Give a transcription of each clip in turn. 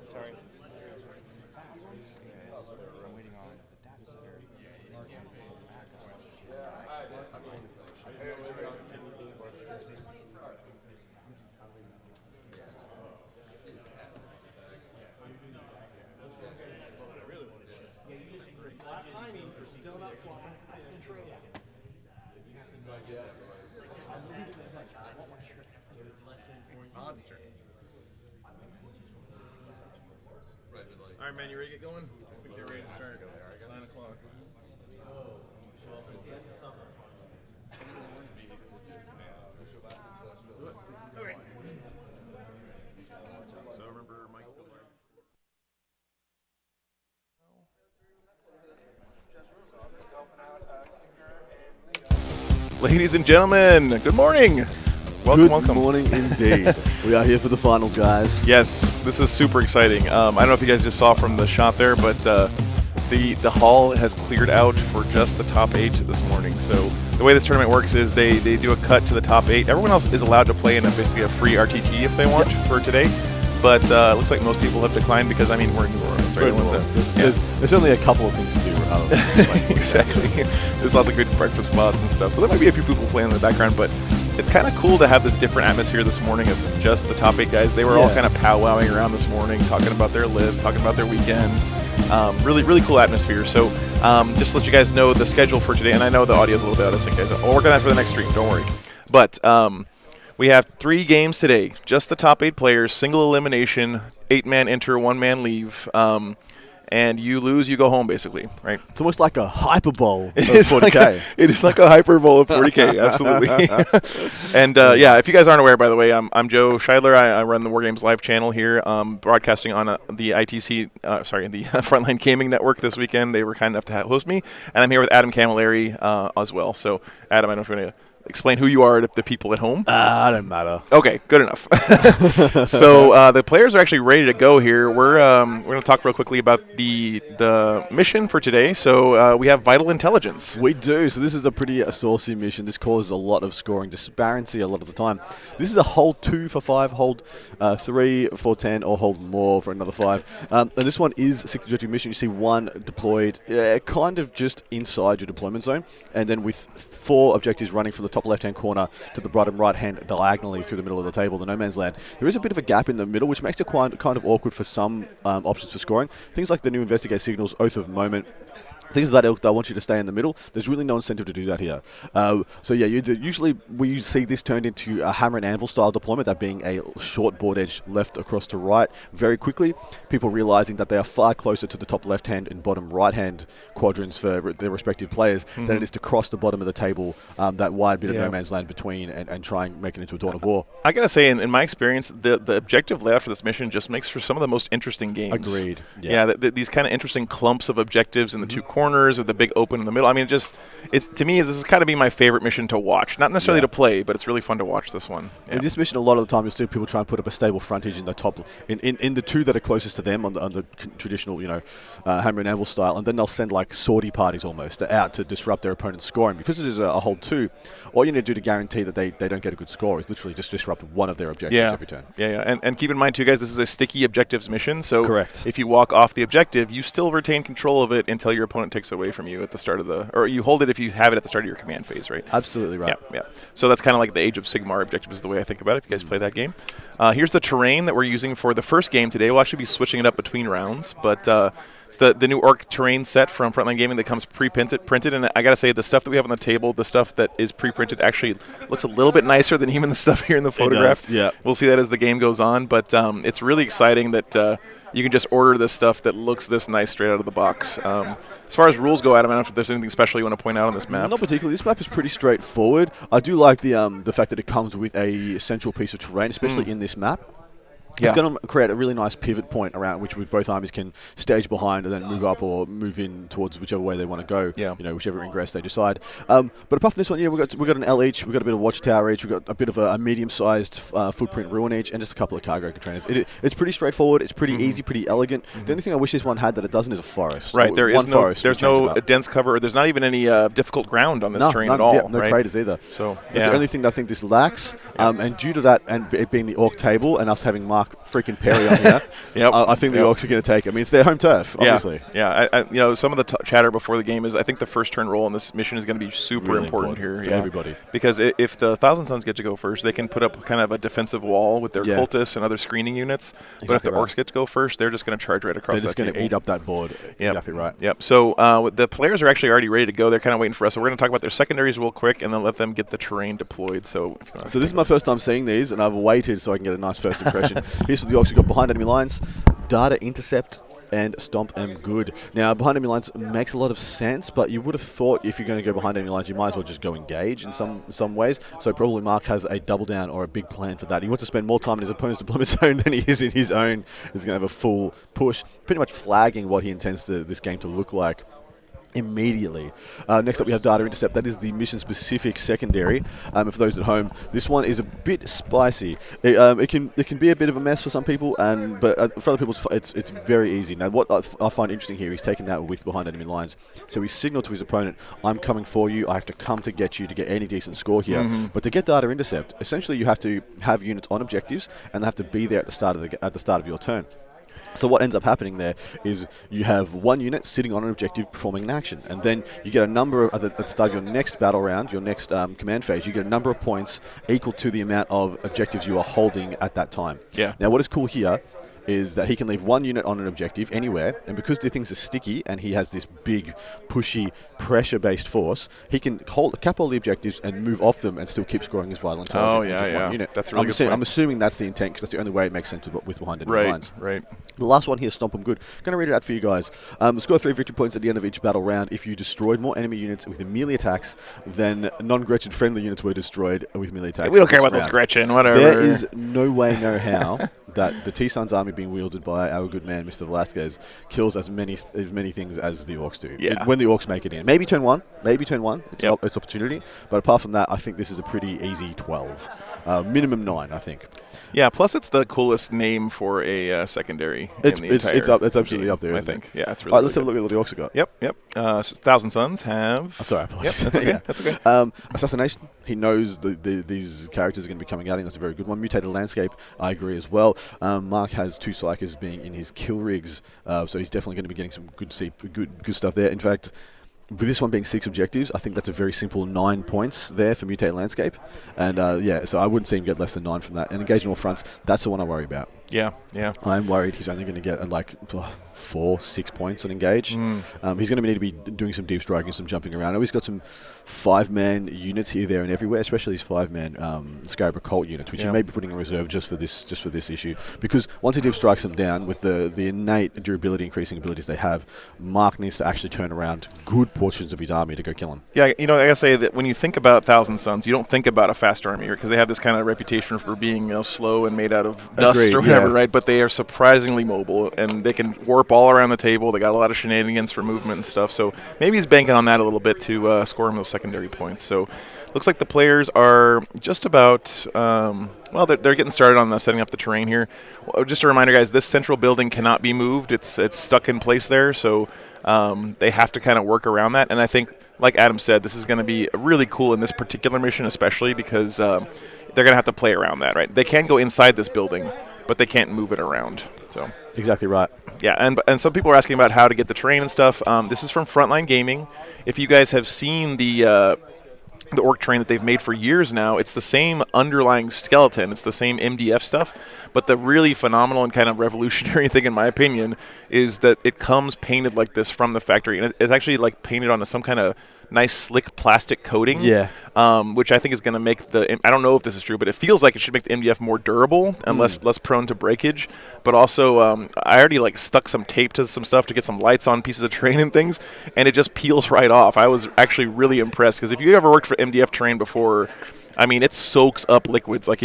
Sorry. Monster. All right, man, you ready to get going? I think they're ready to start. It's 9 o'clock. Okay. So remember Mike's building. Ladies and gentlemen, good morning. Welcome, welcome. Good morning indeed. We are here for the finals, guys. Yes, this is super exciting. I don't know if you guys just saw from the shot there, but the hall has cleared out for just the top 8 this morning. So the way this tournament works is they do a cut to the top 8. Everyone else is allowed to play in basically a free RTT if they want for today. But it looks like most people have declined because, I mean, we're in New Orleans, right? There's only a couple of things to do. Exactly. There's lots of good breakfast spots and stuff. So there might be a few people playing in the background, but it's kind of cool to have this different atmosphere this morning of just the top 8 guys. They were all kind of powwowing around this morning, talking about their list, talking about their weekend. Really, really cool atmosphere. So just to let you guys know the schedule for today, and I know the audio is a little bit out of sync, guys. I'll work on that for the next stream. Don't worry. But we have 3 games today. Just the top 8 players, single elimination, 8-man enter, 1-man leave. And you lose, you go home, basically, right? It's almost like a hyperbole of 40K. It is like a hyperbole of 40K, absolutely. And, if you guys aren't aware, by the way, I'm Joe Scheidler. I run the War Games Live channel here, broadcasting on the the Frontline Gaming Network this weekend. They were kind enough to host me. And I'm here with Adam Camilleri as well. So, Adam, I don't know if you want to explain who you are to the people at home. I don't matter. Okay, good enough. So the players are actually ready to go here. We're going to talk real quickly about the mission for today. So we have Vital Intelligence. We do. So this is a pretty saucy mission. This causes a lot of scoring disparity a lot of the time. This is a hold 2 for 5, hold 3 for 10, or hold more for another 5. And this one is a 6 objective mission. You see 1 deployed kind of just inside your deployment zone, and then with 4 objectives running from the top left-hand corner to the bottom right-hand diagonally through the middle of the table, the no man's land. There is a bit of a gap in the middle, which makes it kind of awkward for some options for scoring. Things like the new investigate signals, oath of moment, things like that, I want you to stay in the middle. There's really no incentive to do that here. Usually we see this turned into a hammer and anvil style deployment, that being a short board edge left across to right very quickly. People realizing that they are far closer to the top left hand and bottom right hand quadrants for their respective players than it is to cross the bottom of the table, that wide bit of no man's land between, and try and make it into a dawn of war. I gotta say, in my experience, the objective layout for this mission just makes for some of the most interesting games. Agreed. Yeah, these kind of interesting clumps of objectives in the 2 corners with the big open in the middle. I mean, it's to me, this is kind of be my favorite mission to watch. Not necessarily to play, but it's really fun to watch this one. Yeah. In this mission, a lot of the time, you'll see people try and put up a stable frontage in the top, in the 2 that are closest to them on the traditional, hammer and anvil style, and then they'll send like sortie parties almost out to disrupt their opponent's scoring. Because it is a hold 2, all you need to do to guarantee that they don't get a good score is literally just disrupt one of their objectives every turn. Yeah. And keep in mind, too, guys, this is a sticky objectives mission. So correct. If you walk off the objective, you still retain control of it until your opponent takes away from you at the start of or you hold it if you have it at the start of your command phase, right? Absolutely right. Yeah. So that's kind of like the Age of Sigmar objective is the way I think about it, if you guys play that game. Here's the terrain that we're using for the first game today. We'll actually be switching it up between rounds, but it's the new Orc terrain set from Frontline Gaming that comes printed, and I gotta say, the stuff that we have on the table, the stuff that is pre-printed, actually looks a little bit nicer than even the stuff here in the photograph. It does, yeah. We'll see that as the game goes on, but it's really exciting that you can just order this stuff that looks this nice straight out of the box. As far as rules go, Adam, I don't know if there's anything special you want to point out on this map. Not particularly. This map is pretty straightforward. I do like the fact that it comes with a central piece of terrain, especially in this map. It's going to create a really nice pivot point around which both armies can stage behind and then move up or move in towards whichever way they want to go. Yeah. Whichever ingress they decide. But apart from this one, we've got an L each, we've got a bit of watchtower each, we've got a bit of a medium-sized footprint ruin each, and just a couple of cargo containers. It's pretty straightforward. It's pretty easy, pretty elegant. The only thing I wish this one had that it doesn't is a forest. Right. There's no dense cover. There's not even any difficult ground on this terrain at all. Yeah, no right? craters either. So that's the only thing that I think this lacks. And due to that, and it being the Orc table and us having marked Mark freaking Perry on here. Yep. I think the Orcs are going to take it. I mean, it's their home turf, obviously. Yeah. You know, some of the chatter before the game is I think the first turn roll in this mission is going to be super Really important here. for everybody. Because if the Thousand Suns get to go first, they can put up kind of a defensive wall with their cultists and other screening units. But if the Orcs get to go first, they're just going to charge right across that table. They're just going to eat up that board. Yep. Exactly right. Yep. So the players are actually already ready to go. They're kind of waiting for us. So we're going to talk about their secondaries real quick and then let them get the terrain deployed. So this is my first time seeing these, and I've waited so I can get a nice first impression. Here's what the Orcs have got behind enemy lines. Data intercept and stomp and good. Now, behind enemy lines makes a lot of sense, but you would have thought if you're going to go behind enemy lines, you might as well just go engage in some ways. So probably Mark has a double down or a big plan for that. He wants to spend more time in his opponent's deployment zone than he is in his own. He's going to have a full push, pretty much flagging what he intends this game to look like immediately. Next up we have data intercept. That is the mission specific secondary. For those at home, this one is a bit spicy. It can be a bit of a mess for some people, but for other people it's very easy. Now what I find interesting here, he's taken that with behind enemy lines, so he signaled to his opponent, I'm coming for you, I have to come to get you to get any decent score here. But to get data intercept, essentially you have to have units on objectives and they have to be there at the start of your turn. So what ends up happening there is you have one unit sitting on an objective performing an action, and then you get a number at the start of your next battle round, your next command phase, you get a number of points equal to the amount of objectives you are holding at that time. Yeah. Now what is cool here is that he can leave one unit on an objective anywhere, and because the things are sticky and he has this big, pushy, pressure-based force, he can cap all the objectives and move off them and still keep scoring his vital intelligence with just one unit. That's a really good point. I'm assuming that's the intent because that's the only way it makes sense with behind enemy lines. Right. The last one here, Stomp 'em Good. I'm going to read it out for you guys. Score 3 victory points at the end of each battle round if you destroyed more enemy units with melee attacks than non-Gretchen friendly units were destroyed with melee attacks. We don't care about those Gretchen, whatever. There is no way, no how that the T-Sun's army being wielded by our good man, Mr. Velasquez, kills as many things as the Orcs do. Yeah. When the Orcs make it in. Maybe turn one. It's opportunity. But apart from that, I think this is a pretty easy 12. Minimum 9, I think. Yeah, plus it's the coolest name for a secondary in the entire It's absolutely game, up there, I isn't think. it? Yeah, it's really All right, let's have a look at what the Orcs have got. Yep. Thousand Suns have... Sorry, I apologize. Yep, that's okay. Yeah. That's okay. Assassination. He knows these characters are going to be coming out. That's a very good one. Mutated Landscape, I agree as well. Mark has 2 Psychers being in his kill rigs, so he's definitely going to be getting some good stuff there. In fact, with this one being 6 objectives, I think that's a very simple 9 points there for Mutated Landscape. And so I wouldn't see him get less than 9 from that. And Engage on all fronts, that's the one I worry about. Yeah. I'm worried he's only going to get 4-6 points on Engage. He's going to need to be doing some deep striking, some jumping around. I know he's got some 5-man units here, there, and everywhere, especially these 5-man Scarab Cult units, which he may be putting in reserve just for this issue. Because once he deep strikes them down with the innate durability increasing abilities they have, Mark needs to actually turn around good portions of his army to go kill him. Yeah, I gotta say that when you think about Thousand Suns, you don't think about a fast army because they have this kind of reputation for being slow and made out of dust or whatever, right? But they are surprisingly mobile and they can warp all around the table. They got a lot of shenanigans for movement and stuff. So maybe he's banking on that a little bit to score him those secondary points. So looks like the players are just about they're getting started on setting up the terrain here. Just a reminder, guys, this central building cannot be moved. It's stuck in place there. So they have to kind of work around that. And I think, like Adam said, this is going to be really cool in this particular mission, especially because they're going to have to play around that, right? They can go inside this building, but they can't move it around. So exactly right. Yeah, and some people are asking about how to get the terrain and stuff. This is from Frontline Gaming. If you guys have seen the orc terrain that they've made for years now, it's the same underlying skeleton. It's the same MDF stuff. But the really phenomenal and kind of revolutionary thing, in my opinion, is that it comes painted like this from the factory. And it's actually like painted on some kind of nice slick plastic coating, which I think is going to make I don't know if this is true, but it feels like it should make the MDF more durable and less prone to breakage. But also, I already stuck some tape to some stuff to get some lights on pieces of terrain and things, and it just peels right off. I was actually really impressed because if you ever worked for MDF terrain before, I mean, it soaks up liquids. Like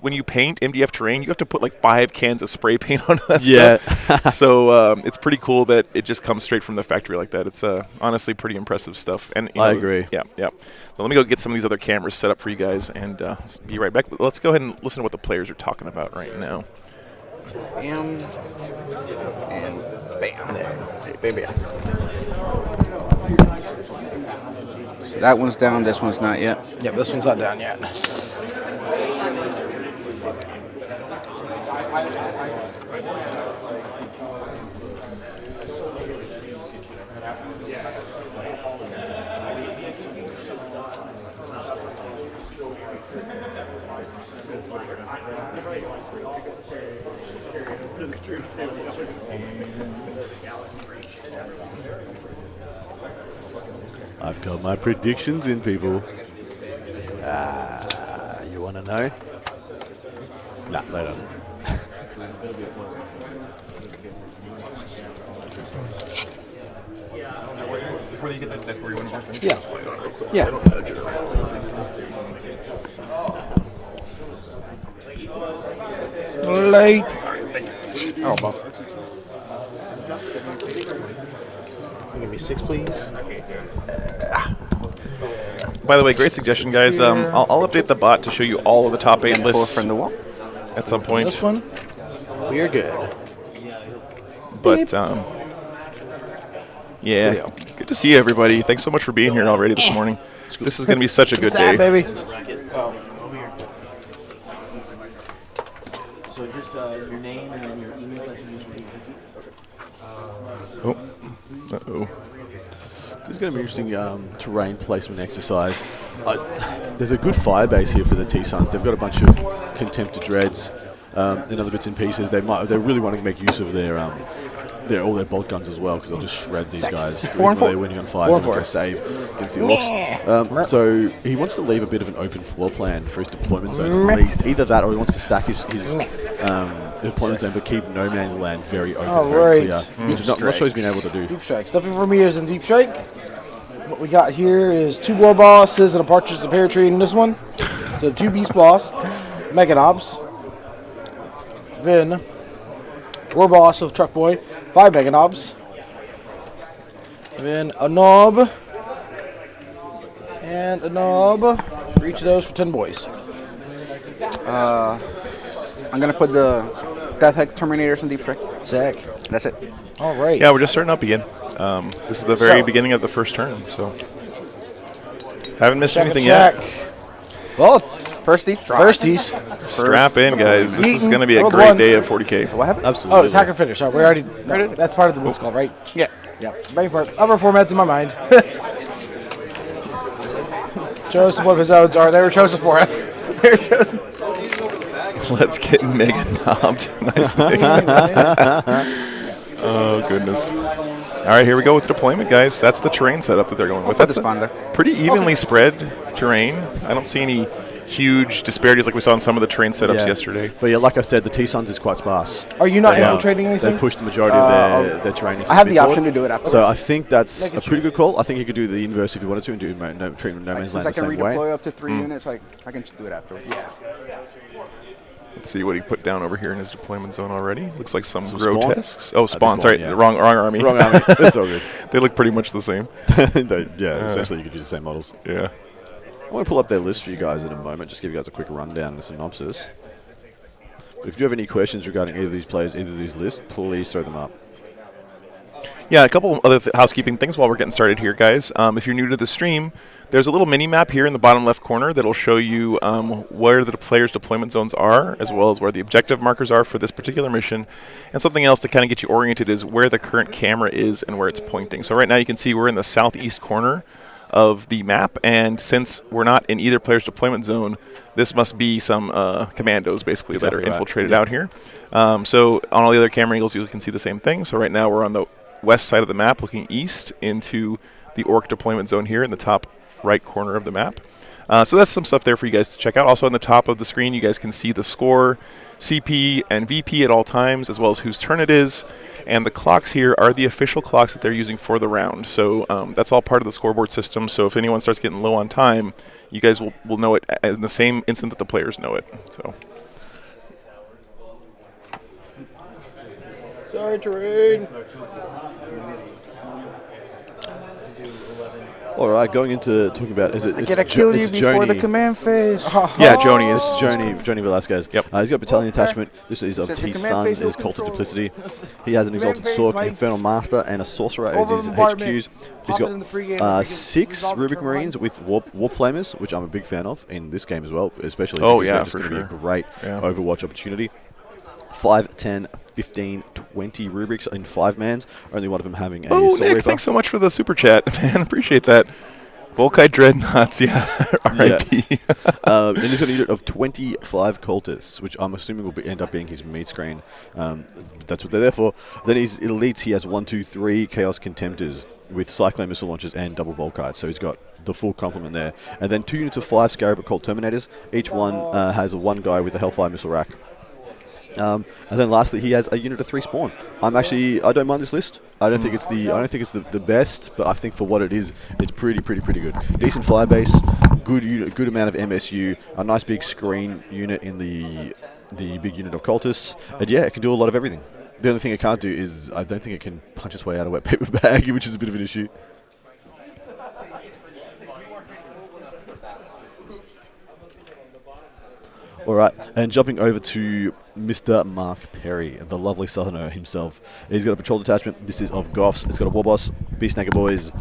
when you paint MDF terrain, you have to put 5 cans of spray paint on that stuff. So it's pretty cool that it just comes straight from the factory like that. It's honestly pretty impressive stuff. And I agree. Yeah. So let me go get some of these other cameras set up for you guys and be right back. But let's go ahead and listen to what the players are talking about right now. Bam. And bam. There. Baby. So that one's down, this one's not yet? Yep, this one's not down yet. I've got my predictions in, people. You want to know? Nah, later. Before you get that deck where you want to Yeah. Late. Oh, well. Give me 6, please. By the way, great suggestion, guys. I'll update the bot to show you all of the top 8 lists From the wall. at some point. This one, we are good. But yeah, good to see everybody. Thanks so much for being here already this morning. This is going to be such a good day. baby. So just your name and then your email that you use for the Uh-oh. This is going to be interesting terrain placement exercise. There's a good fire base here for the T-Suns. They've got a bunch of Contempt Dreads and other bits and pieces. They really want to make use of all their bolt guns as well, because they'll just shred these guys. When they're winning on fires and go save against the Orcs. So he wants to leave a bit of an open floor plan for his deployment zone at least. Either that, or he wants to stack his deployment zone, but keep no man's land very open, very clear. Which is not sure he's been able to do. Deep strike. Nothing for me is in deep strike. What we got here is 2 war bosses and a partridge and pear tree in this one. So 2 beast boss, mega knobs. Then war boss of truck boy, 5 mega knobs. Then a knob and a knob for each of those for 10 boys. I'm gonna put the Death Hex Terminators in deep strike. Sick. That's it. All right. Yeah, we're just starting up again. This is the very beginning of the first turn, so haven't missed anything yet. Well, First deep strike. firsties. Strap in, guys. This is going to be a great day of 40K. What happened? Absolutely. Oh, attacker finish. Oh, we already. No, that's part of the what's called, right? Yeah. Yeah. Waiting for it. Other formats in my mind. Chose what his zones are. They were chosen for us. They were chosen. Let's get mega knobbed. Nice thing. Oh, goodness. All right, here we go with the deployment, guys. That's the terrain setup that they're going with. Put the That's spawn there. pretty evenly spread terrain. I don't see any huge disparities like we saw in some of the terrain setups yesterday. But yeah, like I said, the T-Suns is quite sparse. Are you not Yeah. infiltrating anything? They've pushed the majority of their terrain into I have the the midboard. option to do it after. So I think that's Making a pretty good call. I think you could do the inverse if you wanted to and do treat no man's Since land I the can same way. redeploy up to 3 units, I can just do it afterwards. Yeah. Let's see what he put down over here in his deployment zone already. Looks like some Some grotesques. Oh, spawn. spawn, Sorry, yeah. wrong army. Wrong army. It's all good. They look pretty much the same. Essentially you could use the same models. Yeah. I want to pull up their list for you guys in a moment, just give you guys a quick rundown and a synopsis. But if you have any questions regarding either of these players, either of these lists, please throw them up. Yeah, a couple of other housekeeping things while we're getting started here, guys. If you're new to the stream, there's a little mini map here in the bottom left corner that'll show you where the players' deployment zones are, as well as where the objective markers are for this particular mission. And something else to kind of get you oriented is where the current camera is and where it's pointing. So right now you can see we're in the southeast corner of the map, and since we're not in either player's deployment zone, this must be some commandos basically that are infiltrated out here. So on all the other camera angles you can see the same thing. So right now we're on the west side of the map looking east into the Orc deployment zone here in the top right corner of the map. So that's some stuff there for you guys to check out. Also on the top of the screen you guys can see the score, CP and VP at all times, as well as whose turn it is. And the clocks here are the official clocks that they're using for the round. So that's all part of the scoreboard system. So if anyone starts getting low on time, you guys will know it in the same instant that the players know it. So. Sorry, terrain. All right, going into talking about I gotta kill you before the command phase. Yeah, Joni is. Joni Velasquez. Yep. He's got a battalion attachment. This is of Says the T command Sons. phase Is will Cult of control. Duplicity. He has an Command Exalted phase, Sork, mates. Infernal Master, and a Sorcerer as Over his bombardment. HQs. He's Pop it in the free game got and 6 resolve Rubik turn Marines one. with Warp Flamers, which I'm a big fan of in this game as well, especially. Oh, because yeah, they're just for gonna be a sure. great Yeah. Overwatch opportunity. 5, 10, 15, 20 Rubiks in 5-mans. Only one of them having a Oh, Soul Nick, Reaper. thanks so much for the super chat, man. Appreciate that. Volkai Dreadnoughts, yeah. R.I.P. And he's got a unit of 25 cultists, which I'm assuming will end up being his meat screen. That's what they're there for. Then his elites, he has 1, 2, 3 Chaos Contemptors with Cyclone Missile Launchers and double Volkites. So he's got the full complement there. And then 2 units of 5 Scarab Cult Terminators. Each one has one guy with a Hellfire Missile Rack. And then lastly, he has a unit of 3 Spawn. I don't mind this list. I don't think it's the best, but I think for what it is, it's pretty good. Decent fire base, good amount of MSU, a nice big screen unit in the big unit of cultists, and yeah, it can do a lot of everything. The only thing it can't do is I don't think it can punch its way out of a wet paper bag, which is a bit of an issue. All right, and jumping over to Mr. Mark Perry, the lovely Southerner himself. He's got a patrol detachment. This is of Goths. It's got a War Boss, Beast Snagger Boys,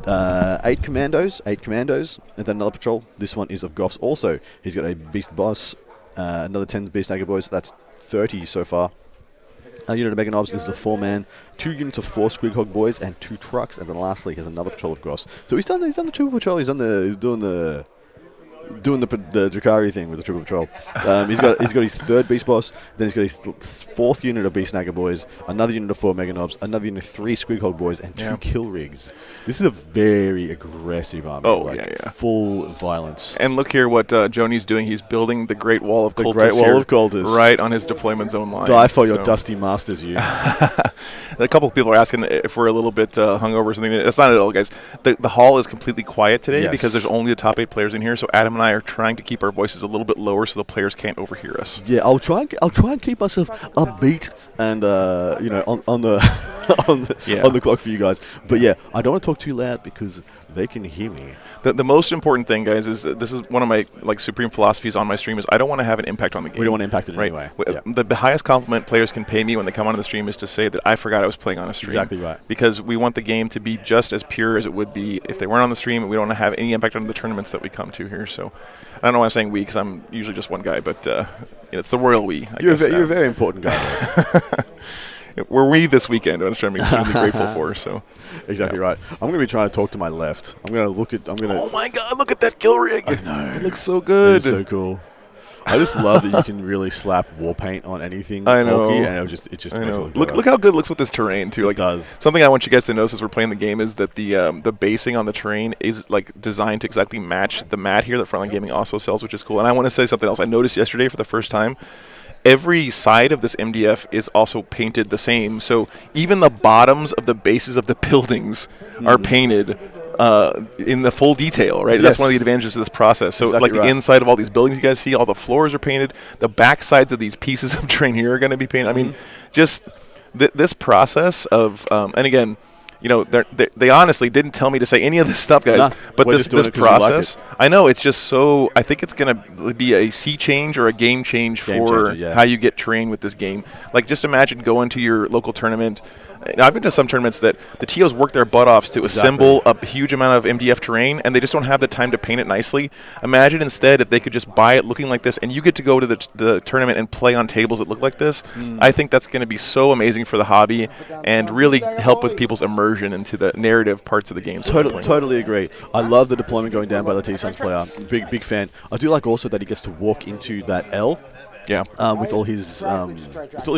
8 commandos, and then another patrol. This one is of Goths also. He's got a Beast Boss, another 10 Beast Snagger Boys. That's 30 so far. A unit of Mega Knobs. This is a 4-man. 2 units of 4 Squighog Boys and 2 trucks. And then lastly, he has another patrol of Goths. So he's done the triple patrol. He's doing the Drakari thing with the triple patrol. He's got his 3rd Beast Boss, then he's got his 4th unit of Beast Snagger Boys, another unit of 4 Mega Knobs, another unit of 3 Squighog Boys, and 2 Kill Rigs. This is a very aggressive army. Full violence. And look here what Joni's doing. He's building the Great Wall of Cultists. The Great Wall of Cultists. Right on his deployment zone line. Die for your dusty masters, you. A couple of people are asking if we're a little bit hungover or something. It's not at all, guys. The hall is completely quiet today because there's only the top 8 players in here, so Adam and I are trying to keep our voices a little bit lower so the players can't overhear us. Yeah, I'll try and keep myself upbeat and on the clock for you guys. But yeah, I don't want to talk too loud because they can hear me. The most important thing, guys, is that this is one of my supreme philosophies on my stream is I don't want to have an impact on the game. We don't want to impact it anyway. The highest compliment players can pay me when they come onto the stream is to say that I forgot I was playing on a stream. Exactly right. Because we want the game to be just as pure as it would be if they weren't on the stream, and we don't want to have any impact on the tournaments that we come to here. So I don't know why I'm saying we because I'm usually just one guy, but it's the royal we. You're a very important guy. We're we this weekend, which I'm extremely grateful for. So, exactly right. I'm going to be trying to talk to my left. Oh my God! Look at that kill rig. I know. It looks so good. It's so cool. I just love that you can really slap war paint on anything. I know. Bulky, and it just makes it look how good it looks with this terrain too. It does. Something I want you guys to notice as we're playing the game is that the basing on the terrain is designed to exactly match the mat here that Frontline Gaming also sells, which is cool. And I want to say something else. I noticed yesterday for the first time. Every side of this MDF is also painted the same. So even the bottoms of the bases of the buildings are painted in the full detail, right? Yes. That's one of the advantages of this process. So the inside of all these buildings you guys see, all the floors are painted. The back sides of these pieces of terrain here are going to be painted. I mean, just this process of, and again, they honestly didn't tell me to say any of this stuff, guys. But this process, I know it's just so. I think it's going to be a sea change or a game change for how you get terrain with this game. Like, just imagine going to your local tournament. I've been to some tournaments that the TOs work their butt off to assemble a huge amount of MDF terrain, and they just don't have the time to paint it nicely. Imagine instead if they could just buy it looking like this, and you get to go to the tournament and play on tables that look like this. I think that's going to be so amazing for the hobby and really help with people's immersion into the narrative parts of the game. Totally agree. I love the deployment going down by the T-Suns player. Big fan. I do like also that he gets to walk into that L. Yeah. With all his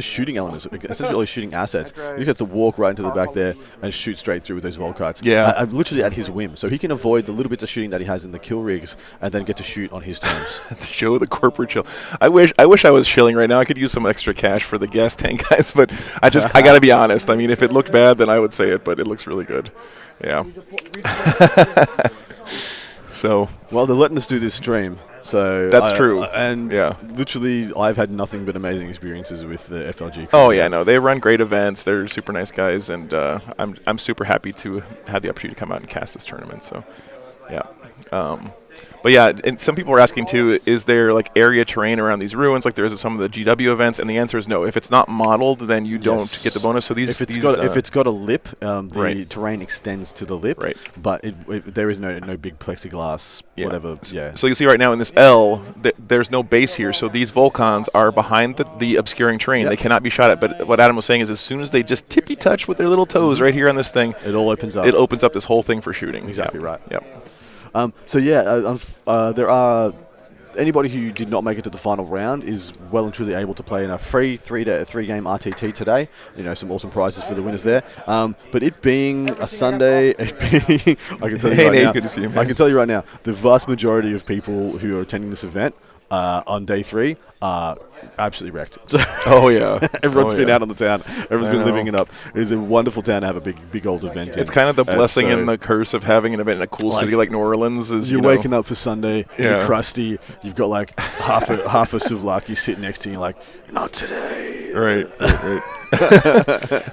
shooting elements, essentially all his shooting assets. He gets to walk right into the back there and shoot straight through with those Volkites. Yeah. I'm literally at his whim. So he can avoid the little bits of shooting that he has in the kill rigs and then get to shoot on his terms. Show the corporate chill. I wish I was chilling right now. I could use some extra cash for the gas tank, guys, but I got to be honest. I mean, if it looked bad, then I would say it, but it looks really good. Yeah. So. Well, they're letting us do this stream. So that's true, and literally, I've had nothing but amazing experiences with the FLG. Oh yeah, no, they run great events. They're super nice guys, and I'm super happy to have the opportunity to come out and cast this tournament. So, yeah. But yeah, and some people are asking too, is there like area terrain around these ruins like there is at some of the GW events? And the answer is no. If it's not modeled, then you don't get the bonus. So if it's got a lip, the terrain extends to the lip. Right. But there is no big plexiglass, whatever. Yeah. So you see right now in this L, there's no base here. So these Volcons are behind the obscuring terrain. Yep. They cannot be shot at. But what Adam was saying is, as soon as they just tippy touch with their little toes right here on this thing, it all opens up. It opens up this whole thing for shooting. Exactly right. Yep. So yeah, there are. Anybody who did not make it to the final round is well and truly able to play in a free three-game RTT today. Some awesome prizes for the winners there. But it being a Sunday, I can tell you right now. Good to see you, man. I can tell you right now, the vast majority of people who are attending this event on day 3 are absolutely wrecked. So Oh yeah, everyone's been yeah. out on the town. Everyone's I been know. living it up. It is a wonderful town to have a big old event in. It's kind of the blessing so and the curse of having an event in a cool city like New Orleans. Is you're waking up for Sunday, Yeah. you're crusty, you've got like half a souvlaki sitting next to you, like, not today. Right.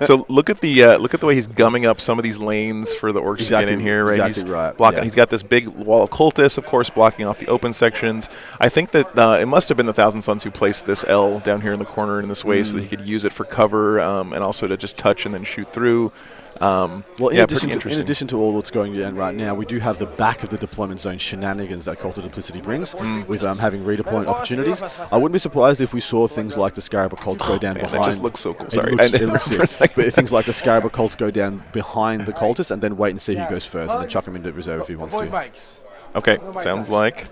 So look at the way he's gumming up some of these lanes for the orcs to get in here. Right, exactly he's right, blocking. yeah. He's got this big wall of cultists, of course, blocking off the open sections. I think that it must have been the Thousand Suns who placed this L down here in the corner in this way, so that he could use it for cover and also to just touch and then shoot through. Well, in yeah, addition pretty to interesting. all that's going down right now, we do have the back of the deployment zone shenanigans that Cult of Duplicity brings with having redeployment opportunities. I wouldn't be surprised if we saw things like the Scarab Cults go down Man, behind. that just looks so cool. It Sorry, looks, I it looks for a sick. second. But things like the Scarab Cults go down behind the cultists and then wait and see who goes first and then chuck him into reserve if he wants Avoid to. mics. Okay, sounds like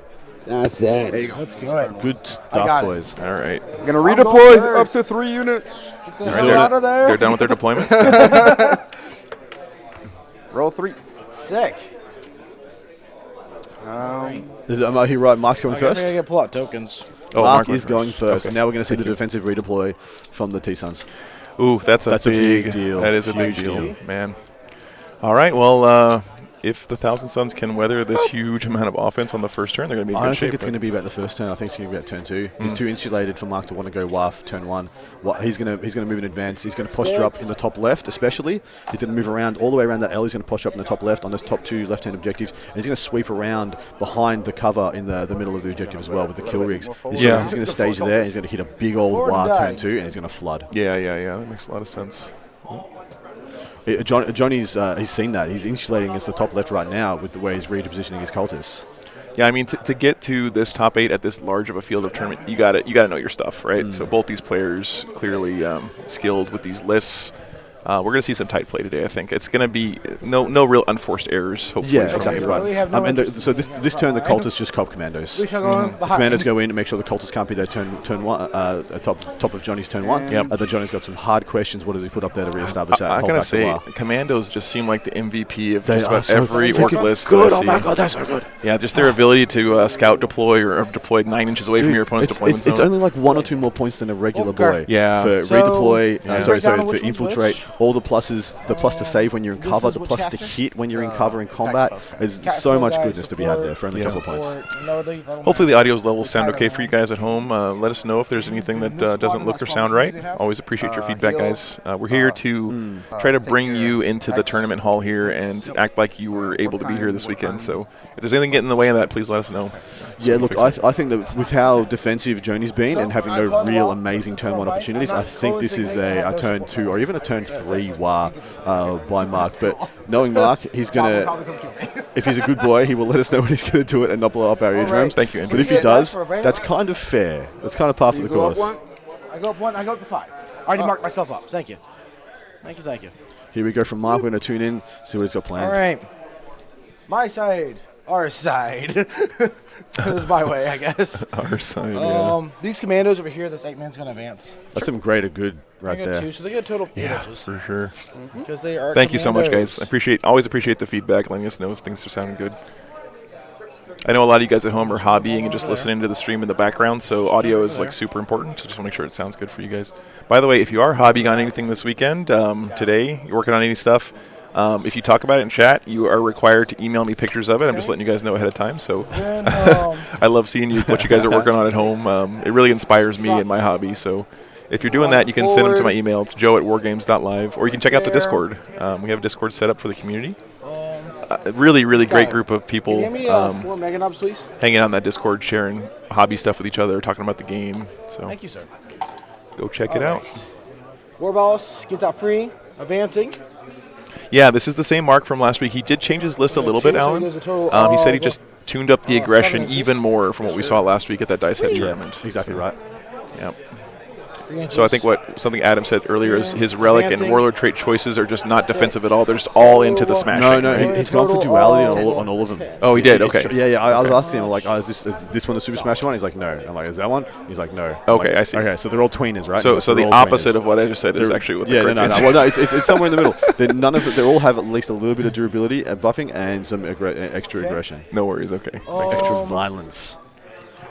That's it. That's good. Good I stuff, got it. boys. all right. Gonna going redeploy first. up to 3 units. Get this All right, dude out of there. They're done with their deployment. Roll 3. Sick. Am I here right? Mark's going I guess I first? gotta pull out tokens. Oh, Mark went is going first. Okay. And now we're going to see Thank the you. defensive redeploy from the T-Suns. Ooh, that's a big deal. That is a big Huge deal, deal. man. All right, well, if the Thousand Suns can weather this huge amount of offense on the first turn, they're going to be in I good don't shape. think it's going to be about the first turn. I think it's going to be about turn 2. He's too insulated for Mark to want to go WAF turn 1. He's going to move in advance. He's going to posture up in the top left, especially. He's going to move around all the way around that L. He's going to posture up in the top left on those top 2 left-hand objectives. And he's going to sweep around behind the cover in the middle of the objective as well with the kill rigs. He's going to stage there. And he's going to hit a big old WAF turn 2, and he's going to flood. Yeah, that makes a lot of sense. Johnny's he's seen that. He's insulating against the top left right now with the way he's repositioning his cultists. Yeah, I mean, to get to this top 8 at this large of a field of tournament, you got to know your stuff, right? So both these players clearly skilled with these lists. We're going to see some tight play today, I think. It's going to be no real unforced errors, hopefully. Yeah, from exactly anyone. right. We have no And so this turn, the cultists just cop commandos. We shall go The behind. commandos go in and make sure the cultists can't be there turn 1, top of Johnny's turn 1. Yep. Then Johnny's got some hard questions. What does he put up there to reestablish that? I hold gotta back the say, war? Commandos just seem like the MVP of They just are about so every freaking orc list good. that I Oh see. my god, they're so good. Yeah, just their ability to scout deploy or deploy 9 inches away from your opponent's deployment It's zone. only like 1 or 2 more points than a regular Okay. boy. Yeah. For So, redeploy, yeah. sorry, break down for which one's infiltrate, which? all the pluses, the plus to save when you're in This cover, is the which plus to caster? hit when you're in cover in combat. There's Cat so skill much guy, goodness to be had there for only a couple of points. Hopefully the audio levels sound okay for you guys at home. Let us know if there's anything that doesn't look or sound right. Always appreciate your feedback, guys. We're here to try to bring you into the tournament hall here and act like you were able to be here this weekend. So if there's anything getting in the way of that, please let us know. Yeah, look, I think that with how defensive Journey's been and having no real amazing turn 1 opportunities, I think this is a turn 2 or even a turn 3 WA by Mark. But knowing Mark, he's going to, if he's a good boy, he will let us know when he's going to do it and not blow up our eardrums. Thank you, Andrew. But if he does, that's kind of fair. That's kind of par for the course. I go up 1, I go up to 5. I already marked myself up. Thank you. Thank you. Here we go from Mark. We're going to tune in, see what he's got planned. All right. My side. Our side. That is my way, I guess. Our side, yeah. These commandos over here, this 8-man's going to advance. That's some greater good right They got there. 2, so they get a total of 8 Yeah, inches. for sure. Because they are Thank you so much, commandos. guys. Always appreciate the feedback, letting us know if things are sounding good. I know a lot of you guys at home are hobbying and just listening to the stream in the background, so audio is like super important. So just want to make sure it sounds good for you guys. By the way, if you are hobbying on anything this weekend, today, you're working on any stuff, if you talk about it in chat, you are required to email me pictures of it. I'm just letting you guys know ahead of time. So Then, I love seeing what you guys are working on at home. It really inspires me in my hobby. So if you're doing that, you can send them to my email. It's joe@wargames.live, or you can check out the Discord. We have a Discord set up for the community. Really great group of people Can you hand me 4 mega knobs, please? hanging out in that Discord, sharing hobby stuff with each other, talking about the game. So Thank you, sir. go check it out. Warboss gets out free, advancing. Yeah, this is the same Mark from last week. He did change his list a little bit, So he Alan. goes a total He said he of, just tuned up the 7 aggression inches. even more from what we saw last week at that Dice Head Yeah, tournament. exactly right. Yep. So I think something Adam said earlier is his relic and warlord trait choices are just not defensive at all. They're just all into the smashing. No, right? he's gone for duality on all of them. Oh, he did? Okay. Yeah. I was asking him, like, is this one the Super Smash one? He's like, no. I'm like, is that one? He's like, no. Okay, like, I see. Okay, so they're all tweeners, right? So the all opposite tweeners. of what I just said is actually what the yeah, correct no. answer Well, no, is. it's somewhere in the middle. None of it. They all have at least a little bit of durability and buffing and some extra aggression, No worries, okay. extra violence.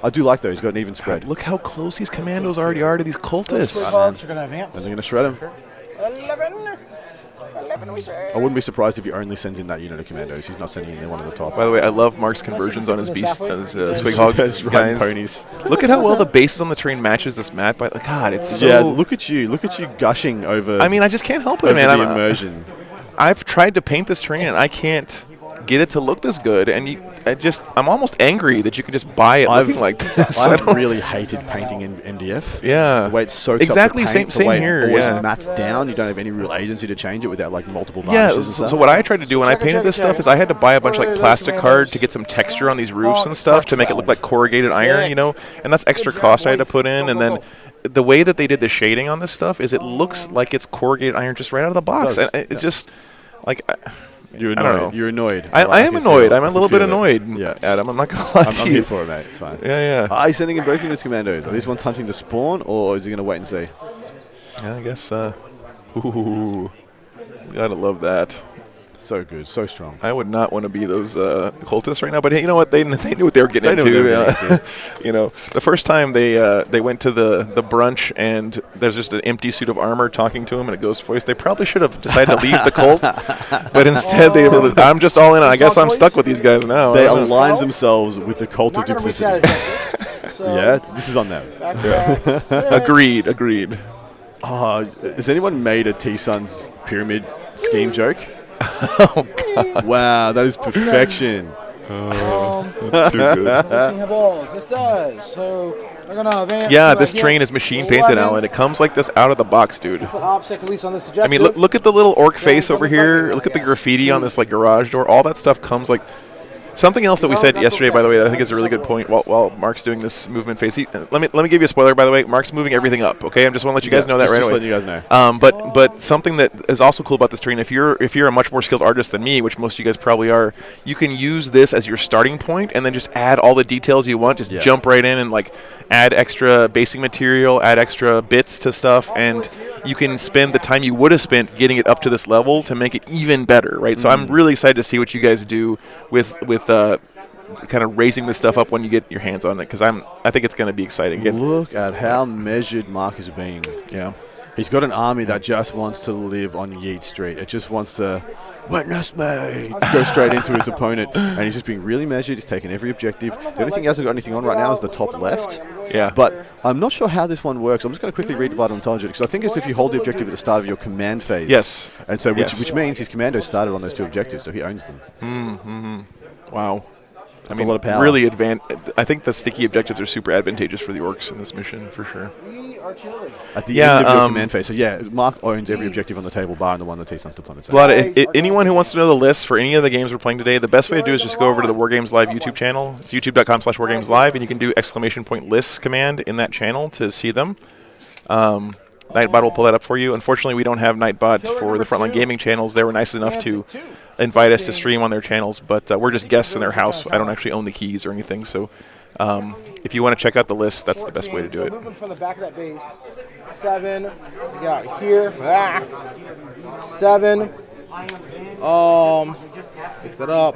I do like though. He's got an even spread. Look how close these commandos already are to these cultists. Bugs are going to advance. And they're going to shred him. 11 we say. I wouldn't be surprised if he only sends in that unit of commandos. He's not sending in the one at the top. By the way, I love Mark's conversions on his beast, his Swig Hog His riding guys. ponies. Look at how well the bases on the terrain matches this map. By God, it's so. Yeah, look at you gushing over. I mean, I just can't help it, over man. the immersion. I've tried to paint this terrain and I can't get it to look this good, and I'm almost angry that you can just buy it looking like this. I've really hated painting in MDF. Yeah. The way it soaks Exactly, up the paint, same the way here, it always yeah. mats down. You don't have any real agency to change it without like multiple Yeah, varnishes and stuff. so what I tried to do when I Check it, painted check this it, stuff check is it. I had to buy a bunch of like There's plastic tomatoes. card to get some texture on these roofs and stuff to make it look like corrugated iron, you know, and that's extra job, cost I had to boys. put in, and then the way that they did the shading on this stuff is it looks like it's corrugated iron just right out of the box, It and does, it's just like You're I don't annoyed. know. You're annoyed. I am can annoyed. feel it. I'm I a can little bit feel it. annoyed, Yeah. Adam. I'm not gonna lie I'm to here you. for it, mate. It's fine. Yeah. Are you sending in both units commandos? Are these ones hunting to spawn, or is he going to wait and see? Yeah, I guess. Ooh, gotta love that. So good, so strong. I would not want to be those cultists right now, but hey, you know what? They knew what they were getting They knew into. what they were getting You know, the first time they went to the brunch and there's just an empty suit of armor talking to him in a ghost voice. They probably should have decided to leave the cult, but instead I'm just all in. I guess I'm stuck with these guys now. They I don't know. aligned themselves with the cult of Not going to reach that duplicity. objective. So Yeah, this is on them. back to back, 6. Agreed. Has anyone made a T-Sun's pyramid scheme joke? Wow, that is perfection. That's too good. 14 balls. This does. So they're going to advance. Yeah, to this right train here. is machine painted, 11. Alan. It comes like this out of the box, dude. Put OPSEC at least on this objective. I mean, look at the little orc face over here. coming Look at the back. graffiti on this like garage door. All that stuff comes like something else that we said yesterday. By the way, that I think is a really good point. While Mark's doing this movement phase, let me give you a spoiler. By the way, Mark's moving everything up. Okay, I'm just want to let you guys know that right just away. letting you guys know. But something that is also cool about this terrain, if you're a much more skilled artist than me, which most of you guys probably are, you can use this as your starting point and then just add all the details you want. Just jump right in and like add extra basing material, add extra bits to stuff, and you can spend the time you would have spent getting it up to this level to make it even better, right? So I'm really excited to see what you guys do with kind of raising this stuff up when you get your hands on it, because I think it's going to be exciting. Look at how measured Mark is being. Yeah. He's got an army that just wants to live on Yeet Street. It just wants to witness me. Go straight into its opponent. And he's just being really measured. He's taking every objective. The only thing he hasn't got anything on right now is the top left. Yeah. But I'm not sure how this one works. I'm just going to quickly read the Vital Intelligence, because I think it's if you hold the objective at the start of your command phase. Yes. And so, Yes. which means his commando started on those two objectives, so he owns them. Wow. That's a lot of power. Really I think the sticky objectives are super advantageous for the orcs in this mission, for sure. We are chilling. At the Yeah, end of your command phase. So yeah, Mark owns every objective on the table, bar the one that T-Sun's deployments. A lot of, anyone who wants to know the lists for any of the games we're playing today, the best way to do is just go over to the Wargames Live YouTube channel. It's youtube.com/wargameslive, and you can do !lists command in that channel to see them. Nightbot will pull that up for you. Unfortunately, we don't have Nightbot for the Frontline Gaming channels. They were nice enough to invite us to stream on their channels, but we're just guests in their house. I don't actually own the keys or anything, so if you want to check out the list, that's the best way to do it. So moving from the back of that base. 7. We get out here. 7. Fix it up.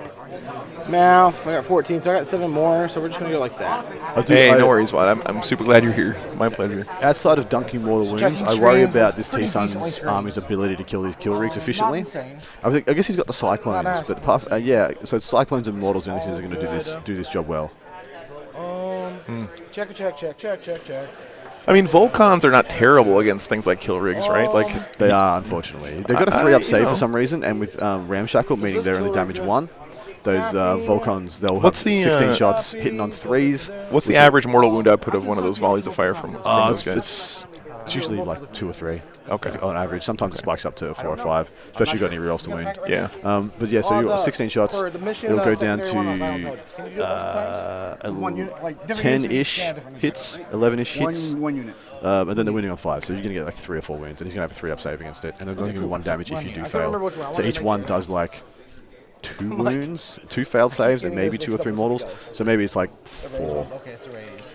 Mouth. I got 14, so I got 7 more. So we're just gonna go like that. Hey, no worries, Vlad. I'm super glad you're here. My pleasure. Outside of dunking mortal wounds, checking I worry screens, about this pretty T-Sun's decently screened. army's ability to kill these kill rigs efficiently. insane. I guess he's got the cyclones, Not but apart so it's cyclones and mortals are the only things that are going to do this job well. Check. I mean, Volcons are not terrible against things like kill rigs, right? Like, They are, unfortunately. They've got a 3-up save know. for some reason, and with Ramshackle, meaning they're only damage 1. Those Volcons, they'll have What's the, 16 shots hitting on 3s. what's the average mortal wound output of one of those volleys of fire from those guys? It's usually like 2 or 3. Okay. On average. Sometimes it spikes up to 4 or 5, especially if you've got any rerolls to wound. Yeah. But yeah, so you've got 16 shots. For the mission, It'll go down secondary one on to Vital Intelligence. Can you do it multiple times? One unit, like different 10-ish units, yeah, different hits, 11-ish hits. One unit. and then they're winning on 5. So you're going to get like 3 or 4 wins, and he's going to have a 3-up save against it, and there's only going to be 1 damage if you do fail. So each one does like 2 wounds, 2 failed saves, and maybe 2 or 3 mortals. So maybe it's like 4. Okay, it's a raise.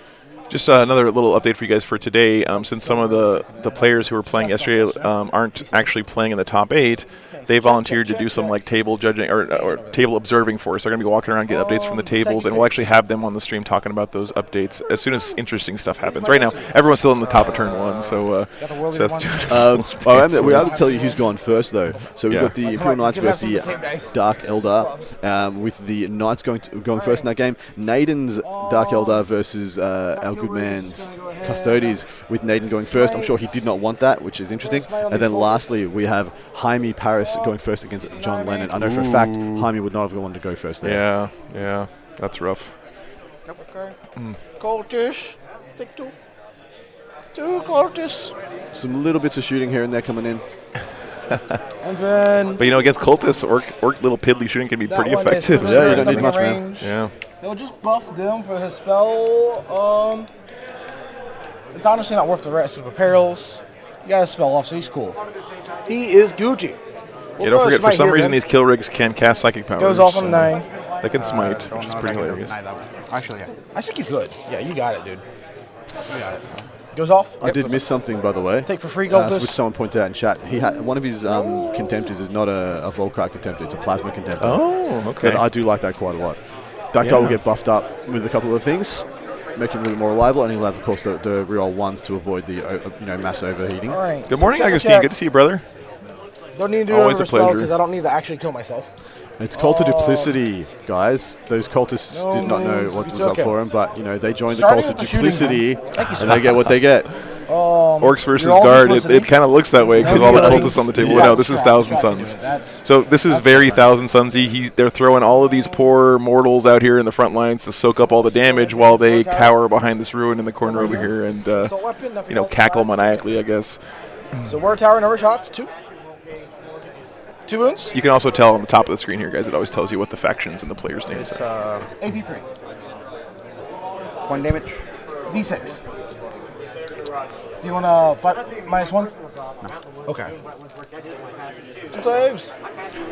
Just another little update for you guys for today. Since some of the players who were playing yesterday aren't actually playing in the top 8, they volunteered to do some like table judging or table observing for us. They're going to be walking around, get updates from the tables, and we'll actually have them on the stream talking about those updates as soon as interesting stuff happens. Right now, everyone's still in the top of turn 1, so Seth's doing we have to tell you who's gone first, though. So we've got the Imperial Knights versus the Dark Eldar, with the Knights going first in that game. Naden's Dark Eldar versus our good man's Custodes, with Naden going first. I'm sure he did not want that, which is interesting. And then lastly, we have Jaime Paris going first against John Lennon. I know for a fact Jaime would not have wanted to go first there. Yeah, that's rough. Cultish. Take 2. 2 cultists. Some little bits of shooting here and there coming in. And then But against cultists, orc little piddly shooting can be pretty effective. Yeah, you don't need much, man. Yeah. he'll just buff them for his spell. It's honestly not worth the risk of apparels. You got a spell off, so he's cool. He is Gucci. Yeah, don't forget, for some reason, these kill rigs can cast psychic powers. Goes off on 9. They can smite, which is pretty hilarious. Actually, yeah. I think he's good. Yeah, you got it, dude. You got it. Goes off. I did miss something, by the way. Take for free, Cultist. Which someone pointed out in chat. He had one of his contemptors is not a Volkite contemptor; it's a plasma contemptor. Oh, okay. But I do like that quite a lot. That guy will get buffed up with a couple of things, make him a little more reliable, and he'll have, of course, the reroll 1s to avoid the mass overheating. All right. Good morning, Agustin. Good to see you, brother. Don't need to do Always a pleasure. because I don't need to actually kill myself. It's cult of duplicity, guys. Those cultists did not know what was up for them, but they joined the cult of duplicity, and they get what they get. Orcs versus Guard, it kind of looks that way because all the cultists on the table. No, this is Thousand Suns. So this is very Thousand Sunsy. They're throwing all of these poor mortals out here in the front lines to soak up all the damage while they cower behind this ruin in the corner over here and cackle maniacally, I guess. So War Tower, number shots, 2. 2 wounds. You can also tell on the top of the screen here, guys. It always tells you what the factions and the players' names are. AP free. 1 damage. D6. Do you want to fight -1? No. Okay. 2 saves.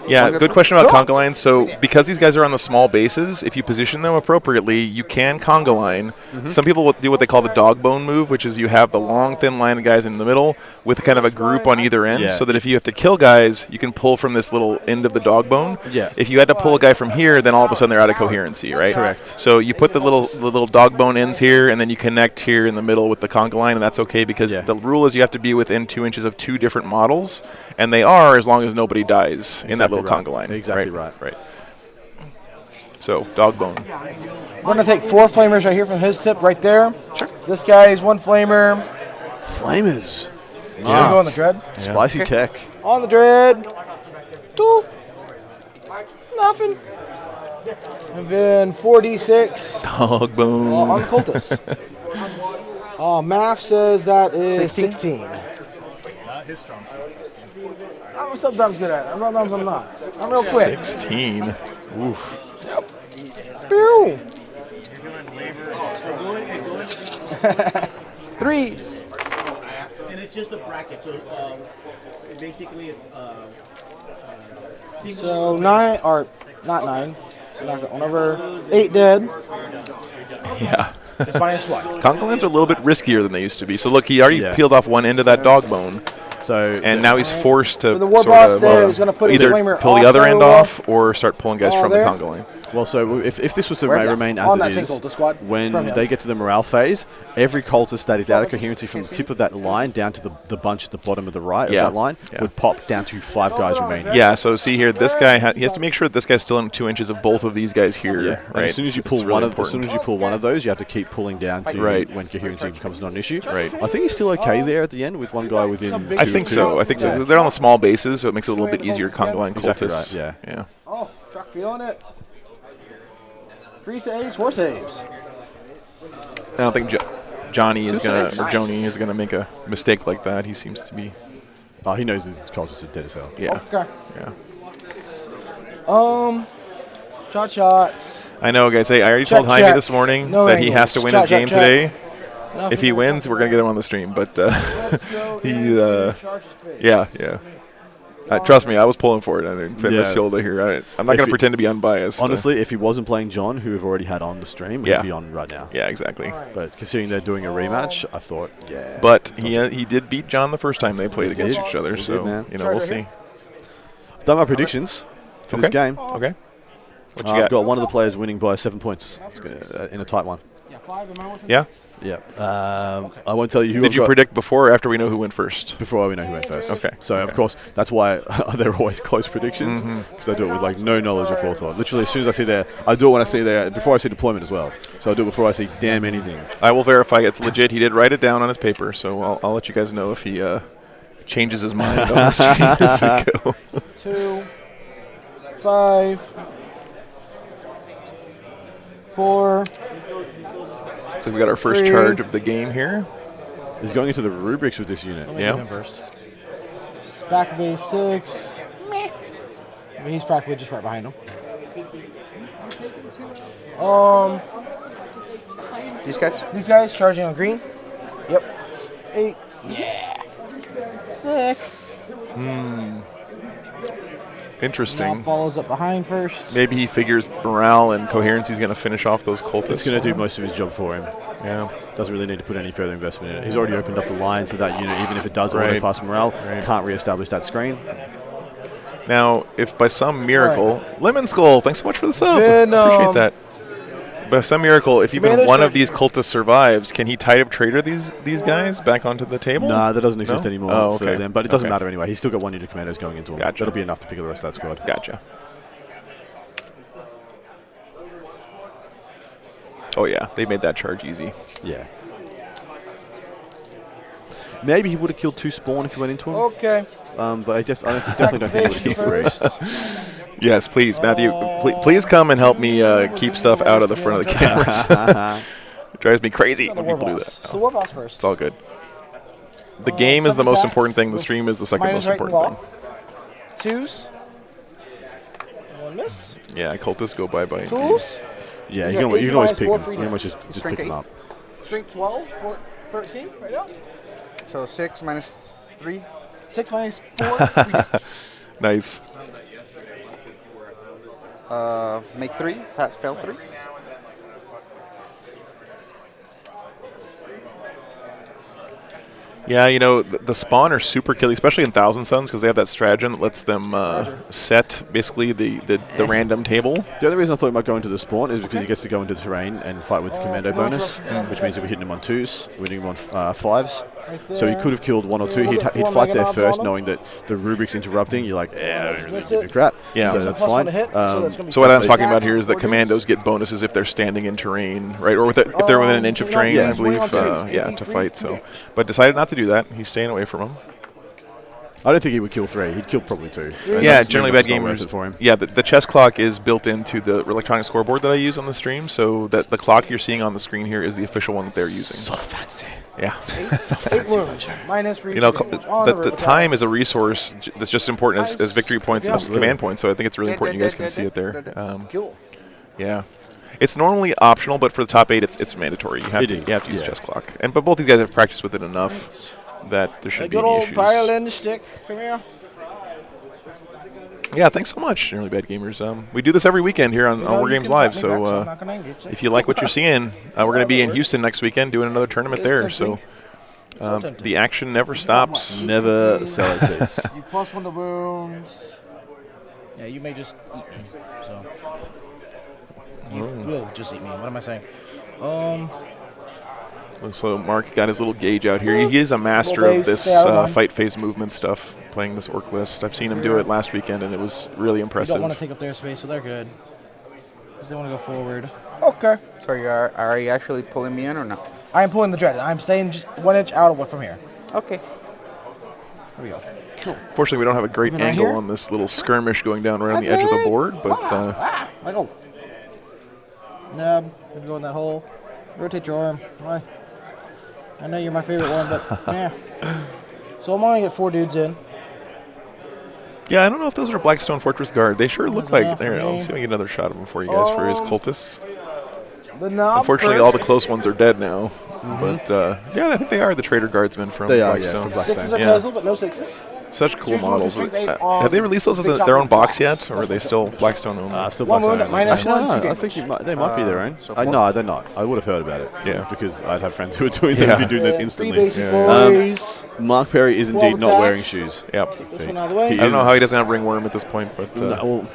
Yeah, good question about conga lines. So because these guys are on the small bases, if you position them appropriately, you can conga line. Some people will do what they call the dog bone move, which is you have the long, thin line of guys in the middle with kind of a group on either end, so that if you have to kill guys, you can pull from this little end of the dog bone. Yeah. If you had to pull a guy from here, then all of a sudden they're out of coherency, right? Correct. So you put the little dog bone ends here, and then you connect here in the middle with the conga line, and that's okay because the rule is you have to be within 2 inches of 2 different models, and they are as long as nobody dies in that little conga line. Exactly right. So, dog bone. We're going to take 4 flamers right here from his tip right there. Sure. This guy is 1 flamer. Flamers. Yeah. Go on the dread. Spicy tech. On the dread. 2. Nothing. And then 4d6. Dog bone. On the cultist. Math says that is 16. His strong suit. I'm sometimes good at it. Sometimes I'm not. I'm real quick. 16. Oof. Pew. Labor. 3. And it's just a bracket, so basically it's So 9, or not 9. So knock that one over. 8 dead. Yeah. It's -1. Conga lines are a little bit riskier than they used to be. So look, he already peeled off one end of that dog bone. And now he's forced to the war sort boss of there is gonna put his either flamer pull the other also end off or start pulling guys from the there. conga line. Well, so if this was to Where? Yeah. remain On as that it single, is, the squad when from him. they get to the morale phase, every cultist that is out of coherency from the tip of that line down to the bunch at the bottom of the right of that line would pop down to 5 guys remaining. Yeah, so see here, this guy he has to make sure that this guy's still in 2 inches of both of these guys here. Yeah. Right? And as soon as you pull It's really as important. soon as you pull one of those, you have to keep pulling down to when coherency becomes not an issue. Right. I think he's still okay there at the end with one guy within. I think so. Yeah. They're on the small bases, so it makes it a little bit easier to conga line Exactly cultists. right, Yeah. Oh, Truck feeling it. 3 saves, 4 saves. I don't think Johnny is gonna or Joni is gonna make a mistake like that. He seems to be. Oh, he knows the cultist is dead as hell. Yeah. Okay. Yeah. Shots. I know, guys. Hey, I already Check, told Jaime check. this morning No that he has angles. to win his Check, game check, today. If he wins, we're gonna get him on the stream. But he, yeah. Trust me, I was pulling for it. I think Finn Masciolda here. I'm not gonna pretend to be unbiased. Honestly, if he wasn't playing John, who we've already had on the stream, he'd be on right now. Yeah, exactly. But considering they're doing a rematch, I thought, But he did beat John the first time they played against each other. So we'll see. I've done my predictions for this game. Okay. What you got? I've got one of the players winning by 7 points in a tight one. Yeah. Yeah. I won't tell you who. Did you predict before or after we know who went first? Before we know who went first. Okay. So of course that's why they're always close predictions, because I do it with like no knowledge or forethought. Literally, as soon as I see there, I do it when I see there before I see deployment as well. So I do it before I see damn anything. I will verify it's legit. He did write it down on his paper, so I'll let you guys know if he changes his mind on the stream as we go. 2, 5, 4. So we got our first 3. charge of the game here. He's going into the rubrics with this unit. Yeah. Back base 6. Meh. I mean, he's practically just right behind him. These guys charging on green. Yep. 8. Yeah. Sick. Interesting. Now follows up behind first. Maybe he figures morale and coherence. He's going to finish off those cultists. It's going to do most of his job for him. Yeah. Doesn't really need to put any further investment in it. He's already opened up the lines of that unit, even if it does auto pass morale. Can't reestablish that screen. Now, if by some miracle, Lemon Skull, thanks so much for the sub. Appreciate that. By some miracle, if even one of these cultists survives, can he tide up trader these guys back onto the table? Nah, that doesn't exist anymore for okay. them. But it doesn't matter anyway. He's still got 1 unit commandos going into him. Gotcha. That'll be enough to pick the rest of that squad. Gotcha. Oh yeah, they made that charge easy. Yeah. Maybe he would have killed 2 spawn if he went into him. Okay. But I definitely don't think he would have killed 3. Yes, please, Matthew. Please come and help me keep stuff out of the front of the cameras. It drives me crazy when people do that. So the war boss first. It's all good. The game is the most important thing. The stream is the second most important thing. 2s. 1 miss. Yeah, cultists go bye-bye. Tools. Yeah, you can always pick him. You can always just pick him up. Strength 12, 13, right now. So 6 minus 3. 6 minus 4. Nice. Make 3. Fail 3. Yeah, you know, the spawn are super killy, especially in Thousand Suns, because they have that stratagem that lets them set basically the random table. The other reason I thought he might go into the spawn is because he gets to go into the terrain and fight with the commando bonus, which means that we're hitting him on 2s, winning him on 5s. So he could have killed 1 or 2. He'd fight there first, knowing that the rubric's interrupting. You're like, I don't really give a crap. Yeah. So that's fine. So what I'm talking about here is that commandos get bonuses if they're standing in terrain, right? Or if they're within an inch of terrain, I believe, to fight. So, but decided not to do that. He's staying away from him. I don't think he would kill 3. He'd kill probably 2. Yeah, generally bad gamers. For him. Yeah, the chess clock is built into the electronic scoreboard that I use on the stream, so that the clock you're seeing on the screen here is the official one that they're using. So fancy. Yeah. 8 wounds. Minus 3. You know, the time is a resource that's just important as victory points and command points, so I think it's really important you guys can see it there. Cool. Yeah. It's normally optional, but for the top 8, it's mandatory. You have to use chess clock. But both these guys have practiced with it enough that there shouldn't be any issues. Good old violin stick. Come here. Yeah, thanks so much, Generally Bad Gamers. We do this every weekend here on War Games Live, so if you like what you're seeing, we're going to be in Houston next weekend doing another tournament there, so the action never stops. Never sell it cease. You plus 1 the wounds. Yeah, you may just eat me, so. You will just eat me. What am I saying? So Mark got his little gauge out here. He is a master of this fight phase movement stuff, playing this orc list. I've seen him do it last weekend, and it was really impressive. They don't want to take up their space, so they're good. Because they want to go forward. Okay. So are you actually pulling me in or not? I am pulling the dread. I'm staying just 1 inch out of what from here. Okay. Here we go. Cool. Fortunately, we don't have a great angle on this little skirmish going down right on the edge of the board, but... Let go. Nub, gonna go in that hole. Rotate your arm. Why? I know you're my favorite one, but yeah. So I'm only get 4 dudes in. Yeah, I don't know if those are Blackstone Fortress Guard. They sure look like... enough There, for I'll me. see if I can get another shot of him for you guys for his cultists. The knob. Unfortunately, all the close ones are dead now. But yeah, I think they are the Trader Guardsmen from They are, Blackstone. yeah, from Blackstone. Sixes are Yeah. Tesla, but no sixes. Such cool Choose one models. between eight on Have they released those as big their own chocolate box flats. yet, or are they still Blackstone only? Still One Blackstone wound, only. minus Actually, one, no, two I damage. think they might be their own. so No, they're not. I would have heard about it. Yeah. Because I'd have friends who were doing that. Be doing this Three instantly. basic Yeah. boys. Mark Perry is 12 indeed not wearing attacks. shoes. Yep. This one out of the way. I don't know how he doesn't have ringworm at this point, but No,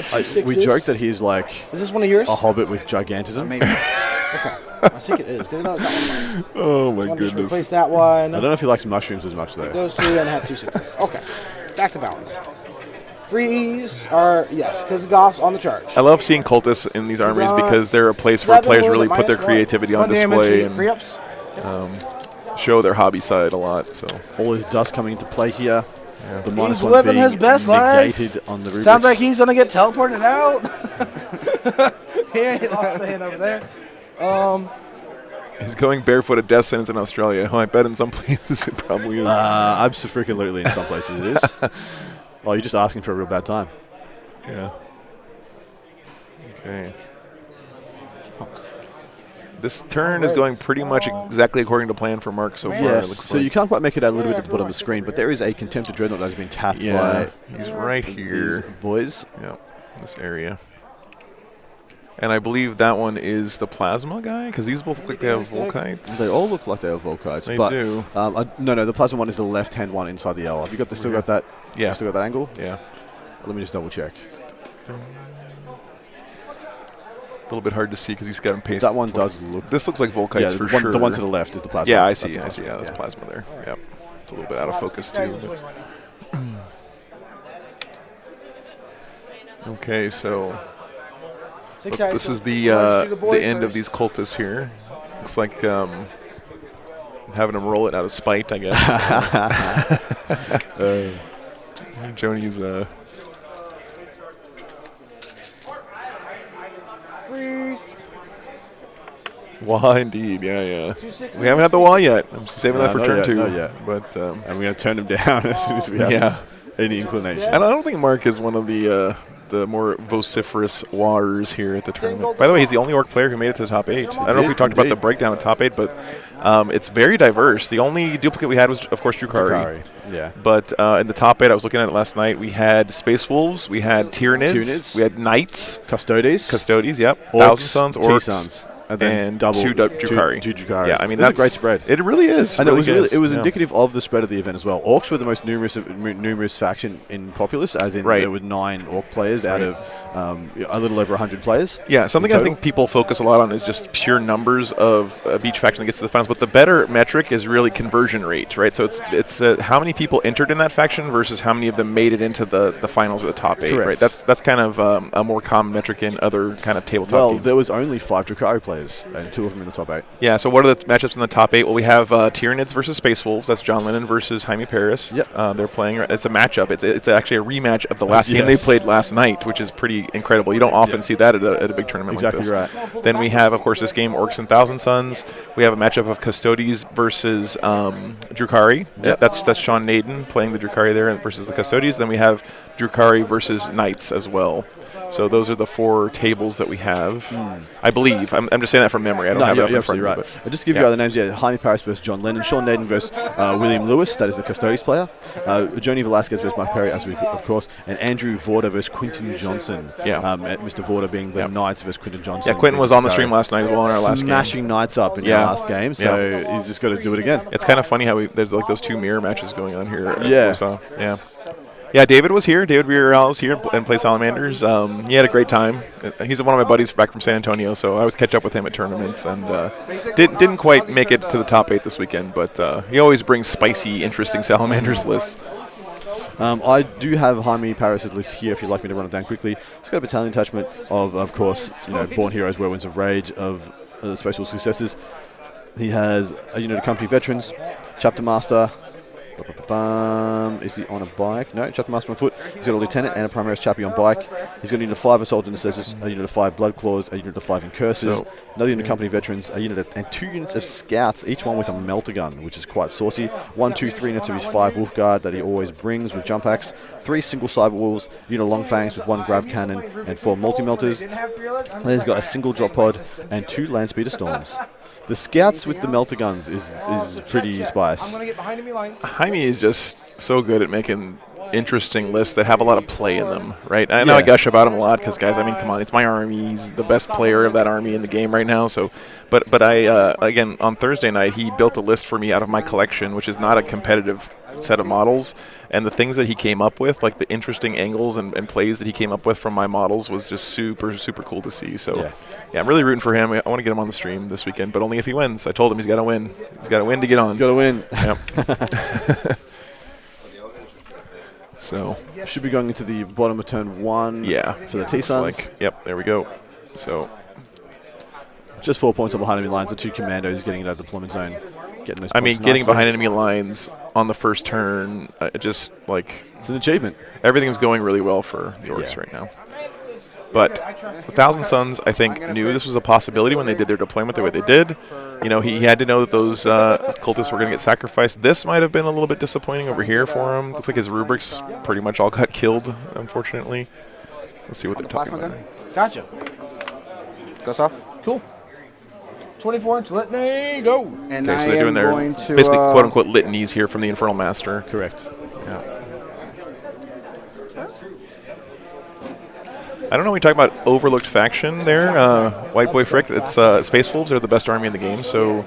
Two sixes. we joke that he's like Is this one of yours? a hobbit with gigantism. Maybe. I think it is. 'Cause I know it's that one. oh my Let me just goodness. replace that I one. don't know if he likes mushrooms as much though. Those two and have two sixes. Okay. Back to balance. Freeze are, yes, because Goff's on the charge. I love seeing cultists in these armies Got because they're a place where 7 players wounds really at put their -1. creativity on 1 damage, display free and ups. show their hobby side a lot. So All his dust coming into play here. The He's minus one living being his best life. negated on the rubrics. Sounds like he's gonna get teleported out. Yeah, he lost the hand over there. he's going barefoot at death sentence in Australia. Oh, I bet in some places it probably is. Absolutely, in some places it is. Well, you're just asking for a real bad time. Yeah. Okay. This turn is going pretty much exactly according to plan for Mark so far. Yeah, It looks so like. you can't quite make it out a little bit at the bottom of the screen, but there is a Contempted Dreadnought that has been tapped Yeah, by he's right here. these boys. Yeah, this area. And I believe that one is the Plasma guy, because these both look like they have Volkites. They all look like they have Volkites. They but, do. No, the Plasma one is the left-hand one inside the L. Have you got still got that? Yeah. You still got that angle? Yeah. Let me just double check. A little bit hard to see because he's got him pasted. That one does look. This looks like Volkites Yeah, for the one, sure. the one to the left is the Plasma. Yeah, I That's see. the I see. Plasma, Yeah, that's Plasma there. Yep. It's a little bit out of focus too. But. Okay, so look, this is the end of these cultists here. Looks like having them roll it out of spite, I guess. Joni's Freeze. wah, indeed, yeah. 2 6s. We haven't had the wah yet. I'm saving that for not turn yet, 2. not yet. But And we're going to turn them down as soon as we have Yeah. any inclination. and I don't think Mark is one of the more vociferous wahers here at the tournament. By the way, he's the only orc player who made it to the top 8. I don't know if we talked about the breakdown of top 8, but it's very diverse. The only duplicate we had was, of course, Drukhari. Yeah. But in the top 8, I was looking at it last night, we had Space Wolves, we had Tyranids, we had Knights, Custodes, yep, Orcs, Thousand Sons, Orcs, T-Sons, and then two Drukhari. Two Drukhari. Yeah, I mean, that's that's a great spread. It really is. And it was is. it was Yeah. indicative of the spread of the event as well. Orcs were the most numerous faction in Populace, as in Right. there were 9 Orc players out of a little over 100 players. Yeah, something in I total. think people focus a lot on is just pure numbers of each faction that gets to the finals. But the better metric is really conversion rate, right? So it's how many people entered in that faction versus how many of them made it into the finals or the top 8, Correct. right? That's kind of a more common metric in other kind of tabletop Well, games. there was only 5 Drukhari players, and 2 of them in the top 8. Yeah, so what are the matchups in the top 8? Well, we have Tyranids versus Space Wolves. That's John Lennon versus Jaime Paris. Yep. They're playing. It's a matchup. It's actually a rematch of the last game they Yes. played last night, which is pretty incredible. You don't often see that at a big tournament Exactly like this. right. Then we have, of course, this game, Orcs and Thousand Sons. We have a matchup of Custodes versus Drukhari. Yep. That's Sean Naden playing the Drukhari there versus the Custodes. Then we have Drukhari versus Knights as well. So those are the 4 tables that we have, I believe. I'm just saying that from memory. I don't have you're it up in front absolutely of me. right. but- I'll just give you yeah. other names. Yeah, Jaime Paris versus John Lennon, Sean Naden versus William Lewis, that is the Custodes player, Joni Velasquez versus Mark Perry, of course, and Andrew Vorder versus Quinton Johnson. Yeah. Mr. Vorder being the Knights versus Quinton Johnson. Yeah, Quentin was on the stream last night as well in our last game. Smashing Knights up in Yeah. our last game, so he's just got to do it again. It's kind of funny how there's like those 2 mirror matches going on here. Yeah. So, yeah. Yeah, David was here. David Villarreal was here and played Salamanders. He had a great time. He's one of my buddies back from San Antonio, so I always catch up with him at tournaments. And didn't quite make it to the top 8 this weekend, but he always brings spicy, interesting Salamanders lists. I do have Jaime Paris' list here if you'd like me to run it down quickly. It's got a battalion attachment of course, Born Heroes, Whirlwinds of Rage, of Special Successes. He has a unit of company veterans, Chapter Master, Is he on a bike? No, Chapter Master on foot. He's got a Lieutenant and a Primaris Chappie on bike. He's got a unit of 5 Assault Intercessors, a unit of 5 Blood Claws, a unit of 5 Incursors, So- another unit of Company Veterans, a unit of, and 2 units of Scouts, each one with a Melter Gun, which is quite saucy. 1, 2, 3 units of his 5 Wolf Guard that he always brings with Jump Axe, 3 single Cyber Wolves, a unit of Long Fangs with 1 Grav Cannon and 4 Multi-Melters. And he's got a single Drop Pod and 2 Land Speeder Storms. The Scouts with the Melter Guns is pretty spice. I'm gonna get behind me lines. Jaime is just so good at making interesting lists that have a lot of play in them, right? I know I Yeah. gush about him a lot because, guys, I mean, come on, it's my army. He's the best player of that army in the game right now. So, but I again on Thursday night he built a list for me out of my collection, which is not a competitive set of models, and the things that he came up with, like the interesting angles and plays that he came up with from my models, was just super cool to see. So yeah, I'm really rooting for him. I want to get him on the stream this weekend, but only if he wins. I told him he's got to win. He's got to win to get on. Got to win. Yep. So Should be going into the bottom of turn 1 yeah, for the looks T-Suns. yep, there we go. So Just 4 points on behind enemy lines. The 2 commandos getting into that deployment zone. Getting those I mean, points getting nicely. behind enemy lines on the first turn, just like It's an achievement. everything's going really well for the Orcs right now. But 1,000 Suns, I think, knew this was a possibility when they did their deployment the way they did. You know, he had to know that those cultists were going to get sacrificed. This might have been a little bit disappointing over here for him. Looks like his rubrics pretty much all got killed, unfortunately. Let's see what they're talking Plasma about. Gotcha. Goes off. Cool. 24-inch litany, go. And Okay, I so they're doing am their going to basically quote-unquote litanies here from the Infernal Master. Correct. Yeah. I don't know. We talk about overlooked faction there. White Boy Frick. It's Space Wolves are the best army in the game. So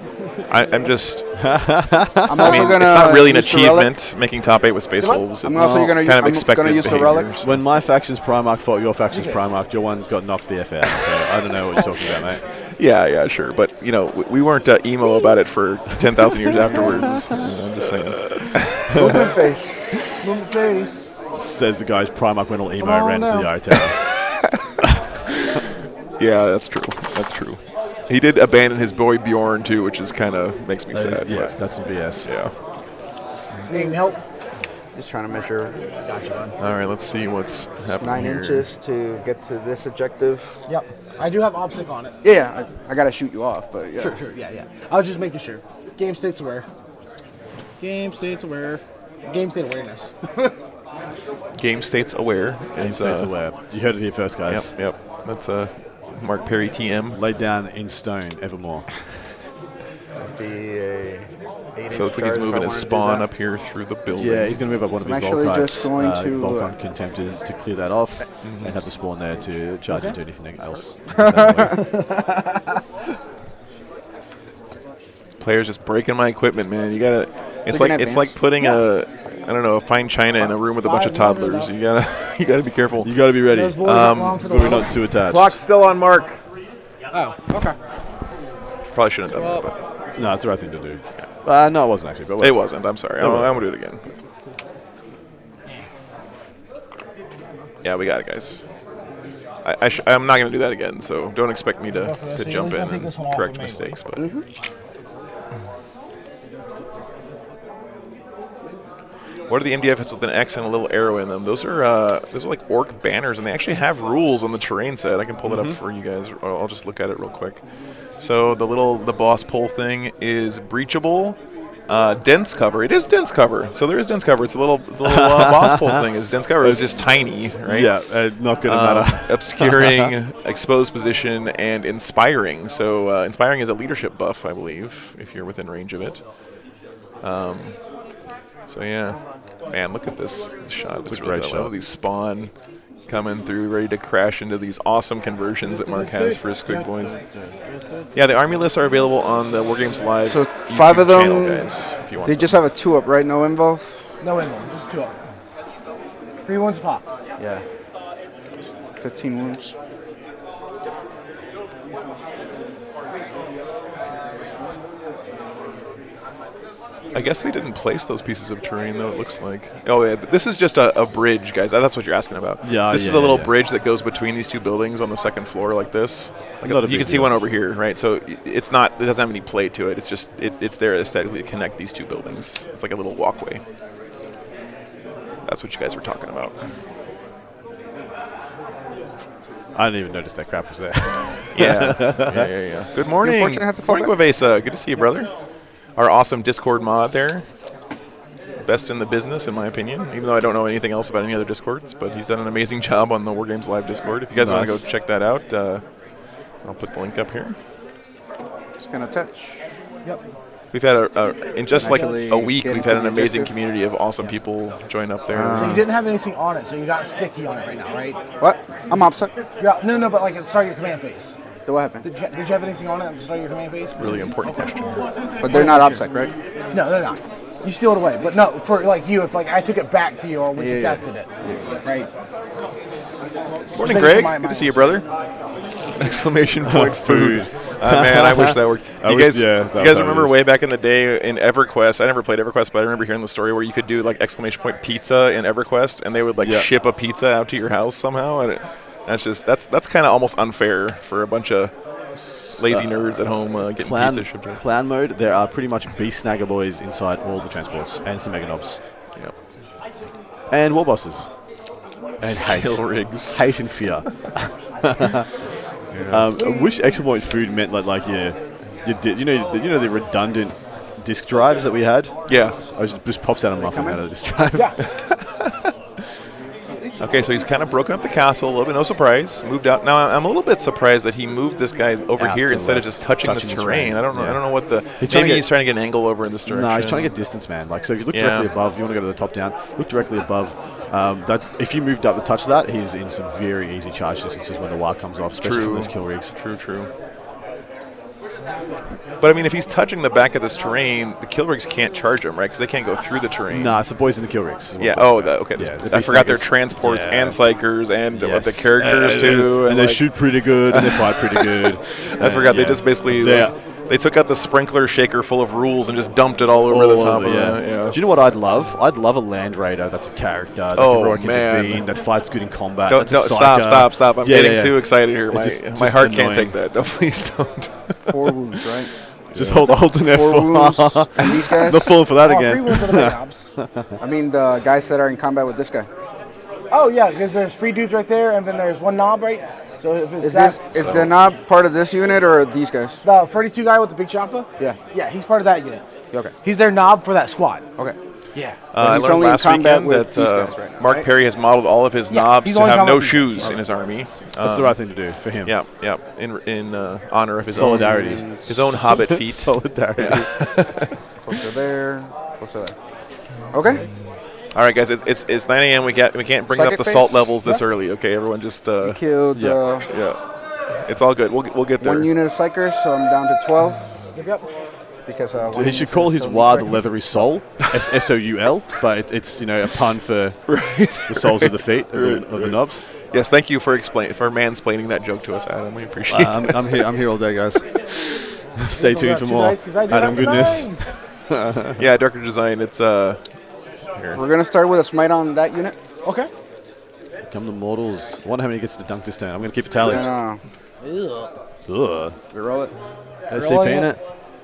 I'm just. I'm I also mean, gonna it's not really an use the relic. achievement making top 8 with Space Wolves. It's I'm also gonna kind use- of I'm expected gonna use the behavior. relic. When my faction's Primarch fought your faction's Primarch, your one's got knocked the F out. So I don't know what you're talking about, mate. Yeah, sure. But, you know, we weren't emo about it for 10,000 years afterwards. I'm just saying. Movement face. Movement face. Says the guy's Primarch went all emo Come on ran to the now. Eye Tower. Yeah, that's true. That's true. He did abandon his boy Bjorn, too, which is kind of makes me sad. Yeah, but that's some BS. yeah. Need any help? Just trying to measure Gotcha, bud. All right, let's see what's happening 9 here. inches to get to this objective. Yep. I do have OPSEC on it. Yeah, I gotta shoot you off, but yeah. Sure, yeah. I was just making sure. Game state's aware. Game state's aware. Game state awareness. Game State's aware. Game State's aware. You heard it here first, guys. Yep. That's Mark Perry TM. Laid down in stone, evermore. Be a 8-inch So it looks like he's charge if I moving his wanna do spawn that. up here through the building. Yeah, he's going to move up one of I'm his actually Volkrites, just going to, Volcron Contemptors to clear that off and have the spawn there to charge into anything else. Players just breaking my equipment, man. You gotta. It's Taking like it's advance. like putting I don't know, a fine china in a room with a bunch of toddlers. You gotta be careful. You got to be ready. Those boys aren't long for the But we're world. not too attached. Clock's still on Mark. Oh, okay. Probably shouldn't have done that, No, it's the right thing to do. No, it wasn't actually. But but it wasn't. I'm sorry. I'm gonna do it again. Yeah, we got it, guys. I'm not gonna do that again. So don't expect me to So jump you'll in take and this one off correct of me. mistakes. But what are the MDFs with an X and a little arrow in them? Those are like orc banners, and they actually have rules on the terrain set. I can pull it up for you guys. Or I'll just look at it real quick. So the boss pole thing is breachable. Dense cover. It is dense cover. So there is dense cover. It's the little boss pole thing is dense cover. It's just tiny, right? Yeah, not going to matter. Obscuring, exposed position, and inspiring. So inspiring is a leadership buff, I believe, if you're within range of it. So yeah, man, look at this shot. It's a great shot. These spawn coming through, ready to crash into these awesome conversions that Mark has for his Squig Boys. Yeah, the army lists are available on the Wargames Live So YouTube 5 of them, channel, guys, if you want they them. just have a 2-up, right? No involve? No involve, just 2 up. 3 wounds pop. Yeah. 15 wounds. I guess they didn't place those pieces of terrain, though, it looks like. Oh, yeah, this is just a bridge, guys. That's what you're asking about. Yeah, This is a little bridge that goes between these two buildings on the second floor like this. Like Not a you big can see deal. one over here, right? So it doesn't have any play to it. It's just, it's there aesthetically to connect these two buildings. It's like a little walkway. That's what you guys were talking about. I didn't even notice that crap was there. Yeah. Good morning. Unfortunately, has to fall Morning, Guavesa. Good to see you, brother. Our awesome Discord mod there. Best in the business, in my opinion, even though I don't know anything else about any other Discords, but he's done an amazing job on the War Games Live Discord. If you guys want to go Nice. check that out, I'll put the link up here. Just gonna touch. Yep. We've had in just like Actually a week, get we've had into an the amazing objective. community of awesome people join up there. So you didn't have anything on it, so you're not sticky on it right now, right? What? I'm opposite. Yeah. No, but like at the start of your command phase. Do what happened? Did you have anything on it at the start of your command phase? Really important question. But they're not opsec, right? No, they're not. You steal it away, but no, for like you, if like I took it back to you or we Yeah, yeah. contested it, right? Morning, making Greg. sure Good to see you, brother. Exclamation point food. Food. Man, I wish that worked. I You wish- guys, yeah, you that- guys that remember is. way back in the day in EverQuest? I never played EverQuest, but I remember hearing the story where you could do like exclamation point pizza in EverQuest, and they would like Yeah. ship a pizza out to your house somehow, and that's kind of almost unfair for a bunch of lazy nerds at home getting Clan, pizza shipped in. clan mode, there are pretty much beast snagger boys inside all the transports and some mega knobs. Yep. And war bosses. And Skill rigs. hate and fear. I wish exploit food meant you know the redundant disk drives that we had. Yeah. I just pops out a muffin out of this drive. Yeah. Okay, so he's kind of broken up the castle a little bit. No surprise. Moved out. Now I'm a little bit surprised that he moved this guy over Out here to instead of left, just touching this touching the terrain. terrain. I don't know. Yeah. I don't know what the. He's trying to Maybe he's trying to get an angle over in this direction. No, he's trying to get distance, man. Like, so if you look Yeah. directly above, you want to go to the top down, look directly above. That's if you moved up to touch that, he's in some very easy charge distances when the wire comes off, especially True. from those kill rigs. True. But I mean, if he's touching the back of this terrain, the kill rigs can't charge him, right? Because they can't go through the terrain. Nah, it's the boys in the kill rigs. is what Yeah. I'm talking Oh, about. okay. Yeah, the I beast forgot their snaggers. transports Yeah. and psychers and the Yes. characters too. And they like, shoot pretty good, and they fight pretty good. I forgot they Yeah. just basically They- they took out the sprinkler shaker full of rules and just dumped it all over the all top over, of yeah. it. Yeah. Do you know what I'd love? I'd love a Land Raider that's a character that Oh, can rock man. intervene, that fights good in combat. Don't, that's a stop! psyker. Stop! I'm Yeah, getting yeah, too yeah. excited here. It's My just heart can't annoying. take that. No, please don't. 4 wounds, right? Just hold an Four wounds. F4. And these guys? Not falling for that Oh, again. free wounds for the mega knobs. I mean the guys that are in combat with this guy. Oh yeah, because there's free dudes right there, and then there's one knob, right? So if it's Is that, this is the knob part of this unit or these guys? the 32 guy with the big chopper. Yeah. Yeah, he's part of that unit. Okay. He's their knob for that squad. Okay. Yeah. I he's learned only in last combat weekend with that these guys, right? Mark Perry has modeled all of his Yeah, knobs he's to only have combat no with these shoes guys. in his army. That's the right thing to do for him. Yeah, in honor of his Solidarity. his own hobbit feet. Solidarity. Closer there. Closer there. Okay. All right, guys, it's 9 a.m. We can't bring Suck up it the face. salt levels this early. Okay, everyone, just Killed Yeah. yeah, it's all good. We'll get there. one unit of psychers, so I'm down to 12 Yep. because So one he should unit call is his still Wa the deep. leathery soul, S-O-U-L, but it's a pun for the soles of the feet of the knobs. Yes, thank you for mansplaining that joke to us, Adam. We appreciate it. I'm here all day, guys. Stay tuned for Two more dice 'cause I do Adam have the goodness. nines. Yeah, Darker Design. It's We're gonna start with a smite on that unit. Okay. Come the mortals. I wonder how many gets to dunk this turn. I'm going to keep a tally. And Ugh. reroll it. SCP in Rolling it.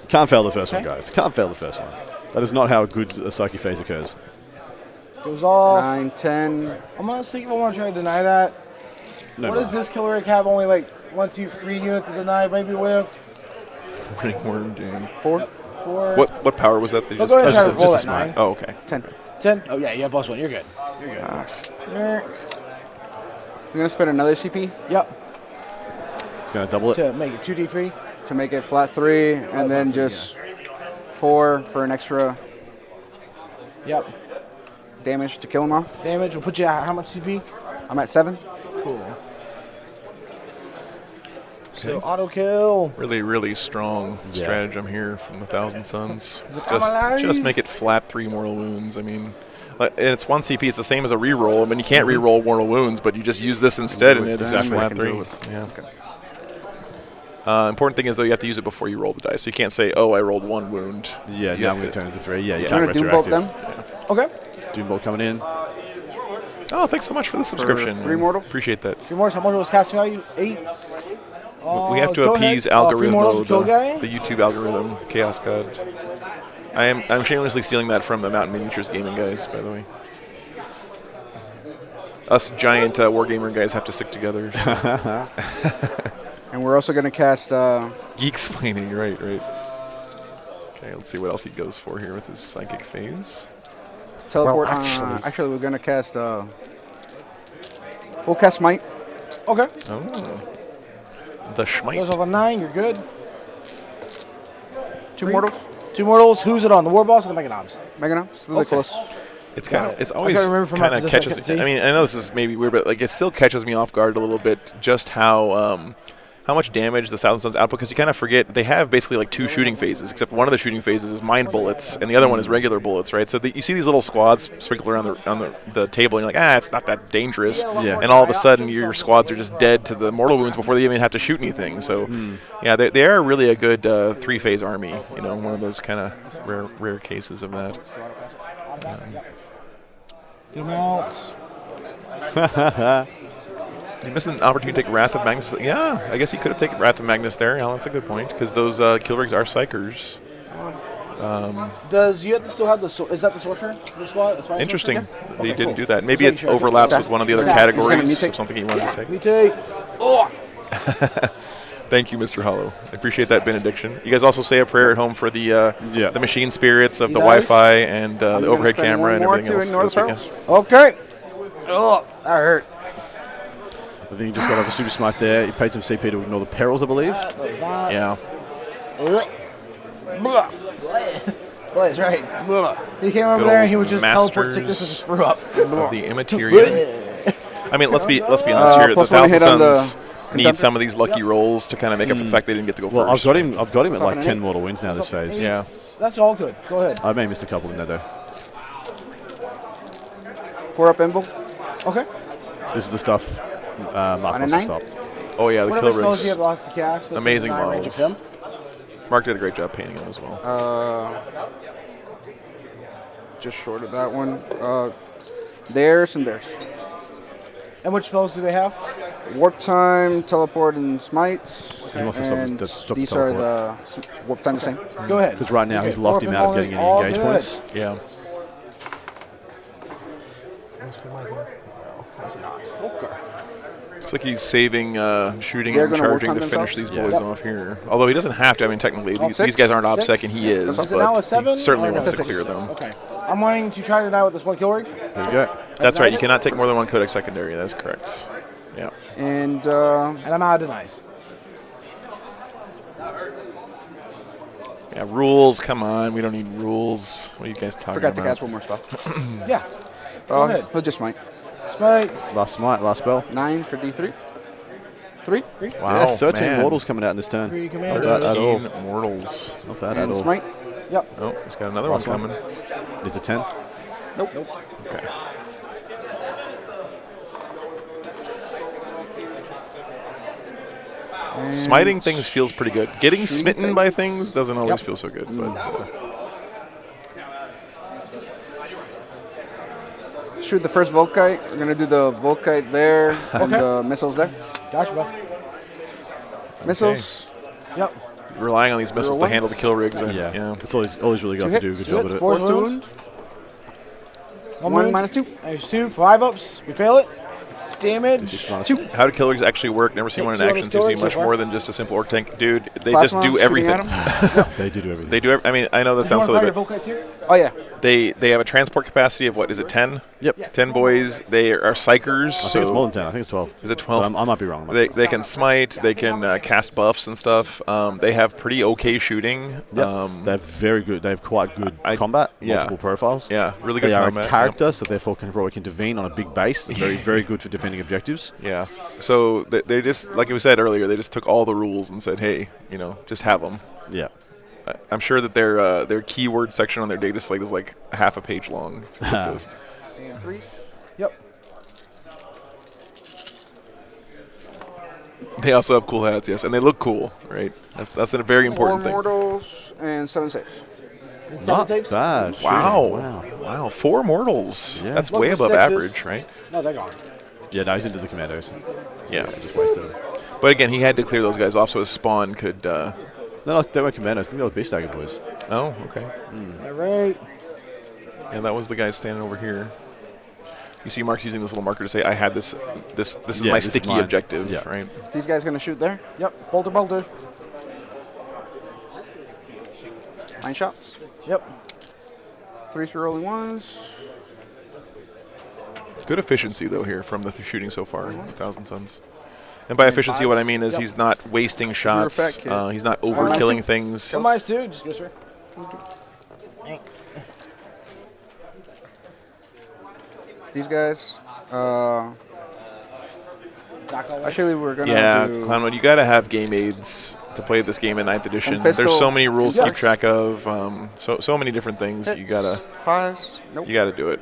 Can't fail the first one, guys. Can't fail the first one. That is not how a good psyche phase occurs. Goes off. 9, 10. I'm gonna see if I want to try to deny that. No, What no. does this killer rig have? Only like 1, 2, 3 units to deny, maybe with Running Worm Doom. 4, 4. What power was that? That you I'll go ahead and try to just roll a that smite. 9. Oh, okay. 10. 10. Oh yeah, you have +1. You're good. You're good. We're gonna spend another CP Yep. It's going to double it. To make it 2d3. to make it flat 3, and then just 4 for an extra Yep. damage to kill him off. Damage will put you at how much CP? I'm at 7. Cool. So auto kill. Really, really strong Yeah. stratagem here from the Thousand Suns. I'm alive. Just make it flat 3 mortal wounds. I mean, and it's 1 CP. It's the same as a reroll. I mean, you can't reroll mortal wounds, but you just use this instead, and With it's them, I flat can do 3. it with- Yeah. Okay. Important thing is, though, you have to use it before you roll the dice. So you can't say, oh, I rolled 1 wound. Yeah, You now have I'm going to turn into 3. Yeah, you We're can't gonna Doom Bolt retroactive. them. Okay. Doom Bolt coming in. Oh, thanks so much for the subscription. 3 mortals? Appreciate that. 3 mortals. How much was casting value? 8. We have to Go appease ahead. 3 algorithm mortals mode, kill guy. the YouTube algorithm, Chaos God. I'm shamelessly stealing that from the Mountain Miniatures Gaming guys, by the way. Us giant wargamer guys have to stick together. And we're also going to cast... Geek-splaining, right. Okay, let's see what else he goes for here with his psychic phase. Teleport. Well, Actually, we're going to cast... we'll cast Smite. Okay. Oh. The Schmite. Goes over 9. You're good. 2 mortals. 2 mortals. Who's it on? The War Boss or the Mega Knobs? Mega Knobs. They're close. It's kind Got of, it. it's I always gotta remember from my kind of position, I catches. couldn't see. I mean, I know this is maybe weird, but like it still catches me off guard a little bit. Just how much damage the Thousand Suns output, because you kind of forget they have basically like 2 shooting phases, except one of the shooting phases is mind bullets, and the other one is regular bullets, right? So you see these little squads sprinkled around the table, and you're like, it's not that dangerous. Yeah. And all of a sudden, your squads are just dead to the mortal wounds before they even have to shoot anything. So, yeah, they are really a good 3-phase army. You know, one of those kind of rare cases of that. Get him out. You missed an opportunity to take Wrath of Magnus. Yeah, I guess he could have taken Wrath of Magnus there. Alan, that's a good point, because those kill rigs are psychers. Does you have to still have the is that the sorcerer? The squad? Interesting. Okay, They didn't cool. do that. Maybe Just it making sure. overlaps Staff. with one of the other Staff. He's gonna categories mutate. of something he wanted to take. Me take. Oh. Thank you, Mr. Hollow. I appreciate that benediction. You guys also say a prayer at home for the the machine spirits of the Nice. Wi-Fi and the gonna overhead spend camera one and more everything to else ignore this the weekend. Okay. Oh, that hurt. I think he just got off a super smite there. He paid some CP to ignore the perils, I believe. Yeah. That's right. He came over Good there and old he was just masters teleport sickness and just threw up. Of the Immaterial. I mean, let's be honest here. The plus one Thousand hit on the Suns need some of these lucky rolls to kind of make up for the fact they didn't get to go Well, first. I've got him at like an 10 8. mortal wins now this phase. Yeah. That's all good. Go ahead. I may have missed a couple in there though. 4 up Emble. Okay. This is the stuff Mark On a wants to 9? stop. Oh yeah, the Whatever kill spells you have rigs. lost to cast. Amazing within 9 range models. of him. Mark did a great job painting them as well. Just short of that one. Theirs and theirs. And which spells do they have? Warp time, teleport, and smites. He wants to stop the- And stop the these are teleport. the warp time the same. Go ahead. Because right now he's Okay, locked him out of getting any all engage good. points. Yeah. Looks like he's saving shooting They're and gonna charging warp to time finish themselves? these boys Yep. off here. Although he doesn't have to. I mean, technically, Oh, these 6? guys aren't obsec 6? and he is, Is it now a but 7? he certainly Or wants no? to clear them. Okay. I'm wanting to try to die with this one kill rig. There you go. That's right. You cannot take more than one codex secondary. That's correct. Yeah. And And I'm out of denies. Yeah. Rules. Come on. We don't need rules. What are you guys talking forgot to about? cast one more spell. Yeah. Go ahead. He'll just smite. Smite. Last smite, last spell. 9 for D3. 3. Wow. Yeah, 13 man. mortals coming out in this turn. 3 Not commanders. bad at all. 13 mortals. Not bad at And all. smite. Yep. Oh, he's got another Last one one. coming. It's a 10. Nope. Okay. And Smiting things feels pretty good. Getting smitten things? by things doesn't always Yep. feel so good. But shoot the first Volkite. We're gonna do the Volkite there and Okay. the missiles there. Gotcha, bud. Missiles. Yep. relying on these missiles to ones? handle the kill rigs. And, Yeah. yeah. It's always really got 2 to do a hits. good job at it. Four Force to wounds. wound. 1 1 wound. minus 2. There's 2. 5 ups. We fail it. Damage. 6 minus 2. How do kill rigs actually work? Never seen one in Two on action. the Seems to be story much so far. more than just a simple orc tank. Dude, they Plasma, just do shooting everything. at 'em. They do everything. They do. I mean, I know that Did you sounds want to silly, fire but your Volkites here? Oh yeah. they have a transport capacity of what is it? 10? Yep. 10 boys. They are psychers. I think it's more than 10. I think it's 12. Is it 12? But I might be wrong. They can smite. They can cast buffs and stuff. They have pretty okay shooting. Yep. They're very good. They have quite good I- combat, yeah. multiple profiles. Yeah, really good They are combat. a character, so therefore can heroic intervene on a big base. They're very, very good for defending objectives. Yeah. So they just, like we said earlier, they just took all the rules and said, hey, just have them. Yeah. I'm sure that their keyword section on their data slate is like half a page long. It's ridiculous. Yep. They also have cool hats, yes, and they look cool, right? That's a very important 4 thing. mortals and 7 saves. And 7 saves? Bad. Wow. Shooting. Wow. 4 mortals. Yeah. That's Look, way the above sixes. average, right? No, they're gone. Yeah, no, he's into the commandos. Yeah. Just wasted him. But again, he had to clear those guys off so his spawn could. No, they weren't commandos. I think they were Beast Dagger boys. Oh, okay. All right. And that was the guy standing over here. You see Mark's using this little marker to say, I had this. This is Yeah, my this is sticky mine. objective, Yeah. right? These guys going to shoot there. Yep. Bolter, bolter. 9 shots. Yep. 3 for rolling ones. Good efficiency, though, here from the shooting so far, 1,000 Suns. And by efficiency, what I mean is he's not wasting shots. effect, kid. He's not overkilling things. Some eyes too. Just go straight. These guys. Back all the way. Actually, we're going to Yeah, do Clownwood, you got to have game aids to play this game in 9th edition. And There's pistol. so many rules to keep Yes. track of. So many different things. You hits, gotta 5s. Nope. do it.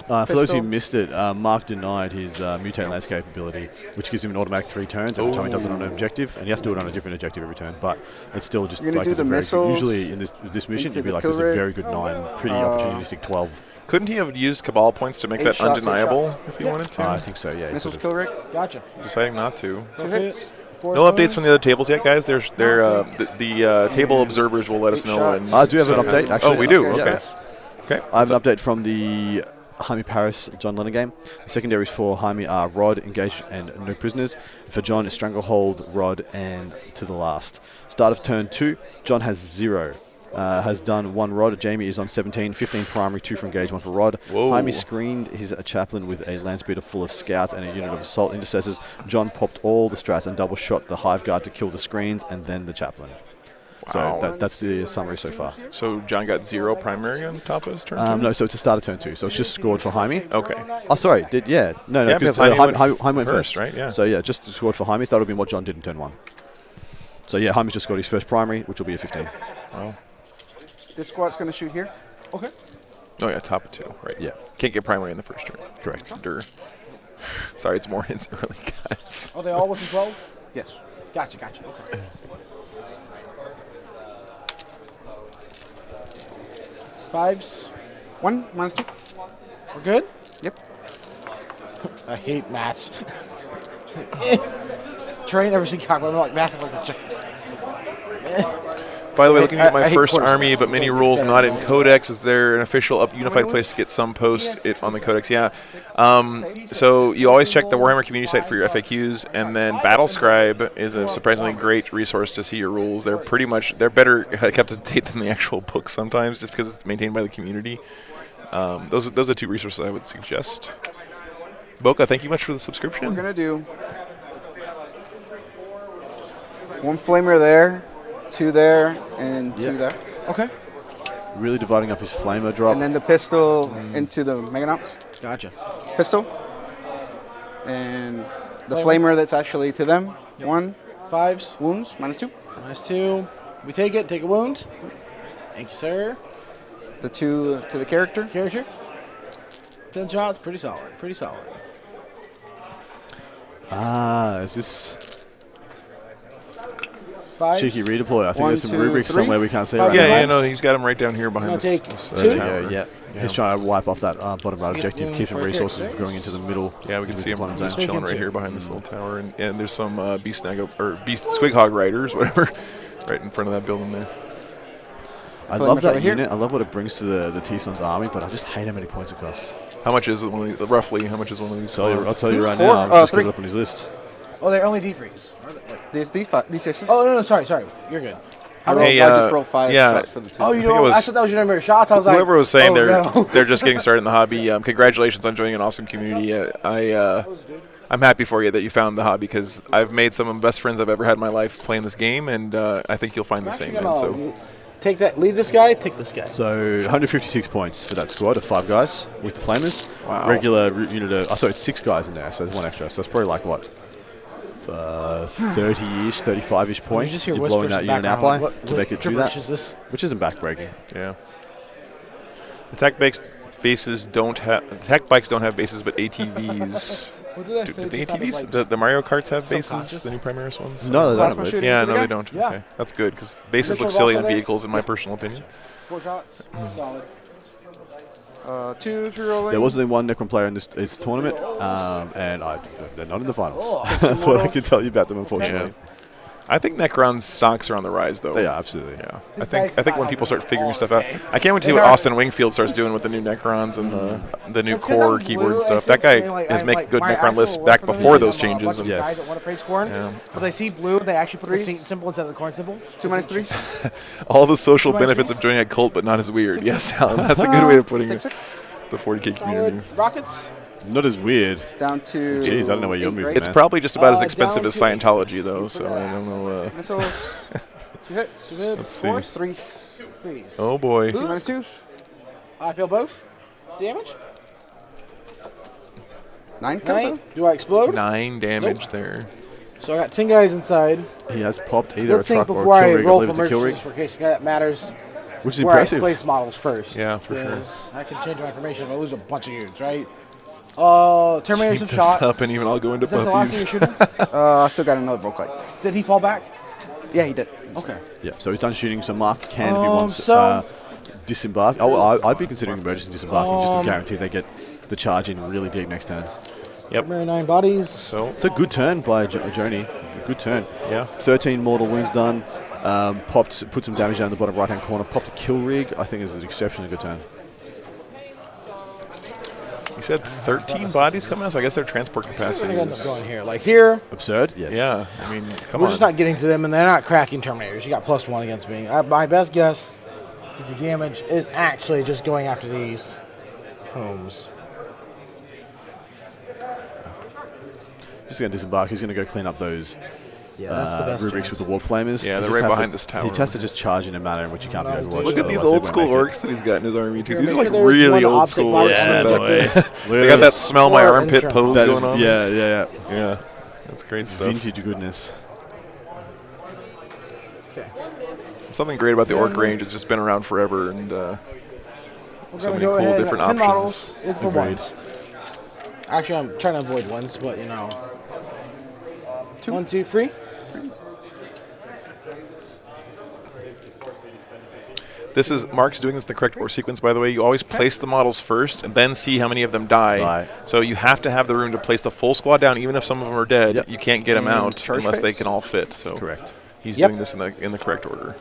For those who Pistol. missed it, Mark denied his mutate landscape ability, which gives him an automatic 3 turns every time he does it on an objective, and he has to do it on a different objective every turn. But it's still just You're gonna like do it's a the very good, missiles usually in this mission, into you'd be the like, kill this is a rate. very good 9, pretty opportunistic 12. Couldn't he have used Cabal points to make 8 that shots, 8 undeniable shots. if he wanted to? I think so, yeah. he Missiles could've. kill rate. Gotcha. Deciding not to. 2 hits. No updates from the other tables yet, guys. The table observers will let us know. shots. when I do have an stuff update, happens. actually. Oh, we do. Okay, Okay. yes. Okay. I have an update from the Jaime Paris John Lennon game. The secondaries for Jaime are Rod, Engage, and No Prisoners. For John, it's Stranglehold, Rod, and To the Last. Start of turn 2, John has 0. Has done 1 Rod. Jamie is on 17, 15 primary, 2 for Engage, 1 for Rod. Whoa. Jaime screened his chaplain with a land speeder full of scouts and a unit of assault intercessors. John popped all the strats and double shot the hive guard to kill the screens and then the chaplain. Wow. So that's the summary so far. So John got 0 primary on top of his turn. No, so it's a start of turn 2, so it's just scored for Jaime. Okay. Oh, sorry. No, Yeah, because because Jaime Jaime went went first, right? Yeah. So yeah, just scored for Jaime. So that would have been what John did in turn 1. So yeah, Jaime's just got his first primary, which will be a 15. Wow. This squad's going to shoot here. Okay. Oh yeah, top of 2. Right. Yeah. Can't get primary in the first turn. Correct. Dur. Sorry, it's more it's early, guys. Are they all within 12? Yes. Gotcha. Okay. Fives. 1 minus 2. We're good? Yep. I hate mats. Train every single cock, I'm like massive like a chicken. By the way, looking at my I hate first quarters. army, but many rules not in Codex. Is there an official unified place to get some post it on the Codex? Yeah. So you always check the Warhammer community site for your FAQs, and then Battlescribe is a surprisingly great resource to see your rules. They're better kept up to date than the actual book sometimes, just because it's maintained by the community. Those are 2 resources I would suggest. Boca, thank you much for the subscription. We're going to do 1 flamer there, 2 there, and 2 there. Okay. Really dividing up his flamer drop. And then the pistol into the Meganops. Gotcha. Pistol. And the Flamer. flamer that's actually to them. 1. Fives. Wounds, minus 2. Minus 2. We take it. Take a wound. Thank you, sir. The 2 to the character. Character. 10 shots. Pretty solid. Is this Fives. cheeky redeploy? I think 1, there's some 2, rubrics 3. somewhere we can't see Five. right Yeah, now. yeah, no, he's got him right down here behind Gonna this. take this, 2? tower. Yeah. He's trying to wipe off that bottom right objective, room keep some for resources characters. going into the middle. Yeah, we can with see him deployment just zone. chilling right here behind this little tower, and there's some beast squig hog riders, whatever, right in front of that building there. I Flamer love that right here. unit. I love what it brings to the T-Sun's army, but I just hate how many points it costs. How much is it? Roughly, how much is one of these? I'll tell you right 4? now. I'll just 3. get it up on his list. Oh, they're only D3s. These D6s. Oh, no, sorry. You're good. I Hey, just rolled 5 yeah. shots for the 2. Oh, you think it know, was- I thought that was your number of shots. I was like, Whoever was saying no. they're just getting started in the hobby, congratulations on joining an awesome community. I'm happy for you that you found the hobby, because I've made some of the best friends I've ever had in my life playing this game, and I think you'll find the same. Man, so Take that. Leave this guy. Take this guy. So 156 points for that squad of 5 guys with the flamers. Wow. Regular unit of, sorry, it's 6 guys in there, so there's 1 extra. So it's probably like what, 30-ish, 35-ish points. You just hear You're blowing whispers that in the unit out background. by What to make it do gibberish that, is this? which isn't backbreaking. yeah, attack bikes don't have bases, but ATVs What did I say? Do the Just having, ATVs, like, the Mario Karts have bases, subconscious? the new Primaris ones? No, they Plasma don't. shooting Yeah, to the no, guy? they don't. Yeah. Okay, that's good because bases Missile look silly also on there? vehicles, in my personal opinion. 4 shots. Solid. 2 3 rolling. There was only one Necron player in this tournament, and they're not in the finals. Oh, That's what I can tell you about them, unfortunately. Yeah. I think Necron's stocks are on the rise, though. They are, absolutely. Yeah, This I guy's think when not people helping start figuring all stuff this out, game. I can't wait to see It's what hard. Austin Wingfield starts doing with the new Necrons and the new It's 'cause core I'm keyword blue, stuff. I That guy see, like, has I- make like, good my Necron actual lists work back for them before is those I'm a changes. bunch of And Yes. guys that want to praise corn, Yeah. but they see blue, they actually put the Threes. symbol instead of the corn symbol. 2 minus 3. all the social Two minus benefits threes? of joining a cult, but not as weird. Yes, Alan, that's a good way of putting it. The 40K community. Solid rockets. Not as weird. Down to. Jeez, I don't know where you're 8, moving, right? It's man. probably just about as Down expensive as to 8. Scientology, though. You So put it I don't know. Missiles. 2 hits. 2 hits. Let's see. 4s. 3s. 3s. Oh boy. 2 minus 2. I feel both. Damage. 9 comes 9. out. Do I explode? 9 damage Nope. there. So I got 10 guys inside. He has popped either Let's a think truck or before a I kill rig. I roll believe for it's a kill rig, emergency for case that matters. which is Where I impressive. place models first. Yeah, for sure. Because I can change my information if I lose a bunch of units, right? Terminator Keep some this shots. up, and even I'll go into Is that the last thing puppies. you're shooting? I still got another Volkite. Did he fall back? Yeah, he did. Okay. Yeah, so he's done shooting, so Mark can, if he wants, so- disembark. I'd be considering emergency disembarking just to guarantee they get the charge in really deep next turn. Yep. Primary 9 bodies. So It's a good turn by Joni. A good turn. yeah. 13 mortal wounds done. Popped, put some damage down in the bottom right-hand corner. Popped a kill rig. I think is an exceptionally good turn. You said 13 bodies coming out, so I guess their transport We're capacity going to end up is. going here. Like here, Absurd? Yes. Yeah, I mean, come we're on. just not getting to them, and they're not cracking Terminators. You got +1 against me. My best guess that the damage is actually just going after these homes. Just going to disembark. He's going to go clean up those Yeah, that's the best rubrics chance. with the warp flamers. Yeah, He they're just right have behind to- this tower. He has to just charge in a manner in which he can't be No, overwatched. Look at these otherwise old they won't school make it. orcs that he's got in his army too. Here, These are make like sure there's really one old optic school box orcs. in with there. that- Look They at got that this. smell my Or armpit insurance. pose That is- going on. yeah. Yeah. That's great stuff. Vintage goodness. Okay. Something great about the orc range has just been around forever, and We're so gonna many go cool ahead, different 10 options. models in for Agreed. ones. Actually, I'm trying to avoid ones, but you know. 1, 2, 3. This is Mark's doing this the correct order sequence, by the way. You always place the models first and then see how many of them die. Right. So you have to have the room to place the full squad down, even if some of them are dead. Yep. You can't get them And out charge unless they phase? can all fit. So Correct. he's Yep. doing this in the correct order.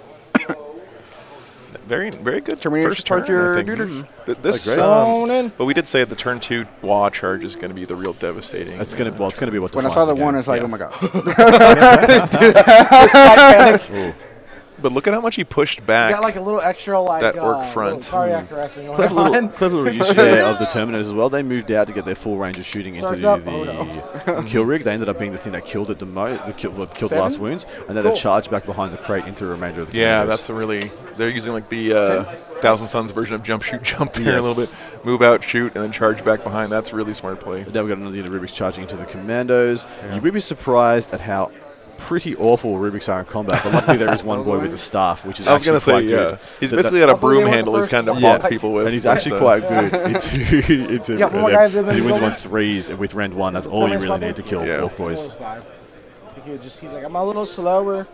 Very good. Terminator first charge turn, your I think. duders. This, great. Zone in. but we did say the turn 2 Wah charge is going to be the real devastating. It's gonna be what. When I defines saw the game. one, it's like, Yeah. oh my god. But look at how much he pushed back. Got like a little extra like That orc little front. cardiac arresting going Clever on. little use there of the Terminators as well. They moved out to get their full range of shooting into Starts the, up. Oh, no. the kill rig. They ended up being the thing that killed it the most, killed the 7? last wounds, and then Cool. they charged back behind the crate into the remainder of the Yeah, Terminators. that's a really. They're using like the Thousand Suns version of jump, shoot, jump there a Yes. little bit. Move out, shoot, and then charge back behind. That's really smart play. Now we've got another unit of Rubiks charging into the Commandos. You would be surprised at how pretty awful Rubiks are in combat, but luckily there is one boy with a staff, which is I was going to say, yeah. He's basically got a Hopefully broom they want handle the he's first kind of one. bonk people with. and he's actually quite good into Yeah, more guys have been he wins building. 1 threes with Rend 1. That's all you really need to kill Yeah. Orc boys. He's like, I'm a little slower.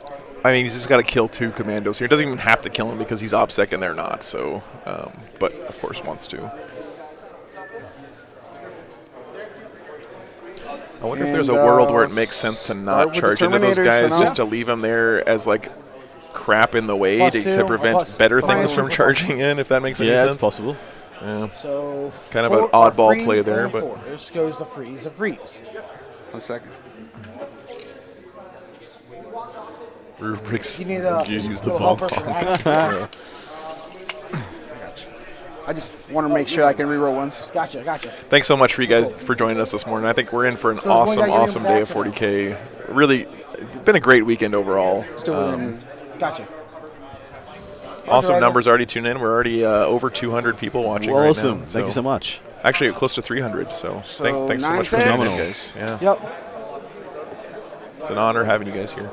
I mean, he's just got to kill 2 commandos here. He doesn't even have to kill him because he's OPSEC and they're not. So, but of course wants to. I wonder if there's a And, world where it makes sense to start not with the charge into those Terminators, guys, so just now- to leave them there as like crap in the way Plus to 2, prevent plus better 5. things from charging in, if that makes any Yeah, sense. it's possible. Yeah. So Kind of an oddball play there, but- This goes the freeze of freeze. 1 second. Rubrics You need a use the little bomb. helper for that. I just want to make sure I can reroll ones. Gotcha. Thanks so much for you guys for joining us this morning. I think we're in for an So is one guy awesome getting day of back or no? 40K. Really, been a great weekend overall. Still within. Gotcha. Awesome Roger. numbers already tuned in. We're already over 200 people watching right now. Awesome. Thank you so much. Actually, close to 300. So, So thanks so 9 much for joining picks. us, guys. Yeah, Yep. it's an honor having you guys here.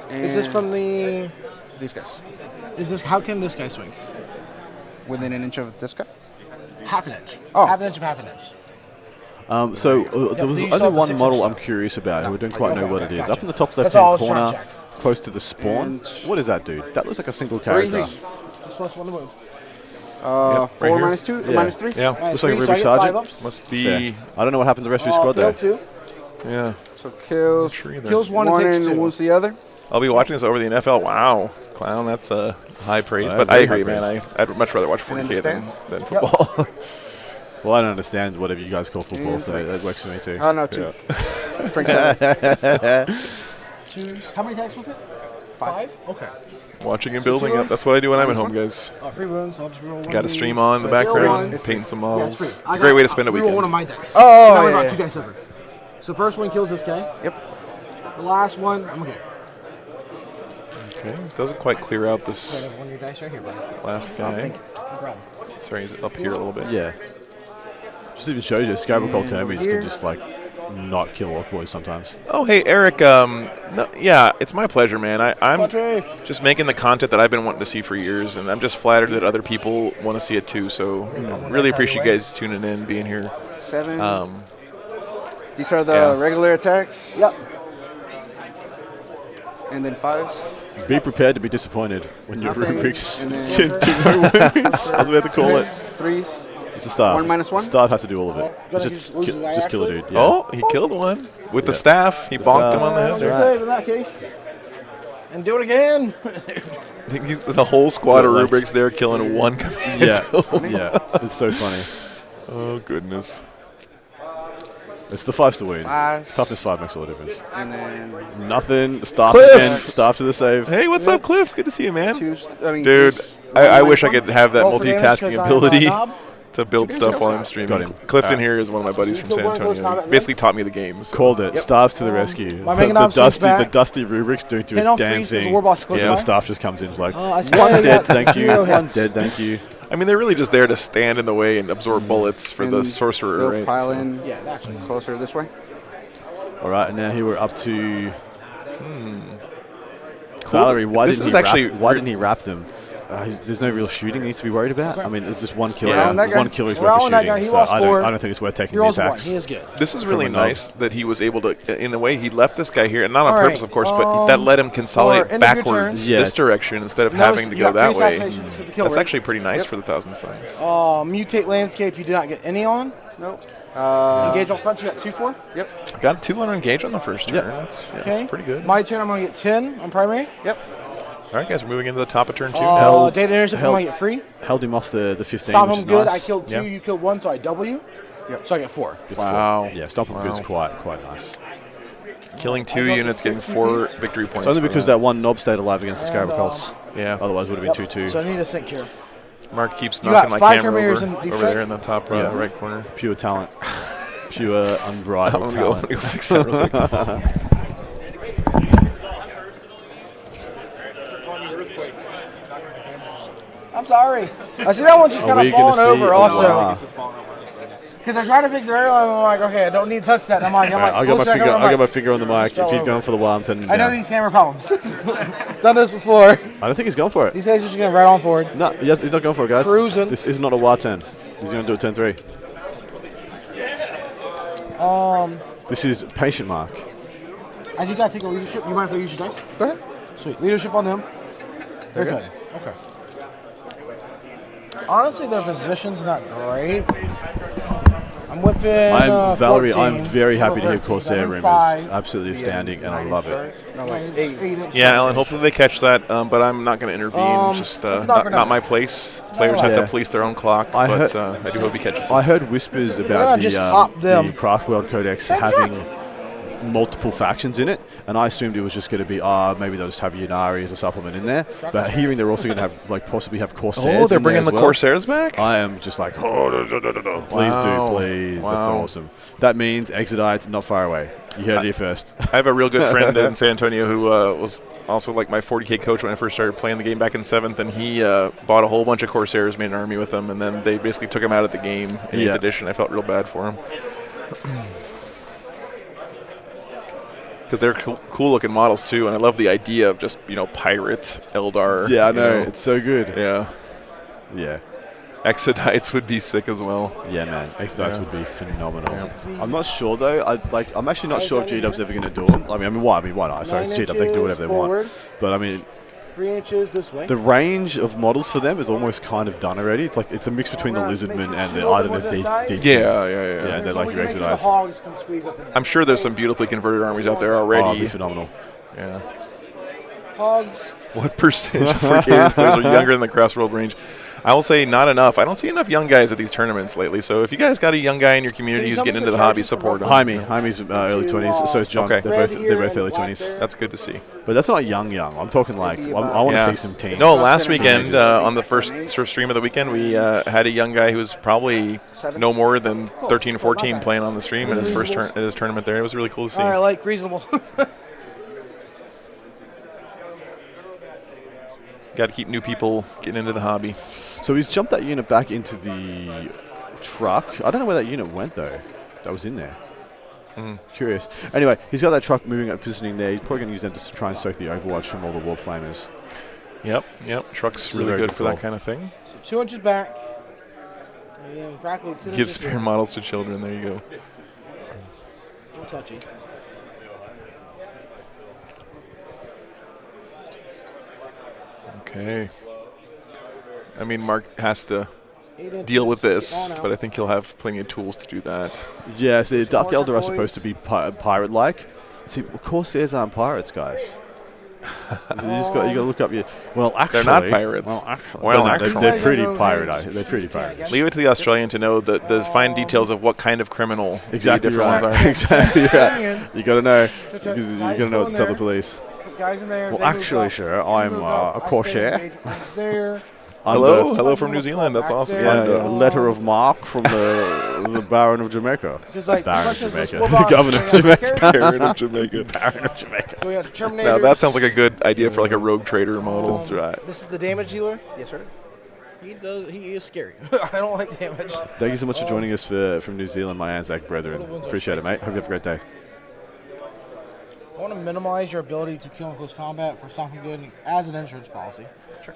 Is this And from the? these guys? Is this? How can this guy swing? Within an inch of this guy? Half an inch. Oh. Half an inch of half an inch. There was these only start the one 6-inch model I'm stuff. curious about who I don't quite know Okay, what it is. gotcha. Up in the top That's all I left-hand was trying corner, to check. close to the spawn. And What is that, dude? That looks like a single Three. character. This last one to move. right 4 here. minus 2, Yeah. minus 3. Yeah. Looks like a Three, Rubik so I get Sergeant. 5 ups. Must Fair. be. I don't know what happened to the rest of your squad there. Failed 2. Yeah. So kills Tree there. Kills one, one and takes and 2. wounds the other. I'll be watching this over the NFL. Wow, Clown, that's a high praise. Yeah, But I very agree, high man. I'd much rather watch And then 40K than, staff. than football. Well, I don't understand whatever you guys call football, And so drinks. that works for me too. Oh, no, 2. Yeah. Strength 7. 2. How many attacks with it? 5. Okay. Watching and building up. That's what I do when I'm at home, guys. Free wounds. I'll just roll one. Got a of stream these. on in the So roll background, one. painting some Yeah, models. it's free. It's a great way to spend a I roll one of weekend. my dice. Oh, no, yeah, not yeah. 2 dice over. So first one kills this guy. Yep. The last one, I'm okay. Okay, doesn't quite clear out I this have one of your dice right here, buddy. last guy. No problem. Sorry, he's up here a little bit. Yeah. Just even shows you, Scarabocol Termies here. can just like not kill Orc Boys sometimes. Oh, hey, Eric. No, yeah, it's my pleasure, man. I'm Patrick. just making the content that I've been wanting to see for years, and I'm just flattered that other people want to see it too. So, really appreciate you guys tuning in, being here. 7. These are the yeah. regular attacks. Yep. And then 5s. Be prepared to be disappointed when your Nothing. Rubiks And then- get 2 wounds. I was about to call it. 3s. It's a start. 1 minus 1? Start has to do all of it. Gonna Just, lose the guy just kill a actually? dude. Yeah. Oh, he killed one with the staff. He bonked him on the staff. head. You're there. safe in that case. And do it again. The whole squad of Yeah, like- Rubiks there killing one command. Yeah, yeah. It's so funny. Oh, goodness. It's the 5s to win. 5s. Toughness 5 makes all the difference. And then Nothing. Staff Cliff! again. Staff to the save. Hey, what's up, Cliff? Good to see you, man. 2s. I mean, Dude, 2s. I 1 wish I minus could have that Roll for damage, multitasking 'cause I'm, ability knob. to build stuff while I'm streaming. Got him. Clifton here is one of my buddies from kill San one of those Antonio. combat He basically taught me the games. Called it. Staffs to the rescue. My The Mega Knob swings dusty, the back. dusty Rubriks don't do Hit a on damn freeze because the thing. war boss close Yeah. And by. the staff just comes in and is like, I see one I dead, got thank you. 0 One hits. dead, thank you. I mean, they're really just there to stand in the way and absorb bullets for the And sorcerer, they'll right? pile So- in Yeah, naturally. closer this way. All right, and now here we're up to Valerie. Why This didn't is he actually wrap, why didn't he wrap them? There's no real shooting he needs to be worried about. I mean, there's just one killer. Yeah. That guy. One killer's We're worth of on that guy. shooting. He So lost I 4. don't think it's worth taking He the rolls a 1. attacks. He is good. This is From really a knob. nice that he was able to, in a way, he left this guy here, and not on All purpose, right, of course, but that let him consolidate end of your backwards turn. this Yeah. direction instead of No, having to you go got that 3 way. assassinations for the kill, That's right? actually pretty nice for the Thousand Suns. Mutate landscape. You did not get any on. Nope. Engage on front. You got 2/4. Yep. Got 2 on engage on the first turn. Yeah. That's Okay. pretty good. My turn. I'm gonna get 10 on primary. Yep. All right, guys, we're moving into the top of turn 2 Held- Data intercept. I'm held- gonna get free. Held him off the 15. Stop which him is good. nice. I killed 2. Yeah. You killed 1, so I double you. Yep. So I get 4. It's Wow. four. Yeah, stop him good's Wow. quite nice. Killing 2 units, getting 4 victory points. It's only for because that one knob stayed alive against the Scarabacols. Yeah. Otherwise, would have been 2-2. So I need a sync here. Mark keeps You knocking got my 5 camera Terminators over, in deep over strike? there in the top Yeah. right corner. Pure talent. Pure I'm unbridled gonna talent. go fix that really quick. I'm sorry. I see that one just Are kind we of gonna falling see- over oh, also. wow. Because I tried to fix it earlier, and I'm like, okay, I don't need to touch that. And I'm like, Alright, I got look my back finger. over, I'm I got my like, finger on the mic. fell If he's over. going for the wall, I'm turning him I know down. these camera problems. Done this before. I don't think he's going for it. These guys are just going right on forward. No, he's not going for it, guys. Cruising. This is not a war 10. He's going to do a 10-3. This is patient mark. I do got to take a leadership. You mind if I use your dice? Go ahead. Sweet. Leadership on them. They're good. Okay. Honestly, their position's not great. I'm within I'm Valerie. 14. I'm very happy to hear 13. Corsair I'm Rim is 5. absolutely astounding, and I love it. No, like 8. 8 Yeah, Alan, hopefully they catch that, but I'm not going to intervene. Just it's not not my place. Players have Yeah. to police their own clock, I but heard- I do hope he catches it. I heard whispers gonna about just hop the them. Craft World Codex having multiple factions in it, and I assumed it was just going to be, maybe they'll just have Yunari as a supplement in there. But hearing they're also going to have, possibly have Corsairs. Oh, they're in there bringing as the well. Corsairs back? I am just like, please Wow. do, please. That's so Wow. awesome. That means Exodites not far away. You heard it here first. I have a real good friend in San Antonio who was also like my 40K coach when I first started playing the game back in 7th, and he bought a whole bunch of Corsairs, made an army with them, and then they basically took him out of the game in 8th edition. I felt real bad for him. Because they're cool looking models too, and I love the idea of just, pirate Eldar. Yeah, I know. It's so good. Yeah. Yeah. Exodites would be sick as well. Yeah, man. Exodites Yeah. would be phenomenal. I'm not sure though. I'm actually not sure if G-Dub's ever going to do them. I mean, why? Why not? Sorry, it's 9 G-Dub. They can do whatever they forward, want. But I mean, 3 inches this way. the range of models for them is almost kind of done already. It's like it's a mix between the Lizardmen and the I don't know deep. Yeah. Yeah, they're like your The Exodites. hogs can squeeze up in there. I'm sure there's some beautifully converted armies out there Oh, it'd already. be phenomenal. Yeah. Hogs. What percentage of Frigate players are younger than the Crossworld range? I will say not enough. I don't see enough young guys at these tournaments lately. So if you guys got a young guy in your community who's getting into the hobby, support him. Jaime's early 20s. So is John. Okay. They're both early 20s. That's good to see. But that's not young. I'm talking like I want to Yeah. see some teams. No, last weekend on the first sort of stream of the weekend, we had a young guy who was probably no more than 13 or 14 playing on the stream in his first his tournament there. It was really cool to see. All right, like reasonable. Got to keep new people getting into the hobby. So he's jumped that unit back into the truck. I don't know where that unit went though. That was in there. Curious. Anyway, he's got that truck moving up, positioning there. He's probably going to use them to try and soak the Overwatch from all the Warp Flamers. Yep. Truck's is a really very good good for that call. kind of thing. So 2 inches back. Yeah, practically 2 Give inches spare here. models to children. There you go. No touchy. Okay. I mean, Mark has to 8 inches. deal with this, On out. but I think he'll have plenty of tools to do that. Yeah, see, Dark More Elder are toys. supposed to be pirate-like. See, Corsairs aren't pirates, guys. you got to look up your. Well, actually, They're not pirates. Well, Well, they're actually. pretty Guys, pirate. no, They're pretty pirate. Leave it to the Australian to know the fine details of what kind of criminal Exactly the different right. ones are. Exactly right. Hang You got to know. Check. Because you Guys, got to know go what in to tell the there. police. Put guys in there. Well, they move actually, up. sir, They I'm move a up. I stay Corsair. engaged. I'm there. Hello from New Zealand. That's awesome. Back Yeah, there. yeah. A letter of marque from the Baron of Jamaica. Because like Baron much of as Jamaica. the Governor of Jamaica. Baron of Jamaica. Baron of Jamaica. So we have Terminators. Now that sounds like a good idea for like a rogue trader model. That's right. This is the damage dealer. Yes, sir. He is scary. I don't like damage. Thank you so much for joining us from New Zealand, my Anzac brethren. Appreciate it, mate. Hope you have a great day. I want to minimize your ability to kill in close combat for stopping good as an insurance policy. Sure.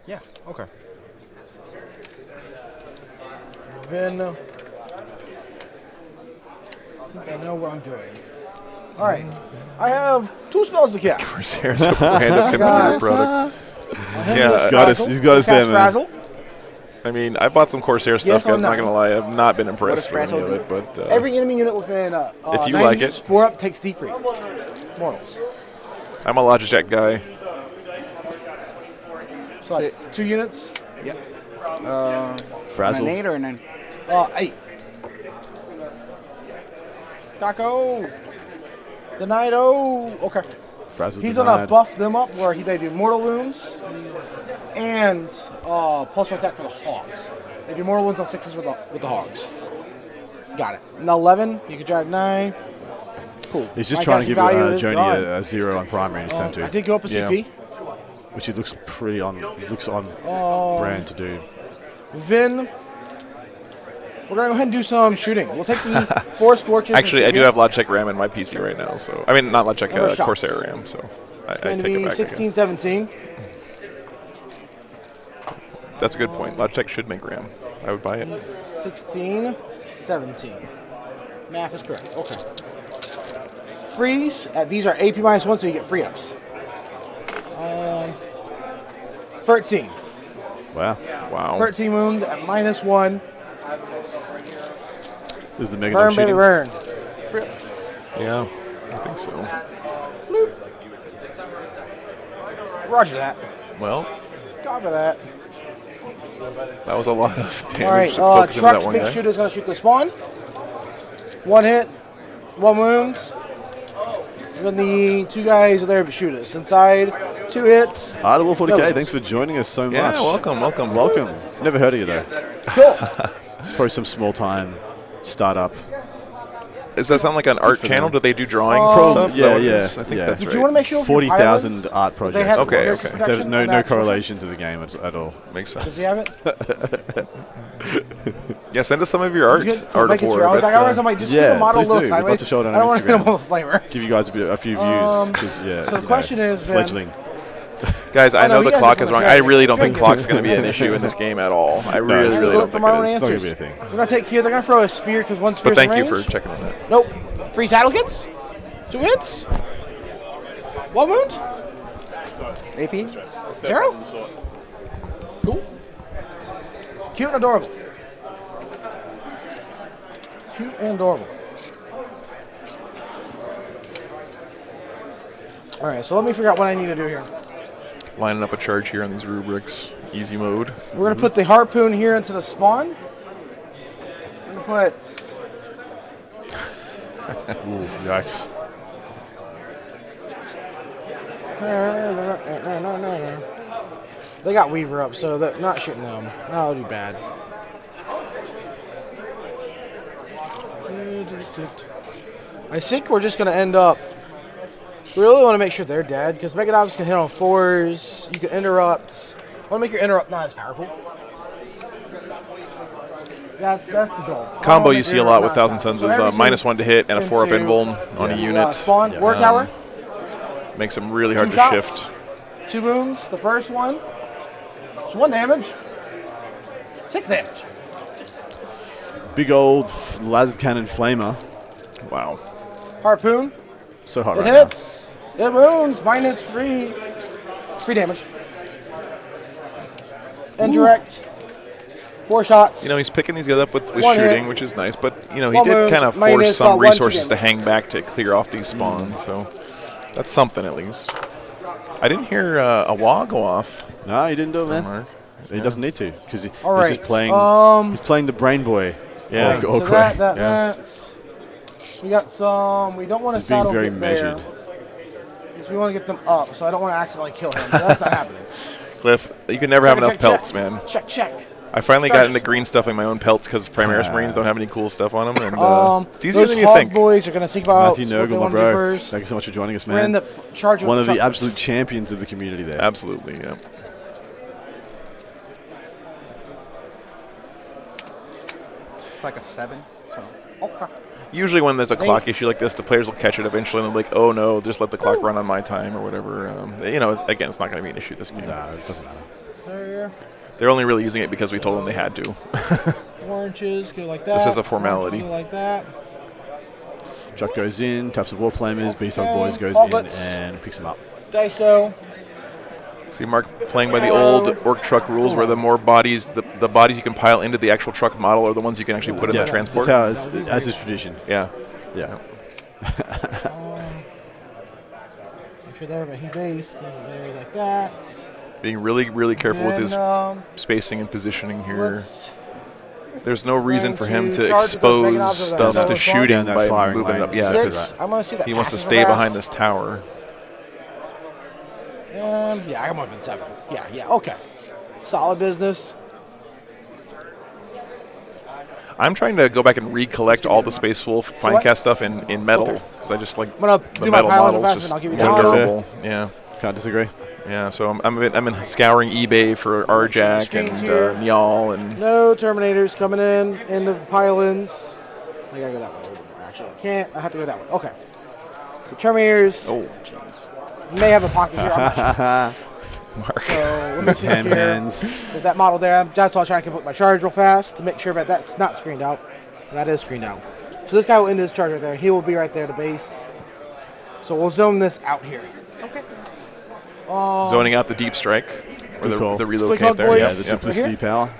Yeah. Okay. Then I think I know what I'm doing. All right. I have 2 spells to cast. Corsairs a brand of computer product. Yeah, He's got us there, Cast man. Frazzle. I mean, I bought some Corsair stuff, Yes or guys. I'm not no? gonna lie, I've not been impressed What with does any of Frazzle it. But Every enemy unit within If you 90 like it. 4 up takes D3 mortals. I'm a Logitech guy. So like 2 units. Yep. Frazzle. An 8 or a 9? 8. Taco. Denied. Oh, okay. Frazzle He's denied. gonna buff them up where they do mortal wounds and pulse attack for the hogs. They do mortal wounds on 6s with the hogs. Got it. Now 11. You can drive 9. Cool. He's just My trying to casting give value is Joni gone. a 0 on primary in his turn I 2, did go up a Yeah. CP. which he looks pretty on brand to do. Vin. We're gonna go ahead and do some shooting. We'll take the 4 scorches. and Actually, I shoot do it. have Logitech RAM in my PC right now, so I mean not Logitech, Number of shots. Corsair RAM. So I It's going take to it be back. I 16, guess. 17. That's a good point. Logitech should make RAM. I would buy it. 16, 17. Math is correct. Okay. Freeze. These are AP -1, so you get free ups. 13. Wow. Wow. 13 wounds at -1. This is the Mega Burn, Dome baby, shooting. burn. Yeah, I think so. Roger that. Well, Copy that. that was a lot of damage. All right. focusing on Truck's that one big guy. shooter is going to shoot the spawn. 1 hit. 1 wounds. Then the 2 guys are there to shoot us. Inside, 2 hits. Audible 40K, Fellas. thanks for joining us so much. Yeah, welcome. Welcome. Never heard of you though. Cool. It's probably some small time startup. Does that sound like an art for channel? them. Do they do drawings and stuff? Is that yeah, what it yeah, is? I think yeah. that's Did right. you want to make sure 40,000 art projects. have Okay, their okay. protection No, on no that correlation to the game at all. Makes Does sense. he have it? Yeah, send us some of your art. Good. Art Make it of sure. war. I was like, I might just yeah, give a model please do. look We'd love sideways. to show it on I don't want to hit Instagram. him with a flamer. Give you guys a few views. 'cause, yeah, so the you question know, is, Ben, fledgling. Guys, I no, know he the has clock it is from wrong. the I dragon. really don't think Dragon. clock's going to be an issue in this game at all. I really, it's really good don't for think my it own is. It's not going answers. to be a thing. We're gonna take here. They're gonna throw a spear because one spear's But thank in you range. for checking on that. Nope. 3 saddle hits. 2 hits. 1 wound. AP? 0. Cool. Cute and adorable. Cute and adorable. All right, so let me figure out what I need to do here. Lining up a charge here on these rubrics. Easy mode. We're gonna put the harpoon here into the spawn. We're gonna put. Ooh, yikes. They got Weaver up, so they're not shooting them. That would be bad. I think we're just gonna end up. We really want to make sure they're dead because Megadobs can hit on 4s. You can interrupt. Want to make your interrupt not as powerful. That's the goal. Combo you see a lot with Thousand Suns is -1 to hit and a 4-up into invuln on a unit. Spawn War Tower. Makes them really hard 2 to shots. shift. 2 wounds. The first one. It's 1 damage. 6 damage. Big old las cannon flamer. Wow. Harpoon. So hot It right hits. It wounds. -3. 3 damage. And direct. 4 shots. You know, he's picking these guys up with 1 shooting, hit. which is nice, but, you know, he 1 did wound, kind of minus, force some 1 to resources to damage. hang back to clear off these spawns, so that's something at least. I didn't hear a wall go off. now. No, he didn't do it, man. Mark. He doesn't need to because he's All just right, playing. He's playing the brain boy. Yeah. Or So Cray. that's. We got some. We don't want to He's being saddle very get measured. there. Because we want to get them up, so I don't want to accidentally kill him. But that's not happening. Cliff, you can never have enough Check, pelts, check. man. Check, check. I finally got Charges. into green stuffing my own pelts because Primaris Marines don't have any cool stuff on them, and it's easier Those than you hog think. boys are going to think about Matthew what they Nurgle, my want to do bro. first. Thank you so much for joining us, We're in man. the charge One of the truck absolute champions of the community there. Absolutely, yeah. It's like a 7. So. Okay. Usually when there's a clock issue like this, the players will catch it eventually, and they'll be like, oh no, just let the clock run on my time or whatever. You know, again, it's not going to be an issue this game. Nah, it doesn't matter. There. They're only really using it because we told them they had to. 4 inches, go like that. is a 4 formality. inches, go like that. Chuck goes in, taps the War Flamers, Beast Hog Boys goes Hobbits. in and picks them up. Daiso. See, Mark playing by the old orc truck rules, where the more bodies, the bodies you can pile into the actual truck model are the ones you can actually put in the transport. That's how it's, as is tradition. Yeah. Yeah. Make sure they're he based. There like that. Being really, really careful with his And, spacing and positioning here. let's There's no reason for him to charge with those Megan expose Obs over stuff there. to So shooting down that by firing moving lane. up. Yeah, 6. because I'm going to see that. he wants to passes stay fast. behind this tower. Yeah, I'm moving 7. Yeah, okay. Solid business. I'm trying to go back and recollect all the Space Wolf what? Finecast stuff in metal, because I just like I'm going to the do my metal pilots models fast just and I'll give you more the auto. durable. Yeah. Can't disagree. Yeah, so I'm scouring eBay for Arjak Screens and here. Nyal and No Terminators coming in the pylons. I gotta go that way. Actually, I can't. I have to go that way. Okay. So Terminators oh jeez, may have a pocket here. I'm not sure. Mark. So let me see Ham here. hands. With that model there, that's why I'm trying to complete my charge real fast to make sure that that's not screened out. That is screened out. So this guy will end his charge right there. He will be right there at the base. So we'll zone this out here. Okay. Zoning out the deep strike or Good call. the Quick relocate hug, there. boys. Yeah, Yes, the yep. duplicity Right power.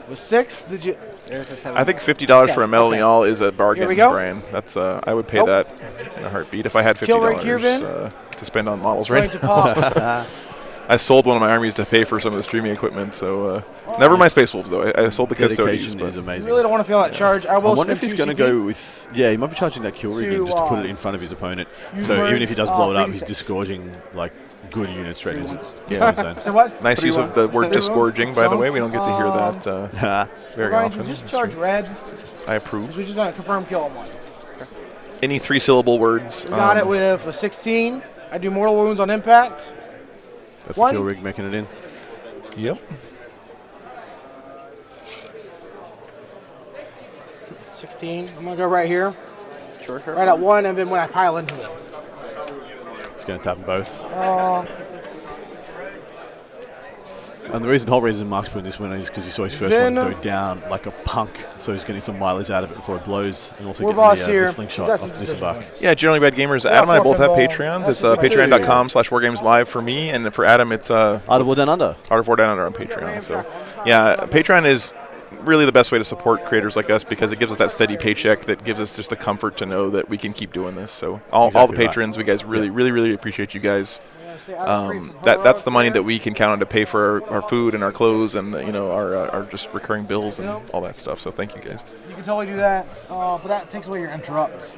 With 6, did you? There's a 7. I think $50 for a metal Okay. Nyal is a bargain, Here we go. Brian. That's I would pay Oh. that in a heartbeat if I had Kill right $50 here, Vin. to spend on models. Going Right. to pop. I sold one of my armies to pay for some of the streaming equipment. So never my Space Wolves though. I sold the custodians. Dedication But is amazing. Really don't want to feel that charge. I I will wonder if spend he's going to 2 go with. Yeah, he might be charging that kill rig in just to put it in front of his opponent. Use So even if he words, does blow it up, he's 36. disgorging like good units straight into Yeah. his zone. So what? nice use of the word 3-1. disgorging, by the way. We don't get to hear that very Brian, often. can you just charge red? I approve. We just got to confirm kill on one. Any 3-syllable words? We got it with a 16. I do mortal wounds on impact. That's One. the kill rig making it in. Yep. 16. I'm going to go right here. Sure. Right at 1, and then when I pile into them. He's going to tap them both. And the whole reason Mark's putting this one is because he saw his first one go down like a punk, so he's getting some mileage out of it before it blows, and also getting the slingshot off Mr. Buck. Yeah, Generally Bad Gamers. Adam and I both have Patreons. It's patreon.com/wargameslive for me, and for Adam, it's Art of War Down Under. Art of War Down Under on Patreon. So, yeah, Patreon is really the best way to support creators like us because it gives us that steady paycheck that gives us just the comfort to know that we can keep doing this. So all the patrons, we guys really appreciate you guys. That's the money that we can count on to pay for our food and our clothes and our just recurring bills and all that stuff. So thank you guys. You can totally do that, but that takes away your interrupts.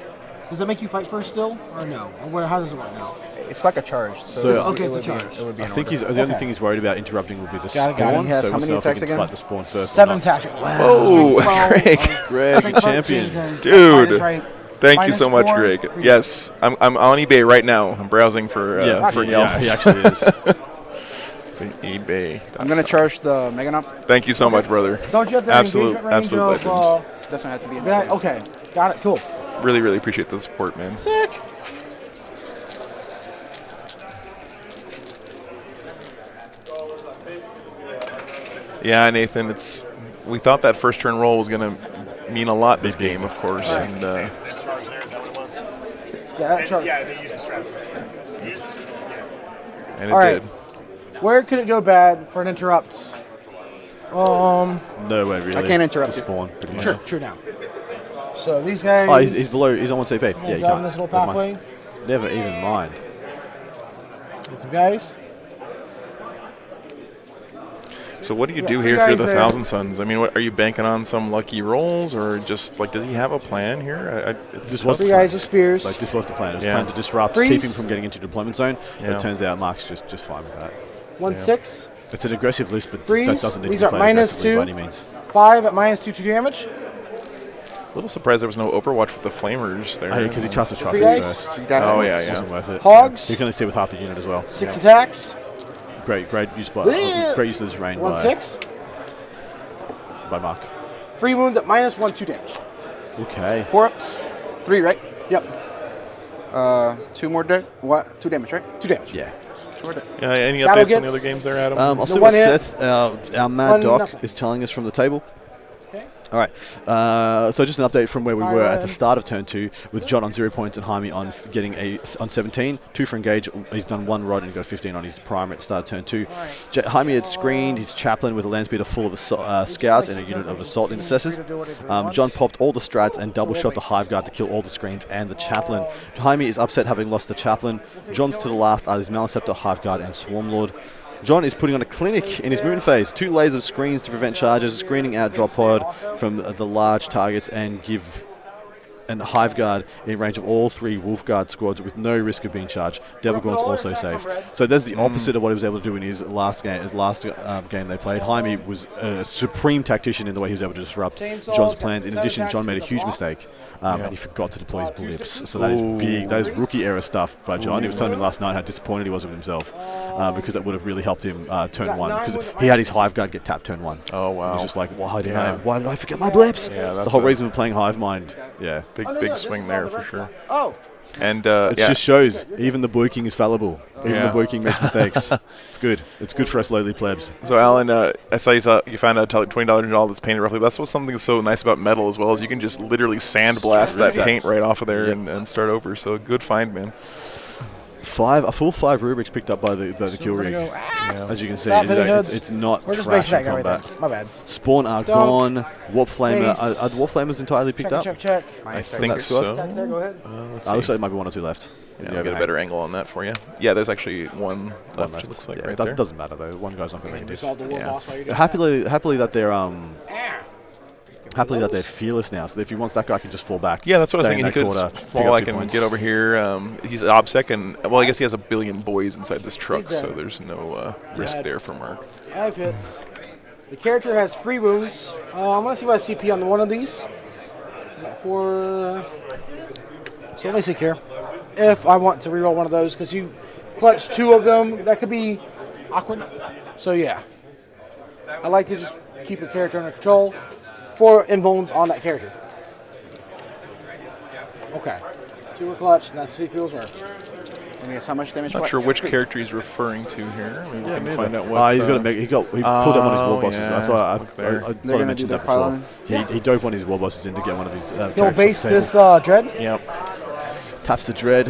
Does that make you fight first still, or no? Or how does it work now? It's like a charge. Okay, it's a charge. It would be I think the only thing he's worried about interrupting would be the Got it. spawn. He has So how we'll many see if attacks he can again? fight the spawn first. 7 attacks. Wow. Oh, Greg. Greg, the champion. Dude. Right. Thank you -4 so much, Greg. for Yes, I'm on eBay right now. I'm browsing for Yelps. he actually is. It's an eBay. I'm going to charge the Mega Knob. Thank you so much, brother. Don't you have the engagement range Absolute of, legend. Doesn't have to be in that? the Okay, got it. Cool. Really appreciate the support, man. Sick. Yeah, Nathan, we thought that first turn roll was going to mean a lot this game, of course, and Yeah, that charge. it All right. did. Where could it go bad for an interrupt? No way, really. I can't interrupt to you. spawn. pretty much. True now. So these guys. Oh, he's below. He's on 1 CP. Yeah, you driving can't. this little Never mind. pathway. Never even mind. Get some guys. So what do you Yeah, do three here if you're guys the there. Thousand Sons? I mean, are you banking on some lucky rolls, or just does he have a plan here? This was Three guys with spears. Like this was the plan. It was Yeah. planned to disrupt, Freeze. keep him from getting into deployment zone. But Yeah. it turns out Mark's just fine with that. 1/6. It's an aggressive list, but Freeze. that doesn't need These to are be played aggressively -2. by any means. 5 at -2 damage. A little surprised there was no Overwatch with the Flamers there. Because he trusts the truck Three guys? first. Oh yeah, yeah. Wasn't worth it. Hogs. You can only see with half the unit as well. 6 attacks. Great use by Yeah. great use of this rain 1/6. by Mark. Free wounds at -1/2 damage. Okay. 4 ups. 3, right? Yep. 2 more dead. What? 2 damage, right? 2 damage. Yeah. 2 more dead. Yeah, any Saddle updates on the gets- other games there, Adam? I'll No see one what hit. Seth, our Mad One Doc, nothing. is telling us from the table. Okay. All right. So just an update from where we were at the Ireland. start of turn 2, with John on 0 points and Jaime on getting on 17, 2 for engage. He's done 1 rod and he got 15 on his primer at the start of turn 2. Jaime had screened his chaplain with a land speeder full of scouts and a unit of assault intercessors. John popped all the strats and double shot the hive guard to kill all the screens and the chaplain. Jaime is upset having lost the chaplain. John's to the last are his Maliceptor, hive guard, and swarm lord. John is putting on a clinic in his moon phase. 2 layers of screens to prevent charges, screening out drop pod from the large targets and give and Hive Guard in range of all 3 Wolf Guard squads with no risk of being charged. Devil Gaunt's also safe. So that's the opposite of what he was able to do in his last game they played. Jaime was a supreme tactician in the way he was able to disrupt John's plans. In addition, John made a huge mistake. And he forgot to deploy his blips. So that is big. That is rookie era stuff by John. He was telling me last night how disappointed he was with himself because that would have really helped him turn 1. Because he had his Hive Guard get tapped turn 1. Oh, wow. He was just like, why did I forget my blips? Yeah, It's that's the whole a reason for playing Hive Mind. Yeah. big swing there for sure. Oh. And It just shows even the booking is fallible. Even the booking makes mistakes. It's good. It's good for us lowly plebs. So, Alan, I saw you found a $20 all that's painted roughly. That's what's something that's so nice about metal as well as you can just literally sandblast that paint right off of there and start over. So, good find, man. A full 5 rubrics picked up by the kill rig. As you can see, Stop hitting hoods. it's not We're just trash basing in that guy right combat. there. My bad. Spawn are Don't. gone. Warp Flamer. Base. Are the Warp Flamers entirely picked up? Check. I think that so. squad? Attacks there, go ahead. Let's Looks see. like there might be 1 or 2 left. Yeah, I'll get a better angle on that for you. Yeah, there's actually one left. It looks like Yeah, right it there. doesn't matter though. One guy's not going to make a Resolve diff. the war Yeah. boss while you're doing Happily that they're fearless now. So if he wants, that guy can just fall back. Yeah, that's what I was stay in thinking. He that could quarter, pick fall. up I 2 can points. get over here. He's OBSEC, and well, I guess he has a billion boys inside this truck, He's dead. so there's no risk there for Mark. 5 hits. The character has free wounds. I'm going to see my CP on one of these. So let me see here. If I want to reroll one of those, because you clutch 2 of them, that could be awkward. So yeah. I like to just keep a character under control. 4 invulns on that character. Okay. 2 were clutched, and that's 3 people's worth. And guess how much damage? Not sure which character he's referring to here. Maybe we can find out what. He's got to make. He pulled up one of his war bosses. yeah, I thought I gonna mentioned do that their before. He dove one of his war bosses in to get one of his. He'll characters base off the this table. Dread. Yep. Taps the dread.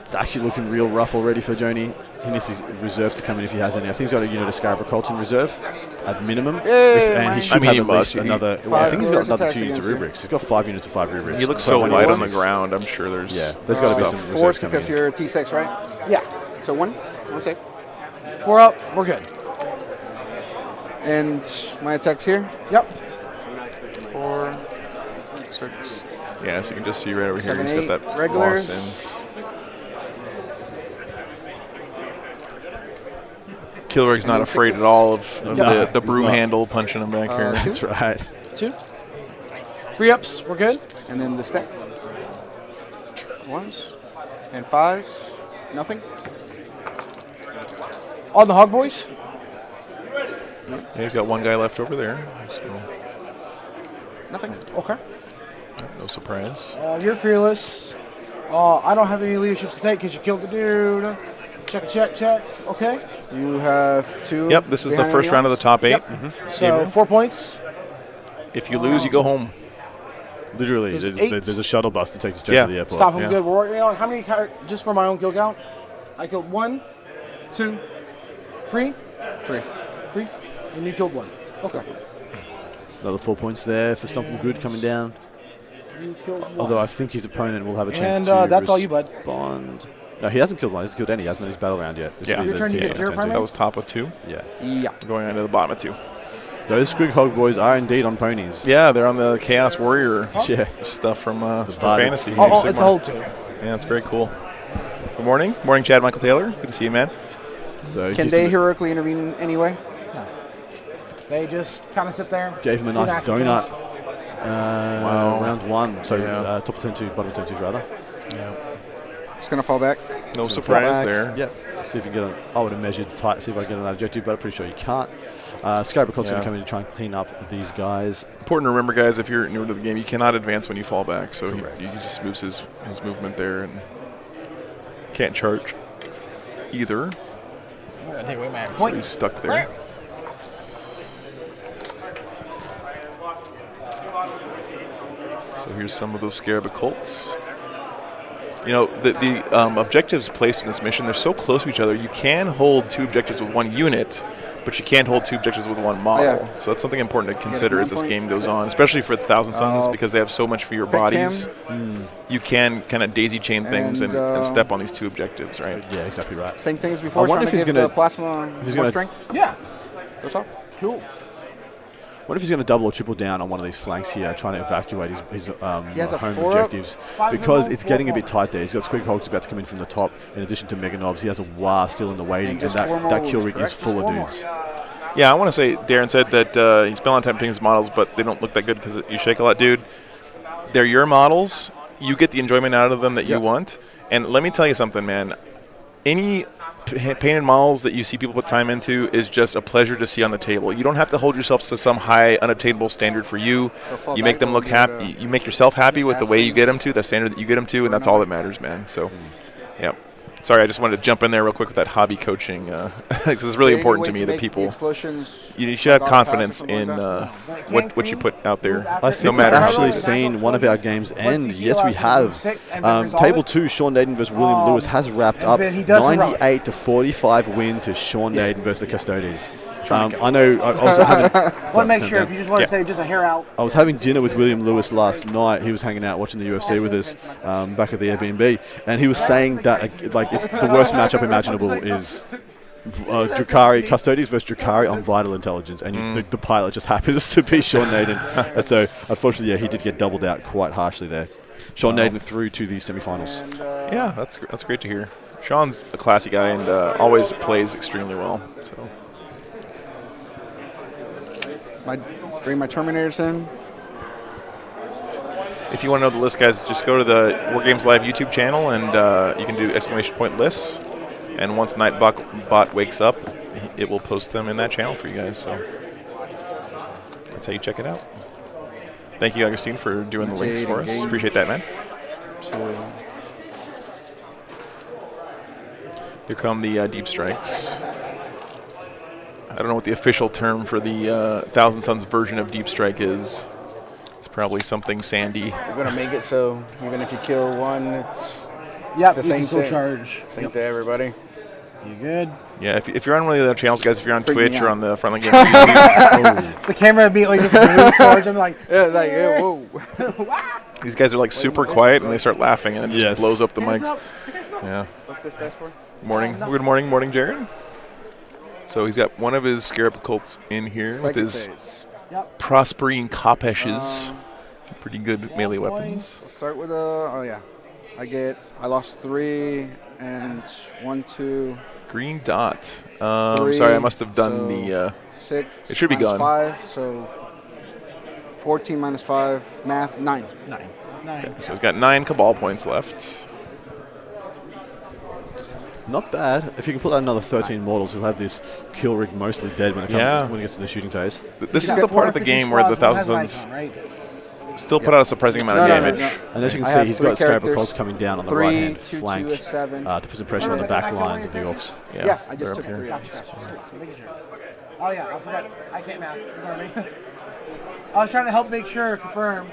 It's actually looking real rough already for Joni. He needs his reserves to come in if he has any. I think he's got a unit of Scarab Colts in reserve at minimum. And he should have at least another. Well, I think he's got another 2 units of rubrics. He's got 5 units of 5 rubrics. He looks so light on the ground. I'm sure there's. Yeah, there's got to be some reserves Force coming because in. you're T6, right? Yeah. So one save. 4 up. We're good. And my attacks here. Yep. 4, 6. Yeah, so you can just see right over here. 7, He's got that regulars. boss in. Kilrig's not then afraid sixes. at all of the broom not. handle punching him back here. That's right. 2. 3 ups. We're good. And then the step. 1s and 5s. Nothing. On the Hog Boys. Yeah, he's got one guy left over there. So Nothing. Okay. no surprise. You're fearless. I don't have any leadership to take because you killed the dude. Check. Okay. You have 2. Yep, this is the behind first you. round of the top 8. So 4 points. If you lose, you go home. Literally, There's there's 8. a shuttle bus to take you straight Yeah. to the airport. Stop him Yeah. good. We're, how many? Just for my own kill count, I killed 1, 2, 3, 3. and you killed 1. Okay. Another 4 points there for Stomping Good coming down. You killed 1. Although I think his opponent will have a chance And to that's all you, bud. respond. No, he hasn't killed one. He hasn't killed any. He hasn't had his battle round yet. This Yeah. will be Your the turn, you T6 get your turn primary? That was top of 2. Yeah. Yeah. Going on to the bottom of 2. Those Squig Hog boys are indeed on ponies. Yeah, they're on the Chaos Warrior Yeah. stuff from Bard's Fantasy. team. Oh, it's Sigmar. a whole 2. Yeah, it's very cool. Good morning. Morning, Chad Michael Taylor. Good to see you, man. So Can he they heroically intervene in any way? They just kind of sit there. gave him a do nice natural donut. things. Round 1. So Yeah. top of turn 2, bottom of turn 2 rather. It's going to fall back. No surprise there. Yep. See if you can get I would have measured tight, see if I can get another objective, but I'm pretty sure you can't. Skype Colt's going to come in to try and clean up these guys. Important to remember, guys, if you're new to the game, you cannot advance when you fall back. So he just moves his movement there and can't charge either. I'm gonna take away my So point. he's stuck there. So here's some of those Scarab Cults. You know, the objectives placed in this mission, they're so close to each other. You can hold 2 objectives with 1 unit, but you can't hold 2 objectives with 1 model. Yeah. So that's something important to consider as this game goes on, especially for the Thousand Suns, because they have so much for your bodies. You can kind of daisy chain things and step on these 2 objectives, right? Yeah, exactly right. Same thing as before. I wonder Trying if to he's give gonna- the plasma he's more gonna- strength. Yeah. Goes off. Cool. What if he's going to double or triple down on one of these flanks here, trying to evacuate his has a home 4-up. objectives? 5 Because remote, it's getting a 4 bit tight there. He's got Squig Hogs about to come in from the top. In addition to Mega Knobs, he has a War still in the waiting, and just that 4 more kill wounds, rig is correct? full Just of 4 more. dudes. Yeah, I want to say, Darren said that he spent a lot of time picking his models, but they don't look that good because you shake a lot. Dude, they're your models. You get the enjoyment out of them that you want. And let me tell you something, man. Any painted models that you see people put time into is just a pleasure to see on the table. You don't have to hold yourself to some high, unattainable standard for you. You make them look happy. You make yourself happy with the way you get them to, the standard that you get them to, and that's all that matters, man. So, yeah. Sorry, I just wanted to jump in there real quick with that hobby coaching because it's really important to me that people. You should have confidence in what you put out there, I think no matter we've how actually good it is. seen one of our games end. Yes, we have. Table 2, Sean Naden versus William Lewis has wrapped up. then he does heroic. 98 to 45 win to Sean Naden versus the Custodes. I know. I also having. Want to make sure if you just want to say just a hair out. I was having dinner with William Lewis last night. He was hanging out watching the UFC with us back at the Airbnb, and he was saying that it's the worst matchup imaginable is Drakari Custodes versus Drakari on Vital Intelligence, and the pilot just happens to be Sean Naden. And so, unfortunately, he did get doubled out quite harshly there. Sean Naden through to the semifinals. Yeah, that's great to hear. Sean's a classy guy and always plays extremely well. So. Bring my Terminators in. If you want to know the list, guys, just go to the War Games Live YouTube channel and you can do exclamation point lists. And once Nightbot wakes up, it will post them in that channel for you guys. So that's how you check it out. Thank you, Augustine, for doing the links for us. Appreciate that, man. Here come the deep strikes. I don't know what the official term for the Thousand Suns version of deep strike is. It's probably something sandy. We're gonna make it so even if you kill one, it's Yep, the you can same still thing. charge. Same Yep. to everybody. You good? Yeah, if you're on one of the other channels, guys, if you're on Freak me Twitch or out. on the Frontline Game TV, The camera immediately just moves towards him like, Yeah, like whoa. these guys are like super quiet and they start laughing and it just Yes. blows up the hands mics. up, hands up. Yeah. What's this dice for? Morning. Good morning, Jared. So he's got one of his Scarab Cults in here with Psychic his phase. Prospering Kopeshes. Pretty good melee weapons. We'll start with I lost 3 and 1, 2, Green dot. 3. Sorry, I must have done so the. 6. it should be minus gone. 5, so 14 minus 5, math 9. 9. So he's got 9 Cabal points left. Not bad. If you can put out another 13 mortals, you'll have this kill rig mostly dead when it comes when it gets to the shooting phase. This is the part of the game where the Thousand Suns still put out a surprising amount of damage. And as you can I see, have he's 3 got Scarab characters. Cults coming down on the 3, right-hand 2, flank 2 is 7. to put some pressure on the back lines of the Orcs. Yeah, I they're just up took here. 3. Making sure. Oh yeah, I forgot. I can't math. Ignore me. I was trying to help make sure, confirm.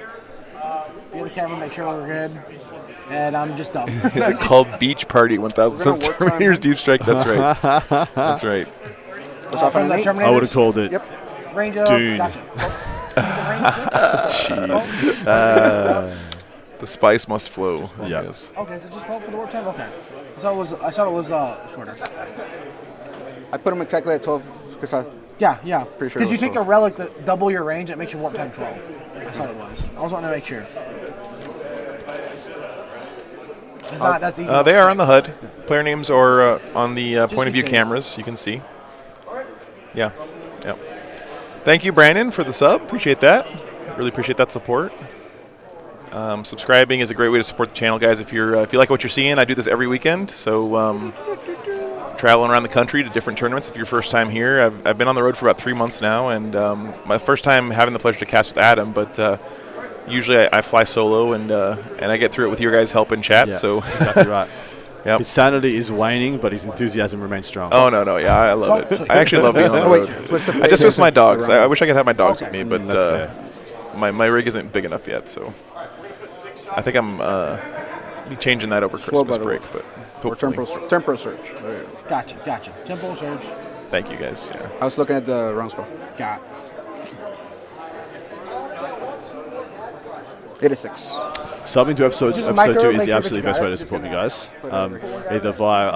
Be the camera, make sure we're good. And I'm just dumb. Is it called Beach Party 1000 Suns We're gonna work Terminators on- Deep Strike? That's right. That's right. What's off on an 8? I would have called it. Yep. Range of. Dune. Gotcha. Jeez. The spice must flow. Yeah. Yes. Okay, so just 12 for the warp time. Okay. I thought it was shorter. I put them exactly at 12 because I. Yeah. Pretty sure Because it you was take a 12. relic that double your range, it makes your warp time 12. That's all it was. I was wanting to make sure. If not, that's easy. They are on the HUD. Player names are on the point of view be safe. cameras. You can see. Yeah. Thank you, Brandon, for the sub. Appreciate that. Really appreciate that support. Subscribing is a great way to support the channel, guys. If you like what you're seeing, I do this every weekend. So traveling around the country to different tournaments. If you're first time here, I've been on the road for about 3 months now, and my first time having the pleasure to cast with Adam, but. Usually I fly solo and I get through it with your guys' help in chat. Yeah, So exactly right. Yep. His sanity is waning, but his enthusiasm remains strong. Oh no, yeah, I love it. I actually love being on the Oh, wait, road. switch the I just phase. miss my dogs. I wish I could have my dogs with me, but That's fair. my rig isn't big enough yet. So I think I'm be changing that over Slow Christmas by the break. way. But Or hopefully. temporal search. There you go. Gotcha. Tempo surge. Thank you guys. Yeah. I was looking at the wrong spell. Got. 86. Subbing to episode Just 2 micro, is make the sure absolute that you best got way it. to support me, guys. Either via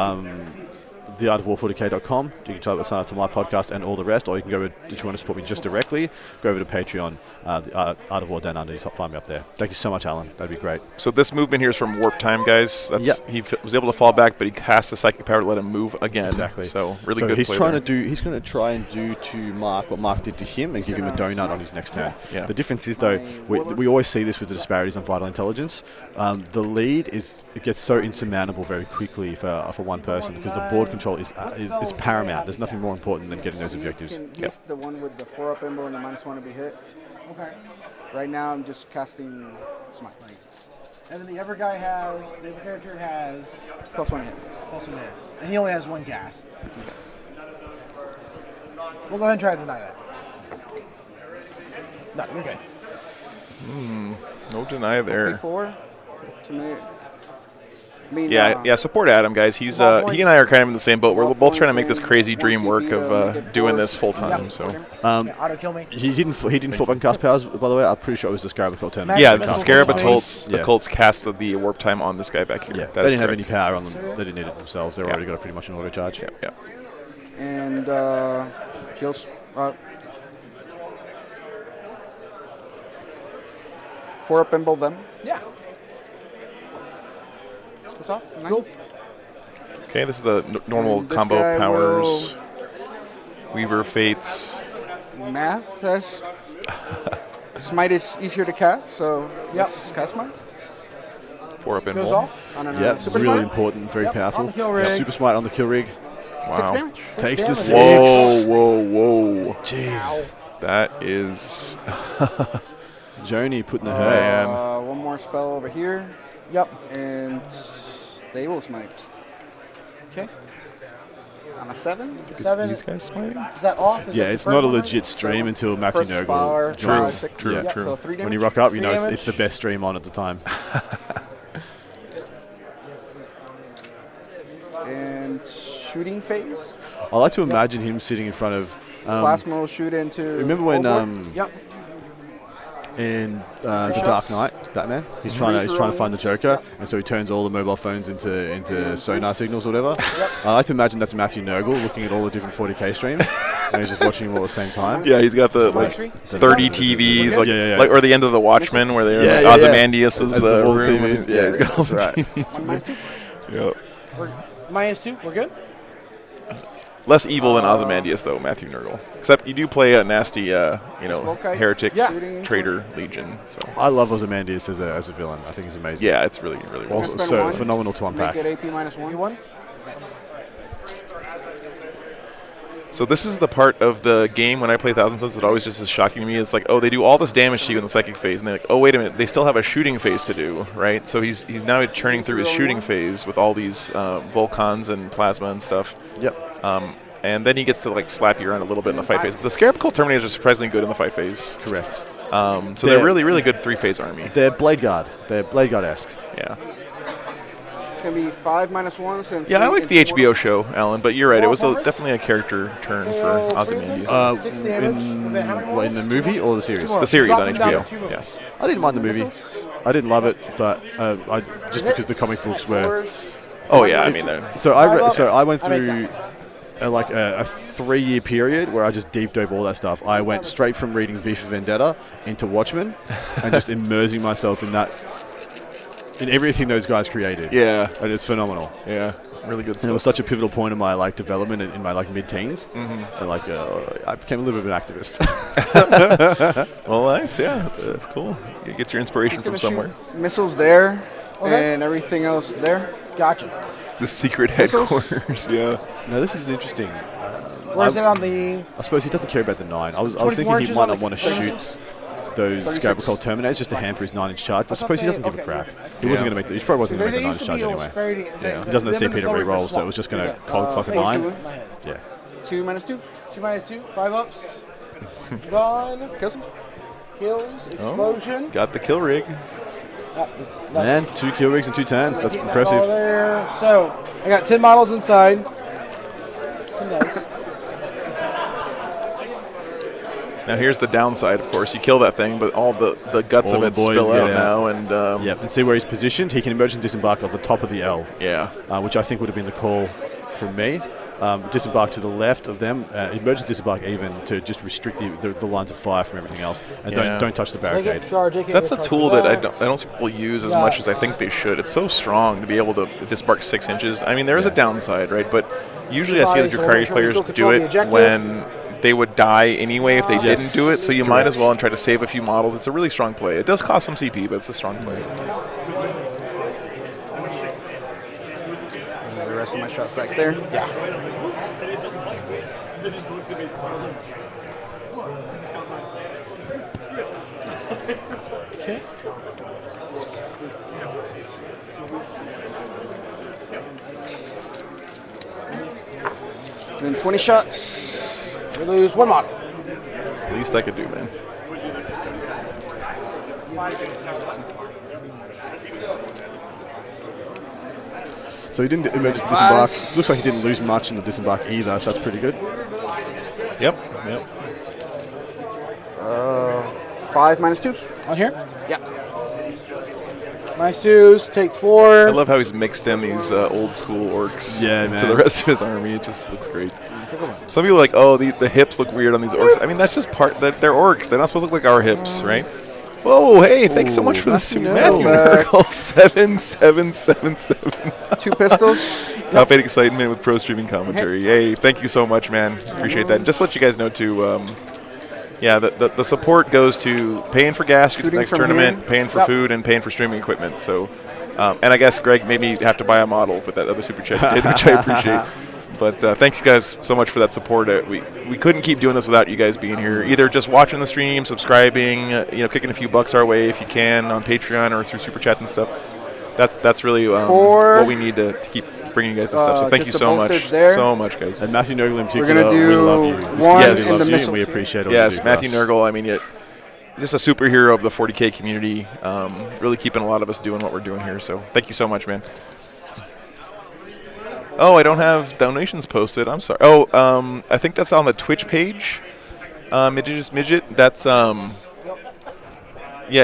theartofwar40k.com. You can sign up to my podcast and all the rest, or you can go over, if you want to support me just directly, go over to Patreon, the Art of War down under. You find me up there. Thank you so much, Alan. That'd be great. So this movement here is from Warp Time, guys. That's He was able to fall back, but he cast a psychic power to let him move again. Exactly. So really So good. he's play trying there. to do. He's going to try and do to Mark what Mark did to him, and give him a donut on his next turn. Yeah. The difference is though, we always see this with the disparities on vital intelligence. The lead it gets so insurmountable very quickly for one person because the board control is paramount. There's nothing more important than getting those objectives. You can use the one with the 4-up emblem and the -1 to be hit. Okay. Right now I'm just casting Smite. And then the other character has +1 hit. also man, and he only has one cast. We'll go ahead and try to deny that. No, you're good. No deny there. P4 to me. I mean, Yeah, support Adam, guys. He's he and I are kind of in the same boat. We're both trying to make this crazy dream work of doing this full time. So Auto kill me. He didn't flip on cast powers, by the way. I'm pretty sure it was the Scarab Cult turn. yeah, Magic the Scarab missile Cults, Yeah. the Cults cast the warp time on this guy back here. Yeah, That they is didn't have any correct. power on them. They didn't need it themselves. They already got pretty much an auto charge. Yeah. And he'll 4-up emblem them. Yeah. What's off? 9? Cool. Okay, this is the normal And this combo guy powers. Weaver Fates. Math. Smite is easier to cast, so let's cast Smite. 4-up in Goes roll. off. I don't know. Yeah, it's Super really Smite? important, very Yep, powerful. on the kill rig. Super smite on the kill rig. 6 Wow. damage. Takes the damage. 6. Whoa. Jeez. That is... Joni putting the hurt. Man. One more spell over here. Yep. And Stable Smite. Okay. On a 7. These guys smiting? Is that off? Is Yeah, that it's the not a first one? legit stream until Matthew First Nurgle flower, joins. 6. True, Yeah, true. So 3 damage. When you rock up, you know Three it's the best stream on at the time. And shooting phase. I like to imagine him sitting in front of. Plasma will shoot into. Remember when Old Boy? Yep. in The Dark Knight, Batman, he's trying to find the Joker, and so he turns all the mobile phones into sonar signals or whatever. I like to imagine that's Matthew Nurgle looking at all the different 40k streams, and he's just watching them all at the same time. Yeah, he's got the like 30 TVs, like or the end of the Watchmen where they're Ozymandias's As the wall room. TVs. Yeah, he's got all the Right. TVs. Yep. -2. We're good. Less evil than Ozymandias, though, Matthew Nurgle. Except you do play a nasty, Volkite? heretic Yeah. traitor legion. So I love Ozymandias as a villain. I think he's amazing. yeah, it's really, really well. Also, Spend so 1 phenomenal to unpack. Make it AP -1. You won? So this is the part of the game when I play Thousand Suns that always just is shocking to me. It's like, oh, they do all this damage to you in the psychic phase, and they're like, oh, wait a minute, they still have a shooting phase to do, right? So he's now churning through his shooting phase with all these Volcans and plasma and stuff. Yep. And then he gets to like slap you around a little bit in the fight phase. The Scarab Terminators are surprisingly good in the fight phase. Correct. So they're really, really good 3-phase army. They're Blade Guard. They're Blade Guard-esque. Yeah. It's going to be 5 -1s. And Yeah, I 3 like the into HBO show, Alan, but you're right. It was Well, definitely a character turn for Ozymandias. 6 damage. And then how many In the movie or the series? The series Drop on them down HBO. to 2 Yeah. I didn't mind the movie. I didn't love it, but just because the comic books were. Oh yeah, I mean, they're- So I went I make through a 3-year period where I just deep dove all that stuff. I went straight from reading V for Vendetta into Watchmen, and just immersing myself in that, in everything those guys created. yeah, And it's phenomenal. yeah, really good And it was stuff. such a pivotal point in my development in my mid-teens, and I became a little bit of an activist. Well, nice, yeah, that's cool. You get your inspiration from somewhere. Missiles there. Okay. And everything else there. Gotcha. The secret Missiles? headquarters, yeah. Now this is interesting. Where is it on the? I suppose he doesn't care about the 9. I was 24 thinking he inches might on not the want to shoot missiles? those 36. Scarab Terminators just to hamper his 9-inch charge. But I thought suppose he they- doesn't give a okay. crap. He Yeah. wasn't going to make the. He probably wasn't going to They make the 9-inch used to charge be all anyway. sprayed. He doesn't have them CP and to the re-roll, so swamp. it was just going to Yeah. clock a Phase 9. 2. In my head. Yeah. 2 -2. 2 -2. 5 ups. Gone. Kills him. Kills. Explosion. Got the kill rig. Man, 2 kill rigs in 2 turns. That's Getting that impressive. ball there. So I got 10 models inside. 10 dice. Now here's the downside, of course. You kill that thing, but all the guts All of the it boys spill get out out. now, and Yep, and see where he's positioned. He can emerge and disembark at the top of the L, yeah. which I think would have been the call from me. Disembark to the left of them, emerge and disembark even to just restrict the lines of fire from everything else, and Yeah. don't touch the They barricade. get charge. They That's a get tool charge that for I don't see people use as much as I think they should. It's so strong to be able to disembark 6 inches. I mean, there is a downside, right? But usually I see that So Drukari make sure we players still do control the it objective. when they would die anyway if they Yes, didn't do it. So you might correct. as well and try to save a few models. It's a really strong play. It does cost some CP, but it's a strong play. And the rest of my shots back there. Yeah. Okay. And then 20 shots. We lose 1 model. Least I could do, man. So he didn't emerge and disembark. Looks like he didn't lose much in the disembark either, so that's pretty good. Yep, yep. 5 -2s. On here. Yeah. -2s. Take 4. I love how he's mixed in these old school orcs Yeah, to man. the rest of his army. It just looks great. Some people are like, oh, the hips look weird on these orcs. I mean, that's just part that they're orcs. They're not supposed to look like our hips, right? Whoa, hey, thanks so much for this. Matthew Nurgle, 7777. 2 pistols. Top 8 excitement with pro streaming commentary. Hey, thank you so much, man. Appreciate that. And just to let you guys know, too, yeah, the support goes to paying for gas to the Shooting next from tournament, here. paying for food, and paying for streaming equipment. So, and I guess Greg made me have to buy a model with that other super chat he did, which I appreciate. But thanks, guys, so much for that support. We couldn't keep doing this without you guys being here. Either just watching the stream, subscribing, kicking a few bucks our way if you can on Patreon or through super chats and stuff. That's really Four. what we need to keep bringing you guys this stuff. So thank you just so a much, bolted there. so much, guys. And Matthew Nurgle in We're particular, gonna do we love you. This one community in loves the you, missile. and we appreciate it. Yes, Matthew Nurgle. I mean, just a superhero of the 40K community. Really keeping a lot of us doing what we're doing here. So thank you so much, man. Oh, I don't have donations posted. I'm sorry. Oh, I think that's on the Twitch page. Midget. That's yeah.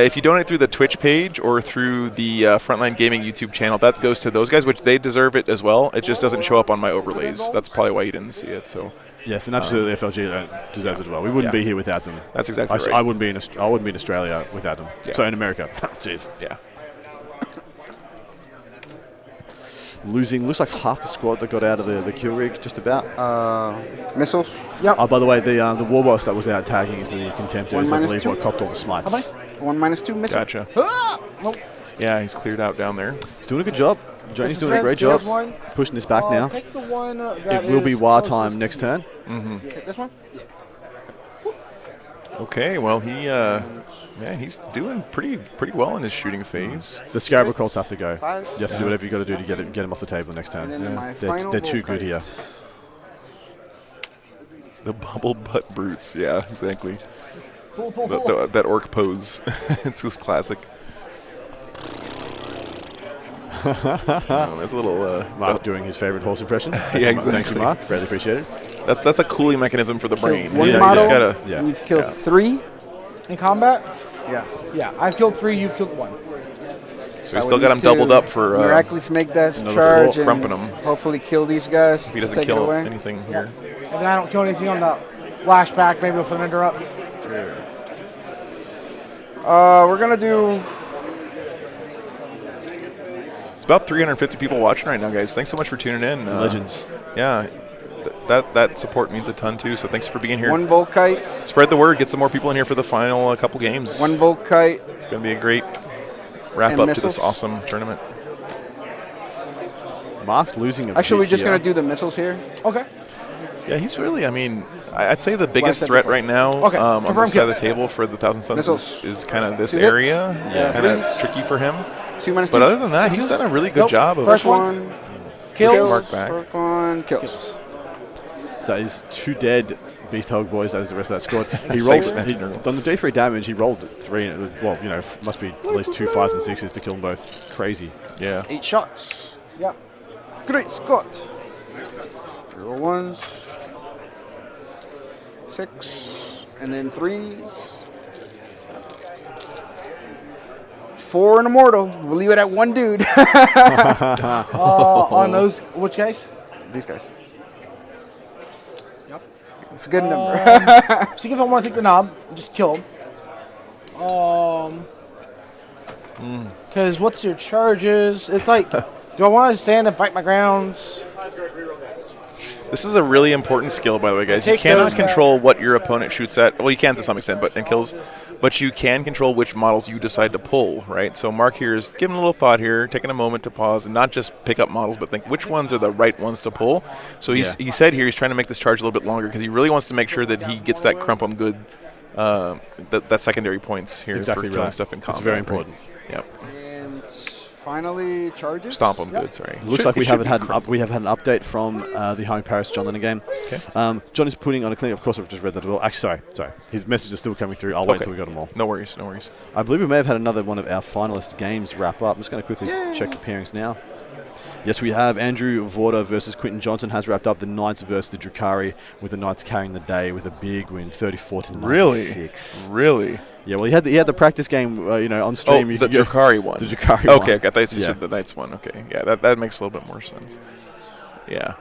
If you donate through the Twitch page or through the Frontline Gaming YouTube channel, that goes to those guys, which they deserve it as well. It just doesn't show up on my overlays. That's probably why you didn't see it. So. Yes, and absolutely, FLG deserves it as well. We wouldn't be here without them. That's exactly right. I wouldn't be in Australia without them. Yeah. So in America, jeez. Yeah. Losing looks like half the squad that got out of the kill rig, just about. Missiles. Yep. Oh, by the way, the war boss that was out tagging into the contemptors, I believe, 1-2. what copped all the smites. 1-2 missile. Gotcha. Ah! Nope. Yeah, he's cleared out down there. He's doing a good job. Johnny's This is doing a great job. Vance, there's one. Pushing this back now. Take the one It will be war time next turn. Take this one. Okay, well man, he's doing pretty well in his shooting phase. The Scarab Colts have to go. 5. You have to do whatever you got to do to get him off the table next turn. And then my They're final too good Volkite. here. The bubble butt brutes, yeah, exactly. Pull. That orc pose, it's just classic. There's a little Mark doing his favorite horse impression. Yeah, exactly. Thank you, Mark. Greatly appreciated. That's a cooling mechanism for the brain. One You just model. gotta, Yeah. We've killed Yeah. 3. In combat? Yeah. Yeah, I've killed 3, you've killed 1. so we still got him doubled up for miraculously make that another charge four, and crumping 'em. hopefully kill these guys. if he to doesn't take it kill away. anything here. And then I don't kill anything on the flashback, maybe if I interrupt. We're gonna do. It's about 350 people watching right now, guys. Thanks so much for tuning in. Legends. Yeah, that support means a ton too. So thanks for being here. 1 Volkite. Spread the word. Get some more people in here for the final couple games. 1 Volkite. It's going to be a great wrap And up missiles. to this awesome tournament. Mark's losing a Actually, we're bit just here. gonna do the missiles here. Okay. Yeah, he's really, I mean, I'd say the biggest said threat before. right now Okay, on confirm this side of kill. the table for the Thousand Suns Missiles. is kind of this 2 hits. area. It's Yeah. kind of Threes. tricky for him. 2 minus 2. But other than that, he's done a really good Nope. job of First First one. Kills. Mark back. First one. Kills. So that is 2 dead Beast Hog boys. That is the rest of that squad. He Thanks, rolled Matthew. on the D3 damage. He rolled 3. And well, you know, must be at least 2 5s and 6s to kill them both. Crazy. Yeah. 8 shots. Yeah. Great Scott. 0 1s. 6. And then 3s. 4 and Immortal. We'll leave it at 1 dude. On those, which guys? These guys. Yep. It's a good number. See if I want to take the knob, just kill him. Because what's your charges? It's like, do I want to stand and fight my grounds? This is a really important skill, by the way, guys. You Take cannot those back. control what your opponent shoots at. Well, you can to some extent, but in kills. But you can control which models you decide to pull, right? So Mark here is giving a little thought here, taking a moment to pause and not just pick up models, but think which ones are the right ones to pull. So he said here he's trying to make this charge a little bit longer because he really wants to make sure that he gets that crump 'em good, that secondary points here Exactly for killing right. stuff in combat. It's very right? important. Yep. And finally, charges. Stomp 'em good, sorry. Looks Should- like it we should haven't be had crump. we have had an update from the home Paris John Lennon game. Okay. John is putting on a clinic. Of course, I've just read that as well. Actually, sorry. His message is still coming through. I'll wait until we got them all. No worries, no worries. I believe we may have had another one of our finalist games wrap up. I'm just going to quickly check the pairings now. Yes, we have Andrew Vorda versus Quinton Johnson has wrapped up. The Knights versus the Drukari, with the Knights carrying the day with a big win, 34-96. Really? Yeah, well, he had the practice game, on stream. Oh, You the could go- Drukari one. The Drukari Okay, one. I thought you Yeah. said the Knights one. Okay, yeah, that makes a little bit more sense. Yeah.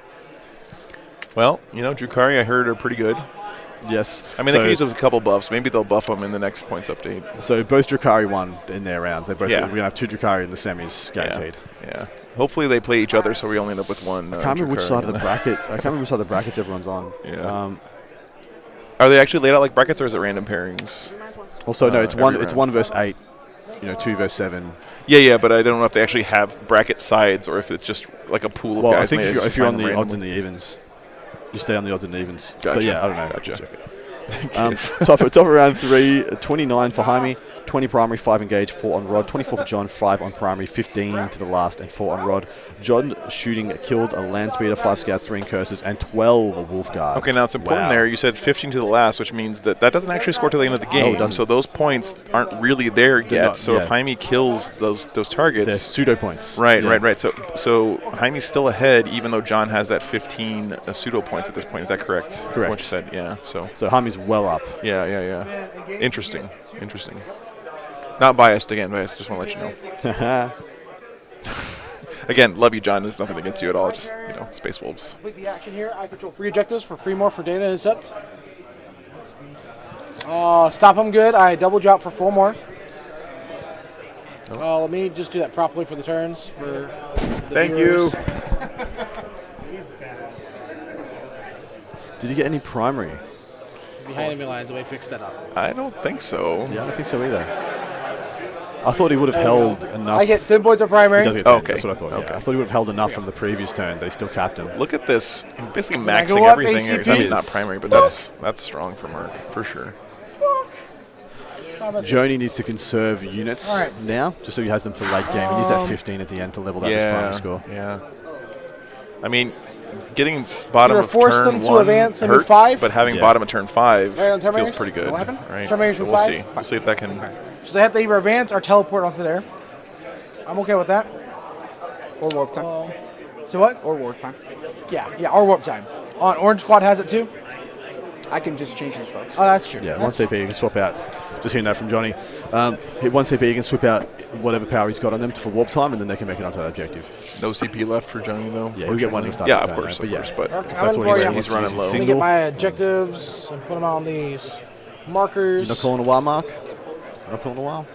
Well, Drukari I heard are pretty good. Yes. I mean, they could use a couple buffs. Maybe they'll buff them in the next points update. So both Drukari won in their rounds. They both. Yeah. We're gonna have 2 Drukari in the semis, guaranteed. Yeah. Hopefully they play each other, so we only end up with one. I can't remember which side of the bracket. I can't remember which side of the brackets everyone's on. Yeah. Are they actually laid out like brackets, or is it random pairings? Also, no, it's every one. It's round. 1 versus 8. 2 versus 7. Yeah, but I don't know if they actually have bracket sides or if it's just like a pool of Well, guys. I think and they if just you're on assign the them odds and randomly. the evens, you stay on the odds and the evens. Gotcha. But yeah, I don't know. Gotcha. Check it. Top of round 3, 29 for Jaime, 20 primary, 5 engage, 4 on rod. 24 for John, 5 on primary, 15 to the last, and 4 on rod. John shooting killed a land speeder, 5 scouts, 3 incurses, and 12 a wolf guard. Okay, now it's important there. You said 15 to the last, which means that doesn't actually score to the end of the game. doesn't. So those points aren't really there yet. not, so if Jaime kills those targets, They're pseudo points. right. So Jaime's still ahead, even though John has that 15 pseudo points at this point. Is that correct? Correct. What you said, yeah. So Jaime's well up. yeah. Interesting. Not biased again, biased. Just want to let you know. Again, love you, John. There's nothing against you at all. Just Space Wolves. Complete the action here. I control 3 objectives for free more for data intercept. Stop them good. I double drop for 4 more. Let me just do that properly for the turns. For the Thank viewers. you. Did you get any primary? Behind enemy lines, the way fix that up. I don't think so. Yeah, I don't think so either. I thought he would have held enough. I get 10 points of primary. He does get 10. Okay. That's what I thought. Okay. Yeah. I thought he would have held enough from the previous turn. They still capped him. Look at this. Basically I maxing go up, everything. ACP? I mean, not primary, but that's strong for Mark, for sure. Joni needs to conserve units All right. now, just so he has them for late game. He needs that 15 at the end to level that his primary score. Yeah. I mean, getting bottom You're of forced turn them to 1 advance and move hurts, 5? but having Yeah. bottom of turn 5 Right on turn feels matters? pretty good. What happened? Right? Turn matters So with we'll 5? see. We'll see if that can. So they have to either advance or teleport onto there. I'm okay with that. Or warp time. So what? Or warp time. Yeah, or warp time. On Orange Squad has it too? I can just change the spells. Oh, that's true. Yeah, 1 CP you can swap out. Just hearing that from Johnny. Hit 1 CP, you can swap out whatever power he's got on them for warp time, and then they can make it onto that objective. No CP left for Johnny, though. Yeah, he'll get one next time. Yeah, of course. But But Okay, that's what for he's you. doing. He's running low. Let me get my objectives and put them on these markers. You're not calling a while, Mark? Not calling a while?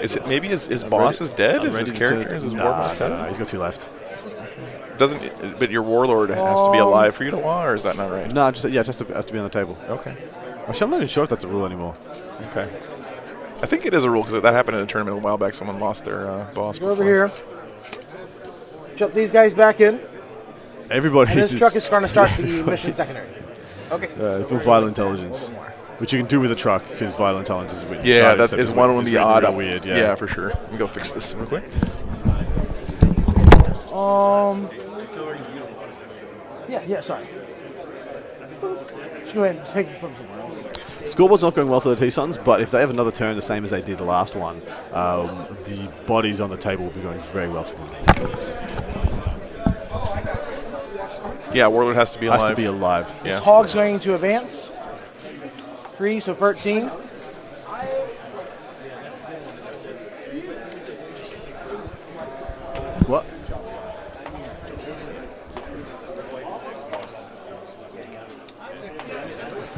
Is it maybe his boss is dead? Is his character? Is his war boss dead? No, he's got 2 left. Doesn't? But your warlord has to be alive for you to wah, or is that not right? No, just has to be on the table. Okay. Actually, I'm not even sure if that's a rule anymore. Okay. I think it is a rule because that happened in a tournament a while back. Someone lost their boss. Go over here. Jump these guys back in. Everybody. And this truck is going to start the mission secondary. Okay. It's all vital intelligence, which you can do with a truck because vital intelligence is weird. Yeah, that is one of the odd. Real weird. Yeah, for sure. Let me go fix this real quick. Yeah, sorry. Just go ahead and put them somewhere else. Scoreboard's not going well for the T-Suns, but if they have another turn the same as they did the last one, the bodies on the table will be going very well for them. Yeah, warlord has to be alive. Has to be alive. Yeah. Hog's going to advance. 3, so 13. What?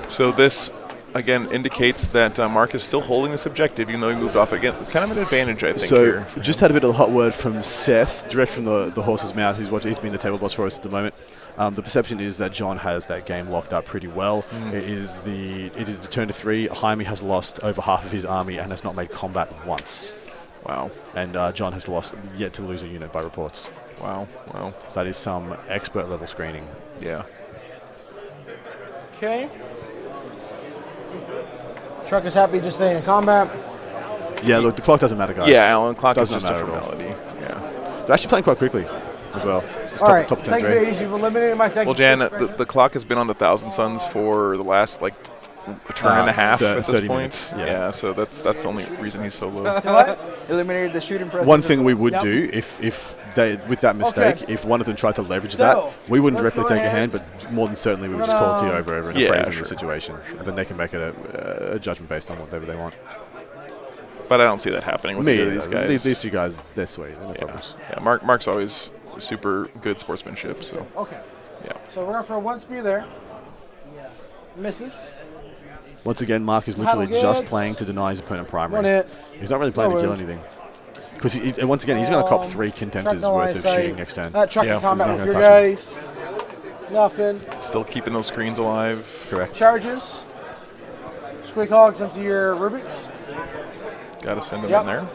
So this, again, indicates that Mark is still holding this objective, even though he moved off again. Kind of an advantage, I think, So, here. just had a bit of a hot word from Seth, direct from the horse's mouth. He's been the table boss for us at the moment. The perception is that John has that game locked up pretty well. It is the turn to 3. Jaime has lost over half of his army and has not made combat once. Wow. And John has yet to lose a unit by reports. Wow. So that is some expert level screening. Yeah. Okay. Truck is happy just staying in combat. Yeah, look, the clock doesn't matter, guys. Yeah, Alan, clock is Doesn't just a matter at all. formality. Yeah. They're actually playing quite quickly as well. It's All right, top 10 second trade. phase, you've eliminated my second Well, Jan, phase. the clock has been on the Thousand Suns for the last, a turn and a half at this 30 point. minutes, yeah. Yeah, so that's the only reason he's so low. Eliminated the shooting press. One thing we would Yep. do if they, with that mistake, Okay. if one of them tried to leverage So, that, we wouldn't let's directly go take a ahead. hand, but more than certainly we would just call T over and Yeah, appraise sure. the situation. And then they can make a judgment based on whatever they want. But I don't see that happening with either of these guys. These 2 guys, they're sweet. They're no Yeah. problems. Yeah, Mark's always super good sportsmanship. So Okay. yeah. So we're going for 1 spear there. Misses. Once again, Mark is literally Paddle just gets. playing to deny his opponent 1 primary. hit. He's not really playing to kill anything. Because once again, he's going to cop 3 contenders Truck no worth of eyesight. shooting next turn. That truck Yeah, in combat he's with not your gonna guys. Nothing. Still keeping those screens alive. Correct. Charges. Squeak hogs into your Rubik's. Got to send him Yep. in there.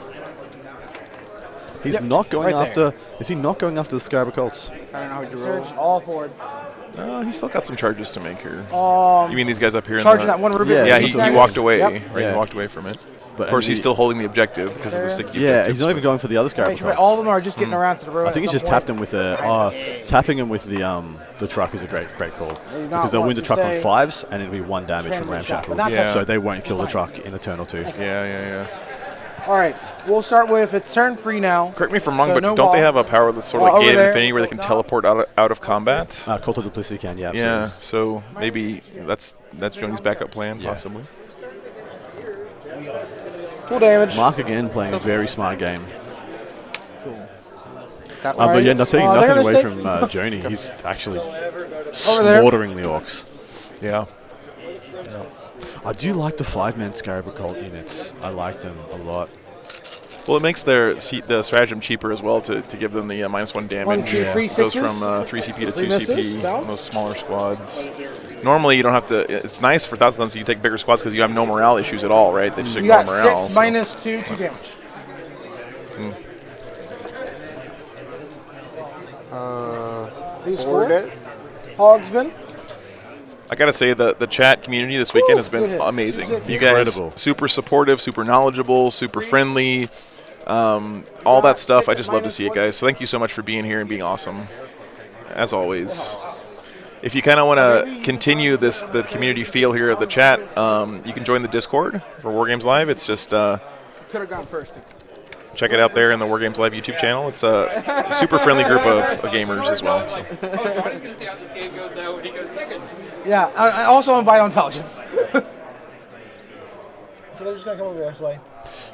He's Yep, not going right after. Is he not going after the Scarab Colts? I don't know how to roll. Surge all forward. He's still got some charges to make here. Um, You mean these guys up here? charging in the, that one Ruby. Yeah, Yeah, he's he on walked this. away. Yep. Right, Yeah. he walked away from it. But Of course, and he's still holding the objective because of the sticky Yeah, objectives. he's not even going for the other Scarab Right, all of them are just getting around to the road. I think he's just tapped him with tapping him with the truck is a great call because they'll win the truck on 5s and it'll be 1 damage from Ramshackle. Yeah. So they won't kill the truck in a turn or 2. Yeah. All right, we'll start with it's turn 3 now. Correct me if I'm wrong, So but no don't they wall. have a power that's sort of like Over Gate there. Infinity where they can teleport out of combat? Cult of Duplicity can, yeah. Yeah, Absolutely. so maybe that's Joni's backup plan, possibly. Full damage. Mark again playing a very smart game. That But one. yeah, taking they're nothing gonna away stay- from Joni. He's actually there. slaughtering the Orcs. Yeah. I do like the 5-man Scarab Occult units. I like them a lot. Well, it makes the stratagem cheaper as well to give them the -1 damage. 1, 2, 3 It goes sixes. from 3 CP to 2 Three misses, CP bounce. on those smaller squads. Normally, you don't have to. It's nice for 1,000 so you take bigger squads because you have no morale issues at all, right? They just You ignore got morale. 6 so- minus 2 damage. These 4. Forward it. Hogsvin. I gotta say the chat community this weekend has good been hits. amazing. 2-6. You guys Incredible. super supportive, super knowledgeable, super friendly, all that stuff. I just love to see it, guys. So thank you so much for being here and being awesome, as always. If you kind of want to continue the community feel here of the chat, you can join the Discord for War Games Live. It's just Could have gone first. check it out there in the War Games Live YouTube channel. It's a super friendly group of gamers as well. So. I was going to see how this game goes now when he goes second. Yeah, I also on Vital Intelligence. So they're just going to come over this way.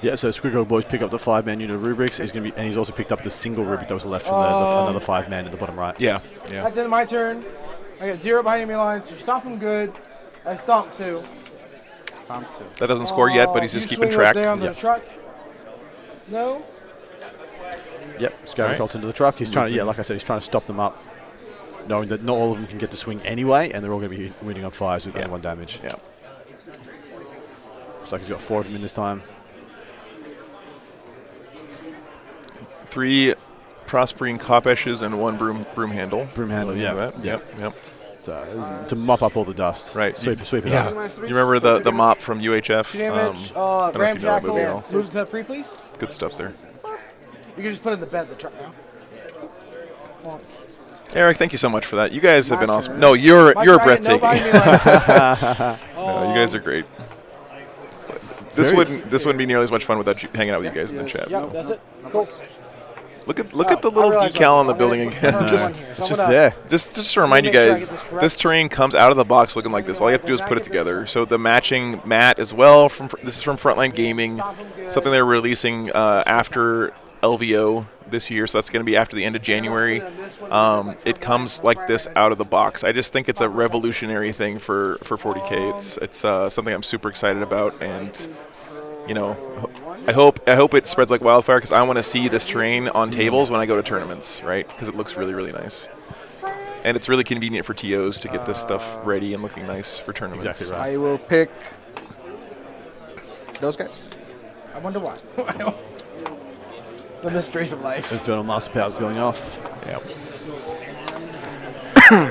Yeah, so Squiggle Boys pick up the 5-man unit of rubrics. He's also picked up the single rubric that was left from another 5-man in the bottom right. Yeah. That's it, my turn. I got 0 behind enemy lines. You're stomping good. I stomp 2. Stomp 2. That doesn't score yet, but he's You just keeping swing track. right down Yeah. the truck. No. Yep, Scarab Occult into the truck. He's trying to, like I said, he's trying to stop them up, knowing that not all of them can get to swing anyway, and they're all going to be winning on 5s with only 1 damage. Yeah. Looks like he's got 4 of them in this time. 3 Prospering Kopeshes and 1 broom handle. Broom handle, Remember yeah. that? Yeah. Yep. So, to mop up all the dust. Right. Sweep it Yeah. up. You remember the mop from UHF? 2 damage. I don't know if you know that movie at all. Ramshackle. Move to 3, please. Good stuff there. You can just put it in the bed of the truck now. Eric, thank you so much for that. You guys have My been awesome. turn. No, you're My giant breathtaking. no behind enemy lines. No, you guys are great. This wouldn't be nearly as much fun without you hanging out with you guys in the chat. Yep, So. that's it. Cool. Look at the little realize decal on the I'm building gonna again. put just one here. So It's I'm just gonna- there. just to remind you Let me make sure I guys, get this correct. this terrain comes out of the box looking like this. All you have to do is put it together. So the matching mat as well. This is from Frontline Gaming, something they're releasing after LVO this year. So that's going to be after the end of January. It comes like this out of the box. I just think it's a revolutionary thing for 40K. It's something I'm super excited about, and you know, I hope it spreads like wildfire because I want to see this terrain on tables when I go to tournaments, right? Because it looks really, really nice. And it's really convenient for TOs to get this stuff ready and looking nice for tournaments. Exactly right. I will pick those guys. I wonder why. The mysteries of life. Infernal Master Power's going off. Yeah.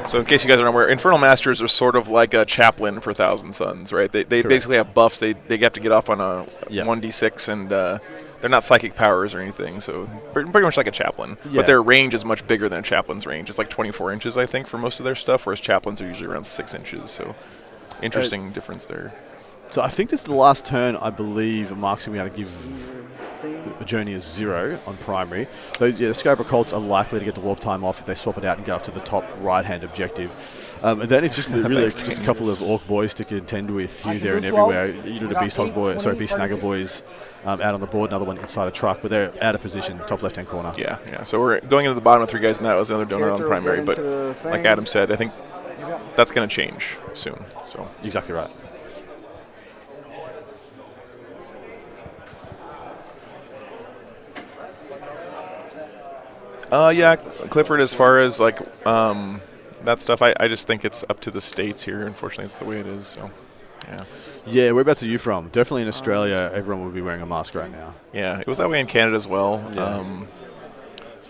So in case you guys aren't aware, Infernal Masters are sort of like a chaplain for Thousand Suns, right? They basically have buffs. They have to get off on a 1d6, and they're not psychic powers or anything. So pretty much like a chaplain. Yeah. But their range is much bigger than a chaplain's range. It's like 24 inches, I think, for most of their stuff, whereas chaplains are usually around 6 inches. So interesting difference there. So I think this is the last turn, I believe, Mark's going to be able to give a Journey a 0 on primary. Those, the Scarab Occults are likely to get the warp time off if they swap it out and go up to the top right-hand objective. And then it's just really just a couple of Orc boys to contend with here, there, and everywhere. You know, the Beast Snagger boys out on the board, another one inside a truck, but they're out of position, top left-hand corner. Yeah. So we're going into the bottom of 3 guys, and that was another donor on Character will primary. get But into the like thing. Adam said, I think that's going to change soon. So Exactly right. yeah, Clifford, as far as like that stuff, I just think it's up to the states here. Unfortunately, it's the way it is. So, yeah. Yeah, whereabouts are you from? Definitely in Australia, everyone would be wearing a mask right now. Yeah, it was that way in Canada as well. Yeah.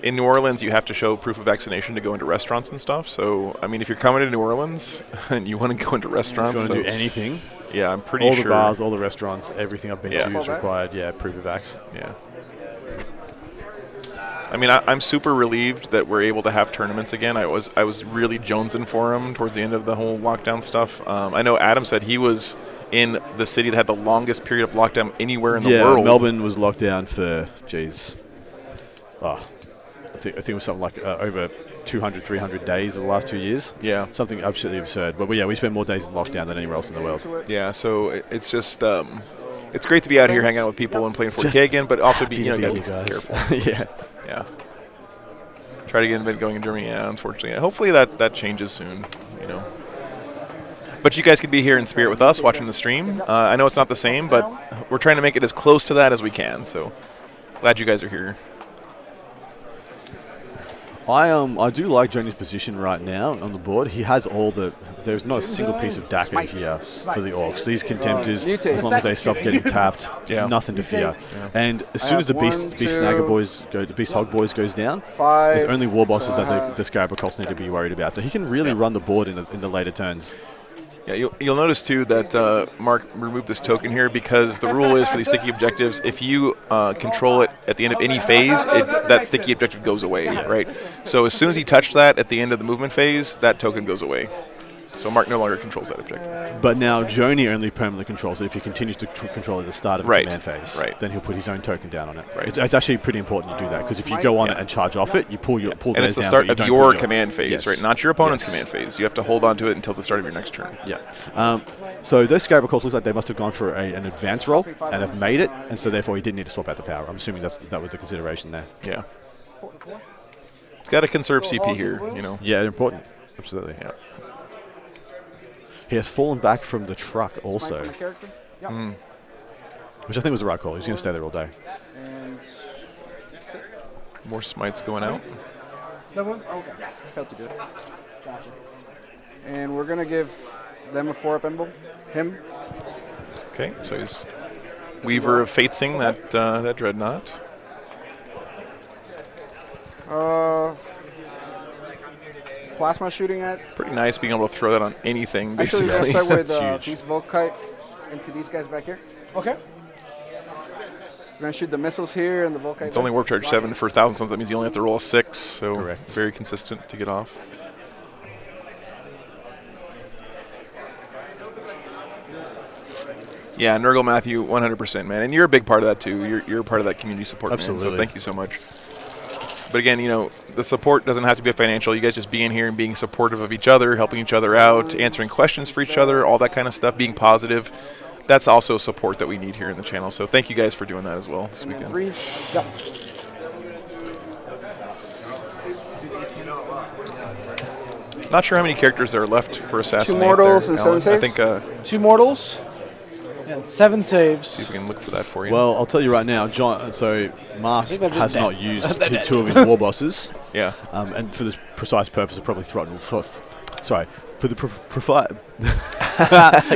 in New Orleans, you have to show proof of vaccination to go into restaurants and stuff. So, I mean, if you're coming to New Orleans and you want to go into restaurants, If you want to do anything, yeah, I'm pretty all sure. the bars, all the restaurants, everything I've been Yeah. to is required. Yeah, proof of vax. Yeah. I mean, I'm super relieved that we're able to have tournaments again. I was really jonesing for them towards the end of the whole lockdown stuff. I know Adam said he was in the city that had the longest period of lockdown anywhere in the world. Yeah, Melbourne was locked down for, I think it was something like over 200, 300 days of the last 2 years. Yeah. Something absolutely absurd. But yeah, we spend more days in lockdown than anywhere else in the world. Yeah, so it's just it's great to be out here hanging out with people and playing 40K again, but also be Happy to be you guys. careful. Yeah. Yeah. Try to get an event going in Germany. Yeah, unfortunately. Hopefully that changes soon. But you guys could be here in spirit with us watching the stream. I know it's not the same, but we're trying to make it as close to that as we can. So glad you guys are here. I do like Johnny's position right now on the board. He has all the. There's not a single piece of DACA here for the Orcs. These contemptors, as long as they stop getting tapped, nothing to fear. Yeah. And as soon as the Beast Snagger boys go, the Beast Hog boys goes down, there's only war bosses that the Scarab Cults need to be worried about. So he can really run the board in the later turns. Yeah, you'll notice too that Mark removed this token here because the rule is for these sticky objectives, if you control it at the end of any phase, that sticky objective goes away, right? So as soon as he touched that at the end of the movement phase, that token goes away. So Mark no longer controls that objective. But now Joni only permanently controls it if he continues to control it at the start of the command phase. Right. Then he'll put his own token down on it. Right. It's actually pretty important to do that because if you go on it and charge off it, you pull and theirs it's the down, start but of you don't your put command phase, right? Not your opponent's command phase. You have to hold on to it until the start of your next turn. Yeah. So those Scarab Cults look like they must have gone for an advance roll and have made it, and so therefore he didn't need to swap out the power. I'm assuming that was the consideration there. Yeah. Got to conserve CP here, Yeah, important. Absolutely. Yeah. He has fallen back from the truck also, which I think was the right call. He's going to stay there all day. More smites going out. Felt good. Gotcha. And we're going to give them a 4-up emblem. Him. Okay, so he's Weaver of Fatesing that Dreadnought. Plasma shooting at. Pretty nice being able to throw that on anything, Actually, basically. we're going to start with Huge. these Volkite into these guys back here. Okay. We're going to shoot the missiles here and the Volkite. It's only warp charge 7 for 1,000 suns. That means you only have to roll a 6, so Correct. it's very consistent to get off. Yeah, Nurgle Matthew, 100%, man. And you're a big part of that, too. You're part of that community support, Absolutely. man. So thank you so much. But again, the support doesn't have to be financial. You guys just being here and being supportive of each other, helping each other out, answering questions for each other, all that kind of stuff, being positive. That's also support that we need here in the channel. So thank you guys for doing that as well this weekend. 3. Yep. Not sure how many characters there are left for Assassinate. 2 mortals there, and Alan. 7 I think 2 mortals and 7 see saves. if we can look for that for you. Well, I'll tell you right now, John. So Mark think they're just has dead. not used 2 of his war bosses, yeah. and for the precise purpose of probably for the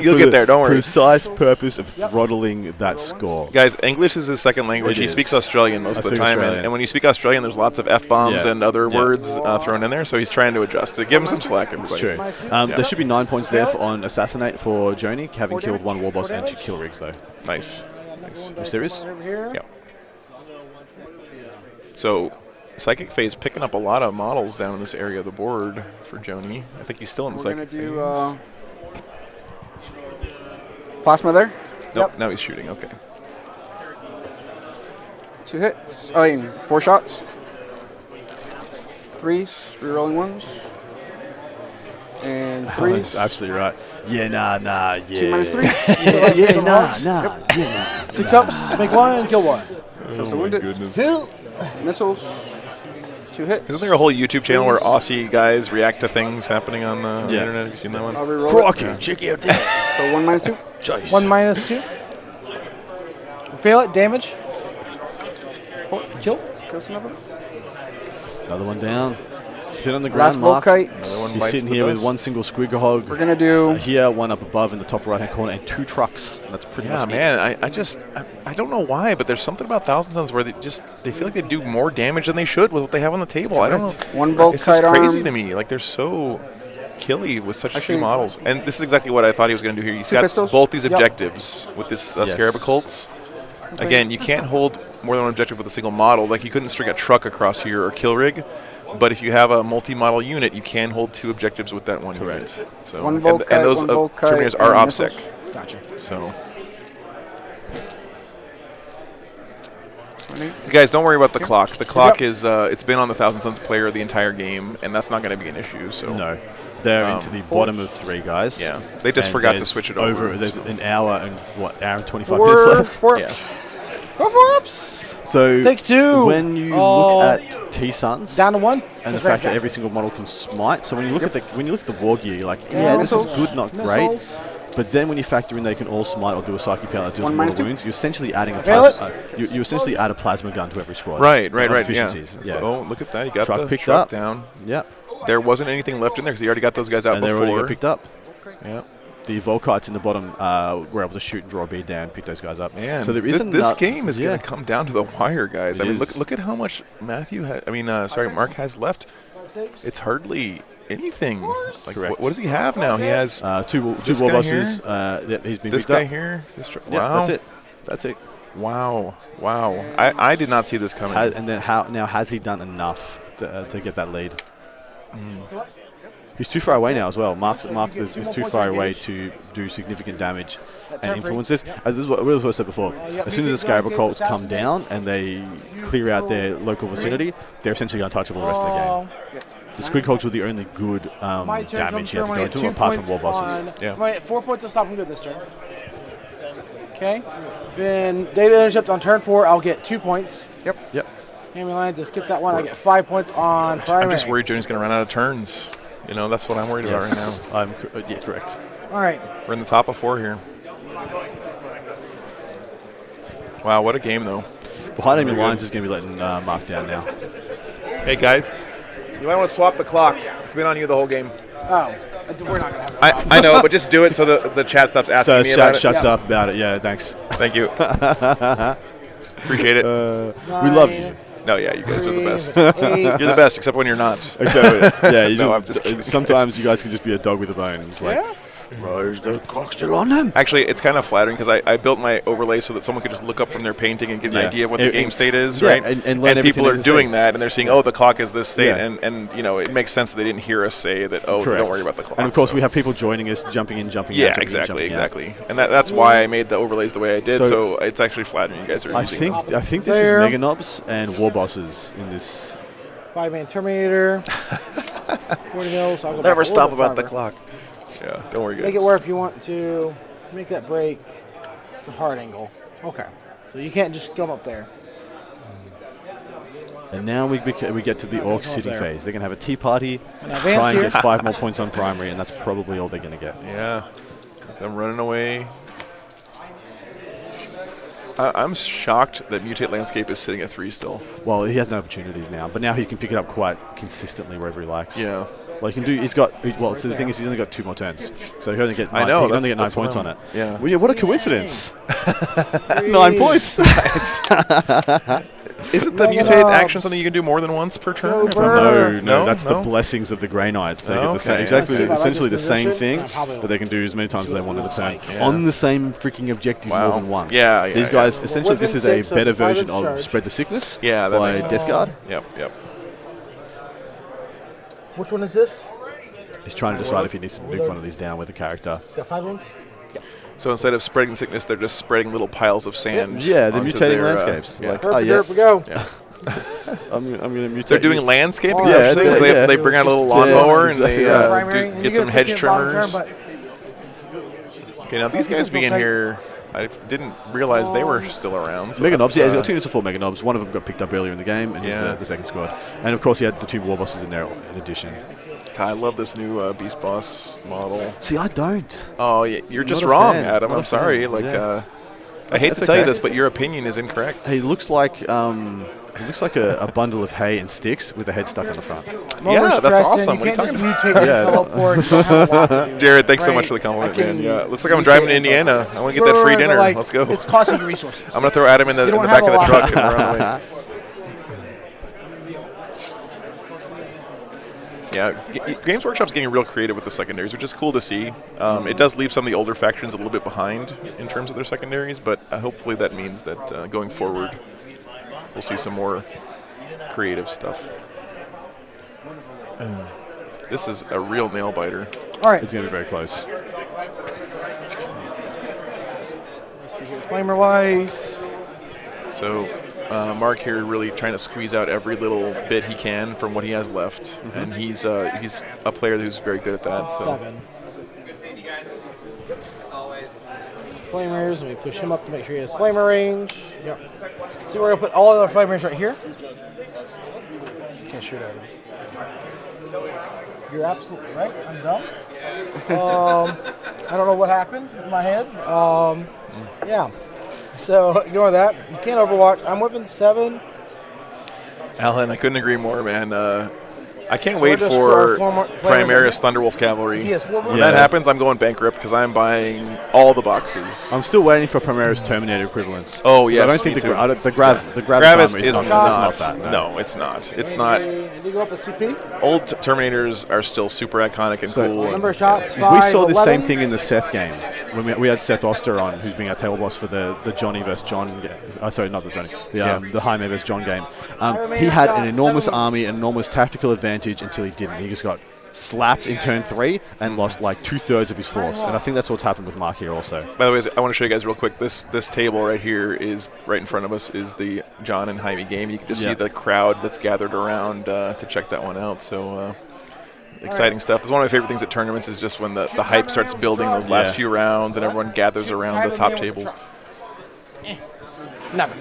You'll get there, don't worry. Precise purpose of throttling that score. Guys, English is his second language. It He is. speaks Australian most I of the speak time. Australian. And when you speak Australian, there's lots of F-bombs Yeah. and other Yeah. words thrown in there. So he's trying to adjust. So give him some slack, It's everybody. true. There should be 9 points there on Assassinate for Joni, having killed 1 war boss and 2 kill rigs, though. Nice. Which there is. Over here. Yeah. So Psychic Phase picking up a lot of models down in this area of the board for Joni. I think he's still in the We're going Psychic to Phase. do plasma there. Nope, now he's shooting. Okay. 2 hits. 4 shots. 3s, rerolling 1s. And That's 3s. absolutely right. Yeah, nah, yeah. 2 minus 3. Yeah, nah. 6 ups, make 1, kill 1. Just a wounded. Goodness. Missiles. 2 hits. Isn't there a whole YouTube channel where Aussie guys react to things happening on the Yeah. internet? Have you seen that one? I'll reroll Crocky, it. check out that. So 1 minus 2. 1 minus 2. Fail it, damage. 4. Kill. Kills another one. Another one down. Thin on the Last ground, Mark. Volkite. Another one He's bites sitting the here with dust. one single Squigger Hog. We're gonna do. Here, one up above in the top right-hand corner, and 2 trucks. And that's pretty Yeah, much it. man, I don't know why, but there's something about Thousand Suns where they feel like they do more damage than they should with what they have on the table. I don't know. One Volkite It's just crazy arm. to me. Like, they're so killy with such few Actually- models. And this is exactly what I thought he was going to do here. He's 2 got pistols? both these Yep. objectives with this Yes. Scarab Occults. Again, you can't hold more than one objective with a single model. Like, you couldn't string a truck across here or kill rig. But if you have a multi-model unit, you can hold 2 objectives with that one unit. So, One and Volkite, those one Volkite, Terminators are and OPSEC. missiles. Gotcha. So, you guys, don't worry about the clock. The clock is it's been on the Thousand Suns player the entire game, and that's not going to be an issue. So No. They're into the bottom of 3, guys. yeah, they just And forgot to there's switch it over. There's so. an hour and, hour and 25 minutes left? 4 Yeah. ups. 4 ups. So Takes 2. when you look at T-Suns Down to 1. and the fact that every single model can smite, so when you look at the war gear, you're like, yeah, this is good, not great. But then when you factor in they can all smite or do a psychic power that deals One with minus mortal 2. wounds, you're essentially adding a Fail it. you essentially add a plasma gun to every squad. Right. of Yeah. Efficiencies. Yeah. Oh, look at that! You got Truck the picked truck up. down. Yep. There wasn't anything left in there because he already got those guys out And they before. already got picked up. Yeah. The Volkites in the bottom were able to shoot and draw a bead down, pick those guys up. Man, so there this, isn't this game is yeah. going to come down to the wire, guys. It I mean, is. look at how much Mark has left. It's hardly anything. Like, Correct. what does he have now? He has two This war guy bosses. Yep, he's been this picked guy up. here. Yep, Wow, that's it. Wow. I did not see this coming. And then has he done enough to get that lead? He's too far away now as well. Marks is too far away to do significant damage and influence this. As this is what I said before. As soon as the Scarab Occults come down and they clear out their local vicinity, they're essentially untouchable the rest of the game. The Squig Hogs were the only good damage you had to go into, apart from war bosses. Yeah. I'm gonna get 4 points to stop him good this turn. Okay. Then Data Intercept on turn 4, I'll get 2 points. Yep. Hammy Lions, to skip that one, I get 5 points on primary. I'm just worried Johnny's going to run out of turns. You know, that's what I'm worried about right now. Yeah, correct. All right. We're in the top of 4 here. Wow, what a game, though. Behind Enemy Lions is going to be letting Mark down now. Hey, guys. You might want to swap the clock. It's been on you the whole game. Oh, we're not going to have I know, but just do it so the chat stops asking So me about it. shuts up about it. Yeah, thanks. Thank you. Appreciate it. We love you. No, yeah, you guys are the best. 8. You're the best, except when you're not. Exactly. Yeah, you No, just, I'm just kidding, sometimes you guys can just be a dog with a bone. And just like, Yeah. Rose, the clock's still on them. Actually, it's kind of flattering because I built my overlay so that someone could just look up from their painting and get an Yeah. idea of what the game state is, yeah, right? and learn people everything are as a doing state. that, and they're seeing, oh, the clock is this state, Yeah. and you know, it makes sense that they didn't hear us say that, oh, Correct. don't worry about the clock. And of course, so. we have people joining us, jumping in, jumping out. Yeah, jumping in, exactly, jumping out. exactly. And that's why I made the overlays the way I did, So- so it's actually flattering you guys are I using think them. this is There. Mega Knobs and War Bosses in this. 5-man Terminator. 40 mils. So I'll go back Never a little stop bit about the farther. clock. Yeah, don't worry, guys. Make it where if you want to make that break the hard angle. Okay. So you can't just come up there. And now we get to the Orc City there. phase. They're going to have a tea party, And advance try and here. get 5 more points on primary, and that's probably all they're going to get. Yeah, I'm running away. I'm shocked that Mutate Landscape is sitting at 3 still. Well, he has no opportunities now, but now he can pick it up quite consistently wherever he likes. Yeah. Well, he can do. So the thing is, he's only got 2 more turns, so he only get. I know, He only get 9 that's what points on I'm- it. yeah. Well, yeah. What a coincidence! 9 points. Isn't the Mega Mutate Knobs. action something you can do more than once per turn? Go Burn. No, No? that's No? the blessings of the Grey Knights. They get Okay. the same, I exactly, see. essentially the If I same like this thing, position, I probably but they can do as many times as they want in a turn Yeah. on the same freaking objective Wow. more than once. Yeah, yeah, These yeah. guys, essentially, this is a Within 6, so better it's a 5 version of charge. Spread the Sickness Yeah, that by makes sense. Death Guard. Yep. Which one is this? He's trying to decide if he needs to nuke one of these down with a character. Is that 5 wounds? So instead of spreading sickness, they're just spreading little piles of sand. Yeah, they're onto mutating their, landscapes. yeah. Like, Derp, oh yeah, derp, we go. Yeah. I'm gonna mutate. They're doing you. landscaping. Oh, is that what you're saying? yeah, yeah. They bring out a little Yeah, lawnmower exactly. and they Yeah. Primary, and get you some get hedge 15 bottom turn, trimmers. but Okay, now these guys being here, I didn't realize they were still around. So Mega Knobs, that's, yeah, he's got 2 units of 4 Mega Knobs. One of them got picked up earlier in the game, and he's Yeah. the second squad. And of course, he had the 2 War Bosses in there in addition. God, I love this new Beast Boss model. See, I don't. Oh, yeah, you're Not just a wrong, fan. Adam. Not a I'm sorry. fan, Like, yeah. I hate That's to tell you okay. this, but your opinion is incorrect. He looks like a bundle of hay and sticks with a head stuck on the front. Yeah, that's awesome. What are you talking about? You can't just teleport. You don't have a lot to do. Jared, thanks so much Right. for the compliment, I can man. Yeah, looks like I'm driving to Indiana. I want to get that free Right, but, dinner. like, Let's go. It's costing you resources. I'm going to throw Adam in the don't back have of a the lot. truck and run away. Yeah, Games Workshop's getting real creative with the secondaries, which is cool to see. It does leave some of the older factions a little bit behind in terms of their secondaries, but hopefully that means that going forward, we'll see some more creative stuff. This is a real nail biter. All right. It's going to be very close. Let's see here. Flamer wise. So Mark here really trying to squeeze out every little bit he can from what he has left, and he's a player who's very good at that. So 7. Flamers, let me push him up to make sure he has flamer range. Yep. See, we're gonna put all of our flamers right here. Can't shoot at him. You're absolutely right. I'm dumb. I don't know what happened in my head. Yeah. So ignore that. You can't overwatch. I'm within 7. Alan, I couldn't agree more, man. I can't So wait we're just for four more Primaris Thunderwolf Cavalry. Yes, When Yeah. that happens, I'm going bankrupt because I'm buying all the boxes. I'm still waiting for Primaris Terminator equivalents. Oh, 'Cause yes, I don't think me the too. Grav Gravis armor is not not. that. No, it's not. It's not. Did you go up a CP? Old Terminators are still super iconic and So- cool. Number of shots, We 5, saw the 11. same thing in the Seth game when we had Seth Oster on, who's being our table boss for the Johnny versus John. Sorry, not the Johnny. The Jaime versus John game. He had an enormous army, an enormous tactical advantage until he didn't. He just got slapped in turn 3 and lost like 2/3 of his force. And I think that's what's happened with Mark here also. By the way, I want to show you guys real quick. This table right here is right in front of us is the John and Jaime game. You can just see the crowd that's gathered around to check that one out. So exciting stuff. It's one of my favorite things at tournaments is just when the hype starts building those last few rounds and everyone gathers around the top tables. Never.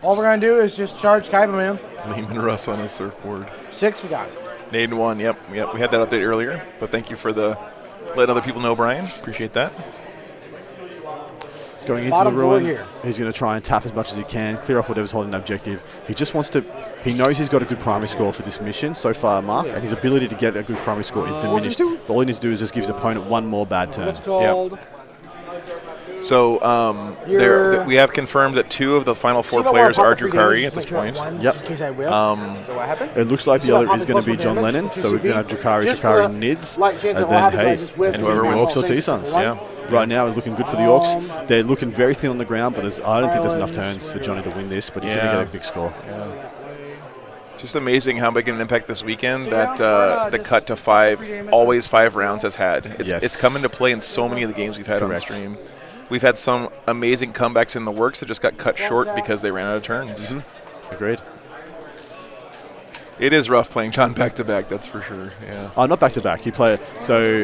All we're gonna do is just charge Kaiba Man. Neiman Russ on his surfboard. 6, we got it. Naden 1, yep. We had that update earlier, but thank you for letting other people know, Brian. Appreciate that. He's going into Bottom the floor ruin. here. He's going to try and tap as much as he can, clear off whatever's holding the objective. He just wants to. He knows he's got a good primary score for this mission so far, Mark, and his ability to get a good primary score is diminished. All he needs to do is just give his opponent one more bad turn. What's called? So You're- we have confirmed that 2 of the final 4 See, I players wanna are pop the free Drukari damage at this just to make point. sure I won, Yep. In case I will. So what happened? It looks like See the that other is popping going to be plus John damage? Lennon, so we're GCB? going to have Just Drukari, for Nids, slight chance and that will then happen, but I hey, just whiffed and whoever and wins. Orcs or Saints T-Suns. won. Yeah. Right now, it's looking good for the Orcs. They're looking very thin on the ground, but I don't think there's enough turns for Johnny to win this, but he's going to get a big score. Just amazing how big an impact this weekend that yeah, the just cut to 5, always 5 rounds has had. It's come into play in so many of the games we've had on Correct. stream. We've had some amazing comebacks in the works that just got cut short because they ran out of turns. Agreed. It is rough playing John back-to-back, that's for sure. Yeah. Oh, not back-to-back. He played, so...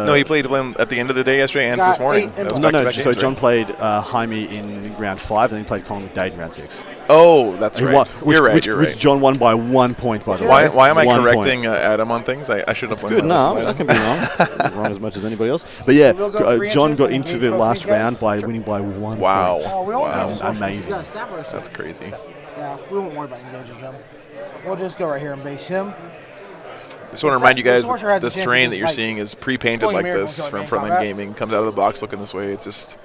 No, he played him at the end of the day yesterday and Got this morning. 8 That was no, back-to-back so games, John right? played Jaime in round 5, and then he played Colin McDade in round 6. Oh, that's He right. won, You're right, which John won by 1 point, by the way. Why am I 1 point. correcting Adam on things? I should have Good, no, I can be wrong. Wrong as much as anybody else. But yeah, We'll go free John entries got and into engage the both last these guys. round by winning by 1 Wow. point. Oh, we don't Wow. have to Amazing. That's crazy. Yeah, we won't worry about engaging him. We'll just go right here and base him. Just want to remind you guys, Sorcerer has this a chance terrain to that just, you're like, seeing is pre-painted pulling like miracles this going from in Frontline combat. Gaming. Comes out of the box looking this way. It's just,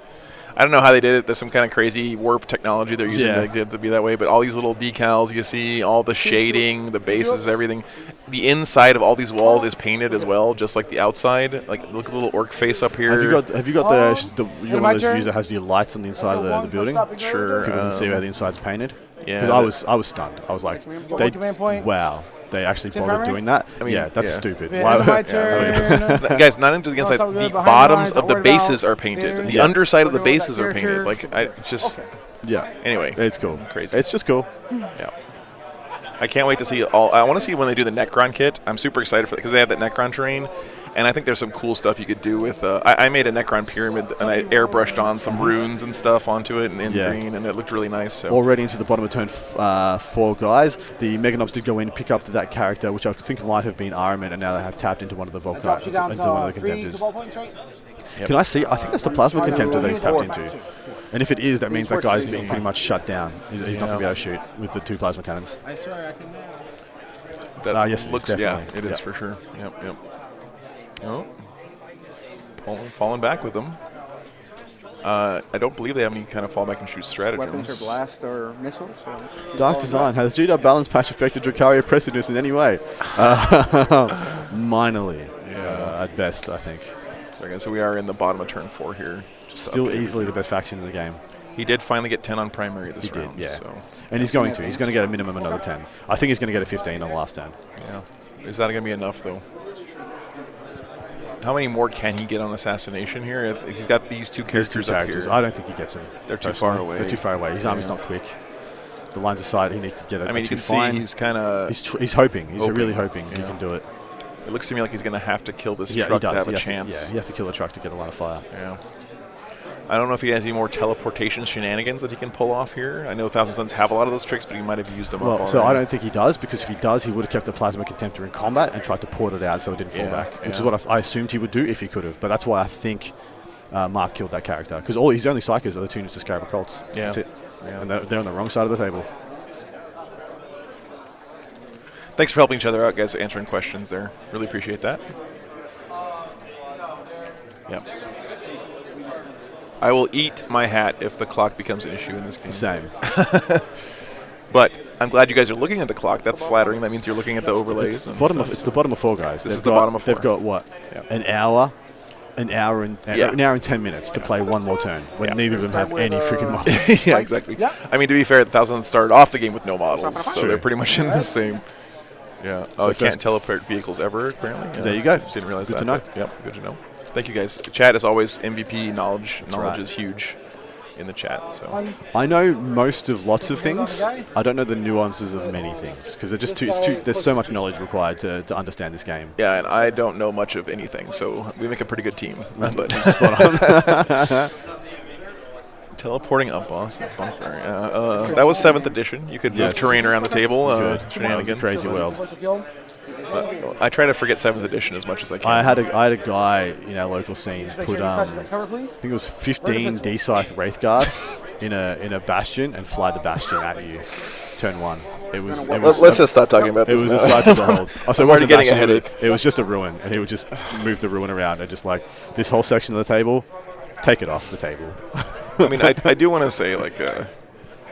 I don't know how they did it. There's some kind of crazy warp technology they're using to get it to be that way. But all these little decals you see, all the shading, the bases, everything. The inside of all these walls is painted as well, just like the outside. Like look at the little orc face up here. Have you got you're one of those turn? views that has your lights on the inside of the building? Sure. People can see how the inside's painted. Yeah, Because I was stunned. I was like, Get command point. wow, they actually Tim bothered Primary? doing that. I mean, yeah, that's yeah. stupid. Yeah, Why- my turn. Guys, not into the inside. so good. The Behind bottoms lines, of not the worried bases about. are painted. The Yeah. underside of the Worried about bases are character. painted. Like it's just Yeah. anyway. It's cool. Crazy. It's just cool. Yeah. I can't wait to see all. I want to see when they do the Necron kit. I'm super excited for that because they have that Necron terrain, And I think there's some cool stuff you could do with. I made a Necron pyramid and I airbrushed on some runes and stuff onto it in green, and it looked really nice. So. Already into the bottom of turn 4, guys. The Mega Knobs did go in, pick up that character, which I think might have been Aramin, and now they have tapped into one of the Volcar, into one of the contemptors. Yep. Can I see? I think that's the Plasma Contemptor that he's tapped into. And if it is, that means that guy's being pretty much shut down. He's not going to be able to shoot with the 2 plasma cannons. I swear I can. That yes, looks, definitely. it is for sure. Yep. Oh, falling back with them. I don't believe they have any kind of fallback and shoot stratagems. Weapons or blast or missiles. Dark Design. Has GW balance patch affected Dracaria Precedence in any way? Minorly, at best, I think. Okay, so we are in the bottom of turn 4 here. Still easily the best faction in the game. He did finally get 10 on primary this round. Yeah. So. And he's going to. He's going to get a minimum another 10. I think he's going to get a 15 on the last turn. Yeah. Is that going to be enough, though? How many more can he get on Assassination here? If he's got these 2 characters up here. I don't think he gets them. They're too far away. They're too far away. His army's not quick. The lines aside, he needs to get it. I mean, you can see he's kind of... He's hoping. He's really hoping he can do it. It looks to me like he's going to have to kill this truck to have a chance. He has to kill the truck to get a line of fire. Yeah. I don't know if he has any more teleportation shenanigans that he can pull off here. I know Thousand Suns have a lot of those tricks, but he might have used them up already. So I don't think he does, because if he does, he would have kept the Plasma Contemptor in combat and tried to port it out so it didn't fall back, which is what I assumed he would do if he could have. But that's why I think Mark killed that character, because all his only psychers are the 2 units of Scarab Cults. Yeah. That's it. Yeah. And they're on the wrong side of the table. Thanks for helping each other out, guys, answering questions there. Really appreciate that. Yep. I will eat my hat if the clock becomes an issue in this game. Same. But I'm glad you guys are looking at the clock. That's flattering. That means you're looking at the overlays. It's the bottom of 4, guys. This is the bottom of 4. They've got what? Yep. An hour and 10 minutes to play one more turn when neither of them have any freaking models. Yeah, exactly. I mean, to be fair, the Thousands started off the game with no models, so they're pretty much in the same. Yeah. Oh, it can't teleport vehicles ever, apparently. Yeah. There you go. Just didn't realize Good that. to know. Yep, good to know. Thank you, guys. Chat, as always, MVP knowledge. That's knowledge right. is huge in the chat. So I know most of lots of things. I don't know the nuances of many things, because they're just there's so much knowledge required to understand this game. yeah, and I don't know much of anything, so we make a pretty good team. But Spot on. teleporting up boss bunker. That was 7th edition. You could move terrain around the table. Shenanigans. Crazy world. I try to forget 7th edition as much as I can. I had a guy in our local scene put I think it was 15 D-Scythe Wraithguard in a bastion and fly the bastion at you. Turn 1. Let's just stop talking about this. It was now. a sight to behold. Also, I'm already getting a headache. It was just a ruin, and he would just move the ruin around and just like this whole section of the table, take it off the table. I mean, I do want to say, like,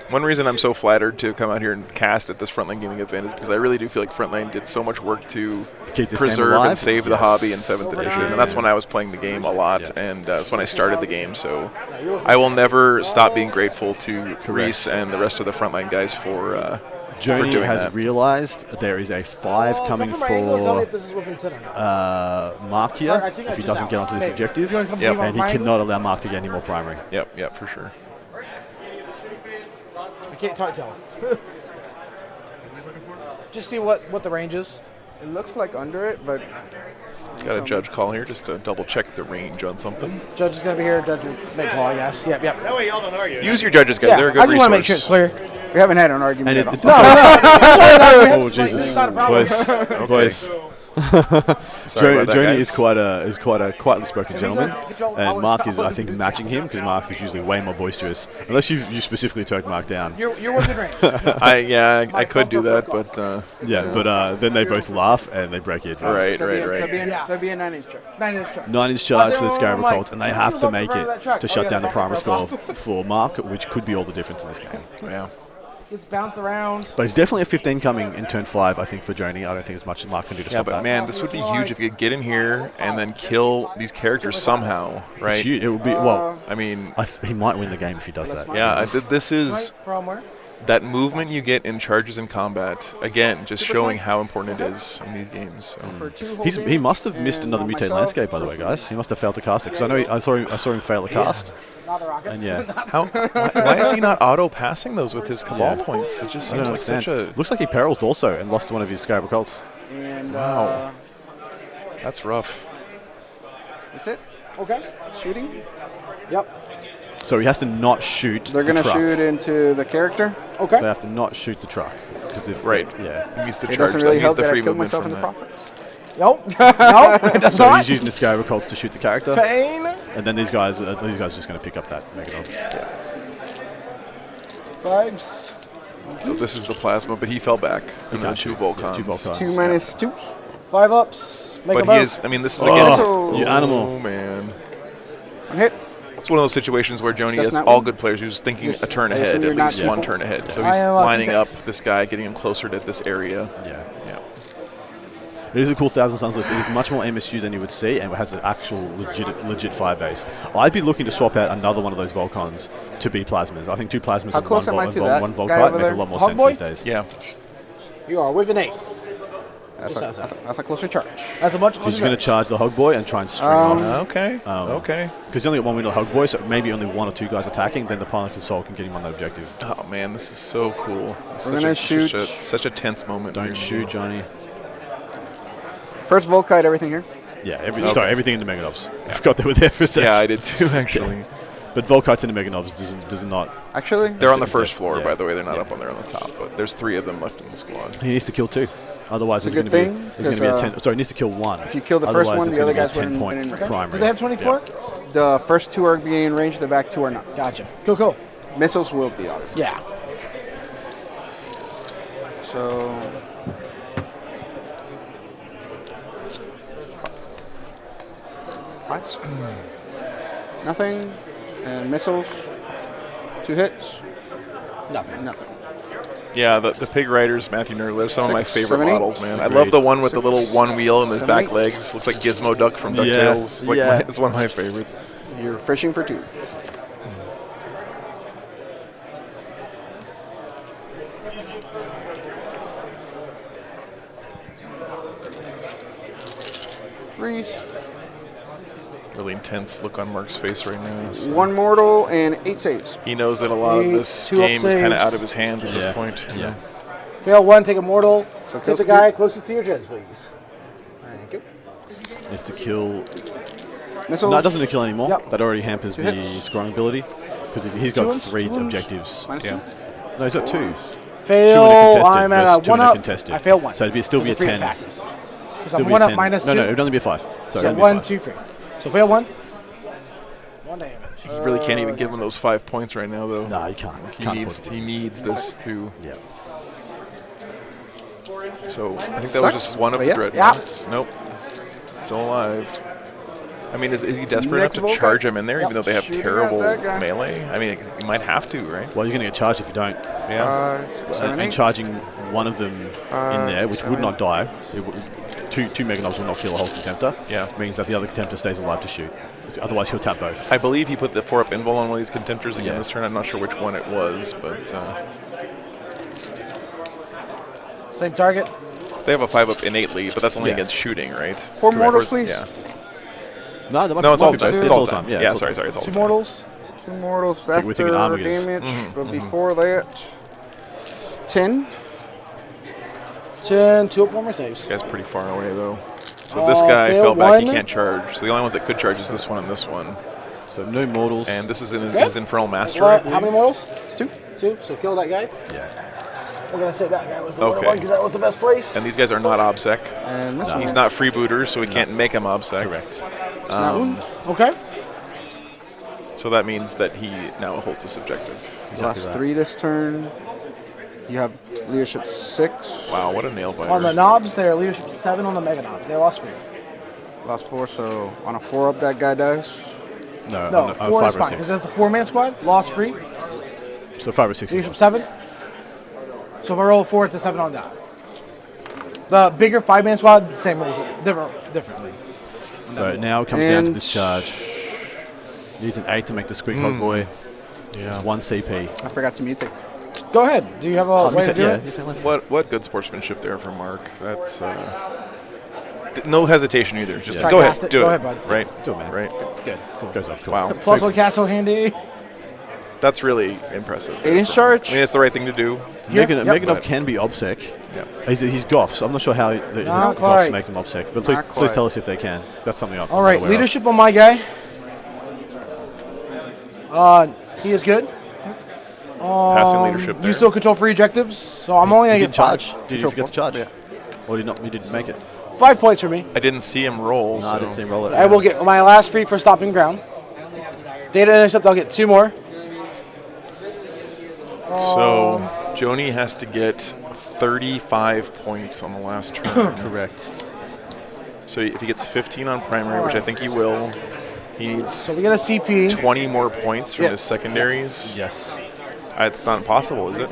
one reason I'm so flattered to come out here and cast at this Frontline Gaming event is because I really do feel like Frontline did so much work to Keep this preserve game and save the hobby in 7th For edition. sure. And that's when I was playing the game a lot, and that's when I started the game. So I will never stop being grateful to Reese and the rest of the Frontline guys for Joni doing has that. realized there is a 5 coming for Mark here if he doesn't get onto this objective, and he cannot allow Mark to get any more primary. Yep, for sure. I can't tell. Just see what the range is. It looks like under it, but Got a judge call here just to double check the range on something. Judge is going to be here. Judge will make call, I guess. Yep. That way y'all don't argue. Use your judges, guys. Yeah, They're a good I just resource. want to make sure it's clear. we haven't had an argument And at all. Oh Jesus, It's not a problem. boys. Sorry about that, Joni guys. is quite a quietly spoken gentleman, and Mark is, I think, matching him because Mark is usually way more boisterous. Unless you specifically took Mark down. You're within range. I could do that, but But then they both laugh and they break it. right. So be a 9-inch check. 9-inch truck. 9-inch charge for the Scarab Mike, Cult, and they have to make that it truck. to Oh, shut yeah, down the back primary up, score back for Mark, which could be all the difference in this game. Yeah. It's bounce around. But it's definitely a 15 coming in turn 5, I think, for Joni. I don't think as much as Mark can do to Yeah, stop but that. man, this would be huge if you could get in here and then kill these characters somehow, It's right? huge. It would be, well, I mean, he might win the game if he does that. yeah, this is From where? that movement you get in charges in combat. Again, just showing how important it is in these games. For 2 whole He days, must have missed and another on mutate myself, landscape, by the way, guys. He must have failed to cast it because I saw him fail to cast. Not the Rockets. And yeah, Why is he not auto passing those with his Cabal points? It just I don't seems like understand. such a. Looks like he perilled also and lost one of his Scarab Cults. And Wow. That's rough. That's it. Okay. Shooting. Yep. So he has to not shoot. They're the gonna truck. shoot into the character. Okay. They have to not shoot the truck. 'Cause if Right. Yeah. He needs to It charge doesn't that. really He needs help the that I free killed movement myself from in the that. process. Nope. Nope. It does So not. he's using the Skyrim Colts to shoot the character, Pain. and then these guys are just going to pick up that Megadog. Fives. So this is the plasma, but he fell back. And then got two you. Volcons. Two Volcons. 2 minus 2. 5 ups. Make But a he vote. is, I mean, this is Oh, again. So- you animal. Oh, man. One hit. It's one of those situations where Joni That's is not all one. good players who's thinking Yes. a turn I assume ahead, you're at not least one careful? turn ahead. So I he's am lining up 56. this guy, getting him closer to this area. Yeah. Yeah. It is a cool Thousand Suns list. It is much more MSU than you would see, and it has an actual legit fire base. I'd be looking to swap out another one of those Volcons to be plasmas. I think 2 plasmas How and close one, am I to that one guy Volkite over make there? a lot more Hog sense boy? these days. Yeah. You are with an 8. That's a closer charge. That's a much He's closer. going to charge the Hog Boy and try and string off. Okay. Okay. Because you only got one window Hog Boy, so maybe only 1 or 2 guys attacking, then the Pilot Console can get him on the objective. Oh, man, this is so cool. We're gonna shoot. Such a tense moment. Don't shoot, Johnny. First Volkite, everything here. Yeah, Okay. sorry, everything in the Meganobs. I forgot they were there for a second. Yeah, I did too, actually. But Volkites in the Meganobs does not. Actually, They're on the first floor, Yeah. by the way. They're not Yeah. up on there on the top, but there's 3 of them left in the squad. He needs to kill 2. Otherwise, It's there's a going to good be thing, there's going to be a 'cause, 10. Sorry, he needs to kill 1. if you kill the first Otherwise, one, there's the gonna other be a guys wouldn't 10-point win in range. primary. Do they have 24? the first 2 are being in range. The back 2 are not. Gotcha. Cool. Missiles will be, obviously. Yeah. So. Fives. Nothing. And missiles. 2 hits. Nothing. Nothing. Yeah, the Pig Riders, Matthew Nerd, they're some of my 6, favorite 7, 8. models, man. I Agreed. love the one with the little 1 wheel and the 7, back 8. legs. Looks like Gizmo Duck from Yeah, DuckTales. It's, like yeah. it's one of my favorites. You're fishing for 2s. Threes. Really intense look on Mark's face right now. So 1 mortal and 8 saves. he knows that a lot of this 2 game is kind of saves. out of his hands at Yeah. this point. you Yeah. know. Fail 1, take a mortal. So Hit kills the a guy few. closest to your gens, please. Thank you. Needs to kill. Missiles. No, it doesn't need to kill anymore. Yep. That already hampers the hits. scoring ability because he's got 2 wounds, 3 2 wounds. objectives. Minus Yeah. 2. No, he's got 2. Fail. 2 in a contested I'm at versus a 2 in 1 a up. contested. I fail 1. So it'd still be a Those are free 10. passes. Because Still I'm be 1 a up 10. minus 2. No, it'd only be a 5. Sorry, So it'd be 1, 5. 2 free. So fail 1. 1 damage. He really can't even give him those 5 points right now, though. No, you can't. He Can't needs afford it. he needs this too. Yeah. So I think that was Sucks, just one of but the yeah. dreadnoughts. Nope. Still alive. I mean, is he desperate Next enough to Volkite. charge him in there, even though they have Shooting at terrible that guy. melee? I mean, you might have to, right? Well, you're going to get charged if you don't. Yeah. 5, 6, 7, And 8. charging one of them in there, which 7, would not die. Two Meganobs will not kill a whole Contemptor. Yeah. Means that the other Contemptor stays alive to shoot. Otherwise, he'll tap both. I believe he put the 4-up invul on one of these contemptors again Yeah. this turn. I'm not sure which one it was, but Same target. they have a 5-up innately, but that's only Yeah. against shooting, right? 4 mortals, Or- please. Yeah. No, No, it's all time. time. It's all time. Yeah, Yeah, it's all sorry, time. it's all 2 time. mortals. 2 mortals we're thinking after Armagus. damage. But before that, 10. 10, 2 up, 1 more saves. This guy's pretty far away, though. So this guy fail fell back. He 1. can't charge. So the only ones that could charge is this one and this one. So no mortals. And this is in Okay. his Infernal Master. I What? believe. How many mortals? 2. 2. So kill that guy. yeah. We're going to say that guy was the Okay. one because that was the best place. And these guys are not OBSEC. And missiles. He's not freebooters, so we can't make him OBSEC. Correct. It's not wound. Okay. So that means that he now holds this objective. Last 3 this turn. You have leadership 6. Wow, what a nail biter. On the knobs, they're leadership 7 on the mega knobs. They lost 3. Last 4, so on a 4 up, that guy dies. No, No, on the- 4 is 5 or fine because 6. that's a 4-man squad. Lost 3. So 5 or 6. Leadership 7. So if I roll a 4, it's a 7 on that. The bigger 5-man squad, same rules, differently. So now it comes down to And- this charge. Needs an 8 to make the Squeak Hog Boy. Yeah. 1 CP. I forgot to mutate. Go ahead. Do you have a way to do it? What good sportsmanship there from Mark. That's no hesitation either. Just Yeah. go ahead, Sarcastic. do Go it. ahead, bud. Right, Do it, man. right. Good. Goes off. Cool. Wow. Plus 1 castle handy. That's really impressive. 8-inch charge. I mean, it's the right thing to do. Meganov can be obsec. Yeah. He's Goff, so I'm not sure how the Not Goffs quite. make them obsec. But please Not quite. tell us if they can. That's something I'm All right, aware of. leadership on my guy. He is good. Passing leadership there. You still control free objectives, so I'm only He going to didn't get 5. charge. Did you forget to charge? Yeah. Or did not? You didn't make it. 5 points for me. I didn't see him roll. No, so. I didn't see him roll it. I will get my last free for stopping ground. Data intercept, I'll get 2 more. So Joni has to get 35 points on the last turn. Correct. So if he gets 15 on primary, which I think he will, he needs So we get a CP. 20 more points from his secondaries. Yes. It's not impossible, is it?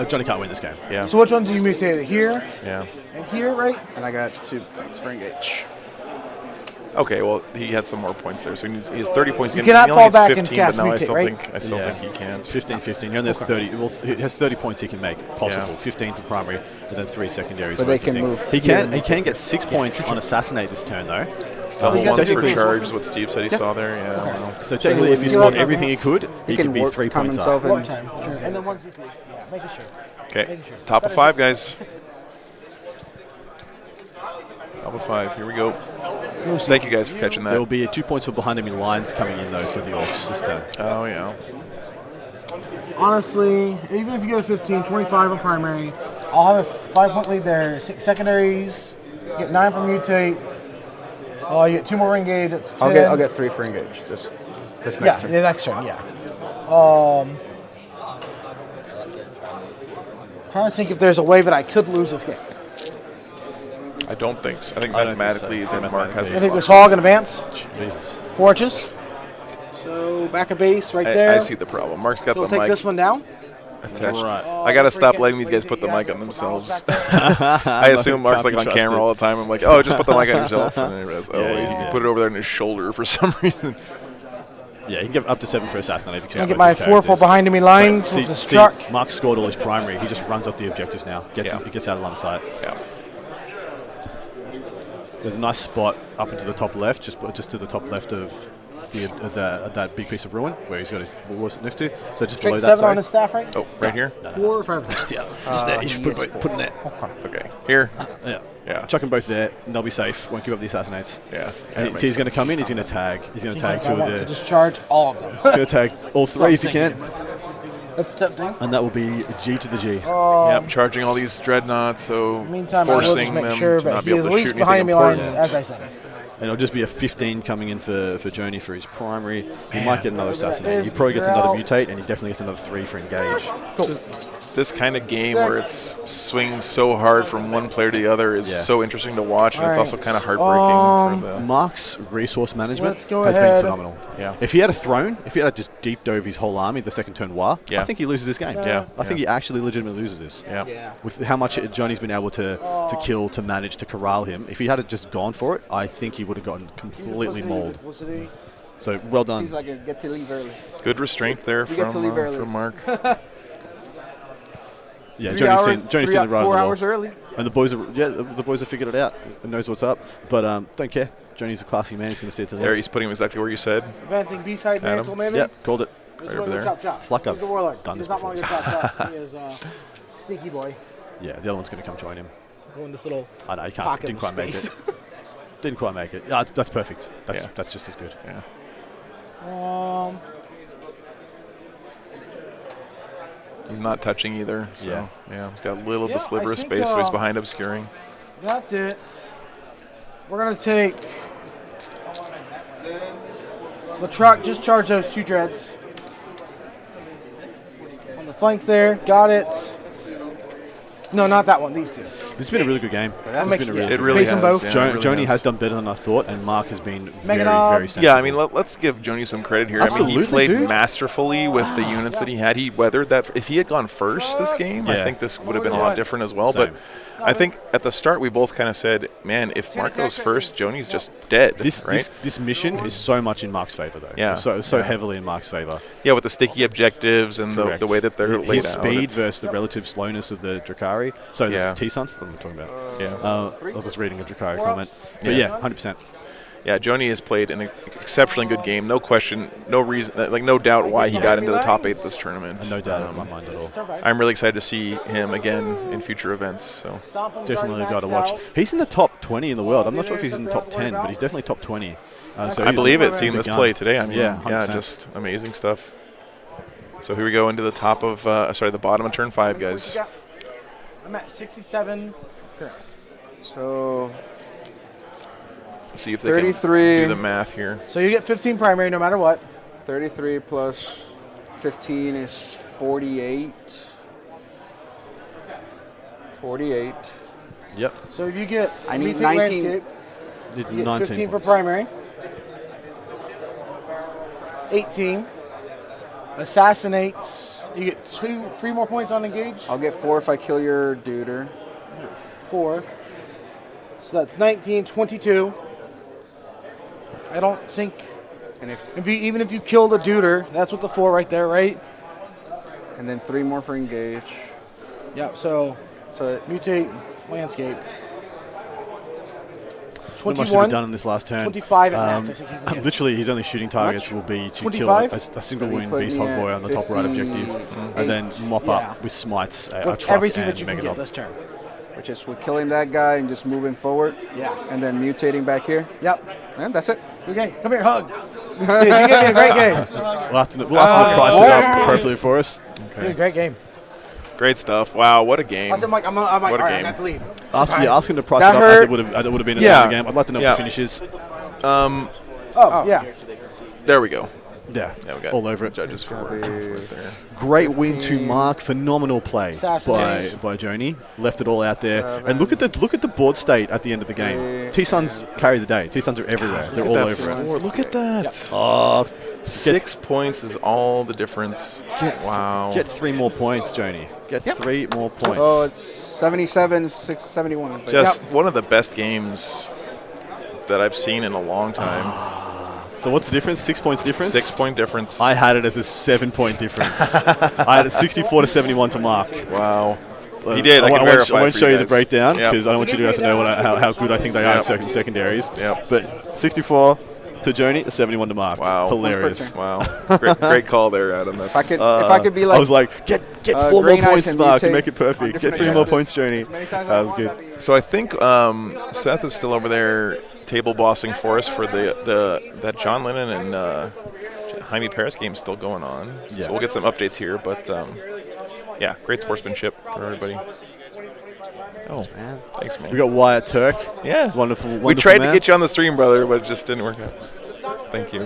Johnny can't win this game. Yeah. So which ones do you mutate? Here Yeah. and here, right? And I got 2 points for engage. Okay, well, he had some more points there, so he has 30 points. You He cannot only fall needs back and 15, cast but now mutate, right? I still think he can't. 15. He only has 30. Well, he has 30 points he can make possible. Yeah. 15 for primary, and then 3 secondaries. But they worth of can thing. move He here. can get 6 points on assassinate this turn though. The you got ones for technically- charge is what Steve said he saw there. Yeah. I don't know. So technically, if he he scored would- everything he could, he can could be work 3 time points himself up. One and time, sure. And then 1 CP. Yeah, making sure. Okay, top of 5, guys. Top of 5. Here we go. Thank you guys for catching There will that. be 2 points for behind enemy lines coming in though for the Orcs this turn. Oh yeah. Honestly, even if you get a 15, 25 on primary, I'll have a 5-point lead there. 6 secondaries, get 9 from mutate. You get 2 more engage. That's 10. I'll get 3 for engage this Yeah, next turn. the next turn, yeah. Trying to think if there's a way that I could lose this game. I don't think so. I think I don't think mathematically so. then Mark has I a think slot. this hog in advance, Jesus. 4 inches. So back a base right I there. see the problem. Mark's got So we'll the take mic this one down. attached. Right. I gotta stop letting these guys put the mic on themselves. I assume Mark's like on camera all the time. I'm like, oh, just put the mic on yourself. And then he realized, Yeah. he put it over there on his shoulder for some reason. Yeah, you can get up to 7 for assassinate if you I can. get my 4 behind enemy lines See, with this truck. Mark scored all his primary. He just runs off the objectives now. He gets out of line of sight. Yeah. There's a nice spot up into the top left, just to the top left of that big piece of ruin where he's got his warlords next to. So just below Straight that. 7 on his staff, right? Oh, right here? 4 or 5? Just there. You should put in there. Okay. Here? Yeah. Yeah. Chuck them both there, and they'll be safe. Won't give up the assassinates. Yeah. And he's going to come in. He's going to tag. He's going to tag 2 I of want to the. discharge all of them. He's going to tag all 3 if he can, That's step thing. and that will be G to the G. Yep, charging all these dreadnoughts, so Meantime, I will just forcing make them sure to that not he be is able at to shoot least anything behind enemy important. lines, as I said. And it'll just be a 15 coming in for Joni for his primary. He might get another assassinate. He probably gets You're another out. mutate, and he definitely gets another 3 for engage. This kind of game where it's swings so hard from one player to the other is Yeah. so interesting to watch, and it's also Alright. kind of heartbreaking for the. Mark's resource management Let's go has ahead. been phenomenal. Yeah. If he had a throne, if he had just deep dove his whole army the second turn war, Yeah. I think he loses this game. Yeah. I think he actually legitimately loses this. Yeah. Yeah. With how much Johnny's been able to kill, to manage, to corral him. If he had just gone for it, I think he would have gotten completely mauled. So well done. He's like, I get to leave early. Good restraint there We get to leave early. from Mark. Yeah, 3 hours, Johnny's seen the right 4 of the hours ball. early. And the boys have figured it out and knows what's up. But don't care. Johnny's a classy man. He's going to see it to the There, end. he's putting him exactly where you said. Advancing B-side Adam. mantle, maybe? Yep, called it. This Right one over will there. chop, chop. It's like He's I've the warlord. done He does this not want to get chop, chop. He is sneaky boy. Yeah, the other one's going to come join him. Go in this little I know, he can't. pocket Didn't of quite make space. it. Didn't quite make it. Yeah, that's perfect. Yeah. That's just as good. Yeah. He's not touching either. So, Yeah. He's got a little bit Yeah, sliver I of think, space, so he's behind obscuring. That's it. We're going to take the truck. Just charge those 2 dreads. On the flanks there. Got it. No, not that one. These 2. This has been a really good game. I'll It's make been a it- really yeah. It really Base them has. both. Yeah, Jo- it really Joni has done better than I thought, and Mark has been very, Meganov. very sensible. Yeah, I mean, let's give Joni some credit here. I mean, Absolutely, he played dude. masterfully with the units that he had. He weathered that. If he had gone first this game, I Yeah. think this would have been a lot different as well. Same. But I think at the start we both kind of said, man, if Mark goes first, Joni's just dead, right? This mission is so much in Mark's favor, though. Yeah. So Yeah. heavily in Mark's favor. Yeah, with the sticky objectives and the way that they're laid his out. speed It's- versus the relative slowness of the Drakari. So Yeah. the T-Suns, what am I talking about? Yeah. I was just reading a Drakari comment. But yeah, 100%. Yeah, Joni has played an exceptionally good game. No question, no reason, like no doubt why he got into the top 8 this tournament. No doubt in my mind at all. I'm really excited to see him again in future events. So Definitely got to watch. He's in the top 20 in the world. I'm not sure if he's in the top 10, but he's definitely top 20. So I believe it, seeing he's a this gun. play today. I mean, Yeah, yeah, 100%. just amazing stuff. So here we go into the top of, the bottom of turn 5, guys. I'm at 67. So Let's see if they 33. can do the math here. So you get 15 primary no matter what. 33 plus 15 is 48. 48. Yep. So you get I need mutate 19. landscape. It's You get 19 15 for points. primary. It's 18. Assassinates. You get 3 more points on engage. I'll get 4 if I kill your duder. 4. So that's 19, 22. I don't think. And Even if you kill the duder, that's with the 4 right there, right? and then 3 more for engage. Yep. So So mutate landscape. Not much to be 21. done in this last turn. 25 at max, I think you can get. Literally, his only shooting targets will be to kill 25? a single So he wound put Beast me Hog Boy at on the top right 58. objective, and then mop Yeah. up with smites a With truck everything and that you can Mega get Knob. this turn. which is we're killing that guy and just moving forward. Yeah. And then mutating back here. Yep. And that's it. Good game. Come here, hug. Dude, you gave me a great game. We'll have to price it up appropriately for us. Dude, great game. Great stuff. Wow, what a game. I said, Mike, I'm like, What a all right, I game. got the lead. Ask him to price That it up as hurt. it would have been at Yeah. the end of the game. I'd like to know Yeah. what the finish is. Oh, yeah. There we go. Yeah, Yeah, we got all over it. judges for Copy. there. Great win to 15. Mark. Phenomenal play Assassinate. by Joni. Left it all out there. 7. And look at the board state at the end of the game. 3. T-Suns carry the day. T-Suns are everywhere. They're all over it. Score. Look at that. Oh, 6 points is all the difference. Wow. get 3 more points, Joni. Get 3 more points. Oh, it's 77, 71. Just one of the best games that I've seen in a long time. So what's the difference? 6 points difference? 6 point difference. I had it as a 7-point difference. I had it 64 to 71 to Mark. Wow. He did. I can verify I won't for show you the guys. breakdown Yep. because I don't want you guys to know how good I think they are Yep. in secondaries. Yep. But 64 to Joni, 71 to Mark. Wow. Hilarious. Wow. Great call there, Adam. That's, If I could be like I was like, get 4 more Green Ice points, and Mark, and mutate make it on perfect. Get different 3 more agendas points, Joni. as many times as That I was want, good. that'd be- so I think Seth is still over there table bossing for us for that John Lennon and Jaime Paris game still going on. Yeah. So we'll get some updates here, but yeah, great sportsmanship for everybody. Oh, man. Thanks, man. We got Wyatt Turk. Yeah. Wonderful. We tried man. to get you on the stream, brother, but it just didn't work out. Thank you.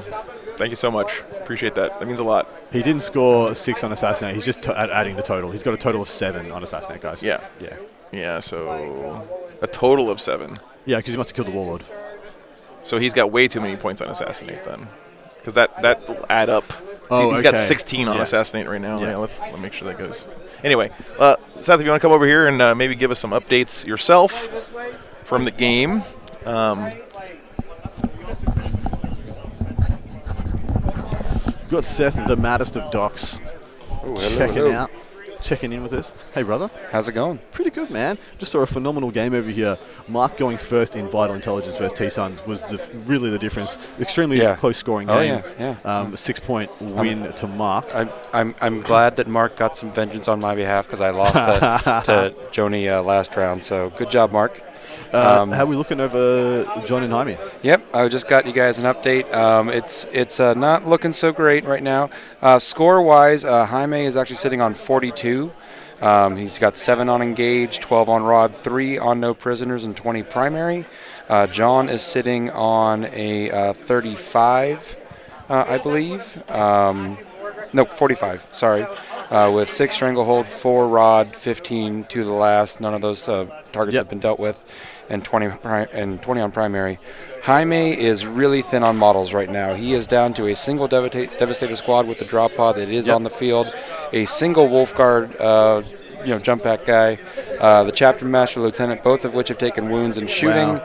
Thank you so much. Appreciate that. That means a lot. He didn't score 6 on Assassinate. He's just adding the total. He's got a total of 7 on Assassinate, guys. Yeah. Yeah. Yeah, so a total of 7. Yeah, because he must have killed the Warlord. So he's got way too many points on Assassinate then. Because that will add up. Oh, He's got okay. 16 on Yeah. Assassinate right now. Yeah. Yeah, let's make sure that goes. Anyway, Seth, if you want to come over here and maybe give us some updates yourself from the game. We've got Seth, the maddest of docs, checking in with us. Hey, brother. How's it going? Pretty good, man. Just saw a phenomenal game over here. Mark going first in Vital Intelligence versus T-Suns was really the difference. Extremely close scoring game. Yeah. A 6-point win to Mark. I'm glad that Mark got some vengeance on my behalf because I lost to Joni last round. So good job, Mark. How are we looking over John and Jaime? Yep, I just got you guys an update. It's not looking so great right now. Score-wise, Jaime is actually sitting on 42. He's got 7 on engage, 12 on rod, 3 on no prisoners, and 20 primary. John is sitting on a 35, I believe. No, 45, sorry. With 6 stranglehold, 4 rod, 15 to the last. None of those targets have been dealt with. And 20 on primary. Jaime is really thin on models right now. He is down to a single Devastator squad with the drop pod that is on the field, a single Wolf Guard, jump back guy, the Chapter Master Lieutenant, both of which have taken wounds in shooting,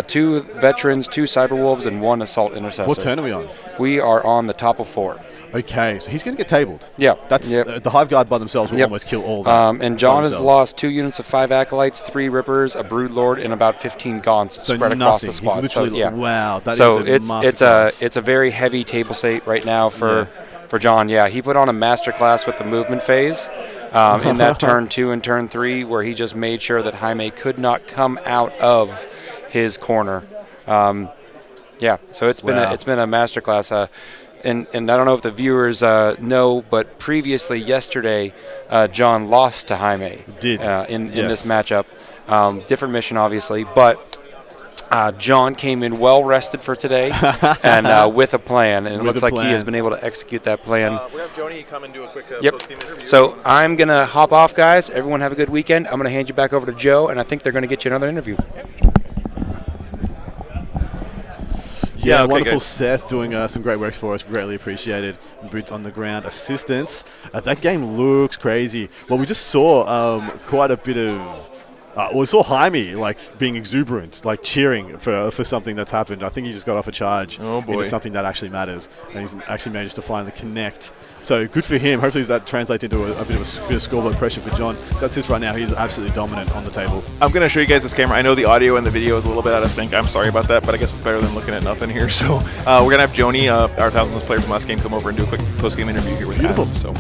2 veterans, 2 Cyber Wolves, and 1 Assault Intercessor. What turn are we on? We are on the top of 4. Okay, so he's going to get tabled. Yeah. That's the Hive Guard by themselves will almost kill all that. And John has lost 2 units of 5 Acolytes, 3 Rippers, a Brood Lord, and about 15 Gaunts spread across the squad. He's literally, wow, that so is a it's a very heavy table state right now for John. Yeah, he put on a masterclass with the movement phase in that turn 2 and turn 3, where he just made sure that Jaime could not come out of his corner. So it's been a masterclass. And I don't know if the viewers know, but previously yesterday, John lost to Jaime in this matchup. Different mission, obviously, but John came in well rested for today and with a plan, and it looks like he has been able to execute that plan. We have Joni come and do a quick post-game interview. So I'm going to hop off, guys. Everyone have a good weekend. I'm going to hand you back over to Joe, and I think they're going to get you another interview. Yeah, wonderful Seth doing some great work for us. Greatly appreciated. Boots on the ground assistance. That game looks crazy. Well, we just saw quite a bit of... we saw Jaime being exuberant, cheering for something that's happened. I think he just got off a charge into something that actually matters, and he's actually managed to finally connect. So good for him. Hopefully that translates into a bit of scoreboard pressure for John. So that's this right now. He's absolutely dominant on the table. I'm going to show you guys this camera. I know the audio and the video is a little bit out of sync. I'm sorry about that, but I guess it's better than looking at nothing here. So we're going to have Joni, our thousands player from last game, come over and do a quick post-game interview here with Beautiful. Adam. So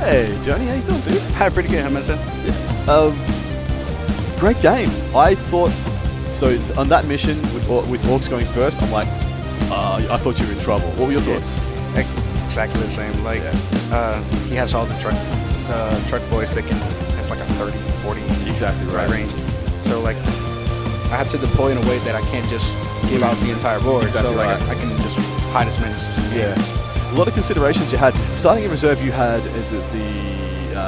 Hey, Johnny, how you doing, dude? Hi, pretty good. How about Great game. I thought so on that mission with Orcs going first. I'm like, I thought you were in trouble. What were your thoughts? It's exactly the same. He has all the truck boys that has like a 30, 40 right range. So I have to deploy in a way that I can't just give out the entire board. I can just hide as many as A lot of considerations you had. Starting in reserve, you had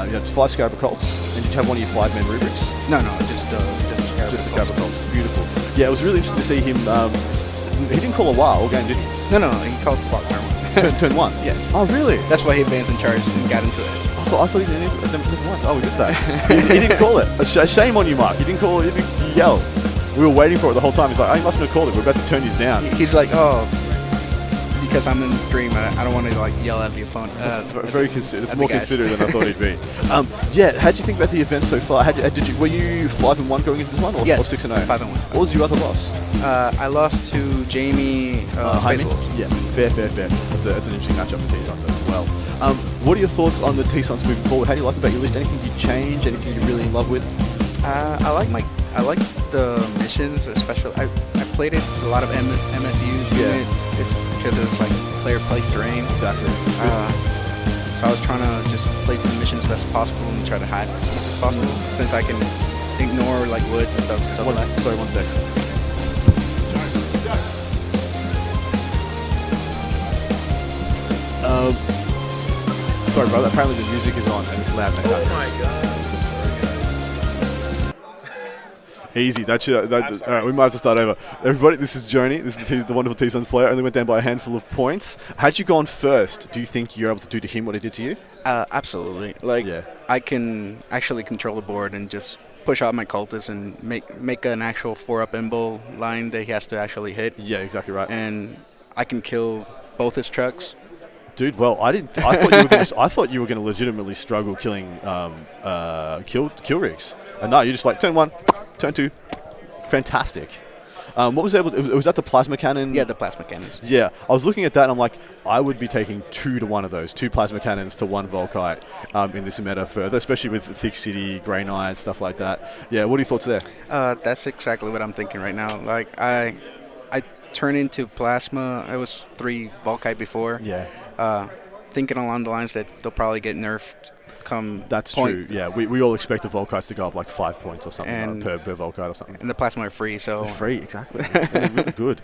you had 5 Scarab Colts, and did you have one of your 5-man rubrics? No, just a Scarab Colts. Beautiful. Yeah, it was really interesting to see him. He didn't call a while all game, did he? No, he called turn 1. Turn 1? Yes. Oh, really? That's why he advanced in charge and got into it. I thought he didn't. Never mind. Oh, we missed that. he didn't call it. Shame on you, Mark. He didn't call it. He yelled. We were waiting for it the whole time. He's like, you mustn't have called it. We're about to turn you down. He's like, because I'm in the stream, I don't want to yell at the opponent. Very considerate. It's more considerate than I thought he'd be. How did you think about the event so far? Were you 5-1 going into this one, or 6-0? 5-1. What was your other loss? I lost to Jamie. Jaime? Yeah, fair. That's an interesting matchup for T-Sons as well. What are your thoughts on the T-Sons moving forward? How do you like about your list? Anything you'd change? Anything you're really in love with? I like the missions, especially. I played it a lot of MSUs. Yeah. It's because it was player place terrain. Exactly. So I was trying to just play to the mission as best as possible and try to hide as much as possible, since I can ignore woods and stuff. Sorry, 1 sec. Sorry, brother. Apparently the music is on and it's loud. oh my god. Easy. All right, we might have to start over. Everybody, this is Joni. This is the wonderful T-Sons player. Only went down by a handful of points. Had you gone first, do you think you're able to do to him what he did to you? Absolutely. I can actually control the board and just push out my cultists and make an actual 4-up Imbo line that he has to actually hit. Yeah, exactly right. And I can kill both his trucks. Dude, well, I thought you were going to legitimately struggle killing kill rigs. And no, you're just turn 1, turn 2, fantastic. What was that the plasma cannon? Yeah, the plasma cannons. Yeah, I was looking at that and I'm like, I would be taking 2 to 1 of those, 2 plasma cannons to 1 Volkite in this meta further, especially with Thick City, Grey Knight, stuff like that. Yeah, what are your thoughts there? That's exactly what I'm thinking right now. I turn into plasma. I was 3 Volkite before. Yeah. Thinking along the lines that they'll probably get nerfed come That's point. true. Yeah, we all expect the Volkites to go up 5 points or something per Volkite or something. And the plasma are free, so they're free, exactly. Really good.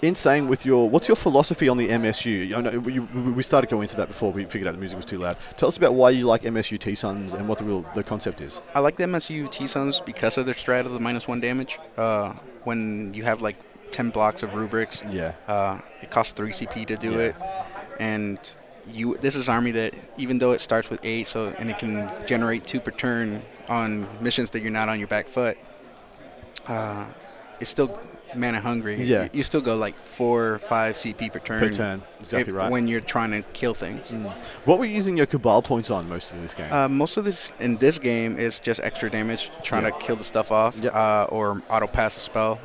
In saying what's your philosophy on the MSU? I know we started going into that before we figured out the music was too loud. Tell us about why you like MSU T-Sons and what the concept is. I like the MSU T-Sons because of their strat of the -1 damage. When you have 10 blocks of rubrics, yeah, it costs 3 CP to do it, and this is army that even though it starts with 8, and it can generate 2 per turn on missions that you're not on your back foot, it's still mana hungry. Yeah. You still go like 4 or 5 CP per turn. Per turn, exactly right. When you're trying to kill things. What were you using your Cabal points on most of this game? Most of this in this game is just extra damage, trying to kill the stuff off, or auto pass a spell.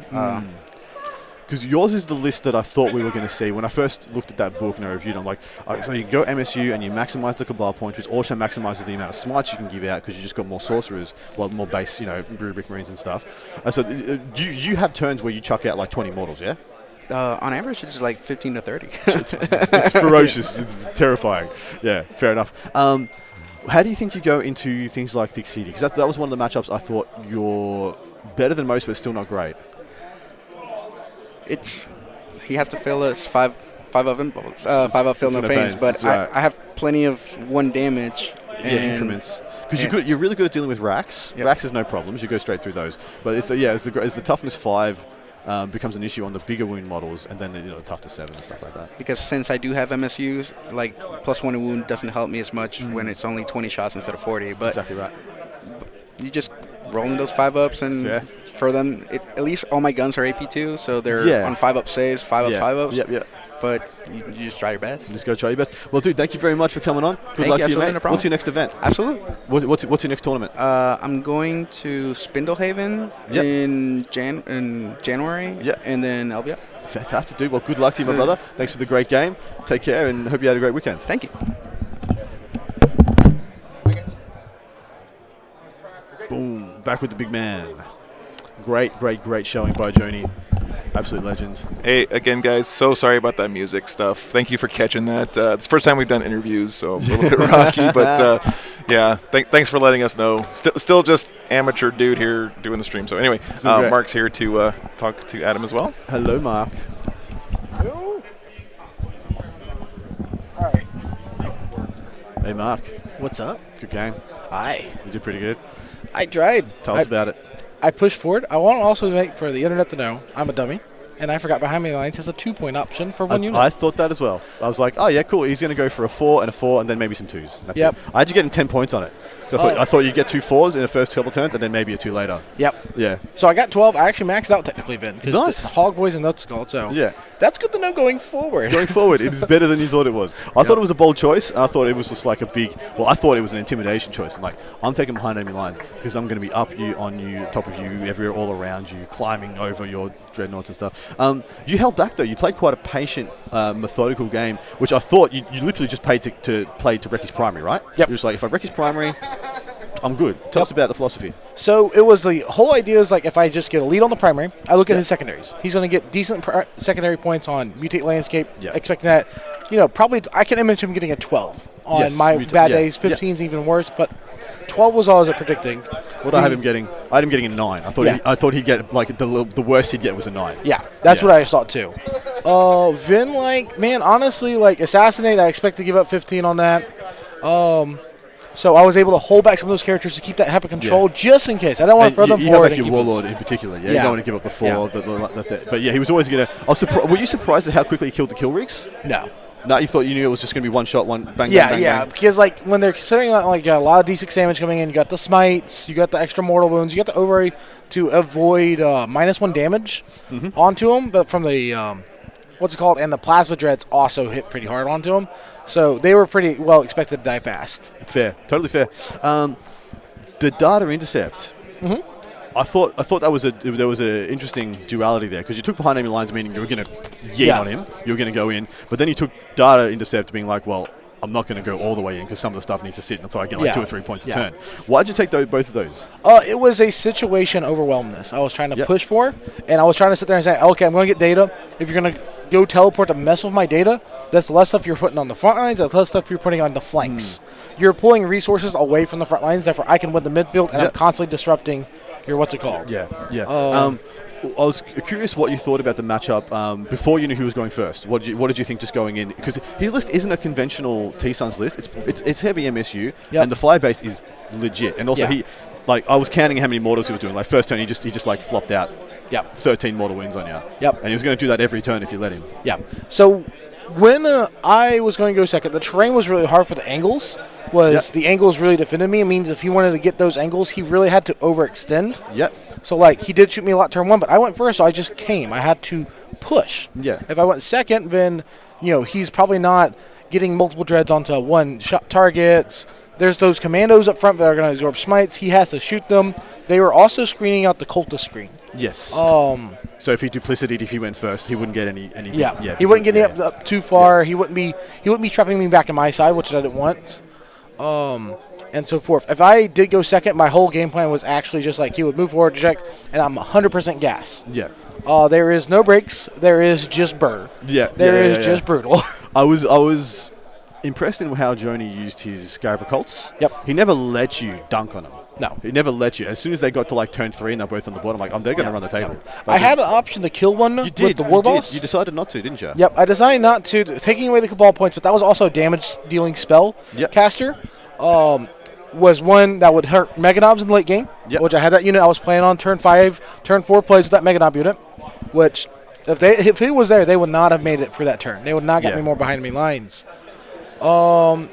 Because yours is the list that I thought we were going to see. When I first looked at that book and I reviewed it, I'm like, so you go MSU and you maximize the Cabal points, which also maximizes the amount of smites you can give out because you just got more sorcerers, well, more base, rubric marines and stuff. So you have turns where you chuck out like 20 mortals, yeah? On average, it's like 15 to 30. It's ferocious. It's terrifying. Yeah, fair enough. How do you think you go into things like Thick City? Because that was one of the matchups I thought you're better than most, but still not great. He has to fill us 5 of impulse, 5 of fill no pains, but right. I have plenty of 1 damage. Increments. Because you're really good at dealing with racks. Yep. Racks is no problems. You go straight through those. But as the toughness 5 becomes an issue on the bigger wound models, and then the toughness 7 and stuff like that. Because since I do have MSUs, like +1 in wound doesn't help me as much when it's only 20 shots instead of 40. But Exactly right. you just roll in those 5-ups and. Fair. For them, at least all my guns are AP2, so they're on 5-up saves, 5-up 5-ups. Yep. But you just try your best. Just go try your best. Well, dude, thank you very much for coming on. Good luck to you, mate. No problem. What's your next event? Absolutely. What's your next tournament? I'm going to Spindlehaven in January, and then LVO. Fantastic, dude. Well, good luck to you, my brother. Thanks for the great game. Take care, and hope you had a great weekend. Thank you. Boom. Back with the big man. Great showing by Joni. Absolute legend. Hey, again, guys, so sorry about that music stuff. Thank you for catching that. It's the first time we've done interviews, so a little bit rocky. But, thanks for letting us know. Still just amateur dude here doing the stream. So, anyway, Mark's here to talk to Adam as well. Hello, Mark. Hello. All right. Hey, Mark. What's up? Good game. Hi. You did pretty good. I tried. Tell us about it. I pushed forward. I want to also make for the internet to know I'm a dummy, and I forgot behind me lines has a 2-point option for 1 unit. I thought that as well. I was like, oh yeah, cool. He's going to go for a 4 and a 4, and then maybe some 2s. That's it. I had you getting 10 points on it. So I thought you'd get 2 4s in the first couple turns, and then maybe a 2 later. Yep. Yeah. So I got 12. I actually maxed out technically, Vin. Nice. The Hog Boys and Nuts called. So yeah, that's good to know going forward. Going forward, it is better than you thought it was. I thought it was a bold choice, and I thought it was just like a big. Well, I thought it was an intimidation choice. I'm like, I'm taking behind enemy lines because I'm going to be up you, on you, top of you, everywhere, all around you, climbing over your dreadnoughts and stuff. You held back though. You played quite a patient, methodical game, which I thought you literally just paid to play to wreck his primary, right? Yep. You're just like, if I wreck his primary, I'm good. Tell us about the philosophy. So it was the whole idea is like if I just get a lead on the primary, I look at his secondaries. He's going to get decent secondary points on Mutate Landscape, expecting that, probably I can imagine him getting a 12 on my bad days. 15's even worse, but 12 was all I was predicting. What I had him getting? I had him getting a 9. I thought he'd get like the worst he'd get was a 9. Yeah, that's what I thought too. Vin, honestly, Assassinate, I expect to give up 15 on that. So I was able to hold back some of those characters to keep that HEPA control just in case. I don't want to throw them forward. You have your Warlord in particular. Yeah, you don't want to give up the 4. But yeah, he was always going to. Were you surprised at how quickly he killed the kill rigs? No. No, you thought you knew it was just going to be one shot, one bang, bang, bang. Because when they're considering a lot of D6 damage coming in, you got the smites, you got the extra mortal wounds, you got the override to avoid -1 damage onto them, but from the and the plasma dreads also hit pretty hard onto them. So they were pretty well expected to die fast. Fair, totally fair. The data intercept. I thought there was a interesting duality there because you took behind enemy lines, meaning you were going to yeet on him, you were going to go in, but then you took data intercept, being like, well, I'm not going to go all the way in because some of the stuff needs to sit, and so I get 2 or 3 points a turn. Why did you take both of those? It was a situation overwhelmness. I was trying to push for, and I was trying to sit there and say, okay, I'm going to get data. If you're going to go teleport to mess with my data, that's less stuff you're putting on the front lines, that's less stuff you're putting on the flanks. You're pulling resources away from the front lines, therefore I can win the midfield, and I'm constantly disrupting your I was curious what you thought about the matchup before you knew who was going first. What did you think just going in? Because his list isn't a conventional T-Sun's list. It's heavy MSU, and the fly base is legit. And also I was counting how many mortals he was doing. Like first turn, he just flopped out. 13 mortal wins on you. And he was going to do that every turn if you let him. So when I was going to go second, the terrain was really hard for the angles. The angles really defended me. It means if he wanted to get those angles, he really had to overextend. Yep. So, like, he did shoot me a lot turn 1, but I went first, so I just came. I had to push. Yeah. If I went second, then, he's probably not getting multiple dreads onto one-shot targets. There's those commandos up front that are going to absorb smites. He has to shoot them. They were also screening out the cultist screen. Yes. So if he duplicitied, if he went first, he wouldn't get any. He wouldn't get up too far. Yeah. He wouldn't be trapping me back in my side, which I didn't want. And so forth. If I did go second, my whole game plan was actually just like he would move forward to check, and I'm 100% gas. Yeah. There is no breaks. There is just burr. Yeah. There is just brutal. I was impressed in how Joni used his Scarab Occults. Yep. He never let you dunk on him. No. He never let you. As soon as they got to like turn 3 and they're both on the board, I'm like, they're going to run the table. I had an option to kill one with the war boss. You decided not to, didn't you? Yep. I decided not to, taking away the Cabal points, but that was also a damage-dealing spell caster. Was one that would hurt Meganobs in the late game, which I had that unit. I was playing on turn 5, turn 4 plays with that Meganob unit, which if he was there, they would not have made it for that turn. They would not get me more behind me lines. So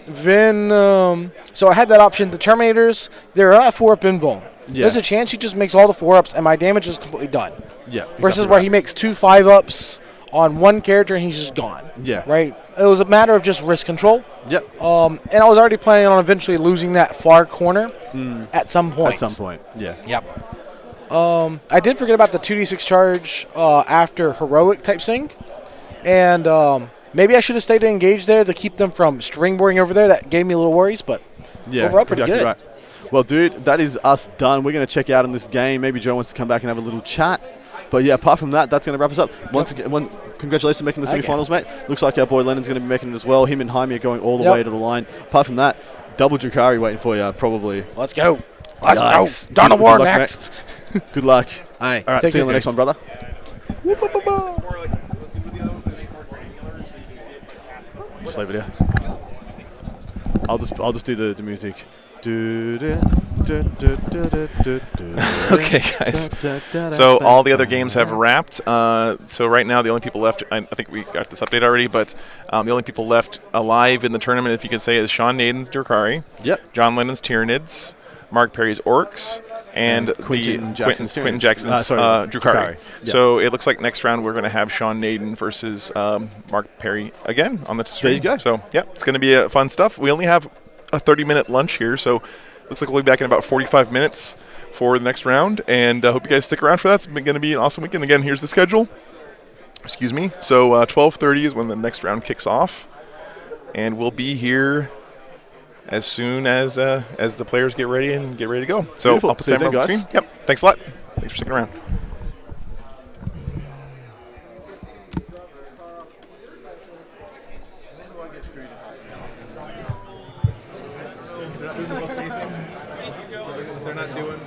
I had that option. The Terminators, they're not 4-up invuln. Yeah. There's a chance he just makes all the 4-ups and my damage is completely done. Yeah. Versus where he makes 2 5-ups on one character and he's just gone. Yeah. Right? It was a matter of just risk control. Yep. And I was already planning on eventually losing that far corner at some point. At some point, yeah. Yep. I did forget about the 2d6 charge after heroic type thing. And maybe I should have stayed engaged there to keep them from stringboarding over there. That gave me a little worries, but overall pretty good. Right. Well, dude, that is us done. We're going to check out in this game. Maybe Joe wants to come back and have a little chat. But yeah, apart from that, that's going to wrap us up. Once again, congratulations on making the semifinals, mate. Looks like our boy Lennon's going to be making it as well. Him and Jaime are going all the way to the line. Apart from that, double Drukhari waiting for you, probably. Let's go. Let's go. Dawn of War next. Good luck. All right. All right, see you on the next one, brother. Just leave it here. I'll just do the music. Okay, guys. So all the other games have wrapped. So right now the only people left, I think we got this update already, but the only people left alive in the tournament, if you can say, is Sean Naden's Drukhari, John Lennon's Tyranids, Mark Perry's Orcs, and Quentin Jackson's Drukhari. Yeah. So it looks like next round we're going to have Sean Naden versus Mark Perry again on the stream. There you go. So yeah, it's going to be fun stuff. We only have a 30-minute lunch here, so looks like we'll be back in about 45 minutes for the next round, and I hope you guys stick around for that. It's going to be an awesome weekend. Again, here's the schedule. Excuse me. So 12:30 is when the next round kicks off, and we'll be here as soon as the players get ready to go. So Beautiful. I'll put the timer on the screen. Yep. Thanks a lot. Thanks for sticking around. They're not doing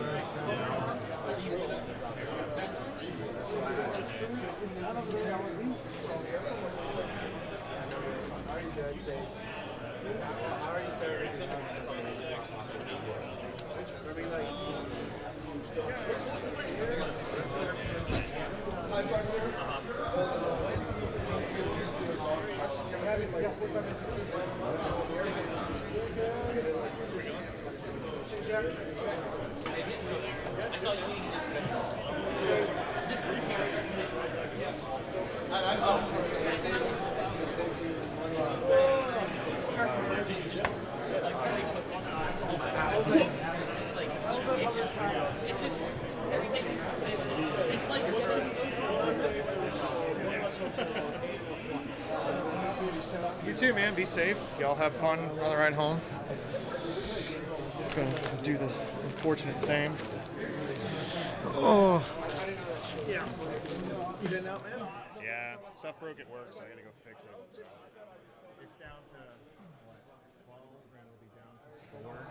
You too, man. Be safe. Y'all have fun on the ride home. Gonna do the unfortunate same. Oh. Yeah. You didn't out, man? Yeah. Stuff broke at work, so I gotta go fix it. So. It's down to what? 12, and it'll be down to 4.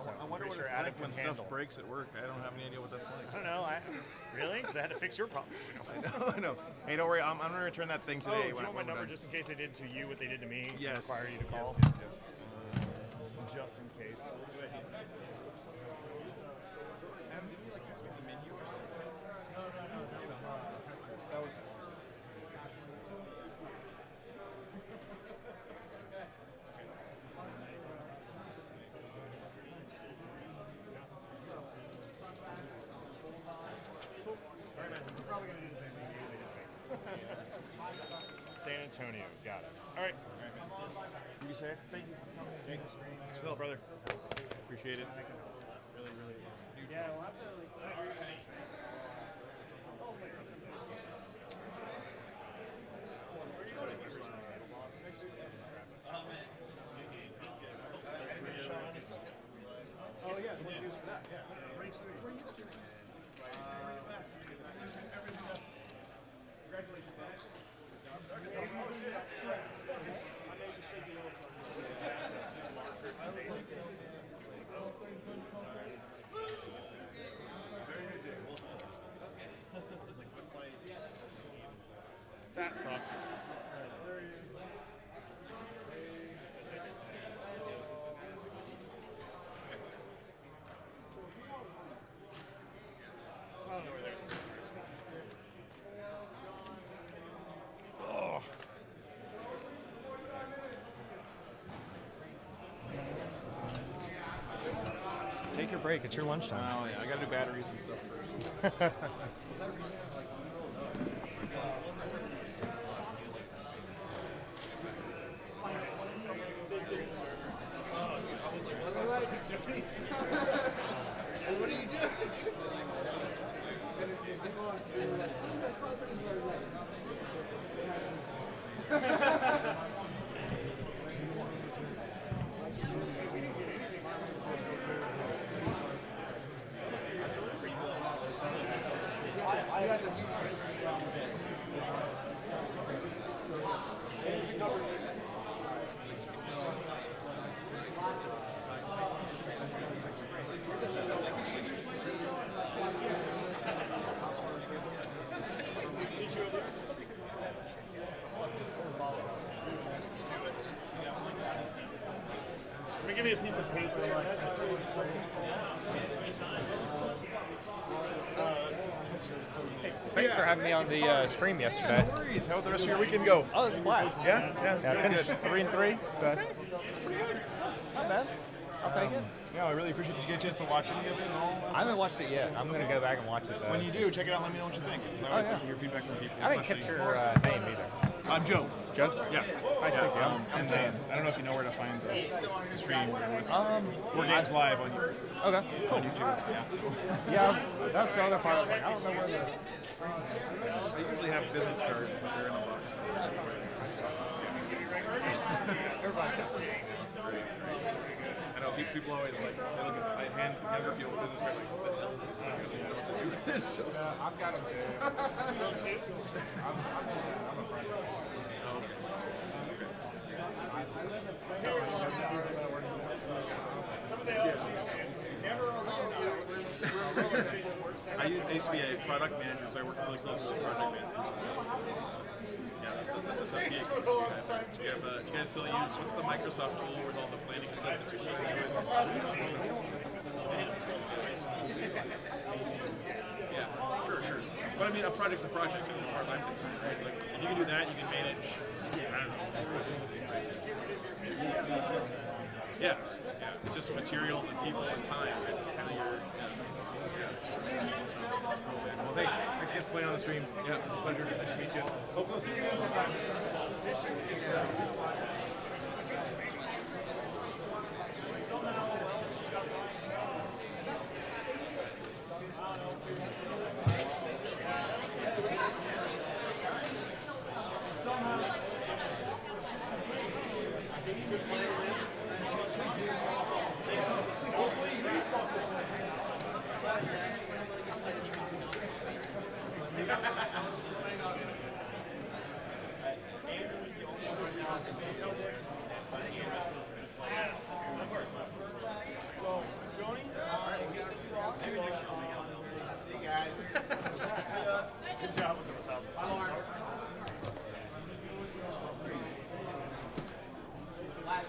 So I wonder what it's like when stuff breaks at work. I don't have any idea what that's like. I don't know. Really? Because I had to fix your problem. I know. Hey, don't worry. I'm going to return that thing today. Do you want my number just in case they did to you what they did to me? Yes. Require you to call? Yes. Just in case. Antonio. Got it. All right. You be safe. Thank you. Thanks, Phil, brother. Appreciate it. Really, really. Yeah, we'll have to. Oh yeah, the ones used for that. Yeah. Congratulations. That sucks. I don't know where there's. Oh. Take your break. It's your lunchtime. Oh yeah, I gotta do batteries and stuff first. What are you doing? Let me give you a piece of paper. Thanks for having me on the stream yesterday. No worries. How'd the rest of your weekend go? Oh, it was a blast. Yeah? Yeah, I finished good. 3-3, so That's pretty good. not bad. I'll take it. Yeah, I really appreciate. Did you get a chance to watch any of it? I haven't watched it yet. I'm going to go back and watch it, though. When you do, check it out and let me know what you think. 'Cause I always like to hear feedback from people. I didn't catch especially- your name either. I'm Joe. Joe? Yeah. Nice to meet you. I'm And Dan. I don't know if you know where to find the stream. It was War I- Games Live on Okay, cool. on YouTube. Yeah. So. Yeah, that's the other part. I was like, I don't know where the... I usually have business cards, but they're in a box. I know people always like. They look at I hand younger people a business card like, what the hell is this thing? I don't know what to do with this. So. I've got them too. I'm a friend. I used to be a product manager, so I worked really closely with project managers. Yeah, that's a tough gig. Do you guys still use, what's the Microsoft tool with all the planning stuff that you put into it? Yeah, sure. But I mean, a project's a project, as far as I'm concerned, right? Like, if you can do that, you can manage, I don't know, just yeah. It's just materials and people and time, right? It's kind of your, So, cool, man. Well, thanks again for playing on the stream. Yeah, it's a pleasure. Nice to meet you. Hopefully we'll see you again sometime. So, Joni? Hey, guys. Good job with the results. Last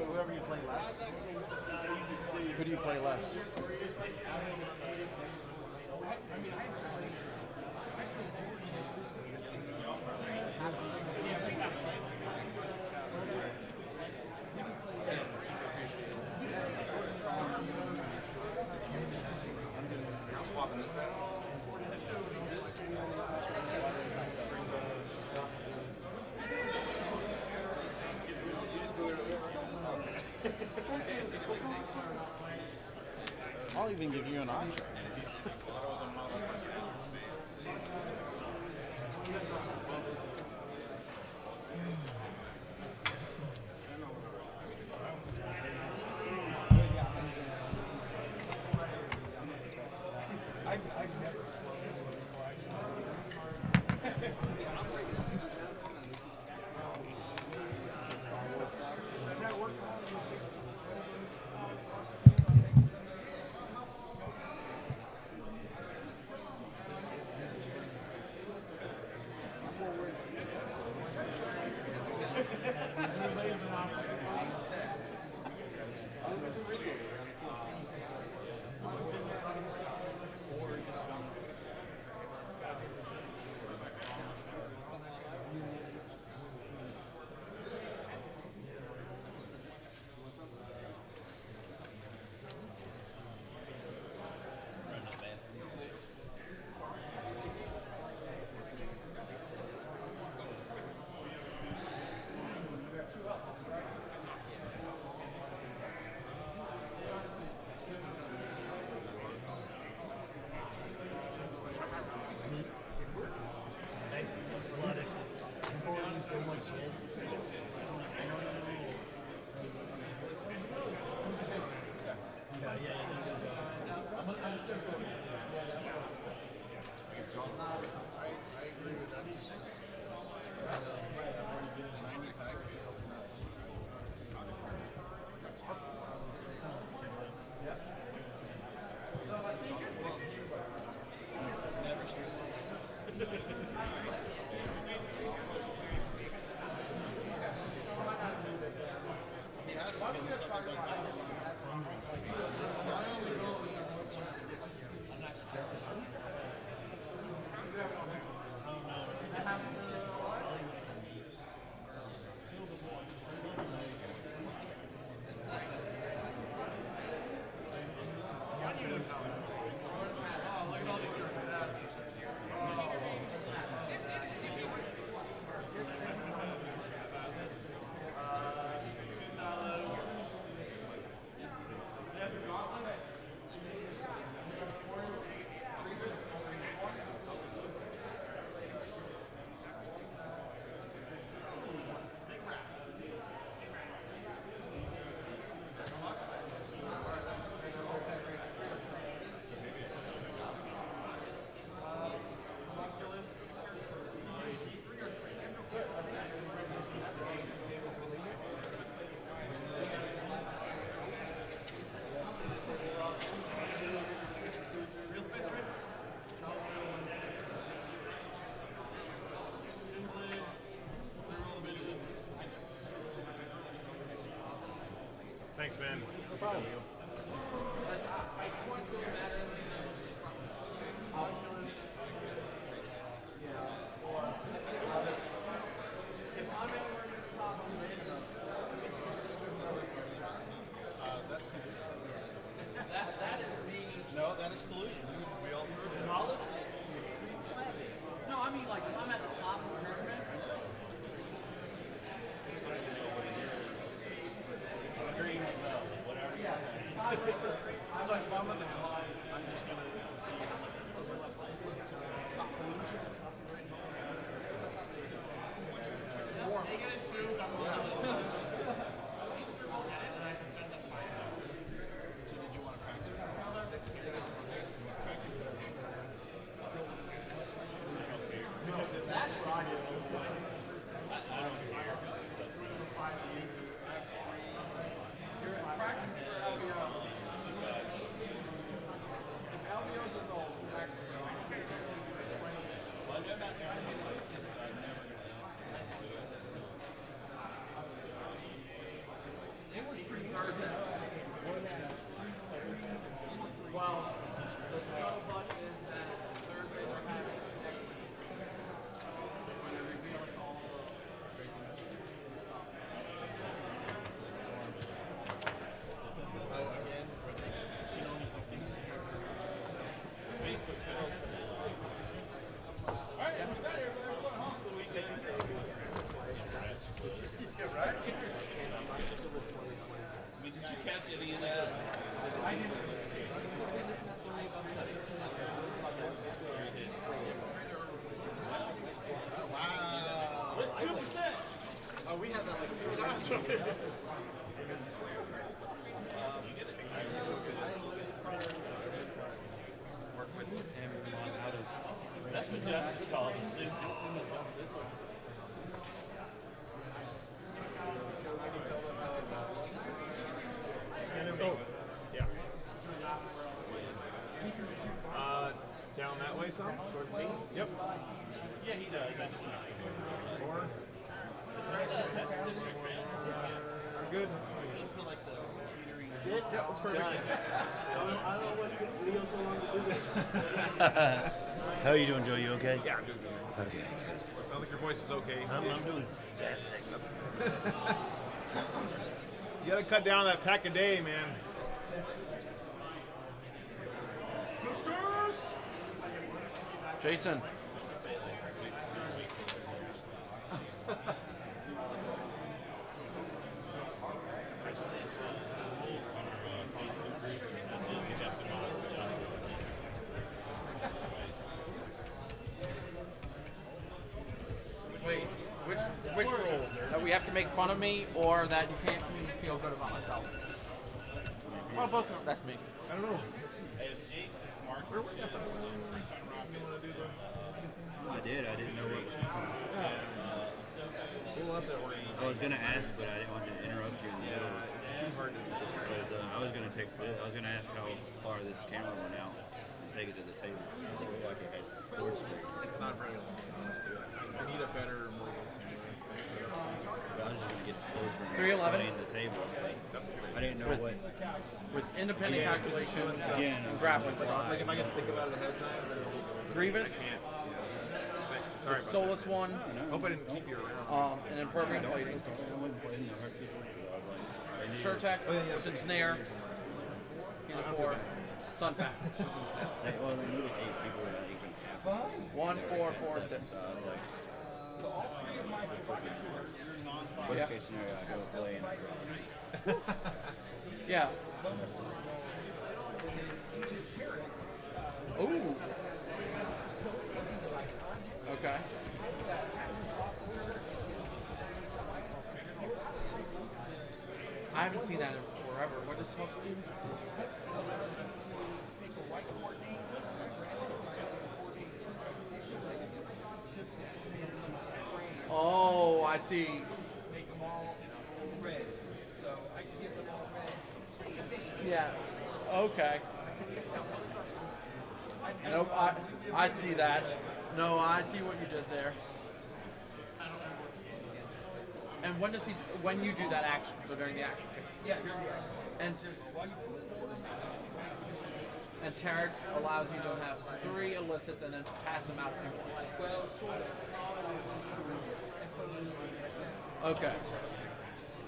Whoever you play less. Who do you play less? I'll even give you an option. Thanks, man. No problem. No, that is collusion. We all knowledge. No, I mean like if I'm at the top of the tournament. Green, whatever. Yeah. It's like if I'm at the top. It was pretty Thursday. Well, the scuttlebutt is that Thursday we're having next week. When they're revealing all the craziness. Did you catch any of that? Wow. 2%. Oh, we had that like 3 times. Work with him on how to. That's what justice calls it. Yeah. Down that way some? Towards me? Yep. Yeah, he does. I just know. More. Good. Yeah, that's perfect. I don't know what Leo so long to do this. How are you doing, Joe? You okay? Yeah, I'm doing good. Okay, good. Sounds like your voice is okay. I'm doing fantastic. You gotta cut down that pack a day, man. Jason. Wait, which rules? That we have to make fun of me, or that you can't make me feel good about myself? Well, both of them. That's me. I don't know. I did. I didn't know what was We'll let that range. I was going to ask, but I didn't want to interrupt you in the middle. It's too hard to just. Because I was going to take this. I was going to ask how far this camera went out and take it to the table. So it looked like it had board space. It's not very long, honestly. I need a better mobile camera. But I was just going to get closer and 311? explain the table. I didn't know what. With independent calculations, Yeah, no. grappling Like stuff. if I can think about it ahead of time, then it'll be Grievous, can't. Sorry about Soulless one, that. Hope I didn't keep you around. and then perfect plating. I wasn't putting the hurt people because I was like, they need Sure with ensnare. He's a 4. Sunfat. Well, they needed 8 people to even have 1, 4, 4, 6. So I was like, Yeah. worst case scenario, I go play and I drop. Yeah. Ooh. Okay. I haven't seen that in forever. What does Hooks do? Oh, I see. Make them all red. So I can get them all red. Yes. Okay. Nope. I see that. No, I see what you did there. And when does he? When you do that action? So during the action phase. Yeah, during the action. And Terex allows you to have 3 elicits and then pass them out if you want. Well, sort of. Okay.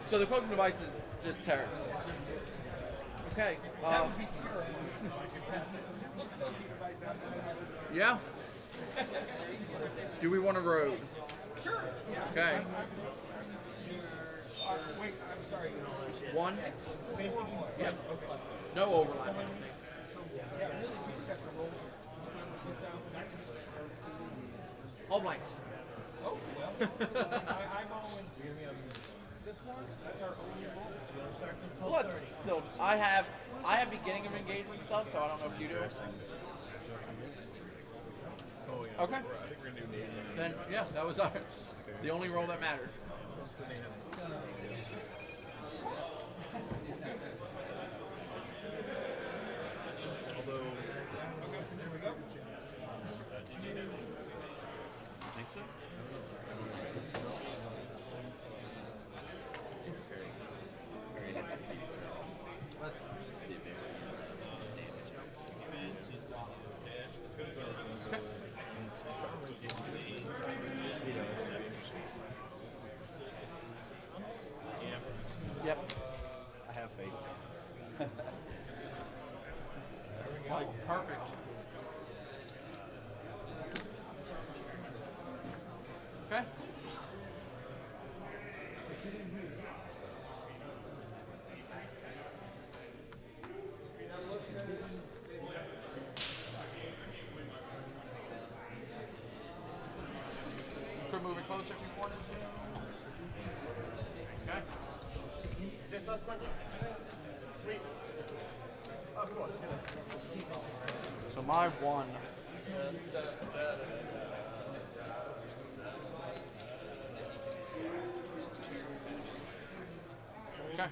So the cloaking device is just Terex. Okay. That would be terrible if I could pass that cloaking device out to silence. Yeah. Do we want a rogue? Sure. Okay. Wait, I'm sorry. 1. Yep. No overlap. I don't think. Yeah, really, we just have to roll. All blanks. Oh, well. I'm going. This one? That's our only roll. Well, it's still, I have beginning of engagement stuff, so I don't know if you do. Oh yeah. Okay. I think we're gonna do Navy. Then yeah, that was ours. The only roll that mattered. Although, Think so? Yep. I have faith. Like, perfect. Okay. Could move it closer if you wanted to. Okay. This last one? Sweet. Oh, cool. So my one. Okay.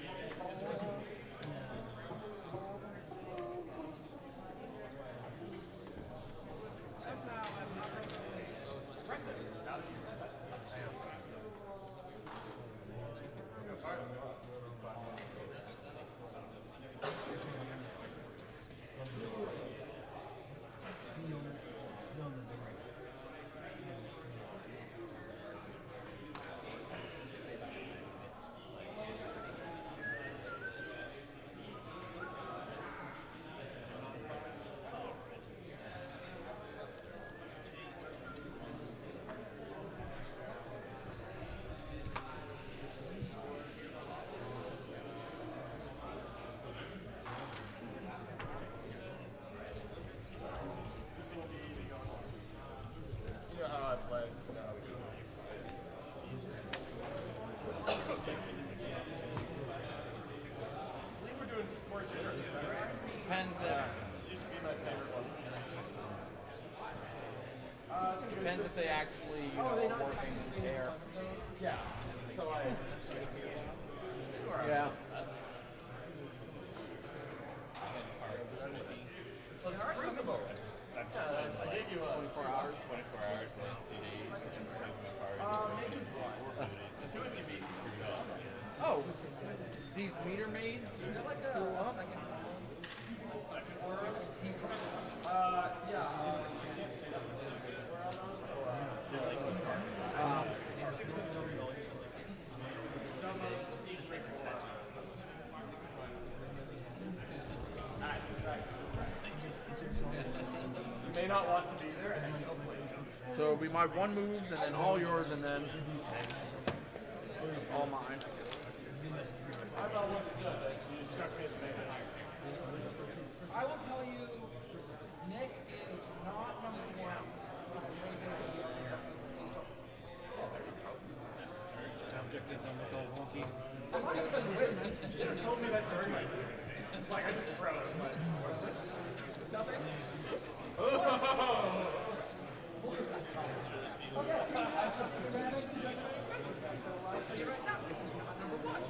You know how I play. I think we're doing sports here too, right? Depends if This used to be my favorite one. depends if they actually Oh, are working in the air. Yeah. So I. Yeah. So it's Crucible. I gave you a 24 hours. 24 hours, last 2 days. maybe just do it if you beat screwed up. Oh, these meter maids go up. Yeah. You may not want to be there, and then you'll play. So it'll be my one moves, and then all yours, and then all mine. I thought what's good. You struck me as a man. I will tell you, Nick is not number one. I'm not going to win. You should have told me that during my meeting. It's like I just froze. Nothing? I'll tell you right now, he's not number one.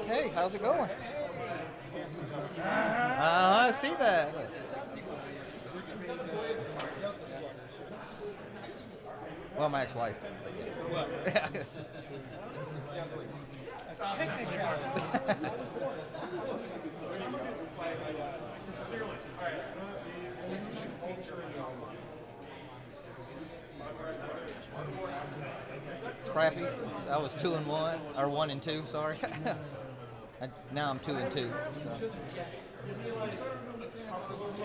Hey, how's it going? I see that. Well, my ex-wife. Crappy. I was 2-1 or 1-2. Sorry. Now I'm 2-2. So.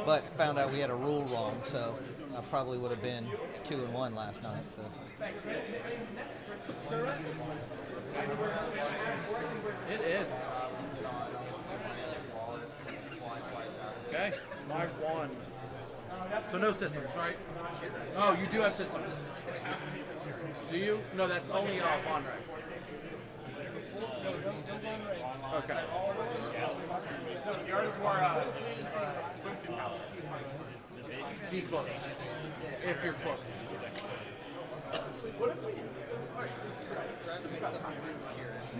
But found out we had a rule wrong, so I probably would have been 2-1 last night. So. It is. Okay, my one. So no systems, right? Oh, you do have systems. Do you? No, that's only Conrad. Okay. Yours more swimsuit house. Declose. If you're close.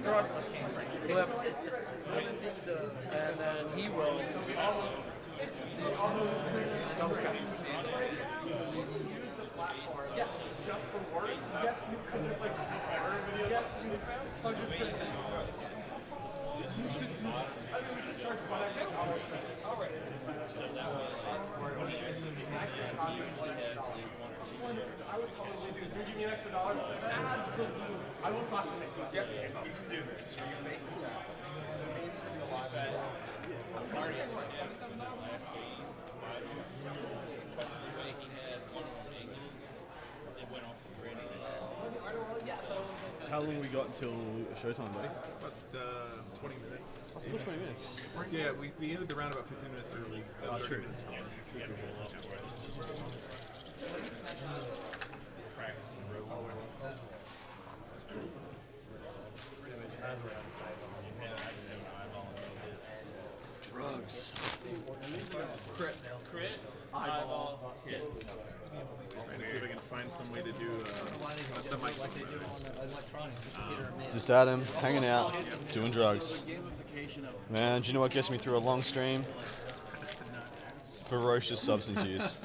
Truck, flip, and then he will. Double cut. Yes. Just for words? Yes, you could. Just like yes, you 100%. You should do. I mean, we could charge $100. All right. I would probably do is you give me an extra $1. Absolutely. I will talk to Nick. Yep. You can do this. We're going to make this happen. I'm sorry. How long we got until showtime, buddy? About 20 minutes. Oh, still 20 minutes. Yeah, we ended the round about 15 minutes early. Oh, 30 true. minutes early. Drugs. Crit. Eyeball. Hits. Trying to see if I can find some way to do the mic. Just Adam, hanging out, doing drugs. Man, do you know what gets me through a long stream? Ferocious substance use.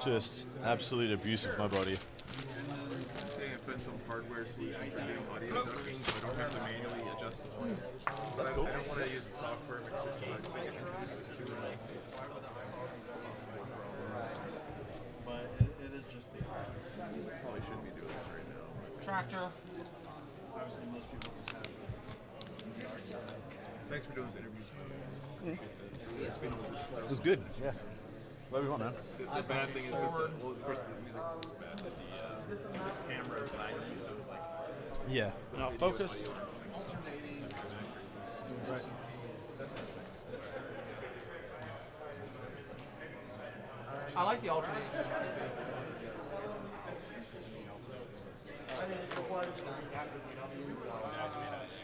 Just absolute abuse of my body. I put in some hardware solution for doing audio ducking, so I don't have to manually adjust the volume. That's cool. I don't want to use a software because I think it introduces to But it is just the probably shouldn't be doing this right now. Tractor. obviously most people just have. Thanks for doing this interview. It's been a little slow. It was good, yeah. What do you want, man? The bad thing is that, well, of course, the music is bad, but this camera is laggy, so it's like. Yeah. Now focus. Alternating. Right. I like the alternating.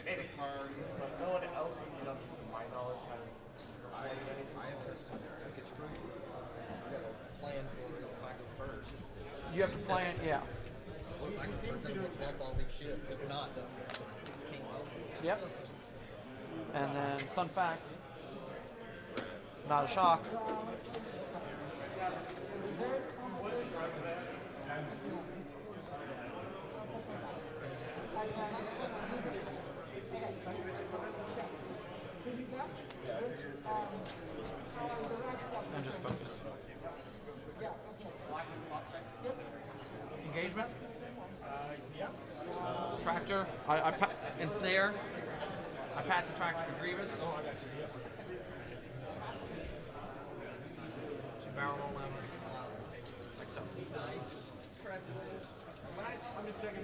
Maybe. But no one else from VW, to my knowledge, has recorded anything. I have to get screwed. I got a plan for if I go first. You have to plan, yeah. Well, if I go first, then I'm back all these shit. If not, then can't go. Yep. And then, fun fact, not a shock. And just focus. Engagement? Yeah. Tractor. Ensnare. I pass the tractor to Grievous. Oh, I got you. Yeah. Two barrel roll lever. Like so. I'm just checking.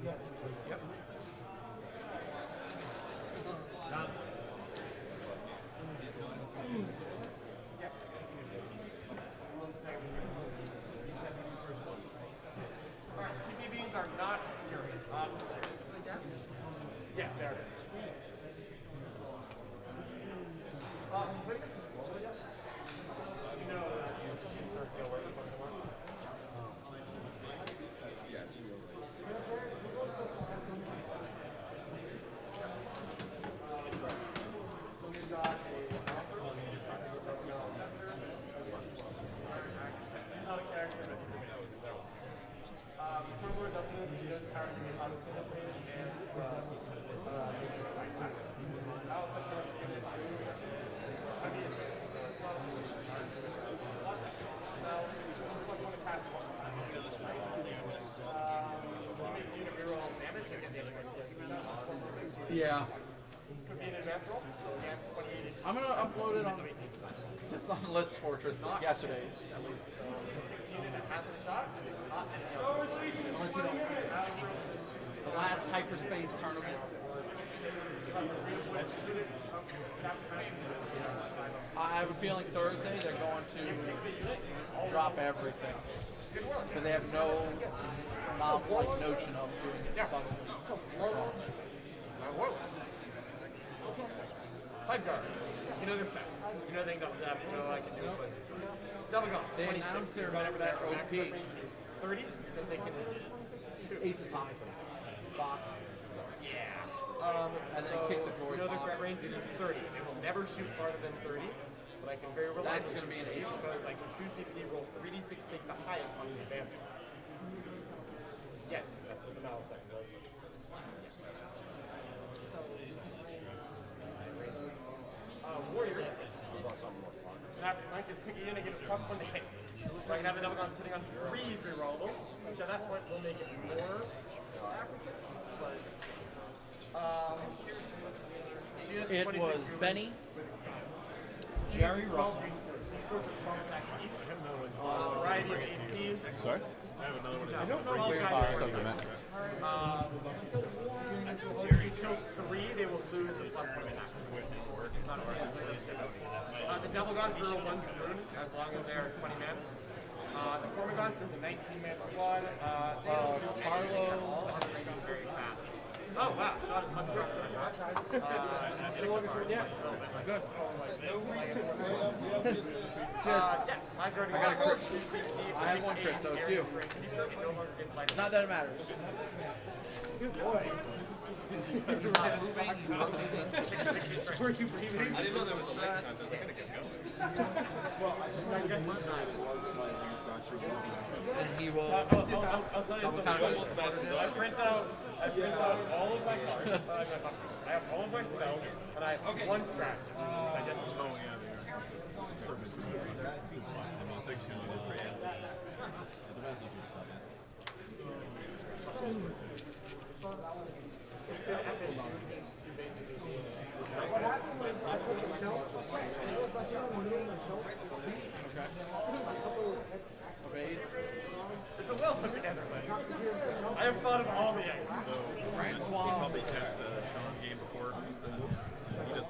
Yep. Done. Alright, PPBs are not security. Yes, there it is. Yeah. Could be an advanced roll, so again, 28. I'm gonna upload it on just on List Fortress yesterday's. Hazard shot. Unless you don't. The last hyperspace tournament. I have a feeling Thursday they're going to drop everything. Because they have no notion of doing it suddenly. Five guard. You know their stats. You know they can double tap. You know I can do it, but double gone. They 26. announced their Whatever that OP. max range is 30 because they can shoot. Aces high. Box. Yeah. And then so kick the droid you know the box. threat range is 30. They will never shoot farther than 30. But I can very reliably That's gonna be an shoot 8. because I can choose CPD roll 3d6, take the highest on the advanced. Yes, that's what the millisecond was. Warriors. That rank is picking in and get a +1 to hit. So I can have the double gun sitting on 3s rerollable, which at that point will make it more average. But It was Benny, Jerry Russell, variety of 18s. Sorry? I have another one. I don't know if you guys if you kill 3, they will lose a +1 attack. The Devil Guns roll 1 through, as long as they're 20 men. The Cormagons is a 19-man squad. Carlo. Very fast. Oh, wow. Shot is much sharper than I thought. The longest one yet. Good. Yes, I got a crit. I have 1 crit, so it's you. Not that it matters. Good boy. Were you breathing? I didn't know there was a link content. I'm gonna get going. And he will. I'll tell you something. I print out all of my cards. I have all of my spells, and I have 1 strat. I just It's a well put together thing. I have thought of all the angles. So, probably text Sean game before. He does.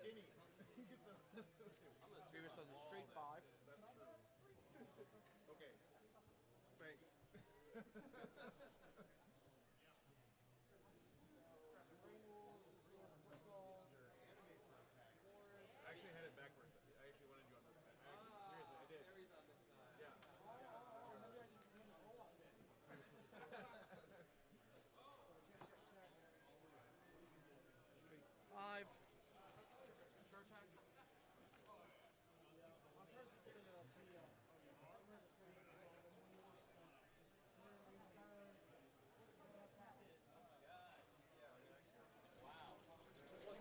Previous was a straight 5. Okay. Thanks. I actually had it backwards. I actually wanted you on this side. Seriously, I did. Yeah. Straight 5.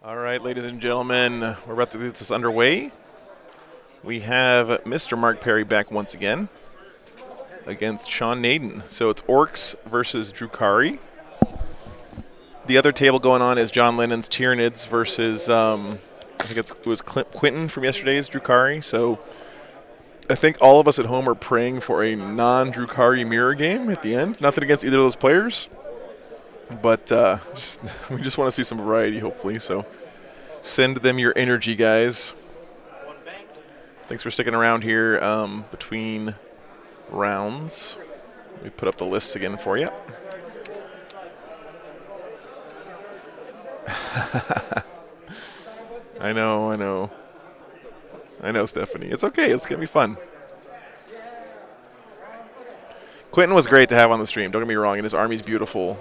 All right, ladies and gentlemen, we're about to get this underway. We have Mr. Mark Perry back once again against Sean Naden. So it's Orcs versus Drukari. The other table going on is John Lennon's Tyranids versus, I think it was Quentin from yesterday's Drukari. So I think all of us at home are praying for a non-Drukari mirror game at the end. Nothing against either of those players. But we just want to see some variety, hopefully. So send them your energy, guys. Thanks for sticking around here between rounds. Let me put up the lists again for you. I know, Stephanie. It's okay. It's going to be fun. Quentin was great to have on the stream. Don't get me wrong, and his army's beautiful.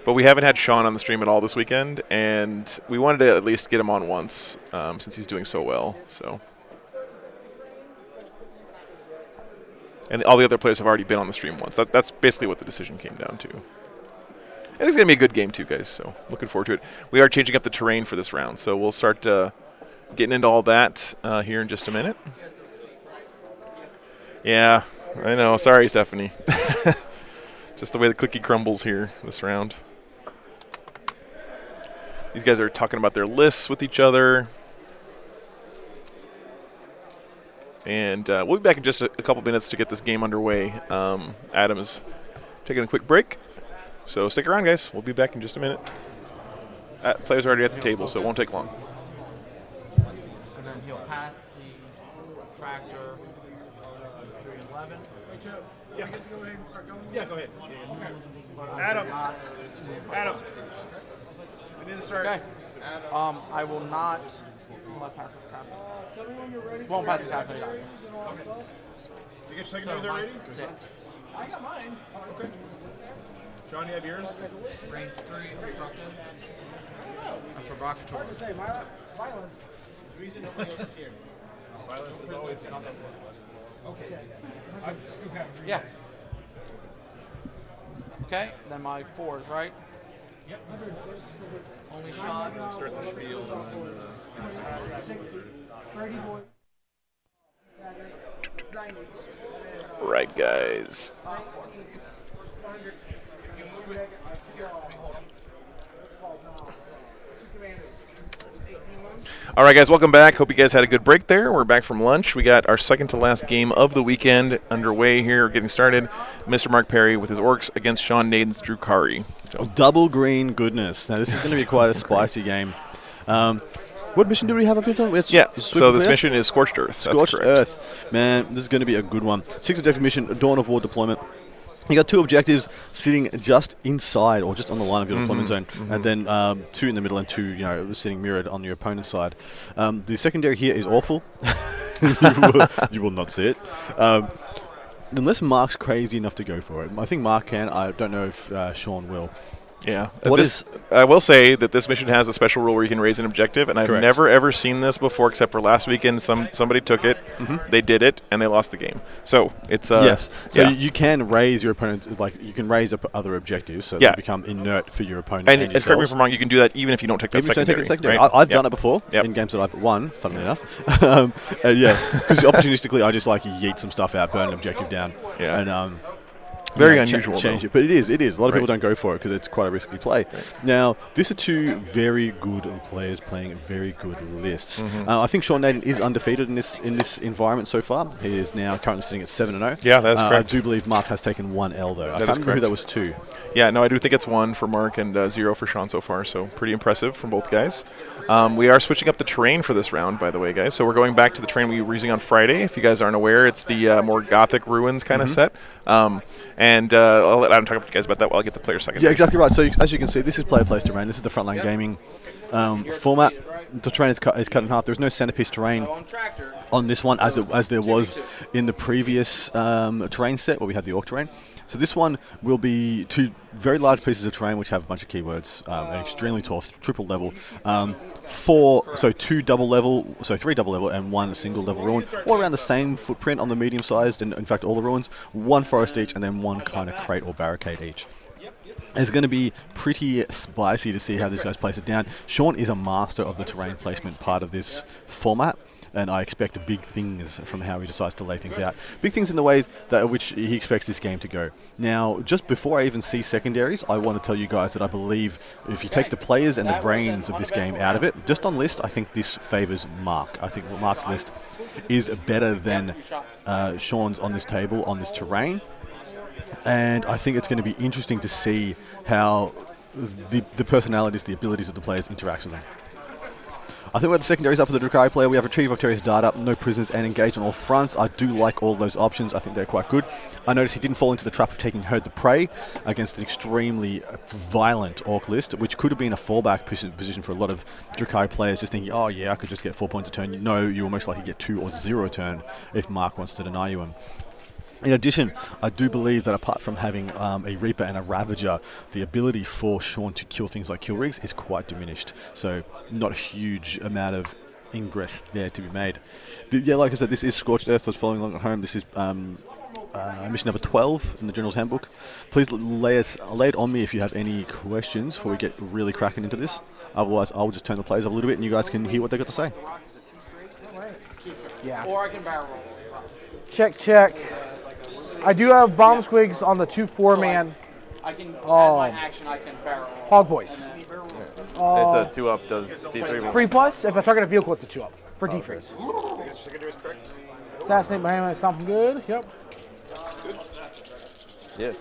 But we haven't had Sean on the stream at all this weekend, and we wanted to at least get him on once since he's doing so well. So, and all the other players have already been on the stream once. That's basically what the decision came down to. And it's going to be a good game too, guys. So looking forward to it. We are changing up the terrain for this round, so we'll start getting into all that here in just a minute. Yeah, I know. Sorry, Stephanie. Just the way the cookie crumbles here this round. These guys are talking about their lists with each other. And we'll be back in just a couple minutes to get this game underway. Adam is taking a quick break. So stick around, guys. We'll be back in just a minute. Players are already at the table, so it won't take long. And then he'll pass the tractor 311. Yeah. Yeah, go ahead. Adam. We need to start. Okay. I will not. Will I pass the cap? Won't pass the cap. You get your secondaries already? 6. I got mine. Okay. Sean, you have yours? Range 3, destructive. And provocateur. Hard to say. Violence. Violence is always the top. Okay. I'm still having Yeah. Okay, then my 4s, right? Yep. Only shot. Start the field and then 30 boy. Right, guys. All right, guys, welcome back. Hope you guys had a good break there. We're back from lunch. We got our second to last game of the weekend underway here, getting started. Mr. Mark Perry with his Orcs against Sean Naden's Drukari. So. Double green goodness. Now, this is going to be quite a spicy game. What mission do we have up here? Yeah, so this mission is Scorched Earth. Scorched Earth. Man, this is going to be a good one. 6 objective mission, Dawn of War deployment. You got 2 objectives sitting just inside or just on the line of your deployment zone, and then 2 in the middle and 2, sitting mirrored on your opponent's side. The secondary here is awful. you will not see it. Unless Mark's crazy enough to go for it. I think Mark can. I don't know if Sean will. Yeah. I will say that this mission has a special rule where you can raise an objective, and I've never, ever seen this before except for last weekend. Somebody took it, they did it, and they lost the game. So it's... yes. So you can raise your opponent, you can raise up other objectives so they become inert for your opponent. And correct me if I'm wrong, you can do that even if you don't take that secondary. Right? I've done it before in games that I've won, funnily enough. Because opportunistically, I just yeet some stuff out, burn an objective down. Yeah. And Very unusual, change though. it. But it is. A lot of Right. people don't go for it because it's quite a risky play. Now, these are two very good players playing very good lists. I think Sean Naden is undefeated in this environment so far. He is now currently sitting at 7-0. Yeah, that's correct. I do believe Mark has taken 1 L though. I can't remember who that was 2. Yeah, no, I do think it's 1 for Mark and 0 for Sean so far, so pretty impressive from both guys. We are switching up the terrain for this round, by the way, guys. So we're going back to the terrain we were using on Friday. If you guys aren't aware, it's the more Gothic ruins kind of set. And I'll let Adam talk to you guys about that while I get the player second. Yeah, exactly right. So as you can see, this is player place terrain. This is the Frontline Gaming format. The terrain is cut in half. There's no centerpiece terrain on this one as there was in the previous terrain set where we had the Orc terrain. So this one will be 2 very large pieces of terrain which have a bunch of keywords, an extremely tall, triple level, 2 double level, 3 double level and 1 single level ruin, all around the same footprint on the medium sized, and in fact all the ruins, 1 forest each and then 1 kind of crate or barricade each. It's going to be pretty spicy to see how these guys place it down. Sean is a master of the terrain placement part of this format, and I expect big things from how he decides to lay things out. Big things in the ways that which he expects this game to go. Now, just before I even see secondaries, I want to tell you guys that I believe if you take the players and the brains of this game out of it, just on list, I think this favours Mark. I think Mark's list is better than Sean's on this table, on this terrain. And I think it's going to be interesting to see how the personalities, the abilities of the players interact with them. I think we have the secondaries up for the Drukhari player. We have Retrieve Victorious Data, no prisoners, and engage on all fronts. I do like all those options. I think they're quite good. I noticed he didn't fall into the trap of taking Herd the Prey against an extremely violent Orc list, which could have been a fallback position for a lot of Drukhari players, just thinking, oh yeah, I could just get 4 points a turn. No, you will most likely get 2 or 0 a turn if Mark wants to deny you him. In addition, I do believe that apart from having a Reaper and a Ravager, the ability for Sean to kill things like kill rigs is quite diminished. So not a huge amount of ingress there to be made. Yeah, like I said, this is Scorched Earth. I was following along at home. This is mission number 12 in the General's Handbook. Please lay it on me if you have any questions before we get really cracking into this. Otherwise, I'll just turn the players up a little bit and you guys can hear what they got to say. Yeah. Or I can barrel roll. Check. I do have bomb squigs on the 2-4 man. I can add my action. I can barrel roll. Hog boys. It's a 2-up. Does D3 free plus if I target a vehicle, it's a 2-up for defense. Assassinate behind my something good. Yep. Yeah.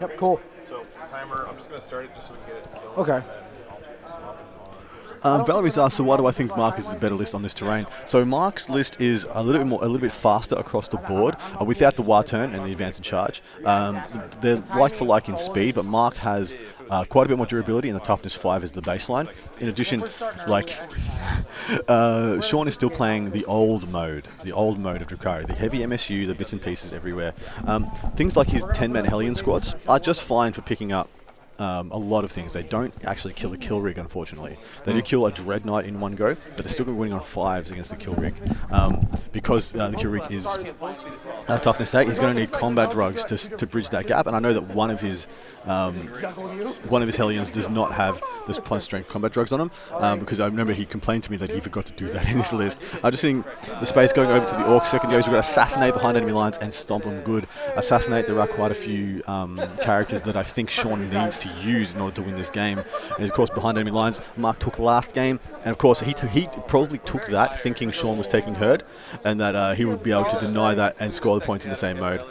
Yep. Cool. So timer. I'm just gonna start it just so we can get it going. Okay. Valerie's asked, so why do I think Mark is the better list on this terrain? So Mark's list is a little bit faster across the board without the war turn and the advance and charge. They're like for like in speed, but Mark has quite a bit more durability, and the toughness 5 is the baseline. In addition, like Sean is still playing the old mode of Drukhari, the heavy MSU, the bits and pieces everywhere. Things like his 10-man Hellion squads are just fine for picking up a lot of things. They don't actually kill a kill rig, unfortunately. They do kill a Dread Knight in one go, but they're still going to winning on 5s against the kill rig. Because the kill rig is toughness 8, he's going to need combat drugs to bridge that gap, and I know that one of his Hellions does not have this plus strength combat drugs on him, because I remember he complained to me that he forgot to do that in his list. I'm just seeing the space going over to the Orc secondaries. We've got Assassinate behind enemy lines and Stomp them good. Assassinate, there are quite a few characters that I think Sean needs to use in order to win this game. And of course, behind enemy lines, Mark took last game, and of course he probably took that thinking Sean was taking Herd, and that he would be able to deny that and score the points in the same mode.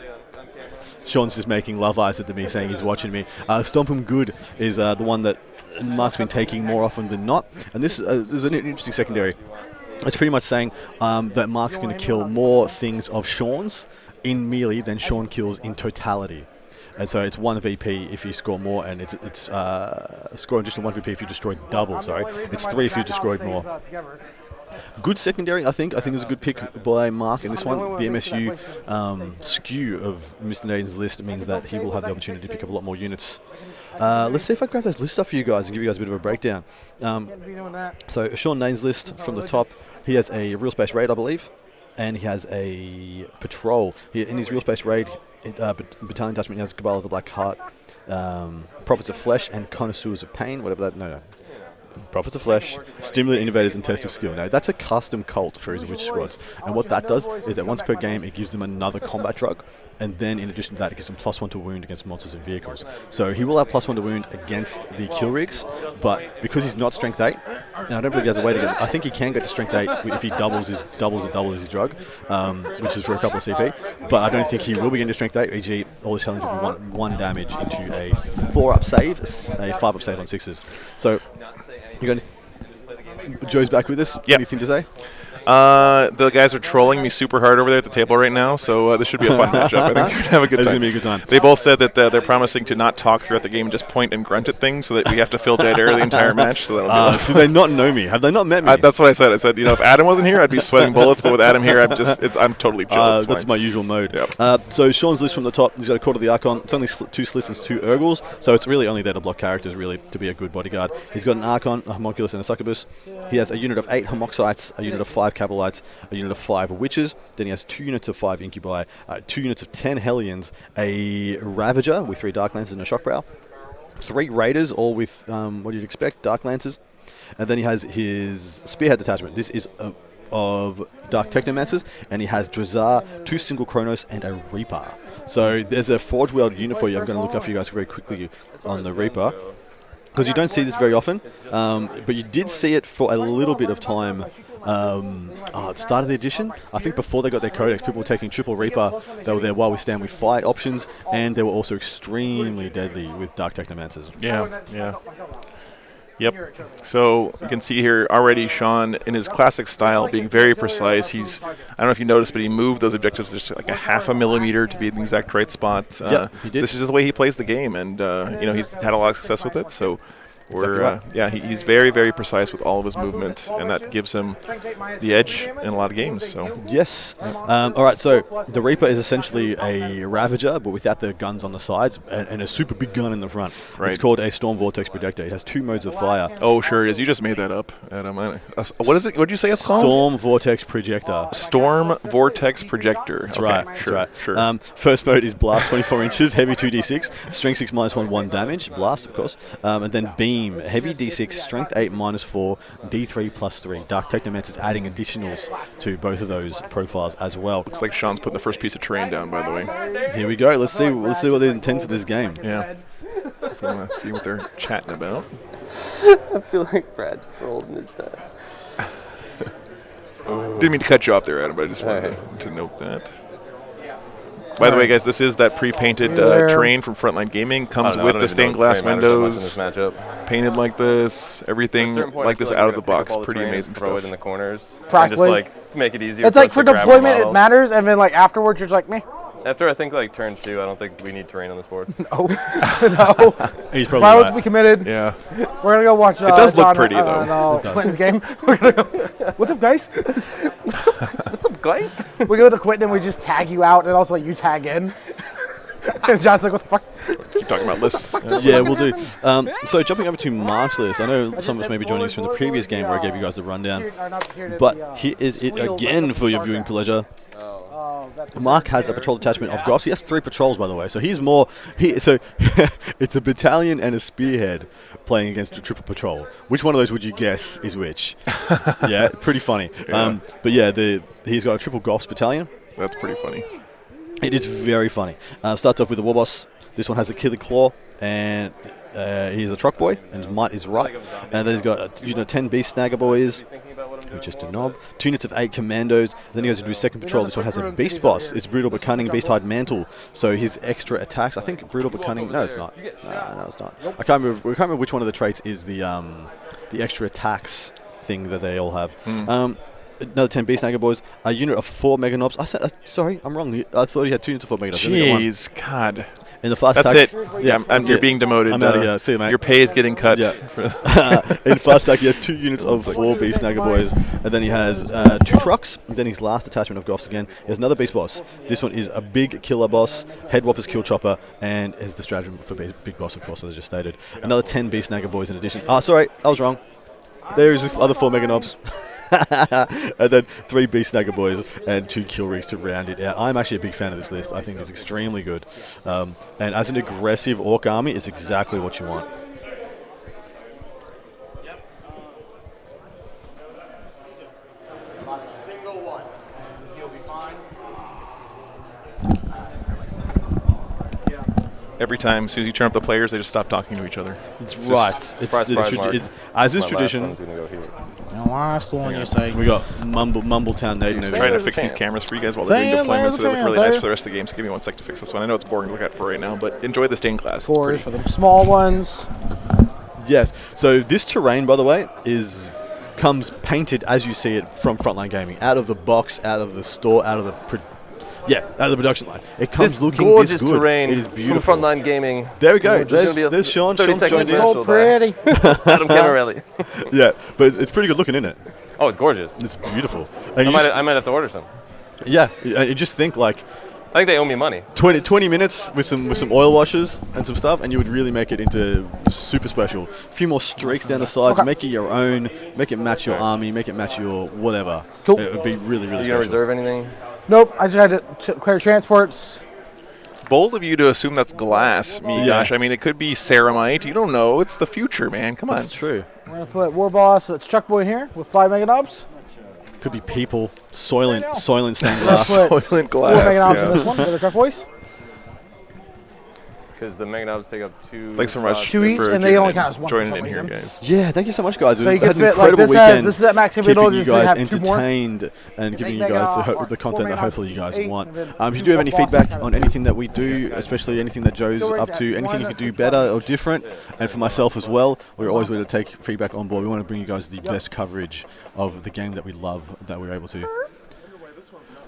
Sean's just making love eyes at me, saying he's watching me. Stomp 'em Good is the one that Mark's been taking more often than not, and this is an interesting secondary. It's pretty much saying that Mark's going to kill more things of Sean's in melee than Sean kills in totality. And so it's 1 VP if you score more, and it's score additional 1 VP if you destroy double, sorry. It's 3 if you destroyed more. Good secondary, I think is a good pick by Mark in this one. The MSU skew of Mr. Naden's list means that he will have the opportunity to pick up a lot more units. Let's see if I can grab those lists up for you guys and give you guys a bit of a breakdown. So Sean Naden's list from the top, he has a real space raid, I believe, and he has a patrol. In his real space raid, battalion attachment, he has Cabal of the Black Heart, Prophets of Flesh, and Connoisseurs of Pain, whatever that, no. Prophets of Flesh, Stimulant Innovators, and Test of Skill. Now, that's a custom cult for his witch squads. And what that does is that once per game, it gives them another combat drug. And then, in addition to that, it gives them +1 to wound against monsters and vehicles. So he will have +1 to wound against the kill rigs, but because he's not Strength 8, and I don't believe he has a way to get. I think he can get to Strength 8 if he doubles his drug, which is for a couple of CP. But I don't think he will be getting to Strength 8. E.g., all his challenge will be one damage into a 4-up save, a 5-up save on 6s. So you're going to. Joe's back with us. Yeah. Anything to say? The guys are trolling me super hard over there at the table right now, so this should be a fun matchup. I think we're going to have a good time. It's going to be a good time. They both said that they're promising to not talk throughout the game and just point and grunt at things so that we have to fill dead air the entire match. So that'll be do they not know me? Have they not met me? That's what I said. I said, if Adam wasn't here, I'd be sweating bullets, but with Adam here, I'm totally chill. That's my usual mode. Yep. So Sean's list from the top, he's got a Court of the Archon. It's only 2 slits and 2 Urgles, so it's really only there to block characters, really, to be a good bodyguard. He's got an Archon, a Homunculus, and a Succubus. He has a unit of 8 Homoxites, a unit of 5 Cabalites, a unit of 5 Witches. Then he has 2 units of 5 Incubi, 2 units of 10 Hellions, a Ravager with 3 Dark Lancers and a Shockbrow, 3 Raiders, all with what you'd expect, Dark Lancers. And then he has his Spearhead detachment. This is of Dark Technomancers, and he has Drazar, 2 Single Chronos, and a Reaper. So there's a Forge World unit for you. I'm going to look up for you guys very quickly on the Reaper, because you don't see this very often, but you did see it for a little bit of time. At the start of the edition, I think before they got their codex, people were taking Triple Reaper. They were there while we stand, we fight options, and they were also extremely deadly with Dark Technomancers. Yeah. Yep. So you can see here already Sean, in his classic style, being very precise. I don't know if you noticed, but he moved those objectives just like a 0.5 millimeter to be in the exact right spot. Yeah, he did. This is just the way he plays the game, and he's had a lot of success with it. So he's very, very precise with all of his movement, and that gives him the edge in a lot of games. So yes. All right. So the Reaper is essentially a Ravager, but without the guns on the sides and a super big gun in the front. Right. It's called a Storm Vortex Projector. It has 2 modes of fire. Oh, sure it is. You just made that up, Adam. What is it? What did you say it's called? Storm Vortex Projector. Storm Vortex Projector. That's okay, right. Sure. That's right. First mode is Blast, 24 inches, heavy 2d6, strength 6 -1, 1 damage, blast of course, and then Beam, heavy d6, strength 8 -4, d3 +3. Dark Technomancer is adding additionals to both of those profiles as well. Looks like Sean's putting the first piece of terrain down, by the way. Here we go. Let's see what they intend for this game. Yeah. If you want to see what they're chatting about. I feel like Brad just rolled in his bed. Didn't mean to cut you off there, Adam, but I just wanted to note that. By the way, guys, this is that pre-painted terrain from Frontline Gaming. Comes with the stained glass windows, painted like this, everything like this out of the box. Pretty amazing throw stuff. it in the corners. Practically. And just to make it easier. It's like for deployment it matters, and then like afterwards you're just like, meh. After I think like turn 2, I don't think we need terrain on this board. No. He's probably Violence right. Be committed. Yeah. We're gonna go watch. It does look pretty though. Quentin's game. We're gonna go. What's up, guys? What's up, guys? We go to Quentin and we just tag you out, and also like you tag in. And John's like, what the fuck? Keep talking about lists. Yeah, we'll do. So jumping over to Mark's list, I know some of us may be joining us from the previous game where I gave you guys the rundown, but here is it again for your viewing pleasure. Mark has a patrol detachment of Goths. He has 3 patrols, by the way. So he's more. So it's a battalion and a spearhead playing against a triple patrol. Which one of those would you guess is which? Yeah, pretty funny. Yeah. But yeah, he's got a triple Goths battalion. That's pretty funny. It is very funny. Starts off with the War Boss. This one has the Killer Claw, and he's a truck boy, and his might is right. And then he's got 10 Beast Snagger Boys, who's just a knob. 2 units of 8 Commandos. Then he goes to do his second patrol. This one has a Beast Boss. It's Brutal but Cunning, Beast Hide Mantle. So his extra attacks, I think Brutal but Cunning. No, it's not. No, it's not. I can't remember which one of the traits is the extra attacks thing that they all have. Another 10 Beast Snagger Boys, a unit of 4 Mega Knobs. Sorry, I'm wrong. I thought he had 2 units of 4 Mega Knobs. Jeez, God. In the fast That's attack, it. Yeah, and you're being demoted. I'm out of here. See you, mate. Your pay is getting cut. Yeah. In fast attack, he has 2 units of 4 Beast Snagger Boys, and then he has 2 trucks. And then his last attachment of Goths again. He has another Beast Boss. This one is a big killer boss, Head Whoppers Kill Chopper, and is the stratagem for Big Boss, of course, as I just stated. Another 10 Beast Snagger Boys in addition. Sorry, I was wrong. There's the other 4 Mega Knobs. And then 3 Beast Snagger Boys and 2 Kill Rigs to round it out. I'm actually a big fan of this list. I think it's extremely good. And as an aggressive Orc army, it's exactly what you want. you'll be fine. Every time, as soon as you turn up the players, they just stop talking to each other. It's just- right. Surprise, As is My tradition. last one's gonna go here. The last one you say. We got Mumbletown Naden over Trying to here. fix these cameras for you guys while they're doing deployments, so they look really nice for the rest of the game. So give me 1 sec to fix this one. I know it's boring to look at for right now, but enjoy the stained glass. It's Fours pretty. for the small ones. Yes. So this terrain, by the way, comes painted as you see it from Frontline Gaming, out of the box, out of the store, out of the out of the production line. It comes This looking gorgeous this good. terrain It is from beautiful. Frontline Gaming. There we go. This is gonna be a There's Sean. 30 Sean's joined in. special So pretty. Adam Camarelli. Yeah, but it's pretty good looking, isn't it? Oh, it's gorgeous. It's beautiful. I And might have to order some. yeah, you just think like I think they owe me money. 20 minutes with some oil washes and some stuff, and you would really make it into super special. A few more streaks down the sides, make it your own, make it match your army, make it match your whatever. Cool. It would be really, really Are you special. gonna reserve anything? Nope, I just had to clear transports. Bold of you to assume that's glass, me Yeah. gosh. I mean, it could be ceramite. You don't know. It's the future, man. Come on. That's true. We're going to put War Boss, so it's Chuck Boy in here with 5 Mega Knobs. Could be people, soylent stained We're glass. gonna put Soylent 4 Mega glass, Knobs yeah. in this one for the Truck Boys. Because the Mega Knobs take up 2. Thanks so much Two each, for and they only count as one for joining some in here, reason. guys. Yeah, thank you so much, guys. So you We've can had an fit, like, incredible this weekend. this is at max keeping capability, you so you guys have 2 more. entertained and giving you Mega guys or the 4 content Mega that hopefully you Knobs guys is want. 8, and If you then do have any 2 War feedback Bosses on is anything that we do, especially anything that Joe's Don't worry, up to, Jack. anything you Why could do not? better or different, and for myself as well, we're always ready to take feedback on board. We want to bring you guys the best coverage of the game that we love, that we're able to.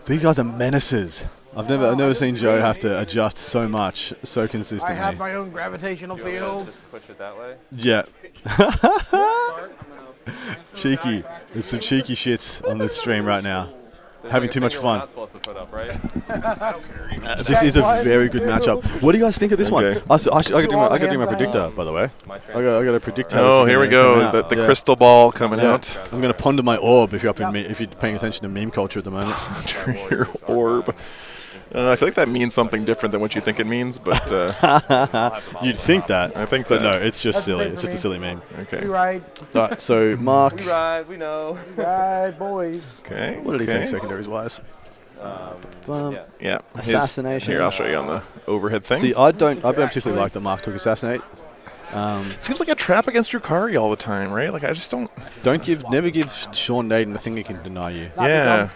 These guys are menaces. I've never seen Joe have to adjust so much, so I consistently. have my own gravitational fields. Just push it that way. Yeah. Cheeky. There's some cheeky shits on this stream right now. There's Having like a too much finger we're fun. not supposed to put up, right? This is a very good matchup. What do you guys think of this one? Okay. I gotta do my predictor, by the way. I gotta predict how Oh, this is here we gonna come go. out. The Yeah. crystal ball coming Yeah. out. I'm gonna ponder my orb if you're if you're paying attention to meme culture at the moment. Your orb. I feel like that means something different than what you think it means, but You'd think that. I think but that. no, it's just That's the silly. same It's for just a me. silly meme. Okay. You right. Right, so Mark, We ride, we know. Right, boys. Okay. what did he okay. take secondaries wise? Yeah. Yeah. Assassination. Here, I'll show you on the overhead thing. See, I don't particularly like that Mark took assassinate. Seems like a trap against Drukari all the time, right? Like I just don't. Never give Sean Naden the thing he can deny you. Yeah.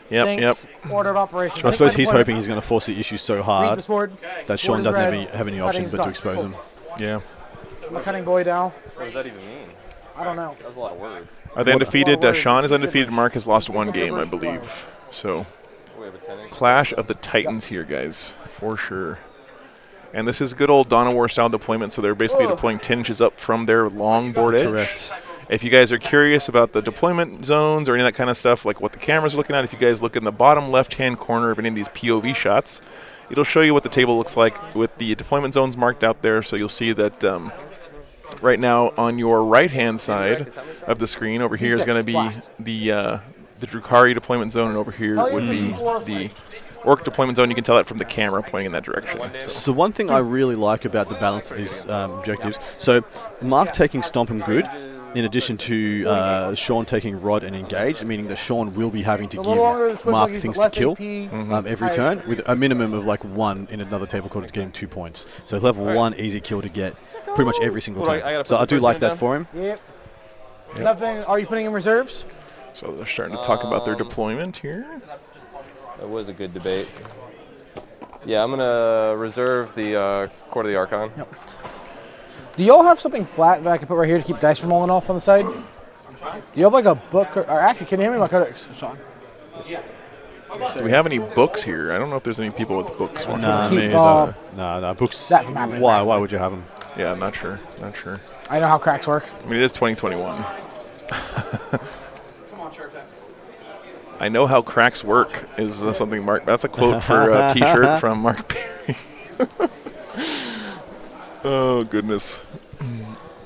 Yep. Sync, Yep. Order of operations. I suppose he's hoping he's going to force the issue so Read hard this board. that Sean Board is doesn't red. have any Cutting options but to stuff. expose Cool. him. Yeah. I'm a cutting boy down. What does that even mean? I don't know. That was a lot of words. Are they undefeated? What- Sean is undefeated. Mark has lost one game, I believe. So, We have a 10 inch. clash of the Titans here, guys, for sure. And this is good old Dawn of War style deployment. So they're basically deploying 10 inches up from their long board edge. Correct. If you guys are curious about the deployment zones or any of that kind of stuff, like what the cameras are looking at, if you guys look in the bottom left-hand corner of any of these POV shots, it'll show you what the table looks like with the deployment zones marked out there. So you'll see that right now on your right-hand side of the screen over here is going to be the Drukari deployment zone, and over here would be the Orc deployment zone. You can tell that from the camera pointing in that direction. So one thing I really like about the balance of these objectives, so Mark taking Stomp and Good, in addition to Sean taking Rod and Engage, meaning that Sean will be having to give Mark things to kill every turn, with a minimum of like 1 in another table called to get him 2 points. So he'll have 1 easy kill to get pretty much every single Hold on, I time. gotta So put I the do first like name that down. for him. Yep. Nothing. Are you putting in reserves? So they're starting to talk about their deployment here. That was a good debate. Yeah, I'm gonna reserve the Court of the Archon. Yep. Do y'all have something flat that I can put right here to keep dice from rolling off on the side? Do you have like a book or actually can you hand me my codex, Sean? Do we have any books here? I don't know if there's any people with books. watching. Nah, books. Why would you have them? Yeah, I'm not sure. Not sure. I know how cracks work. I mean, it is 2021. I know how cracks work is something Mark. That's a quote for a T-shirt from Mark Perry. Oh goodness.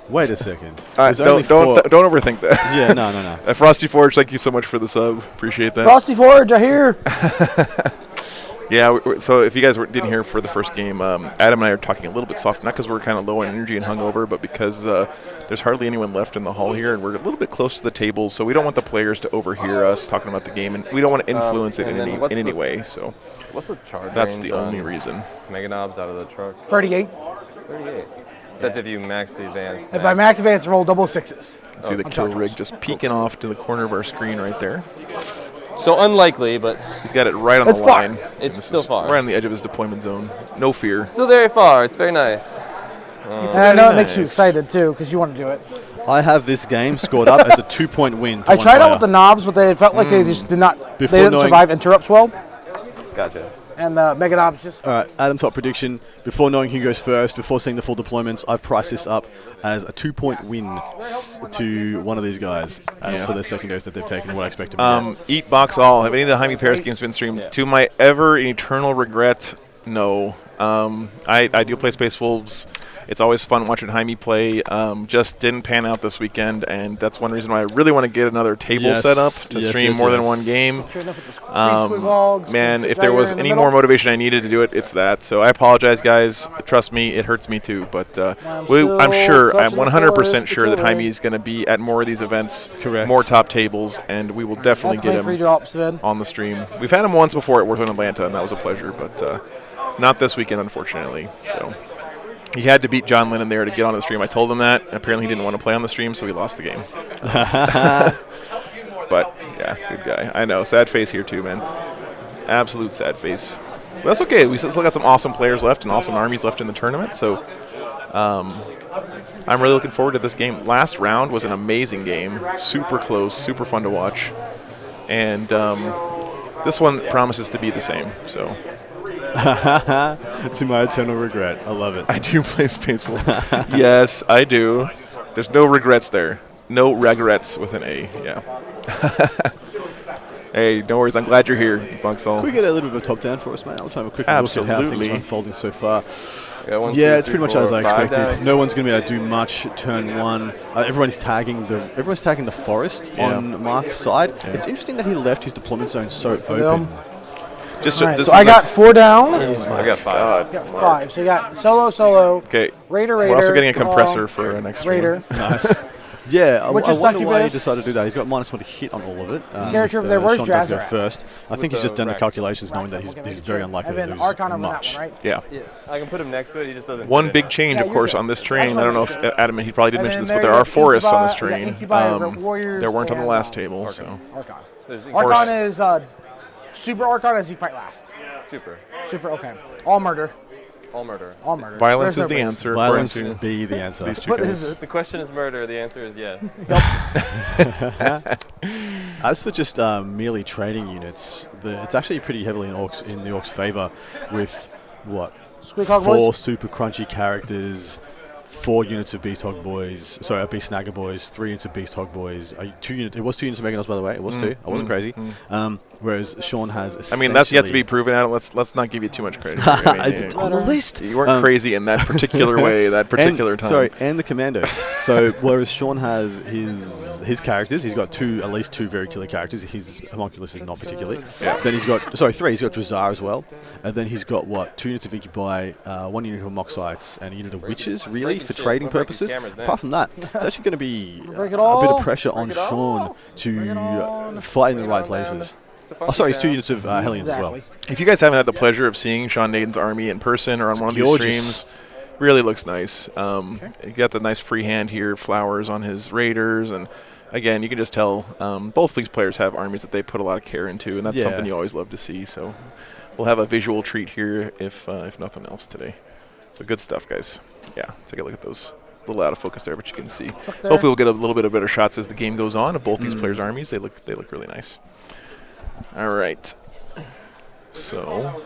Wait a second. Don't overthink that. Yeah, no. Frosty Forge, thank you so much for the sub. Appreciate that. Frosty Forge, I hear. Yeah, so if you guys didn't hear for the first game, Adam and I are talking a little bit soft, not because we're kind of low on energy and hungover, but because there's hardly anyone left in the hall here, and we're a little bit close to the tables, so we don't want the players to overhear us talking about the game, and we don't want to influence it in any way. So what's the charge? That's the only reason. Mega knobs out of the truck. 38. 38. That's if you max the advance. If I max advance, roll double sixes. You can see the kill rig just peeking off to the corner of our screen right there. So unlikely, but he's got it right on the line. It's still far. Right on the edge of his deployment zone. No fear. Still very far. It's very nice. And I know it makes you excited too, because you want to do it. I have this game scored up as a 2-point win. I tried out with the knobs, but they felt like they just did not. They didn't survive interrupts well. Gotcha. And Mega knobs just. All right, Adam's hot prediction. Before knowing who goes first, before seeing the full deployments, I've priced this up as a 2-point win to one of these guys as for the secondaries that they've taken. What I expect to be. Eat box all. Have any of the Jaime Paris games been streamed? Yeah. To my ever and eternal regret, no. I do play Space Wolves. It's always fun watching Jaime play. Just didn't pan out this weekend, and that's one reason why I really want to get another table set up to stream more than one game. Man, if there was any more motivation I needed to do it, it's that. So I apologize, guys. Trust me, it hurts me too. But I'm 100% sure that Jaime is going to be at more of these events, more top tables, and we will definitely get him on the stream. We've had him once before at Warzone Atlanta, and that was a pleasure, but not this weekend, unfortunately. So. He had to beat John Lennon there to get on the stream. I told him that. Apparently, he didn't want to play on the stream, so he lost the game. But, yeah, good guy. I know. Sad face here, too, man. Absolute sad face. But that's okay. We still got some awesome players left and awesome armies left in the tournament, so I'm really looking forward to this game. Last round was an amazing game. Super close, super fun to watch. And this one promises to be the same, so... To my eternal regret. I love it. I do play Space Wolf. Yes, I do. There's no regrets there. No regrets with an A. Yeah. Hey, no worries. I'm glad you're here, Bunksall. Can we get a little bit of a top down for us, man? I'll try a quick look at how things are unfolding so far. Yeah, it's pretty much as I expected. No one's going to be able to do much turn one. Everyone's tagging the forest on Mark's side. Yeah. It's interesting that he left his deployment zone so open. So I got 4 down. I got 5. You got 5. So you got solo. Okay. Raider. We're also getting a compressor for next stream. Raider. Nice. Yeah, I wonder why he decided to do that. He's got -1 to hit on all of it. Character over there, where's Sean does go first. I think he's just done the calculations knowing that he's very unlikely to lose much. Yeah. I can put him next to it. He just doesn't. One big change, of course, on this train. I don't know if Adam, he probably did mention this, but there are forests on this train. There weren't on the last table. So. Archon is Super Archon. Does he fight last? Super. Okay. All murder. All murder. All murder. Violence is the answer. Violence be the answer. These two guys. The question is murder. The answer is yes. As for just merely trading units, it's actually pretty heavily in the Orcs' favor with what? 4 super crunchy characters, 4 units of Beast Hog Boys, Beast Snagger Boys, 3 units of Beast Hog Boys, 2 units. It was 2 units of Meganos, by the way. It was 2. I wasn't crazy. Whereas Sean has. I mean, that's yet to be proven. Adam, let's not give you too much credit. It's on the list. You weren't crazy in that particular way, that particular time. Sorry, and the Commando. So whereas Sean has his characters, he's got at least 2 very killer characters. His Homunculus is not particularly. Yeah. Then he's got 3. He's got Drazar as well, and then he's got 2 units of Incubi, 1 unit of Moxites, and a unit of Witches. Really, for trading purposes. Apart from that, it's actually going to be a bit of pressure on Sean to fight in the right places. It's 2 units of Hellions as well. If you guys haven't had the pleasure of seeing Sean Naden's army in person or on one of these streams, really looks nice. You got the nice free hand here, flowers on his raiders, and again, you can just tell both these players have armies that they put a lot of care into, and that's something you always love to see. So we'll have a visual treat here if nothing else today. So good stuff, guys. Yeah, take a look at those. A little out of focus there, but you can see. Hopefully we'll get a little bit of better shots as the game goes on of both these players' armies. They look really nice. All right. So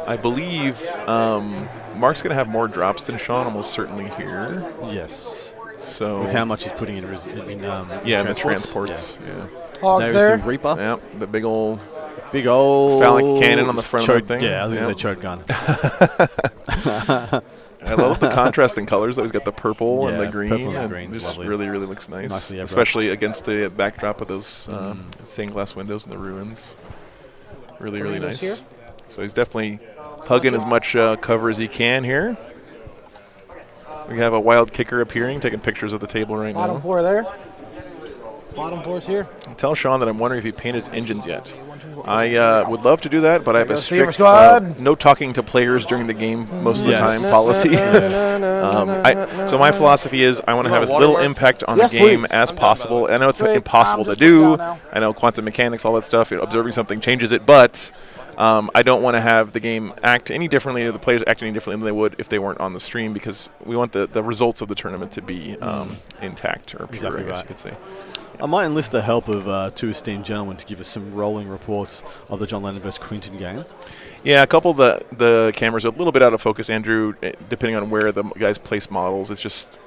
I believe Mark's going to have more drops than Sean, almost certainly here. Yes. So with how much he's putting in the transports. Yeah. Hogs there. The Reaper. Yeah, the big old phallic cannon on the front of the thing. Yeah, I was going to say choke gun. I love the contrast in colors. Though. He's got the purple and the green. Purple and green. This really looks nice, especially against the backdrop of those stained glass windows in the ruins. Really nice. So he's definitely hugging as much cover as he can here. We have a wild kicker appearing, taking pictures of the table right Bottom now. 4 there. Bottom 4's here. Tell Sean that I'm wondering if he painted his engines yet. I would love to do that, but I have a strict no talking to players during the game most of the time policy. So my philosophy is I want to have as little impact on the game as possible. I know it's impossible to do. I know quantum mechanics, all that stuff, observing something changes it, but I don't want to have the game act any differently, or the players act any differently than they would if they weren't on the stream, because we want the results of the tournament to be intact or pure, I guess you could say. I might enlist the help of 2 esteemed gentlemen to give us some rolling reports of the John Lennon vs. Quinton game. Yeah, a couple of the cameras are a little bit out of focus, Andrew, depending on where the guys place models. It's just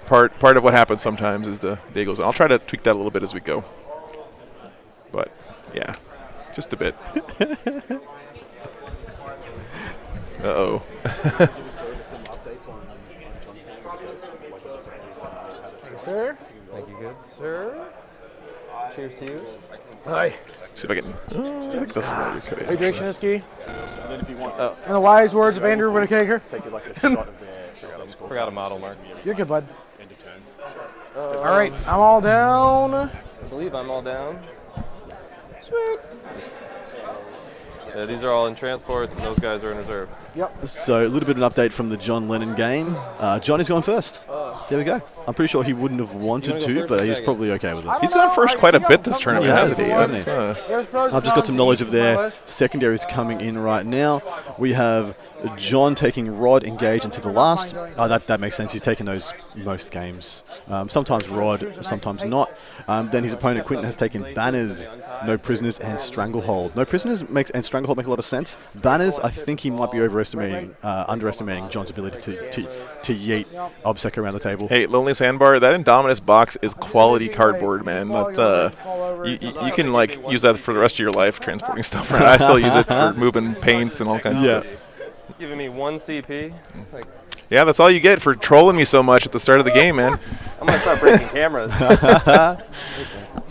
part of what happens sometimes as the day goes on. I'll try to tweak that a little bit as we go. But, yeah, just a bit. Uh-oh. Sir? Thank you, good sir. Cheers to you. Hi. See if I can. I think this is what you could have. Hydration is key. And then if you want, And the wise words of Andrew Whittaker. take like a shot of their score. Forgot a model, Mark. You're good, bud. All right, I'm all down. I believe I'm all down. Sweet. Yeah, these are all in transports, and those guys are in reserve. Yep. So a little bit of an update from the John Lennon game. Johnny's gone first. There we go. I'm pretty sure he wouldn't have wanted to, but he's probably okay with it. He's gone first quite a bit this tournament, hasn't he? I've just got some knowledge of their secondaries coming in right now. We have John taking Rod, Engage into the last. That makes sense. He's taken those most games. Sometimes Rod, sometimes not. Then his opponent Quinton has taken Banners, No Prisoners, and Stranglehold. No Prisoners and Stranglehold make a lot of sense. Banners, I think he might be underestimating John's ability to yeet Obsec around the table. Hey, Lonely Sandbar, that Indominus box is quality cardboard, man. That you can like use that for the rest of your life transporting stuff around. I still use it for moving paints and all kinds of stuff. Giving me 1 CP. Like, yeah, that's all you get for trolling me so much at the start of the game, man. I'm gonna start breaking cameras.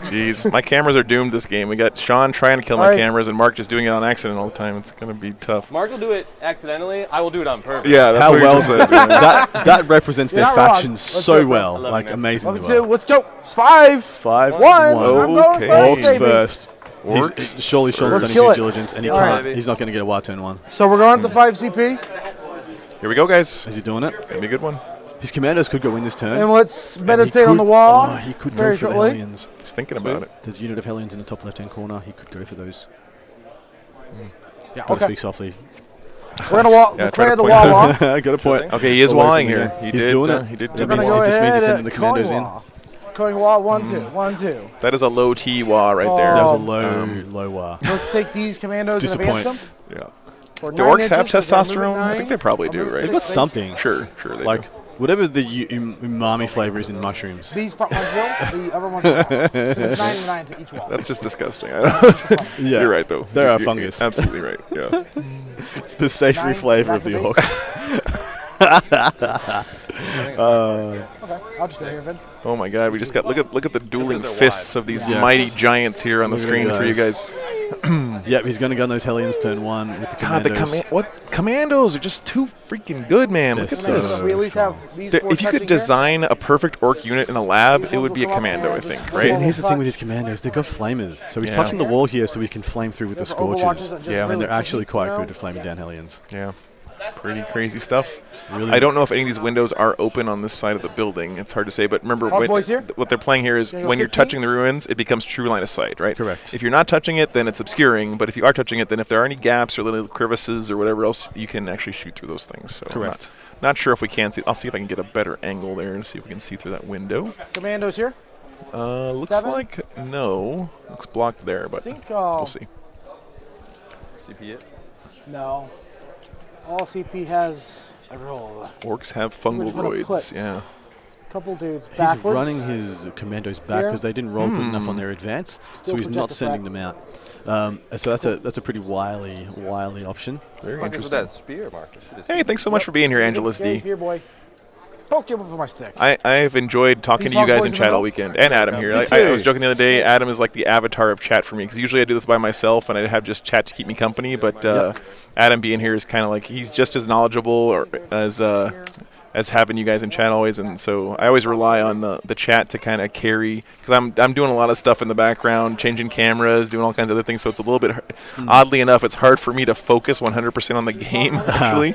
Jeez, my cameras are doomed this game. We got Sean trying to kill my cameras and Mark just doing it on accident all the time. It's gonna be tough. Mark will do it accidentally. I will do it on purpose. Yeah, that's how what well said. that represents their factions so well, like amazingly well. Let's go. It's 5. 5. 1. I'm going Orcs first, first. Orcs. Surely Sean's done his due diligence, and he can't. He's not going to get a wild turn 1. So we're going to the 5 CP. Here we go, guys. Is he doing it? Gonna be a good one. His commandos could go in this turn. And let's meditate on the wall. Oh, he could go for the Hellions. Just thinking about it. There's a unit of Hellions in the top left-hand corner. He could go for those. Yeah, Gotta speak softly. We're going to clear the wall off. Got a point. Okay, he is walling here. He's doing it. He did. It just means he's sending the commandos in. Going wall 1 2 1 2. That is a low T wah right there. That was a low wah. Let's take these commandos and advance them. Yeah. For Do 9 orcs have inches, testosterone? I think they probably do, right? They've got something. Sure, they like do. whatever the umami flavor is in mushrooms. These front ones will. The other ones will. This is 99 to each wall. That's just disgusting. Yeah. You're right, though. They're a fungus. Absolutely right. Yeah. It's the savory flavor of the orc. Okay, I'll just go here, Vin. Oh my God! We just got look at the dueling fists of these mighty giants here on the screen for you guys. Yep, he's going to gun those Hellions turn 1 with the commandos. What commandos are just too freaking good, man. Look at this. We at least have these 4 If you could design a perfect orc unit in a lab, it would be a commando, I think, See, right? and here's the thing with these commandos, they've got flamers. So he's touching the wall here so he can flame through with the scorches. Yeah. And they're actually quite good at flaming down Hellions. Yeah. Pretty crazy stuff. Really? I don't know if any of these windows are open on this side of the building. It's hard to say, but remember what they're playing here is when you're touching the ruins, it becomes true line of sight, right? Correct. If you're not touching it, then it's obscuring, but if you are touching it, then if there are any gaps or little crevices or whatever else, you can actually shoot through those things. So correct. Not sure if we can see. I'll see if I can get a better angle there and see if we can see through that window. Commandos here? Looks 7? like no. Looks blocked there, but we'll see. CP it? No. All CP has a roll. Orcs have fungal roids, yeah. Couple dudes backwards. He's running his commandos back because they didn't roll good enough on their advance, so he's not sending them out. So that's a pretty wily option. Very interesting. interesting. That spear, Mark. Hey, thanks so much for being here, Angelus D. Here, boy. poke you with my stick. I've enjoyed talking These to you guys boys in in chat the all middle? weekend, and Adam here. Me Like, I too. was joking the other day, Adam is like the avatar of chat for me, because usually I do this by myself, and I have just chat to keep me company, but Adam being here is kind of like, he's just as knowledgeable or as having you guys in chat always, and so I always rely on the chat to kind of carry, because I'm doing a lot of stuff in the background, changing cameras, doing all kinds of other things, so it's a little bit, oddly enough, it's hard for me to focus 100% on the game, actually.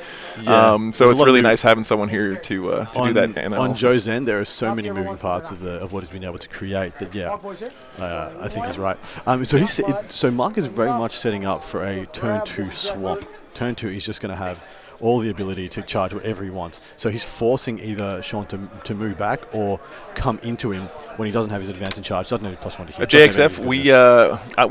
So it's really nice having someone here to do that analysis. On Joe's end, there are so many moving parts of what he's been able to create that, I think he's right. So Mark is very much setting up for a turn 2 swamp. Turn 2, he's just going to have all the ability to charge whatever he wants. So he's forcing either Sean to move back or come into him when he doesn't have his advance and charge. Doesn't have his +1 to hit. JXF, we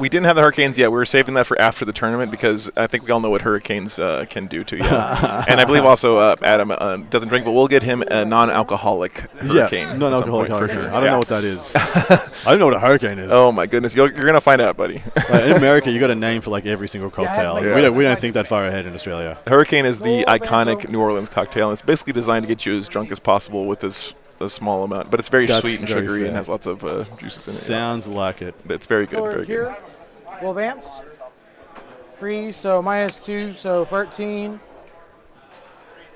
didn't have the Hurricanes yet. We were saving that for after the tournament because I think we all know what Hurricanes can do to you. And I believe also Adam doesn't drink, but we'll get him a non-alcoholic Hurricane. Yeah, non-alcoholic Hurricane. Sure. I don't know what that is. I don't know what a Hurricane is. Oh my goodness, you're gonna find out, buddy. In America, you got a name for like every single cocktail. We don't think that far ahead in Australia. Hurricane is the iconic New Orleans cocktail, and it's basically designed to get you as drunk as possible with a small amount, but it's very sweet and sugary and has lots of juices in it. Sounds like it. It's very good. Very Here, good. we'll advance. Freeze, so -2, so 13.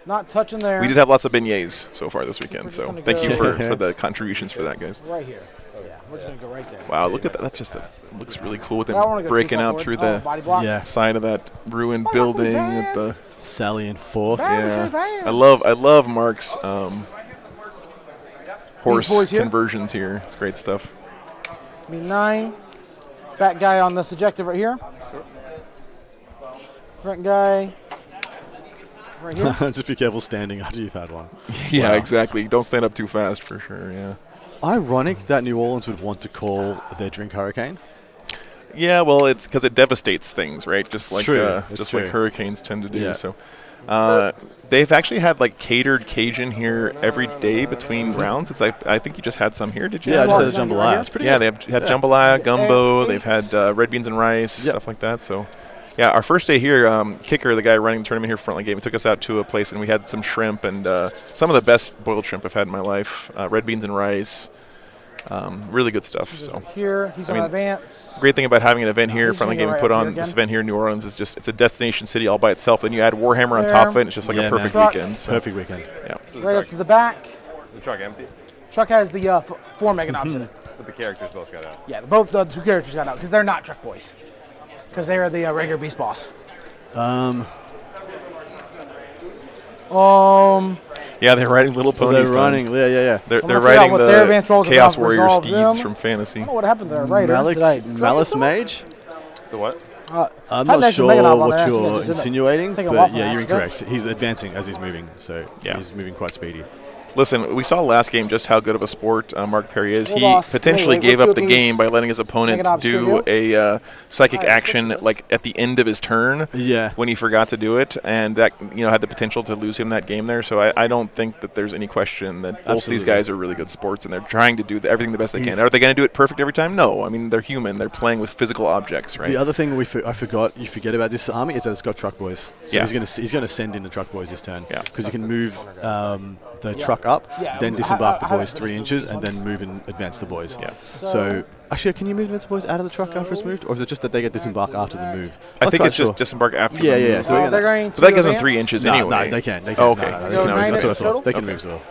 Not touching there. We did have lots of beignets so far this weekend, so thank you go- for the contributions for that, guys. Right here. Yeah, we're just going to go right there. Wow, look at that. That's just looks really cool with them I don't wanna go too breaking far out forward. through Oh, the body block. side of that ruined building with the Sally in 4th. Yeah, I love Mark's horse boys here? conversions here. It's great stuff. Be 9. Back guy on the subjective right here. Front guy right here. Just be careful standing after you've had one. Yeah, Wow. exactly. Don't stand up too fast for sure. Yeah. Ironic that New Orleans would want to call their drink Hurricane. Yeah, well, it's because it devastates things, right? Just like true. like hurricanes tend to do. Yeah. So they've actually had like catered Cajun here every day between rounds. It's like I think you just had some here. Did you? Yeah, I just had a jambalaya. It's pretty Yeah, good. they've had jambalaya, gumbo. They've had red beans and rice, stuff like that. So. Yeah, our first day here, Kicker, the guy running the tournament here, Frontline game, he took us out to a place, and we had some shrimp and some of the best boiled shrimp I've had in my life. Red beans and rice, really good stuff. So Here, he's on advance. Great thing about having an event here, He's Frontline gonna game, go and put right on here this again. event here in New Orleans is just it's a destination city all by itself. Then you add Warhammer on top of it, and it's just like a perfect weekend. So. Perfect weekend. Yeah. Right up to the back. Is the truck empty? Truck has the 4 mega knobs in it. But the characters both got out. Yeah, both the 2 characters got out because they're not truck boys. Because they are the regular beast boss. Yeah, they're riding little ponies. They're running. Yeah. They're figure out riding what their advanced rolls the are Chaos to Warrior resolve steeds them. from Fantasy. I don't know what happened to our Raider. Malice Mage? The what? I'm had an not extra sure mega knob on what there, so I you're just didn't insinuating, take 'em but off on yeah, you're accident. incorrect. He's advancing as he's moving, so he's moving quite speedy. Listen, we saw last game just how good of a sport Mark Perry is. Well, He boss, potentially anyway, gave let's up see the what game these by letting his opponent knobs do show a psychic action like at the end of his turn. Yeah. When he forgot to do it, and that had the potential to lose him that game there. So I don't think that there's any question that both these guys are really good sports, and they're trying to do everything the best they can. Are they going to do it perfect every time? No. I mean, they're human. They're playing with physical objects, right? The other thing you forget about this army is that it's got truck boys. So Yeah. he's going to send in the truck boys this turn. Yeah. Because you can move the truck up, then disembark the boys 3 inches, and then move and advance the boys. Yeah. So actually, can you move the boys out of the truck after it's moved, or is it just that they get disembarked after the move? I think it's just disembark after Yeah, the yeah. move. So they're going But that to gives them advance? 3 inches No, anyway. no, they can. They can. Oh, okay. No, They can always- that's what I total? thought. They can Okay. move as well.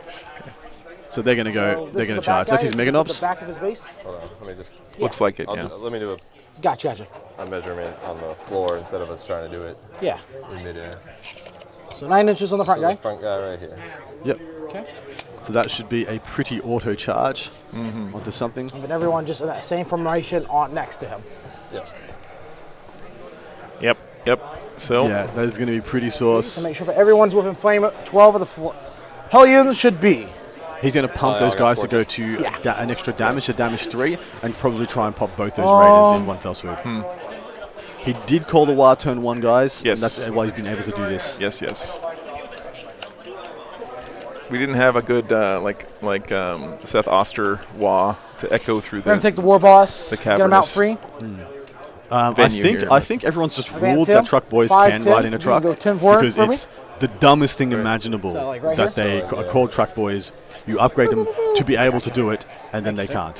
So they're going to go. So They're this is going the to charge. back That's guy, his mega the knobs. back of his base. Hold on, let me just. Looks like it, I'll yeah. let me do Gotcha. a measurement on the floor instead of us trying to do it Yeah. in midair. So 9 inches on the front So guy. the front guy right here. Yep. Okay. So that should be a pretty auto charge onto something. And everyone just in that same formation on next to him. Yes. Yep. So Yeah, that is going to be pretty sauce. To make sure that everyone's within flame of 12 of the Hellions should be. He's going to pump Oh, yeah, those I got guys to go scorches. to an extra damage, to damage 3, and probably try and pop both those raiders in one fell swoop. He did call the war turn 1, guys. Yes. And that's why he's been able to do this. Yes. We didn't have a good Seth Oster wah to echo through We're going the to take the war boss, the get him out cavernous. free. venue I think everyone's just Advance ruled him. that truck boys 5, can 10. ride in a You can truck go 10 forward because for me. it's the dumbest thing imaginable So, like, right that here? they are called truck boys. You upgrade them to be able to do it, and then they can't.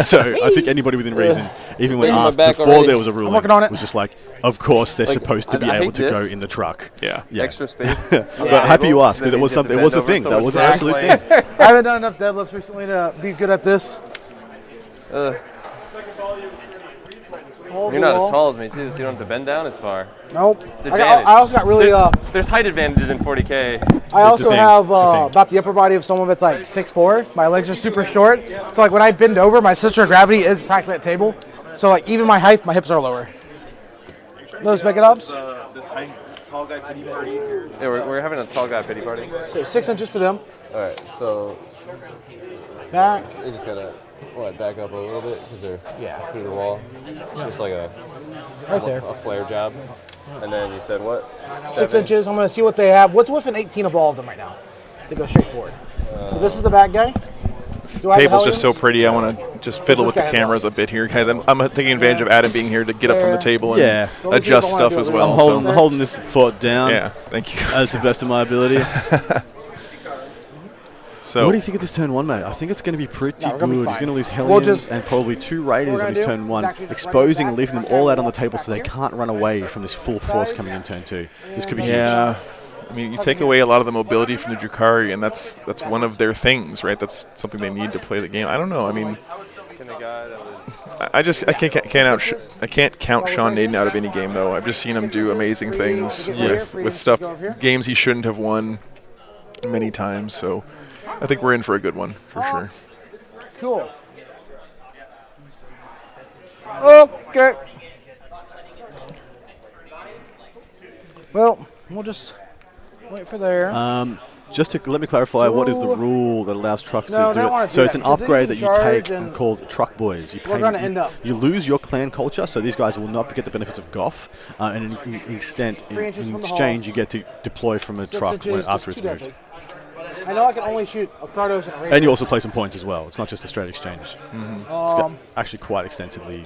So I think anybody within reason, even when This is my asked back before already. there was a ruling, working on it. was just like, of course they're Like, supposed to be I able hate to go this. in the truck. Yeah. Extra space. But happy you asked because it was something. It was a thing. That was an absolute thing. I haven't done enough deadlifts recently to be good at this. Hold You're the not as wall. tall as me too, so you don't have to bend down as far. Nope. It's I also got really. There's height advantages in 40K. I also thing. have It's a thing. about the upper body of someone that's like 6'4". My legs are super short, so like when I bend over, my center of gravity is practically at table. So like even my height, my hips are lower. Those pick it ups. This tall guy pity party. Yeah, we're having a tall guy pity party. So 6 inches for them. All right, so Back. they just gotta back up a little bit because they're through the wall, just like a Right there. a flare job. And then you said what? 6 inches. I'm gonna see what they have. What's with an 18 of all of them right now? They go straight forward. So this is the back guy. This Do I have table's the just so Hellions? pretty. I want to just fiddle This with the guy has cameras a bit here, guys. I'm taking advantage of Adam being here to get up from the There. table and Yeah. So let me see adjust if I wanna stuff do as it well. really I'm So, holding this foot down. yeah, thank you. As the best of my ability. So What do you think of this turn 1, mate? I think it's going to be pretty No, we're gonna be good. He's fine. going to lose We'll Hellions just- and probably 2 Raiders we're on his gonna turn do 1, is actually just exposing run and it leaving them back all out down on the to table so they back can't run away from this full force coming in turn 2. This could be yeah, I mean, you take away a lot of the mobility from the Drukari, and that's one of their things, right? That's something they need to play the game. I don't know. I mean, Can the guy that was I can't count Sean Naden out of any game though. I've just seen him do amazing things with stuff, games he shouldn't have won many times. So I think we're in for a good one for sure. Cool. Okay. Well, we'll just wait for there. Just to let me clarify, what is the rule that allows trucks No, to they do don't wanna it? do So that, it's an because then upgrade you that can you take charge and called Truck Boys. You we're gonna end up. You lose your clan culture, so these guys will not get the benefits of Goff, and in extent, 3 inches in from the exchange, hall. you get to deploy from a 6 truck inches, after just it's too moved. deadly. I know I can only shoot a Kratos and a Raider. And you also play some points as well. It's not just a straight exchange. It's actually quite extensively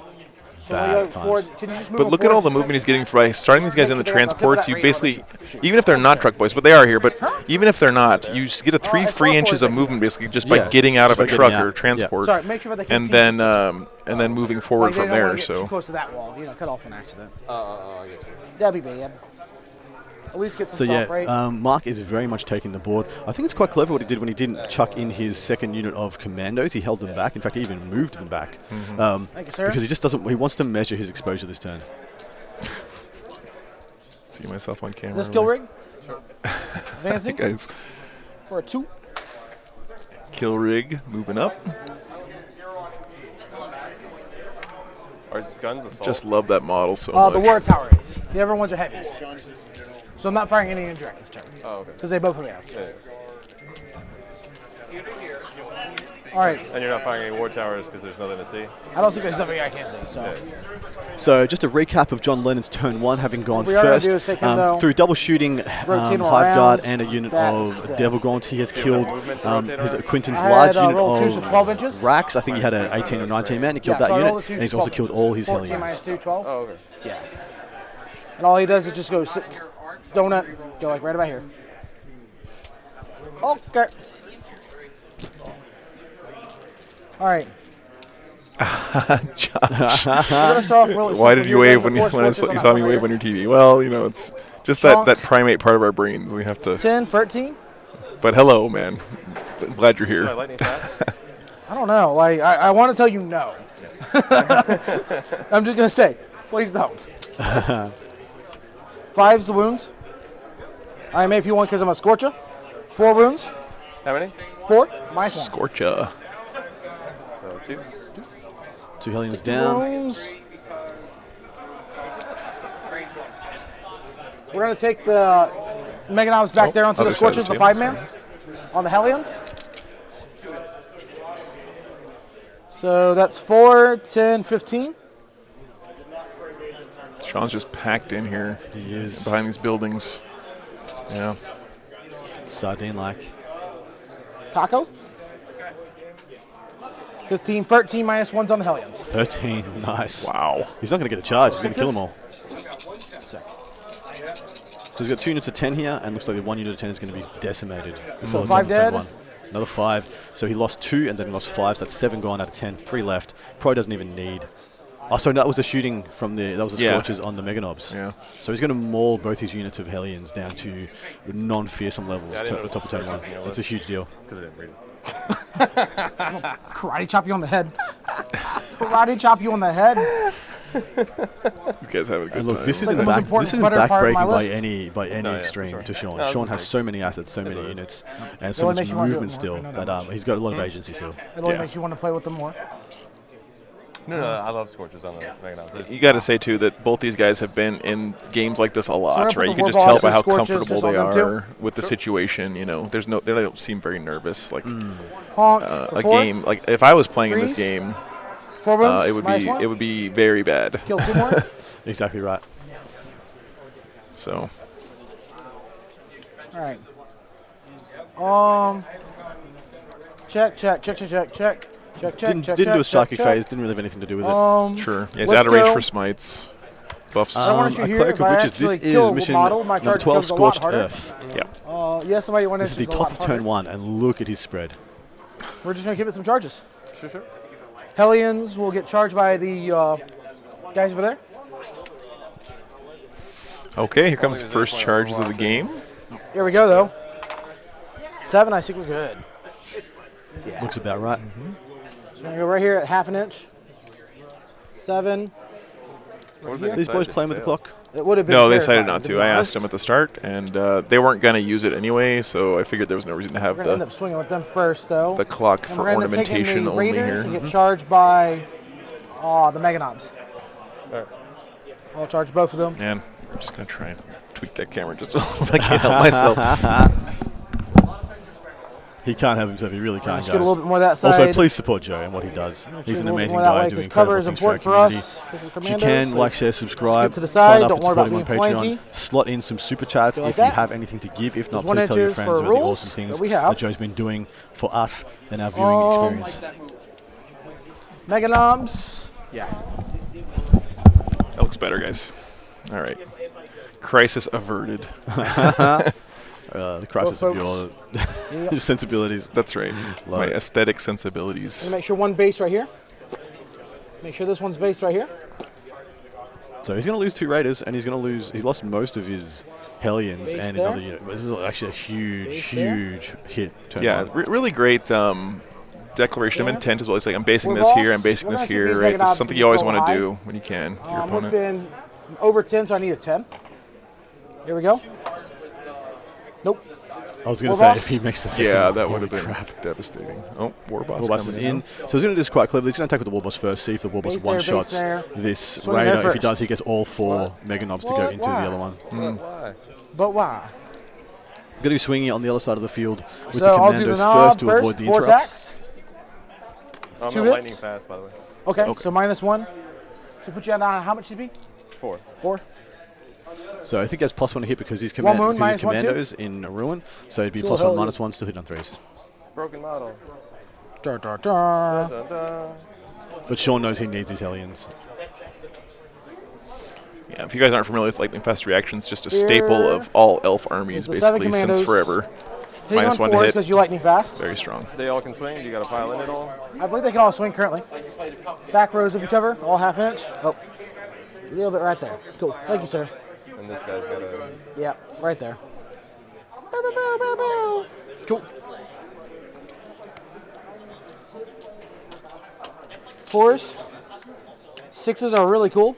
so bad we go at times. forward. Can you just move But them look at all the forward movement he's just getting by starting these guys in the Make sure they have transports. that You rate basically, shoot. even if they're not truck boys, but they are here. But even if they're not, you get a 3 it's free all inches forward, of they movement can- basically just by Yeah, getting out of just a by truck getting or out. transport, Sorry, make sure that they can and see then this and then moving forward Like, they from don't wanna there. get too So close to that wall, you know, cut off an accident. I get you. That'd be bad. At least get some So stuff right. Mark is very much taking the board. I think it's quite clever what he did when he didn't chuck in his second unit of commandos. He held them back. In fact, he even moved them back. Thank you, sir. Because he just doesn't. He wants to measure his exposure this turn. see myself on camera. This kill rig. Hey Advancing guys, for a 2. kill rig moving up. Are guns assault? Just love that model so The much. war tower is. The other ones are heavies. So I'm not firing any indirect this turn. Oh, okay. Because they both put me out. Yeah. All right. And you're not firing any war towers because there's nothing to see. I don't think there's nothing I can't see. So So just a recap of John Lennon's turn 1 having gone What we are gonna first. do is take him, though, Through double shooting, rotate him Hive Guard around, and a unit that's of the- Devil Gaunt, he has killed Quinton's I large had, unit rolled of twos of 12 inches. Racks. I think he had an 18 or 19 man. He killed Yeah, that so I rolled unit, a twos and he's of also 12 killed all his 14 minus Hellions. 2, 12. Oh, okay. Yeah. And all he does is just go donut, go like right about here. Okay. All right. Josh. We're gonna start off really Why simple did you here, wave then when before you switches saw on me that wave one on your TV? Well, you know, it's just Chunk. that primate part of our brains. We have to. 10, 13. But hello, man. Glad you're here. Should I lightning fast? I don't know. Like I want to tell you no. I'm just gonna say, please don't. 5's the wounds. I am AP1 because I'm a Scorcher. 4 wounds. How many? 4. Minus 1. Scorcha. So 2. 2 Hellions down. Wounds. We're gonna take the Meganobs back there onto the other side of Scorchers, the the table, 5-man, on the Hellions. So that's 4, 10, 15. Sean's just packed in here. He is. Behind these buildings. Yeah. Sardine-like. Taco. 15, 13 minus ones on the Hellions. 13, nice. Wow. He's not going to get a charge. He's going to kill Sixes? them all. So he's got 2 units of 10 here, and looks like the 1 unit of 10 is going to be decimated. So 5 dead. Another 5. So he lost 2, and then he lost 5. So that's 7 gone out of 10. 3 left. Probably doesn't even need. Oh, so that was a shooting from the. That was the Scorches on the Mega Knobs. Yeah. So he's going to maul both his units of Hellions down to non-fearsome levels. Yeah, to the top of turn 1. That's a huge deal. Because I didn't read it. Karate chop you on the head. Karate chop you on the head. These guys have a good And look, time. this isn't backbreaking by any extreme to Sean. Sean has so many assets, so many units, and so much movement still that he's got a lot of agency still. It only makes you want to play with them more. No, I love Scorches on the Mega Knobs. You got to say too that both these guys have been in games like this a lot, So right? You can just tell by how comfortable they are with the situation. You know, they don't seem very nervous. Like a game, like if I was playing in this game, it would be very bad. Kill 2 more. Exactly right. So. All right. Check. Didn't do a psychic phase. Didn't really have anything to do with it. Sure. Yeah, he's out of range for smites. Buffs. I want to shoot here. Cleric If I of Witches. This actually is kill mission model, my number charge 12, becomes a lot Scorched harder. Earth. Yeah. Yeah, somebody wanted This is the top of turn 1, and look at his spread. We're just going to give it some charges. Sure. Hellions will get charged by the guys over there. Okay, here comes the first charges of the game. Here we go, though. 7, I think we're good. Yeah. Looks about right. So we're going to go right here at half an inch. 7. Are these boys playing with the clock? It would have been No, they decided terrifying, not to to. be I honest. asked them at the start, and they weren't going to use it anyway, so I figured there was no reason to have We're going to end up swinging with them first, though. the clock And for we're gonna end up taking ornamentation the only Raiders here. and get charged by the Mega Knobs. I'll charge both of them. Man, I'm just going to try and tweak that camera just a little bit. I can't help myself. He can't help himself. He really can't, guys. Let's get a little bit more of that side. Also, please support Joe and what he does. He's an amazing guy doing cover incredible is things for our important for community. us. If you can, like, share, subscribe, to the sign side. up Don't and worry support about him on being Patreon. flanky. Slot in some super chats Like if that. you have anything to give. If not, There's 1 please tell your inches friends for about the rules awesome things that we have. that Joe's been doing for us and our viewing experience. Mega Knobs. Yeah. That looks better, guys. All right. Crisis averted. The crisis of your sensibilities. That's right. My aesthetic sensibilities. Make sure 1 base right here. Make sure this one's based right here. So he's going to lose 2 Raiders, and he's going to lose. He's lost most of his Hellions Base and there. another unit. This is actually a huge, Base huge hit. Turn Yeah, 1. really great declaration of intent as well. It's like, I'm basing We're this here, boss. I'm basing We're this gonna see here, these right? Mega This is Knobs something just you always go want to high. do when you can to your I'm opponent. within over 10, so I need a 10. Here we go. Nope. I was going to War say boss? if he makes the second. Yeah, that would holy have been crap. devastating. Oh, Warboss Warboss is coming in. So he's going to do this quite cleverly. He's going to attack with the Warboss first, see if the Warboss Base there, one-shots base there. this Swing ahead Raider. If he first. does, he gets all 4 Mega Knobs to go What? into Why? the other one. Why? But why? Going to be swinging on the other side of the field with So the I'll do the Commandos knob first to avoid the 4 interrupts. attacks. I'm 2 not hits? lightning fast, by the way. Okay, so -1. So put you down how much should it be? 4. 4. So I think he has +1 to hit because he's, One wound, minus 1, Commandos in Ruin. So it'd be Cool, +1, hell -1, still hit on 3s. Broken model. Da, da, da. Dun, dun. But Sean knows he needs his Hellions. Yeah, if you guys aren't familiar with Lightning Fast reactions, just a Here staple of all elf armies, is the 7 basically, since commandos. forever. Hitting on -1 to 4s hit. because you lightning fast. Very strong. They all can swing. You got a pile in it all. I believe they can all swing currently. Back rows of each other, all half inch. Oh, a little bit right there. Cool. Thank you, sir. And this guy's got a. Yeah, right there. Bow, bow, bow, bow, bow. Cool. 4s. 6s are really cool.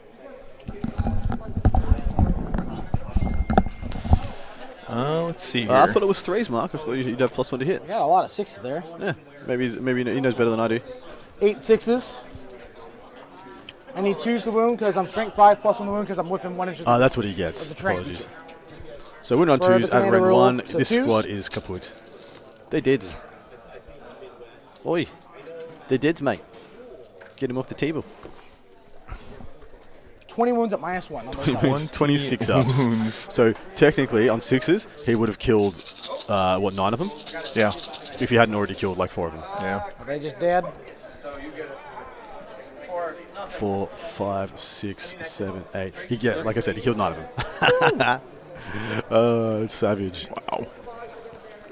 Let's see here. I thought it was 3s, Mark. I thought you'd have +1 to hit. I got a lot of 6s there. Yeah, maybe he knows better than I do. 8 6s. I need 2s to wound because I'm strength 5 +1 to wound because I'm within 1 inch of That's what he gets. of the train. Apologies. So we're on For the 2s, at commander rank rule, 1. so This 2s? squad is kaput. They did. Oi. They did, mate. Get him off the table. 20 wounds at -1 on those sides. 26 ups. So technically, on 6s, he would have killed, 9 of them? Yeah. If he hadn't already killed like 4 of them. Yeah. Are they just dead? 4, 5, 6, 7, 8. Like I said, he killed 9 of them. It's savage. Wow.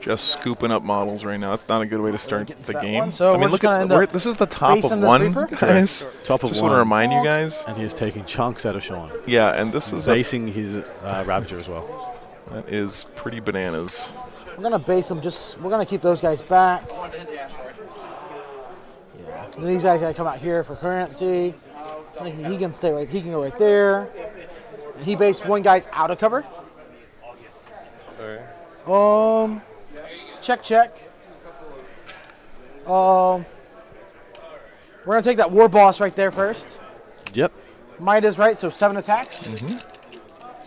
Just scooping up models right now. That's not a good way to start the game. So I mean, look at this is the top of 1, guys. Top of just 1. want to remind you guys. And he is taking chunks out of Sean. Yeah, and this is basing his Ravager as well. That is pretty bananas. We're gonna base them. We're gonna keep those guys back. Yeah. And these guys gotta come out here for currency. He can stay right. He can go right there. And he based one guy's out of cover. Sorry. Check. We're gonna take that war boss right there first. Yep. Might is right, so 7 attacks. Mm-hmm.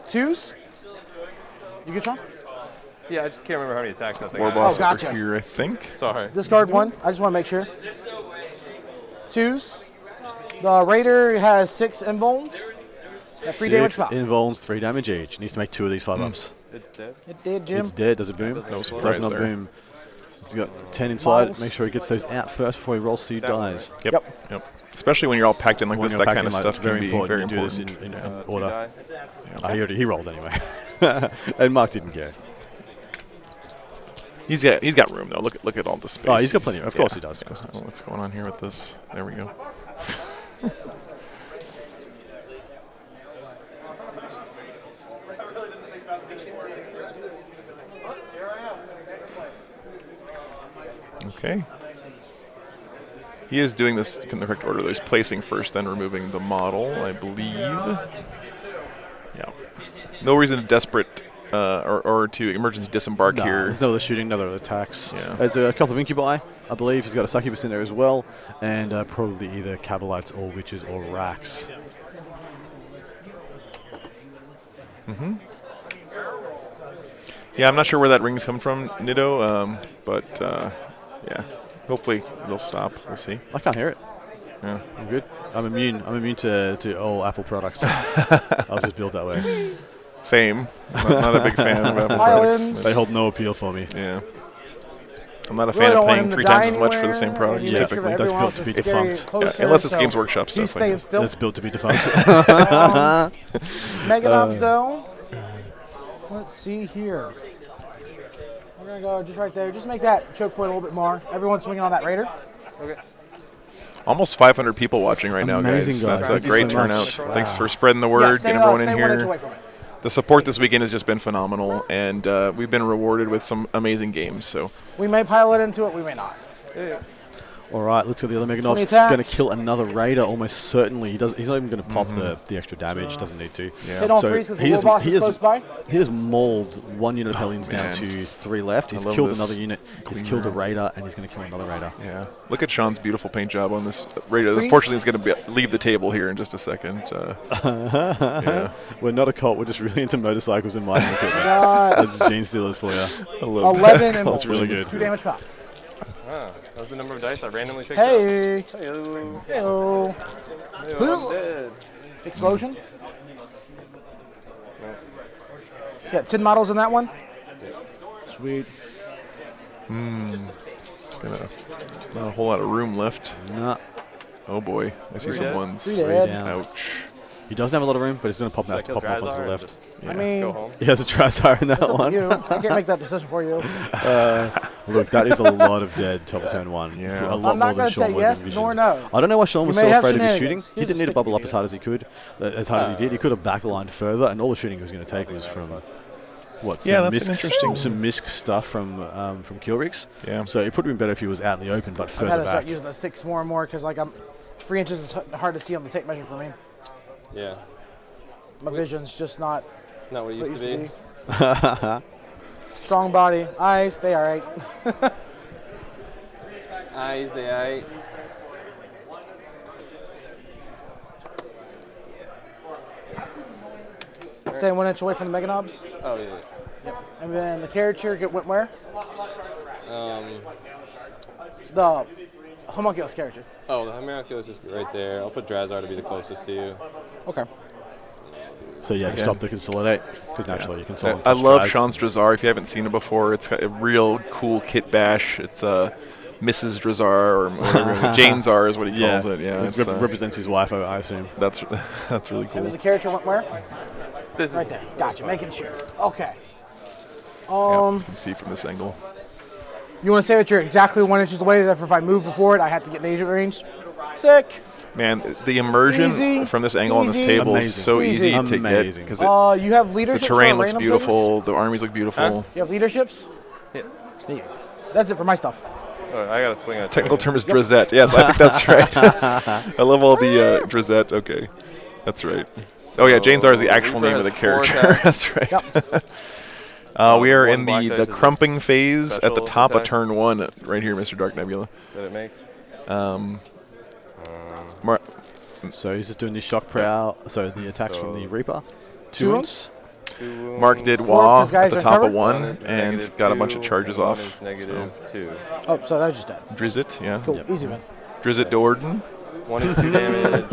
2s. You good, Sean? Yeah, I just can't remember how many attacks that thing War had. boss gotcha. over here, I think. Sorry. Discard 1. I just want to make sure. 2s. The Raider has 6 involves. At 3 damage pop. Invulns, 3 damage each. Needs to make 2 of these 5-ups. It's dead. It did, Jim. It's dead. Does it boom? No surprise Does not there. boom. He's got 10 inside. Models. Make sure he gets those out first before he rolls so he dies. Yep. Especially when you're all packed in like When this, you're that packed kind of in like stuff this, can very be important. very You do this important. in order. He rolled anyway. And Mark didn't care. He's got room though. Look at all the space. Oh, he's got plenty. Of course he does. Oh, what's going on here with this? There we go. Okay. He is doing this in the correct order, though. He's placing first, then removing the model, I believe. Yeah. No reason to desperate or to emergency disembark here. There's no other shooting, no other attacks. Yeah. There's a couple of incubi, I believe. He's got a succubus in there as well, and probably either Cabalites or witches or racks. Mm-hmm. Yeah, I'm not sure where that ring's coming from, Nido, but yeah, hopefully they'll stop. We'll see. I can't hear it. Yeah, I'm good. I'm immune to all Apple products. I was just built that way. Same. Not a big fan of Apple products. They hold no appeal for me. Yeah. I'm not a fan of paying 3 times as much for the same product, typically. That's built to be defunct. Unless it's Games Workshop stuff. He's staying still. That's built to be defunct. Meganobs, though. Let's see here. We're going to go just right there. Just make that choke point a little bit more. Everyone's swinging on that Raider. Okay. Almost 500 people watching right now, guys. Amazing, guys. That's a Thank you great so much. turnout. Wow. Thanks for spreading the word, stay getting everyone stay in 1 inch here. away from it. The support this weekend has just been phenomenal, and we've been rewarded with some amazing games. So We may pilot into it, we may not. All right, let's go. The other 20 Meganob's attacks. going to kill another Raider almost certainly. He's not even going to pop the extra damage. Doesn't need to. Yeah. They don't freeze because the war boss is close by. He has mauled 1 unit of Hellions down to 3 left. He's love killed this another unit. He's clean killed a room. Raider, and he's going to kill another Raider. yeah, look at Sean's beautiful paint job on this Raider. Freeze. Unfortunately, he's going to leave the table here in just a second. Yeah. We're not a cult. We're just really into motorcycles and mining equipment. Nice. That's gene stealers for you. I love 11 and That's really good. 2 damage pop. Ah, that was the number of dice I randomly picked Hey. up. Hey-o. Hey-o. Hey-o, I'm dead. Explosion. Got 10 models in that one. Sweet. Not a whole lot of room left. Nah. Oh boy, I see some dead. ones. 3 dead. down. Ouch. He doesn't have a lot of room, but he's going to pop out to Should I pop kill off onto the Drazar or left. just I mean, go home? He has a Trazar in that it's up to one. you. I can't make that decision for you. Look, that is a lot of dead top of turn 1. Yeah. A lot I'm more not than going to Sean say was yes envisioned. nor no. I don't know why Sean You was may so have afraid of his shenanigans. shooting. He Here's didn't a need to bubble up sticky as hard as he could, as hard as he did. He could have backlined further, and all the shooting he was going to take was from Yeah, that's an interesting- some misc stuff from kill rigs. Yeah. So it would have been better if he was out in the open, but I've had further to start back. using those sticks more and more because like 3 inches is hard to see on the tape measure for me. Yeah. My vision's just not Not what it what used it to be. used to be. Strong body, eyes, they all right. Eyes, they eye. Stay 1 inch away from the Meganobs. Oh, yeah. And then the caricature went where? Um, The homunculus character. oh, the Homunculus is right there. I'll put Drazar to be the closest to you. Okay. So yeah, to stop the consolidate, because naturally you consolidate. I love Sean's Drazar. If you haven't seen it before, it's got a real cool kit bash. It's Mrs. Drazar or whatever. Jane Czar is what he calls it. Yeah, it represents his wife, I assume. That's really cool. And the character went where? This right there. Gotcha. Making sure. Okay. You can see from this angle. You want to say that you're exactly 1 inch away. That if I move forward, I have to get the agent range. Sick. Man, the immersion from this angle on this table is so easy to get because you have leadership. The terrain looks beautiful. The armies look beautiful. You have leaderships. Yeah. That's it for my stuff. I got to swing at Technical term is Drazette. Yes, I think that's right. I love all the Drazette. Okay, that's right. Oh yeah, Jane Czar is the actual name of the character. That's right. Yep. We are in the crumping phase at the top of turn 1, right here, Mr. Dark Nebula. That it makes. So he's just doing the shock prow. So the attacks from the Reaper. 2 wounds. Mark did Wah at the top of 1 and got a bunch of charges off. -2. Oh, so that was just dead. Drizzt, yeah. Cool. Easy, man. Drizzt Dorden. 1 is 2 damage.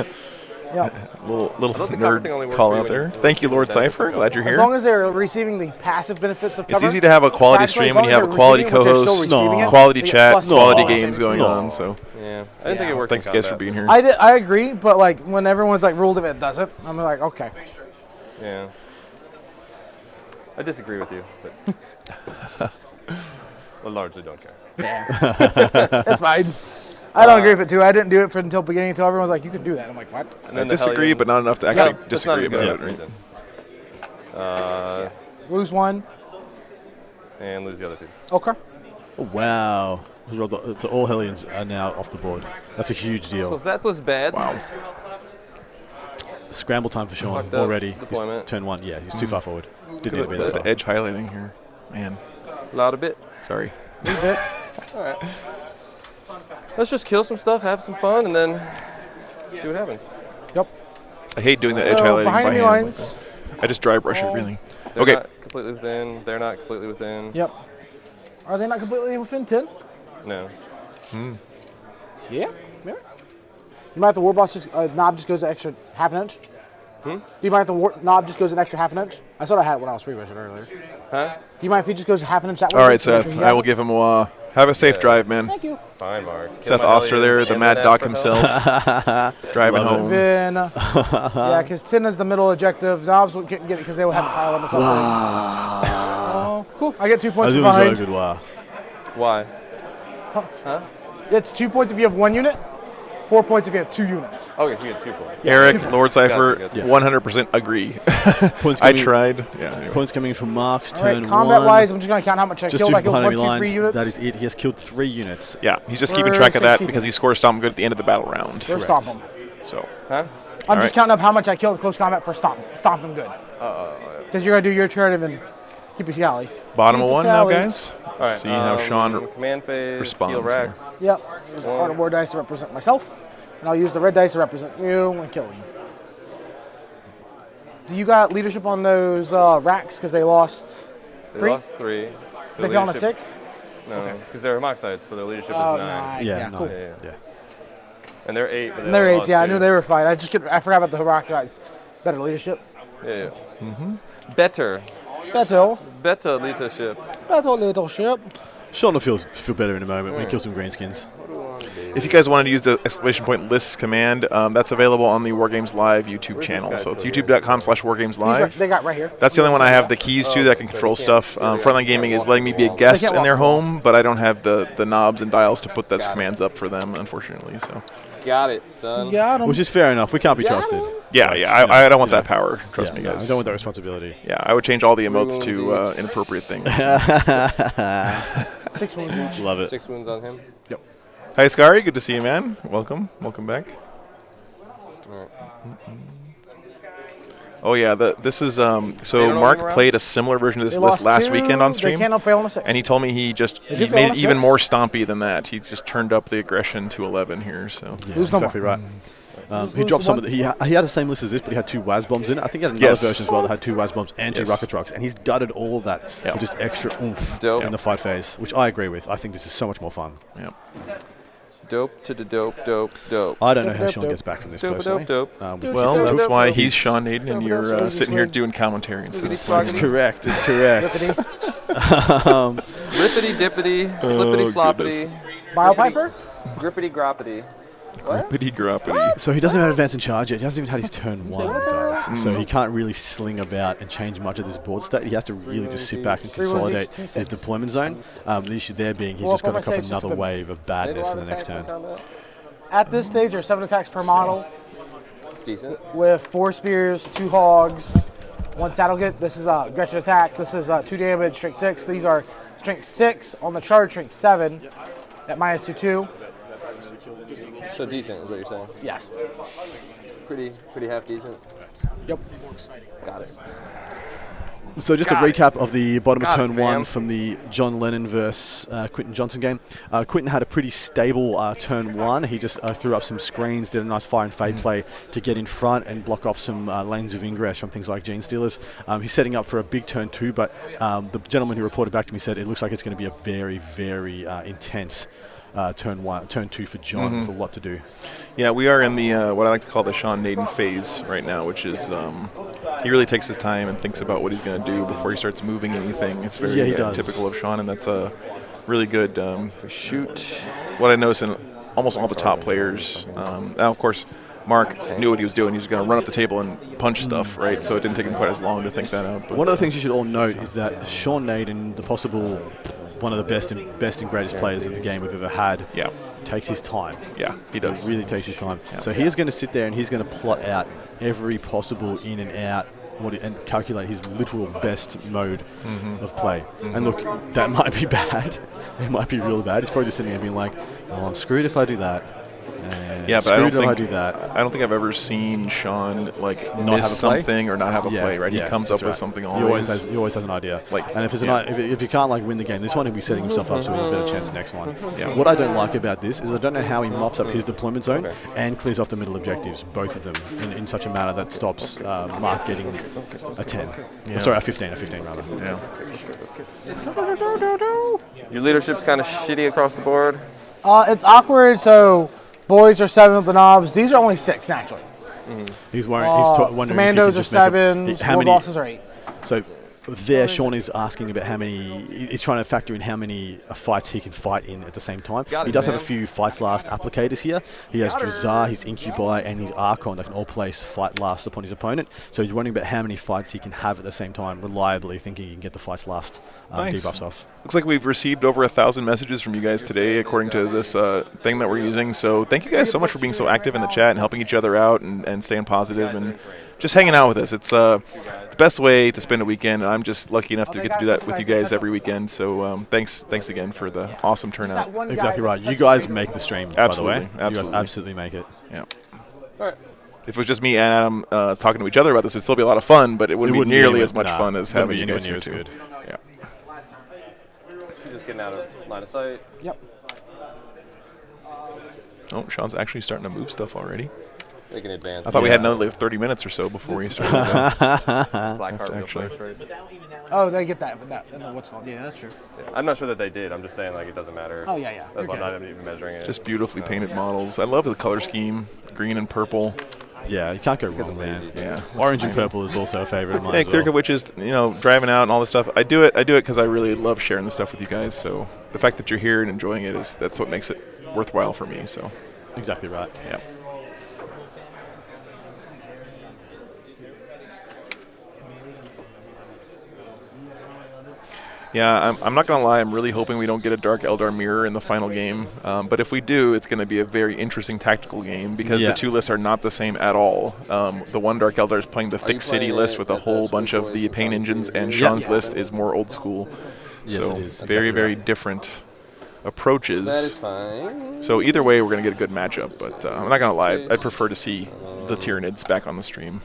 Yeah. Little nerd call out there. Thank you, Lord Cypher. Glad you're here. As long as they're receiving the passive benefits of cover. It's easy to have a quality stream when you have a quality co-host, quality chat, quality games going on. So yeah, I didn't think it worked. Thank you guys for being here. I agree, but like when everyone's like ruled if it doesn't, I'm like okay. Yeah. I disagree with you, but I largely don't care. Yeah. That's fine. I don't agree with it too. I didn't do it until beginning until everyone was like, you can do that. I'm like, what? I disagree, but not enough to actually disagree about it. Right? Lose 1. And lose the other 2. Okay. Oh, wow. So all Hellions are now off the board. That's a huge deal. So that was bad. Wow. Scramble time for Sean already. Turn 1. Yeah, he's too far forward. Didn't need to be that far. The edge highlighting here. Man. Loud a bit. Sorry. A bit. All right. Let's just kill some stuff, have some fun, and then see what happens. Yep. I hate doing the edge highlighting by hand. Lines. I just dry brush everything. They're Okay. not completely within. They're not completely within. Yep. Are they not completely within 10? No. Yeah. Yeah. You might have the war boss just knob just goes an extra half an inch. Do you mind if the knob just goes an extra half an inch? I thought I had it when I was free vision earlier. Huh? Do you mind if he just goes half an inch that way? All right, Seth. I will give him a have a safe drive, man. Thank you. Fine, Mark. Seth Oster there, the Mad Doc himself, driving home. Then, yeah, because 10 is the middle objective. Knobs couldn't get it because they would have to pile on the something. Oh, cool. I get 2 points for behind. Good wow. Why? Huh? It's 2 points if you have 1 unit, 4 points if you have 2 units. Okay, so you get 2 points. Eric, Lord Cypher, Gotcha. 100% agree. I tried. Yeah. Anyway. Points coming from Mark's All right, turn 1. combat-wise, I'm just going to count how much I just killed. I killed behind 1, enemy 2, 3 lines. units. That is it. He has killed 3 units. Yeah, he's just keeping track of that because he scores Stomp Good at the end of the battle round. Or stomp them. So. Huh? I'm just counting up how much I killed in close combat for stomping good. Because you're going to do your turn and then keep a tally. Bottom Keep of a 1 now, tally. guys. Let's see how Sean command phase, responds. Heal Rex. Yep. Use the part of war dice to represent myself. And I'll use the red dice to represent you and kill you. Do you got leadership on those racks because they lost 3? They lost 3. They fell on a 6? No, because they're Moxites, so their leadership is 9. 9. Yeah, cool. yeah. And they're 8. But And they're 8, lost yeah. I 2. knew they were fine. I forgot about the rock guys. Better leadership. Yeah. Better. Better leadership. Better leadership. Sean will feel better in a moment when he kills some greenskins. If you guys wanted to use the exclamation point lists command, that's available on the Wargames Live YouTube channel. So it's youtube.com/wargameslive. They got right here. That's the only one I have the keys to that can control stuff. Frontline Gaming is letting me be a guest in their home, but I don't have the knobs and dials to put those commands up for them, unfortunately. So. Got it, son. Which is fair enough. We can't be trusted. Yeah. I don't want that power. Trust me, guys. I don't want that responsibility. Yeah, I would change all the emotes to inappropriate things. 6 wounds each. Love it. 6 wounds on him. Yep. Hi, Scary. Good to see you, man. Welcome back. Oh yeah, this is so Mark played a similar version of this list last weekend on stream. They can't fail on a 6. And he told me he made it even more stompy than that. He just turned up the aggression to 11 here. So yeah, exactly right. He dropped some of the. He had the same list as this, but he had 2 WAS bombs in it. I think he had another version as well that had 2 WAS bombs and 2 rocket trucks, and he's gutted all of that for just extra oomph in the fight phase, which I agree with. I think this is so much more fun. Yep. Dope to the dope. I don't know how Sean gets back from this personally. Well, that's why he's Sean Naden and you're sitting here doing commentary. It's correct. It's correct. Rippity dippity, slippity sloppity. Biopiper? Grippity groppity. Grippity groppity. So he doesn't have advance in charge yet. He hasn't even had his turn 1, guys. So he can't really sling about and change much of this board state. He has to really just sit back and consolidate his deployment zone. The issue there being he's just got to cop another wave of badness in the next turn. At this stage, there are 7 attacks per model. It's decent. With 4 spears, 2 hogs, 1 saddle kit. This is a Gretchen attack. This is 2 damage, strength 6. These are strength 6 on the charge, strength 7 at minus 2/2. So decent is what you're saying? Yes. Pretty half decent? Yep. Got it. So just a recap of the bottom of turn 1 from the John Lennon versus Quinton Johnson game. Quinton had a pretty stable turn 1. He just threw up some screens, did a nice fire and fade play to get in front and block off some lanes of ingress from things like Gene Stealers. He's setting up for a big turn 2, but the gentleman who reported back to me said it looks like it's going to be a very, very intense turn 2 for John with a lot to do. Yeah, we are in the what I like to call the Sean Naden phase right now, which is he really takes his time and thinks about what he's going to do before he starts moving anything. It's very typical of Sean, and that's a really good shoot. What I noticed in almost all the top players. Now, of course, Mark knew what he was doing. He was going to run up the table and punch stuff, right? So it didn't take him quite as long to think that out. But one of the things you should all note is that Sean Naden, the possible one of the best and greatest players of the game we've ever had, takes his time. Yeah, he does. He really takes his time. Yeah. So he is going to sit there and he's going to plot out every possible in and out and calculate his literal best mode of play. And look, that might be bad. It might be real bad. He's probably just sitting there being like, "Oh, I'm screwed if I do that." Yeah, but I don't think I've ever seen Sean like miss something or not have a play. Right? He comes up with something always. He always has an idea. And if if you can't win the game, this one he'll be setting himself up to a better chance next one. Yeah. What I don't like about this is I don't know how he mops up his deployment zone and clears off the middle objectives, both of them, in such a manner that stops Mark getting a 10. Yeah. Sorry, a 15 rather. Yeah. Your leadership's kind of shitty across the board. It's awkward. So. Boys are 7 with the knobs. These are only 6 naturally. He's wondering commandos are 7s. War bosses are 8. So there, Sean is asking about how many. He's trying to factor in how many fights he can fight in at the same time. He does have a few fights last applicators here. He has Drazar, his Incubi, and his Archon that can all place fight last upon his opponent. So he's wondering about how many fights he can have at the same time, reliably thinking he can get the fights last debuffs off. Looks like we've received over 1,000 messages from you guys today, according to this thing that we're using. So thank you guys so much for being so active in the chat and helping each other out and staying positive and just hanging out with us. It's the best way to spend a weekend, and I'm just lucky enough to get to do that with you guys every weekend. So thanks again for the awesome turnout. Exactly right. You guys make the stream, absolutely, by the way. Absolutely. You guys absolutely make it. Yeah. All right. If it was just me and Adam talking to each other about this, it'd still be a lot of fun, but it wouldn't be nearly as much fun as having you guys here too. Yeah. She's just getting out of line of sight. Yep. Oh, Sean's actually starting to move stuff already. They can advance. I thought we had another 30 minutes or so before we started. Actually. Oh, they get that. What's called? Yeah, that's true. Yeah, I'm not sure that they did. I'm just saying, it doesn't matter. Oh, yeah. That's why I'm not even measuring it. Just beautifully painted models. I love the color scheme, green and purple. Yeah, you can't go wrong, man. Yeah, orange and purple is also a favorite of mine. Yeah, Clear Which is, driving out and all this stuff. I do it because I really love sharing this stuff with you guys. So the fact that you're here and enjoying it that's what makes it worthwhile for me. So exactly right. Yeah. Yeah, I'm not going to lie. I'm really hoping we don't get a Dark Eldar mirror in the final game. But if we do, it's going to be a very interesting tactical game because the two lists are not the same at all. The one Dark Eldar is playing the thick city list with a whole bunch of the pain engines, and Sean's list is more old school. Yes, so it is. Very, very different approaches. That is fine. So either way, we're going to get a good matchup. But I'm not going to lie. I'd prefer to see the Tyranids back on the stream.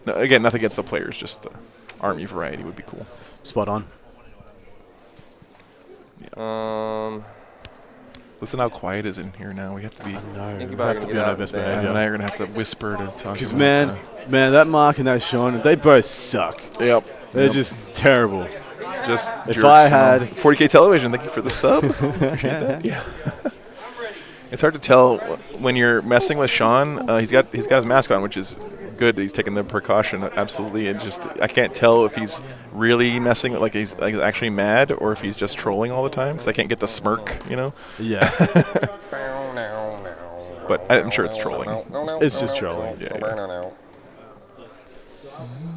Again, nothing against the players, just the army variety would be cool. Spot on. Yeah. Listen how quiet it is in here now. We have to be. We have to be on our best behavior. And now you're gonna have to whisper to talk. Because man, that Mark and that Sean, they both suck. Yep. They're just terrible. Just if I had 40K television, thank you for the sub. Appreciate that. Yeah. It's hard to tell when you're messing with Sean. He's got his mask on, which is good that he's taking the precaution, absolutely. And just I can't tell if he's really messing with, like he's actually mad, or if he's just trolling all the time, because I can't get the smirk, you know. Yeah. But I'm sure it's trolling. It's just trolling. Yeah.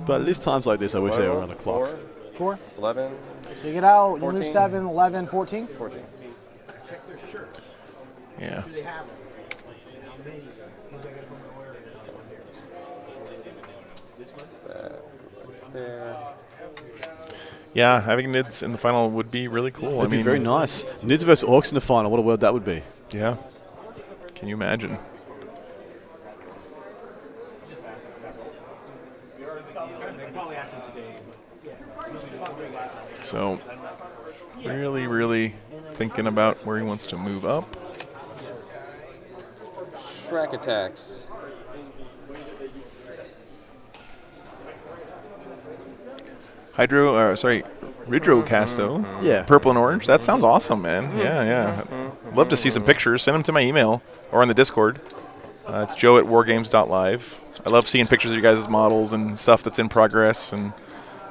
But it is times like this I wish they were on the clock. 4. 11. So you get out, you 14. move 7, 11, 14. 14. Check their shirts. Yeah. Do they have it? There. Yeah, having Nids in the final would be really cool. It'd be very nice. Nids versus Orcs in the final. What a world that would be. Yeah. Can you imagine? So, really thinking about where he wants to move up. Track attacks. Ridrocasto. Yeah. Purple and orange. That sounds awesome, man. Yeah. Love to see some pictures. Send them to my email or on the Discord. It's joe@wargames.live. I love seeing pictures of you guys' models and stuff that's in progress and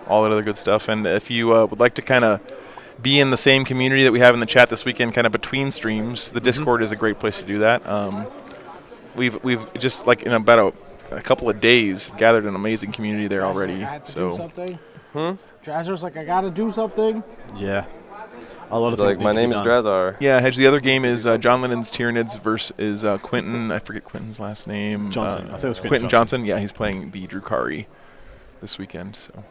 all that other good stuff. And if you would like to kind of be in the same community that we have in the chat this weekend, kind of between streams, the Discord is a great place to do that. We've just like in about a couple of days gathered an amazing community there already. So. Drazzer's like, I gotta do something. Yeah. A lot of He's things like, my name is Drazzar. Yeah, Hedge. The other game is John Lennon's Tyranids versus Quentin. I forget Quentin's last name. Johnson. I think it was Quentin Johnson. Yeah, he's playing the Drukari this weekend. So.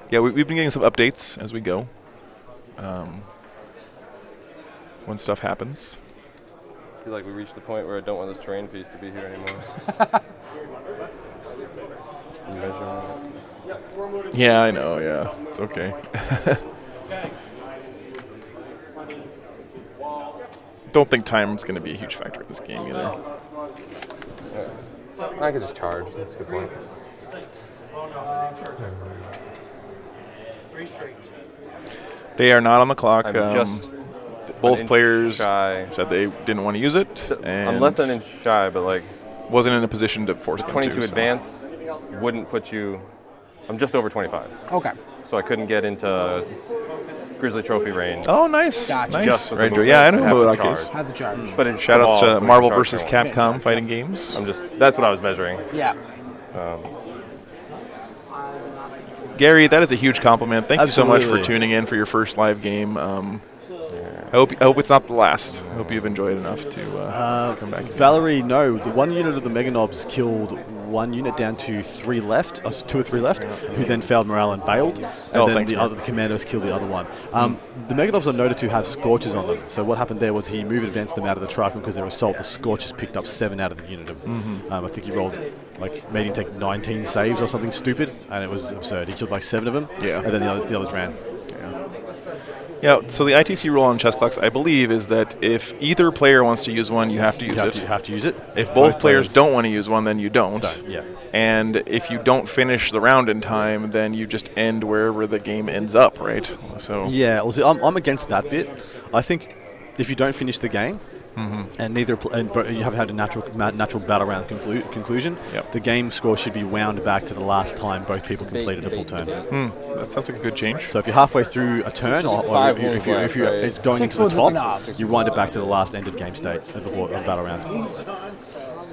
Yeah, we've been getting some updates as we go. When stuff happens. I feel like we reached the point where I don't want this terrain piece to be here anymore. Yeah, I know. Yeah, it's okay. Don't think time's going to be a huge factor in this game either. I could just charge. That's a good point. They are not on the clock. I'm just both players shy. said they didn't want to use it. And I'm less than an inch shy, but like wasn't in a position to force them 22 to. advance wouldn't put you. I'm just over 25. Okay. So I couldn't get into Grizzly Trophy range. Oh, nice. Gotcha. Nice. Just with the Right, movement yeah, I know and who have Modok to is. Had the charge. But it's Shout outs the to ball, so Marvel charge versus won't. Capcom fighting games. That's what I was measuring. Yeah. Gary, that is a huge compliment. Thank you so much for Absolutely. tuning in for your first live game. I hope it's not the last. I hope you've enjoyed enough to come back. Valerie, no. The one unit of the Mega Knobs killed one unit down to 3 left, 2 or 3 left, who then failed morale and bailed. And then thanks, the man. other commandos killed the other one. The Mega Knobs are noted to have scorches on them. So what happened there was he moved advanced them out of the truck, and because they were assault, the scorches picked up 7 out of the unit. I think he rolled, made him take 19 saves or something stupid, and it was absurd. He killed 7 of them, Yeah. and then the others ran. Yeah, so the ITC rule on chess clocks, I believe, is that if either player wants to use one, you have to use it. You have to use it. If both players don't want to use one, then you don't. Yeah. And if you don't finish the round in time, then you just end wherever the game ends up, right? So Yeah, well, see, I'm against that bit. I think if you don't finish the game, and but you haven't had a natural battle round conclusion, the game score should be wound back to the last time both people completed a full turn. That sounds like a good change. So if you're halfway through a turn, Just or 5 if wounds you're left, right? it's going 6 into the wounds top, is enough. you wind it back to the last ended game state of the battle round.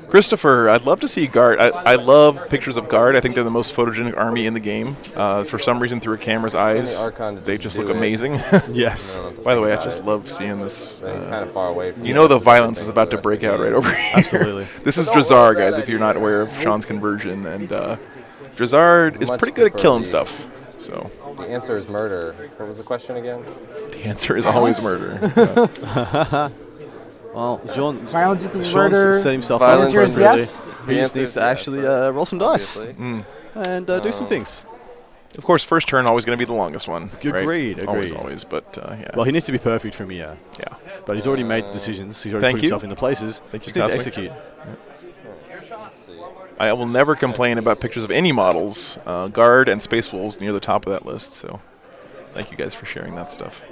Christopher, I'd love to see Guard. I love pictures of Guard. I think they're the most photogenic army in the game. For some reason, through a camera's eyes, Archon to they just just do look it. amazing. Yes. By the way, I just love seeing this. He's kind of far away from You know the violence is about to break out right over here. Absolutely. This is Drazzar, guys, if you're not aware of Sean's conversion. And Drazzar is Much pretty good at prefer killing the- stuff. So The answer is murder. What was the question again? the answer is always murder. Well, Sean Violence equals murder. set himself Violence up for is really. yes. He The just answer needs is to yes, actually right? roll some dice Obviously. and do some things. Of course, first turn always going to be the longest one. Agreed, Right? Always, agreed. always. But yeah. Well, he needs to be perfect for me, yeah. Yeah. But he's already made the decisions. He's already Thank put you. himself into places. Thank you, Just need to Cosmic. execute. I will never complain about pictures of any models. Guard and Space Wolves near the top of that list. So thank you guys for sharing that stuff.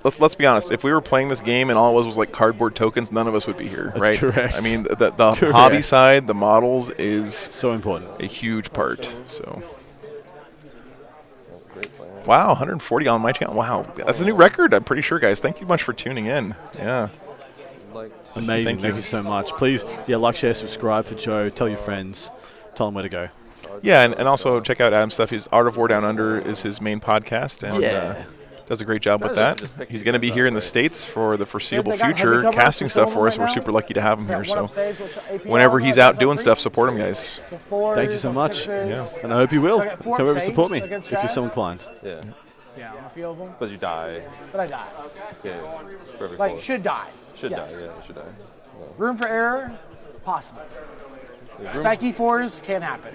let's be honest. If we were playing this game and all it was like cardboard tokens, none of us would be here, That's right? correct. I mean, the Correct. hobby side, the models is so important, a huge part. So, wow, 140 on my channel. Wow, that's a new record. I'm pretty sure, guys. Thank you much for tuning in. Yeah. Amazing. Thank you so much. Please, like, share, subscribe for Joe. Tell your friends. Tell them where to go. Yeah, and also check out Adam's stuff. His Art of War Down Under is his main podcast, and does a great job with that. He's going to be here in the States for the foreseeable future, casting stuff for us. We're super lucky to have him here. So whenever he's out doing stuff, support him, guys. Thank you so much. Yeah. And I hope you will. Come over and support me if you're so inclined. Yeah. Yeah, on a few of them. But you die. But I die. Yeah. Perfect. Like, should die. Should Yes. die, yeah, should die. Well, Room for error? Possible. room- Spiky fours can't happen.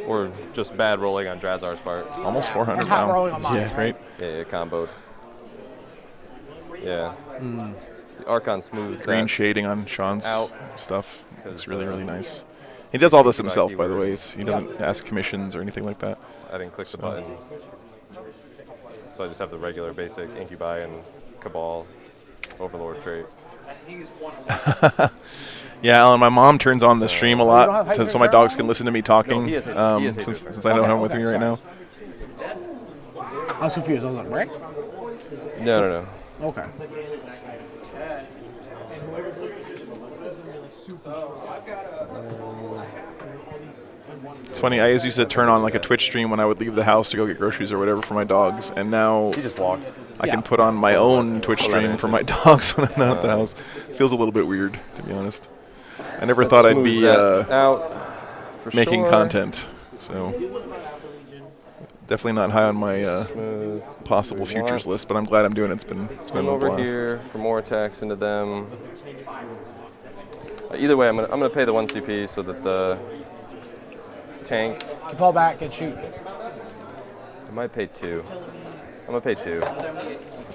Or just bad rolling on Drazar's part. Almost 400 And hot now. rolling on mine. That's great. Yeah, comboed. Yeah. The Archon smooths Green that shading on Sean's out. stuff. Looks really, really nice. He does all this himself, by the way. He doesn't ask commissions or anything like that. I didn't click the button. So I just have the regular basic Incubi and Cabal Overlord trait. Yeah, Alan, my mom turns on the stream a You don't have lot height so my control dogs on? can listen to me talking, No, he is a since I don't have him with me right now. I was confused. I was like, right? No. Okay. It's funny, I used to turn on like a Twitch stream when I would leave the house to go get groceries or whatever for my dogs, and now He just walked. I can put on my own Twitch stream for my dogs when I'm not at the house. Feels a little bit weird, to be honest. I never thought I'd be out for making sure. content, so definitely not high on my possible futures list, but I'm glad I'm doing it. It's been Swim a over blast. here for more attacks into them. Either way, I'm gonna pay the 1 CP so that the tank. Can fall back and shoot. I might pay 2. I'm gonna pay 2.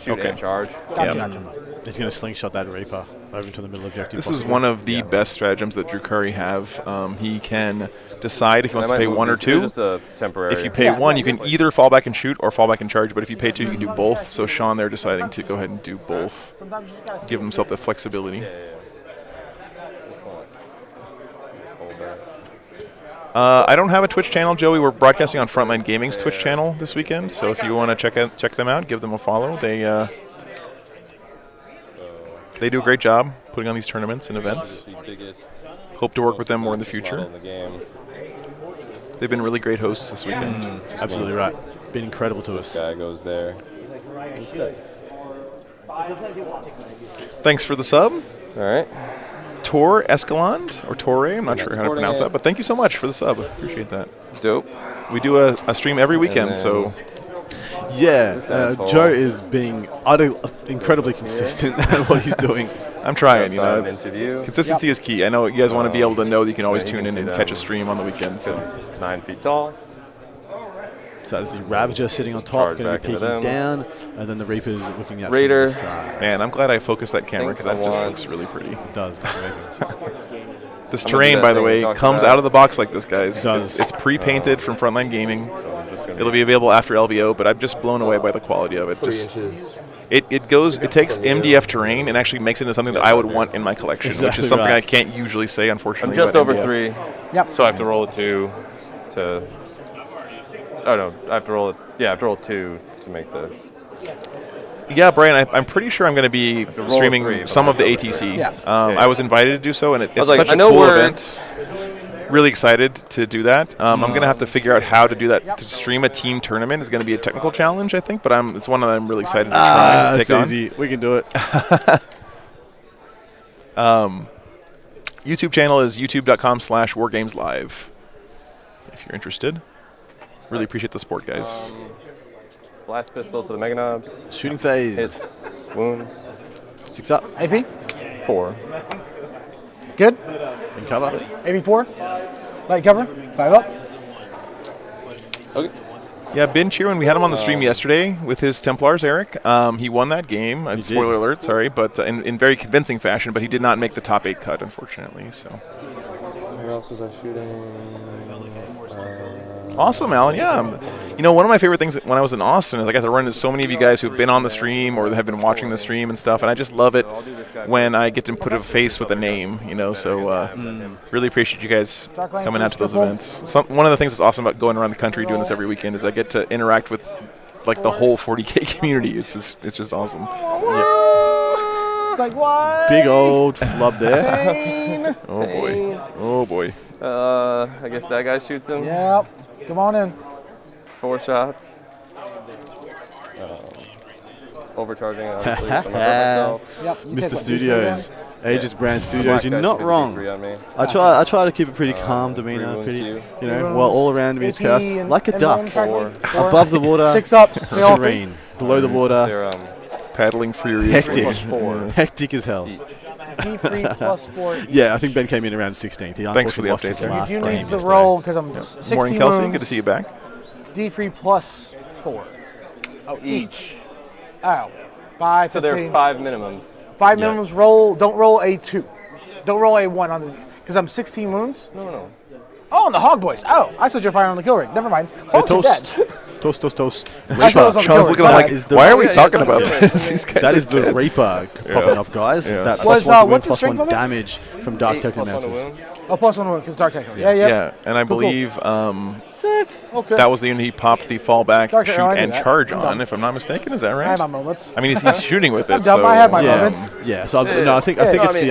Shoot Okay. and charge. Gotcha. He's going to slingshot that Reaper over to the middle objective. This is possibly. one of the best stratagems that Drukari have. He can decide if he wants I to might pay move 1 or these. 2. It's just a temporary. If you pay 1, you can either fall back and shoot or fall back and charge, but if you pay 2, you can do both. So Sean there deciding to go ahead and do both. Sometimes you just gotta Give himself the flexibility. I don't have a Twitch channel, Joey. We're broadcasting on Frontline Gaming's Twitch channel this weekend, so if you want to check them out, give them a follow. They do a great job putting on these tournaments and events. Hope to work with them more in the future. They've been really great hosts this weekend. Absolutely right. Been incredible to us. This guy goes there. Thanks for the sub. All right. Tor Escalante, or Torre, I'm not sure how to pronounce that, but thank you so much for the sub. Appreciate that. Dope. We do a stream every weekend, so... Yeah, Joe is being incredibly consistent at what he's doing. I'm trying, you know. Interview. Consistency is key. I know you guys want to be able to know that you can always tune in and catch a stream on the weekends. So. 9 feet tall. So there's the Ravager sitting on top, Charge going to back be into peeking them. down, and then the Reaper's looking at Raider. from the side. Man, I'm glad I focused that camera because that just want- looks really pretty. It does. That's amazing. This I'm gonna terrain, do that by the thing we way, talked comes about. out of the box like this, guys. It does. It's pre-painted from Frontline Gaming. It'll be available after LVO, but I'm just blown away by the quality of it. 3 Just, inches. it takes MDF terrain and actually makes it into something that I would want in my collection, which Exactly is something right. I can't usually say, unfortunately. I'm just about over MDF. 3. Yep. So I have to roll a 2 to. Oh no, I have to roll it. Yeah, I have to roll 2 to make the. Yeah, Brian, I'm pretty sure I'm going to be roll streaming 3, but some I'm of the over 3. ATC. Yeah. I was invited to do so, and it's was like, such I a know cool we're- event. Really excited to do that. I'm going to have to figure out how to do that. To stream a team tournament is going to be a technical challenge, I think, but it's one that I'm really excited to try to take That's on. easy. We can do it. YouTube channel is youtube.com/wargameslive if you're interested. Really appreciate the support, guys. Blast pistol to the Mega Knobs. Shooting phase. Hits. Wounds. 6 up. AP? 4. Good. In cover. AP 4. Light cover. 5 up. Okay. Yeah, Ben Cheerwin, we had him on the stream yesterday with his Templars, Eric. He won that game. He Spoiler did. alert, sorry, but in very convincing fashion, but he did not make the top 8 cut, unfortunately. So Where else was I shooting? Awesome, Alan. Yeah. You know, one of my favorite things when I was in Austin is I got to run into so many of you guys who've been on the stream or have been watching the stream and stuff, and I just love it when I get to put a face with a name, you know, so really appreciate you guys coming out to those events. One of the things that's awesome about going around the country doing this every weekend is I get to interact with, like, the whole 40K community. It's just awesome. It's like, what? Big old flub there. Pain. Oh, boy. Oh, boy. I guess that guy shoots him. Yep. Come on in. 4 shots. Overcharging, obviously, so I'm myself. Yep. Mr. Studios. Aegis Brand Studios, you're not wrong. I try to keep a pretty calm demeanor, pretty, you know, while all around me is chaos, like a duck. Above the water, 6 ups, serene. Below the water, paddling furiously. Hectic. Hectic as hell. D3 plus 4. Yeah, I think Ben came in around 16th. He Thanks for the unfortunately update there. lost his You last need game the yesterday. roll because I'm 16 Morning, Kelsey. wounds. Good to see you back. D3 plus 4. Oh, each. Oh. 5, So 15. there are 5 minimums. 5 minimums. Roll. Don't roll a 2. Don't roll a 1 on the. Because I'm 16 wounds. No. Oh, and the Hog Boys. Oh, I said you're firing on the kill ring. Never mind. Hogs are dead. Toast. I thought it was on the Sean's kill looking ring. like, why are we talking about kill ring. this? These guys That are is the dead. Reaper popping off, guys. Yeah. That Was, plus 1 to win, what's the plus strength 1 of it? damage from Dark 8 Tech plus 1 to Masses. wound. Oh, plus 1 because Dark Tech. Yeah. Yeah, and I Cool. believe Sick. Okay. that was the unit he popped the fallback, Dark shoot, Tech, I knew and that. charge I'm on, done. if I'm not mistaken. Is that I right? have my moments. I mean, he's shooting with it. I'm dumb. So, I have my moments. Yeah, so no, I think it's the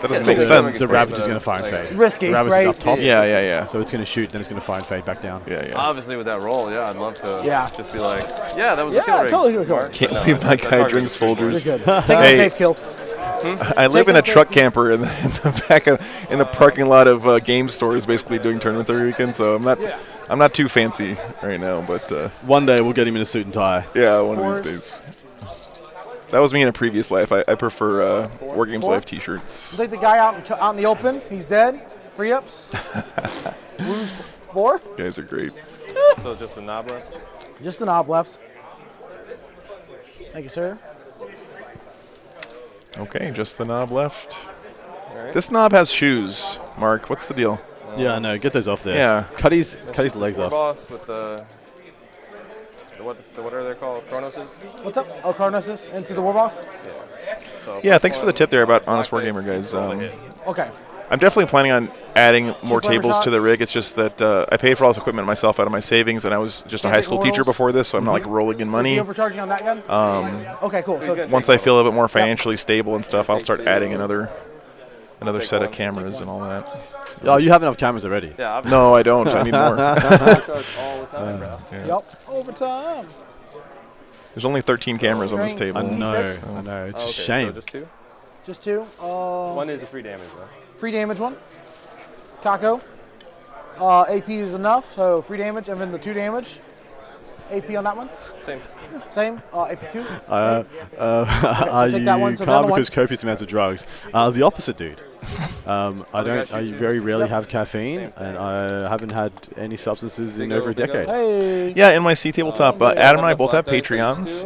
that doesn't make sense. The Ravage is going to fire and fade. Risky, The Ravage right? is up top. Yeah. So it's going to shoot, then it's going to fire and fade back down. Yeah. Obviously, with that roll, yeah, I'd love to Yeah. just be like, yeah, that was a Yeah, kill ring. totally cool. Mark. Can't No, believe my that guy target drinks was pretty Folgers. You're good. Take Hey. a safe kill. I live in a a safe truck kill. camper in the back of in the parking lot of game stores, basically doing tournaments every weekend. So I'm not too fancy right now, but one day we'll get him in a suit and tie. yeah, one of these days. That was me in a previous life. I prefer War Games Live T-shirts. Take the guy out in the open. He's dead. Free ups. Wounds 4. You guys are great. So just the knob left? Just the knob left. Thank you, sir. Okay, just the knob left. All right. This knob has shoes, Mark. What's the deal? Yeah, no, get those off there. Yeah. Cut his legs War off. boss with the what are they called? Chronoses? What's up? Oh, Carnosis into the War Boss. So Yeah, thanks for the tip there about Honest Wargamer, guys. Okay. I'm definitely planning on adding more flavor tables to the shots? rig. It's just that I paid for all this equipment myself out of my savings, and I was just a Can't high take school teacher rolls? before this, so I'm not like rolling in Is money. he overcharging on that gun? Okay, cool. So Once I feel a bit more financially stable and stuff, I'll start adding another set of cameras and all that. So. Oh, you have enough cameras already. Yeah. No, I don't. I need more. Charge all the time, bro. Yeah. Yep. Overtime. There's only 13 cameras on this table. I know. It's Oh, a okay, shame. So just 2? Just 2. One is a free damage, though. Free damage 1. Kako. AP is enough, so free damage, and then the 2 damage. AP on that one. Same. AP 2. Are take you that one, so calm another one. because copious amounts of drugs? The opposite, dude. I very rarely have caffeine, and I haven't had any substances in over a decade. Hey. Yeah, in my C tabletop, Adam and I both have Patreons.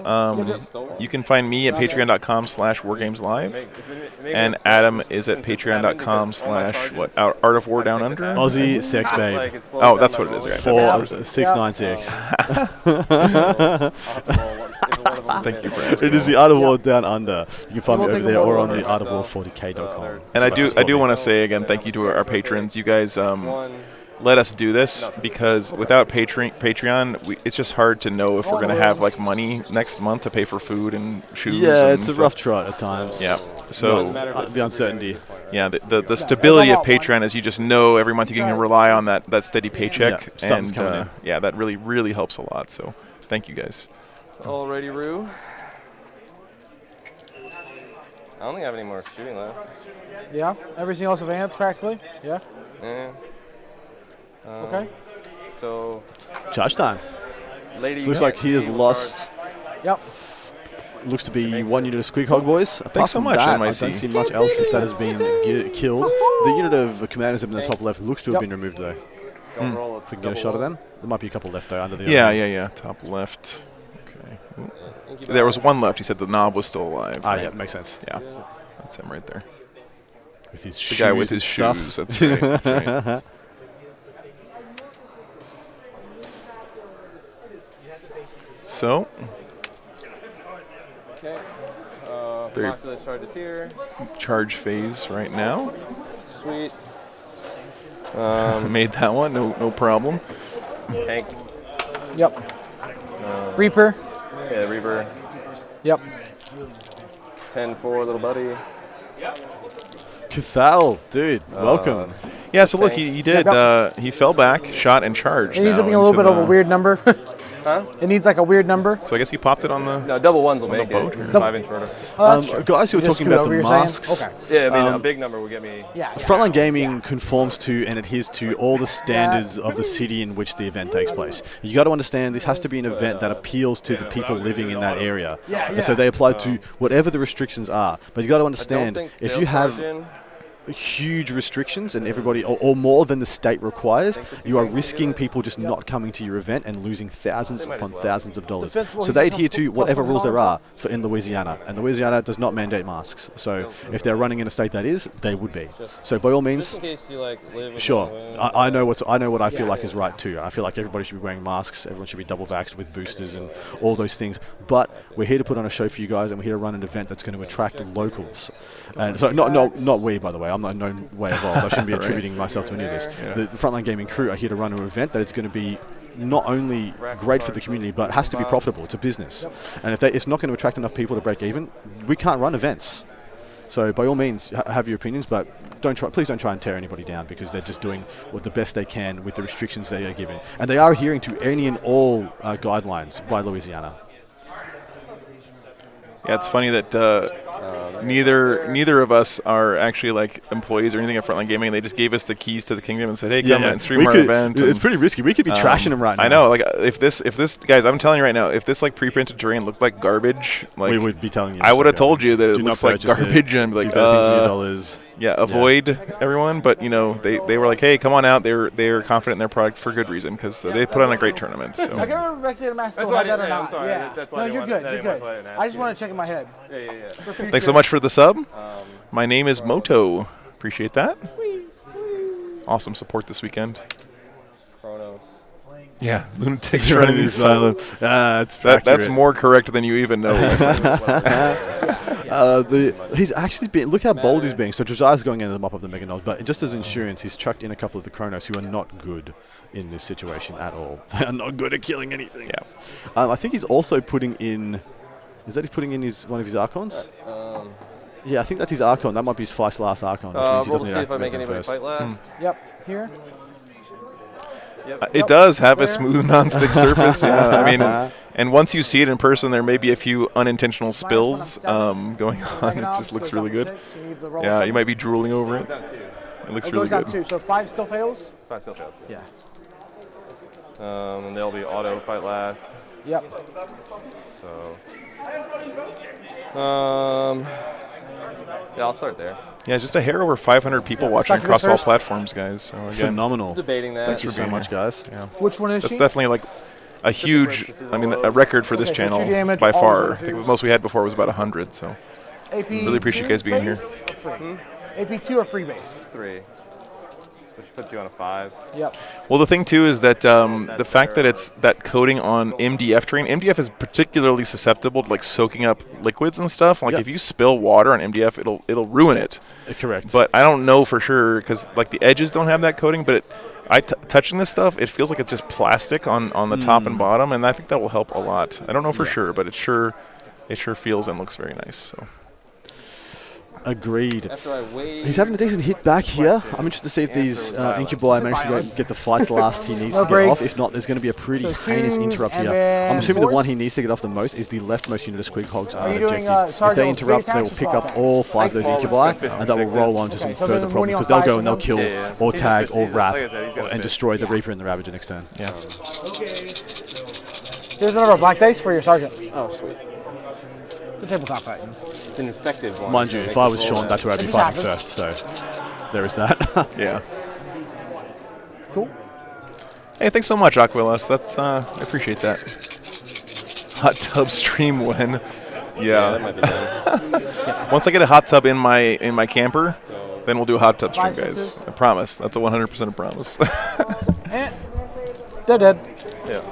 You can find me at patreon.com/wargameslive, and Adam is at patreon.com/Art of War Down Under. Aussie sex babe. Oh, that's what it is, right? 4696. Thank you for asking. It is the Art of War Down Under. You can find me over there or on the artofwar40k.com. And I do want to say again, thank you to our patrons. You guys let us do this because without Patreon, it's just hard to know if we're going to have like money next month to pay for food and shoes. Yeah, and it's a stuff. rough trot at times. Yeah. So the uncertainty. Yeah, the stability of Patreon is you just know every month you can rely on that steady paycheck, Yeah, something's and coming in. yeah, that really helps a lot. So thank you guys. Alrighty, Roo. I don't think I have any more shooting left. Yeah. Everything else advanced practically. Yeah. Yeah. Okay. So. Charge time. Lady Looks like he has lost. Yep. Looks to be 1 unit of Squig Hog Boys. Apart so from much, that, I NYC. don't see much else that has been killed. The unit of commanders up in the top left looks to have been removed though. Don't roll If we can get a shot of them. There might be a couple left though under the Yeah. Top left. Okay. There was one left. He said the knob was still alive. Ah, right? yeah, makes sense. Yeah. That's him right there. With his the guy with shoes his and shoes. stuff. That's right. That's right. So, Okay. There- Lock the charges here. charge phase right now. Sweet. Made that one, no problem. Tank. Yep. Reaper. Yeah, Reaper. Yep. 10-4, little buddy. Cathal, dude, welcome. Yeah, so look, he did. He fell back, shot, and charged. It needs now to be a little into bit of a the- weird number. Huh? It needs like a weird number. So I guess he popped it on the. No, double ones will on the make boat, it. or- 5-inch rotor. Guys who were Just talking scoot about over, the you're saying? masks. Okay. Yeah, I mean, a big number will get me. Yeah. Frontline Gaming conforms to and adheres to all the standards of the city in which the event takes place. You got to understand this has to be an event that appeals to the people living in that area. And so they apply to whatever the restrictions are. But you got to understand if you have huge restrictions and everybody or more than the state requires, you are risking people just not coming to your event and losing thousands upon thousands of dollars. So they adhere to whatever rules there are for in Louisiana, and Louisiana does not mandate masks. So if they're running in a state that is, they would be. So by all means, Just in case you like live with sure. one. I know what I feel like is right too. I feel like everybody should be wearing masks. Everyone should be double vaxxed with boosters and all those things. But we're here to put on a show for you guys, and we're here to run an event that's going to attract locals. And so not we, by the way. I'm not in no way involved. I shouldn't be attributing myself to any of this. The Frontline Gaming crew are here to run an event that is going to be not only great for the community, but has to be profitable. It's a business, and if it's not going to attract enough people to break even, we can't run events. So by all means, have your opinions, but please don't try and tear anybody down, because they're just doing what the best they can with the restrictions they are given, and they are adhering to any and all guidelines by Louisiana. Yeah, it's funny that neither of us are actually like employees or anything at Frontline Gaming. They just gave us the keys to the kingdom and said, "Hey, come and stream our event." It's pretty risky. We could be trashing them right now. I know. Like if this guys, I'm telling you right now, if this like pre-printed terrain looked like garbage, like we would be telling you. I would have told you that it Do looks not like purchase garbage, it. and be like, Do better things for your dollars. Yeah, avoid everyone. But you know, they were like, "Hey, come on out." They're confident in their product for good reason, because they put on a great tournament. So. I can't remember if Vexator Mask still That's had why that or I'm not. sorry. Yeah. That's why No, I you're didn't good. want- You're that's why I good. didn't ask I just you. want to check in my head. Yeah. For future. Thanks so much for the sub. My name is Moto. Appreciate that. Awesome support this weekend. Chronos. Yeah, lunatics running the asylum. That's more correct than you even know. He's actually been. Look how bold he's being. So Josiah's going in to mop up the Mega Knobs, but just as insurance, he's chucked in a couple of the Chronos who are not good in this situation at all. They are not good at killing anything. Yeah. I think he's also putting in. Is that he's putting in one of his Archons? Yeah, I think that's his Archon. That might be his last Archon, which means he Roll doesn't to need see to if I make activate them anybody first. fight last. Yep. Here. It does have a smooth non-stick surface. Yeah, I mean, and once you see it in person, there may be a few unintentional spills going on. It just looks really good. Yeah, you might be drooling over it. It looks really goes good. down 2, so 5 still fails? 5 still fails. Yeah. And they'll be auto fight last. Yep. So. Yeah, I'll start there. Yeah, it's just a hair over 500 people watching Second across all first. platforms, guys. So again, Phenomenal. Debating that. Thank you so much, guys. Yeah. Which one is That's she? definitely like a huge, I mean, a record for this Okay, so channel 2 damage, by all far. over I think twos. the most we had before was about 100. So AP really appreciate you guys being here. AP 2 or free base? 3. So she puts you on a 5. Yep. Well, the thing too is that the fact that it's that coating on MDF terrain, MDF is particularly susceptible to like soaking up liquids and stuff. Like if you spill water on MDF, it'll ruin it. Correct. But I don't know for sure, because like the edges don't have that coating. But touching this stuff, it feels like it's just plastic on the top and bottom, and I think that will help a lot. I don't know for sure, but it sure feels and looks very nice. So. Agreed. After I wave, He's having a decent hit back here. I'm interested to see if these Incubi manage to get the fights last he needs to get off. If not, there's going to be a pretty heinous interrupt here. I'm assuming the one he needs to get off the most is the leftmost unit of Squig Hogs on objective. If they interrupt, they will pick up all 5 of those Incubi, and that will roll on to some further problems, because they'll go and they'll kill or tag or wrap and destroy the Reaper and the Ravager next turn. Yeah. Here's another black dice for your sergeant. Oh, sweet. It's a tabletop fight. It's an infected one. Mind you, if I was Sean, that's where I'd be fighting first, so there is that. Yeah. Cool. Hey, thanks so much, Aquilas. That's I appreciate that. Hot tub stream when, Yeah, that might be done. Once I get a hot tub in my camper, Then we'll do a hot tub stream, 5 guys. sixes. I promise. That's a 100% a promise. And they're dead. Yeah.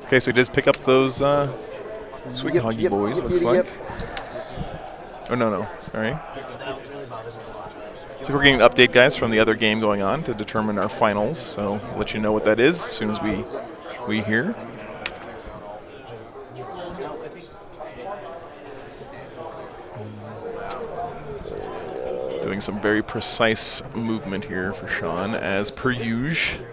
Okay, so he does pick up those sweet hoggy boys, looks like. Oh, no. Sorry. So we're getting an update, guys, from the other game going on to determine our finals. So we'll let you know what that is as soon as we hear. Doing some very precise movement here for Sean, as per usual.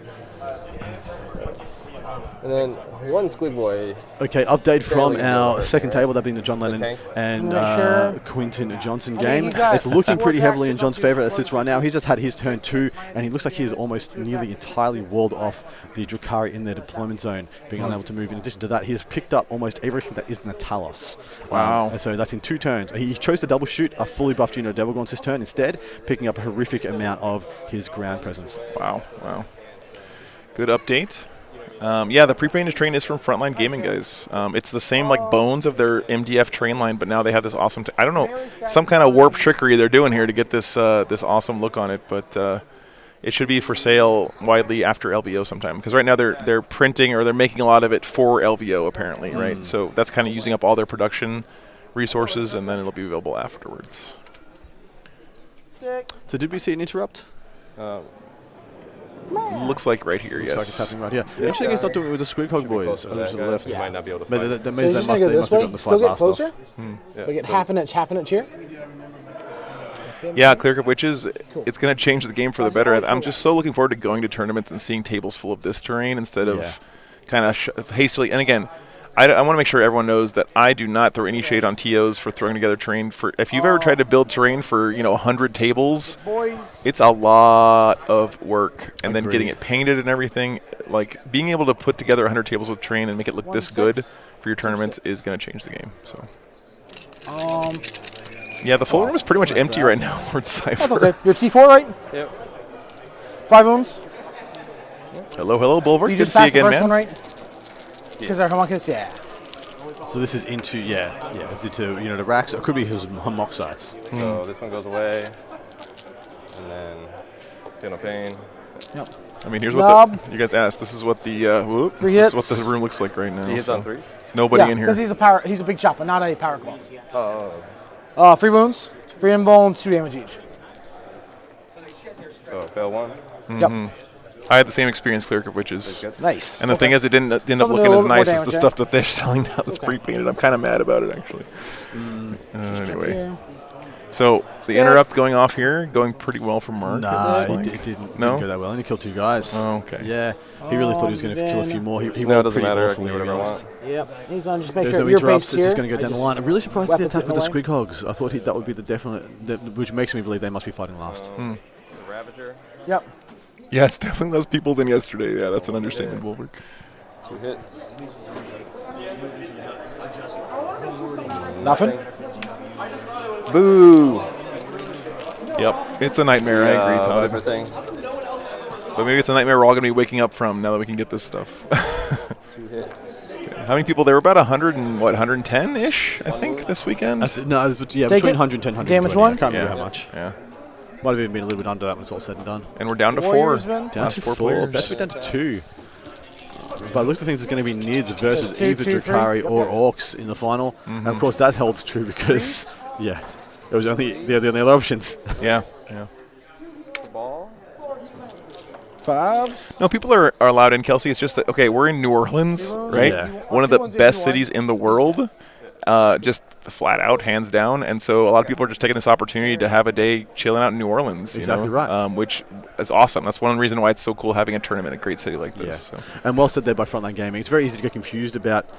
And then one squig boy. Okay, update from Fairly our good. second table, that being the John Lennon tank. and Sure. Quinton Johnson I mean, game. he's got It's looking 4 pretty heavily in attacks, John's he's got favour as it 2 sits right now. He's just had his turn 2, and he looks like he is almost nearly entirely walled off the Drukhari in their deployment zone, being unable to move. In addition to that, he has picked up almost everything that isn't a Talos. Wow. And so that's in 2 turns. He chose to double shoot a fully buffed Juno Devilgaunt's this turn instead, picking up a horrific amount of his ground presence. Wow. Good update. Yeah, the pre-painted train is from Frontline Gaming, guys. It's the same like bones of their MDF train line, but now they have this awesome. I don't know, some kind of warp trickery they're doing here to get this this awesome look on it, but it should be for sale widely after LVO sometime. Because right now they're printing or they're making a lot of it for LVO apparently, right? So that's kind of using up all their production resources, and then it'll be available afterwards. So did we see an interrupt? Looks like right here, Looks yes. like it's happening right here. Interesting, he's not doing it with the Squig Hog boys. That To the guy left. might not be able to But fight. that means So they he's must gonna go have this way, gotten the still fight get last closer. off. Yeah, We get so- half an inch here. Yeah, Clear Cup Witches, it's going to change the game for the better. I'm just so looking forward to going to tournaments and seeing tables full of this terrain instead of kind of hastily. And again, I want to make sure everyone knows that I do not throw any shade on TOs for throwing together terrain. If you've ever tried to build terrain for 100 tables, it's a lot of work. And then getting it painted and everything, like being able to put together 100 tables with terrain and make it look this good for your tournaments is going to change the game. So. Yeah, the full room is pretty much empty right now. Lord Cypher. That's okay. You're T4, right? Yep. 5 wounds. Hello, Bulwark. You Good to just see you passed the again, first man. one, right? Because they're homunculus, yeah. So this is into it's into the racks. It could be his homoxites. So this one goes away, and then Dino Pain. Yep. I mean, here's what you guys asked. This is what the this is what the room looks like right now. He hits on 3? Nobody in here. because he's a big chopper, not a power claw. Oh. 3 wounds, 3 invuln, 2 damage each. So fail 1. Yep. I had the same experience, Clear Cup Witches. Nice. And the thing is, it didn't end up Something looking a as little bit more nice as the damage, stuff that they're selling now that's pre-painted. I'm kind of mad about it, actually. Anyway. So the interrupt going off here, going pretty well for Mark. Nah, it didn't No? go that well. Only killed 2 guys. Oh, okay. Yeah, he really thought he was going to kill a few more. He Now it rolled doesn't pretty matter. I awfully, can do to be whatever I honest. want. Yep. He's on. Just make There's sure no your interrupts. base It's here. just going to go down the line. I'm really surprised he didn't weapons attack with the in the Squig Hogs. I thought that would be the definite, which makes me believe they must be fighting last. The Ravager. Yep. Yeah, it's definitely less people than yesterday. Yeah, that's an understatement, Bulwark. 2 hits. Nothing. Boo. Yep, it's a nightmare. I agree, Todd. Everything. But maybe it's a nightmare we're all going to be waking up from now that we can get this stuff. 2 hits. How many people? There were about 110-ish, I think, this weekend. No, between 110 and 120. Damage 1? I can't remember how much. Yeah. Might have even been a little bit under that when it's all said and done. And we're down to 4. Warriors, Vin? Down Last to 4 4. players. That's down to 2. But it looks like things it's going to be Nids versus 2, either 2, 3. Drukhari or Okay. Orcs in the final. And of course that holds true because, it was only the only other options. Yeah. Ball. 5s. No, people are allowed in, Kelsey. It's just that, okay, we're in New Orleans, right? Yeah. One of the best cities in the world, just flat out, hands down. And so a lot of people are just taking this opportunity to have a day chilling out in New Orleans. Exactly right. Which is awesome. That's one reason why it's so cool having a tournament in a great city like this. Yeah. So. And well said there by Frontline Gaming. It's very easy to get confused about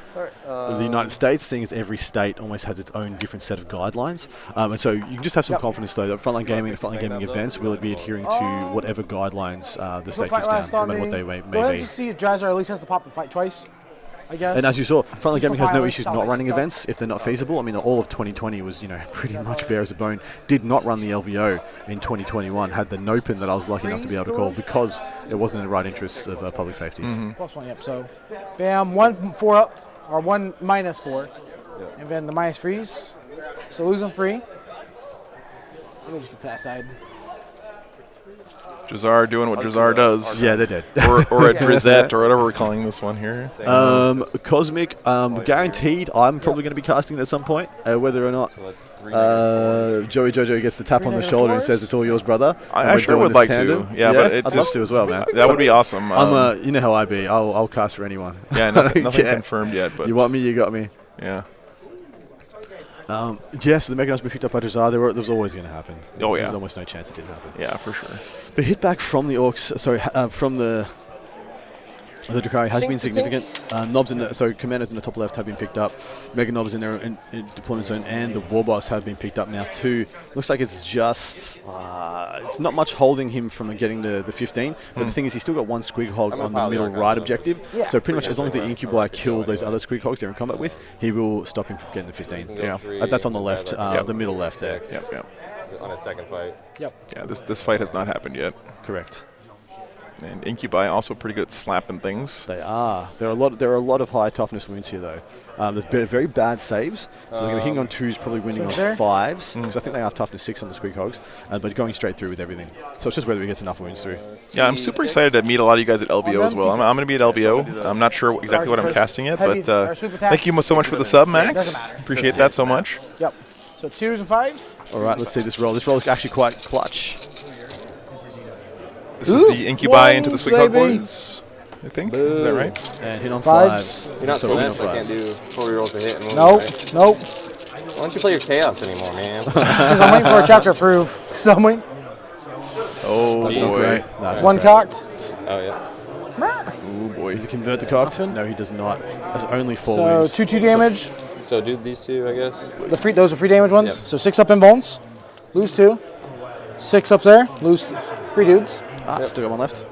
the United States, seeing as every state almost has its own different set of guidelines. And so you can just have some confidence, though, that Frontline Gaming and Frontline Gaming events will be adhering to whatever guidelines the state gives down, no matter what they may Go ahead and be. just see if Jazzer at least has to pop the fight twice, I guess. And as you saw, Frontline Gaming has no Pilot, issues not solid running stuff. events if they're not feasible. I mean, all of 2020 was, pretty much bare as a bone. Did not run the LVO in 2021. Had the Nopen that I was lucky enough to be able to call because it wasn't in the right interests of public safety. +1, yep. So, bam, 1 4 up, or 1 -4. And then the minus freeze. So lose them free. Let me just get to that side. Jazar doing what Jazar does. Yeah, they did. or a Drizette, or whatever we're calling this one here. Cosmic, guaranteed. I'm probably going to be casting it at some point, whether or not Joey Jojo gets the tap on the shoulder and says it's all yours, brother. I sure would like to. Yeah, but I'd love to as well, man. That would be awesome. You know how I be. I'll cast for anyone. Yeah, nothing confirmed yet. But you want me, you got me. Yeah. Yes, the Mega Knobs be picked up by Jazar. There was always going to happen. Oh, yeah. There's almost no chance it didn't happen. Yeah, for sure. The hit back from the Orcs, from the Drakari has been significant. Knobs commanders in the top left have been picked up. Mega Knobs in their deployment zone and the War Boss have been picked up now too. Looks like it's just it's not much holding him from getting the 15. But the thing is, he's still got one Squig Hog on the middle right objective. Yeah. So pretty much as long as the Incubi kill those other Squig Hogs they're in combat with, he will stop him from getting the 15. Yeah, that's on the left, the middle left there. Yep. On a second fight. Yep. Yeah, this fight has not happened yet. Correct. And Incubi also pretty good at slapping things. They are. There are a lot of high toughness wounds here, though. There's very bad saves. So they're going to be hitting on 2s, probably winning on 5s. Because I think they have toughness 6 on the Squig Hogs. But going straight through with everything. So it's just whether he gets enough wounds through. Yeah, I'm super excited to meet a lot of you guys at LBO as well. I'm going to be at LBO. I'm not sure exactly what I'm casting yet, but thank you so much for the sub, Max. Appreciate that so much. Yep. So 2s and 5s. All right, let's see this roll. This roll is actually quite clutch. This is the Incubi into the Squig Hog boys, I think. Is that right? And hit on 5s. You're not so I can't do 4 rerolls to hit. And Nope. Right? Nope. Why don't you play your chaos anymore, man? Because I'm waiting for a chapter approve. So I'm waiting. Oh, boy. Nice. One cocked. Oh, yeah. Oh, boy. Does he convert the cocked? No, he does not. That's only 4 So wounds. 2/2 damage. So do these 2, I guess. Those are free damage ones. Yep. So 6 up in bones. Lose 2. 6 up there. Lose 3 dudes. Still got 1 left.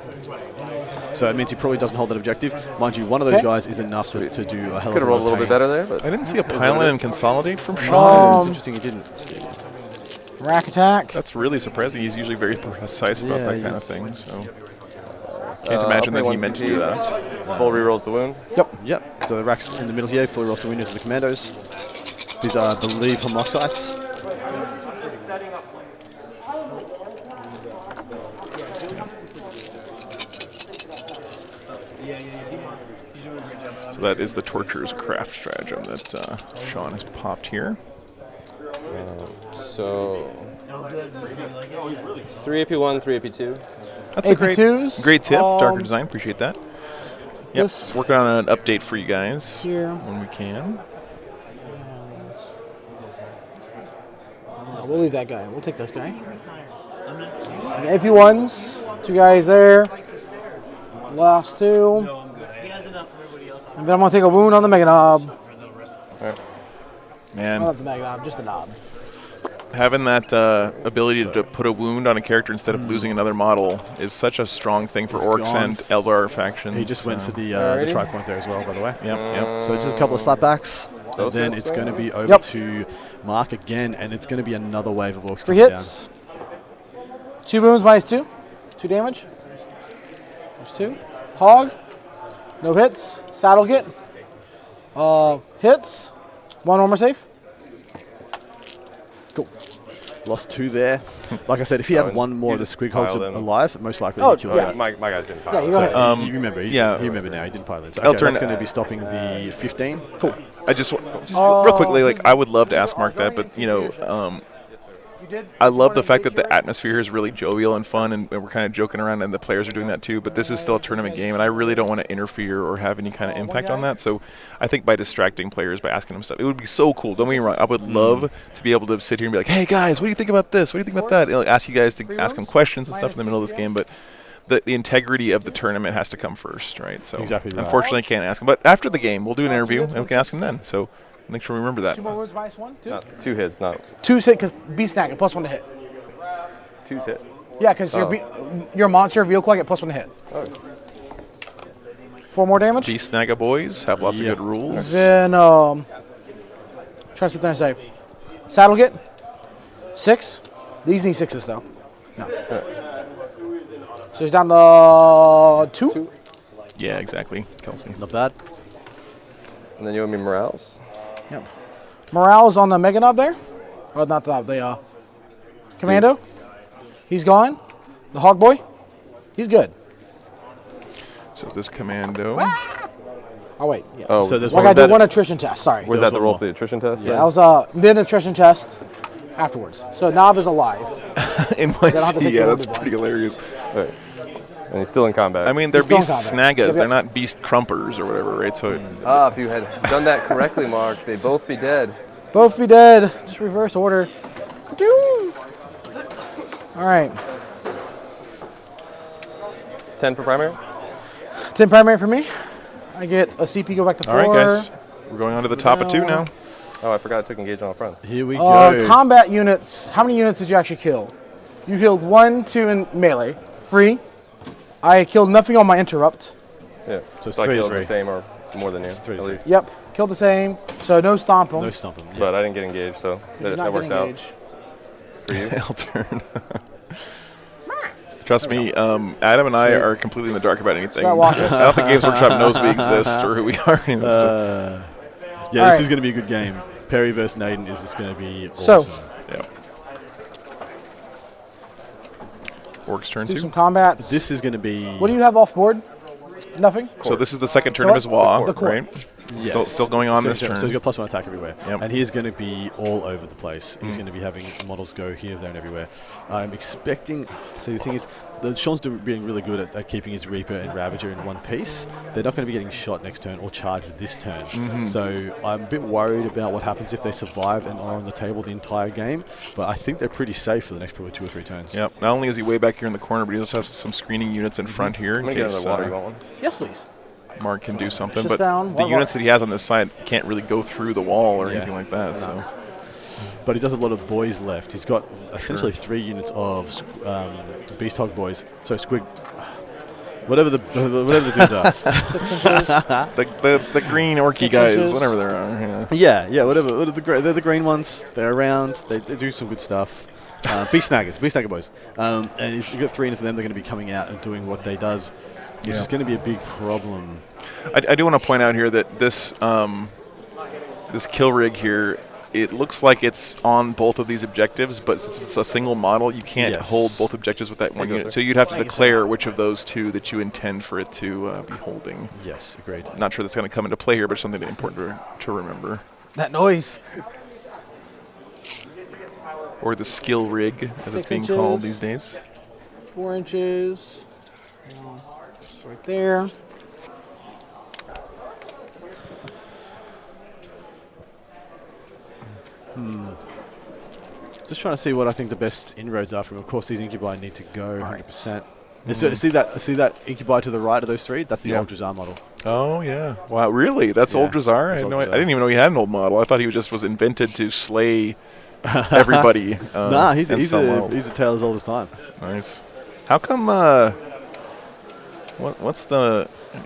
So it means he probably doesn't hold that objective. Mind you, one of those guys is enough to do a hell of a lot. Could have rolled a little bit better there, but I didn't see a pile-in and consolidate from Sean. It's interesting he didn't. Rack attack. That's really surprising. He's usually very precise about that kind of thing. So can't imagine that he meant to do that. Full rerolls to wound. Yep. So the rack's in the middle here. Fully rolls to wound into the commandos. These are, I believe, homoxites. So that is the Torturer's Craft stratagem that Sean has popped here. So 3 AP1, 3 AP2. That's a great tip, Darker Design. Appreciate that. Yep, working on an update for you guys when we can. We'll leave that guy. We'll take this guy. And AP1s, 2 guys there. Last 2. And then I'm going to take a wound on the Mega Knob. Man. Not the Mega Knob, just the knob. Having that ability to put a wound on a character instead of losing another model is such a strong thing for Orcs and Eldar factions. He just went for the tri-point there as well, by the way. Yep. So just a couple of slapbacks, and then it's going to be over to Mark again, and it's going to be another wave of Orcs 3 coming hits. 2 wounds minus 2. 2 damage. There's 2. Hog. No hits. Saddle get. Hits. 1 armor safe. Cool. Lost 2 there. Like I said, if he had 1 more of the Squig Hogs alive, most likely he'd kill yeah, him. my guys didn't pile. Yeah, you go ahead. You remember? Yeah. You remember now. He didn't pile it. So, okay, that's going to be stopping the 15. Cool. I just real quickly, like I would love to ask Mark that, but you know, I love the fact that the atmosphere is really jovial and fun, and we're kind of joking around, and the players are doing that too. But this is still a tournament game, and I really don't want to interfere or have any kind of impact on that. So I think by distracting players, by asking them stuff, it would be so cool. Don't get me wrong. I would love to be able to sit here and be like, "Hey guys, what do you think about this? What do you think about that?" And like, ask you guys to ask them questions and stuff in the middle of this game, but the integrity of the tournament has to come first, right? So exactly right. Unfortunately, I can't ask them. But after the game, we'll do an interview, and we can ask them then. So make sure we remember that. 2 more wounds minus 1. 2. 2 hits, not 2 hit because beast snag, plus 1 to hit. 2's hit. Yeah, because your monster vehicle, I get plus 1 to hit. Oh. 4 more damage. Beast Snagga boys have lots of good rules. Then try to sit there and say, saddle get 6. These need 6s though. No. So it's down to 2. Yeah, exactly, Kelsey. Not bad. And then you and me morales. Yep. Morale's on the Mega Knob there. Oh, not the Commando. He's gone. The Hog Boy. He's good. So this Commando. Oh wait, yeah. Oh, so there's I got to do one attrition test. Sorry. Was that the roll for the attrition test? Yeah, that was then attrition test afterwards. So Knob is alive. NYC, yeah, that's pretty hilarious. Right. And he's still in combat. I mean, they're He's beast still in combat. snaggas. Yep. They're not beast crumpers or whatever, right? So If you had done that correctly, Mark, they'd both be dead. Both be dead. Just reverse order. Doom. All right. 10 for primary? 10 primary for me. I get a CP go back to 4. all right, guys, we're going on to the top of 2 now. Oh, I forgot I took engage on all fronts. Here we go. Combat units. How many units did you actually kill? You killed 1, 2 in melee. Free. I killed nothing on my interrupt. Yeah. So I 3 is killed the free. same or more than you. Three. I believe. Yep. Killed the same. So no stomp them. No stomping. Yeah. But I didn't get engaged, so that works out for you. I'll turn. Trust me, Adam and I are completely in the dark about anything. I don't think Games Workshop knows we exist or who we are. Yeah, this is going to be a good game. Perry versus Naden is just going to be awesome. So, yeah. Orcs turn do 2. some combats. This is going to be... What do you have off board? Nothing? So this is the second turn of his Wah, The court. right? Yes. Still going on this So turn. he's got +1 attack everywhere. Yep. And he's going to be all over the place. He's going to be having models go here, there, and everywhere. I'm expecting... See, the thing is, Sean's being really good at keeping his Reaper and Ravager in one piece. They're not going to be getting shot next turn or charged this turn. So I'm a bit worried about what happens if they survive and are on the table the entire game. But I think they're pretty safe for the next probably 2 or 3 turns. Yep. Not only is he way back here in the corner, but he also has some screening units in front here in Let me get case another water. You want one? Yes, please. Mark can do something. Just But down, the one units water. that he has on this side can't really go through the wall or Yeah. anything like that. So. But he does have a lot of boys left. He's got essentially 3 units of Beast Hog boys. So Squig... Whatever the dudes are. 6 inches. The green orky 6 guys, inches. whatever they are. Yeah, whatever. They're the green ones. They're around. They do some good stuff. Beast Snagger boys. And you've got 3 units of them. They're going to be coming out and doing what they does, which is going to be a big problem. I do want to point out here that this this kill rig here, it looks like it's on both of these objectives, but since it's a single model, you can't hold both objectives with that one unit. So you'd have to declare which of those 2 that you intend for it to be holding. Yes, agreed. Not sure that's going to come into play here, but something important to remember. That noise. Or the skill rig, as 6 it's being inches. called these days. 4 inches. Right there. Just trying to see what I think the best inroads are from. Of course, these incubi need to go 100%. So see that incubi to the right of those 3? That's the old Drazar model. Oh yeah! Wow, really? That's old Drazar? I didn't even know he had an old model. I thought he was invented to slay everybody. Nah, he's a tale as old as time. Nice. How come?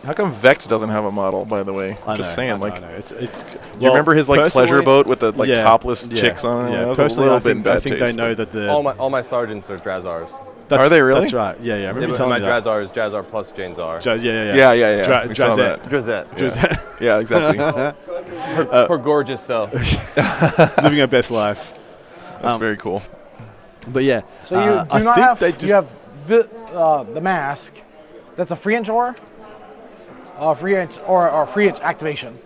How come Vect doesn't have a model? By the way, just saying. Like, I know. It's. You remember his pleasure boat with the topless chicks on it? Yeah, That was personally, a little I think, bit in bad I think taste, they know but- that the All my sergeants are Drazars. Are they really? That's right. Yeah. I remember you but telling my me that. Jazzar is Jazzar plus Jane Czar. Yeah. We saw that. Drazette. Yeah, exactly. Her gorgeous self. Living her best life. That's very cool. But yeah. So you do not have. You have the mask. That's a free inch or free inch activation.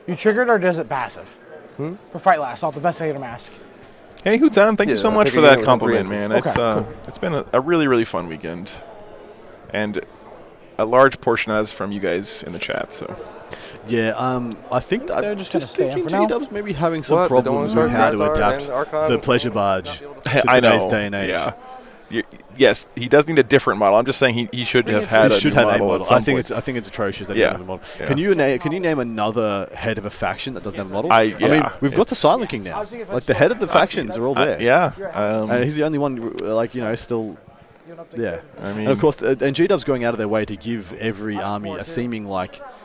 You triggered or does it passive? For Fight Last, off the Investigator mask. Hey, Hutan, thank you so much for that compliment, man. Okay, It's been a really, really fun weekend. And a large portion of that is from you guys in the chat, so. Yeah, I think that They're just gonna stay in thinking for now. G-Dub's maybe having some What? They don't problems wanna with start how to Jazzar adapt and Archon? the pleasure barge to I today's know. day and age. Yeah. Yes, he does need a different model. I'm just saying he should have had He should a have model. a at model. some I think point. it's atrocious that Yeah. he doesn't have a model. Yeah. Can you name another head of a faction that doesn't have a model? I mean, yeah, we've got the it's- Silent King now. Like the head of the factions are all there. Yeah. And he's the only one, still. Yeah. I mean, and of course, and G-Dub's going out of their way to give every army a seeming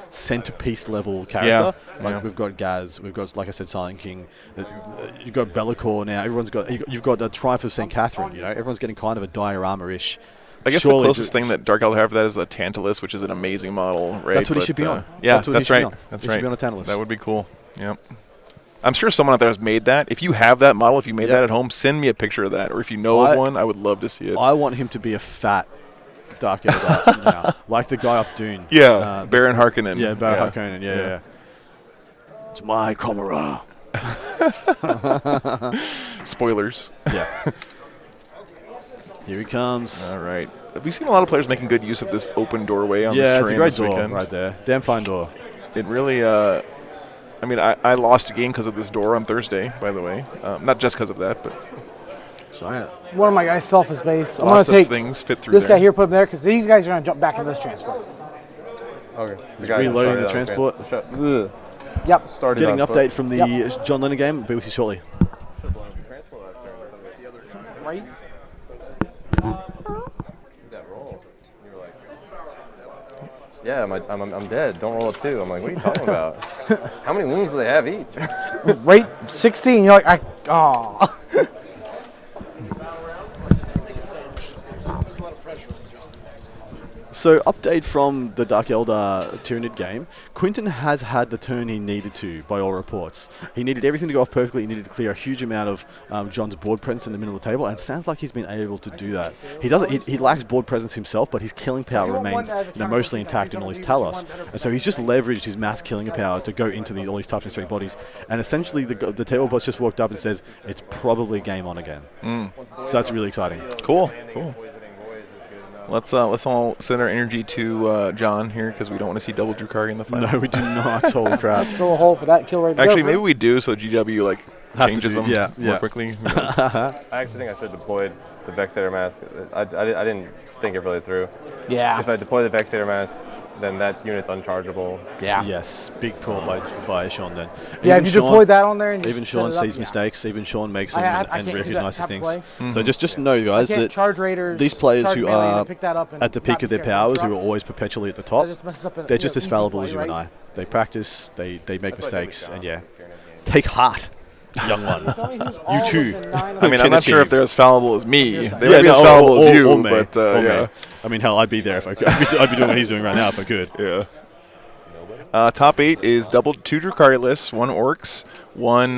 centerpiece level character. We've got Gaz, we've got, like I said, Silent King. You've got Bellicor now. You've got the Triumph of St. Catherine. Everyone's getting kind of a diorama-ish. I guess the closest thing that Dark Elder have for that is a Tantalus, which is an amazing model, right? That's what he should be on. Yeah, That's what he that's should be right. on. That's He right. should be on a Tantalus. That would be cool. Yep. I'm sure someone out there has made that. If you have that model, if you made that at home, send me a picture of that. Or if you know of one, I would love to see it. I want him to be a fat Dark Elder now, like the guy off Dune. Yeah, Baron Harkonnen. Yeah, Baron Harkonnen. Yeah. It's my camera. Spoilers. Yeah. Here he comes. All right. We've seen a lot of players making good use of this open doorway on this terrain it's a great this door weekend. right there. Damn fine door. It really, I mean, I lost a game because of this door on Thursday, by the way. Not just because of that, but... One of my guys fell off his base. I'm Lots going of to take things fit through this there. guy here, put him there, because these guys are going to jump back into this transport. Okay. He's reloading the transport. Yep. Getting an update from the John Lennon game. Be with you shortly. Right? Yeah, I'm dead. Don't roll a 2. I'm like, what are you talking about? How many wounds do they have each? Right, 16. You're like, oh. So, update from the Dark Elder Tyranid game. Quinton has had the turn he needed to, by all reports. He needed everything to go off perfectly. He needed to clear a huge amount of John's board presence in the middle of the table, and it sounds like he's been able to do that. He doesn't. He lacks board presence himself, but his killing power remains mostly intact in all his Talos. And so he's just leveraged his mass killing power to go into all these toughness 3 bodies. And essentially, the table boss just walked up and says, it's probably game on again. So that's really exciting. Cool. Let's all send our energy to John here because we don't want to see double Drukhari in the final. No, we do not. Holy crap. Throw a hole for that kill right there. Actually, maybe we do so GW changes them more quickly. I actually think I should have deployed the Vexator Mask. I didn't think it really through. Yeah. If I deploy the Vexator Mask, then that unit's unchargeable. Yeah. Yes. Big pull by Sean then. Yeah, if you deployed that on there and even Sean sees mistakes. Even Sean makes them I and can't do that recognizes type of things. play. So just know, guys, I can't that charge raiders, these players charge who melee are and pick that up and at the not peak be of their scared of powers, drop. who are always perpetually at the top, That just messes up they're just as easy fallible play, as you and I. right? They practice. They make mistakes, and take heart. Young one. You too. I mean, I'm not sure if they're as fallible as me. They might be no, as fallible as you, or me. but yeah. I mean, hell, I'd be there if I could. I'd be doing what he's doing right now if I could. Yeah. Top 8 is double 2 Drukhari lists, 1 Orcs, 1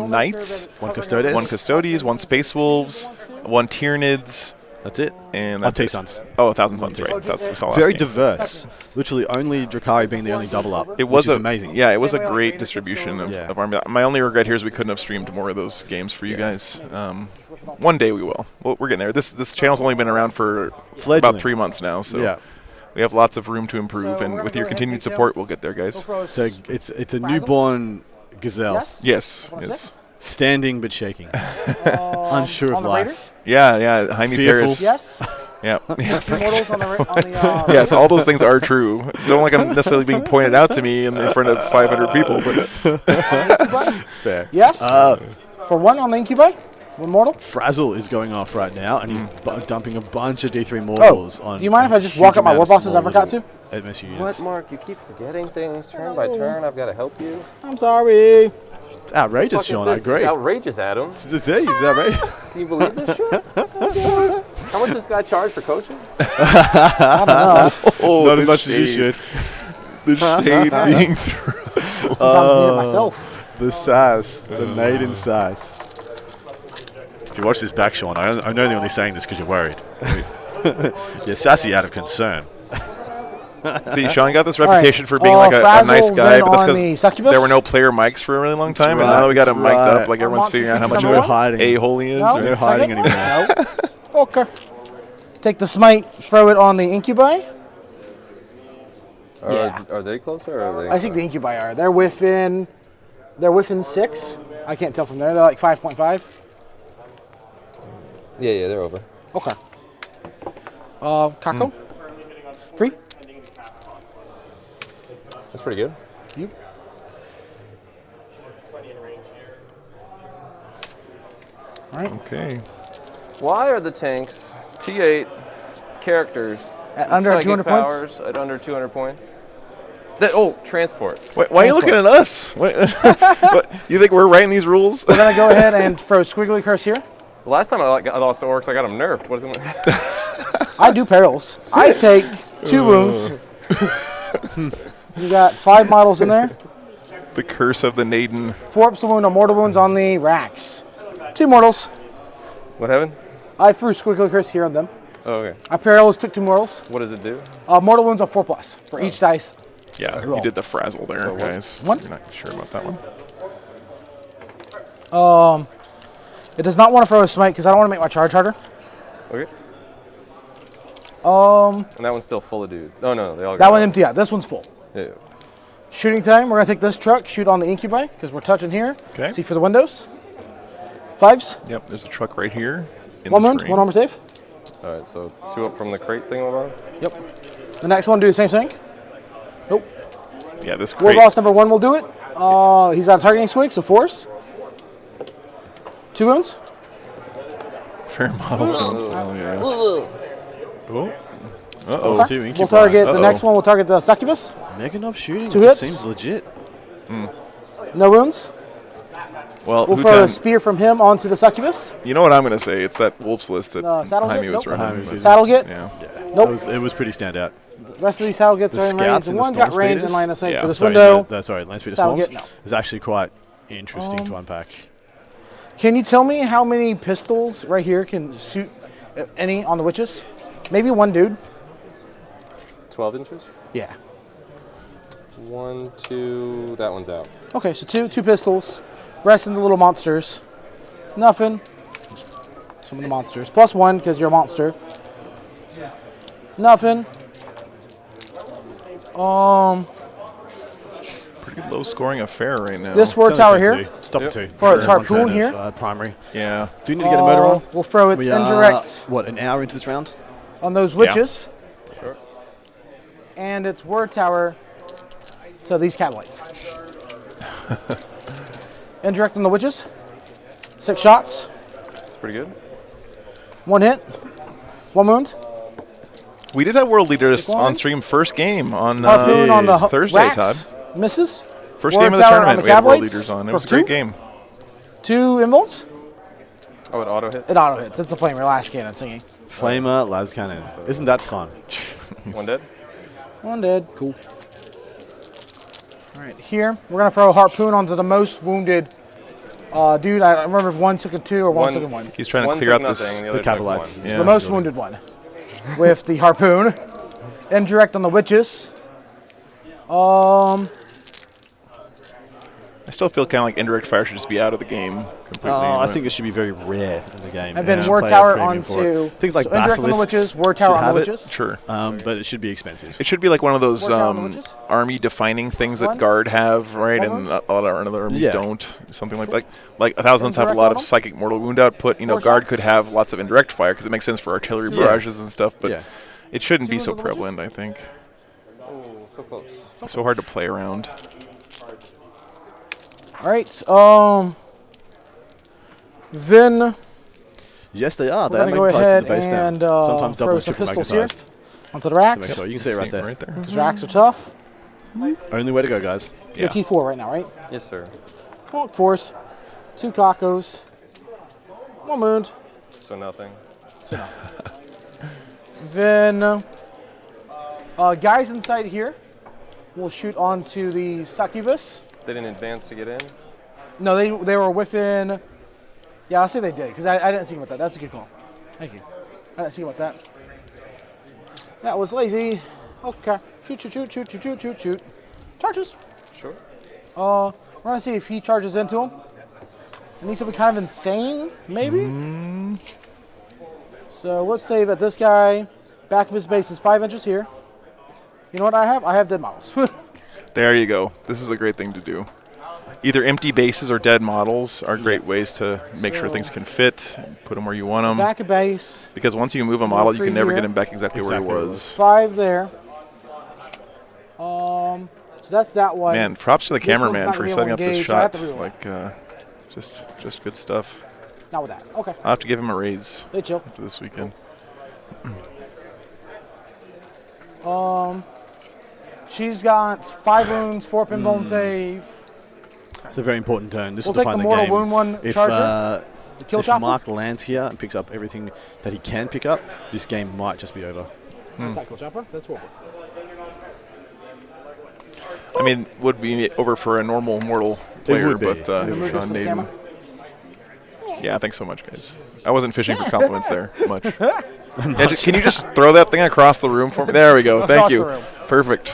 Knights, 1 Custodes, 1 Custodes, 1 Space Wolves, 1 Tyranids. That's it. And that's T-Suns. Oh, 1,000 Suns, right. That's what we saw Very last game. diverse. Literally only Drukhari being the only double up. It was amazing. Yeah, it was a great distribution of army. My only regret here is we couldn't have streamed more of those games for you guys. One day we will. We're getting there. This channel's only been around for about 3 months now, so we have lots of room to improve. And with your continued support, we'll get there, guys. So it's a newborn gazelle. Yes. Standing but shaking. Unsure of life. Yeah. Jaime Fearful. Paris. Yes. Yeah. Immortals on the Yes, all those things are true. Don't like I'm necessarily being pointed out to me in front of 500 people, but fair. Yes. For 1 on the Incubi, 1 mortal. Frazzle is going off right now, and he's dumping a bunch of D3 mortals on. Do you mind if I just walk up my war bosses I forgot to? MSU units. What, Mark? You keep forgetting things turn by turn. I've got to help you. I'm sorry. It's outrageous, Sean. I agree. It's outrageous, Adam. It's outrageous. Can you believe this shit? How much does this guy charge for coaching? I don't know. Not as much as you should. The shade being thrown. Sometimes need it myself. The sass. The maiden sass. If you watch this back, Sean, I know you're only saying this because you're worried. You're sassy out of concern. See, Sean got this reputation for being like a nice guy, but that's because there were no player mics for a really long time, and now that we got him mic'd up, like everyone's figuring out how much of a a-hole he is. No hiding anymore. No. Okay. Take the smite, throw it on the Incubi. Are they closer? Or are they I think the Incubi are. They're within 6. I can't tell from there. They're like 5.5. Yeah, they're over. Okay. Kako? Free? That's pretty good. You? All right. Okay. Why are the tanks T8 characters at under 200 powers points? At under 200 points? Transport. Why are you looking at us? What, you think we're writing these rules? We're going to go ahead and throw Squiggly Curse here. The last time I lost to Orcs, I got them nerfed. What is it? I do perils. I take 2 wounds. You got 5 models in there. The curse of the Naden. 4 ups to wound on mortal wounds on the racks. 2 mortals. What happened? I threw Squiggly Curse here on them. Oh, okay. I Perilous took 2 mortals. What does it do? Mortal wounds on 4+ for each dice. Yeah, you did the frazzle there, guys. One? You're not sure about that one. It does not want to throw a smite because I don't want to make my charge harder. Okay. And that one's still full of dudes. Oh no, they all. That one empty out. This one's full. Yeah. Shooting time. We're gonna take this truck, shoot on the incubi because we're touching here. Okay. See for the windows. 5s. Yep, there's a truck right here. 1 wound, 1 armor save. All right, so 2 up from the crate thing about. Yep. The next one do the same thing. Nope. Yeah, this War crate. boss number 1 will do it. He's on targeting swig, so force. 2 wounds. Fair models. Oh, yeah. Oh. Uh-oh. Okay. We'll target the next one. We'll target the succubus. Mega Knob shooting. 2 hits. Seems legit. No wounds. Well, We'll throw a spear from him onto the succubus. You know what I'm going to say? It's that Wolf's List that Saddle Jaime get? was Nope. running. Jaime was Saddle get? Yeah. Nope. It was pretty standout. The rest of these saddle gets The are in range. scouts The and the one's got storm range speeders? and line of sight Yeah. for this Sorry, window. sorry, Land Speeder Saddle Storms get, no. is actually quite interesting to unpack. Can you tell me how many pistols right here can shoot any on the witches? Maybe 1 dude. 12 inches. Yeah. 1, 2. That one's out. Okay, so two pistols. Rest in the little monsters. Nothing. Some of the monsters. +1 because you're a monster. Nothing. Pretty low scoring affair right now. This word tower here. Stop at 2. For its One harpoon turn here. of, primary. Yeah. Do you need to get a murder on? We'll throw its We are, indirect what, an hour into this round? on those witches. Sure. And its word tower to these catlights. Indirect on the witches. 6 shots. That's pretty good. 1 hit. 1 wound. We did have World Leaders One. on stream first game on Harpoon on the Thursday, racks. Todd. Misses. First Ward game of the tower tournament. on We had World Cablites Leaders on. It for was a great 2. game. 2 involts. Oh, it auto hit. It auto hits. It's the flamer last cannon singing. Flamer, las cannon. Isn't that fun? 1 dead. 1 dead. Cool. All right, here we're gonna throw a harpoon onto the most wounded dude. I don't remember if 1 took a 2 or 1 took a 1. He's trying to One clear took out this. nothing, the The other took Cabalites. one. Yeah. The most wounded one with the harpoon. Indirect on the witches. I still feel kind of like indirect fire should just be out of the game completely. I but- think it should be very rare in the game. And then and Ward play a Tower premium for onto it. Things like so indirect on the Basilisks witches, Ward Tower should on the have it, witches. Sure. but it should be expensive. It should be like one of those Ward Tower on the witches? army defining things that One. Guard have, right? One And wound? a lot of other armies Yeah. don't. Something like Thousands have a Indirect lot on of them? psychic mortal wound output. You know, 4 Guard shots? could have lots of indirect fire because it makes sense for artillery barrages and stuff, but Yeah. it shouldn't be Two so of the witches? prevalent, I think. Oh, so close. It's so hard to play around. All right. Vin. Yes, they are. We're They are gonna go making places ahead to base down. and Sometimes throw double, some triple pistols here magnetized. onto the racks. So you can see it right there. Right there. Because racks are tough. Only way to go, guys. You're Yeah. T4 right now, right? Yes, sir. Point force. 2 cockos. 1 wound. So nothing. Then guys inside here will shoot onto the succubus. They didn't advance to get in. No, they were within. Yeah, I'll say they did because I didn't see about that. That's a good call. Thank you. I didn't see about that. That was lazy. Okay. Shoot. Charges. Sure. We're gonna see if he charges into him. It needs something kind of insane, maybe. So let's say that this guy, back of his base is 5 inches here. You know what I have? I have dead models. There you go. This is a great thing to do. Either empty bases or dead models are great ways to make sure So- things can fit, put them where you want them. Back of base. Because once you move a model, you Three can never here. get him back exactly where he was. 5 there. So that's that one. Man, props to the This one's cameraman not for gonna be setting able up to this engage. I have shot. to reroll Like, just good stuff. Not with that. Okay. I'll have to give him a raise They chill. after this weekend. She's got 5 wounds, 4 pinball save. It's a very important turn. This We'll will take define the the mortal game. wound one If, charger. The kill if chopper. Mark lands here and picks up everything that he can pick up, this game might just be over. That's not kill chopper. That's what. I mean, would be over for a normal mortal player, would be. but It would be. Remove this Sean from the Naden. camera. Yeah, thanks so much, guys. I wasn't fishing for compliments there much. Yeah, can you just throw that thing across the room for me? There we go. Thank Across you. the room. Perfect.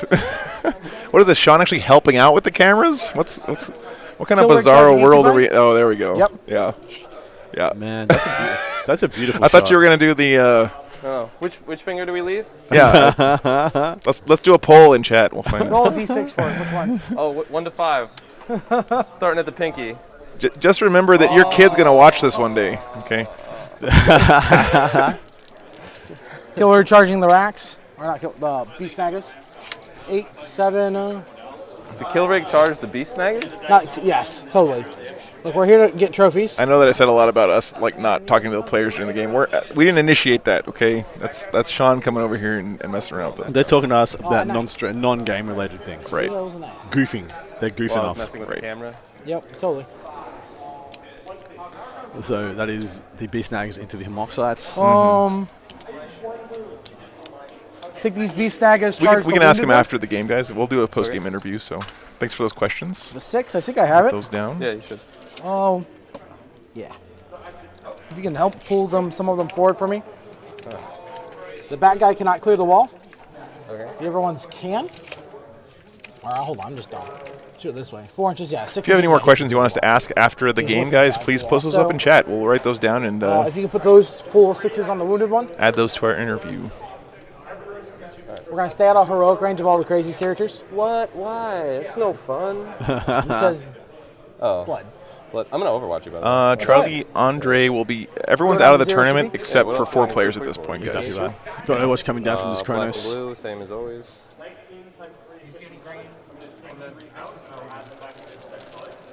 What is this? Sean actually helping out with the cameras? What kind of Killer bizarre charging world are we? anti-bite? Oh, there we go. Yep. Yeah. Man, that's a beautiful I thought shot. you were gonna do the. Oh, which finger do we leave? Yeah. let's do a poll in chat. We'll find Roll a out. d6 for it. Which one? Oh, 1 to 5. Starting at the pinky. Just remember that your kid's gonna watch this one day. Okay. Killer charging the racks. Or not kill, the beast snaggers. 8, 7. The kill rig charged the beast snaggers? Yes, totally. Look, we're here to get trophies. I know that I said a lot about us like not talking to the players during the game. We didn't initiate that. Okay. That's Sean coming over here and messing around with us. They're talking to us about non-game related things. Right. Goofing. They're goofing While I off. was messing with the camera. Yep, totally. So that is the beast snaggers into the homoxites. Take these beast snaggers. We can ask him after the game, guys. We'll do a post-game interview. So thanks for those questions. The 6, I think I have Put it. those down. Yeah, you should. Yeah. If you can help pull some of them forward for me. The bat guy cannot clear the wall. Okay. The other ones can. All right, hold on, I'm just done. Shoot it this way. 4 inches, yeah. 6 If you have any inches, more yeah. questions you want us to ask after the game, guys, please post those up in chat. We'll write those down and If you can put those full 6s on the wounded one. add those to our interview. We're going to stay out of heroic range of all the crazy characters. What? Why? It's no fun. Because blood. I'm going to Overwatch you, by the way. Charlie Andre will be. Everyone's out of the tournament except for 4 players at this point, guys. Exactly right. Got Overwatch coming down from this Black and Kronos. blue, same as always.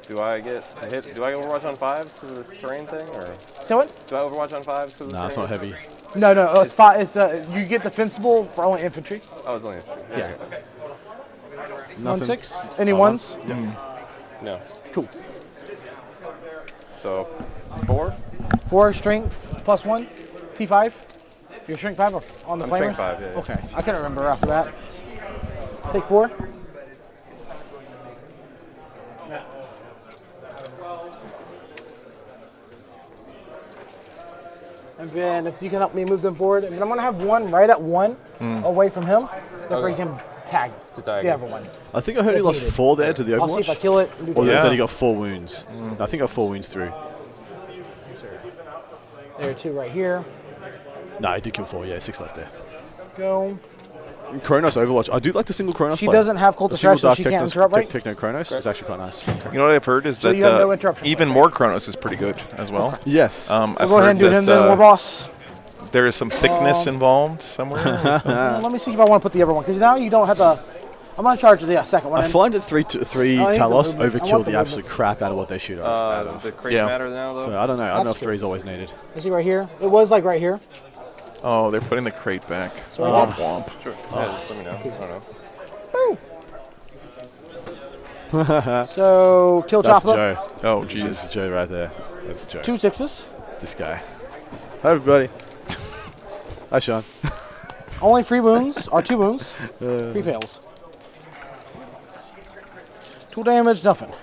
Do I get hit? Do I Overwatch on 5s because of this terrain thing, or? So what? Do I Overwatch on 5s because of the Nah, it's terrain? not heavy. No, it's 5. It's you get defensible for only infantry. Oh, it's only infantry. Yeah. Okay. 1, 6. Any ones? No. Cool. So, 4? 4 strength plus 1. T5. Your strength 5 on the I'm flamer? strength 5, yeah. Okay. I couldn't remember after that. Take 4. And then if you can help me move them forward, and I'm going to have one right at 1 away from him. Therefore he can tag the other one. I think I heard he If lost needed. 4 there to the Overwatch. I'll see if I kill it. Or then he got 4 wounds. I think I got 4 wounds through. There are 2 right here. No, he did kill 4. Yeah, 6 left there. Let's go. Kronos Overwatch. I do like the single Kronos She play. doesn't have Cult The of single Trash, so Dark she can't Techno- interrupt, right? Techno Kronos is actually quite nice. You know what I've heard is So that you have no interruption. even more Kronos is pretty good as well. Yes. I've We'll go ahead and do heard him that, then, War Boss. There is some thickness involved somewhere. Let me see if I want to put the other one, because now you don't have to. I'm going to charge the second one. I in. find that 3 I need Talos the movement. I overkill want the the absolute crap out of what they shoot out of. The crate matter now, though? So I don't know. I don't know if That's true. 3 is always needed. Let's see right here. It was like right here. Oh, they're putting the crate back. So Womp womp. Sure. Yeah, just let me know. I don't know. So kill That's Chopper. Joe. Oh, That's jeez. Joe right there. That's Joe. 2 6s. This guy. Hi, everybody. Hi, Sean. Only 3 wounds, or 2 wounds. 3 fails. 2 damage, nothing.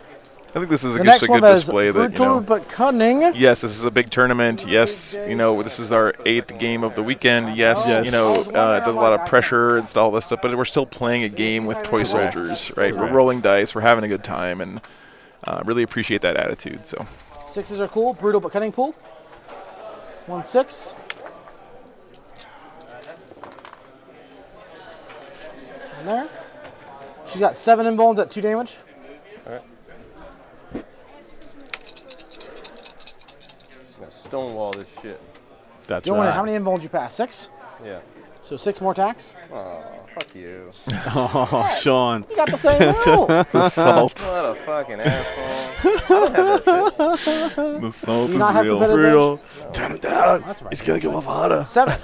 I think this is The just next a one good is display that, brutal but cunning. yes, this is a big tournament. Yes, this is our 8th game of the weekend. Yes, Yes. it does a lot of pressure and all this stuff, but we're still playing a game with toy soldiers, right? We're Correct. rolling dice. We're having a good time, and really appreciate that attitude. So 6s are cool. Brutal but cunning pool. 1 6. In there. She's got 7 inbones at 2 damage. Alright. Gonna stonewall this shit. That's You want right. how many inbones you pass? 6? Yeah. So 6 more attacks. Oh, fuck you. Oh, Sean. You got the same rule. the salt, What a fucking asshole. I don't have that shit. the salt Do is you not have real. competitive Brutal. Turn him down. That's right. He's going to go off harder. 7.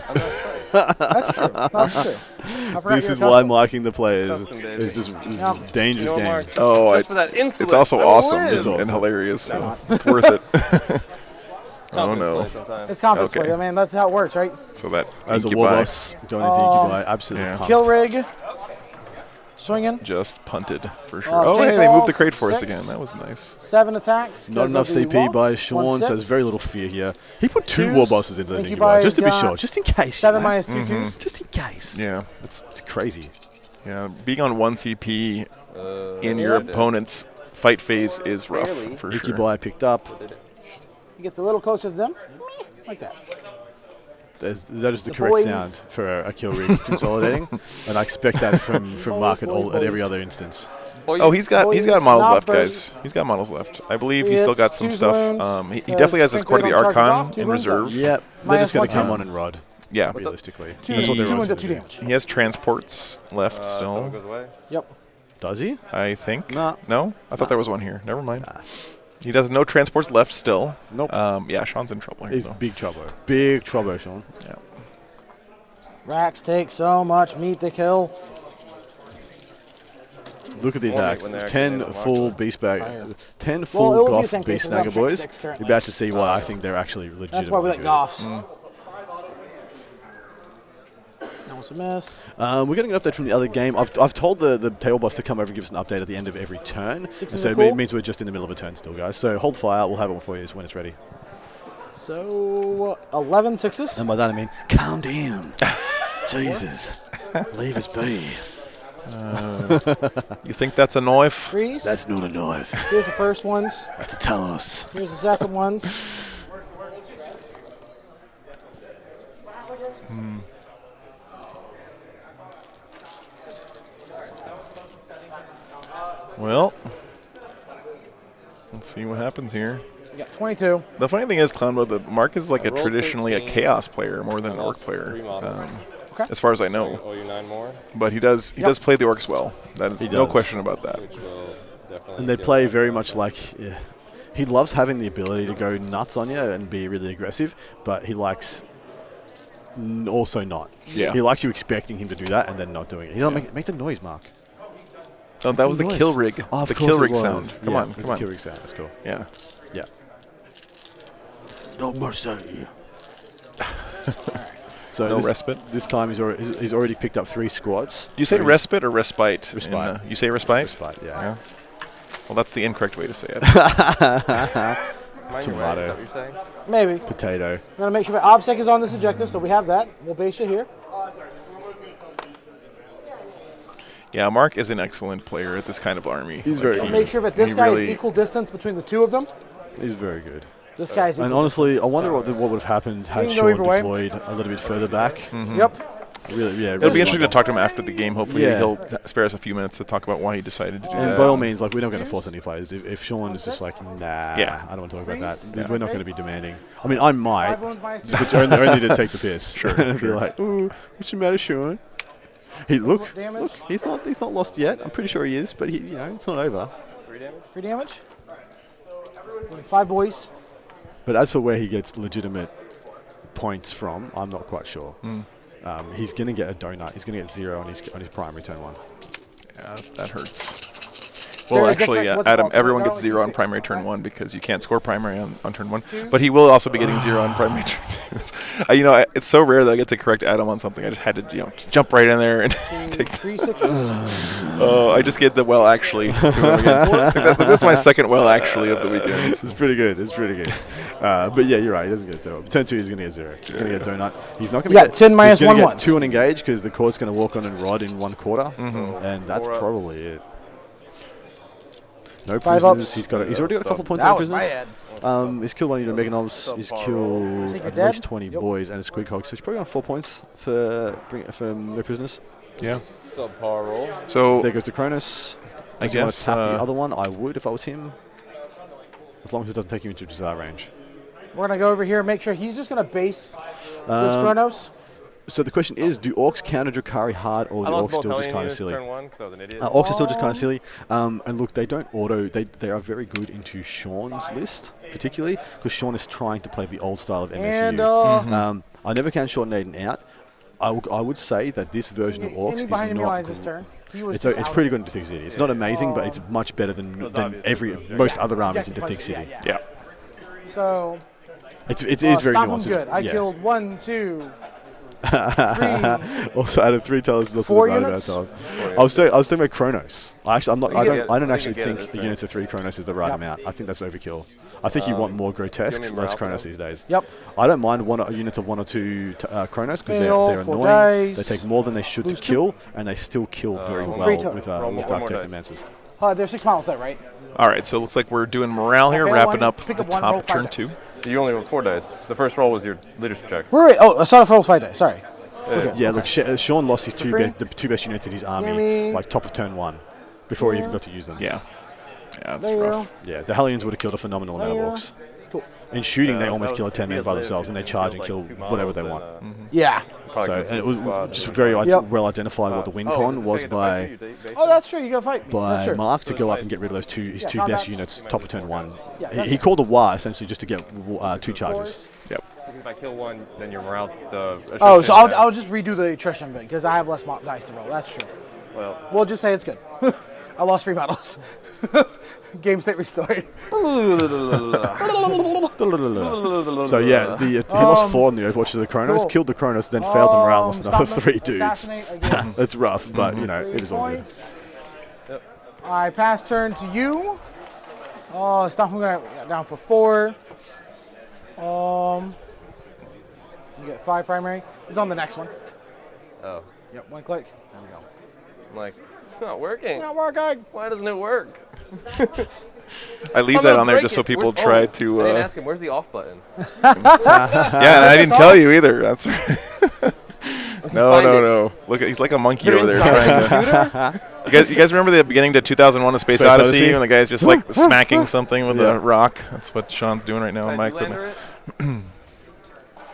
That's true. That's true. I forgot This you're is a why custom. marking the players Custom, baby. is just this Yeah. is a dangerous You know, game. Mark, Oh, just for that insolence, it's also I will awesome live. It's awesome. and hilarious. So it's worth it. Oh Confidence no. play sometimes. It's confidence Okay. for you, man. That's how it works, right? So that As a incubi. war boss, going into Incubi, absolutely Yeah. pumped. Kill rig. Swinging. Just punted for sure. Oh, Hey, they moved the chainsaws, crate for us 6. again. That was nice. 7 attacks. Not enough CP by Sean, so there's very little fear here. He put 2 war bosses into those Incubi, just to be sure, just in case. 7 minus 2 twos. Just in case. Yeah. It's crazy. Yeah, being on 1 CP in your opponent's fight phase is rough, for sure. Incubi picked up. He gets a little closer to them. Like that. That is the The correct boys. sound for a kill rig consolidating, and I expect that from Mark at every other instance. Oh, he's got models left, guys. He's got models left. I believe he's still got some stuff. He definitely has his Court of the Archon in reserve. Yep, they're just going to come on and rod. Yeah, realistically. That's what they're doing. 2 damage. He has transports left still. Goes away. Yep. Does he? I think. No. No? I thought there was one here. Never mind. He does no transports left still. Nope. Yeah, Sean's in trouble here. He's though. big trouble. Big trouble, Sean. Yeah. Rax takes so much meat to kill. Look at the attacks. 10 full beast bag. 10 Well, full it will be the Goth same case beast as I'm snagger check boys. 6 currently. You're about to see why I think they're actually legit. That's why we like Goths. That was a miss. We're getting an update from the other game. I've told the table boss to come over and give us an update at the end of every turn. Sixes So are cool. it means we're just in the middle of a turn still, guys. So hold fire. We'll have it for you when it's ready. So 11 sixes. And by that I mean, calm down. Jesus. Leave us be. You think that's a knife? Freeze. That's not a knife. Here's the first ones. That's a Talos. Here's the second ones. Well, let's see what happens here. We got 22. The funny thing is, Clownbo, that Mark is like a traditionally a chaos player more than an orc player, as far as I know. Oh, you're 9 more? But he does play the orcs well. That is no question about that. And they play very much like, yeah. He loves having the ability to go nuts on you and be really aggressive, but he likes also not. Yeah. He likes you expecting him to do that and then not doing it. You know, make the noise, Mark. Oh, that was the kill rig. Oh, the kill rig sound. Come on, it's come on. the kill rig sound. That's cool. Yeah. Yeah. No mercy. So no respite. This time he's already picked up 3 squads. Do you say respite or respite? Respite. You say respite? Respite, yeah. Well, that's the incorrect way to say it. Tomato. Maybe. Potato. We're going to make sure that OBSEC is on this objective, so we have that. We'll base it here. Yeah, Mark is an excellent player at this kind of army. He's very We'll good. make sure that this guy is equal distance between the two of them. He's very good. This guy's And equal honestly, distance. I wonder what would have happened had We can go Sean either way. deployed a little bit further back. Yep. Really, yeah. It'll be interesting to talk to him after the game. Hopefully, Yeah. he'll spare us a few minutes to talk about why he decided to do And that. by all means, like, we're not going to force any players. If Sean is just like, nah, Yeah. I don't want to talk about that, Yeah. we're not going to be demanding. I mean, I might, Everyone's minus but only to take the piss. Sure, And be sure. like, ooh, what's the matter, Sean? Look, he's not lost yet. I'm pretty sure he is, but it's not over. 3 damage. 5 boys. But as for where he gets legitimate points from, I'm not quite sure. He's going to get a donut. He's going to get 0 on his primary turn 1. Yeah, that hurts. Well, Very actually, different. What's Adam, it called? everyone No, gets it's 0 on six. primary turn 1 because you can't score primary on turn 1. But he will also be getting 0 on primary turn 2. It's so rare that I get to correct Adam on something. I just had to, jump right in there and take 3 sixes. Oh, I just get the well actually. To him again. That's my second well actually of the weekend. It's pretty good. It's pretty good. But yeah, you're right. He doesn't get 0. Turn 2, he's going to get 0. He's going to get a donut. He's not going to got 10 minus he's gonna 1 get 2 on engage because the court's going to walk on and rod in 1 quarter, and that's probably it. No 5 prisoners. ups. He's already got a couple points That on was prisoners. He's killed 1 unit of Meganobs. He's killed Think you're at dead? least 20 boys and a squig hog. So he's probably on 4 points for no prisoners. Yeah. Subpar roll. So There goes to Cronus. I Does he want guess, to tap the other one? I would if I was him. As long as it doesn't take you into desire range. We're going to go over here and make sure he's just going to base this Chronos. So the question is, do orcs counter Drakari hard, or I the lost orcs both still just Hellion kind of units silly? turn 1 because I was an idiot. Orcs are still just kind of silly. And look, they don't auto. They are very good into Sean's list, particularly because Sean is trying to play the old style of And, MSU. I never can Sean Naden out. I would say that this version of orcs Any is behind enemy not. lines this turn. He was It's just it's out pretty of good into Thick City. It's not amazing, but it's much better than most other armies into Thick City. yeah. So It is very stop him nuanced. good. I Yeah. killed 1, 2, Also added 3 tellers. Also 4 divided units? by tellers. I was talking about Chronos. I don't actually get think it, a unit of 3 Chronos is the right amount. I think that's overkill. I think you want more grotesques, less Chronos these days. Yep. I don't mind units of 1 or 2 Chronos because Fail, they're 4 annoying. dice. They take more than they should to kill, and they still kill very well with Dark Technomancers. There's 6 models there, right? All right, so it looks like we're doing morale here, fail wrapping one, up pick the up one, roll top 5 turn dice. 2. You only rolled 4 dice. The first roll was your leadership check. Wait. Oh, I started for 5 dice. Sorry. Yeah, look, Sean lost his free? the 2 best units in his army, Gimme. like top of turn 1, before he even got to use them. Yeah, that's There you rough. Yeah, the Hellions would have killed a phenomenal amount of orcs. Cool. In shooting, they that almost was- kill a 10 he man had by lived, themselves, and he they could charge have and kill like 2 whatever they models want. and, Yeah. probably So, could've and it was squad just and very Yep. well identified what the win Oh, con it's was taking the fight by to you, Dave, Oh, that's true. You gotta fight me. That's by true. Mark to go up and get rid of those his Yeah, 2 combats. best units top of turn 1. Yeah, He that's- called a war essentially just to get 2 charges. Yep. Because if I kill one, then your morale. The Oh, so attrition- I'll just redo the attrition bit because I have less dice to roll. That's true. Well, We'll just say it's good. I lost 3 models. Game state restored. So yeah, he lost 4 in the Overwatch to the Chronos, cool. killed the Chronos, then failed the morale and lost another stop 3 them, dudes. assassinate again. It's rough, but you know, it is all good. Points. I pass turn to you. Oh, stop him down for 4. You get 5 primary. It's on the next one. oh, Yep, 1 click. There we go. I'm like, it's not working. Not working. Why doesn't it work? I leave I'm that gonna on there break just so it. people Where's- try oh, to. I didn't ask him. Where's the off button? Yeah, and I didn't tell you either. That's right. No. Look, he's like a monkey They're over there inside trying to. You guys remember the beginning to 2001: A Space Odyssey, when the guy's just like smacking something with a rock? That's what Sean's doing right now on my equipment.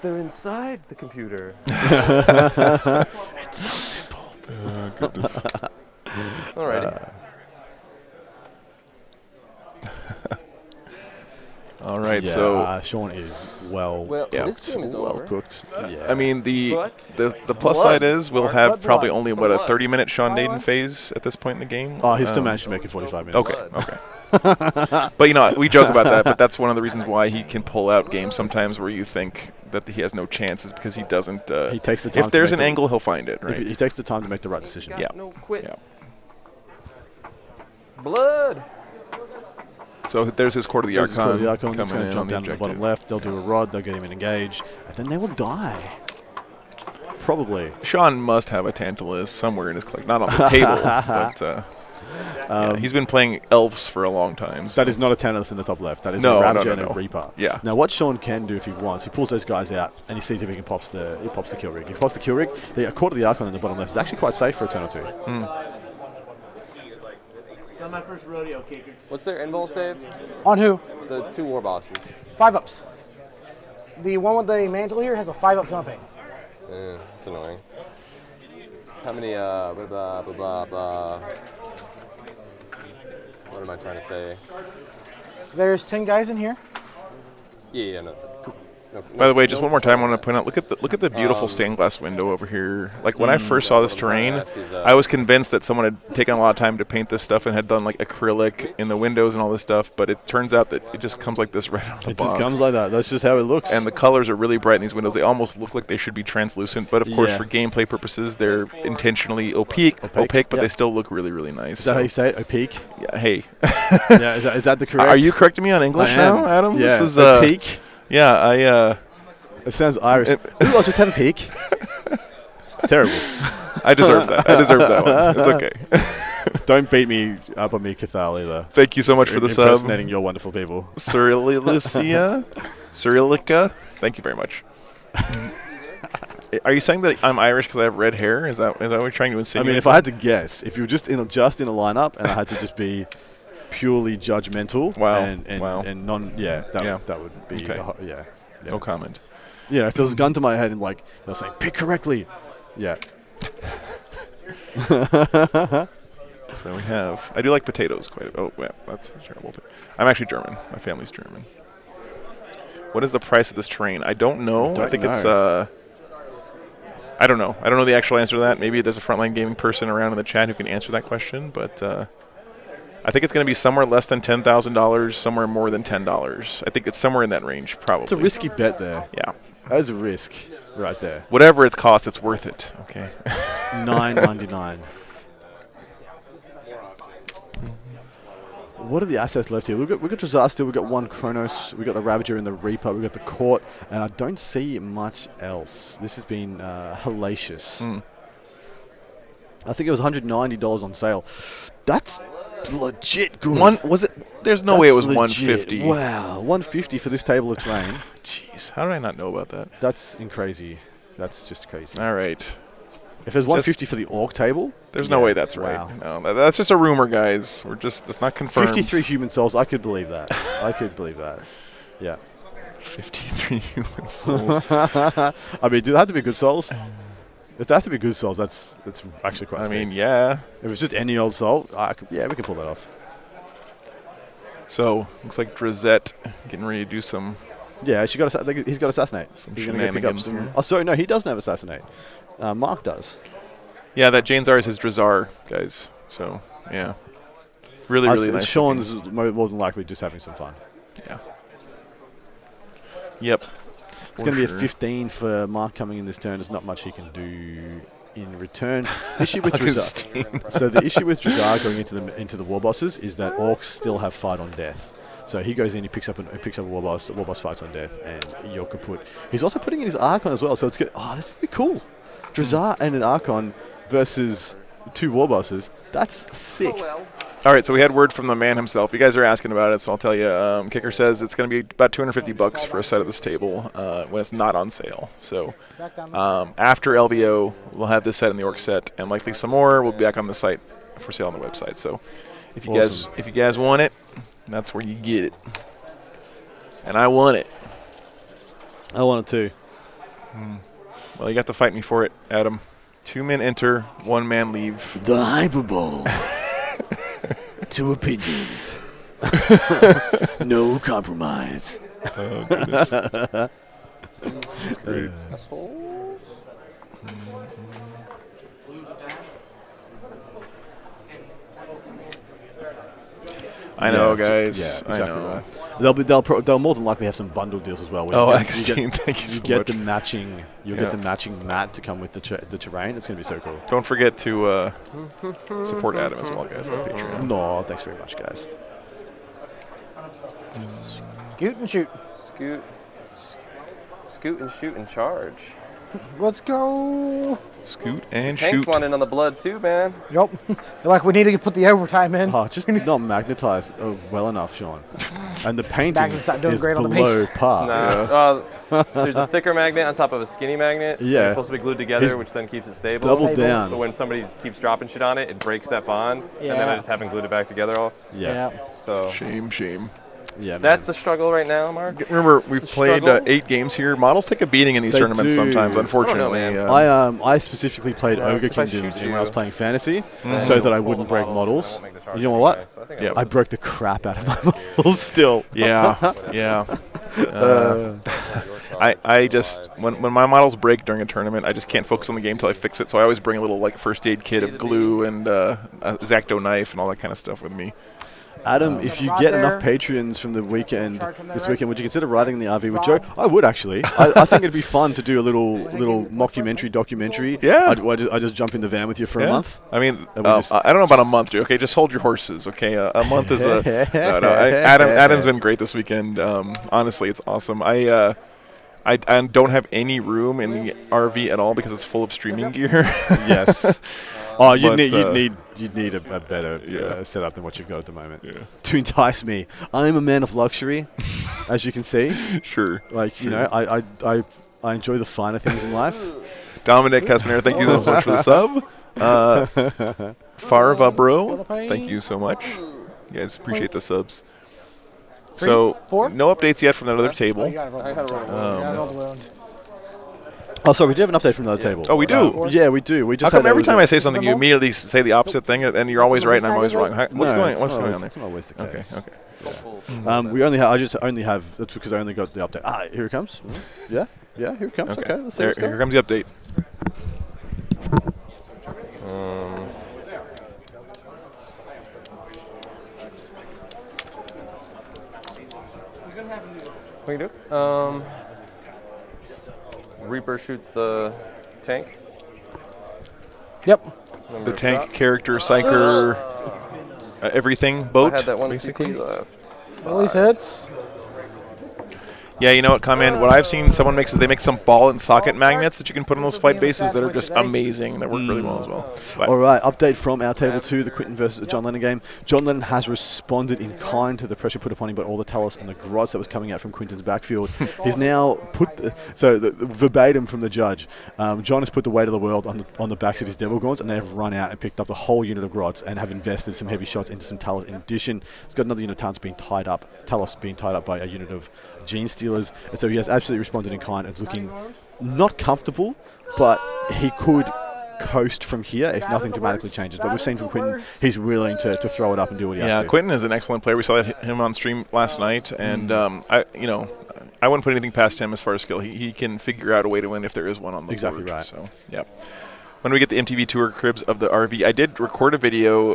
They're inside the computer. It's so simple. Oh, goodness. Alrighty. All right, Yeah, so Sean is well this game is well over. cooked. Yeah. I mean the But plus blood. side is we'll have Blood. probably only what a Blood. 30-minute Sean Naden phase at this point in the game. Oh, he still managed to make it 45 minutes. Okay. But you know, we joke about that, but that's one of the reasons why he can pull out games sometimes where you think that he has no chances because he doesn't. He takes the time. If there's to an make angle, he'll find it. Right. He takes the time to make the right decision. Yeah. No quit. Yeah. Blood. So there's his Court of the There's his Court of Archon the Archon, coming it's going in to on jump the down to the bottom objective. left. They'll do a rod. They'll get him in engage, and then they will die. Probably. Sean must have a Tantalus somewhere in his collection, not on the table, but yeah, he's been playing elves for a long time. So. That is not a Tantalus in the top left. That is No, a no, Ravager no, and no. a Reaper. Yeah. Now, what Sean can do if he wants, he pulls those guys out and he sees if he can pops the kill rig. If he pops the kill rig, the Court of the Archon in the bottom left is actually quite safe for a turn or 2. Not my first rodeo, Kicker. What's their invul save? On who? The 2 war bosses. 5 ups. The one with the mantle here has a 5-up campaign. That's annoying. How many, blah, blah, blah, blah, blah. What am I trying to say? There's 10 guys in here. Yeah, no. By the way, just one more time, I want to point out: look at the beautiful stained glass window over here. Like when I first saw this terrain, I was convinced that someone had taken a lot of time to paint this stuff and had done like acrylic in the windows and all this stuff. But it turns out that it just comes like this right out of the It box. just comes like that. That's just how it looks. And the colors are really bright in these windows. They almost look like they should be translucent, but of course, Yeah. for gameplay purposes, they're intentionally opaque, but Yep. they still look really, really nice. Is that how you say it? Opaque? Yeah. Hey. Yeah. Is that the correct? Are you correcting me on English I now, am. Adam? Yeah. This is opaque. Yeah. It sounds Irish. Ooh, I'll just have a peek. It's terrible. I deserve that. I deserve that one. It's okay. Don't beat me up on me, Cathal, either. Thank you so much for the sub. Impersonating your wonderful people. Cyrillica? Thank you very much. Are you saying that I'm Irish because I have red hair? Is that what you're trying to I insinuate? mean, if I had to guess, if you were just in a lineup and I had to just be purely judgmental and non, that would be Okay. yeah. No comment. Yeah, if there was a gun to my head and like they're saying pick correctly, yeah. So we have. I do like potatoes quite a bit. Oh, yeah, that's terrible. I'm actually German. My family's German. What is the price of this terrain? I don't know. I think it's. I don't know. I don't know the actual answer to that. Maybe there's a Frontline Gaming person around in the chat who can answer that question. But I think it's going to be somewhere less than $10,000, somewhere more than $10. I think it's somewhere in that range, probably. It's a risky bet there. Yeah. That is a risk. right there. Whatever it's cost, it's worth it. Okay. $9.99. What are the assets left here? We've got Drazar still. We've got one Kronos. We've got the Ravager and the Reaper. We've got the Court. And I don't see much else. This has been hellacious. I think it was $190 on sale. That's legit good. There's no way it was $150. Wow, $150 for this table of terrain. Jeez, how did I not know about that? That's crazy. That's just crazy. All right. If there's $150 for the Orc table, there's no way that's right. No, that's just a rumor, guys. That's not confirmed. 53 human souls. I could believe that. I could believe that. Yeah. 53 human souls. I mean, do they have to be good souls? If they have to be good souls, that's actually quite steep. mean, yeah. If it's just any old soul, we can pull that off. So, looks like Drazette getting ready to do some... Yeah, he's got Assassinate. Some He's going to pick up some... here. Oh, sorry, no, he doesn't have Assassinate. Mark does. Yeah, that Janzar is his Drazar, guys. So, yeah. Really nice. Sean's more than likely just having some fun. Yeah. Yep. It's going to be a 15 for Mark coming in this turn. There's not much he can do in return. Issue with Drazar. So the issue with Drazar going into the war bosses is that orcs still have fight on death. So he goes in, he picks up a war boss. The war boss fights on death, and York can put. He's also putting in his Archon as well. So it's good. Oh, this would be cool. Drazar and an Archon versus 2 war bosses. That's sick. All right, so we had word from the man himself. You guys are asking about it, so I'll tell you. Kicker says it's going to be about $250 for a set of this table when it's not on sale. So after LVO, we'll have this set in the Orc set, and likely some more will be back on the site for sale on the website. So if you guys want it, that's where you get it. And I want it. I want it too. Well, you got to fight me for it, Adam. 2 men enter, 1 man leave. The Hyperbole. 2 opinions. No compromise. Oh, goodness. That's great. I know, guys. Yeah, exactly I know. right. They'll more than likely have some bundle deals as well. I see. Thank you so get much. the matching. You'll get the matching mat to come with the terrain. It's going to be so cool. Don't forget to support Adam as well, guys, on Patreon. No, thanks very much, guys. Scoot and shoot. Scoot and shoot and charge. Let's go. Scoot and Tank's shoot. wanting on the blood too, man. Yep. Like we need to put the overtime in. Oh, just not magnetized well enough, Sean. And the painting doing is great on the below base. par. There's a thicker magnet on top of a skinny magnet. Yeah. They're supposed to be glued together, He's which then keeps it stable. doubled down. But when somebody keeps dropping shit on it, it breaks that bond. And then I just haven't glued it back together all. Yeah. So Shame. Yeah, that's the struggle right now, Mark. Remember, we've played 8 games here. Models take a beating in these tournaments sometimes, unfortunately. I specifically played Ogre Kingdoms when I was playing Fantasy so that I wouldn't break models. You know what? I broke the crap out of my models still. Yeah. I just, when my models break during a tournament, I just can't focus on the game until I fix it. So I always bring a little first aid kit of glue and a X-Acto knife and all that kind of stuff with me. Adam, if you get enough Patreons from the weekend, this weekend, would you consider riding the RV with Joe? I would, actually. I think it'd be fun to do a little documentary. Yeah. I just jump in the van with you for a month. I mean, I don't know about a month, dude. Okay, just hold your horses, okay? A month is a... Adam's been great this weekend. Honestly, it's awesome. I don't have any room in the RV at all because it's full of streaming gear. Yes. Oh, you'd need a better setup than what you've got at the moment to entice me. I'm a man of luxury, as you can see. Sure. I enjoy the finer things in life. Dominic Casmanera, thank you so much for the sub. Farva Bro, thank you so much. You guys appreciate the subs. 3, so 4? No updates yet from that other table. Oh, sorry, we do have an update from the other table. Oh, we do? Yeah, we do. We just How come every time I say something, you immediately say the opposite thing, and you're always right and I'm always wrong? What's going on there? That's not always the case. Okay. Yeah. I just only have. That's because I only got the update. Here it comes. Yeah, here it comes. Okay, let's see. Here comes the update. What can you do? Reaper shoots the tank. Yep. Number The tank, shot. character, psyker, everything, boat, I had that one basically. CP left. Release hits. Yeah, you know what, Command? What I've seen someone makes is they make some ball and socket magnets that you can put on those fight bases that are just amazing. That work really well as well. But All right, update from our table 2, the Quinton versus John Lennon game. John Lennon has responded in kind to the pressure put upon him by all the Talos and the Grots that was coming out from Quinton's backfield. He's now put, the verbatim from the judge, John has put the weight of the world on the backs of his Devil Gaunts, and they've run out and picked up the whole unit of Grots and have invested some heavy shots into some Talos. In addition, he's got another unit of Talos being tied up by a unit of Gene Stealers, and so he has absolutely responded in kind. It's looking not comfortable, but he could coast from here if nothing dramatically changes. But we've seen from Quinton, he's willing to throw it up and do what he has to. yeah, Quinton is an excellent player. We saw him on stream last night, and I wouldn't put anything past him as far as skill. He can figure out a way to win if there is one on the Exactly board. right. So, yeah. When we get the MTV tour cribs of the RV, I did record a video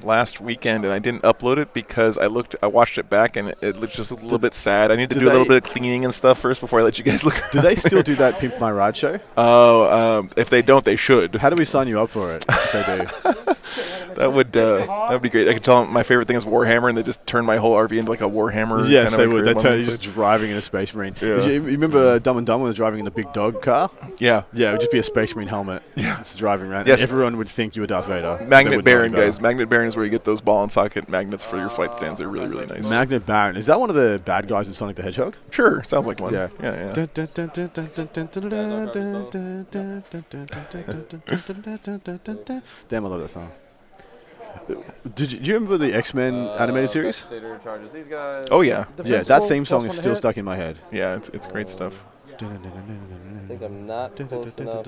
last weekend, and I didn't upload it because I watched it back, and it looked just a little bit sad. I need to do a little bit of cleaning and stuff first before I let you guys look. Do they still do that Pimp My Ride show? Oh, if they don't, they should. How do we sign you up for it if they do? That would be great. I could tell them my favorite thing is Warhammer, and they just turn my whole RV into like a Warhammer. Yes, kind they of would. They crib turn on you the just inside. driving in a Space Marine. Yeah. You remember Dumb and Dumber when they're driving in the big dog car? Yeah. Yeah, it would just be a Space Marine helmet. Yeah. Just driving around. Yes. And everyone would think you were Darth Vader. Magnet Baron, guys. Magnet Baron is where you get those ball and socket magnets for your flight stands. They're really, really nice. Magnet Baron. Is that one of the bad guys in Sonic the Hedgehog? Sure. Sounds like one. Yeah. Yeah. Damn, I love that song. Do you remember the X-Men animated series? Devastator charges these guys. Oh, yeah. Yeah, that theme song is still stuck in my head. Yeah, it's great stuff. I think I'm not close enough.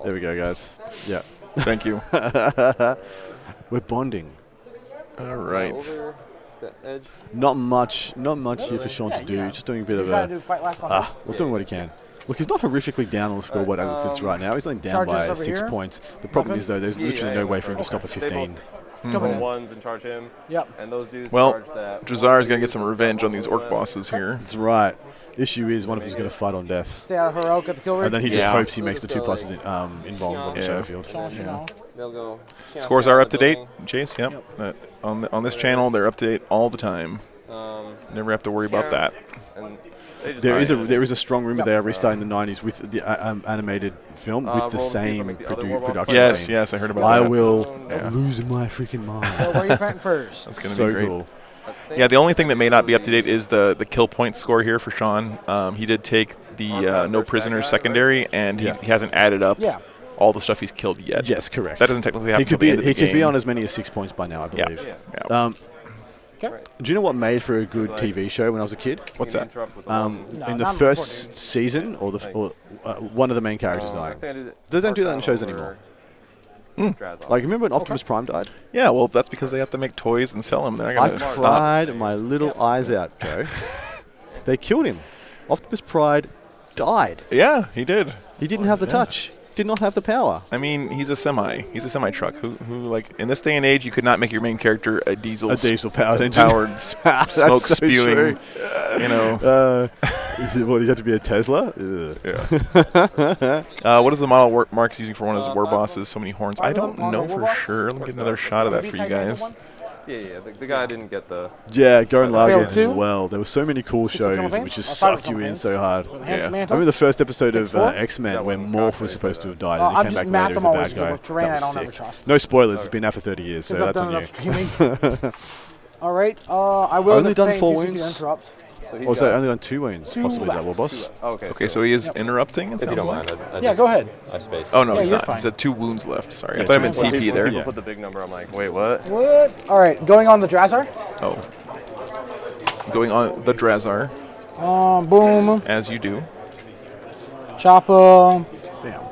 There we go, guys. Yeah. Thank you. We're bonding. All right. Over the edge. Not much here for Sean to do. Just doing a bit of Trying to do fight last on we're doing what he can. Look, he's not horrifically down on the scoreboard as it sits right now. He's only down by Charges over 6 here. points. The problem is, though, there's literally no way for him to stop at They 15. Couple ones and charge him. Yep. And those dudes Well, charge that. Drazar is going to get some revenge on these orc bosses here. That's right. Issue is one of them's going to fight on death. Stay out of heroic at the kill rate. And then he just Yeah. hopes he makes the 2 pluses in bombs on the Yeah. shadow field. They'll go. Scores are up to date, Chase. Yep. On this channel, they're up to date all the time. Never have to worry about that. And they just There is a strong rumor they are restarting the 90s with the animated film with the same production. Yes, team. yes, I heard about I that. will Yeah. lose my freaking mind. So where are you fighting first? That's going to So be great. cool. Yeah, the only thing that may not be up to date is the kill point score here for Sean. He did take the no prisoners secondary, and he hasn't added up all the stuff he's killed yet. Yes, correct. That doesn't technically happen. He could till the end of he the could be game. on as many as 6 points by now, I Yeah. believe. Yeah. Do you know what made for a good TV show when I was a kid? What's that? In the first season, or one of the main characters dying. They don't do that in shows anymore. Like, remember when Optimus Prime died? Yeah, well, that's because they have to make toys and sell them. They're not I going to stop. cried my little eyes out, Joe. They killed him. Optimus Prime died. Yeah, he did. He didn't have the touch. Did not have the power. I mean, he's a semi. He's a semi truck. Who like in this day and age, you could not make your main character a diesel powered engine. smoke so spewing. true. You know. Is it what? You have to be a Tesla? Yeah. What is the model Mark's using for one of his war bosses? So many horns. I don't know for sure. Let me get another shot of that for you guys. Yeah. The guy didn't get the. Yeah, Garen Lager as Failed well. There were so many cool shows which just sucked you in so hard. Yeah. I remember the first episode of X-Men where Morph was supposed to have died and he came back later as a bad guy. That was sick. No spoilers. It's been out for 30 years, so that's on you. All right. I will. Only done 4 wounds. Interrupt. Oh, so only done 2 wounds, possibly that war boss. Okay, so he is interrupting. It If you sounds don't like. mind, I Yeah, go ahead. I spaced. Oh no, Yeah, he's you're not. fine. He said 2 wounds left. Sorry, I Yeah, thought I meant 2 wounds. CP there. People put the big number. I'm like, wait, what? What? All right. Going on the Drazar. Oh. Going on the Drazar, Boom. as you do. Choppa. Bam.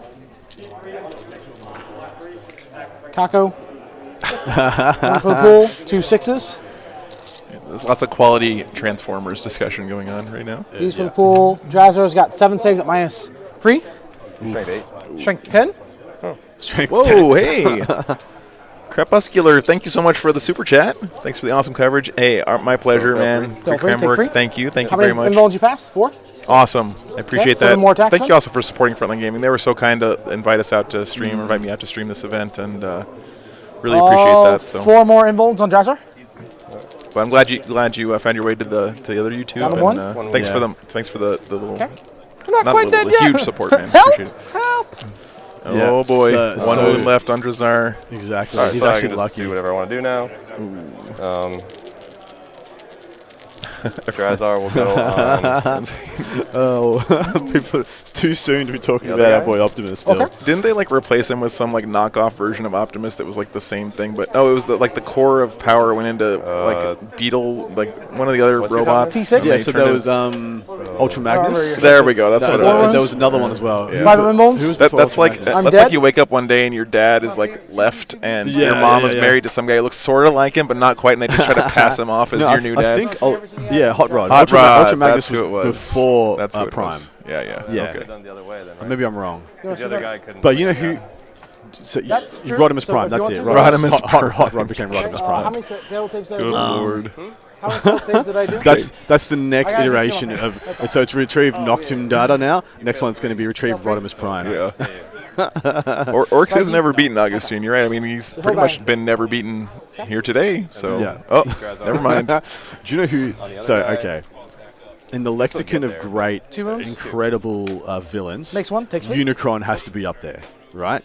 Kako. One for the pool. 2 6s. There's lots of quality Transformers discussion going on right now. These for the pool. Drazar's got 7 saves at -3. Strength 8. Strength 10. Strength Whoa, hey! Crepuscular, thank you so much for the super chat. Thanks for the awesome coverage. Hey, my pleasure, man. Great camera work. Thank you. Thank you very much. How many involved you pass? 4? Awesome. I appreciate that. 7 more attacks. Thank you also for supporting Frontline Gaming. They were so kind to invite us out to stream, invite me out to stream this event, and really appreciate that. So 4 more involved on Jazzar. But I'm glad you found your way to the other YouTube. And, thanks for the little. Okay. We're not quite dead yet. Huge support, man. Help! Appreciate it. Help! Oh boy, one wound left on Drazar. Exactly. Right, He's so actually I can lucky. do whatever I want to do now. Drazar will go on. People, it's too soon to be talking about our boy Optimus still. Okay. Didn't they like replace him with some like knockoff version of Optimus that was like the same thing? But it was the core of power went into like Beetle, like one of the other robots. Yeah, so there was Ultra Magnus. There we go. That's what it was. There was another one as well. Yeah. That's like you wake up one day and your dad is like left, and your mom is married to some guy who looks sort of like him, but not quite, and they just try to pass him off as your new dad. I think, yeah, Hot Rod. Ultra Magnus that's who it was. Before that's Prime. Yeah. Okay. Done the other way then, right? Maybe I'm wrong. The other guy couldn't. But you know who? So you Rodimus Prime. That's it. Rodimus Hot Rod became Rodimus Prime. How many failed tapes did I Good do? lord. How many failed saves did I do? That's the next iteration of. So it's retrieved Noctum data now. Next one's going to be retrieved Rodimus Prime. Yeah. Orcs has never beaten Augustine. You're right. I mean, he's pretty much been never beaten here today. So never mind. Do you know who? So okay. In the lexicon of great, incredible villains, Makes one, takes 3. Unicron has to be up there, right?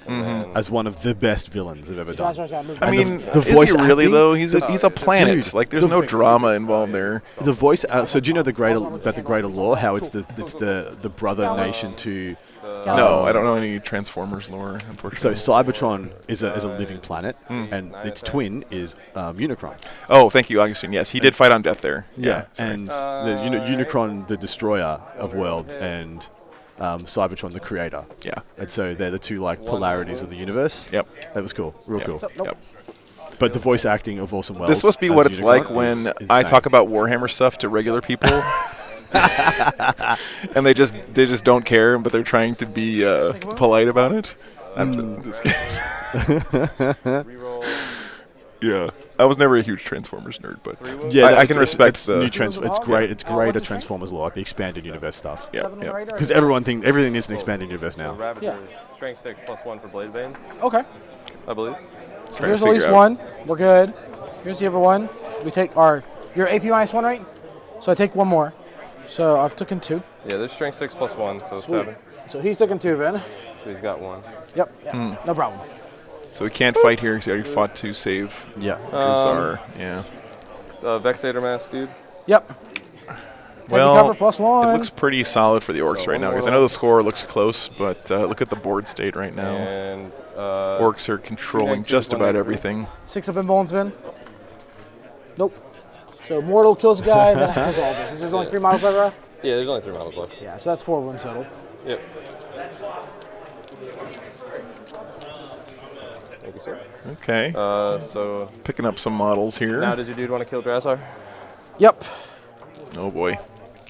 As one of the best villains they've ever done. I mean, the voice is he really acting, though? He's a planet. Dude, like there's no drama involved there. The voice. So do you know about the greater lore? How it's the brother nation to. No, I don't know any Transformers lore, unfortunately. So Cybertron is a living planet, and its twin is Unicron. Oh, thank you, Augustine. Yes, he did fight on Death there. Yeah, and Unicron, the destroyer of worlds, and Cybertron, the creator. Yeah. And so they're the two like polarities of the universe. Yep. That was cool. Real cool. Yep. But the voice acting of Orson Welles. This must be what it's like when I talk about Warhammer stuff to regular people. And they just don't care, but they're trying to be polite about it. I'm just kidding. Yeah, I was never a huge Transformers nerd, but yeah, I can respect the new It's great. It's greater Transformers lore, like the expanded universe stuff. Yeah. Because everything is an expanded universe now. Ravager, strength 6 +1 for blade veins. Okay. I believe. Here's at least one. We're good. Here's the other one. We take your AP -1, right? So I take one more. So I've taken 2. Yeah, there's strength 6 +1, so Sweet. 7. So he's taken 2 then. So he's got 1. Yep. Yeah. No problem. So he can't fight here because he already fought to save. Yeah. Drazar. Yeah. Vexator mask, dude. Yep. Well, cover +1. it looks pretty solid for the Orcs right now because I know the score looks close, but look at the board state right now. And Orcs are controlling just about everything. 6 up in bones, Vin. Nope. So Mortal kills a guy, then has all of it. There's only 3 models left? Yeah, there's only 3 models left. Yeah, so that's 4 wounds total. Yep. Thank you, sir. Okay. So picking up some models here. Now, does your dude want to kill Drazar? Yep. Oh boy,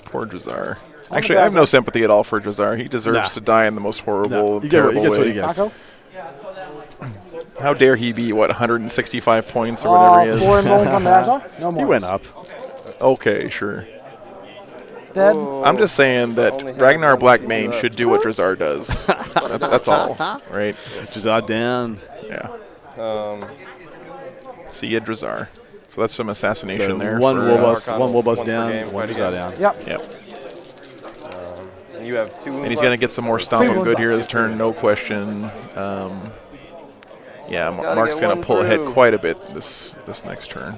poor Drazar. Actually, I have no sympathy at all for Drazar. He deserves to die in the most horrible, terrible way. What he gets. How dare he be 165 points or whatever he is? 4 involved on Drazar? No more. He went up. Okay, sure. Dead. I'm just saying that Ragnar Blackmane should do what Drazar does. That's all, right? Drazar down. Yeah. See ya, Drazar. So that's some assassination there. One for, Warboss down, one Drazar down. Yep. And you have 2 and he's going to get some more stomping good here this turn, no question. Yeah, Mark's going to pull ahead quite a bit this next turn.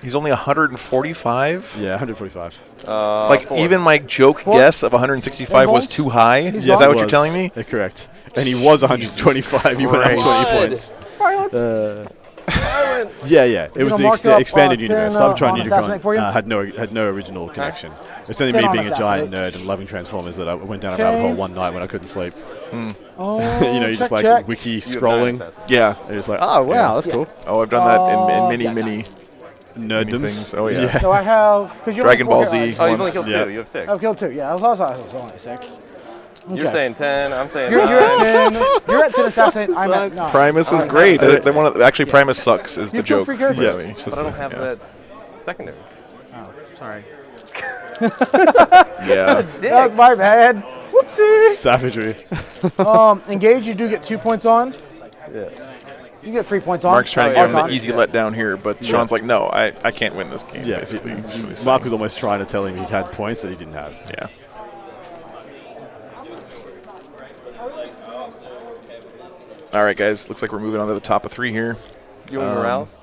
He's only 145? Yeah, 145. Like, 4. even my joke guess of 165 was too high? Is that what you're telling me? Correct. And he was 125. He went up 20 points. Yeah. It was the expanded universe. Cybertron Unicron had no original connection. It's only me being a giant nerd and loving Transformers that I went down a rabbit hole one night when I couldn't sleep. Oh, you're just like wiki scrolling. Yeah. And it's like, oh wow, that's cool. Oh, I've done that in many nerddoms. things. Oh yeah. So I have Dragon Ball Z. Oh, you've only killed 2. You have 6. I've killed 2. Yeah, I was only 6. You're saying 10. I'm saying You're 9. at 10. You're at 10 assassin. I'm at 9. Primus is great. Actually, Primus sucks is the kill joke. free characters. Yeah, But I don't have that secondary. Oh, sorry. Yeah. That was my bad. Whoopsie. Savagery. Engage, you do get 2 points on. Yeah. You get 3 points on. Mark's trying to give him the Archon. easy letdown here, but Sean's like, no, I can't win this game, Yeah, basically. That's what he's Mark saying. was almost trying to tell him he had points that he didn't have. Yeah. All right, guys. Looks like we're moving on to the top of 3 here. You want morales?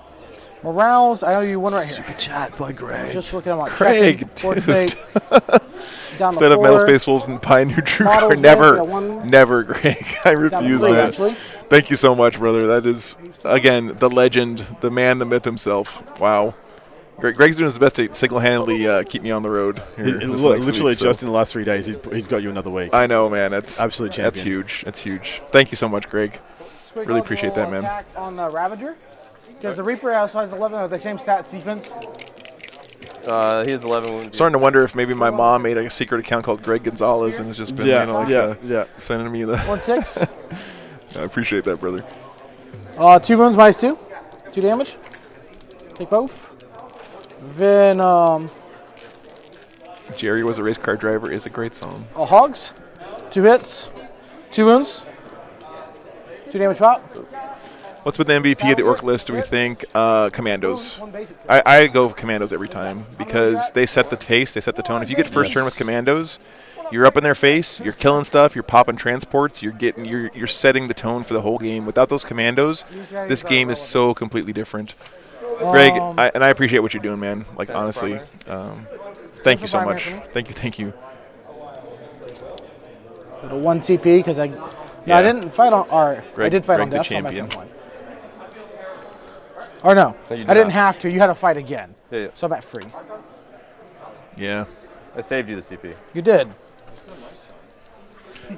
Morales, I owe you one right here. Super chat by Greg. Just looking at my Craig, checking, dude. down Instead of Metal four. Space Wolves and Pioneer True Car, Models never, there, one. never, Greg. I refuse, three, man. actually. Thank you so much, brother. That is, again, the legend, the man, the myth himself. Wow. Greg's doing his best to single-handedly keep me on the road. Here this next Literally, week, so. just in the last 3 days, he's got you another week. I know, man. That's absolute champion. That's huge. That's huge. Thank you so much, Greg. Squig Really appreciate that, will man. attack on the Ravager. Because the Reaper also has 11 of the same stats defense. He has 11 wounds. Starting to wonder if maybe my mom made a secret account called Greg Gonzalez and has just been sending me the 1-6. I appreciate that, brother. 2 wounds minus 2. 2 damage. Take both. Then Jerry Was a Race Car Driver is a great song. Hogs. 2 hits. 2 wounds. 2 damage pop. What's with the MVP of the Orc list, do we think? Commandos. I go with Commandos every time because they set the pace, they set the tone. If you get first turn with Commandos, you're up in their face, you're killing stuff, you're popping transports, you're setting the tone for the whole game. Without those Commandos, this game is so completely different. Greg, I appreciate what you're doing, man. Like, honestly, thank you so much. Thank you. Little 1 CP because I didn't fight on. Or I did fight on Greg death. the champion. Or no, No, you did I didn't not. have to. You had to fight again. Yeah. So I'm at free. Yeah. I saved you the CP. You did.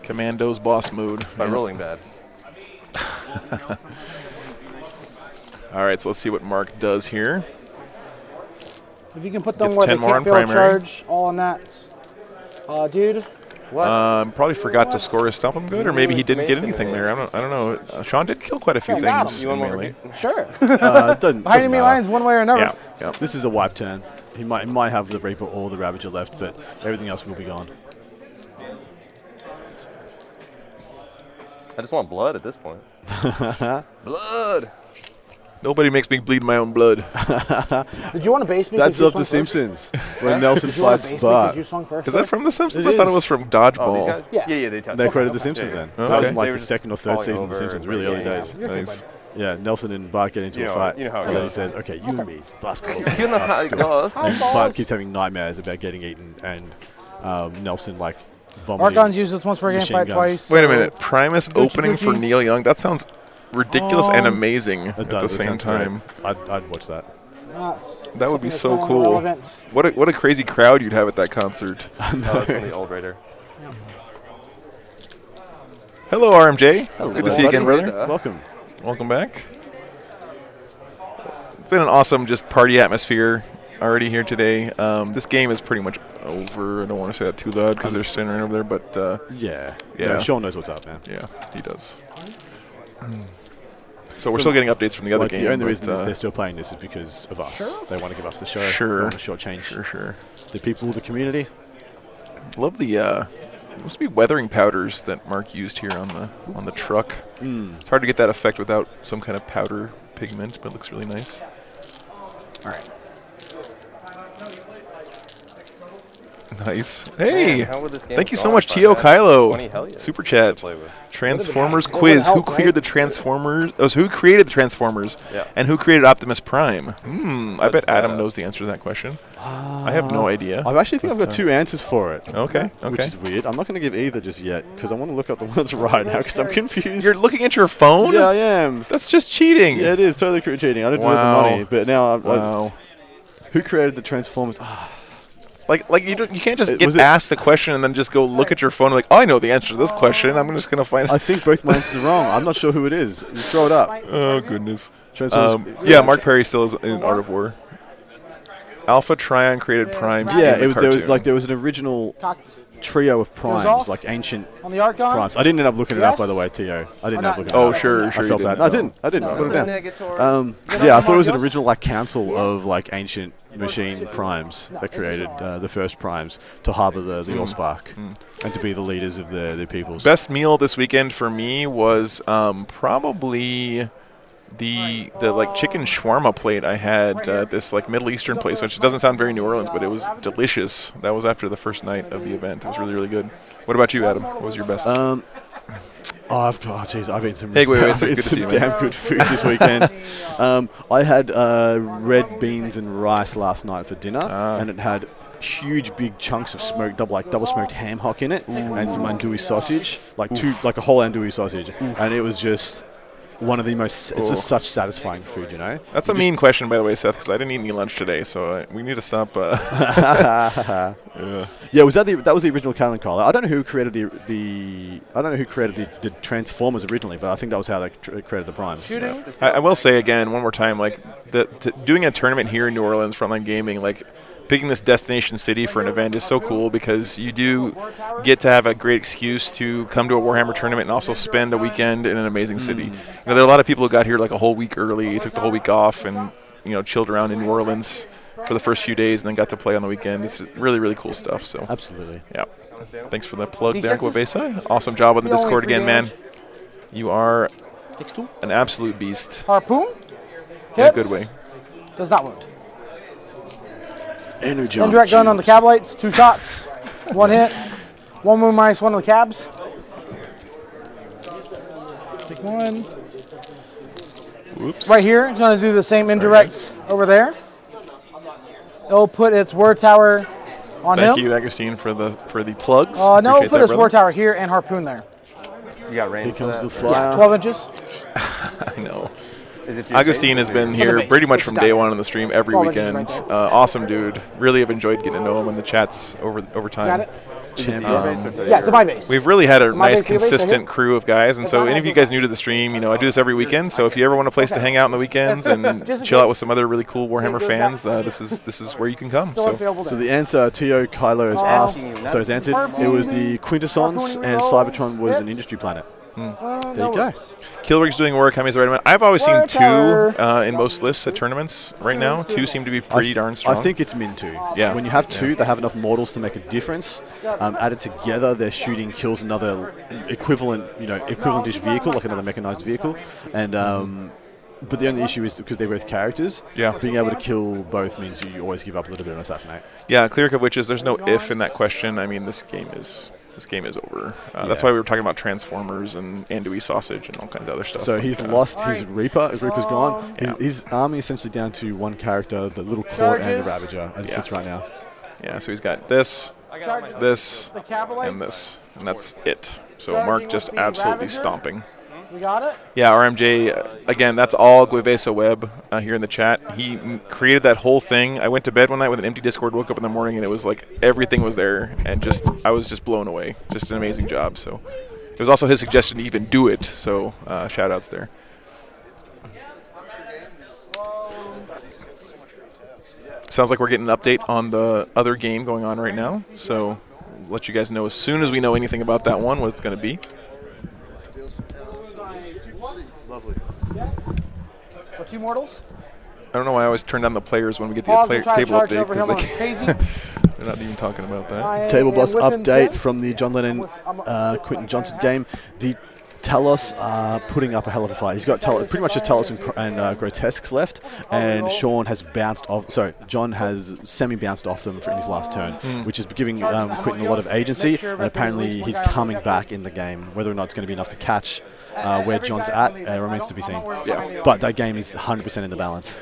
Commandos boss mode. By rolling bad. All right, so let's see what Mark does here. If you can put them Gets where 10 they more can't on fail primary. charge, all on that. Dude. What? Probably forgot to score his stump him good, or maybe he didn't get anything there. I don't know. Sean did kill quite a few Yeah, got things. him. in melee. Sure. Doesn't Behind enemy matter. lines one way or another. Yeah. This is a wipe turn. He might have the Reaper or the Ravager left, but everything else will be gone. I just want blood at this point. Blood. Nobody makes me bleed my own blood. Did you want to base me? That's 'cause you of The swung first? Simpsons, when Nelson Did you want fights to base me 'cause Bart. you swung first? Is that from The Simpsons? It I thought it is. was from Oh, these Dodgeball. guys? Yeah. Yeah, they touched They it. created The Yeah, Simpsons yeah. then. Oh, That was okay. like They the were just second or third falling season of The over Simpsons, and really early breaking it. days. You're good, Nice. bud. Yeah, Nelson and Bart get into You a know- fight, you know how it and then he goes. says, "Okay, you and me, basketball." You know how it goes. And Bart keeps having nightmares about getting eaten, and Nelson like vomiting. Archon's used this once per game, machine fight guns. twice. Wait a so- minute. Primus Gucci, opening for Gucci. Neil Young? That sounds ridiculous and Um, amazing It at does, the it same sounds great. time. I'd watch that. That's That would be something so that's cool. irrelevant. What a crazy crowd you'd have at that concert. Oh, that's from the old Raider. Hello, RMJ. Hello, Good to see you again, buddy. brother. Welcome. Welcome back. It's been an awesome just party atmosphere already here today. This game is pretty much over. I don't want to say that too loud because they're standing right over there, but Yeah. Yeah. No, Sean knows what's up, man. yeah, he does. So we're still getting updates from the other Like, game. the only but, reason they're still playing this is because of us. They want to give us the show. Sure. They want to shortchange Sure. the people, the community. Love the must be weathering powders that Mark used here on the truck. It's hard to get that effect without some kind of powder pigment, but it looks really nice. All right. Nice. Hey, Man, how would this game thank you have so gone much, if I Tio had Kylo. 20 Hellions Super to chat. play with? Transformers It would've quiz. Who helped, cleared right? the Transformers? Oh, so who created the Transformers? Yeah. And who created Optimus Prime? I bet But, Adam knows the answer to that question. I have no idea. I actually think I've But, got two answers for it. Okay. Which Okay. is weird. I'm not going to give either just yet because I want to look up the ones right now because I'm confused. You're looking at your phone? Yeah, I am. That's just cheating. Yeah, it is totally cheating. I didn't do Wow. the money, but now Wow. who created the Transformers? Like you can't just Was get it- asked the question and then just go look at your phone and like, oh, I know the answer to this question. I'm just gonna find. I think both my answers are wrong. I'm not sure who it is. Just throw it up. Oh goodness. Transformers. Yeah, Mark Perry still is in Art of War. Alpha Trion created Primes. Yeah, in the there was an original trio of primes, off like ancient on the art gun. primes. I didn't end up looking it up, by the Yes. way, T.O. I didn't end Or up not? looking it Oh, up. sure, I you felt bad. didn't. No, I didn't. I put it down. Yeah, I thought it was an original like council of like ancient machine primes that created the first primes to harbor the Allspark and to be the leaders of the peoples. Best meal this weekend for me was probably the like chicken shawarma plate I had at this like Middle Eastern place, which doesn't sound very New Orleans, but it was delicious. That was after the first night of the event. It was really, really good. What about you, Adam? What was your best? I've eaten some, Hey, wait, so I've good to see eaten you, some man. damn good food this weekend. I had red beans and rice last night for dinner, and it had huge big chunks of smoked double smoked ham hock in it, and some andouille sausage, like a whole andouille sausage, and it was just one of the most. It's just such satisfying food, you know. That's a mean question, by the way, Seth, because I didn't eat any lunch today, so we need to stop. Yeah, was that was the original Callan collar? I don't know who created the Transformers originally, but I think that was how they created the primes. I will say again, one more time, like doing a tournament here in New Orleans, Frontline Gaming, like picking this destination city for an event is so cool because you do get to have a great excuse to come to a Warhammer tournament and also spend a weekend in an amazing city. You know, there are a lot of people who got here like a whole week early, took the whole week off, and chilled around in New Orleans for the first few days, and then got to play on the weekend. It's really, really cool stuff. So absolutely, yeah. Thanks for the plug there, Guavesa. Awesome job on the Discord again, man. You are an absolute beast. Harpoon. In a good way. Does not wound. Energy. Indirect gun on the cab lights. 2 shots. 1 hit. 1 wound minus 1 on the cabs. Take 1. Whoops. Right here, it's going to do the same indirect over there. It'll put its word tower on him. Thank you, Agustine, for the plugs. No, Appreciate put that, its brother. word tower here and harpoon there. You got range. Here comes the Yeah, flyer. 12 inches. I know. Is it your Agustine base has or been your- here base. pretty much It's from down day there. one on the stream every 12 inches weekend. right there. Awesome dude. Really have enjoyed getting to know him in the chats over time. Got it? Is it your base or Yeah, it's my base. We've really had a My nice, base, your base, right consistent here? crew of guys, and so any of you guys new to the stream, I do this every weekend. So if you ever want a place to hang out on the weekends and Just in chill out case. with some other really cool Warhammer goes fans, back. this is where you can come. Still So available So there. the answer, T.O. Kylo has asked, so he's answered, it was the Quintessence, and Cybertron was an industry planet. There you go. Kilrig's doing work. How many's the right amount? I've always seen Word 2 tower. in most lists at tournaments right now. 2 seem to be pretty darn strong. I think it's min 2. Yeah. When you have 2, they have enough models to make a difference. Added together, their shooting kills another equivalent-ish vehicle, like another mechanized vehicle. And but the only issue is because they're both characters. Yeah. Being able to kill both means you always give up a little bit on assassinate. Yeah, clear cut witches. There's no if in that question. I mean, this game is over. That's why we were talking about Transformers and andouille sausage and all kinds of other stuff. So like he's that. lost his Reaper. His Reaper's gone. Yeah. His army essentially down to 1 character, the little court and the Ravager, as it Yeah. sits right now. Yeah, so he's got this, this, The Cabalites. and this, and that's it. So Charging Mark with just the absolutely Ravager. stomping. We got it? Yeah, RMJ, again, that's all Guevesa Web here in the chat. He created that whole thing. I went to bed one night with an empty Discord, woke up in the morning, and it was like everything was there, and I was just blown away. Just an amazing job. So it was also his suggestion to even do it, so shout outs there. Sounds like we're getting an update on the other game going on right now, so we'll let you guys know as soon as we know anything about that one, what it's going to be. Lovely. For 2 mortals. I don't know why I always turn down the players when we get the Pause and try to table charge update, over because him they on crazy. they're not even talking about that. I Table am boss within update 10. from the John Lennon Quentin Johnson game. The Talos are putting up a hell of a fight. He's got pretty much just Talos and Grotesques left, and Sean has bounced off. Sorry, John has semi-bounced off them in his last turn, which is giving Quentin a lot of agency. And apparently, he's coming back in the game. Whether or not it's going to be enough to catch where John's at remains to be seen. Yeah. But that game is 100% in the balance.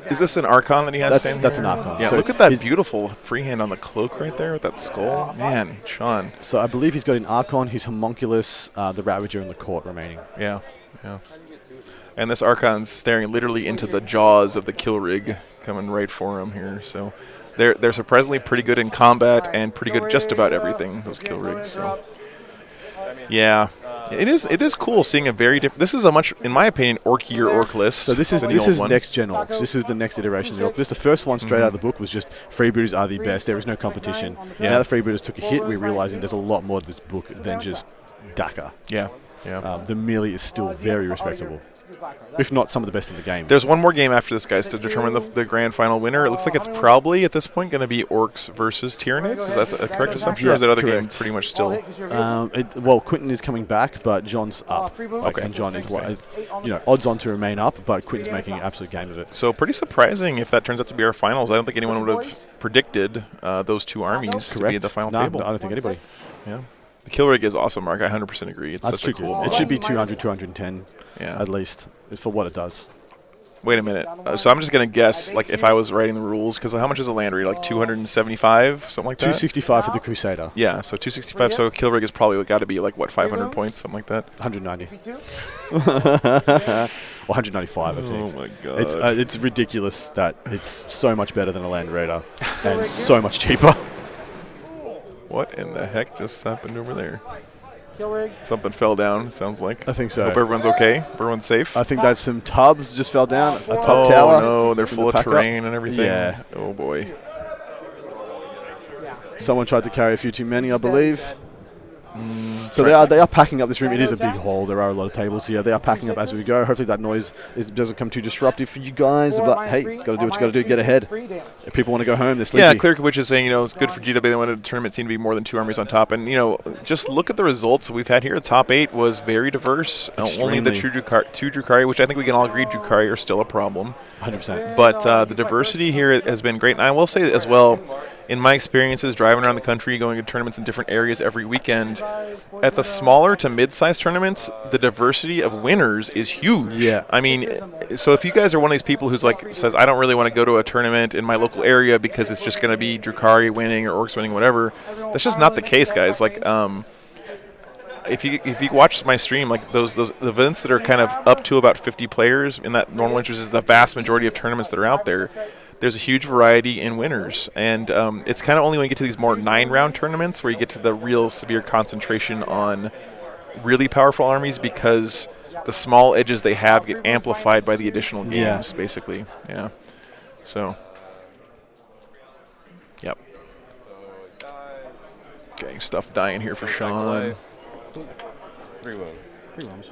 Is this an Archon that he has? That's an Archon. Yeah, So look at that beautiful freehand on the cloak right there with that skull. Man, Sean. So I believe he's got an Archon, his Homunculus, the Ravager, and the Court remaining. Yeah, yeah. And this Archon's staring literally into the jaws of the Kilrig coming right for him here. So they're surprisingly pretty good in combat and pretty good at just about everything, those Kilrigs. So yeah, It is cool seeing a very different. This is a much, in my opinion, orkier orc list. So this is next gen orcs. This is the next iteration of the orc. This the first one straight out of the book was just freebooters are the best. There is no competition. Now the freebooters took a hit. We're realizing there's a lot more to this book than just Daka. Yeah. The melee is still very respectable, if not some of the best in the game. There's one more game after this, guys, to determine the grand final winner. It looks like it's probably at this point going to be orcs versus Tyranids. Is that a correct assumption, or is that other game pretty much still? Well, Quentin is coming back, but John's up. Okay. And John is odds on to remain up, but Quentin's making an absolute game of it. So pretty surprising if that turns out to be our finals. I don't think anyone would have predicted those two armies to be at the final table. I don't think anybody. Yeah. The kill rig is awesome, Mark. I 100% agree. It's such a cool model. It should be 200, 210 at least for what it does. Wait a minute. So I'm just going to guess, like, if I was writing the rules, because how much is a land rate? Like 275, something like that? 265 for the Crusader. Yeah, so 265. So kill rig is probably got to be, like, what, 500 points, something like that? 190. 195, I think. Oh, my God. It's ridiculous that it's so much better than a Land Raider and so much cheaper. What in the heck just happened over there? Kill rig. Something fell down, it sounds like. I think so. Hope everyone's okay. Everyone's safe. I think that some tubs just fell down. A tub tower. Oh, no, they're full of terrain and everything. Yeah. Oh, boy. Someone tried to carry a few too many, I believe. So they are packing up this room. It is a big hole. There are a lot of tables here. They are packing up as we go. Hopefully that noise doesn't come too disruptive for you guys. But hey, got to do what you got to do. Get ahead. If people want to go home, they're sleepy. Yeah, Clear Which is saying, it's good for GW. They wanted a tournament seemed to be more than two armies on top. And, just look at the results we've had here. The top 8 was very diverse. Only the two Drukhari, which I think we can all agree Drukhari are still a problem. 100%. But the diversity here has been great. And I will say as well, in my experiences driving around the country, going to tournaments in different areas every weekend, at the smaller to mid-sized tournaments, the diversity of winners is huge. Yeah. I mean, so if you guys are one of these people who's says, I don't really want to go to a tournament in my local area because it's just going to be Drukhari winning or Orcs winning, whatever, that's just not the case, guys. Like, if you watch my stream, like those events that are kind of up to about 50 players in that normal interest is the vast majority of tournaments that are out there. There's a huge variety in winners, and it's kind of only when you get to these more 9-round tournaments where you get to the real severe concentration on really powerful armies, because the small edges they have get amplified by the additional games, basically. Yeah. So. Yep. Okay, stuff dying here for Sean. 3 wounds. 3 wounds.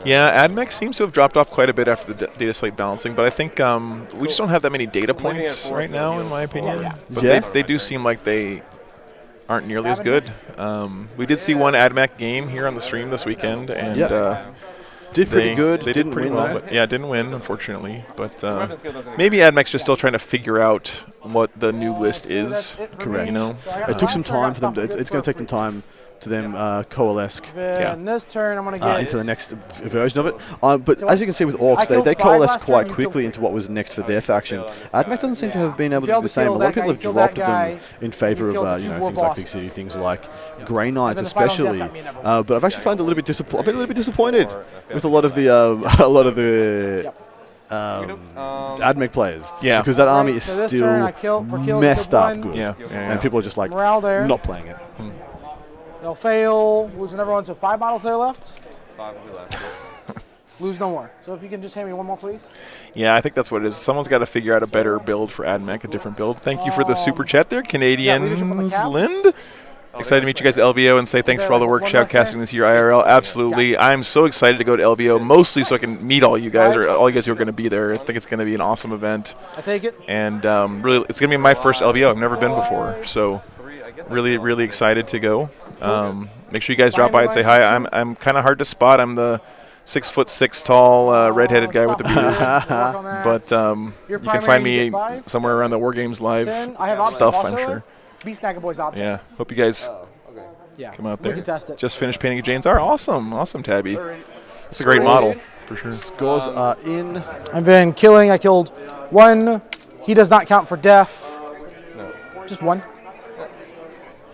Yeah, AdMech seems to have dropped off quite a bit after the data slate balancing, but I think we just don't have that many data points right now, in my opinion. But they do seem like they aren't nearly as good. We did see one AdMech game here on the stream this weekend, and did pretty good. They did pretty well, but didn't win, unfortunately. But maybe AdMech's just still trying to figure out what the new list is. Correct. It took some time for them. It's going to take them time to them coalesce And this turn, I'm going to get into the next version of it. But as you can see with Orcs, they coalesce quite quickly into what was next for their faction. AdMech doesn't seem to have been able to do the same. A lot of people have dropped them in favor of things like Big City, things like Grey Knights especially. But I've actually found a little bit disappointed with a lot of the AdMech players. Yeah. Because that army is still messed up good. Yeah. And people are just like not playing it. They'll fail, losing everyone, so 5 models there left? 5 will be left. Lose no more. So if you can just hand me one more, please. Yeah, I think that's what it is. Someone's got to figure out a better build for AdMech, a different build. Thank you for the super chat there, Canadians Lind. Excited to meet you guys at LVO and say thanks for all the work shoutcasting this year IRL. Absolutely. I'm so excited to go to LVO, mostly so I can meet all you guys, or all you guys who are going to be there. I think it's going to be an awesome event. I take it. And really, it's going to be my first LVO. I've never been before. So really, really excited to go. Make sure you guys drop by and say hi. I'm kind of hard to spot. I'm the 6'6" tall redheaded guy with the beard. But you can find me somewhere around the War Games Live stuff, I'm sure. B-Snagger Boys option. Yeah. Hope you guys come out there. We can test it. Just finished painting a Jane's R. Awesome, Tabby. It's a great model for sure. Scores are in. I've been killing. I killed 1. He does not count for death. No. Just 1.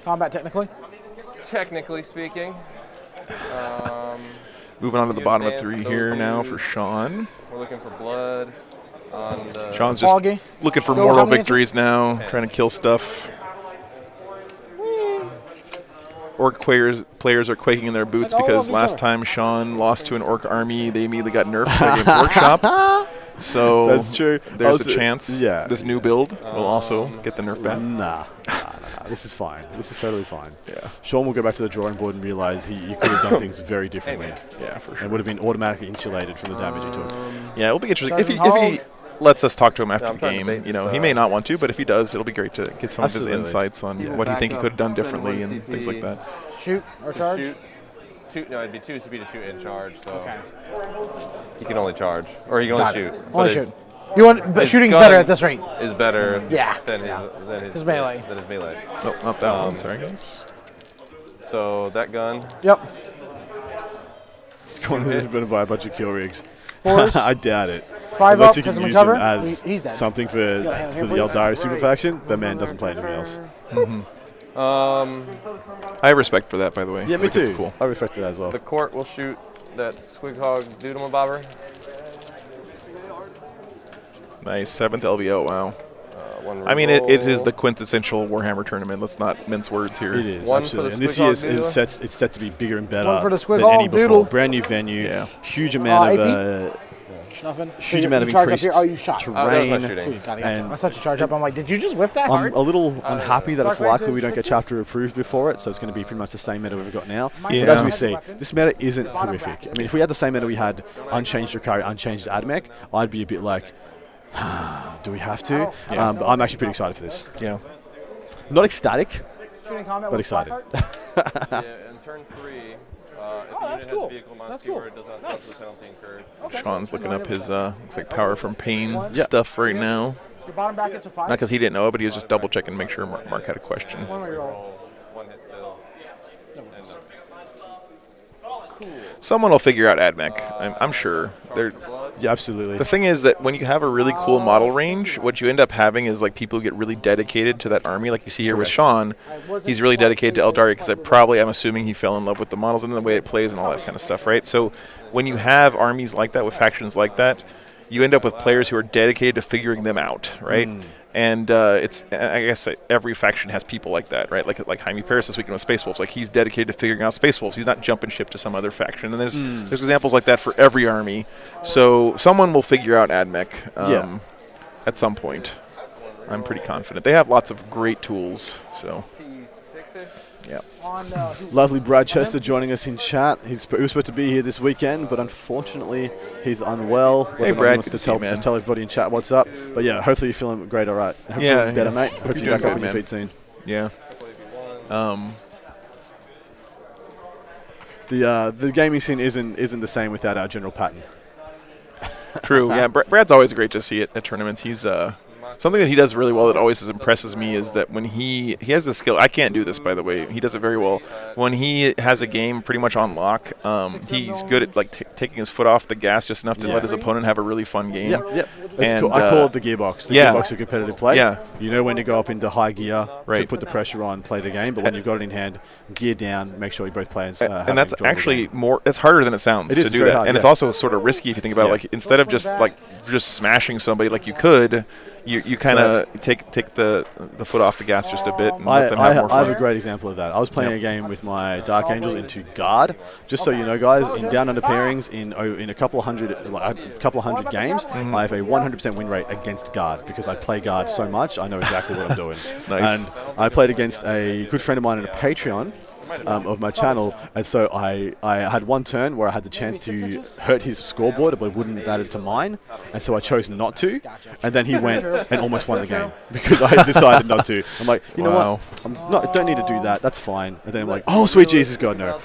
Combat technically. Technically speaking. Moving on to the bottom of 3 here now for Sean. We're looking for blood on the... Sean's just looking for mortal victories now, trying to kill stuff. Orc players are quaking in their boots Like, because oh, last time Sean lost to an Orc army, they immediately got nerfed by Games Workshop. So that's true. There's a chance Yeah. this new build will also get the nerf back. Nah. This is fine. This is totally fine. Yeah. Sean will go back to the drawing board and realize he could have done things very differently. Yeah, for sure. And would have been automatically insulated from the damage he took. Yeah, it'll be interesting. If he lets us talk to him after the game, you know, he may not want to, but if he does, it'll be great to get some of his insights on what he think he could have done differently and things like that. Shoot or charge? Shoot. No, it'd be 2 CP to shoot and charge. So he can only charge, or he can only shoot. Only shoot. But shooting's better at this rate. Is better. Yeah. Than his melee. Than his melee. Oh, not that one. Sorry, guys. So that gun. Yep. It's going to be by a bunch of kill rigs. Fours. I doubt it. 5 Unless up you can because I'm in use him cover. as He's dead. something for the Eldari super faction. That man doesn't play anything else. I have respect for that, by the way. Yeah, me too. It's cool. I respect it as well. The court will shoot that Squig Hog Doodle Bobber. Nice. 7th LBO. Wow. I mean, it is the quintessential Warhammer tournament. Let's not mince words here. It is, absolutely. And this year it's set to be bigger and better One for the Squig than any Hog before. Doodle. Brand new venue, huge amount of Nothing. huge amount of charge up increased here. Oh, you shot. terrain. I saw you charge up. I'm like, did you just whiff that hard? I'm a little unhappy that it's Dark likely Races, we don't get 6s? chapter approved before it, so it's going to be pretty much the same meta we've got now. Yeah. But as we see, this meta isn't horrific. I mean, if we had the same meta we had, unchanged Drakari, unchanged Admech, I'd be a bit like, do we have to? But I'm actually pretty excited for this. Yeah. Not ecstatic, Shooting combat but with excited. Yeah, in turn 3, if the unit cool. has vehicle modifier, cool. it does not suffer the penalty incurred. Sean's looking up his looks like power from pain stuff right now. Your bottom brackets are 5. Not because he didn't know it, but he was just double checking to make sure Mark had a question. One hit still. Someone will figure out Admech. I'm sure. Yeah, absolutely. The thing is that when you have a really cool model range, what you end up having is like people get really dedicated to that army. Like you see here with Sean, he's really dedicated to Eldari because I'm assuming he fell in love with the models and the way it plays and all that kind of stuff, right? So when you have armies like that with factions like that, you end up with players who are dedicated to figuring them out, right? And I guess every faction has people like that, right? Like Jaime Paris this weekend with Space Wolves. Like he's dedicated to figuring out Space Wolves. He's not jumping ship to some other faction. And there's examples like that for every army. So someone will figure out Admech at some point. I'm pretty confident. They have lots of great tools. So. Yeah. Lovely Brad Chester joining us in chat. He was supposed to be here this weekend, but unfortunately he's unwell. Hey Brad, good to see you, man. Tell everybody in chat what's up. But yeah, hopefully you're feeling great, all right. Hopefully you're better, mate. Hope you're back up on your feet soon. Yeah. The gaming scene isn't the same without our general pattern. True. Yeah, Brad's always great to see at tournaments. He's something that he does really well that always impresses me is that when he has the skill. I can't do this, by the way. He does it very well. When he has a game pretty much on lock, he's good at like taking his foot off the gas just enough to let his opponent have a really fun game. Yep. That's cool. I call it the gearbox. The gearbox of competitive play. Yeah. You know when to go up into high gear to put the pressure on, play the game. But when you've got it in hand, gear down, make sure you both players. And that's actually more. It's harder than it sounds to do that, hard, and it's also sort of risky if you think about it. Like instead of just smashing somebody like you could. You kind of take the foot off the gas just a bit and let them have more fun. I have a great example of that. I was playing a game with my Dark Angels into Guard. Just so you know, guys, in Down Under pairings, in a couple of hundred games, I have a 100% win rate against Guard because I play Guard so much. I know exactly what I'm doing. Nice. And I played against a good friend of mine in a Patreon. Of my channel, and so I had one turn where I had the chance to hurt his scoreboard, but wouldn't add it to mine, and so I chose not to, and then he went and almost won the game because I decided not to. I'm like, you know what? Don't need to do that. That's fine. And then I'm like, oh sweet Jesus God, no.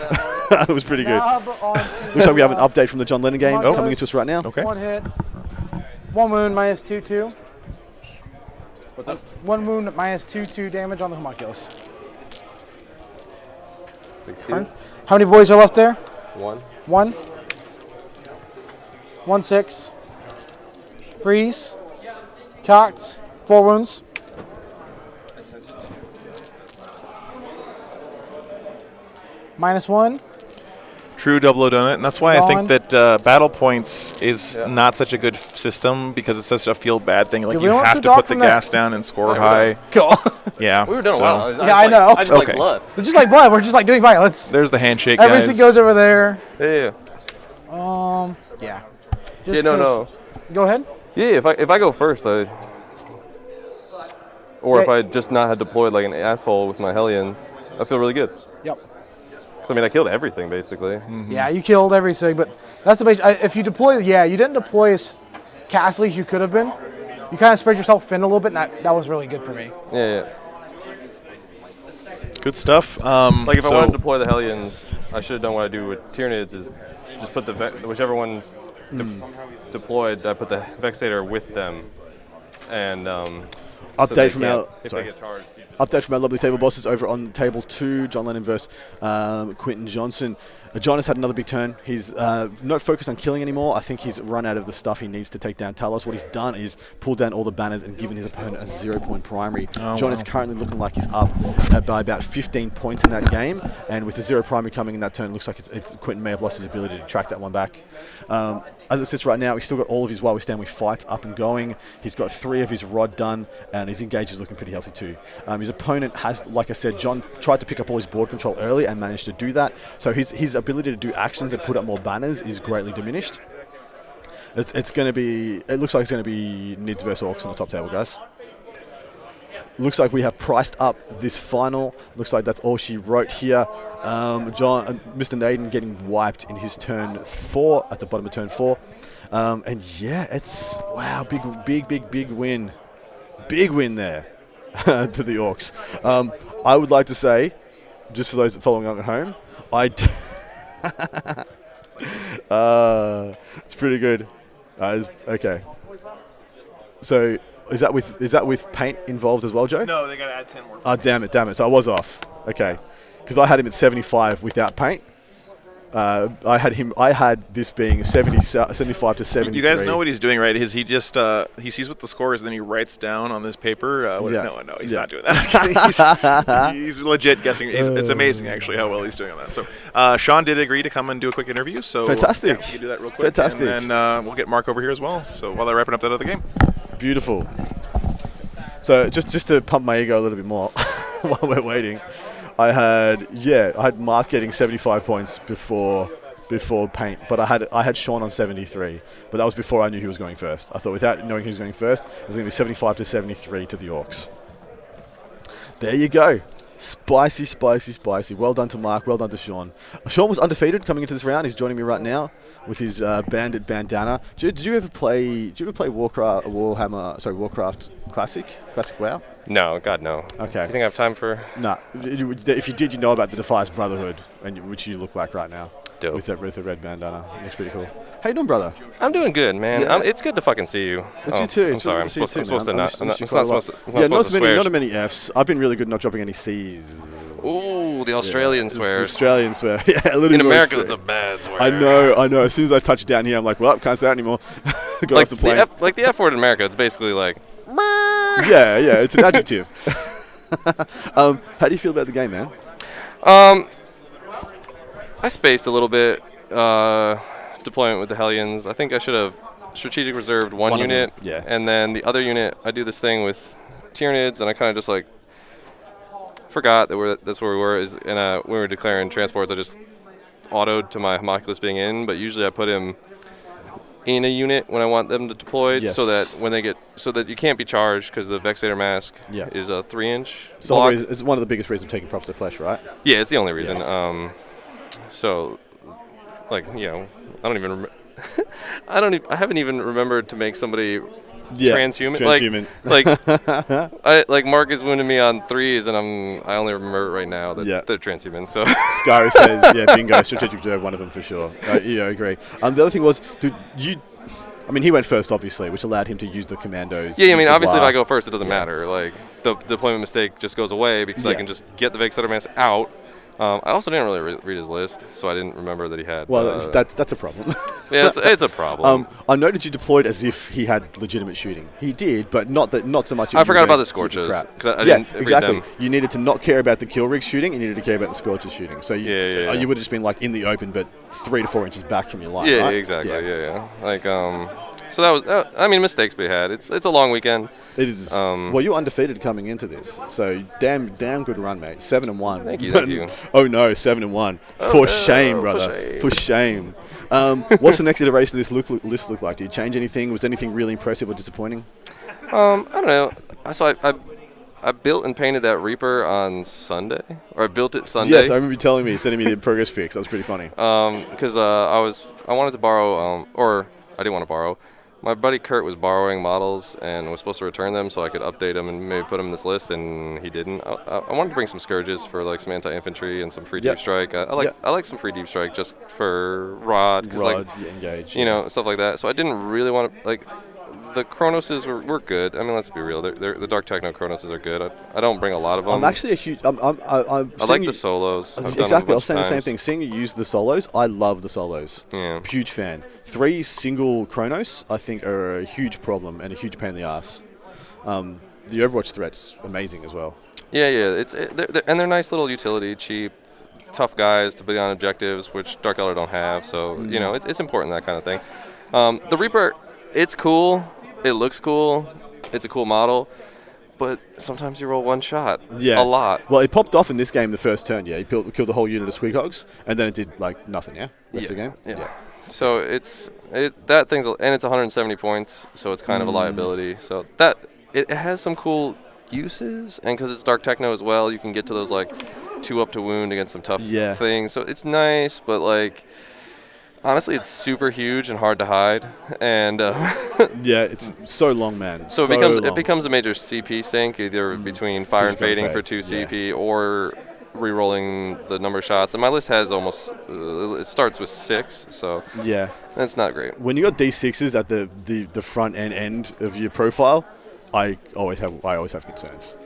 It was pretty good. Looks like we have an update from the John Lennon game coming into us right now. Okay. One hit, one wound, -2/2. What's up? One wound, -2/2 damage on the homunculus. 16. How many boys are left there? 1. 1, 6. Freeze. Cocked. 4 wounds. -1. True double donut, and that's why I think Gone. that battle points is not such a good system because it's such a feel bad thing. Like Do we you want have to to talk put the from that? gas down and score Yeah, high. Cool. Yeah. We were doing so- well. Yeah, I know. I just Okay. like blood. It's just like blood. We're just like doing fine. Let's. There's the handshake, Everything guys. goes over there. Yeah. Yeah. Yeah, no, no. Go ahead. Yeah, if I go first, or if I just not had deployed like an asshole with my Hellions, I feel really good. Yep. 'Cause, I mean, I killed everything basically. Yeah, you killed everything, but that's the base. If you deploy, you didn't deploy as castly as you could have been. You kind of spread yourself thin a little bit, and that was really good for me. Yeah. Good stuff. Like if I so- wanted to deploy the Hellions, I should have done what I do with Tyranids is just put the whichever one's deployed, I put the Vexator with them, and Update from our if sorry. they get charged. Update from our lovely table bosses over on table 2. John Lennon versus Quentin Johnson. John has had another big turn. He's not focused on killing anymore. I think he's run out of the stuff he needs to take down Talos. What he's done is pulled down all the banners and given his opponent a 0-point primary. John is currently looking like he's up by about 15 points in that game. And with the 0 primary coming in that turn, it looks like Quentin may have lost his ability to track that one back. As it sits right now, he's still got all of his While We Stand We Fights up and going. He's got 3 of his Rod done, and his engage is looking pretty healthy too. His opponent has, like I said, John tried to pick up all his board control early and managed to do that. So his ability to do actions and put up more banners is greatly diminished. It's going to be. It looks like it's going to be Nids versus Orcs on the top table, guys. Looks like we have priced up this final. Looks like that's all she wrote here. Mr. Naden getting wiped in his turn 4 at the bottom of turn 4. And yeah, it's wow, big win. Big win there to the Orcs. I would like to say, just for those following along at home, it's pretty good. Okay. So is that with paint involved as well, Joe? No, they got to add 10 more. Oh, damn it. So I was off. Okay. Because I had him at 75 without paint. I had this being 75 to 73. You guys know what he's doing, right? He just he sees what the score is, and then he writes down on this paper. No, he's not doing that. he's legit guessing. It's amazing, actually, how well he's doing on that. So Sean did agree to come and do a quick interview. So fantastic. Yeah, we can do that real quick. Fantastic. And then we'll get Mark over here as well. So while they're wrapping up that other game. Beautiful. So just to pump my ego a little bit more while we're waiting. I had Mark getting 75 points before paint, but I had Sean on 73, but that was before I knew he was going first. I thought without knowing he was going first, it was going to be 75 to 73 to the Orcs. There you go. Spicy. Well done to Mark. Well done to Sean. Sean was undefeated coming into this round. He's joining me right now with his bandit bandana. Did you ever play Warcraft Classic WoW? No, God no. Okay. You think I have time for? No. If you did, you know about the Defiance Brotherhood, which you look like right now. Dope. With the red bandana. Looks pretty cool. How you doing, brother? I'm doing good, man. Yeah. It's good to fucking see you. It's you too. I'm sorry. I'm supposed to not. I'm not supposed to not swear. many Fs. I've been really good not dropping any Cs. Ooh, the Australian swears. Australian swear. Yeah, a little In more America, extreme. it's a bad swear. I know. As soon as I touch down here, I'm like, well, can't say that anymore. Got off the plane. The F word in America, it's basically like. Yeah, it's an adjective. How do you feel about the game, man? I spaced a little bit. Deployment with the Hellions. I think I should have strategic reserved one unit. Yeah. And then the other unit, I do this thing with Tyranids, and I kind of just like forgot that that's where we were. When we were declaring transports, I just autoed to my homunculus being in, but usually I put him in a unit when I want them to deploy, so that you can't be charged because the Vexator mask is a 3-inch. It's one of the biggest reasons taking Prophets of Flesh, right? Yeah, it's the only reason. So, like, I don't even. I haven't even remembered to make somebody transhuman. Like Mark is wounding me on 3s, and I only remember right now that they're transhuman. So Scary says, bingo, strategic reserve, one of them for sure. I agree. The other thing was, he went first, obviously, which allowed him to use the commandos. Yeah, obviously if I go first, it doesn't matter. Like, the deployment mistake just goes away because I can just get the Vexator mask out, I also didn't really read his list, so I didn't remember that he had. Well, that's a problem. Yeah, it's a problem. I noted you deployed as if he had legitimate shooting. He did, but not so much. I forgot about the Scorches. Yeah, exactly. You needed to not care about the kill rig shooting. You needed to care about the Scorches shooting. So you would have just been like in the open, but 3 to 4 inches back from your line. Yeah, right? exactly. Yeah. Like so that was. I mean, mistakes we had. It's a long weekend. It is. Well, you're undefeated coming into this, so damn good run, mate. 7-1. Thank you. Oh no, 7-1. For shame, brother. For shame. What's the next iteration of this list look like? Did you change anything? Was anything really impressive or disappointing? I don't know. So I built and painted that Reaper on Sunday, or I built it Sunday. Yes, I remember you telling me, sending me the progress fix. That was pretty funny. Because I wanted to borrow, or I didn't want to borrow. My buddy Kurt was borrowing models and was supposed to return them so I could update them and maybe put them in this list, and he didn't. I wanted to bring some Scourges for like some anti-infantry and some free deep strike. I like some free deep strike just for rod, engage, stuff like that. So I didn't really want to like. The Chronoses were good. I mean, let's be real. The Dark Techno Chronoses are good. I don't bring a lot of them. I'm actually a huge. I like the solos. Exactly. I was saying the same thing. Seeing you use the solos, I love the solos. Yeah. Huge fan. 3 single Chronos, I think, are a huge problem and a huge pain in the ass. The Overwatch threat's amazing as well. Yeah. They're nice little utility, cheap, tough guys to be on objectives, which Dark Elder don't have. So it's important, that kind of thing. The Reaper, it's cool. It looks cool. It's a cool model. But sometimes you roll one shot. Yeah. A lot. Well, it popped off in this game the first turn, yeah. He killed the whole unit of Squeakhogs, and then it did, like, nothing, yeah? Rest of the game? Yeah. So that thing's, and it's 170 points, so it's kind of a liability. So it has some cool uses, and because it's Dark Techno as well, you can get to those, like, 2 up to wound against some tough things. So it's nice, but, like... Honestly, it's super huge and hard to hide, and yeah, it's so long, man. So it becomes a major CP sink, either between fire and fading for 2 CP or re-rolling the number of shots. And my list has almost it starts with 6, so yeah, that's not great. When you got D6s at the front end of your profile, I always have concerns.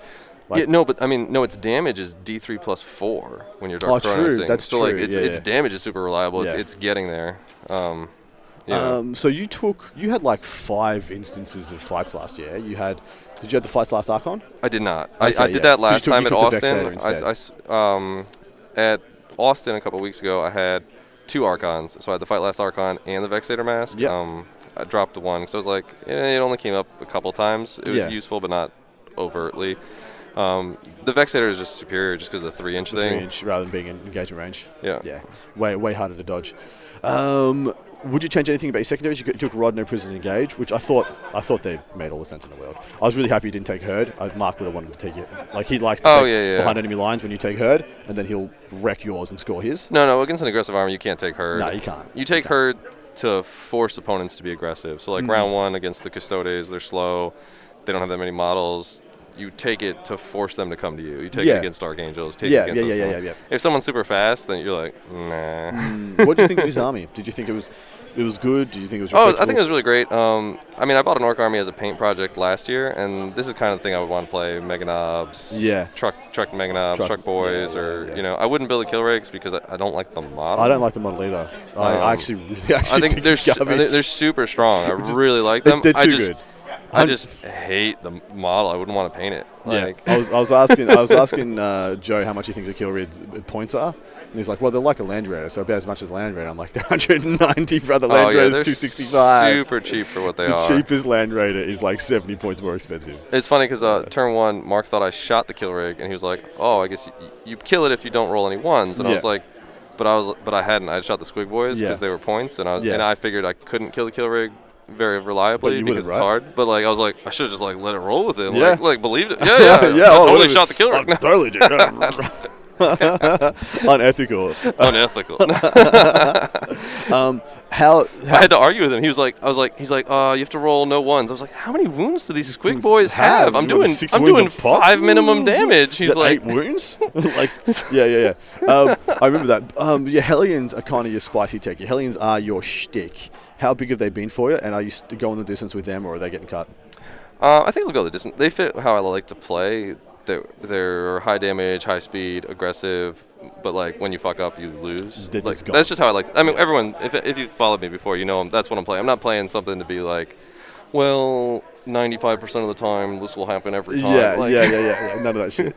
Like, its damage is D3 plus 4 when you're Dark Chronosing. True. That's so true. Like, its damage is super reliable. Yeah. It's getting there. So you had like 5 instances of fights last year. Did you have the fights last Archon? I did not. Okay, I did that last time at Austin. At Austin a couple weeks ago, I had 2 Archons. So I had the fight last Archon and the Vexator Mask. Yep. I dropped the one because I was like, it only came up a couple times. It was useful, but not overtly. The Vexator is just superior just because of the 3-inch thing. 3-inch rather than being in engagement range. Yeah. Yeah. Way harder to dodge. Would you change anything about your secondaries? You took Rod, No Prison, Engage, which I thought they made all the sense in the world. I was really happy you didn't take Herd. Mark would have wanted to take it. Like, he likes to take behind enemy lines when you take Herd, and then he'll wreck yours and score his. No, against an aggressive army, you can't take Herd. No, you can't. You take Herd to force opponents to be aggressive. So, like, round 1 against the Custodes, they're slow. They don't have that many models. You take it to force them to come to you. You take it against Dark Angels. Yeah. If someone's super fast, then you're like, nah. What do you think of his army? Did you think it was good? Did you think it was respectable? I think it was really great. I bought an Orc army as a paint project last year, and this is kind of the thing I would want to play. Mega Knobs, truck Mega Knobs, truck boys, I wouldn't build a kill rigs because I don't like the model. I don't like the model either. I actually think they're super strong. I really like them. They're too good. I just hate the model. I wouldn't want to paint it. Like. Yeah, I was asking Joe how much he thinks a kill rig's points are, and he's like, well, they're like a Land Raider, so about as much as Land Raider. I'm like, they're 190 for other Land Raiders, 265. Super cheap for what they are. The cheapest Land Raider is like 70 points more expensive. It's funny because turn 1, Mark thought I shot the kill rig, and he was like, oh, I guess you kill it if you don't roll any ones, and I was like, but I hadn't. I shot the Squig Boys because they were points, and I figured I couldn't kill the kill rig very reliably because it's hard. But like I was like, I should have just like let it roll with it. Like believed it. Yeah. I totally shot the kill rig. Totally did. Unethical. I had to argue with him. He's like, you have to roll no ones. I was like, how many wounds do these Squig Boys have? I'm doing 5 minimum damage. He's like 8 wounds. Yeah. I remember that. Your Hellions are kind of your spicy tech. Your Hellions are your shtick. How big have they been for you? And are you going the distance with them, or are they getting cut? I think they'll go the distance. They fit how I like to play. they're high damage, high speed, aggressive, but like when you fuck up, you lose. They're Like, just gone. that's just how I like. I mean, everyone, if you followed me before, you know that's what I'm playing. I'm not playing something to be like, well, 95% of the time this will happen every time. Yeah, like, yeah. None of that shit.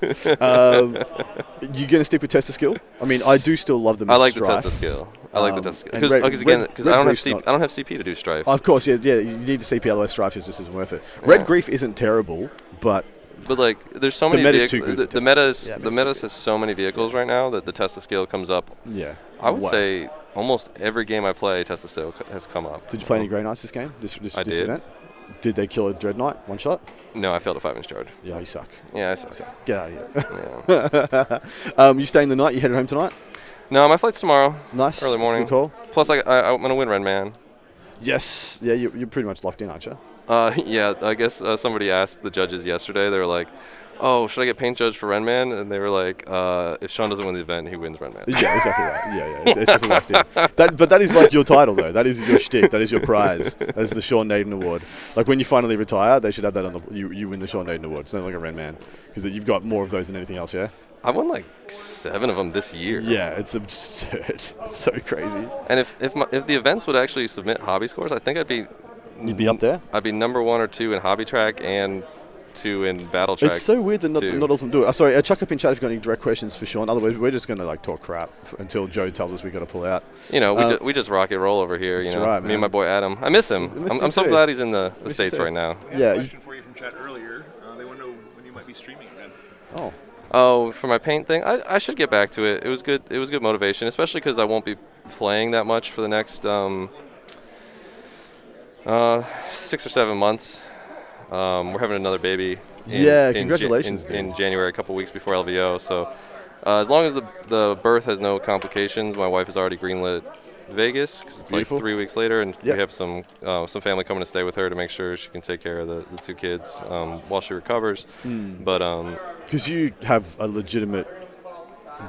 You gonna stick with test of skill? I mean, I do still love them. I as like Strife. the test of skill. I like the test of skill and because I Red don't have Grief's not- I don't have CP to do Strife. Of course, yeah. You need the CP, otherwise Strife just isn't worth it. Red Grief isn't terrible, but like, there's so many. The meta's too good. The meta has so many vehicles right now that the test of skill comes up. Yeah. I would Wow. say almost every game I play, test of skill has come up. Did you play any Grey Knights this game? This I did. event? Did they kill a Dread Knight one shot? No, I failed a 5-inch charge. Yeah, you suck. Yeah, I suck. Get out of here. You staying the night? You headed home tonight? No, my flight's tomorrow. Nice. Early That's a morning. good call. Plus, I'm gonna win Red Man. Yes. Yeah, you're pretty much locked in, aren't you? Yeah, I guess somebody asked the judges yesterday. They were like, "Oh, should I get paint judge for Red Man?" And they were like, "If Sean doesn't win the event, he wins Red Man." Yeah, exactly right. Yeah. It's just locked in. But that is like your title, though. That is your shtick. That is your prize. That is the Sean Naden Award. Like when you finally retire, they should have that on the. You win the Sean Naden Award. It's not like a Red Man because you've got more of those than anything else. Yeah. I won like 7 of them this year. Yeah, it's absurd. It's so crazy. And if the events would actually submit hobby scores, I think You'd be up there? I'd be number 1 or 2 in hobby track and 2 in battle track. It's so weird that not all of them do it. Sorry, chuck up in chat if you've got any direct questions for Sean. Otherwise, we're just going to like talk crap until Joe tells us we got to pull out. You know, we just rock and roll over here. That's You know, right, me man. and my boy Adam. I miss him. I'm so glad he's in the States right now. I had a question for you from chat earlier. They want to know when you might be streaming again. Oh, for my paint thing, I should get back to it. It was good. It was good motivation, especially because I won't be playing that much for the next 6 or 7 months. We're having another baby. Congratulations, in January, a couple weeks before LVO. So as long as the birth has no complications, my wife has already greenlit Vegas because it's Beautiful. like 3 weeks later, and Yep. we have some family coming to stay with her to make sure she can take care of the 2 kids while she recovers. But because you have a legitimate,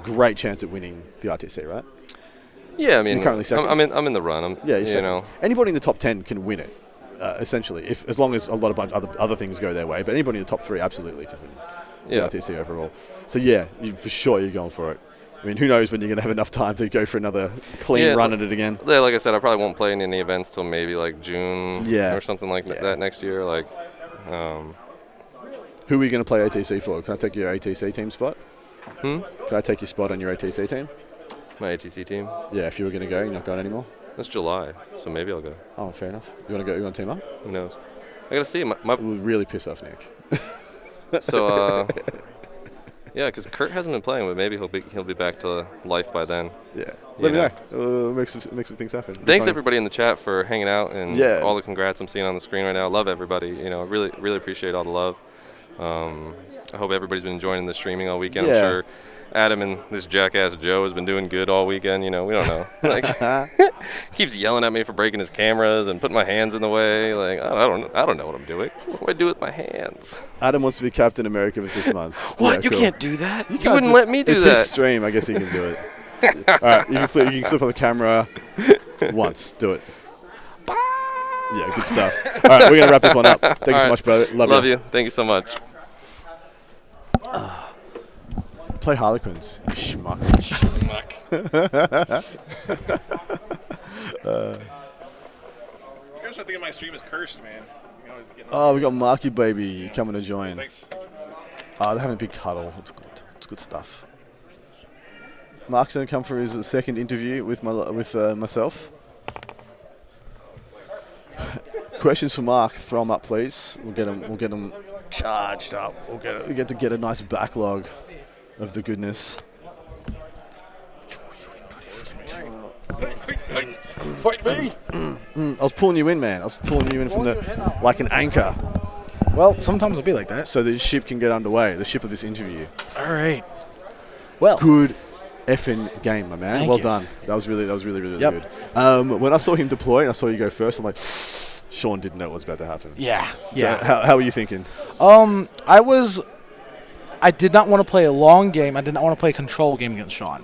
great chance at winning the RTC, right? yeah, I mean, You're currently second. I'm in the run. You're you second. know. Anybody in the top 10 can win it, essentially, as long as a lot of other things go their way. But anybody in the top 3 absolutely can win the RTC overall. So yeah, for sure you're going for it. I mean, who knows when you're going to have enough time to go for another clean run at it again. Yeah, like I said, I probably won't play in any events till maybe like June Yeah. or something like that next year. Like, Who are you going to play ATC for? Can I take your ATC team spot? Hmm? Can I take your spot on your ATC team? My ATC team? Yeah, if you were going to go, you're not going anymore? That's July, so maybe I'll go. Oh, fair enough. You want to go? You want to team up? Who knows? I gotta see. My It would really piss off Nick. So, yeah, because Kurt hasn't been playing, but maybe he'll be back to life by then. Yeah. You Let me know. know. Make some things happen. Thanks everybody in the chat for hanging out and Yeah. all the congrats I'm seeing on the screen right now. I love everybody. You know, I really appreciate all the love. I hope everybody's been enjoying the streaming all weekend. Yeah. I'm sure Adam and this jackass Joe has been doing good all weekend. You know, we don't know. Like, keeps yelling at me for breaking his cameras and putting my hands in the way. Like, I don't know what I'm doing. What do I do with my hands? Adam wants to be Captain America for 6 months. What? Yeah, You cool. can't do that. You can't. wouldn't let me do it's that. His stream. I guess he can do it. All right, you can flip on the camera once. Do it. Yeah, good stuff. All right, we're gonna wrap this one up. Thank you so much, brother. Love you. Thank you so much. Play Harlequins, you schmuck. You guys are thinking my stream is cursed, man. You can always get Oh, we got Marky Baby coming to join. Thanks. Oh, they're having a big cuddle. It's good. It's good stuff. Mark's gonna come for his second interview with myself. Questions for Mark? Throw them up, please. We'll get them charged up. We get to get a nice backlog of the goodness. Fight me! I was pulling you in, man. I was pulling you in from like an anchor. Well, sometimes it'll be like that. So the ship can get underway. The ship of this interview. All right. Well, good effing game, my man. Thank Well you. done. That was really Yep. good. When I saw him deploy and I saw you go first, I'm like, Sean didn't know what was about to happen. Yeah. So how were you thinking? I did not want to play a long game. I did not want to play a control game against Sean.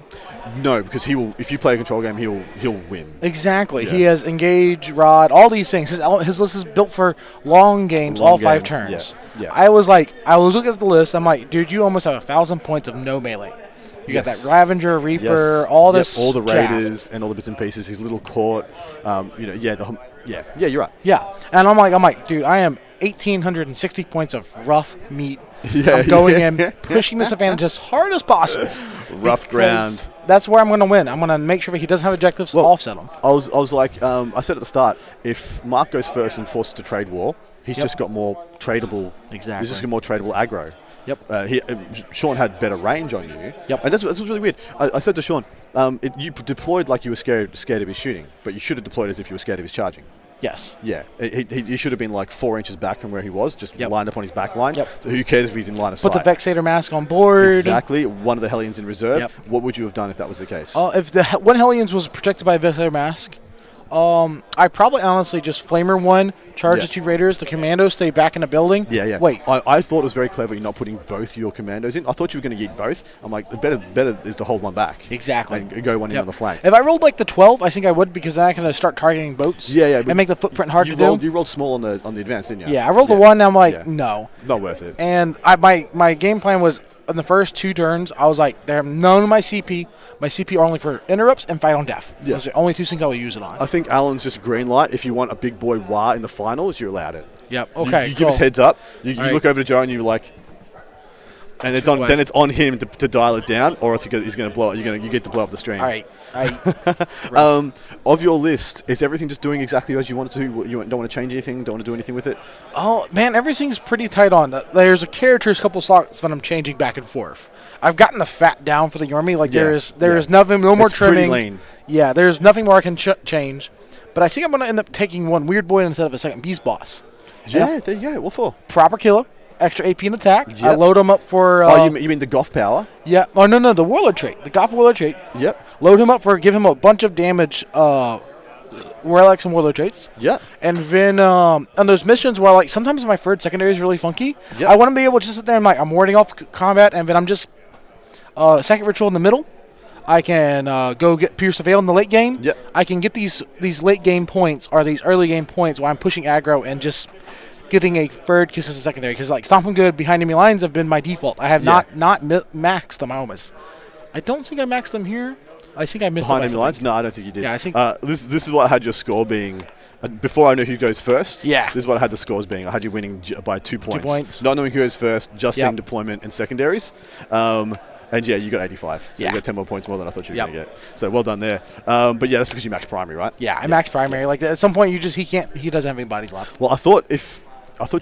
No, because he will. If you play a control game, he'll win. Exactly. Yeah. He has engage, rod, all these things. His list is built for long games, Long all 5 games, turns. yeah. Yeah. I was looking at the list. I'm like, dude, you almost have 1,000 points of no melee. You got that Ravager, Reaper, all this. all the chaff. Raiders and all the bits and pieces. His little court. You're right. Yeah, and I'm like, dude, I am 1,860 points of rough meat. Yeah, I'm going in, pushing this advantage as hard as possible. Rough ground. That's where I'm going to win. I'm going to make sure that he doesn't have objectives, offset him. I was like, I said at the start, if Mark goes first and forced to trade war, he's just got more tradable. Exactly. He's just got more tradable aggro. Yep. Sean had better range on you. Yep. And that's what's really weird. I said to Sean, you deployed like you were scared of his shooting, but you should have deployed as if you were scared of his charging. Yes. Yeah. He should have been like 4 inches back from where he was, just lined up on his back line. Yep. So who cares if he's in line of sight? Put the Vexator mask on board. Exactly. One of the Hellions in reserve. Yep. What would you have done if that was the case? If the one Hellions was protected by a Vexator mask, I probably honestly just Flamer one, charge the 2 Raiders, the Commandos stay back in the building. Yeah. Wait. I thought it was very clever you're not putting both your Commandos in. I thought you were going to get both. I'm like, the better is to hold one back. Exactly. And go one in on the flank. If I rolled like the 12, I think I would, because then I can start targeting boats. Yeah. And make the footprint hard to do. You rolled small on the advance, didn't you? Yeah, I rolled a 1, and I'm like, no. Not worth it. And my game plan was, in the first 2 turns, I was like, there are none of my CP. My CP are only for interrupts and fight on death. Yeah. Those are the only 2 things I will use it on. I think Alan's just green light. If you want a big boy wah in the finals, you're allowed it. Yep. Okay. You give us heads up. You right. look over to Joe and you're like, and it's on. Then it's on him to dial it down, or else he's going to blow it. You get to blow up the stream. All right. Of your list, is everything just doing exactly as you want it to? You don't want to change anything. Don't want to do anything with it. Oh man, everything's pretty tight on. There's a character's couple slots that I'm changing back and forth. I've gotten the fat down for the army. Like there is nothing, no more it's pretty trimming. lean. Yeah, there's nothing more I can change. But I think I'm going to end up taking one Weird Boy instead of a second Beast Boss. Yeah, there you go. What for? Proper killer, extra AP and attack. Yep. I load him up for. You mean the Goth power? Yeah. Oh no, the Warlord trait, the Goth Warlord trait. Yep. Load him up give him a bunch of damage. Relics and Warlord traits. Yeah. And then on those missions where like sometimes my third secondary is really funky. Yep. I want to be able to just sit there and like I'm warding off combat, and then I'm just second ritual in the middle. I can go get Pierce the Veil in the late game. Yep. I can get these late game points or these early game points while I'm pushing aggro and just getting a third consistent secondary. Because like Stomping Good behind enemy lines have been my default. I have not maxed them. I don't think I maxed them here. I think I missed behind enemy lines. No, I don't think you did. Yeah, I think this is what I had your score being. Before I knew who goes first, yeah. This is what I had the scores being. I had you winning by 2 points. 2 points. Not knowing who goes first, just seeing deployment and secondaries. And yeah, you got 85. So you got 10 more points more than I thought you were going to get. So well done there. But yeah, that's because you maxed primary, right? Yeah, I maxed primary. Like at some point, he doesn't have any bodies left. Well, I thought you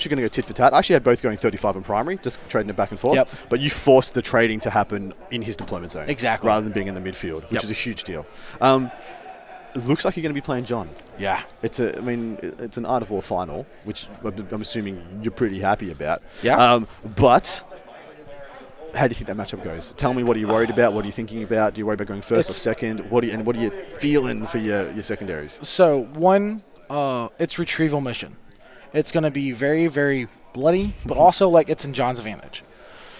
were going to go tit for tat. I actually had both going 35 in primary, just trading it back and forth. Yep. But you forced the trading to happen in his deployment zone. Exactly. Rather than being in the midfield, which is a huge deal. It looks like you're going to be playing John. Yeah. It's an Art of War final, which I'm assuming you're pretty happy about. Yeah. But how do you think that matchup goes? Tell me, what are you worried about? What are you thinking about? Do you worry about going first or second? What are you feeling for your secondaries? So one, it's retrieval mission. It's going to be very, very bloody, but also like it's in John's advantage.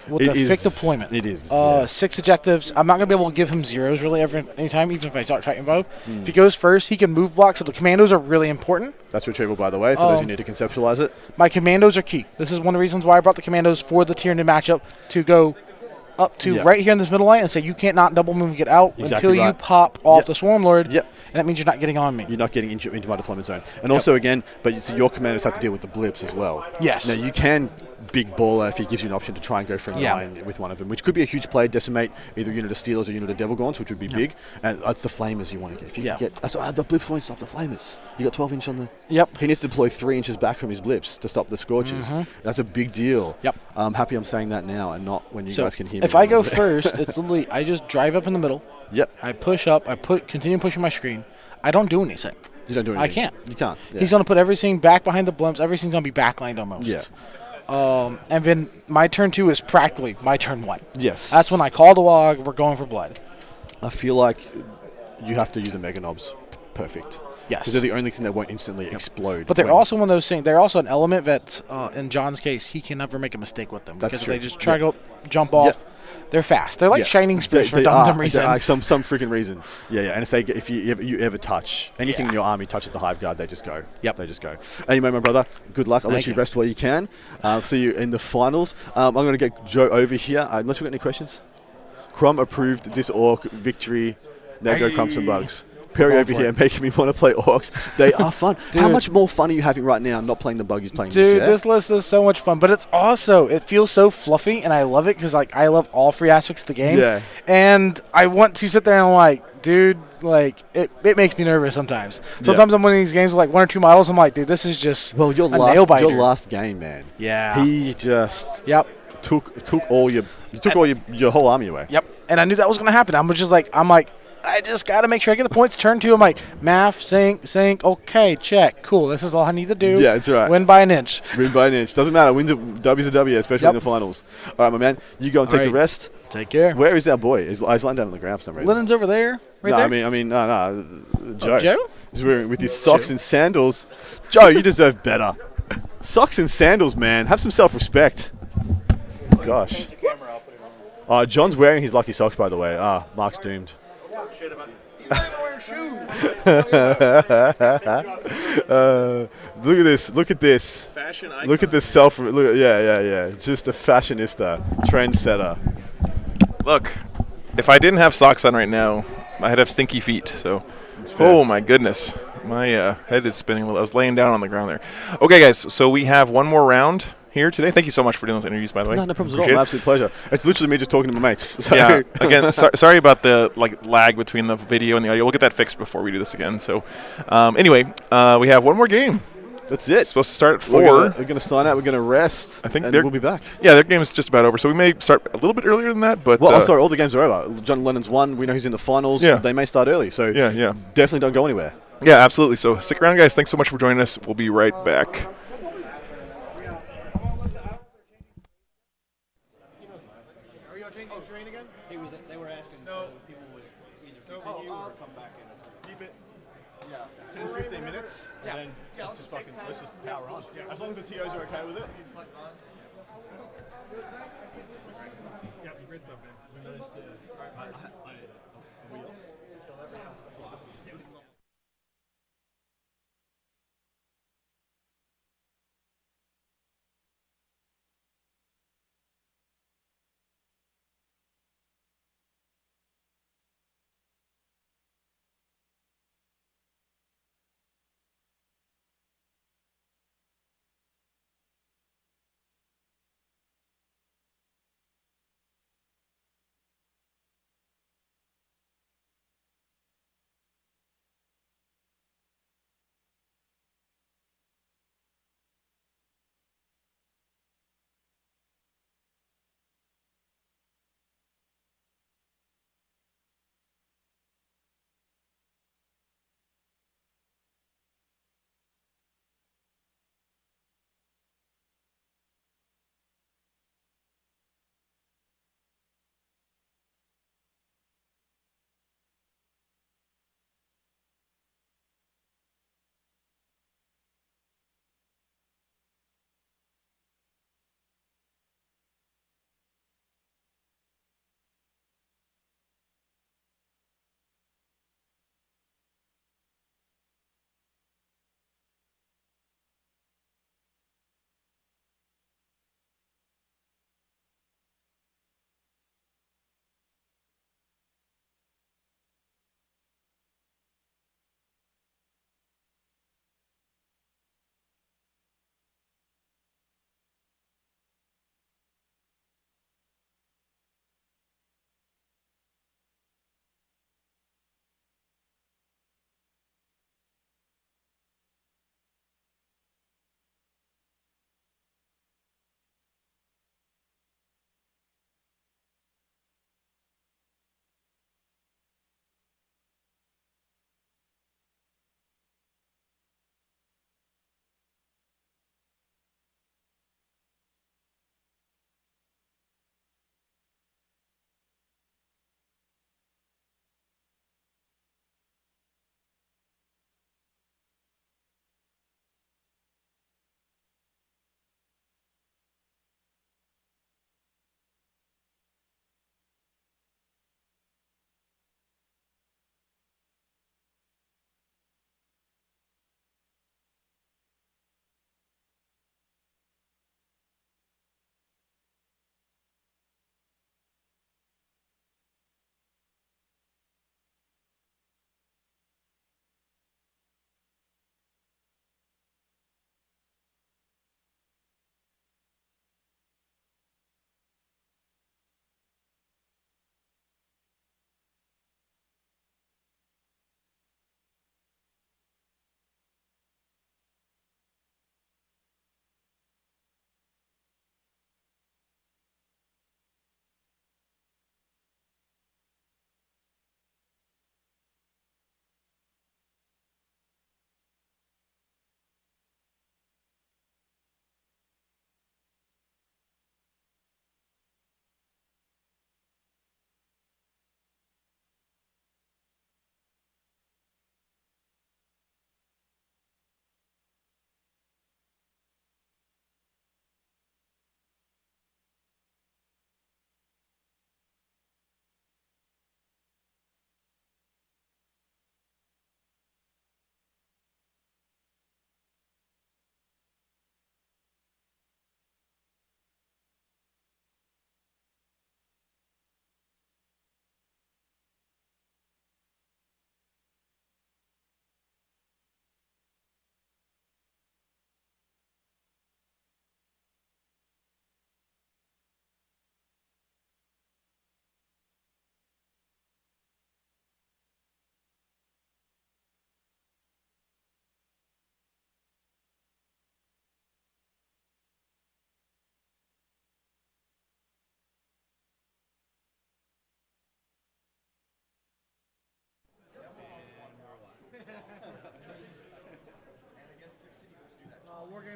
With the thick deployment. It is. 6 objectives. I'm not going to be able to give him zeros really anytime, even if I start Titan Bow. If he goes first, he can move block, so the commandos are really important. That's retrieval, by the way, for those who need to conceptualize it. My commandos are key. This is one of the reasons why I brought the commandos for the Tyranid matchup to go up to right here in this middle line and say you can't not double move and get out until you pop off the Swarm Lord. Yep. And that means you're not getting on me. You're not getting into my deployment zone. And also, again, your commanders have to deal with the blips as well. Yes. Now, you can big baller if he gives you an option to try and go for a 9 with one of them, which could be a huge play, decimate either unit of Steelers or unit of Devil Gaunts, which would be big. And it's the Flamers you want to get. If you can get the blips won't stop the Flamers. You got 12 inch on the. Yep. He needs to deploy 3 inches back from his blips to stop the Scorches. That's a big deal. Yep. I'm happy I'm saying that now and not when you guys can hear me. If I go first, it's literally I just drive up in the middle. Yep. I push up. Continue pushing my screen. I don't do anything. You don't do anything. I can't. You can't. Yeah. He's going to put everything back behind the blimps. Everything's going to be backlined almost. Yeah. And then my turn 2 is practically my turn 1. Yes. That's when I call the log. We're going for blood. I feel like you have to use the Mega Knobs. Perfect. Yes. Because they're the only thing that won't instantly explode. But they're when- also one of those things. They're also an element that, in John's case, he can never make a mistake with them. That's Because true. they just try to jump off. They're fast. They're like shining spears for They dumb are. reason. They are, some freaking reason. Yeah. And if you ever touch anything in your army touches the hive guard, they just go. Yep. They just go. Anyway, my brother, good luck. I'll let Thank you you. rest where you can. I'll see you in the finals. I'm going to get Joe over here. Unless we've got any questions. Crom approved this orc victory. Now go crump some bugs. Perry over here making me want to play orcs. They are fun. How much more fun are you having right now not playing the buggies playing Dude, this, yeah? this list is so much fun, but it feels so fluffy, and I love it because I love all three aspects of the game. Yeah. And I want to sit there and I'm like, dude, it makes me nervous sometimes. Sometimes I'm winning these games with 1 or 2 models. I'm like, dude, this is just Well, your nail biter. last game, man. Yeah. He just took all your whole army away. Yep. And I knew that was going to happen. I'm like, I just got to make sure I get the points. Turn 2, I'm like, math, sync, okay, check, cool. This is all I need to do. Yeah, that's right. Win by an inch. Win by an inch. Doesn't matter. W's a W, especially in the finals. All right, my man. You go and take the rest. Take care. Where is our boy? He's lying down on the ground for some reason. Lennon's over there. Right no, there. I mean, no. Joe. Joe? He's wearing with his socks and sandals. Joe, you deserve better. Socks and sandals, man. Have some self-respect. Gosh. John's wearing his lucky socks, by the way. Mark's doomed. He's not even wearing shoes. Look at this. Look at this. Fashion icon. Look at this self. Look, yeah. Just a fashionista, trendsetter. Look, if I didn't have socks on right now, I'd have stinky feet. So, oh my goodness, my head is spinning a little. I was laying down on the ground there. Okay, guys. So we have one more round here today. Thank you so much for doing those interviews, by the way. No problems at all. Appreciate My it. absolute pleasure. It's literally me just talking to my mates. So. Yeah. Again, sorry about the lag between the video and the audio. We'll get that fixed before we do this again. So, anyway, we have one more game. That's it. It's supposed to start at 4. We're going to sign out. We're going to rest. I think and we'll be back. Yeah, their game is just about over. So we may start a little bit earlier than that. But well, I'm sorry. All the games are over. John Lennon's won. We know he's in the finals. Yeah. They may start early. So yeah. Definitely don't go anywhere. Yeah, absolutely. So stick around, guys. Thanks so much for joining us. We'll be right back. They were asking people would either continue or come back in. Keep it. Yeah. 10, 15 minutes. Yeah. And then let's just power on. Yeah. As long as the TOs are okay with it. Yeah, great stuff, man. We managed to. Are we off? This is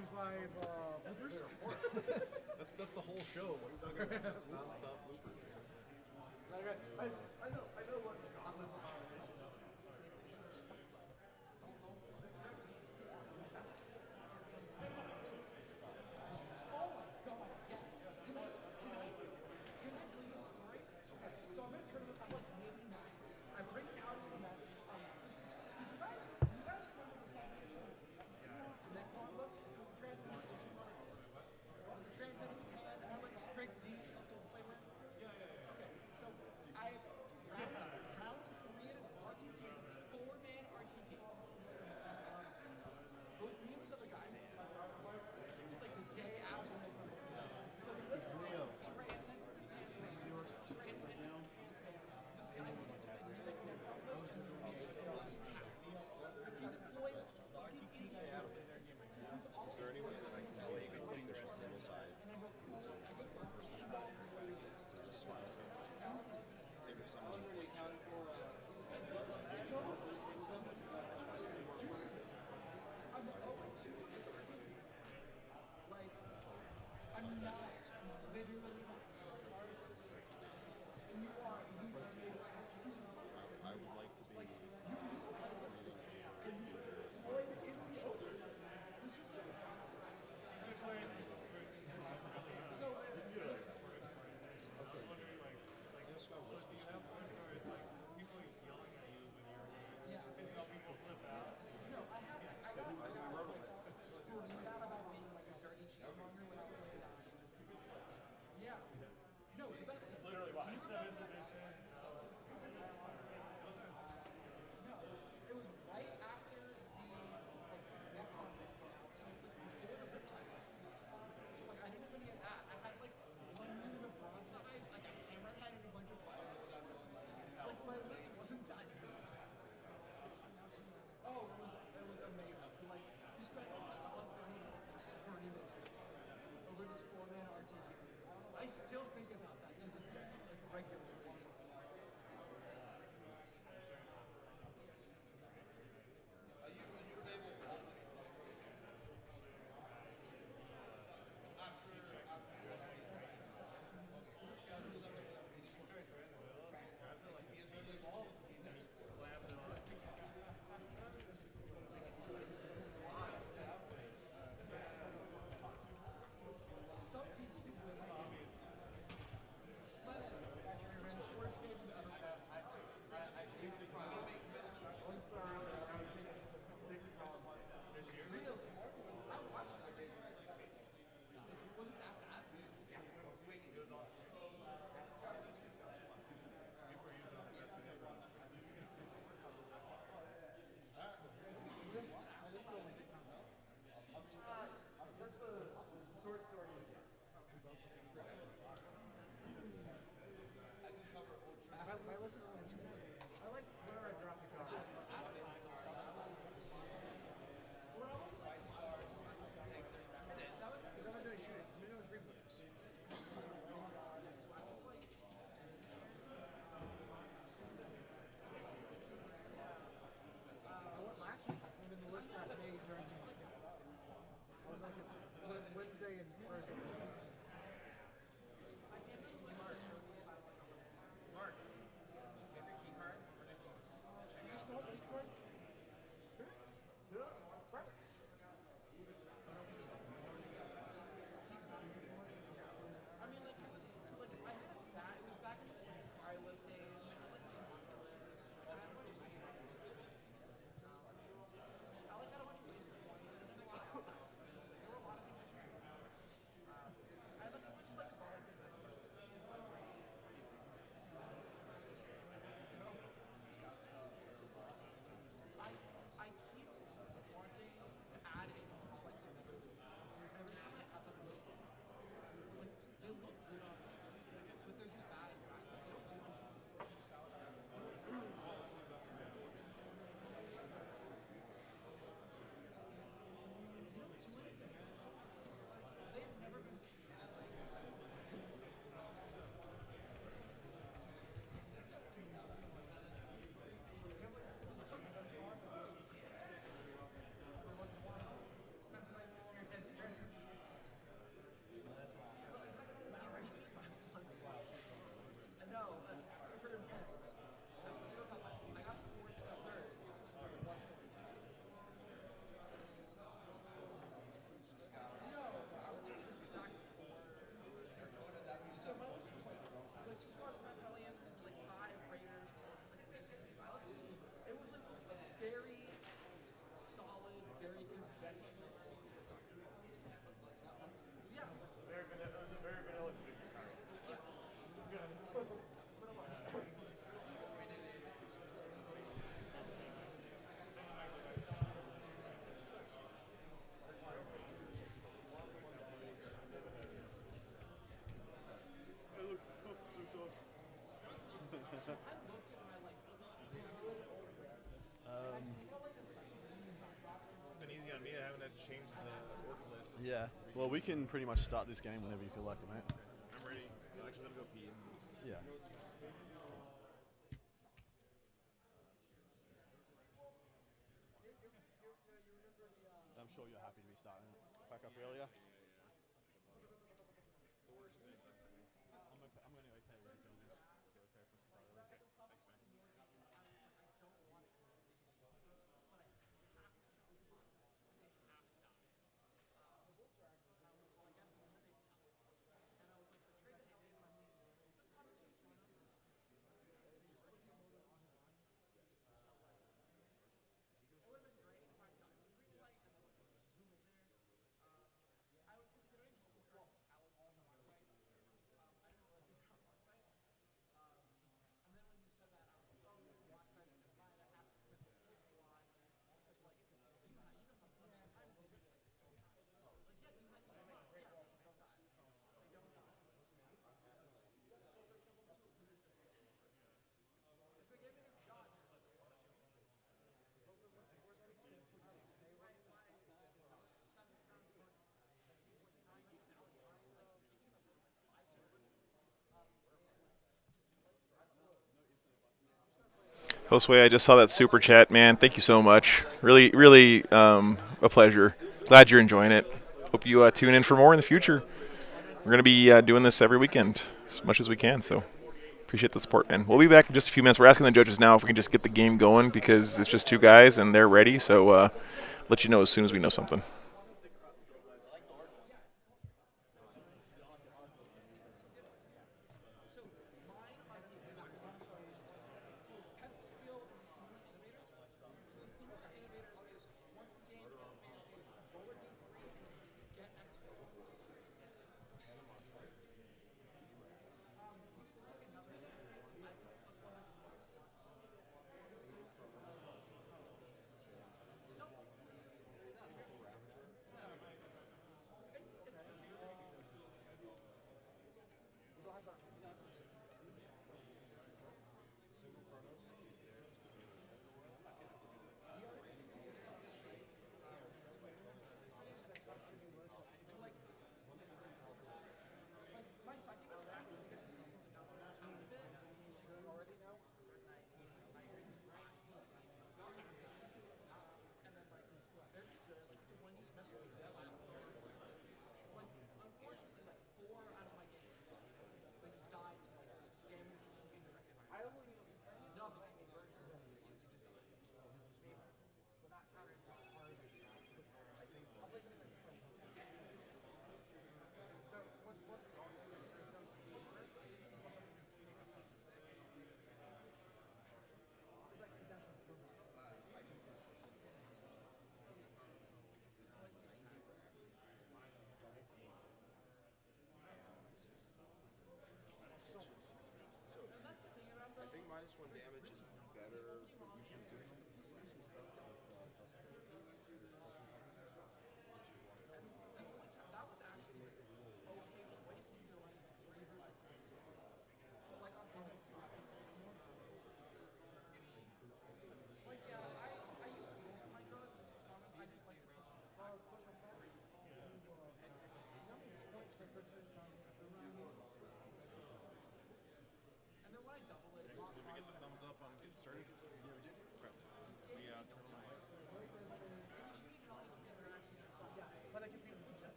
Times Live bloopers. That's the whole show. What are you talking about? Just stop bloopers. I know what on this Oh my god, yes. Can I tell you a story? Okay, so I'm in a tournament, I'm like maybe 9. I break out of the match. This is, did you guys come to the celebration? Neck gauntlet? The Trans Japan, and I like strength D, I still play with. Okay, so I change the orc list. Yeah. Well, we can pretty much start this game whenever you feel like it, mate. I'm ready. I'm actually gonna go pee. Yeah. I'm sure you're happy to be starting back up earlier. I'm going to okay with it. Josue, I just saw that super chat, man. Thank you so much. Really, really a pleasure. Glad you're enjoying it. Hope you tune in for more in the future. We're going to be doing this every weekend as much as we can, so appreciate the support, man. We'll be back in just a few minutes. We're asking the judges now if we can just get the game going because it's just two guys and they're ready, so let you know as soon as we know something.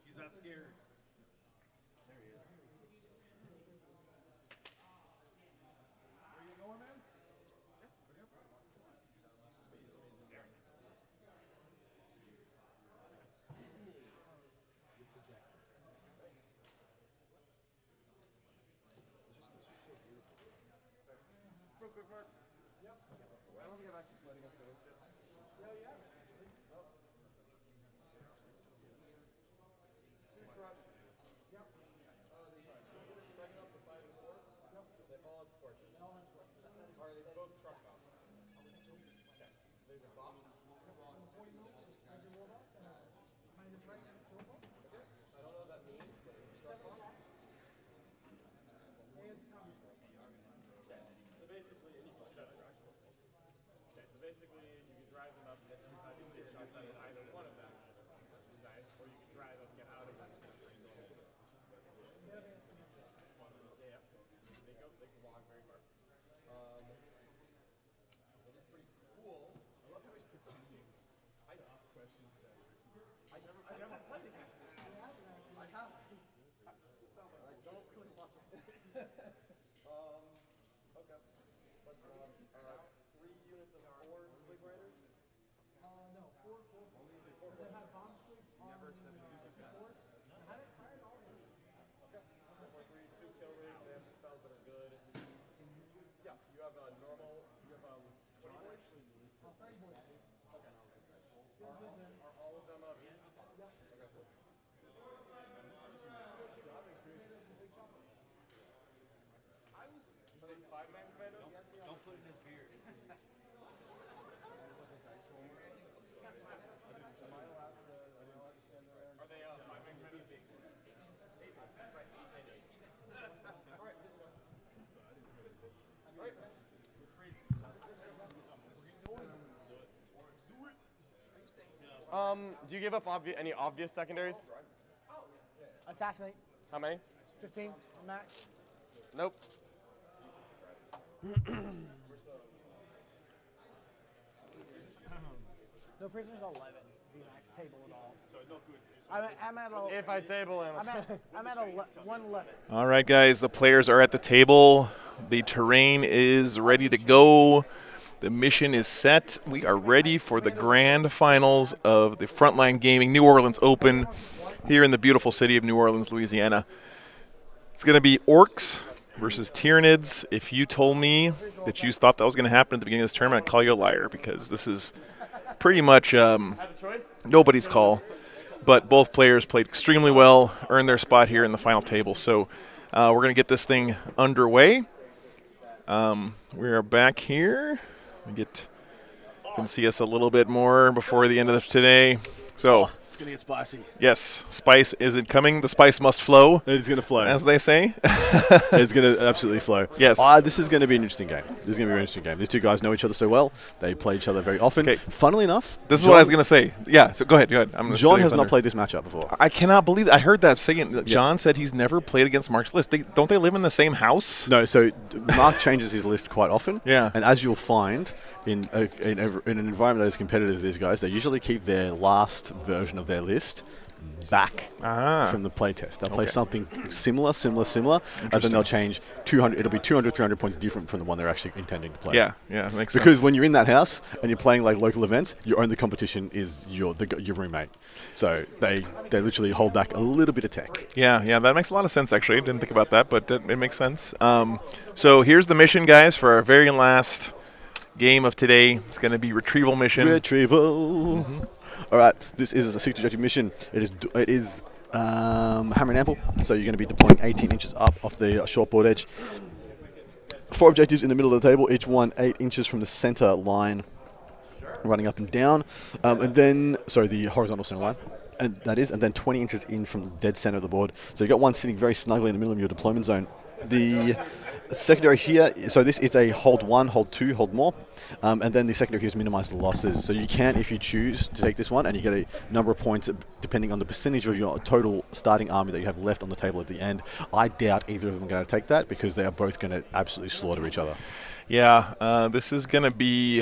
He's not scared. There he is. Where you going, man? Real quick, Mark. Yep. I want to get back to flooding up those. Yeah, yeah. Oh. Yep. Oh, these are. So we're backing up to 5 and 4. Yep. They all have scorches. They all have scorches. Do you give up any obvious secondaries? Assassinate. How many? 15 max. Nope. No prisoners 11. Be max table at all. So no good. I'm at a, if I table him. I'm at 111. All right, guys, the players are at the table. The terrain is ready to go. The mission is set. We are ready for the grand finals of the Frontline Gaming New Orleans Open here in the beautiful city of New Orleans, Louisiana. It's going to be Orcs versus Tyranids. If you told me that you thought that was going to happen at the beginning of this tournament, I'd call you a liar, because this is pretty much nobody's call. But both players played extremely well, earned their spot here in the final table. So we're going to get this thing underway. We are back here. You can see us a little bit more before the end of today. So it's going to get spicy. Yes, spice isn't coming. The spice must flow. It is going to flow, as they say. It's going to absolutely flow. Yes. This is going to be an interesting game. This is going to be an interesting game. These two guys know each other so well. They play each other very often. Okay. Funnily enough, this is what I was going to say. Yeah. So go ahead. John has not played this matchup before. I cannot believe that. I heard that saying. John said he's never played against Mark's list. Don't they live in the same house? No. So Mark changes his list quite often. Yeah. And as you'll find in an environment that is competitive as these guys, they usually keep their last version of their list back from the play test. They'll play something similar, and then they'll change 200. It'll be 200, 300 points different from the one they're actually intending to play. Yeah, makes sense. Because when you're in that house and you're playing like local events, your only competition is your roommate. So they literally hold back a little bit of tech. Yeah, that makes a lot of sense, actually. I didn't think about that, but it makes sense. So here's the mission, guys, for our very last game of today. It's going to be retrieval mission. Retrieval. All right, this is a 60 objective mission. It is hammer and anvil, so you're going to be deploying 18 inches up off the shortboard edge. 4 objectives in the middle of the table, each one 8 inches from the center line, running up and down, and then the horizontal center line. And then 20 inches in from the dead center of the board. So you've got one sitting very snugly in the middle of your deployment zone. The secondary here, so this is a hold 1, hold 2, hold more, and then the secondary here is minimize the losses. So you can, if you choose to take this one, and you get a number of points depending on the percentage of your total starting army that you have left on the table at the end. I doubt either of them are going to take that, because they are both going to absolutely slaughter each other. Yeah, this is going to be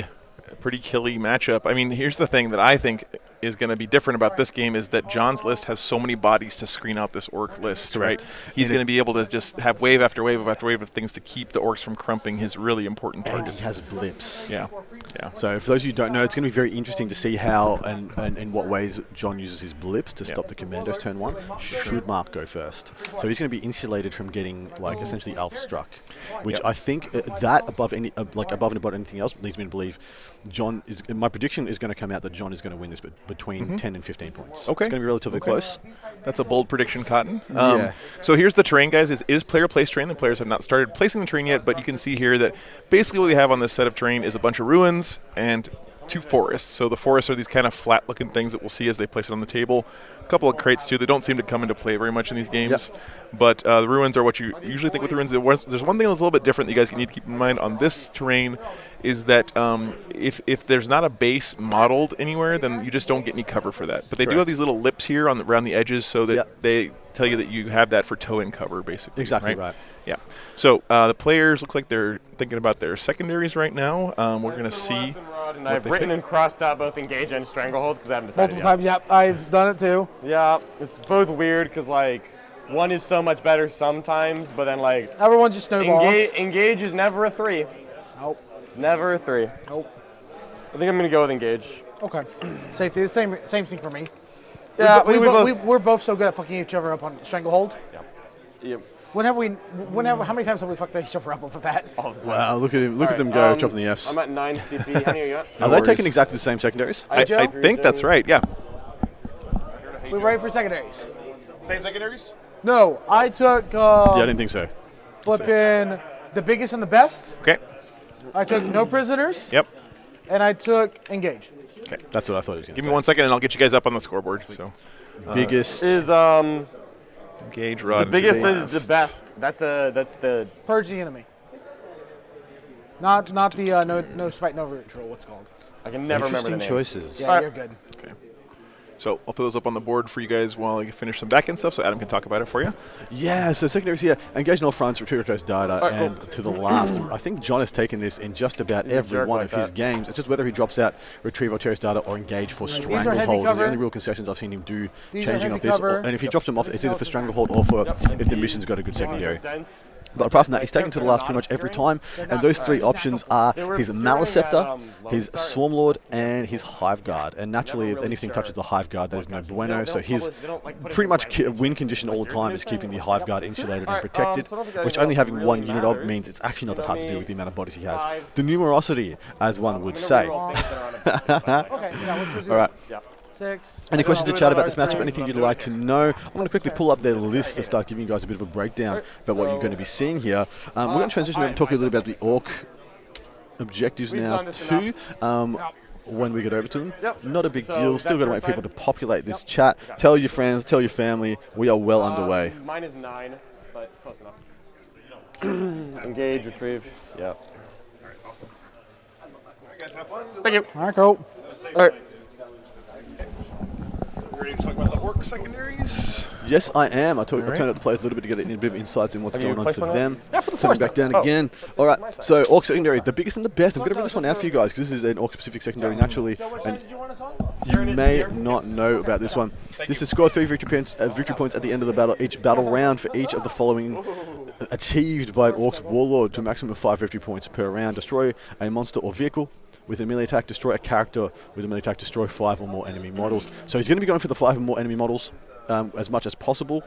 a pretty killy matchup. I mean, here's the thing that I think is going to be different about this game is that John's list has so many bodies to screen out this orc list, right? He's going to be able to just have wave after wave after wave of things to keep the orcs from crumping his really important targets. And he has blips. Yeah. So for those of you who don't know, it's going to be very interesting to see how and in what ways John uses his blips to stop the commandos turn 1. Should Mark go first? So he's going to be insulated from getting essentially alpha struck, which I think that above and above anything else leads me to believe John is. My prediction is going to come out that John is going to win this between 10 and 15 points. Okay. It's going to be relatively close. That's a bold prediction, Cotton. Yeah. So here's the terrain, guys. It is player place terrain. The players have not started placing the terrain yet, but you can see here that basically what we have on this set of terrain is a bunch of ruins and 2 forests. So the forests are these kind of flat-looking things that we'll see as they place it on the table. A couple of crates, too. They don't seem to come into play very much in these games. But the ruins are what you usually think with the ruins. There's one thing that's a little bit different that you guys need to keep in mind on this terrain is that if there's not a base modeled anywhere, then you just don't get any cover for that. But they do have these little lips here around the edges so that they tell you that you have that for toe-in cover, basically. Exactly right. Yeah. So the players look like they're thinking about their secondaries right now. We're going to see. And I've written and crossed out both engage and stranglehold because I haven't decided Multiple times, yep. I've done it too. Yeah, it's both weird because like one is so much better sometimes, but then like everyone just snowballs. Engage is never a 3. Nope. It's never a 3. Nope. I think I'm gonna go with engage. Okay. Safety, the same thing for me. Yeah, we're both so good at fucking each other up on stranglehold. Yep. How many times have we fucked each other up with that? All the time. Wow, look at him! Look at them go, chopping the Fs. I'm at 9 CP. How many you got? Are they taking exactly the same secondaries? I think that's right. Yeah. We're ready for secondaries. Same secondaries? No, I took. Yeah, I didn't think so. Flipping the biggest and the best. Okay. I took no prisoners. Yep. And I took engage. Okay. That's what I thought it was. Give me 1 second, and I'll get you guys up on the scoreboard. So, biggest is engage rod. The biggest is the best. That's the purge the enemy. Not the no spite no root rule. What's it called? I can never remember the name. choices. Yeah, you're good. Okay. So I'll throw those up on the board for you guys while I finish some back-end stuff so Adam can talk about it for you. Yeah, so secondaries here. Engage in all fronts, retrieve request data, and to the last. I think John has taken this in just about every one of his games. It's just whether he drops out retrieve or terrorist data or engage for stranglehold. These are the only real concessions I've seen him do, changing of this. And if he drops them off, it's either for stranglehold or for if the mission's got a good secondary. But apart from that, he's taken to the last pretty much every time. And those 3 options are his Maliceptor, his Swarmlord, and his Hive Guard. And naturally, if anything touches the Hive Guard, that is no bueno. So his pretty much win condition all the time is keeping the Hive Guard insulated and protected, which only having 1 unit of means it's actually not that hard to do with the amount of bodies he has. The numerosity, as one would say. All right. 6. Any questions to chat about this matchup? Anything you'd like to know? I'm going to quickly pull up their list and start giving you guys a bit of a breakdown about what you're going to be seeing here. We're going to transition over and talk a little about the Orc objectives now too. When we get over to them, not a big deal. Still got to wait people to populate this chat. Tell your friends, tell your family. We are well underway. Mine is 9, but close enough. Engage, retrieve. Yeah. All right, awesome. All right, guys, have fun. Thank you. All right, cool. All right. So we're ready to talk about the Orc secondaries? Yes, I am. I turned out the players a little bit to get a bit of insights in what's going on for them. Yeah, put the Turn back down again. All right, so Orc secondary, the biggest and the best. I'm going to bring this one out for you guys because this is an Orc-specific secondary naturally, and you may not know about this one. This is score 3 victory points at the end of the battle. Each battle round for each of the following achieved by an Orc's Warlord to a maximum of 5 victory points per round. Destroy a monster or vehicle. With a melee attack, destroy a character. With a melee attack, destroy 5 or more enemy models. So he's going to be going for the 5 or more enemy models as much as possible.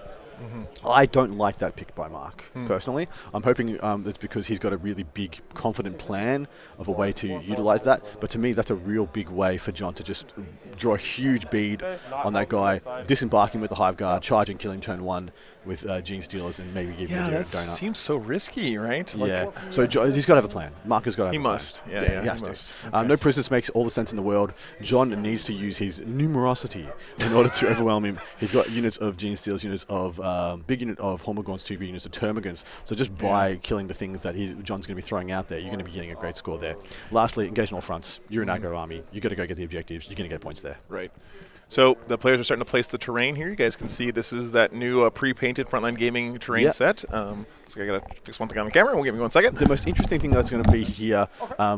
I don't like that pick by Mark, personally. I'm hoping it's because he's got a really big, confident plan of a way to utilize that. But to me, that's a real big way for John to just draw a huge bead on that guy, disembarking with the Hive Guard, charge and kill him turn 1 with Gene Stealers, and maybe give him a that donut. seems so risky, right? Yeah. So he's got to have a plan. Mark has got to have he a plan. must. Yeah, he has to. Okay. No prisoners makes all the sense in the world. John needs to use his numerosity in order to overwhelm him. He's got units of Gene Stealers, units of big unit of Hormigons, 2 big units of Termagants. So just by killing the things that John's going to be throwing out there, you're going to be getting a great score there. Lastly, engage on all fronts. You're an aggro army. You've got to go get the objectives. You're going to get points there. Right. So the players are starting to place the terrain here. You guys can see this is that new pre-painted Frontline Gaming terrain set. So I got to fix one thing on the camera. We'll give me 1 second. The most interesting thing that's going to be here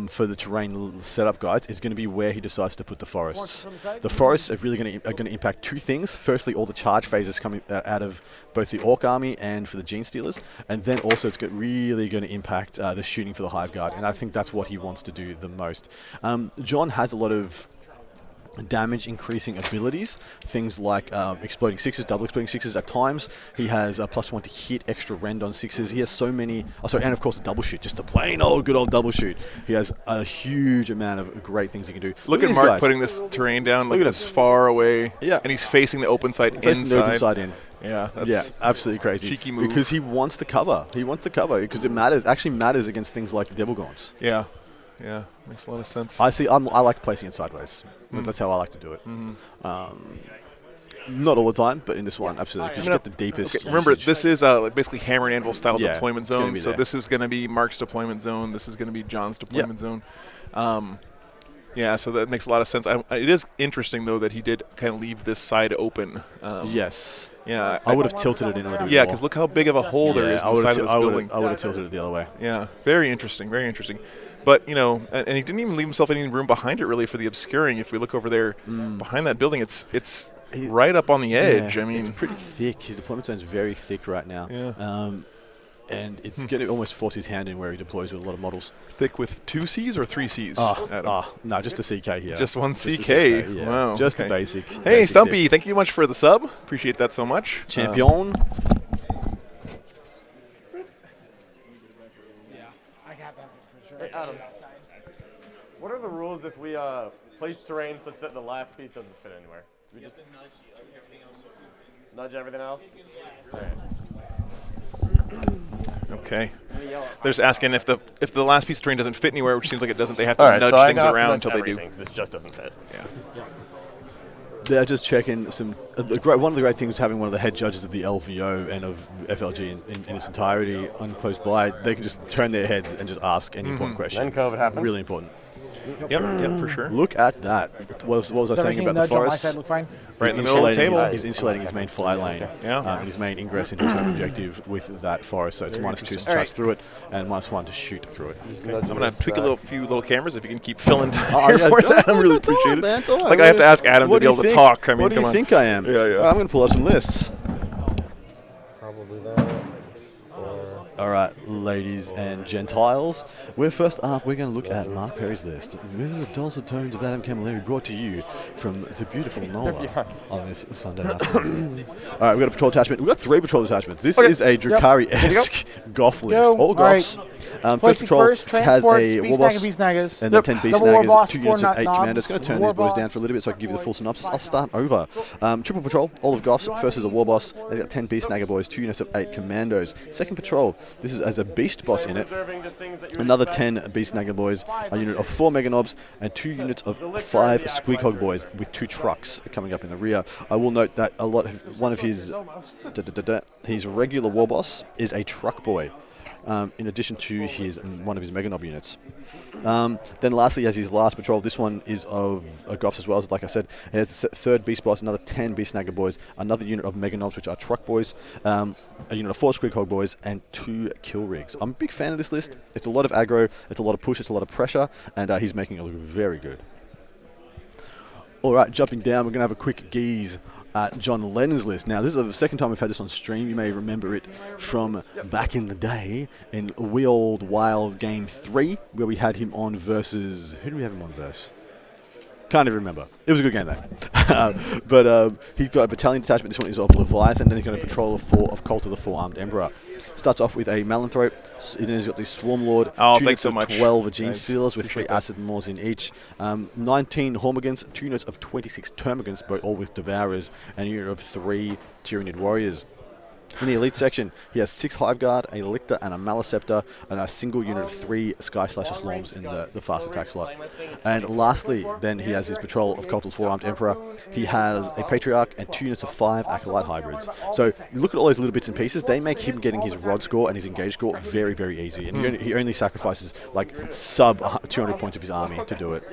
for the terrain setup, guys, is going to be where he decides to put the forests. The forests are really going to impact 2 things. Firstly, all the charge phases coming out of both the Orc army and for the Gene Stealers, and then also it's really going to impact the shooting for the Hive Guard, and I think that's what he wants to do the most. John has a lot of damage increasing abilities, things like exploding 6s, double exploding 6s at times. He has a +1 to hit, extra rend on 6s. He has so many, and of course the double shoot, just a plain old good old double shoot. He has a huge amount of great things he can do. Look at Mark putting this terrain down like this far away, and he's facing the open side inside. The open side in. Yeah, that's absolutely crazy. Cheeky move. Because he wants to cover. He wants to cover because it matters. Actually matters against things like the Devil Gaunts. Yeah. Yeah, makes a lot of sense. I like placing it sideways. That's how I like to do it. Not all the time, but in this one, absolutely. Because you get the deepest. Okay, remember, this is like basically hammer and anvil style deployment it's gonna zone. be So there. this is going to be Mark's deployment zone. This is going to be John's deployment zone. Yeah, so that makes a lot of sense. It is interesting, though, that he did kind of leave this side open. Yes. Yeah. I would have tilted it in a little bit Yeah, more. because look how big of a hole there is in the side of this building. I would have tilted it the other way. Yeah, very interesting, very interesting. But, you know, and he didn't even leave himself any room behind it, really, for the obscuring. If we look over there behind that building, it's right up on the edge. I mean, it's pretty thick. His deployment zone is very thick right now. Yeah. And it's going to almost force his hand in where he deploys with a lot of models. Thick with 2 Cs or 3 Cs? No, just a CK here. Just one Just CK. a CK, yeah. Wow. Just okay. a basic. Hey, basic Stumpy, thick. thank you much for the sub. Appreciate that so much. Champion. I got that for sure. Hey, Adam, what are the rules if we place terrain such that the last piece doesn't fit anywhere? Do we just nudge everything else? Okay. They're just asking if the last piece of terrain doesn't fit anywhere, which seems like it doesn't. They have to nudge things around until they do. This just doesn't fit. Yeah. They're just checking some. One of the great things having one of the head judges of the LVO and of FLG in its entirety on close by, they can just turn their heads and just ask any important question. Then COVID happened. Really important. Yep, for sure. Look at that. What was I saying about the forest? Right in the middle of the table. He's insulating his main fly lane and his main ingress into his home objective with that forest. So it's -2 to charge through it and -1 to shoot through it. I'm going to tweak a few little cameras if you can keep filling time for that. I really appreciate it. Man, like I have to ask Adam to be able to talk. I mean, what do you think I am? Yeah. I'm going to pull up some lists. Probably that. All right, ladies and gentiles. First up, we're going to look at Mark Perry's list. This is the dulcet tones of Adam Camilleri brought to you from the beautiful NOLA on this Sunday afternoon. All right, we've got a patrol attachment. We've got 3 patrol attachments. This is a Drukhari-esque Goff list. All Goffs. First patrol has a war boss and then 10 beast snaggers, 2 units of 8 commanders. Going to turn these boys down for a little bit so I can give you the full synopsis. I'll start over. Triple patrol, all of Goffs. First is a war boss. He's got 10 beast snagger boys, 2 units of 8 commandos. Second patrol, this is as a beast boss in it. Another 10 beast snagger boys, a unit of 4 mega knobs, and 2 units of 5 squeak hog boys with 2 trucks coming up in the rear. I will note that one of his regular war boss is a truck boy. In addition to one of his Mega Knob units. Then lastly, as his last patrol, this one is of Goffs as well. Like I said, he has a 3rd Beast Boss, another 10 Beast Snagger Boys, another unit of Mega Knobs, which are Truck Boys, a unit of 4 Squeak Hog Boys, and 2 Kill Rigs. I'm a big fan of this list. It's a lot of aggro, it's a lot of push, it's a lot of pressure, and he's making it look very good. All right, jumping down, we're going to have a quick geeze at John Lennon's list. Now, this is the second time we've had this on stream. You may remember it from back in the day in We Old Wild Game 3, where we had him on versus... Who did we have him on versus? Can't even remember. It was a good game, though. But he's got a battalion detachment. This one is of Leviathan. Then he's got a patrol of 4 of Cult of the Four-Armed Emperor. Starts off with a Malanthrope. Then he's got the Swarm Lord. 2 units of 12 Gene Stealers with 3 Acid Maws in each. 19 Hormigans, 2 units of 26 Termagants, all with Devourers, and a unit of 3 Tyrannid Warriors. In the elite section, he has 6 Hive Guard, a Lictor, and a Maleceptor, and a single unit of 3 Sky Slasher Swarms in the fast attack slot. And lastly, then he has his patrol of Cult's Four-Armed Emperor. He has a Patriarch and 2 units of 5 Acolyte Hybrids. So you look at all those little bits and pieces, they make him getting his Rod score and his Engage score very, very easy. And he only sacrifices like sub 200 points of his army to do it.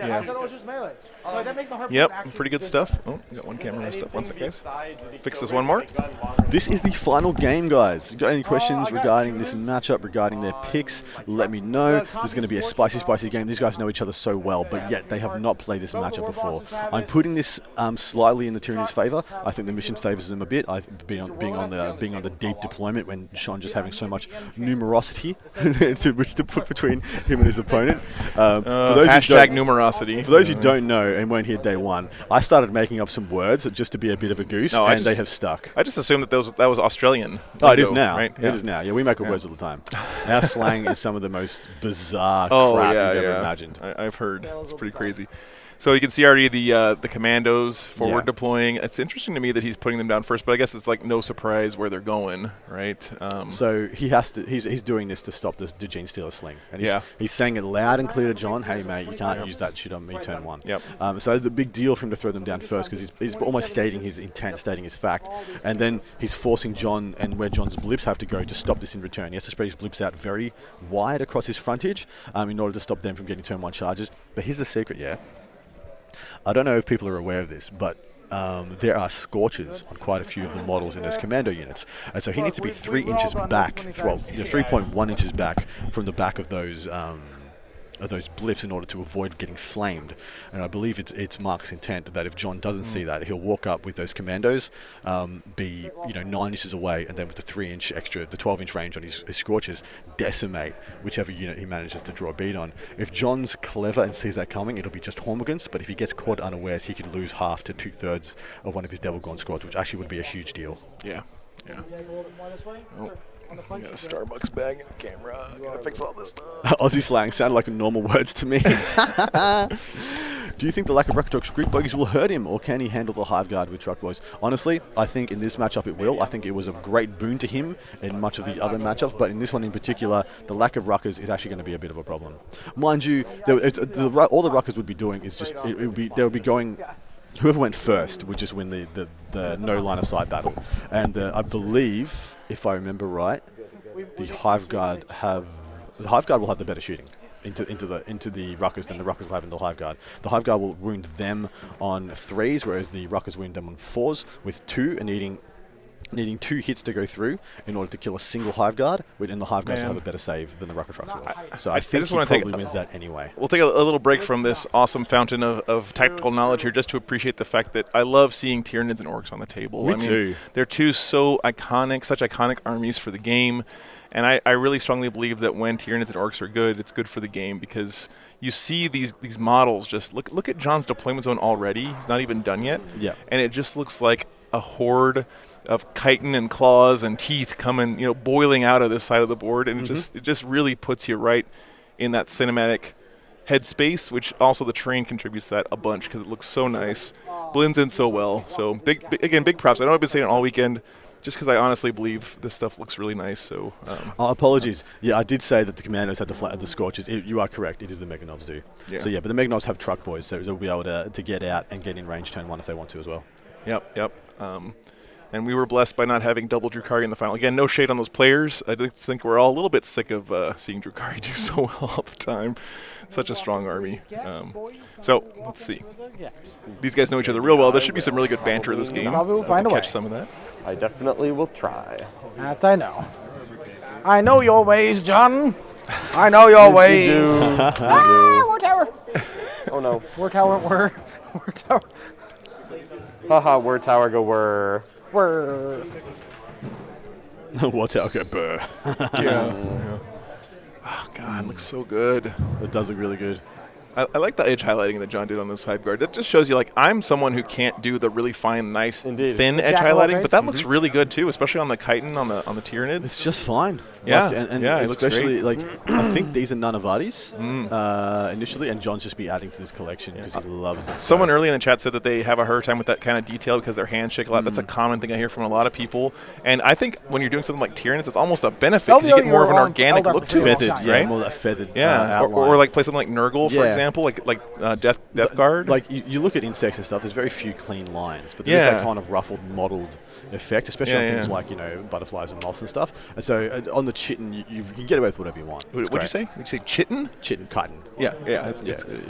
Yep, pretty good stuff. Oh, we got one camera messed up. One sec, guys. Fix this one more. This is the final game, guys. Got any questions regarding this matchup, regarding their picks? Let me know. This is going to be a spicy, spicy game. These guys know each other so well, but yet they have not played this matchup before. I'm putting this slightly in the Tyrannid's favour. I think the mission favours them a bit. Being on the deep deployment when Sean just having so much numerosity to put between him and his opponent. Hashtag numerosity. For those who don't know and weren't here day one, I started making up some words just to be a bit of a goose, and they have stuck. I just assumed that that was Australian. Oh, it is now. Right? It is now. Yeah, we make up words all the time. Our slang is some of the most bizarre crap you've ever imagined. I've heard. It's pretty crazy. So you can see already the commandos forward Yeah. deploying. It's interesting to me that he's putting them down first, but I guess it's like no surprise where they're going, right? So he has to. He's doing this to stop the Gene Stealer sling, and Yeah. he's saying it loud and clear to John. Hey mate, you can't use that shit on me turn 1. Yep. So it's a big deal for him to throw them down first because he's almost stating his intent, stating his fact, and then he's forcing John and where John's blips have to go to stop this in return. He has to spread his blips out very wide across his frontage in order to stop them from getting turn 1 charges. But here's the secret, yeah. I don't know if people are aware of this, but there are scorches on quite a few of the models in those commando units. And so he needs to be 3 inches back, 3.1 inches back from the back of those blips in order to avoid getting flamed. And I believe it's Mark's intent that if John doesn't see that, he'll walk up with those commandos, be 9 inches away, and then with the 3-inch extra, the 12-inch range on his scorches, decimate whichever unit he manages to draw a bead on. If John's clever and sees that coming, it'll be just Hormigans, but if he gets caught unawares, he could lose half to 2/3 of one of his Devil Gaunt squads, which actually would be a huge deal. Yeah. Oh. I got a Starbucks bag in the camera. Gotta fix all this stuff. Aussie slang sounded like normal words to me. Do you think the lack of Rocket Truck's Greek bogies will hurt him, or can he handle the Hive Guard with Truck Boys? Honestly, I think in this matchup it will. I think it was a great boon to him in much of the other matchups, but in this one in particular, the lack of Ruckers is actually going to be a bit of a problem. Mind you, all the Ruckers would be doing is just, they would be going... Whoever went first would just win the no line of sight battle. And I believe, if I remember right, the Hive Guard will have the better shooting into the Ruckers than the Ruckers will have in the Hive Guard. The Hive Guard will wound them on 3s, whereas the Ruckers wound them on 4s, with 2 and needing 2 hits to go through in order to kill a single Hive Guard, and the Hive Guards will have a better save than the Rocket Trucks will. So I think he probably wins that anyway. We'll take a little break from this awesome fountain of tactical knowledge here just to appreciate the fact that I love seeing Tyranids and Orcs on the table. Me too. They're two so iconic, such iconic armies for the game. And I really strongly believe that when Tyranids and Orcs are good, it's good for the game because you see these models just look at John's deployment zone already. He's not even done yet. Yeah. And it just looks like a horde of chitin and claws and teeth coming, boiling out of this side of the board, and it just really puts you right in that cinematic headspace, which also the terrain contributes to that a bunch because it looks so nice, blends in so well. So big props. I know I've been saying it all weekend, just because I honestly believe this stuff looks really nice. So apologies. Yeah, I did say that the Commandos had to flatten the Scorches. You are correct. It is the Meganobs do. Yeah. So yeah, but the Meganobs have Truck Boys, so they'll be able to get out and get in range turn 1 if they want to as well. Yep. And we were blessed by not having double Drukhari in the final. Again, no shade on those players. I just think we're all a little bit sick of seeing Drukhari do so well all the time. Such a strong army. So, let's see. These guys know each other real well. There should be some really good banter in this game. Probably will find a way. Catch some of that. I definitely will try. That I know. I know your ways, John. I know your ways. War tower. Oh no. War tower. War tower. Haha, word tower go whir. Whir. War tower go burr. Yeah. Oh God, it looks so good. It does look really good. I like the edge highlighting that John did on this Hive Guard. That just shows you, I'm someone who can't do the really fine, nice, thin edge highlighting, but that looks really good too, especially on the Chitin, on the Tyranids. It's just fine. Yeah, and it looks especially great. I think these are Nanavadis initially, and John's just be adding to this collection because he loves it. Someone early in the chat said that they have a hard time with that kind of detail because their hands shake a lot. That's a common thing I hear from a lot of people. And I think when you're doing something like Tyranids, it's almost a benefit because you get more of an organic look to it. Feathered, right? more of that feathered outline. Or like play something like Nurgle, for example, like Death Guard. Like you look at insects and stuff, there's very few clean lines, but there's that kind of ruffled, mottled effect, especially on things like butterflies and moths and stuff. And so on the Chitin, you can get away with whatever you want. What'd you say? Would you say Chitin? Chitin, chitin. Yeah.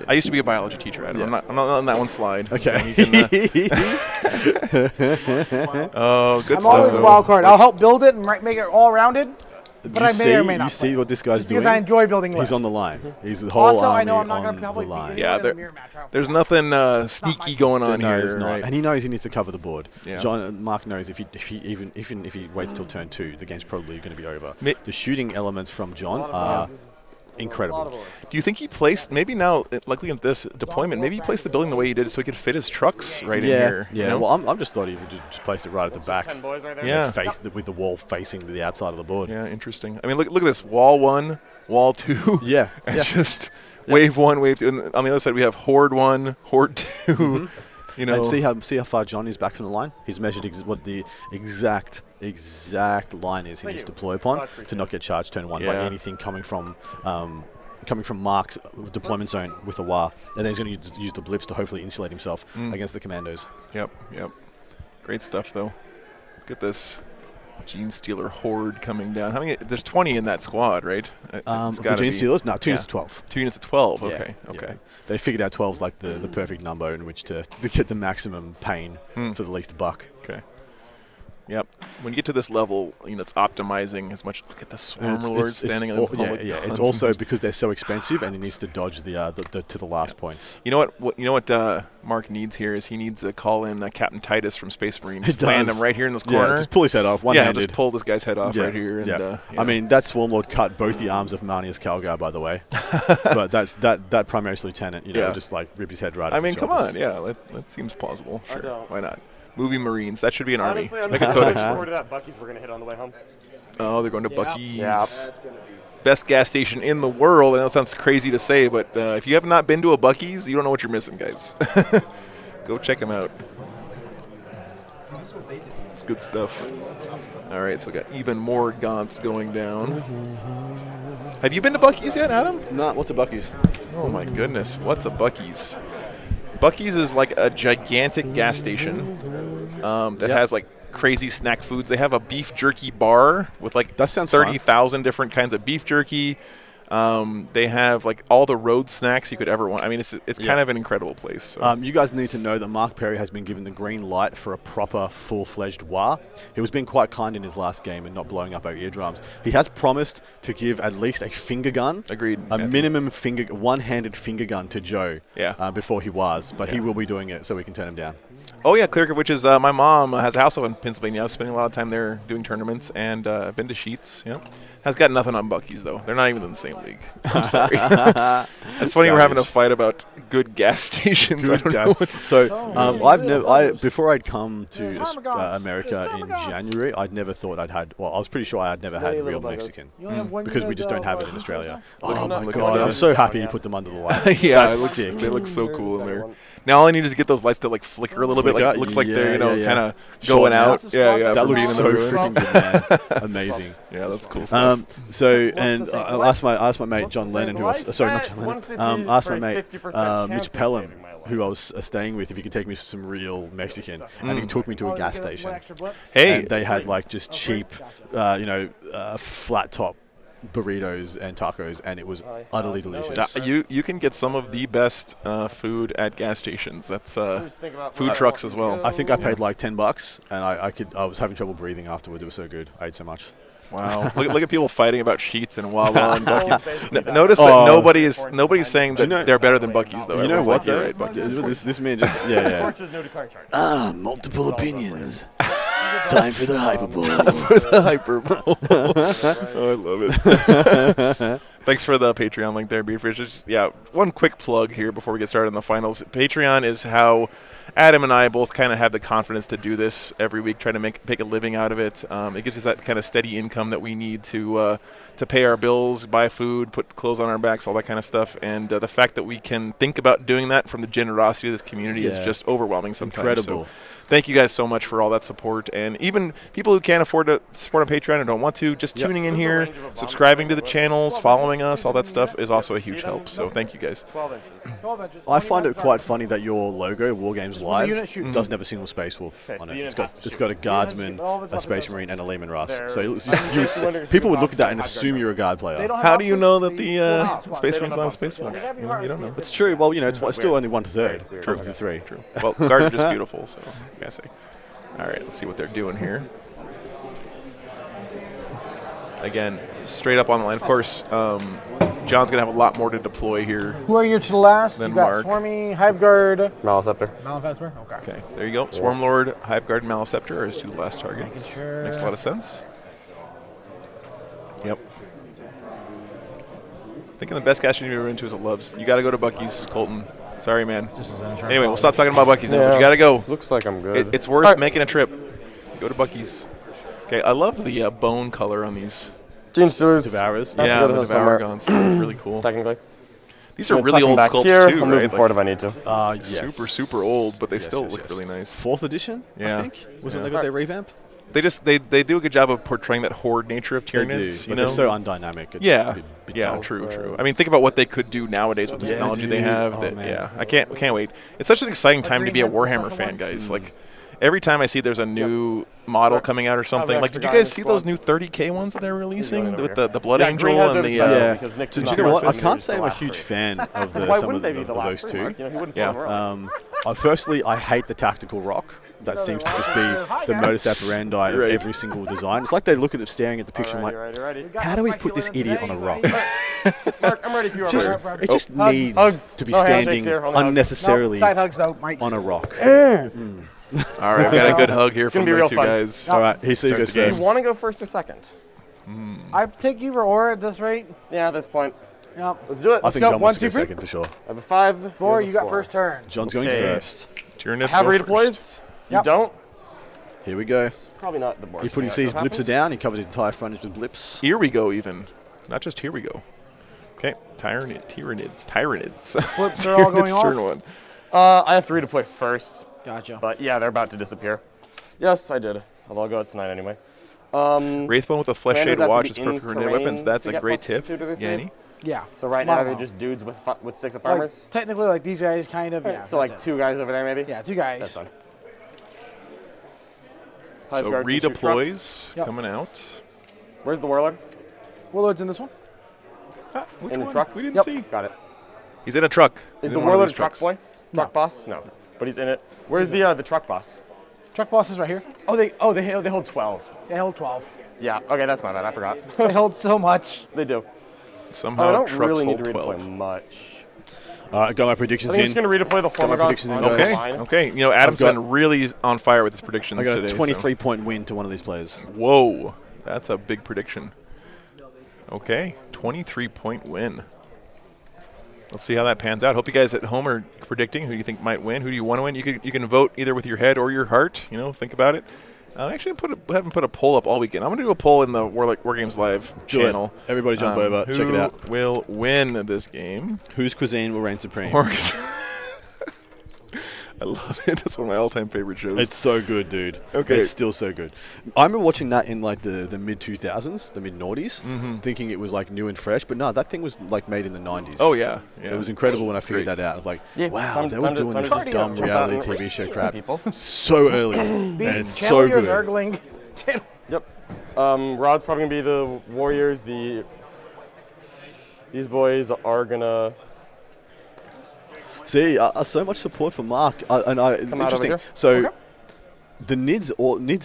I used to be a biology teacher, Adam. I'm not on that one slide. Okay. Oh, good I'm stuff. always a wild card. I'll help build it and make it all rounded. But I may or may not. You see what this guy's doing? Because I enjoy building lists. He's on the line. He's the whole also, army I know I'm not on going to probably the line. Yeah, there's nothing sneaky going on here. There's not. Right? And he knows he needs to cover the board. Yeah. Mark knows if he waits till turn 2, the game's probably going to be over. The shooting elements from John are incredible. Do you think he placed, maybe now, likely in this deployment, maybe he placed the building the way he did so he could fit his trucks right in here? Yeah, you know? well, I'm just thought he would just place it right at the back. 10 boys right there. Yeah. With the wall facing the outside of the board. Yeah, interesting. I mean, look at this. Wall 1, wall 2. Yeah. And yeah. just wave 1, wave 2. And on the other side, we have horde 1, horde 2. You know. And see how far John is back from the line? He's measured what the exact line is he needs to deploy upon to not get charged turn 1 by anything coming from Mark's deployment zone with a WAR. And then he's going to use the blips to hopefully insulate himself against the commandos. Yep. Great stuff, though. Look at this Gene Stealer horde coming down. How many? There's 20 in that squad, right? The Gene Stealers? No, 2 units of 12. 2 units of 12. Yeah, Okay. yeah. They figured out 12 is like the perfect number in which to get the maximum pain for the least buck. Okay. Yep. When you get to this level, it's optimizing as much. Look at the Swarm Lords standing in the public. Yeah. It's also because they're so expensive, and he needs to dodge the to the last points. You know what? Mark needs here is he needs to call in Captain Titus from Space Marine. Just He land does. him right here in this corner. Yeah, just pull his head off. One-handed. Yeah, just pull this guy's head off right here. And, I mean, that Swarm Lord cut both the arms of Marnius Calgar, by the way. But that primary lieutenant, just like rip his head right off. I mean, his come shoulders. on. Yeah, that seems plausible. Sure. don't. Why not? Movie Marines. That should be an Honestly, army. I'm Like a looking codex. forward to that Buc-ee's we're going to hit on the way home. Oh, they're going to Buc-ee's. Yep. Best gas station in the world. I know it sounds crazy to say, but if you have not been to a Buc-ee's, you don't know what you're missing, guys. Go check them out. It's good stuff. All right, so we got even more gaunts going down. Have you been to Buc-ee's yet, Adam? No, what's a Buc-ee's? Oh, my goodness. What's a Buc-ee's? Buc-ee's is like a gigantic gas station that has like crazy snack foods. They have a beef jerky bar with like 30,000 different kinds of beef jerky. They have like all the road snacks you could ever want. I mean, it's kind of an incredible place. So. You guys need to know that Mark Perry has been given the green light for a proper full-fledged WAR. He was being quite kind in his last game and not blowing up our eardrums. He has promised to give at least a finger gun. Agreed. A minimum one-handed finger gun to Joe. Yeah. Before he was, but he will be doing it so we can turn him down. Oh yeah, Clear Creek, which is my mom has a house up in Pennsylvania. I was spending a lot of time there doing tournaments and been to Sheets. Has got nothing on Buc-ee's though. They're not even in the same league. I'm sorry. It's funny we're having a fight about good gas stations. Before I'd come to America in January, I'd never thought I'd had. Well, I was pretty sure I'd never had real Mexican because we just don't have it in Australia. Oh my god! I'm so happy you put them under the light. Yeah, That's sick. They look so cool in there. Now all I need is to get those lights to like flicker a little bit. Like looks like they're yeah. kind of going out. Yeah. That looks so freaking good, man. Amazing. Yeah, that's cool stuff. I asked my mate John Lennon, who was not John Lennon. Asked my mate Mitch Pelham, who I was staying with, if he could take me to some real Mexican, and he took me to a gas station. Hey, and they had like just cheap, flat top burritos and tacos, and it was utterly delicious. You can get some of the best food at gas stations. That's food trucks as well. I think I paid like $10, and I was having trouble breathing afterwards. It was so good. I ate so much. Wow! look at people fighting about Sheets and Wawa and Buc-ee's. Notice that nobody's saying that they're better than Buc-ee's though. You know what? Right, Buc-ee's. This man just multiple opinions. Time for the hyperbole. Oh, I love it. Thanks for the Patreon link there, Beefridge. One quick plug here before we get started in the finals. Patreon is how Adam and I both kind of have the confidence to do this every week, try to make a living out of it. It gives us that kind of steady income that we need to pay our bills, buy food, put clothes on our backs, all that kind of stuff. And the fact that we can think about doing that from the generosity of this community is just overwhelming sometimes. Incredible. So thank you guys so much for all that support. And even people who can't afford to support on Patreon or don't want to, just tuning in here, subscribing to the channels, following us, all that stuff is also a huge help. So thank you guys. I find it quite funny that your logo, War Games Live, doesn't have a single Space Wolf on it. It's got a Guardsman, a Space Marine, and a Layman Russ. So people would look at that and assume you're a Guard player. How do you know that the Space Marine's not a Space Wolf? You don't know. It's true. Well, it's still only 1/3 of the 3. True. Well, Guard are just beautiful, so I gotta say. All right, let's see what they're doing here. Again, straight up on the line. Of course, John's going to have a lot more to deploy here. Who are you to the last? You got Swarmy, Hiveguard, Maliceptor. Maliceptor? Okay, there you go. Swarmlord, Hiveguard, Maliceptor are his 2 last targets. Makes a lot of sense. Yep. Thinking the best cash you've ever been to is a Loves. You got to go to Buc-ee's, Colton. Sorry, man. Anyway, we'll stop talking about Buc-ee's now. But you got to go. Looks like I'm good. It's worth making a trip. Go to Buc-ee's. Okay, I love the bone color on these. Gene Steelers. Devourers. Yeah, the Devourgons. Really cool. Technically. These are really old sculpts here. too, I'm right? moving forward if I need to. Yes. Super old, but they still look really nice. 4th edition, Yeah. I think, was when they got their revamp. They do a good job of portraying that horde nature of They do, Tyranids. but they're so undynamic. It's Yeah, a bit yeah, dull. true. I mean, think about what they could do nowadays with the technology they dude. have. Oh, that, man. yeah, I can't wait. It's such an exciting time to be a Warhammer fan, guys. Like every time I see there's a new model coming out or something. Like, did you guys see those new 30K ones that they're releasing with the Blood Angel and the? So do you know what? I can't say I'm a huge fan of some of those two. Firstly, I hate the tactical rock. That seems to just be the modus operandi of every single design. It's like they look at it staring at the picture and like, how do we put this idiot on a rock? Mark, I'm ready if you are. It just needs to be standing unnecessarily on a rock. All right, we've got a good hug here from the two guys. All right, he said you goes first. Do you want to go first or second? I take either or at this rate. Yeah, at this point. Yep. Let's do it. I think John wants to go second for sure. I have a 5. 4, you got first turn. John's going first. Tyranids have go redeploys. first. You don't? Here we go. Probably not the worst. He put his blips are down. He covered his entire frontage with blips. Here we go, even. Not just here we go. Okay, Tyranids. Flips are all going off? Turn one. I have to redeploy first. Gotcha. But yeah, they're about to disappear. Yes, I did. Although I'll go tonight anyway. Wraithbone with a flesh shade commanders have to watch be is in perfect for grenade terrain weapons. That's to a get great +2 tip, to their save. Yanni. Yeah. So right now they're just dudes with 6 up armors. Like, technically, like these guys, kind of. Yeah. So like 2 guys over there, maybe. Yeah, 2 guys. That's fine. So Hive Guard can shoot redeploys trucks. coming out. Where's the Warlord? Warlord's in this one. Which in the one? truck? We didn't see. Got it. He's in a truck. Is He's the in one of Warlord these truck trucks. boy? Truck boss? No. But he's in it. Where's the truck boss? Truck boss is right here. Oh, they hold 12. They hold 12. Yeah. Okay, that's my bad. I forgot. They hold so much. They do. Somehow I don't trucks really need hold to 12. redeploy much. All right, got my I predictions think I'm in. just going to redeploy the Got my Formagons predictions in, onto the guys. line. Okay. You know, Adam's been really on fire with his predictions I got today. a 23-point win to one of these players. Whoa, that's a big prediction. Okay, 23-point win. Let's see how that pans out. Hope you guys at home are predicting who you think might win. Who do you want to win? You can vote either with your head or your heart. You know, think about it. Actually, haven't put a poll up all weekend. I'm going to do a poll in the War Games Live channel. Everybody jump over. Check it out. Who will win this game? Whose cuisine will reign supreme? I love it. That's one of my all-time favorite shows. It's so good, dude. Okay. It's still so good. I remember watching that in like the mid-2000s, the mid-noughties, thinking it was like new and fresh. But no, that thing was like made in the 90s. Oh, yeah. It was incredible when I figured that out. I was like, wow, they were doing this dumb reality TV show crap so early. And it's so good. Zergling. Yep. Rod's probably going to be the Warriors. These boys are going to... See, so much support for Mark. It's Come out over interesting. here. So, the Nids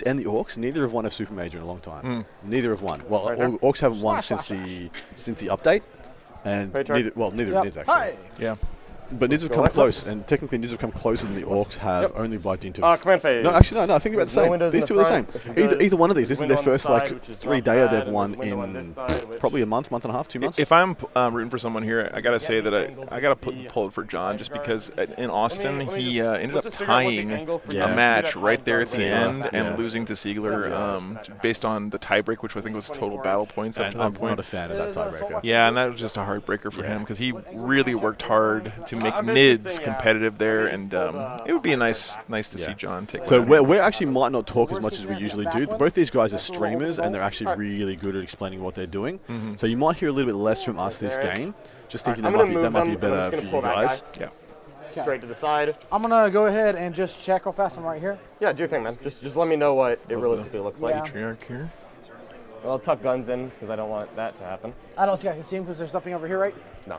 and the Orcs, neither have won a Super Major in a long time. Neither have won. Well, Orcs haven't won since the update, and neither have Nids actually. Hi. Yeah. But Nids have come close, and technically Nids have come closer than the Orcs have, only by dint of... command phase. No, actually, no, I think about the There's no same. windows These in two the are the same. front. Either one of these. This is Window their on the first side, like which is 3 not dayer bad, they've and won there's a window on in this side, which- probably a month and a half, 2 months. If I'm rooting for someone here, I gotta say that I gotta pull it for John, just because in Austin he ended up tying a match right there at the end and losing to Siegler based on the tiebreak, which I think was total battle points up to that I'm point. not a fan of that tiebreaker. Yeah, and that was just a heartbreaker for him because he really worked hard to make Nids competitive there, and it would be nice to see John take. So we actually might not talk as much as we usually do. Both these guys are streamers, and they're actually really good at explaining what they're doing. So you might hear a little bit less from us this game. Just thinking that might be better for you guys. Yeah. Straight to the side. I'm going to go ahead and just check how fast I'm right here. Yeah, do your thing, man. Just let me know what it realistically looks like. Patriarch here. Well, I'll tuck guns in because I don't want that to happen. I don't think I can see him because there's nothing over here, right? No.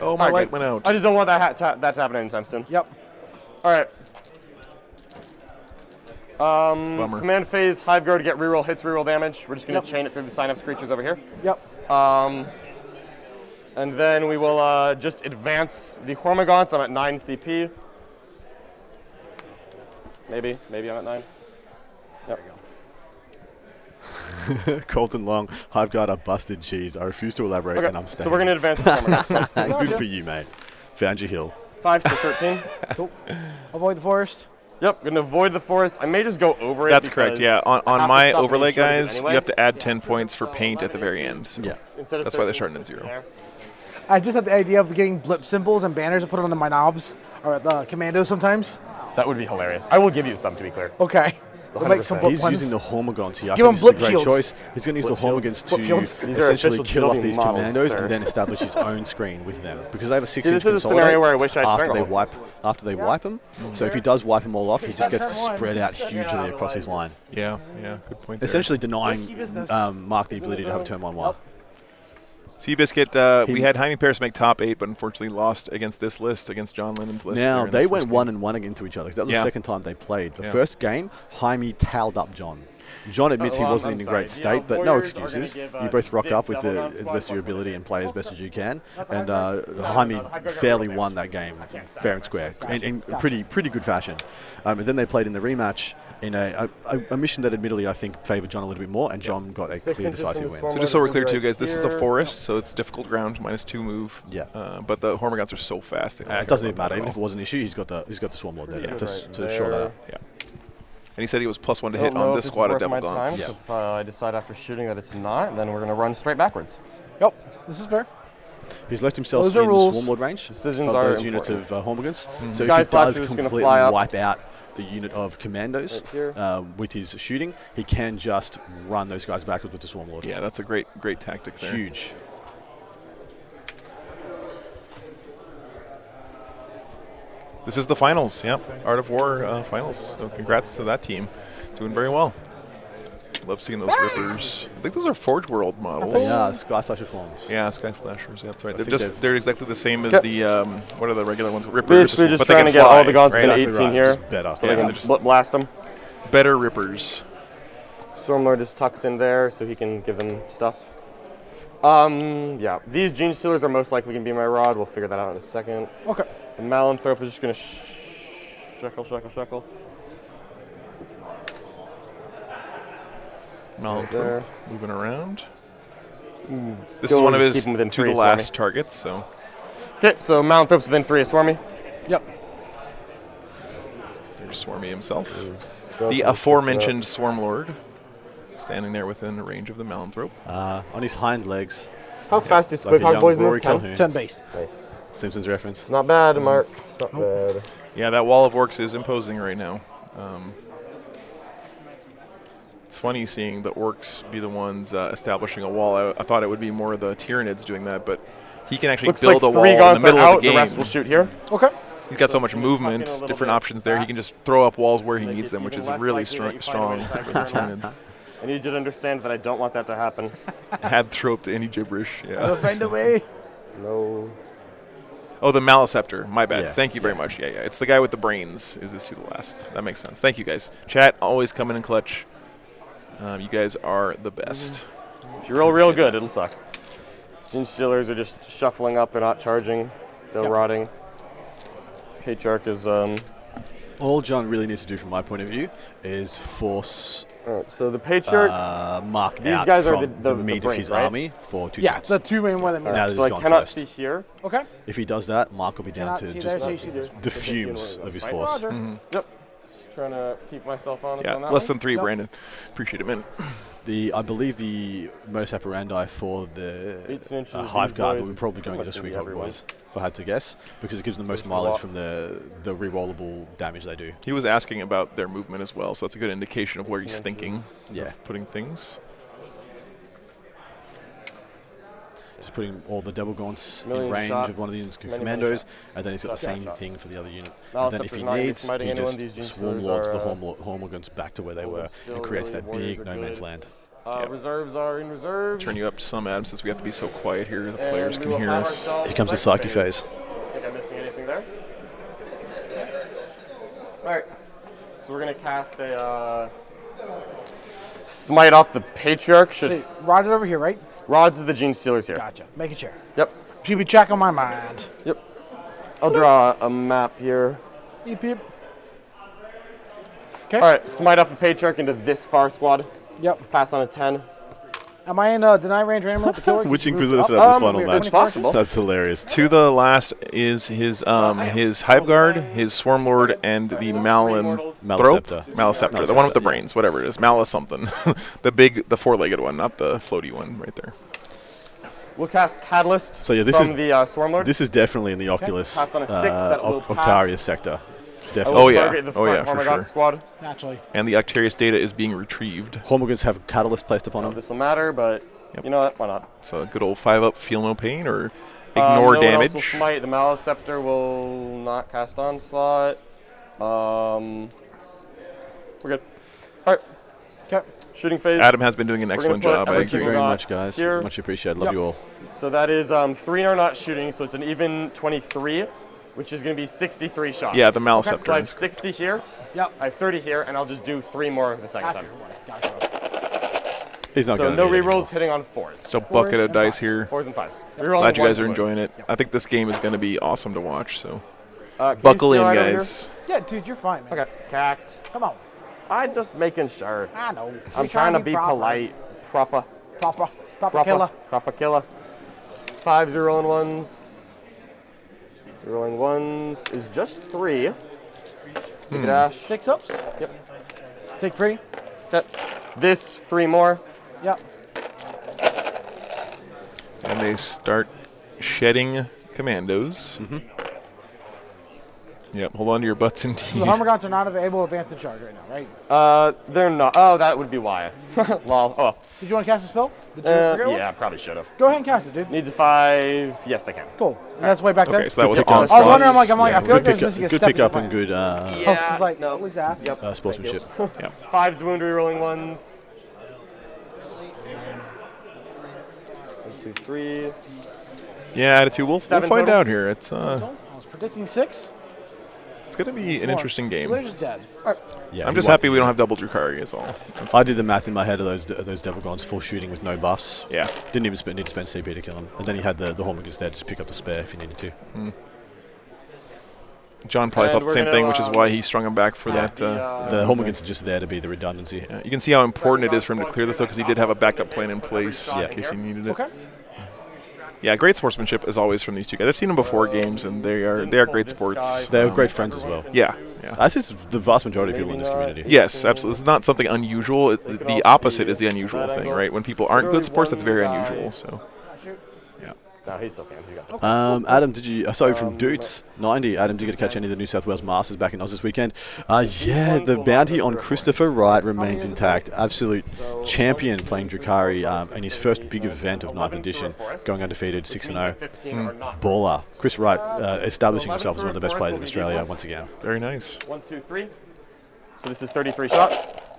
Oh, my light went out. I just don't want that to happen anytime soon. Yep. All right. Bummer. Command phase, Hive Guard to get reroll hits, reroll damage. We're just going to chain it through the sign-ups creatures over here. Yep. And then we will just advance the Hormagaunts. I'm at 9 CP. Maybe I'm at 9. Yep. Colton Long, Hive Guard are busted cheese. I refuse to elaborate, Okay, and I'm staying. so we're going to advance the former. Good for you, mate. Found your hill. 5 to 13. Cool. Avoid the forest. Yep, going to avoid the forest. I may just go over it. That's correct, yeah. I have On to my stop overlay, being shorted guys, anyway. you have to add 10 points for paint at the very end. So yeah. That's why they're starting at 0. I just had the idea of getting blip symbols and banners and put them on my knobs or the commando sometimes. That would be hilarious. I will give you some, to be clear. Okay. We'll make some blip He's ones. using the Hormigons here. I Give think him this is a blip great shields. choice. He's going to use the Blip Hormigons shields. Blip shields. to These are essentially official kill off building these models, commandos sir. and then establish his own screen with them. Because they have a 6-inch this is a consolidate scenario where I wish I had after they Stranglehold. wipe them. So if he does wipe them all off, he just gets to spread out hugely across his line. Yeah, good point there. Essentially denying Mark the ability to have a turn 1 wild. Seabiscuit, we had Jaime Paris make top 8, but unfortunately lost against this list, against John Lennon's list. Now, there in they this went first 1 game. and 1 into each other. That was Yeah. the second time they played. The Yeah. first game, Jaime towed up John. John admits he wasn't in a great state, but no excuses. You both rock up with the best of your ability and play as best as you can. And Jaime fairly won that game, fair and square, in pretty good fashion. And then they played in the rematch in a mission that admittedly I think favoured John a little bit more, and John got a clear, decisive win. So just so we're clear too, guys, this is a forest, so it's difficult ground, -2 move. Yeah. But the Hormigons are so fast. It doesn't even matter. Even if it was an issue, he's got the Swarm Lord there to shore that up. Yeah. And he said he was +1 to hit on this squad of Devil Gaunts. Yeah. If I decide after shooting that it's not, then we're going to run straight backwards. Yep, this is fair. He's left himself Those in are rules. Swarm Lord range Decisions of are those units of Hormigons. So Sky if he does Slasher's gonna completely fly up. wipe out the unit of Commandos with his shooting, he can just run those guys backwards with the Swarm Lord. Yeah, that's a great tactic there. Huge. This is the finals, yep. Art of War finals. So congrats to that team. Doing very well. Love seeing those rippers. I think those are Forge World models. Yeah, Sky Slasher Swarms. Yeah, Sky Slashers. Yeah, that's right. I They're think they're exactly the same as Yep. the what are the regular ones? Rippers. Basically just but they trying can to get fly, all the Gaunts right? to an Exactly 18 right, here. just better. So Yeah, they they're can just blast them. Better rippers. Stormlord just tucks in there so he can give them stuff. Yeah, these Gene Stealers are most likely going to be my rod. We'll figure that out in a second. Okay. The Malanthrope is just going to shekel. Malanthrope moving around. This Go is one of just his keep him within to 3, the last targets, so. Okay, so Malanthrope's within 3 of Swarmy. Yep. There's Swarmy himself. Go The for the aforementioned Swarm Lord, standing there within the range of the Malanthrope. On his hind legs. How fast do like Squid a Hog young boys Rory move? 10? Calhoun. 10 base. Nice. Simpsons reference. It's not bad, Mark. It's not bad. Yeah, that wall of orcs is imposing right now. It's funny seeing the orcs be the ones establishing a wall. I thought it would be more of the Tyranids doing that, but he can actually Looks build like a wall 3 in Gaunts the middle are of out, the game. the rest will shoot here. Okay. He's got so much movement, different options there. He can just throw up walls where he needs them, which is Even less really likely that you strong find a way for to the turn Tyranids. I need you to understand that I don't want that to happen. Add trope to any gibberish. Yeah. We'll find a way. No. Oh, the Maliceptor. My bad. Yeah, Thank you very much. Yeah. It's the guy with the brains. Is this to the last? That makes sense. Thank you, guys. Chat, always coming in clutch. You guys are the best. If you roll real good, it'll suck. Gene Stealers are just shuffling up. They're not charging. They're rotting. Patriarch is... All John really needs to do, from my point of view, is force Alright, so the Patriarch... Mark these out guys are from the meat of brains, his right? army for 2 Yeah, turns. the 2 main one that Now matters. that So I he's gone cannot first. see here. Okay. If he does that, Mark will be down Cannot to see just there, see there. the fumes of his Right. force. Roger. Yep. Just trying to keep myself honest Yeah, on that less one. than 3, Yep. Brandon. Appreciate it, man. I believe the modus operandi for the 18 inches, Hive these Guard boys, will be probably going pretty to much Squeak gonna Hog be everyone. boys, if I had to guess, because it gives them the most There's a mileage lot. from the rerollable damage they do. He was asking about their movement as well, so that's a good indication of where he's thinking Yeah. of putting things. Just putting all the Devil Gaunts in Million range shots, of one of the unit's many commandos, shots. and then he's got the Shots. same Shots. thing for the other unit. Now, And then except if he there's not gonna be needs, smiting he anyone. just These Gene swarm Stealers lords the are, Hormigons back to where they Hold were still, and creates really, that warriors big are no man's good. land. Reserves are in reserves. Turn you up some, Adam, since we have to be so quiet here. The And players we can will hear have us. ourselves Here comes the second psyche phase. Think I'm missing anything there? Alright. So we're going to cast a Smite off the Patriarch. So, rod it over here, right? Rods is the Gene Stealers here. Gotcha. Making sure. Yep. PB check on my mind. Yep. I'll draw a map here. Beep, beep. Okay. Alright, Smite off the Patriarch into this far squad. Yep. Pass on a 10. Am I in deny range randomly with the killer? Which Inquisitor set up this final match? It's possible. That's hilarious. To the last is his Hive Guard, his Swarmlord, and the Maliceptor, the one with the brains, whatever it is, Malus something, the four-legged one, not the floaty one, right there. We'll cast Catalyst So yeah, this from is the Swarmlord. This is definitely in the Oculus Pass on a 6 that will pass. Octarius sector. Definitely. Oh yeah, The oh yeah, front for Hormagaut sure. Squad. Naturally. And the Octarius data is being retrieved. Hormagauns have Catalyst placed upon them. This will matter, but you know what? Why not? So a good old 5-up, feel no pain, or ignore no damage. One else will smite. The Maliceptor will not cast Onslaught. We're good. All right. Okay. Shooting phase. Adam has been doing an excellent job. Thank you very much, guys. Here. Much appreciated. Love you all. So that is 3 are not shooting, so it's an even 23, which is going to be 63 shots. Yeah, the Maliceptor. So I have 60 here. Yep. I have 30 here, and I'll just do 3 more the second time. He's not So going no to rerolls hitting on 4s. Just a bucket of dice here. 4s and 5s. Glad you guys are enjoying it. I think this game is going to be awesome to watch. So can buckle you in, steal right over guys. Yeah, dude, you're fine, man. Okay, cacked. Come on. I'm just making sure. I know. I'm trying to be polite. Proper killer. Proper killer. 5s rolling 1s. Rolling 1s is just 3. Take a dash. 6 ups. Yep. Take 3. Set. This 3 more. Yep. And they start shedding commandos. Yep, hold on to your butts indeed. So the Hormagauts are not able to advance the charge right now, right? They're not. Oh, that would be why. Lol. Oh. Did you want to cast a spell? Did you forget one? Yeah, probably should have. Go ahead and cast it, dude. Needs a 5. Yes, they can. Cool. And that's way back there? Okay, so that was Good on pick up. I was wondering, I'm like, I feel like Good there's missing a good step. pick up and good Hooks is like, no, please ask. Yep. sportsmanship. Yeah. 5s wound rerolling 1s. 1, 2, 3. Yeah, attitude. We'll find total. out here. It's I was predicting 6. it's going to be an interesting game. So they're just dead. Yeah, I'm he just won. happy we don't have double Drukhari is all. I did the math in my head of those Devil full shooting with no buffs. Yeah. Didn't even need to spend CP to kill him. And then he had the Hormagauns there to just pick up the spare if he needed to. John probably And thought the we're same gonna, thing, which is why he strung him back for that. The Hormagauns are just there to be the redundancy. You can see how important it is for him to clear this, though, because he did have a backup plan in place in case he needed it. Okay. Yeah, great sportsmanship as always from these two guys. I've seen them before games, and they are great sports. They're great friends as well. Yeah. That's just the vast majority of people in this community. Yes, absolutely. This is not something unusual. The opposite is the unusual thing, right? When people aren't good sports, that's very unusual. So. No, he still can. He got this. Adam, did you? Sorry, from Doots 90. Adam, did you get to catch any of the New South Wales Masters back in Oz this weekend? Yeah, the bounty on Christopher Wright remains intact. Absolute champion playing Drukhari in his first big event of 9th edition, going undefeated 6-0. Baller. Chris Wright establishing himself as one of the best players in Australia once again. Very nice. 1, 2, 3. So this is 33 shots.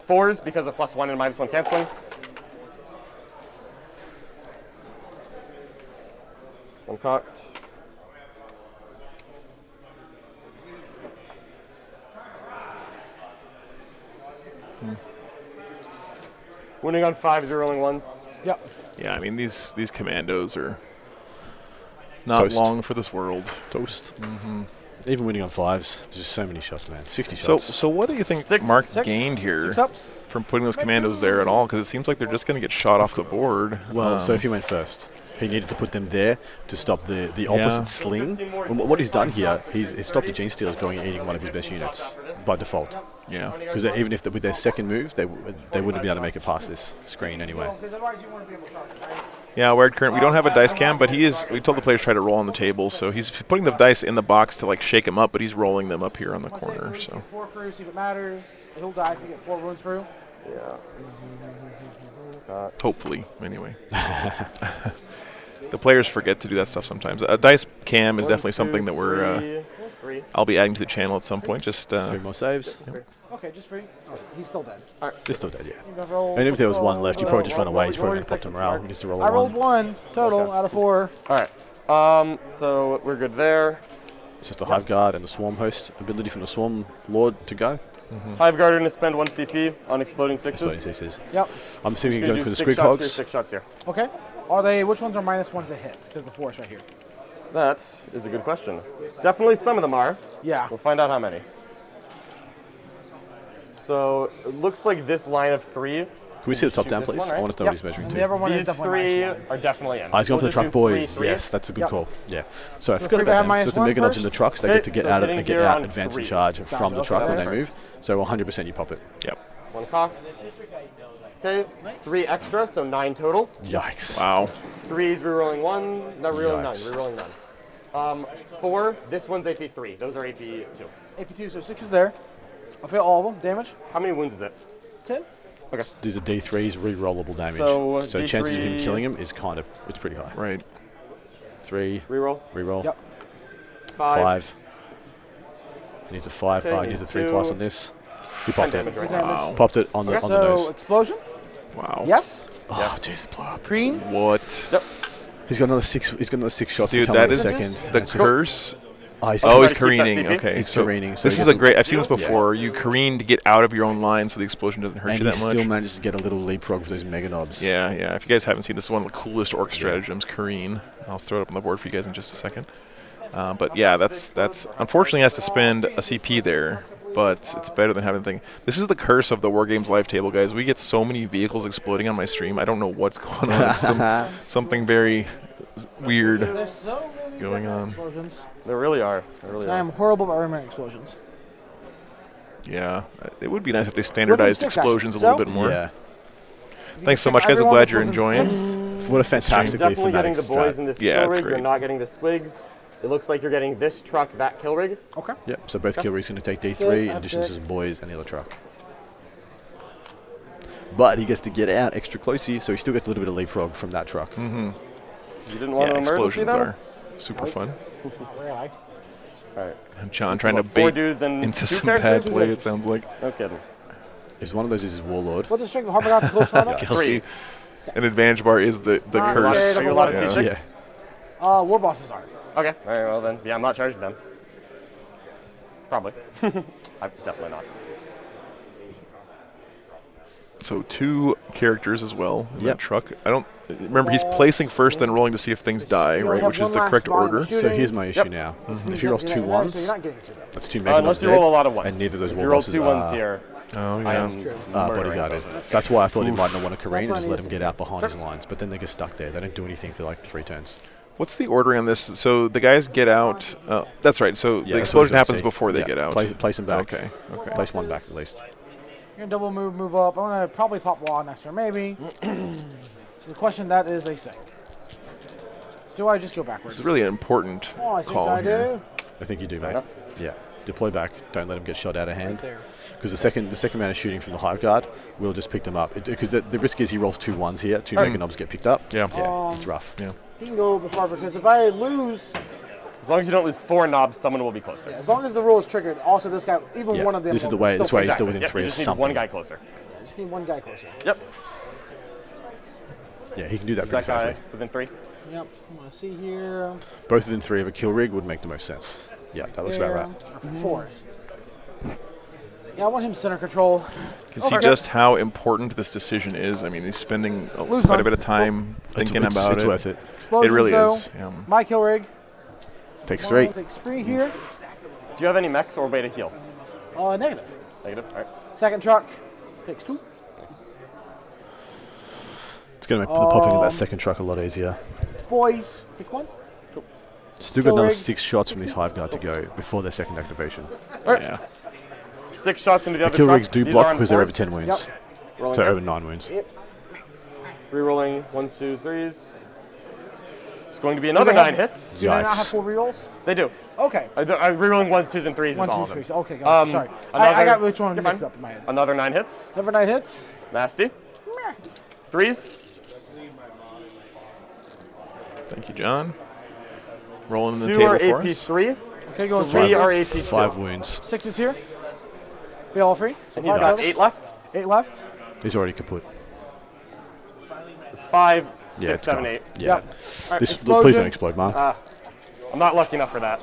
4s because of +1 and -1 canceling. 1 cocked. Winning on 5s, rolling 1s. Yep. Yeah, I mean these commandos are not Toast. long for this world. Toast. Even winning on 5s, just so many shots, man. 60 shots. So what do you think Mark gained here from putting those commandos there at all? Because it seems like they're just going to get shot off the board. Well, so if he went first, he needed to put them there to stop the opposite sling. And what he's done here, he's stopped the Gene Stealers going and eating one of his best units by default. Yeah. Because even if with their second move, they wouldn't be able to make it past this screen anyway. Yeah, Wired Current, we don't have a dice cam, but we told the players to try to roll on the table, so he's putting the dice in the box to like shake them up, but he's rolling them up here on the corner. So 4 through, see if it matters. He'll die if you get 4 wounds through. Yeah. Hopefully, anyway. The players forget to do that stuff sometimes. A dice cam is definitely something that I'll be adding to the channel at some point. Just 3 more saves. Yep. Okay, just 3. Oh, he's still dead. He's still dead, yeah. And if there was 1 left, you probably just run away. He's probably going to pop to morale. He needs to roll I rolled 1 total out of 4. All right. So we're good there. It's just a Hive Guard and the Swarm Host ability from the Swarm Lord to go. Hive Guard are going to spend 1 CP on exploding 6s. Exploding 6s. Yep. I'm assuming you're going for the 6 Squig shots Hogs. here, 6 shots here. Okay. Which ones are -1s a hit? Because the 4 is right here. That is a good question. Definitely some of them are. Yeah. We'll find out how many. So it looks like this line of 3 Can we see the top shoot down, this please? one, I right? want to know what he's measuring The other one is These definitely three minus one. are definitely in. He's going for the We'll truck, just do boys. three. Yes, that's a good Yep. call. Yeah. So I So forgot three have about them. minus So the one Mega Knobs in first? the trucks, they Okay, get to get so out, getting and get here out, on advance, and threes. charge from the Okay. truck when they Okay. move. So 100% you pop it. Yep. One cocked. Okay, 3 extra, so 9 total. Yikes. Wow. 3's rerolling 1, not rerolling 9, Yikes. rerolling none. 4, this one's AP3, those are AP2. AP2, so 6 is there. I'll fail all of them. Damage. How many wounds is it? 10. Okay. These are D3's re-rollable damage. So, chances of him D3 killing him is kind of, it's pretty high. Right. 3. Reroll. Reroll. Yep. 5. Needs a 5. Okay, Oh, he needs a needs 3 2. plus on this. He popped 10 it. damage right now. Wow. Popped it on the So nose. explosion. Wow. Yes. Oh, jeez, it blew up. Green. What? Yep. He's got another 6. He's got another 6 shots. Dude, to come that in a is second. the curse. Oh, he's Oh, he's Try to keep that careening. CP. Okay, He's so careening, so this he is a doesn't- great. I've seen this Yeah. before. You careen to get out of your own line, so the explosion doesn't hurt And you he that much. still manages to get a little leapfrog for those Mega Knobs. Yeah, yeah. If you guys haven't seen this, is one of the coolest orc stratagems, careen. I'll throw it up on the board for you guys in just a second. But yeah, that's unfortunately has to spend a CP there, but it's better than having thing. This is the curse of the War Games live table, guys. We get so many vehicles exploding on my stream. I don't know what's going on. It's something very weird There's so many going different on. explosions. There really are. There really I are. am horrible at remembering explosions. Yeah, it would be nice if they standardized six, explosions actually. a little bit more. Yeah. Thanks so much, guys. I'm Everyone glad you're within enjoying. six. What a fantastically Definitely getting thematic the boys strat. in this Yeah, kill it's rig. You're great. not getting the squigs. It looks like you're getting this truck, that kill rig. Okay. Yep, so both kill rigs going to take D3 Good, in that's addition to good. the boys and the other truck. But he gets to get out extra closely, so he still gets a little bit of leapfrog from that truck. Mm-hmm. You didn't want Yeah, to emergency explosions them? are super fun. Where am I? All right. And John Just trying to about 4 bait dudes and into 2 some bad characters? play, it sounds like. No kidding. If one of those is his Warlord. What's the strength of Harper God's close combat? Kelsey, an advantage bar is the Not curse. scared of Are you a lot of Yeah. T6? War bosses are. Okay. All right, well then. Yeah, I'm not charging them. Probably. I'm definitely not. So 2 characters as well in Yep. that truck. I don't remember he's placing first, then rolling to see if things die, You right? have Which is one the last correct spot in order. the So here's my issue Yep. now. Mm-hmm. If he rolls 2 So ones, you're not getting to them. that's 2 Mega Unless Knobs you dead, roll a lot of ones. and neither of those If war you roll bosses 2 ones are here, Oh, I yeah. am murdering bodyguarded. those. That's why I thought he might not want to careen and That's just why let I him need get out behind his lines, but then they get stuck there. They don't do anything for like 3 turns. What's the ordering on this? So the guys get out. That's right. So the that's what I was explosion gonna happens say. before they Yeah, get out. Place them back. Okay. Okay. Place one back at least. You're gonna double move up. I'm gonna probably pop wall next turn, maybe. So the question that is a sink. So do I just go backwards? This is really an important Oh, I think call I here. do. I think you do, mate. enough. Yeah. Deploy back. Don't let him get shot out of hand. there. Because the second round of shooting from the hive guard will just pick them up. Because the risk is he rolls 2 ones here. 2 Mega Knobs get picked up. Yeah. It's rough. Yeah. He can go before because if I lose, As long as you don't lose 4 knobs, someone will be closer. as long as the rule is triggered, also this guy, even Yeah, one of them. this is the will way- still this way play he's still back. within Yep, 3 you of just need something. one guy closer. Just need one guy closer. Yep. Yeah, he can do that Is pretty that guy safely. within 3? Yep. I'm gonna see here. Both within 3 of a kill rig would make the most sense. Yeah, that looks about right. Forest. Yeah, I want him center control. You can see just how important this decision is. I mean, he's spending Lose quite none. a bit of time thinking it's about it. worth it. Explosions, It really though. is. Yeah. My kill rig. Takes 3. Takes 3 here. Do you have any mechs or way to heal? Negative. Negative. All right. Second truck takes 2. It's going to make the popping of that second truck a lot easier. Boys, pick 1. Still got Kill another rig. 6 shots from this hive guard to go before their second activation. All right. Yeah. 6 shots into the The other kill truck. rigs do These block are on because they're over 4s. 10 wounds. Rolling So here. over 9 wounds. Rerolling 1s, 2s, 3s. It's going to be another 9 hits. Do they not have Yikes. 4 rerolls? They do. Okay. I'm rerolling 1s, 2s, and 3s. 1, is all 2, of them. 3. Okay, gotcha. Sorry. I another- got which one you're mixed fine. up in my head. Another 9 hits. Never 9 hits. Nasty. 3s. Thank you, John. Rolling in the 2 are table for us. AP3. Okay, go 3 are AP2. 5 wounds. 6 is here. Be all free. So And he's 5 got total. 8 left. 8 left. He's already kaput. It's 5, 6, Yeah, it's 7, gone. 8. Yeah. Yep. Alright, Please explosion. don't explode, Mark. I'm not lucky enough for that.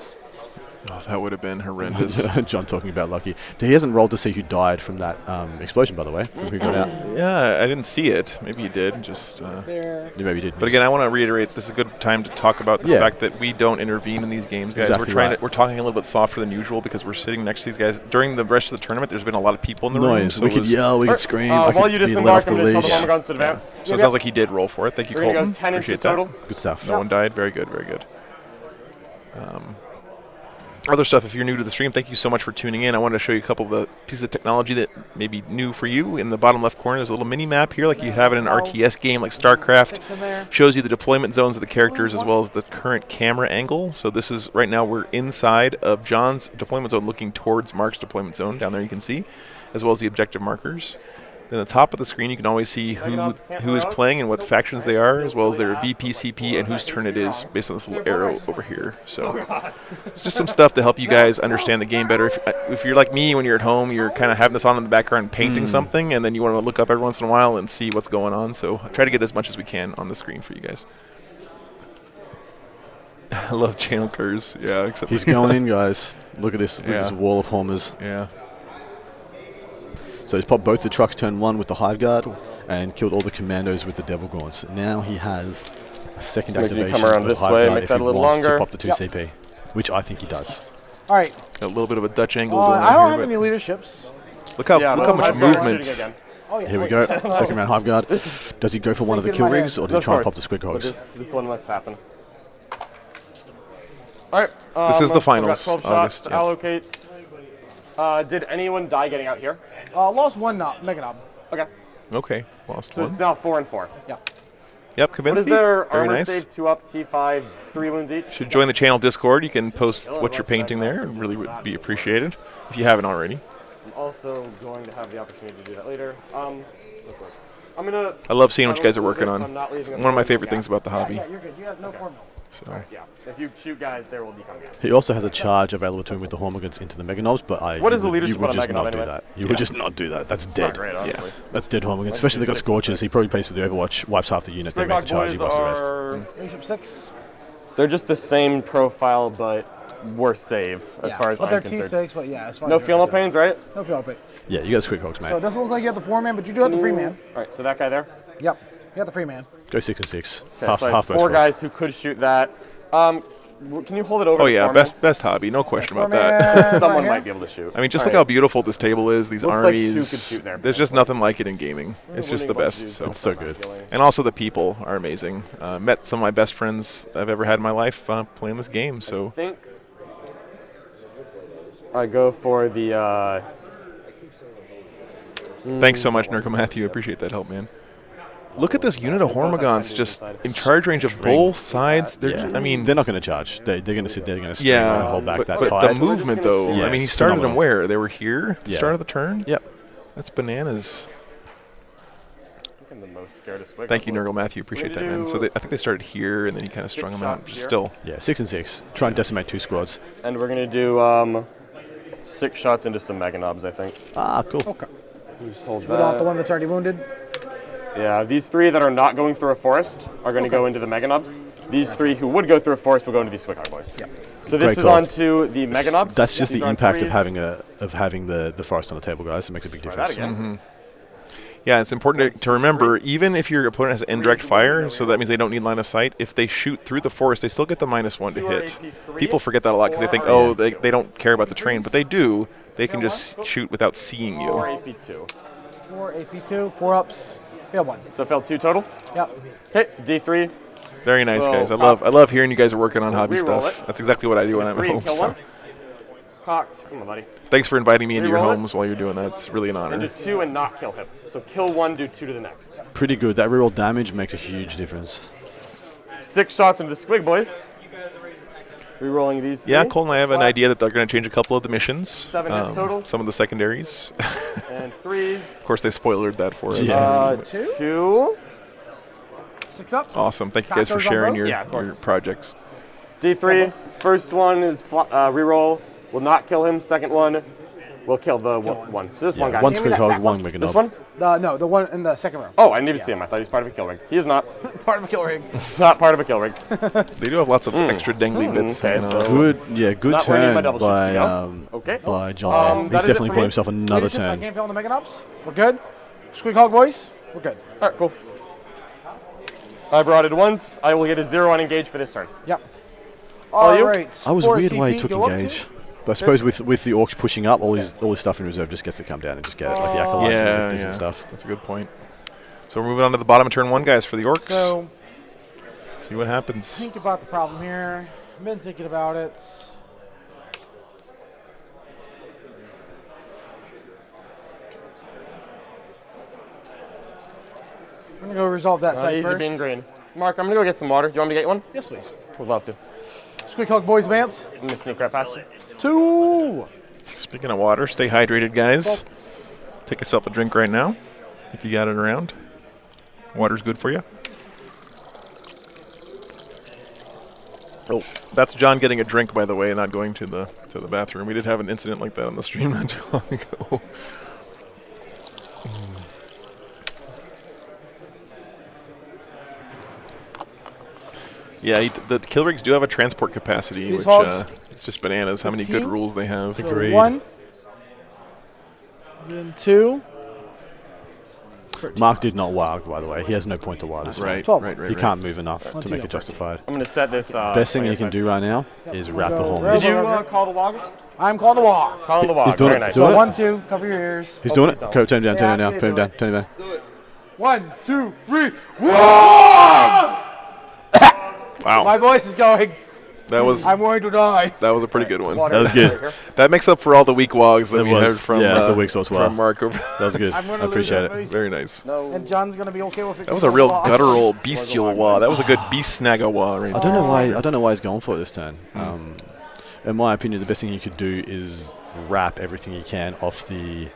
Oh, that would have been horrendous. John talking about lucky. He hasn't rolled to see who died from that explosion, by the way, from who got out. Yeah, I didn't see it. Maybe you did. Just Yeah, maybe you did. But again, I want to reiterate: this is a good time to talk about the fact that we don't intervene in these games, guys. Exactly We're talking a little bit softer than usual because we're sitting next to these guys during the rest of the tournament. There's been a lot of people in the room. Noise. We could yell. We could scream. While you disembark, I'm going to tell the Hormagaunts to advance. So it sounds like he did roll for it. Thank you, We're gonna Colton. go 10 inches Appreciate that. total. Good stuff. No one died. Very good. Very good. Other stuff, if you're new to the stream, thank you so much for tuning in. I wanted to show you a couple of the pieces of technology that may be new for you. In the bottom left corner, there's a little mini map here, like you have in an RTS game like StarCraft. Shows you the deployment zones of the characters as well as the current camera angle. So this is, right now, we're inside of John's deployment zone looking towards Mark's deployment zone. Down there you can see, as well as the objective markers. Then at the top of the screen, you can always see who is playing and what factions they are, as well as their BCP and whose turn it is, based on this little arrow over here. So it's just some stuff to help you guys understand the game better. If you're like me, when you're at home, you're kind of having this on in the background, painting something, and then you want to look up every once in a while and see what's going on. So I try to get as much as we can on the screen for you guys. I love channel curves. Yeah, except he's going in, guys. Look at this. Look at this wall of homers. Yeah. So he's popped both the trucks turn 1 with the Hive Guard and killed all the commandos with the Devil Gaunts. Now he has a second activation come around of this Hive way, Guard make if that he a little wants longer. to pop the 2 CP, which I think he does. All right. A little bit of a Dutch angle going on I don't here, have but any leaderships. look how much movement. Oh, yeah. Here we go. Second round Hive Guard. Does he go for one of the kill rigs, or does he try and pop the Squid Hogs? This one must happen. All right. This is the I've got finals, 12 shots August, to yeah. allocate. Did anyone die getting out here? Lost one Mega Knob. Okay. Okay, lost So one. it's now 4 and 4. Yeah. Yep, What Kabinski. is their Very armor nice. save? 2 up, T5, 3 wounds each. Should join the channel Discord. You can post what you're painting there. It really would be appreciated if you haven't already. I'm also going to have the opportunity to do that later. I'm gonna. I love seeing what you guys are working so on. I'm not It's leaving one of my a favorite gap. things about the hobby. Yeah, you're good. You have no formula. So. Yeah. If you shoot guys, there will become gaps. He also has a charge available to him with the Hormagaunts into the Mega Knobs, but What is the you leadership would on a just Mega not Knob do anyway? that. You would just not do that. That's not dead. great, honestly. That's dead Hormagaunts, especially they got Scorches. He probably pays for the Overwatch, wipes half the unit, then make the charge, he buffs the rest. Leadership 6. They're just the same profile, but worse save as far as but I'm they're concerned. T6, but yeah, as far No as you're feel no concerned. pains, right? No feel no pains. Yeah, you got Squid Hogs, mate. So it doesn't look like you have the 4-man, but you do have the free man. All right, so that guy there. Yep. You got the free man. Go 6 and 6. Okay, half so I have both 4 scores. guys who could shoot that. Can you hold it over? Oh the yeah, foreman? best hobby, no question about Foreman. that. Someone might be able to shoot. I mean, just All look right. how beautiful this table is. These Looks like 2 armies. could shoot there. There's just nothing like it in gaming. It's just the best. So. It's so good. And also the people are amazing. Met some of my best friends I've ever had in my life playing this game. So. I think I go for the. Thanks so much, Nurko Matthew. I appreciate that help, man. Look at this unit of Hormagaunts just in charge range of both sides. They're, I mean, they're not going to charge. They're going to sit there, going to string around and hold back that but tide. the movement, though. Yeah, I mean, he it's started them phenomenal. where? They were here at the Yeah. start of the turn? Yep. That's bananas. I think I'm the most scared of Squig. Thank you, Nurgle Matthew. Appreciate that, man. So I think they started here, and then he kind of strung them out. Just here. still. Yeah, 6 and 6. Try and decimate 2 squads. And we're gonna do 6 shots into some Mega Knobs, I think. Ah, cool. Okay. Just hold We don't want the that. one that's already wounded. Yeah, these 3 that are not going through a forest are going to go into the Mega Knobs. These 3 who would go through a forest will go into these Squig boys. Yeah. So this Great is call. on to the Mega Knobs. That's just These the are on impact of 3s. having the forest on the table, guys. It makes a big Try that difference. again. Yeah, it's important to remember, even if your opponent has indirect fire, so that means they don't need line of sight, if they shoot through the forest, they still get the -1 to hit. People forget that a lot because they think, oh, they don't care about the terrain, but they do. They can just shoot without seeing you. 4 AP2. 4 AP2, 4 ups, fail 1. So failed 2 total? Yep. Okay, D3. Very nice, Well, guys. I love hearing you guys are working on hobby reroll stuff. it. That's exactly what I do when I'm at 3 home. kill So. 1. Cocked. Come on, buddy. Thanks for inviting me into your Reroll it. homes while you're doing that. It's really an And honor. do 2 and not kill him. So kill 1, do 2 to the next. Pretty good. That reroll damage makes a huge difference. 6 shots into the Squig boys. Rerolling these. Yeah, 3. Colton, I have an idea that they're going to change a couple of the missions. 7 hits total. Some of the secondaries. And 3s. Of course, they spoilered that for us. Yeah. 2. 6 ups. Awesome. Thank you guys for Cockers on sharing both? your, Yeah, of course. your projects. D3. First one is reroll. Will not kill him. Second one We'll kill the one. So this one guy. One Squig Hog, one Wicked This Knob. one? No, the one in the second row. Oh, I didn't even see him. I thought he was part of a kill rig. He is not. Part of a kill rig. He's not part of a kill rig. They do have lots of extra dangly bits. Okay, hanging out. Good Not where I need my turn double shifts to go. by John. He's that is it definitely for bought me. himself another Leadership, I turn. can't fail on the Mega Knobs. We're good. Squig Hog boys. We're good. All right, cool. I brought it once. I will get a 0 on engage for this turn. Yep. All you? Right. I was for weird why he CP, took go up engage. But I suppose with the Orcs pushing up, all his stuff in reserve just gets to come down and just get it, like the Acolytes and the Victors and stuff. That's a good point. So we're moving on to the bottom of turn 1, guys, for the Orcs. So, see what happens. think about the problem here. I've been thinking about it. I'm going to go resolve that side Easy first. being green. Mark, I'm going to go get some water. Do you want me to get you one? Yes, please. Would love to. Squig Hog boys advance. I'm going to sneak right past you. 2. Speaking of water, stay hydrated, guys. Take yourself a drink right now, if you got it around. Water's good for you. Oh, that's John getting a drink, by the way, not going to the bathroom. We did have an incident like that on the stream not too long ago. Yeah, the kill rigs do have a transport capacity, These which hogs? it's just bananas how many good 15? rules they have. So 1. Then 2. Mark did not WAG, by the way. He has no point to WAG this Right, one. right, right, He right. can't move enough One, to two, make go it first. justified. I'm going to set this. Best thing he can do right now is wrap the horn. Did you call the log? I'm calling the walk. Call the log. He's doing Very it. nice. Doing So it. 1, 2, cover your ears. He's doing it. please don't. Turn him down, turn him Yeah, down, turn him down, turn him down. 1, 2, 3. Whoa! Wow. My voice is going. That was I'm going to die. that was a pretty good one. That was good. That makes up for all the weak wogs that It we heard was. from Yeah, that's a weak sauce wow. from Mark. Over. That was good. I'm gonna I lose appreciate that it. voice. Very nice. And John's going to be okay with it. That was a real guttural bestial wah. That was a good beast snagga wah right I don't know why. I don't know why he's going for it this turn. In my opinion, the best thing you could do is wrap everything you can off the.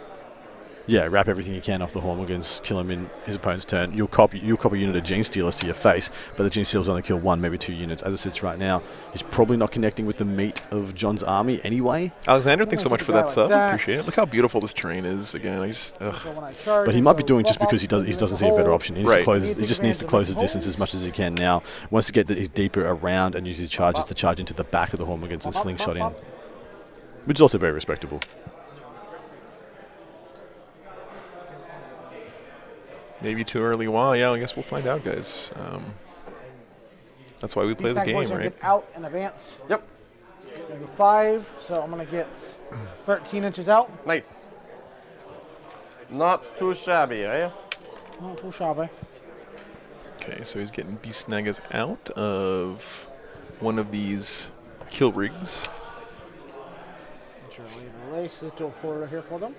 Yeah, wrap everything you can off the Hormigans, kill him in his opponent's turn. You'll copy a unit of Gene Stealers to your face, but the Gene Stealers only kill 1, maybe 2 units. As it sits right now, he's probably not connecting with the meat of John's army anyway. Alexander, thanks so much for that like sub. that. Appreciate it. Look how beautiful this terrain is. Again, I just. Ugh. So when I charge, But he might be doing it just because he doesn't see a better option. He, needs to Right. close, he just needs to close the distance as much as he can now. Wants to get his deeper around and use his charges to charge into the back of the Hormigans and slingshot in, which is also very respectable. Maybe too early wah. Yeah, I guess we'll find out, guys. That's why we play the game, right? Get out and advance. Yep. I'm gonna go 5, so I'm going to get 13 inches out. Nice. Not too shabby, eh? Not too shabby. Okay, so he's getting beast snaggas out of one of these kill rigs. Release the teleporter here for them.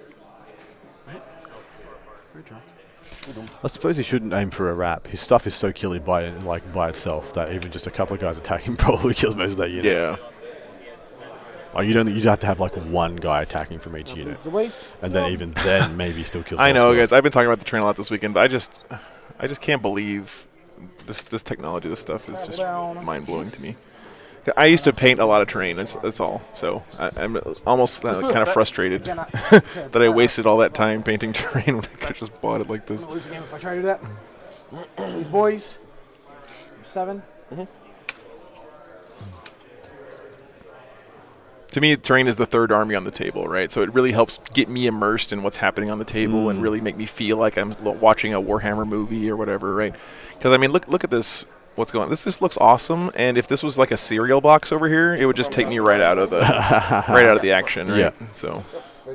Great job. I suppose he shouldn't aim for a wrap. His stuff is so killy by itself that even just a couple of guys attacking probably kills most of that unit. Yeah. Like you'd have to have like 1 guy attacking from each unit, and then even then maybe still kills. I know, most guys. I've been talking about the train a lot this weekend, but I just can't believe this technology. This stuff is just mind blowing to me. I used to paint a lot of terrain. That's all. So I'm almost kind of frustrated that I wasted all that time painting terrain when I could have just bought it like this. I'm gonna lose the game if I try to do that. These boys, 7. To me, terrain is the third army on the table, right? So it really helps get me immersed in what's happening on the table and really make me feel like I'm watching a Warhammer movie or whatever, right? Because I mean, look at this. What's going on? This just looks awesome. And if this was like a cereal box over here, it would just take me right out of the action, right? Yeah. So I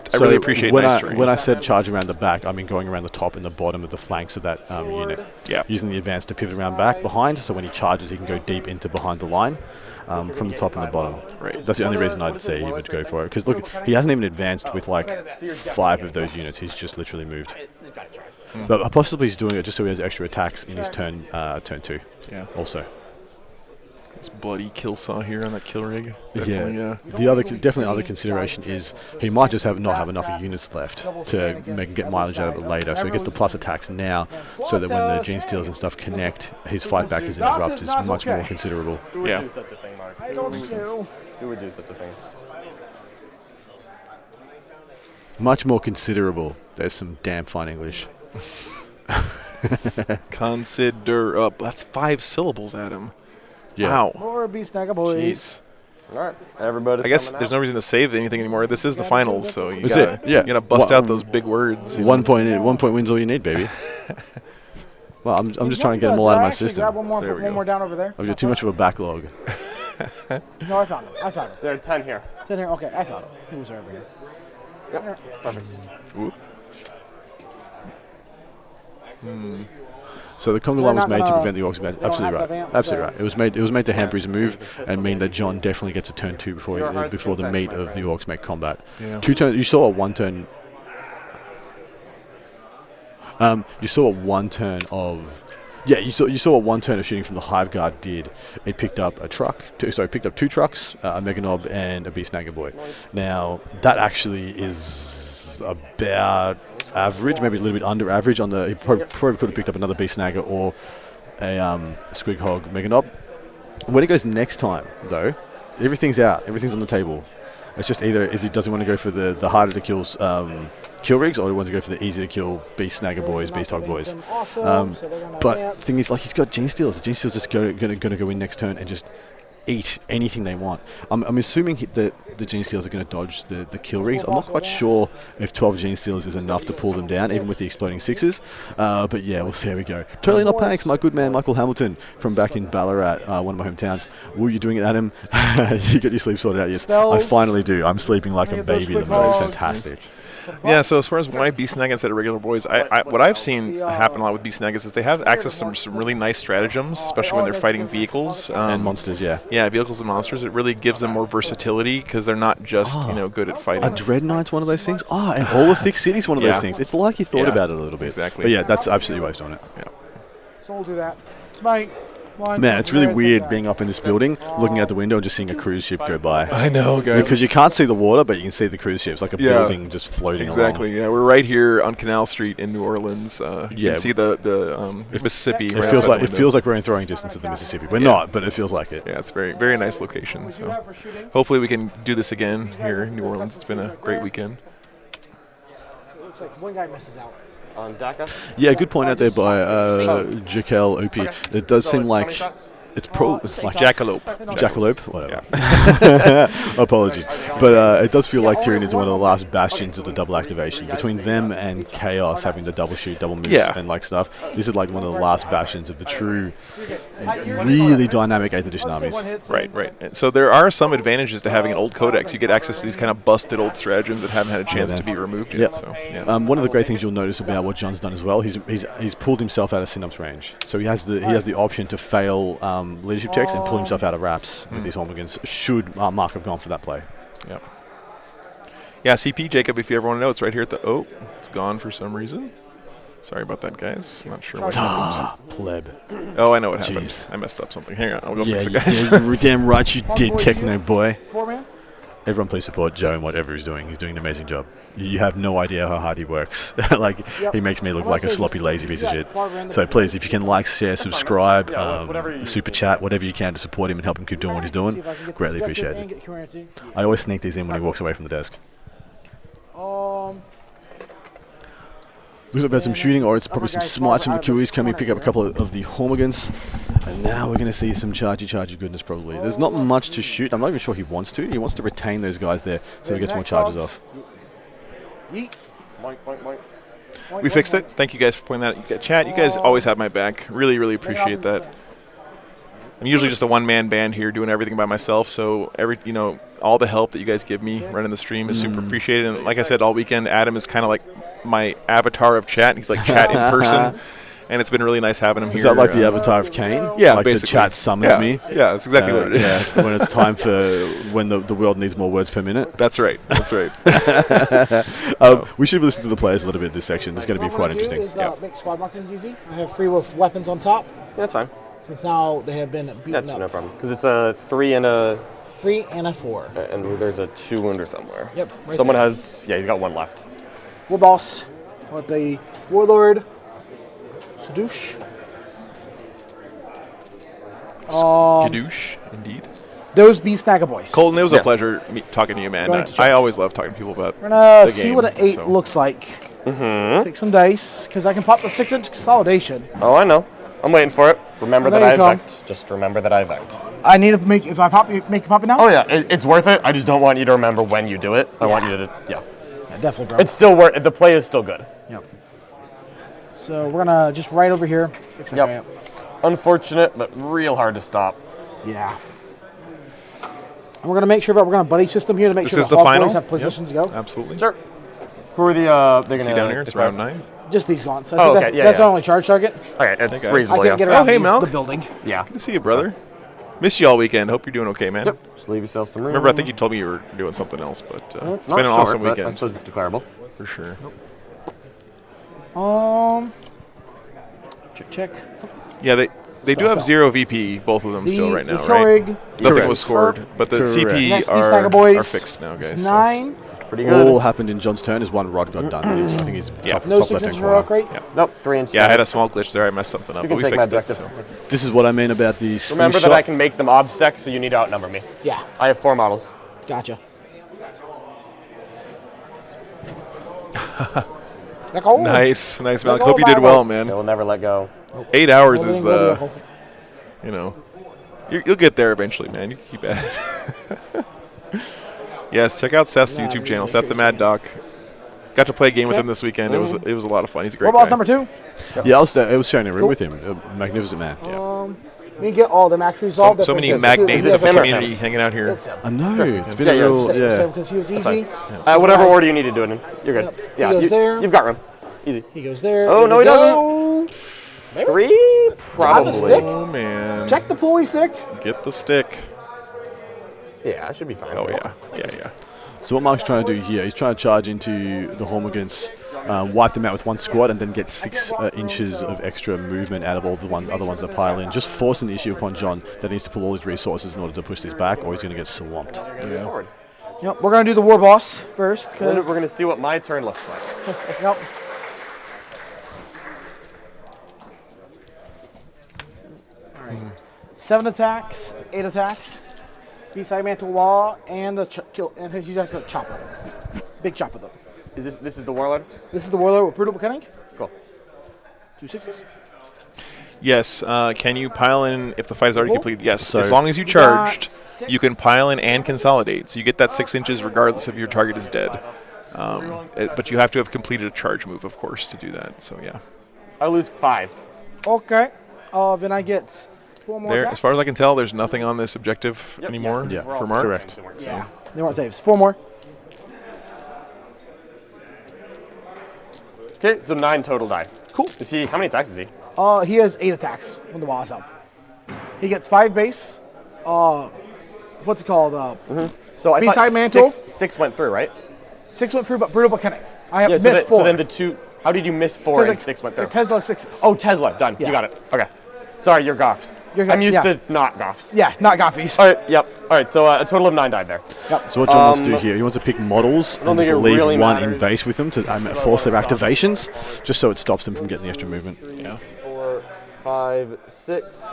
So really appreciate when nice I, terrain. when I said charge around the back, I mean going around the top and the bottom of the flanks of that unit. Yeah. Using the advance to pivot around back behind, so when he charges, he can go deep into behind the line. From the top and the bottom. Right. That's the only reason I'd say he would go for it. Because look, he hasn't even advanced with like 5 of those units. He's just literally moved. But possibly he's doing it just so he has extra attacks in his turn 2. Yeah. Also. This bloody kill saw here on that kill rig. Yeah. The other definitely other consideration is he might just not have enough units left to make him get mileage out of it later. So he gets the plus attacks now, so that when the Gene Stealers and stuff connect, his fight back is interrupt is much more considerable. Who would do such a thing, Mark? I don't know. Who would do such a thing? Much more considerable. There's some damn fine English. Consider. That's 5 syllables, Adam. Yeah. Wow. More B-Snagger boys. Jeez. All right, everybody. I guess there's no reason to save anything anymore. This is the finals, so you Is gotta, it? Yeah. you gotta bust out those big words. 1 point. 1 point wins all you need, baby. Well, I'm just trying to get them all out of my system. Grab one more, put one more down over there. I've got too much of a backlog. No, I found him. There are 10 here. 10 here. Okay, I found him. He was over here. Yep. Perfect. So the conga line was made to prevent the Orcs advance. Absolutely right. Absolutely right. It was made to hamper his move and mean that John definitely gets a turn 2 before the meat of the Orcs make combat. Yeah. 2 turns. You saw a 1 turn. You saw a 1 turn of. Yeah, you saw what 1 turn of shooting from the Hive Guard did. It picked up a truck. Picked up 2 trucks, a Mega Knob, and a Beast Snagger Boy. Now that actually is about average, maybe a little bit under average. On the he probably could have picked up another Beast Snagger or a Squig Hog Mega Knob. When it goes next time, though, everything's out. Everything's on the table. It's just either does he want to go for the harder to kill kill rigs, or he wants to go for the easy to kill Beast Snagger Boys, Beast Hog Boys. But thing is, like, he's got Gene Stealers. Gene Stealers just going to go in next turn and just eat anything they want. I'm assuming that the Gene Stealers are going to dodge the kill rigs. I'm not quite sure if 12 Gene Stealers is enough to pull them down, even with the exploding 6s. But yeah, we'll see how we go. Totally not panics, my good man Michael Hamilton from back in Ballarat, one of my hometowns. Were you doing it, Adam? You got your sleep sorted out? Yes, I finally do. I'm sleeping like a baby. The most fantastic. Yeah, so as far as why Beast Snag instead of regular boys, what I've seen happen a lot with Beast Snag is they have access to some really nice stratagems, especially when they're fighting vehicles. And monsters, yeah. Yeah, vehicles and monsters. It really gives them more versatility because they're not just, good at fighting. A Dread Knight's one of those things? And All the Thick City's one of those things. It's like you thought about it a little bit. Exactly. But yeah, that's absolutely why he's doing it. Yeah. So we'll do that. Smite. Man, it's really weird being up in this building, looking out the window and just seeing a cruise ship go by. I know, guys. Because you can't see the water, but you can see the cruise ships, like a building just floating along. Exactly, yeah. We're right here on Canal Street in New Orleans. You can see the Mississippi. It feels like we're in throwing distance of the Mississippi. We're not, but it feels like it. Yeah, it's very, very nice location. So hopefully we can do this again here in New Orleans. It's been a great weekend. It looks like one guy misses out. On DACA? Yeah, good point out there by Jakel OP. It does seem like it's like Jackalope. Jackalope, whatever. Apologies, but it does feel like Tyrion is one of the last bastions of the double activation. Between them and Chaos having the double shoot, double moves, and like stuff, this is like one of the last bastions of the true, really dynamic 8th edition armies. Right. And so there are some advantages to having an old codex. You get access to these kind of busted old stratagems that haven't had a chance to be removed yet. So, one of the great things you'll notice about what John's done as well, he's pulled himself out of Synapse range, so he has the option to fail leadership checks and pull himself out of wraps with these Hormigans, should Mark have gone for that play. Yeah, CP, Jacob, if you ever want to know, it's right here at the... it's gone for some reason. Sorry about that, guys. Not sure what happened. Pleb. Oh, I know what happened. I messed up something. Hang on, I'll go fix it, guys. You're damn right you did, Techno Boy. 4-man? Everyone please support Joe in whatever he's doing. He's doing an amazing job. You have no idea how hard he works. He makes me look like a sloppy, lazy piece of shit. So please, if you can like, share, subscribe, super chat, whatever you can to support him and help him keep doing what he's doing, greatly appreciate it. I always sneak these in when he walks away from the desk. Looks like about some shooting, or it's probably some smites from the Kiwis coming, pick up a couple of the Hormigans. And now we're going to see some chargy goodness probably. There's not much to shoot. I'm not even sure he wants to. He wants to retain those guys there so he gets more charges off. We fixed it. Thank you guys for pointing that out. Chat, you guys always have my back. Really, really appreciate that. I'm usually just a one-man band here doing everything by myself, so all the help that you guys give me running the stream is super appreciated. And like I said, all weekend, Adam is kind of like my avatar of chat. He's like chat in person, and it's been really nice having him here. Is that like the avatar of Cain? Yeah, like basically. The chat summons me? Yeah, that's exactly what it is. Yeah, when it's time for when the world needs more words per minute. That's right. We should listen to the players a little bit in this section. This is going to be quite interesting. Make squad markings easy. I have free with weapons on top. Yeah, that's fine. Since now they have been beaten up. That's no problem. Because it's a 3 and a... 3 and a 4. And there's a 2 wounder somewhere. Yep. Right Someone there. has... Yeah, he's got 1 left. War boss with the Warlord. Skadoosh. Skadoosh, indeed. those be Snagga boys. Colton, it was a pleasure talking to you, man. I always love talking to people about We're going the to see game, what an 8 looks like. Take some dice, because I can pop the 6-inch consolidation. Oh, I know. I'm waiting for it. Remember There that you I go. vect. Just remember that I vect. I need to make, if I pop, make you pop it now? Oh, yeah. It's worth it. I just don't want you to remember when you do it. I want you to, Yeah, definitely, bro. It's still worth it. The play is still good. Yep. So we're going to just right over here fix that guy up. Unfortunate, but real hard to stop. Yeah. And we're going to make sure that we're going to buddy system here to make This sure is the the Hog final? boys have positions to go. Absolutely. Sure. Who are the, they're See going down here, it's round 9. Just these gaunts. So Oh, that's, okay. Yeah, that's yeah. our only charge target. Okay, it's Hey, guys. reasonable, I can't get Oh, around hey, these, Malk. the building. Yeah. Good to see you, brother. Missed you all weekend. Hope you're doing okay, man. Yep. Just leave yourself some room. Remember, I think you told me you were doing something else, but It's it's not been an short, awesome but weekend. I suppose it's declarable. For sure. Check. Yeah, they do have 0 VP, both of them still right now, the kill right? rig. Nothing was scored, but the Correct. CP Next piece, Snagga are boys. fixed now, guys. It's so- 9. Pretty good. All happened in John's turn as one rod got done. I think he's top, No top 6 left inch hand rock corner. rate? Yeah. Nope, 3 inch. Yeah, I had a small glitch there. I messed something up, You but can we take my fixed it. objective. So. This is what I mean about the Remember that slingshot. I can make them obsec, so you need to outnumber me. Yeah. I have 4 models. Gotcha. Like, oh. Nice, Like, Malk. oh, Hope you did my well, God. man. They will never let go. 8 hours Well, is, then go to- you know, you'll get there eventually, man. You keep at it. Yes, check out Seth's YouTube channel, Seth the Mad Doc. Got to play a game with him this weekend. It was a lot of fun. He's a great Warboss guy. number 2. Yeah, I was sharing a room Cool. with him. A magnificent man. Yeah. We get all them actually resolved. So many magnates of the community hanging out here. It's him. I know. It's been Yeah, a yeah, real. Yeah. Because he was easy. Whatever order you need to do it in. You're good. Yep. He Yeah, goes there. You've got room. Easy. He goes there. Oh, Here no, we he go. 3? Probably. the stick. Oh, man. Check the pulley stick. Get the stick. Yeah, I should be fine. Oh, yeah. Yeah. So what Mark's trying to do here, he's trying to charge into the Hormigans, wipe them out with one squad, and then get 6 inches of extra movement out of all the other ones that pile in. Just forcing the issue upon John that he needs to pull all his resources in order to push this back, or he's going to get swamped. Yeah. Yep, we're going to do the war boss first. We're Cause going to see what my turn looks like. Yep. All right. 7 attacks, 8 attacks. B-side mantle wall, and the kill, and he has a chopper. Big chopper though. Is this is the warlord? This is the warlord with brutal cunning. Cool. 2 6s. Yes. Can you pile in if the fight is already Cool. completed? Yes. So as long as you got charged, 6. you can pile in and consolidate. So you get that 6 inches regardless if your target is dead. But you have to have completed a charge move, of course, to do that. So yeah. I lose 5. Okay. Then I get 4 more There, attacks. as far as I can tell, there's nothing on this objective anymore Yeah, for Mark. correct. Yeah. They weren't saves. 4 more. Okay, so 9 total die. Cool. Is he? How many attacks is he? He has 8 attacks when the wall is up. He gets 5 base. What's it called? So I B-side thought mantle. 6 went through, right? 6 went through, but brutal cunning. I have Yeah. missed 4. So then the 2. How did you miss 4 and 6 went through? Tesla 6s. Oh, Tesla. Done. Yeah. You got it. Okay. Sorry, you're goffs. You're good, I'm used yeah. to not goffs. Yeah, not goffies. All right. Yep. All right. So a total of 9 died there. Yep. So what John wants to do here, he wants to pick models don't and just think it leave really one matters. in base with them to force their activations, just so it stops them from getting the extra movement. Yeah. 4, 5, 6,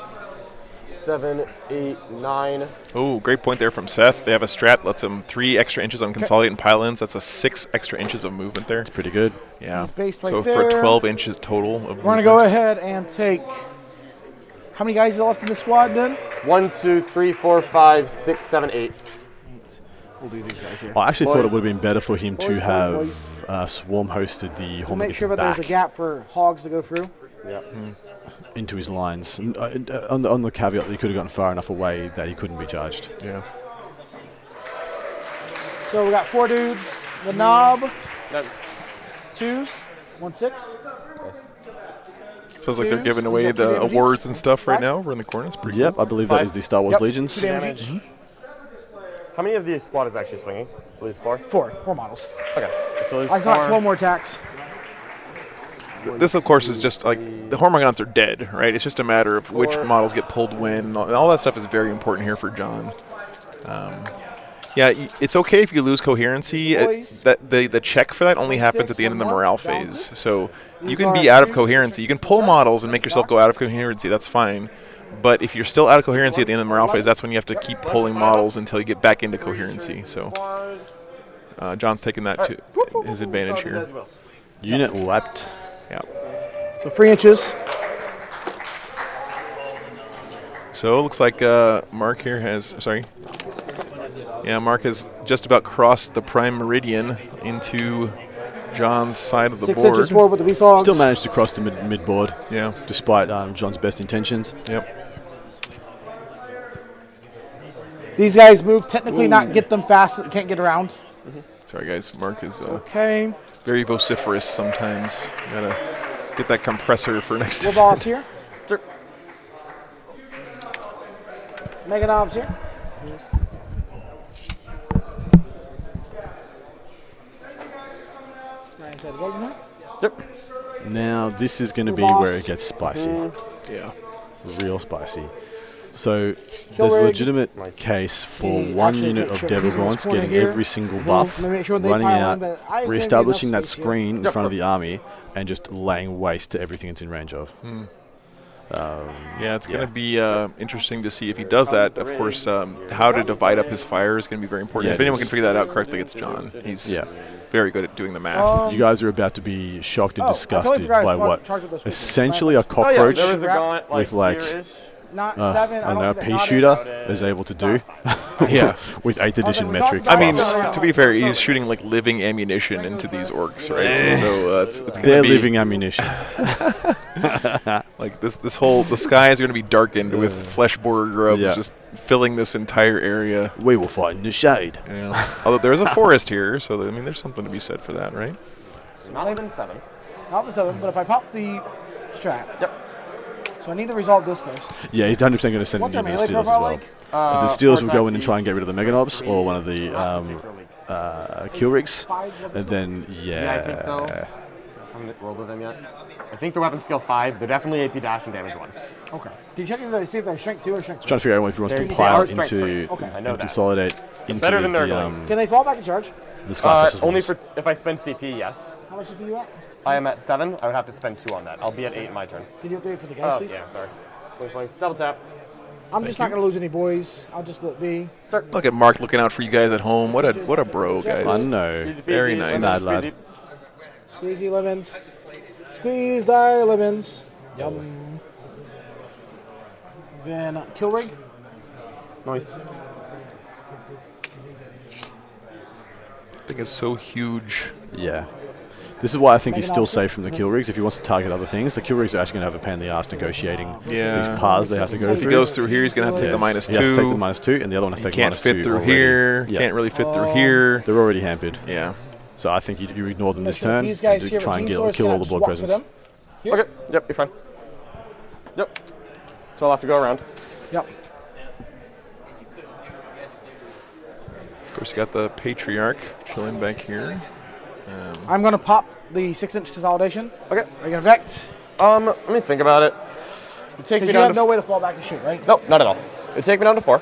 7, 8, 9. Oh, great point there from Seth. They have a strat lets them 3 extra inches on consolidate and pile-ins. That's a 6 extra inches of movement there. It's pretty good. Yeah. He's based right So there. for 12 inches total of We're going to go ahead and take. How many guys are left in the squad then? 1, 2, 3, 4, 5, 6, 7, 8. We'll do these guys here. I actually thought it Boys. would have been better for him Boys, to boys, have boys. Swarm hosted the We'll make Hormigans sure that back there's a gap for hogs to go through. Yeah. into his lines. And, on the caveat that he could have gotten far enough away that he couldn't be charged. Yeah. So we got 4 dudes. The knob. That, 2s. 1 6. yes. Sounds like they're Twos. giving These away have 2 the damage awards each. and stuff right 5. now. We're in the corner. It's pretty Yep, cool. I believe that 5. is the Star Wars Yep. Legions. 2 damage each. How many of the squad is actually swinging? So these 4? 4 models. Okay. So there's I still got 4. 12 more attacks. This, of course, is just like the Hormigons are dead, right? It's just a matter of which models get pulled when. And all that stuff is very important here for John. Yeah, it's okay if you lose coherency. That the check for that only happens at the end of the morale phase. So you can be out of coherency. You can pull models and make yourself go out of coherency. That's fine. But if you're still out of coherency at the end of the morale phase, that's when you have to keep pulling models until you get back into coherency. So John's taking that to his advantage here. Unit leapt. Yeah. So 3 inches. So it looks like Mark here has, sorry. Yeah, Mark has just about crossed the prime meridian into John's side of the 6 board. inches forward with the beast hogs. Still managed to cross the mid board. Yeah. Despite John's best intentions. Yep. These guys move technically, not get them fast. Can't get around. Sorry, guys. Mark is okay. Very vociferous sometimes. Gotta get that compressor for next. War boss here. Sure. Mega knobs here. Yep. Now this is going to be where it gets spicy. Yeah. Real spicy. So there's a rig. legitimate case for one unit of Devil Gaunts getting here. every single buff, Make sure they running pile out, in, but I agree re-establishing enough that space here. screen in front of the army, and just laying waste to everything it's in range of. Yeah, it's going to be interesting to see if he does that. Of course, how to divide up his fire is going to be very important. Yeah, If it anyone is. can figure that out correctly, it's John. He's very good at doing the math. Um, You guys are about to be shocked and I totally disgusted forgot by I what charged with this week. essentially a Oh, yeah, cockroach there was a gaunt, with like here-ish. Not 7, I I don't don't know, see that pea not shooter is able to do. Yeah. With 8th edition metric. I mean, buffs. to be fair, he's shooting like living ammunition into these orcs, right? Eh. So it's going to be They're living ammunition. Like the skies are going to be darkened with flesh border grubs Yeah. just filling this entire area. We will fight in the shade. Yeah. Although there's a forest here, so I mean, there's something to be said for that, right? Not even 7. Not the 7, but if I pop the strat. Yep. So I need to resolve this first. Yeah, he's 100% going to send What's in our the melee steals as profile well. like? The steals will go in and try and get rid of the Meganobs or one of the kill rigs. And then, Yeah, I think so. I haven't rolled with them yet. I think they're weapon skill 5. They're definitely AP dash and damage 1. Okay. Can you check if they see if they're shrink 2 or shrink 3? Trying to figure out if he wants to They pile are strength into three. Okay. I know and that. consolidate into better than the, Nurglings. Can they fall back in charge? the Sky Sisters Only ones. for if I spend CP, yes. How much CP you at? I am at 7. I would have to spend 2 on that. I'll be at 8 my turn. Can you update for the guys, Oh, please? yeah, sorry. Wait, double tap. I'm just not going to lose any boys. I'll just let be. Look at Mark looking out for you guys at home. What a bro, guys. I know. Very nice. Mad lad. Squeezy lemons. Squeeze thy lemons. Yum. Then kill rig. Nice. Thing is so huge. Yeah. This is why I think he's still safe from the kill rigs. If he wants to target other things, the kill rigs are actually going to have a pain in the ass negotiating these paths they have to go If through. he goes through here, he's going to have to take the -2. He has to take the -2, and the other one has to He take can't the -2 fit through already. here. Yeah. Can't really fit through here. They're already hampered. Yeah. So I think you ignore them this Sure, turn. these guys and here try and with kill G-Source all the cannot blood swap for presence. them. Here. Okay, yep, you're fine. Yep. So I'll have to go around. Yep. Of course, you got the Patriarch chilling back here. I'm going to pop the 6-inch consolidation. Okay. Are you going to vect? Let me think about it. It'd take me Because you down have to no way to fall back and shoot, right? Nope, not at all. It'd take me down to 4.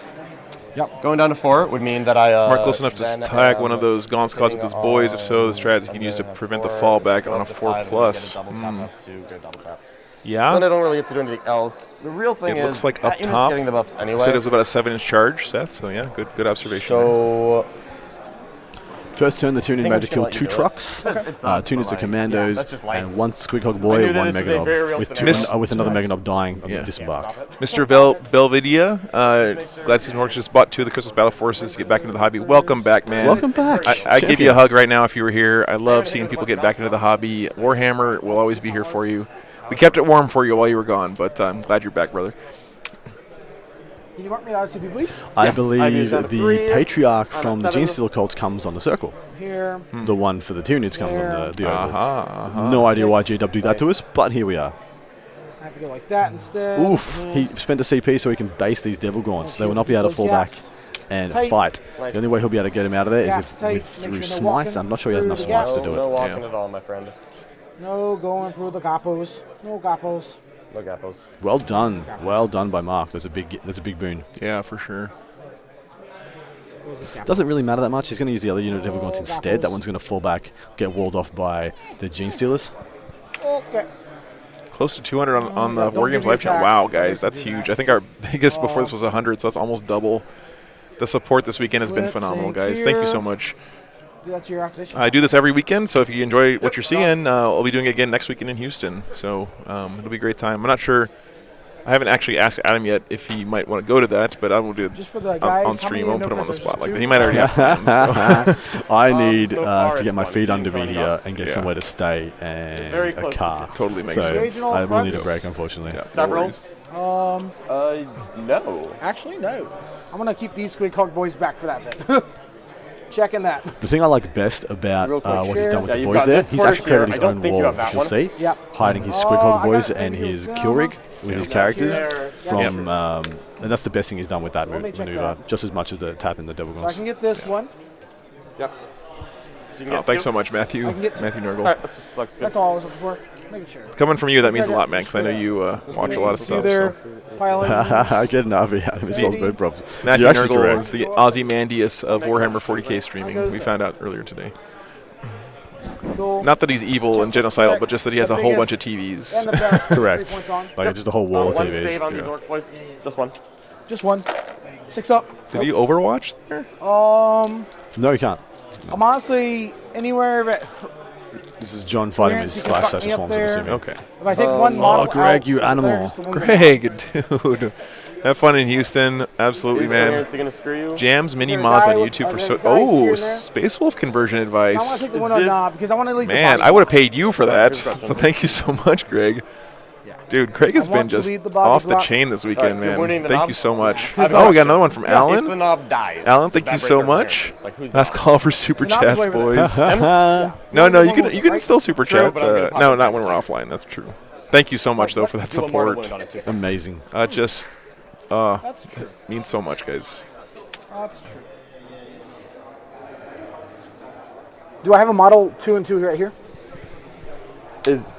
Yep. Going down to 4 would mean that I. Is Mark close enough to tag one of those Gaunt Squads with his boys? If so, the strategy can use to prevent the fallback on a 4+. Yeah. Then I don't really get to do anything else. The real thing It is looks like that up unit's top. getting the buffs anyway. Said it was about a 7-inch charge, Seth. So yeah, good observation. So. First turn, the Tyranid I think made I'm to just gonna kill let you 2 do it. trucks, It's not 2 units of for life. commandos, Yeah, that's just life. and 1 Squidhog I boy knew and that 1 this was a very real Meganob, scenario. with another Meganob dying on Yeah. the disembark. Mr. Belvidia, glad Season Horse just bought 2 of the Christmas Battle Forces to get back into the hobby. Welcome back, man. Welcome back. I give you a hug right now if you were here. I love seeing people get back into the hobby. Warhammer will always be here for you. We kept it warm for you while you were gone, but I'm glad you're back, brother. Can you mark me out of CP, please? I believe down to the 3. Patriarch I'm from at the 7. Genestealer cults comes on the circle. Here. The one for the Tyranids comes on the oval. Uh-huh. No idea why GW did that to us, but here we are. I have to go like that instead. Oof, he spent a CP so he can base these Devil Gaunts. They will not be able to fall back and Tight. fight. Nice. The only way he'll be able to get him out of there is Gaps if tight. with, Make through sure no smites. walking I'm not sure he has enough through the smites to gaps. do No it. walking at all, my friend. No going through the gappos. No gappos. No gappos. Well done by Mark. That's a big boon. Yeah, for sure. Doesn't really matter that much. He's going to use the other unit of Devil Gaunts instead. That one's going to fall back, get walled off by the Gene Stealers. Okay. Close to 200 on the Don't War give Games me live chat. attacks. Wow, Don't guys, that's do huge. that. I think our biggest before this was 100, so that's almost double. The support this weekend has been Let's phenomenal, sync guys. Thank you so here. much. Do that to your activation. I do this every weekend, so if you enjoy what you're seeing, I'll be doing it again next weekend in Houston. So it'll be a great time. I'm not sure. I haven't actually asked Adam yet if he might want to go to that, but I will do it Just for the guys, on how stream. many I won't put him on the no-prisoners? spot like Two? that. He might already have plans. So. I need so far to get it's my one. feet Two under me coming here up. and get Yeah. somewhere to stay and Very a close to car. Totally makes so sense. I will need a Fronts? break, unfortunately. Yeah, no Several? worries. No. Actually, no. I'm gonna keep these Squid Hog boys back for that bit. Checking that. The thing I like best about Real quick, what he's share. done with Yeah, the you've boys got there, this he's corner actually created here. his I don't own think you wall, have that you'll one. see, Yep. hiding his Oh, Squid I Hog got boys it. and Maybe his it's kill rig with his characters There. from, and that's the best thing he's done with that Let me check maneuver, that. just as much as the tap in the Devil So I Guns. can get this one. Yep. So you can Oh, get thanks two. so much, Matthew. I can get two. Matthew All Nurgle. right, that looks good. That's all I was looking for. Making sure. Coming from you, that means a lot, man, because I know you watch a lot of stuff. There, So. piling. I get an RV out of it, solves both problems. Matthew You're actually Nurgle correct. is the Ozymandias of Warhammer 40k streaming. We found out earlier today. Cool. Not that he's evil and genocidal, but just that he has a whole bunch of TVs. And the best. Correct. 3 points on. Like just a whole wall of One TVs. save on these Yeah. orc boys. Just one. Just one. 6 up. Did he Overwatch there? No, you can't. I'm honestly anywhere but This is John fighting with his You can splash fuck me slash up swarms, I'm there. assuming. Okay. if I take one model Greg, out, you so animal. there's the one that- Greg, dude. Have fun in Houston. Absolutely, Is man. gonna screw you? Jams mini there a mods guy on with- YouTube are for there so. guys here Oh, and there? Space Wolf conversion I want advice. to take the Is one on this- knob because I want to leave the Man, body. I would have paid you for that. Here's question. So thank you so much, Greg. Dude, Craig has I want been to just lead the body off the block. chain this Alright, weekend, so winning man. the Thank knob? you so much. Yeah. Oh, we got another one from Yeah, if the Alan. knob dies. Alan, thank does you that so break our much. plan? Like, who's Last knob? call for super The knob is chats, way over there. boys. Him? No, you One can right? still super True, chat. but I'm gonna No, pop not back when we're in. offline. That's true. Thank you so much though for that Do one more to support. win on it, too. Amazing. Just That's true. means so much, guys. That's true. Do I have a model 2 and 2 right here? Is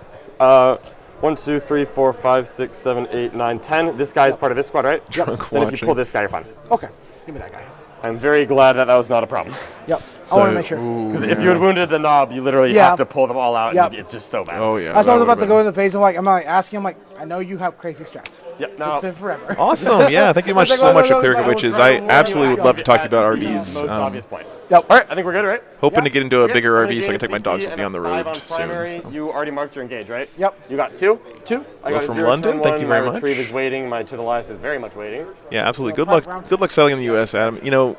1, 2, 3, 4, 5, 6, 7, 8, 9, 10. This guy is part of this squad, right? Drunk Then if you watching. pull this guy, you're fine. Okay. Give me that guy. I'm very glad that was not a problem. Yep. So- I want to make sure. Because if you had wounded the knob, you literally Yeah. have to pull them all out, Yep. and it's just so bad. Oh yeah. As I that was about would've to go in the phase, I'm like asking him, like, I know you have crazy strats. Yep. It's Now, been forever. Awesome. Yeah, thank you much so much to Clear Witches. I absolutely would love to talk to you about RVs. most obvious point. Yep. All right, I think we're good, right? Hoping to get into a Okay, bigger I'm gonna RV so I gain can take my 60 dogs with and me a on the 5 road on primary. soon. So. You already marked your engage, right? Yep. You got 2? 2. I got Hello a from 0, London, 10, thank 1. you very My much. retrieve is waiting. My to the last is very much waiting. Yeah, absolutely. Good luck. Good luck selling in the U.S., Adam. You know,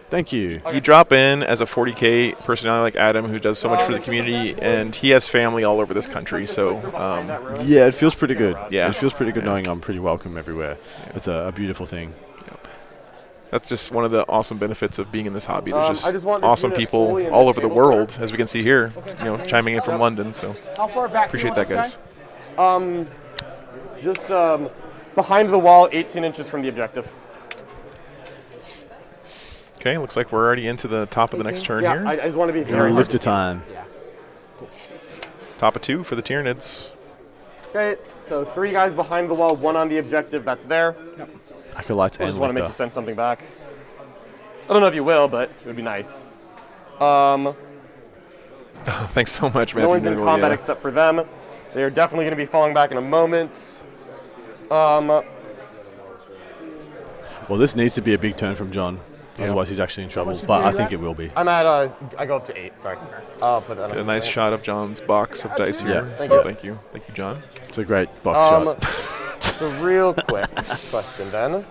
Thank you. you drop in as a 40K personality like Adam, who does so much for the community, and he has family all over this country. So, Yeah, it feels pretty good. Yeah. It feels pretty good knowing I'm pretty welcome everywhere. It's a beautiful thing. that's just one of the awesome benefits of being in this hobby. There's I just just want this awesome unit people fully in all this over the table world, square. as we can see here. You know, chiming in from London. So, How far back? do you appreciate want that, this guys. Just behind the wall, 18 inches from the objective. Okay, looks like we're already into the top of the next turn Yeah, here. I just want to be Very very look to time. Top of 2 for the Tyranids. Okay, so 3 guys behind the wall, 1 on the objective. That's there. Acolytes I and just want to make you Lictor. send something back. I don't know if you will, but it would be nice. Thanks so much, No Matthew. one's in Nurgle, combat yeah. except for them. They are definitely going to be falling back in a moment. Well, this needs to be a big turn from John. Otherwise, he's actually in trouble. much But did I you think get? it will be. I'm at, I go up to 8, sorry. I'll put it on A nice shot of John's box of dice here. Yeah. Thank you. Thank you. Thank you, John. It's a great box shot. So real quick question then.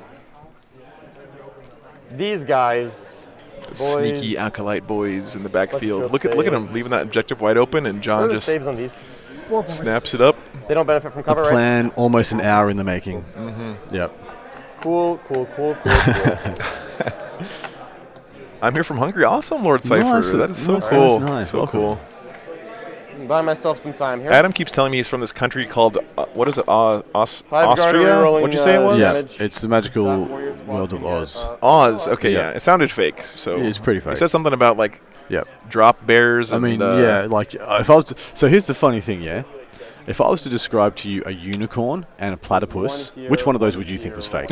These guys, The boys, sneaky acolyte boys in the backfield. Let's Look at save. him leaving that objective wide open, and what John are the just saves on these? snaps it up. They don't benefit from The cover, right? plan almost an hour in the making. Yep. Cool. I'm here from Hungary. Awesome, Lord Cypher. Nice, That is so nice, cool. nice. So Welcome. cool. Buy myself some time here. Adam keeps telling me he's from this country called what is it? Five guard Austria? rerolling, What'd you say it was? Yeah, Damage. it's the magical Warriors world of watching Oz. Oz. Okay, Yeah. yeah. It sounded fake. So It's pretty He fake. said something about like Yep. drop bears. I And, mean, yeah, like if I was to, so here's the funny thing, yeah. If I was to describe to you a unicorn and a platypus, which one of those would you think was fake?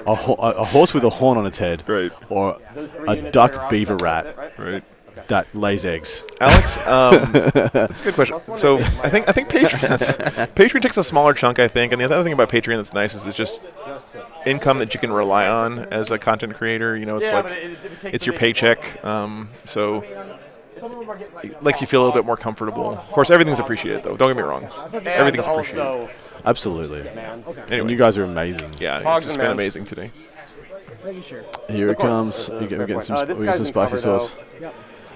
a horse with a horn on its head, Right. or Those three a units duck that are beaver on, rat? that's it, Right. that lays eggs. Alex, that's a good question. So I think Patreon Patreon takes a smaller chunk, I think, and the other thing about Patreon that's nice is it's just income that you can rely on as a content creator. You know, it's it's your paycheck. So it makes you feel a little bit more comfortable. Of course, everything's appreciated, though. Don't get me wrong. Everything's appreciated. Absolutely. Anyway. And you guys are amazing. Yeah, it's just been amazing today. Here it comes. We're getting some spicy sauce.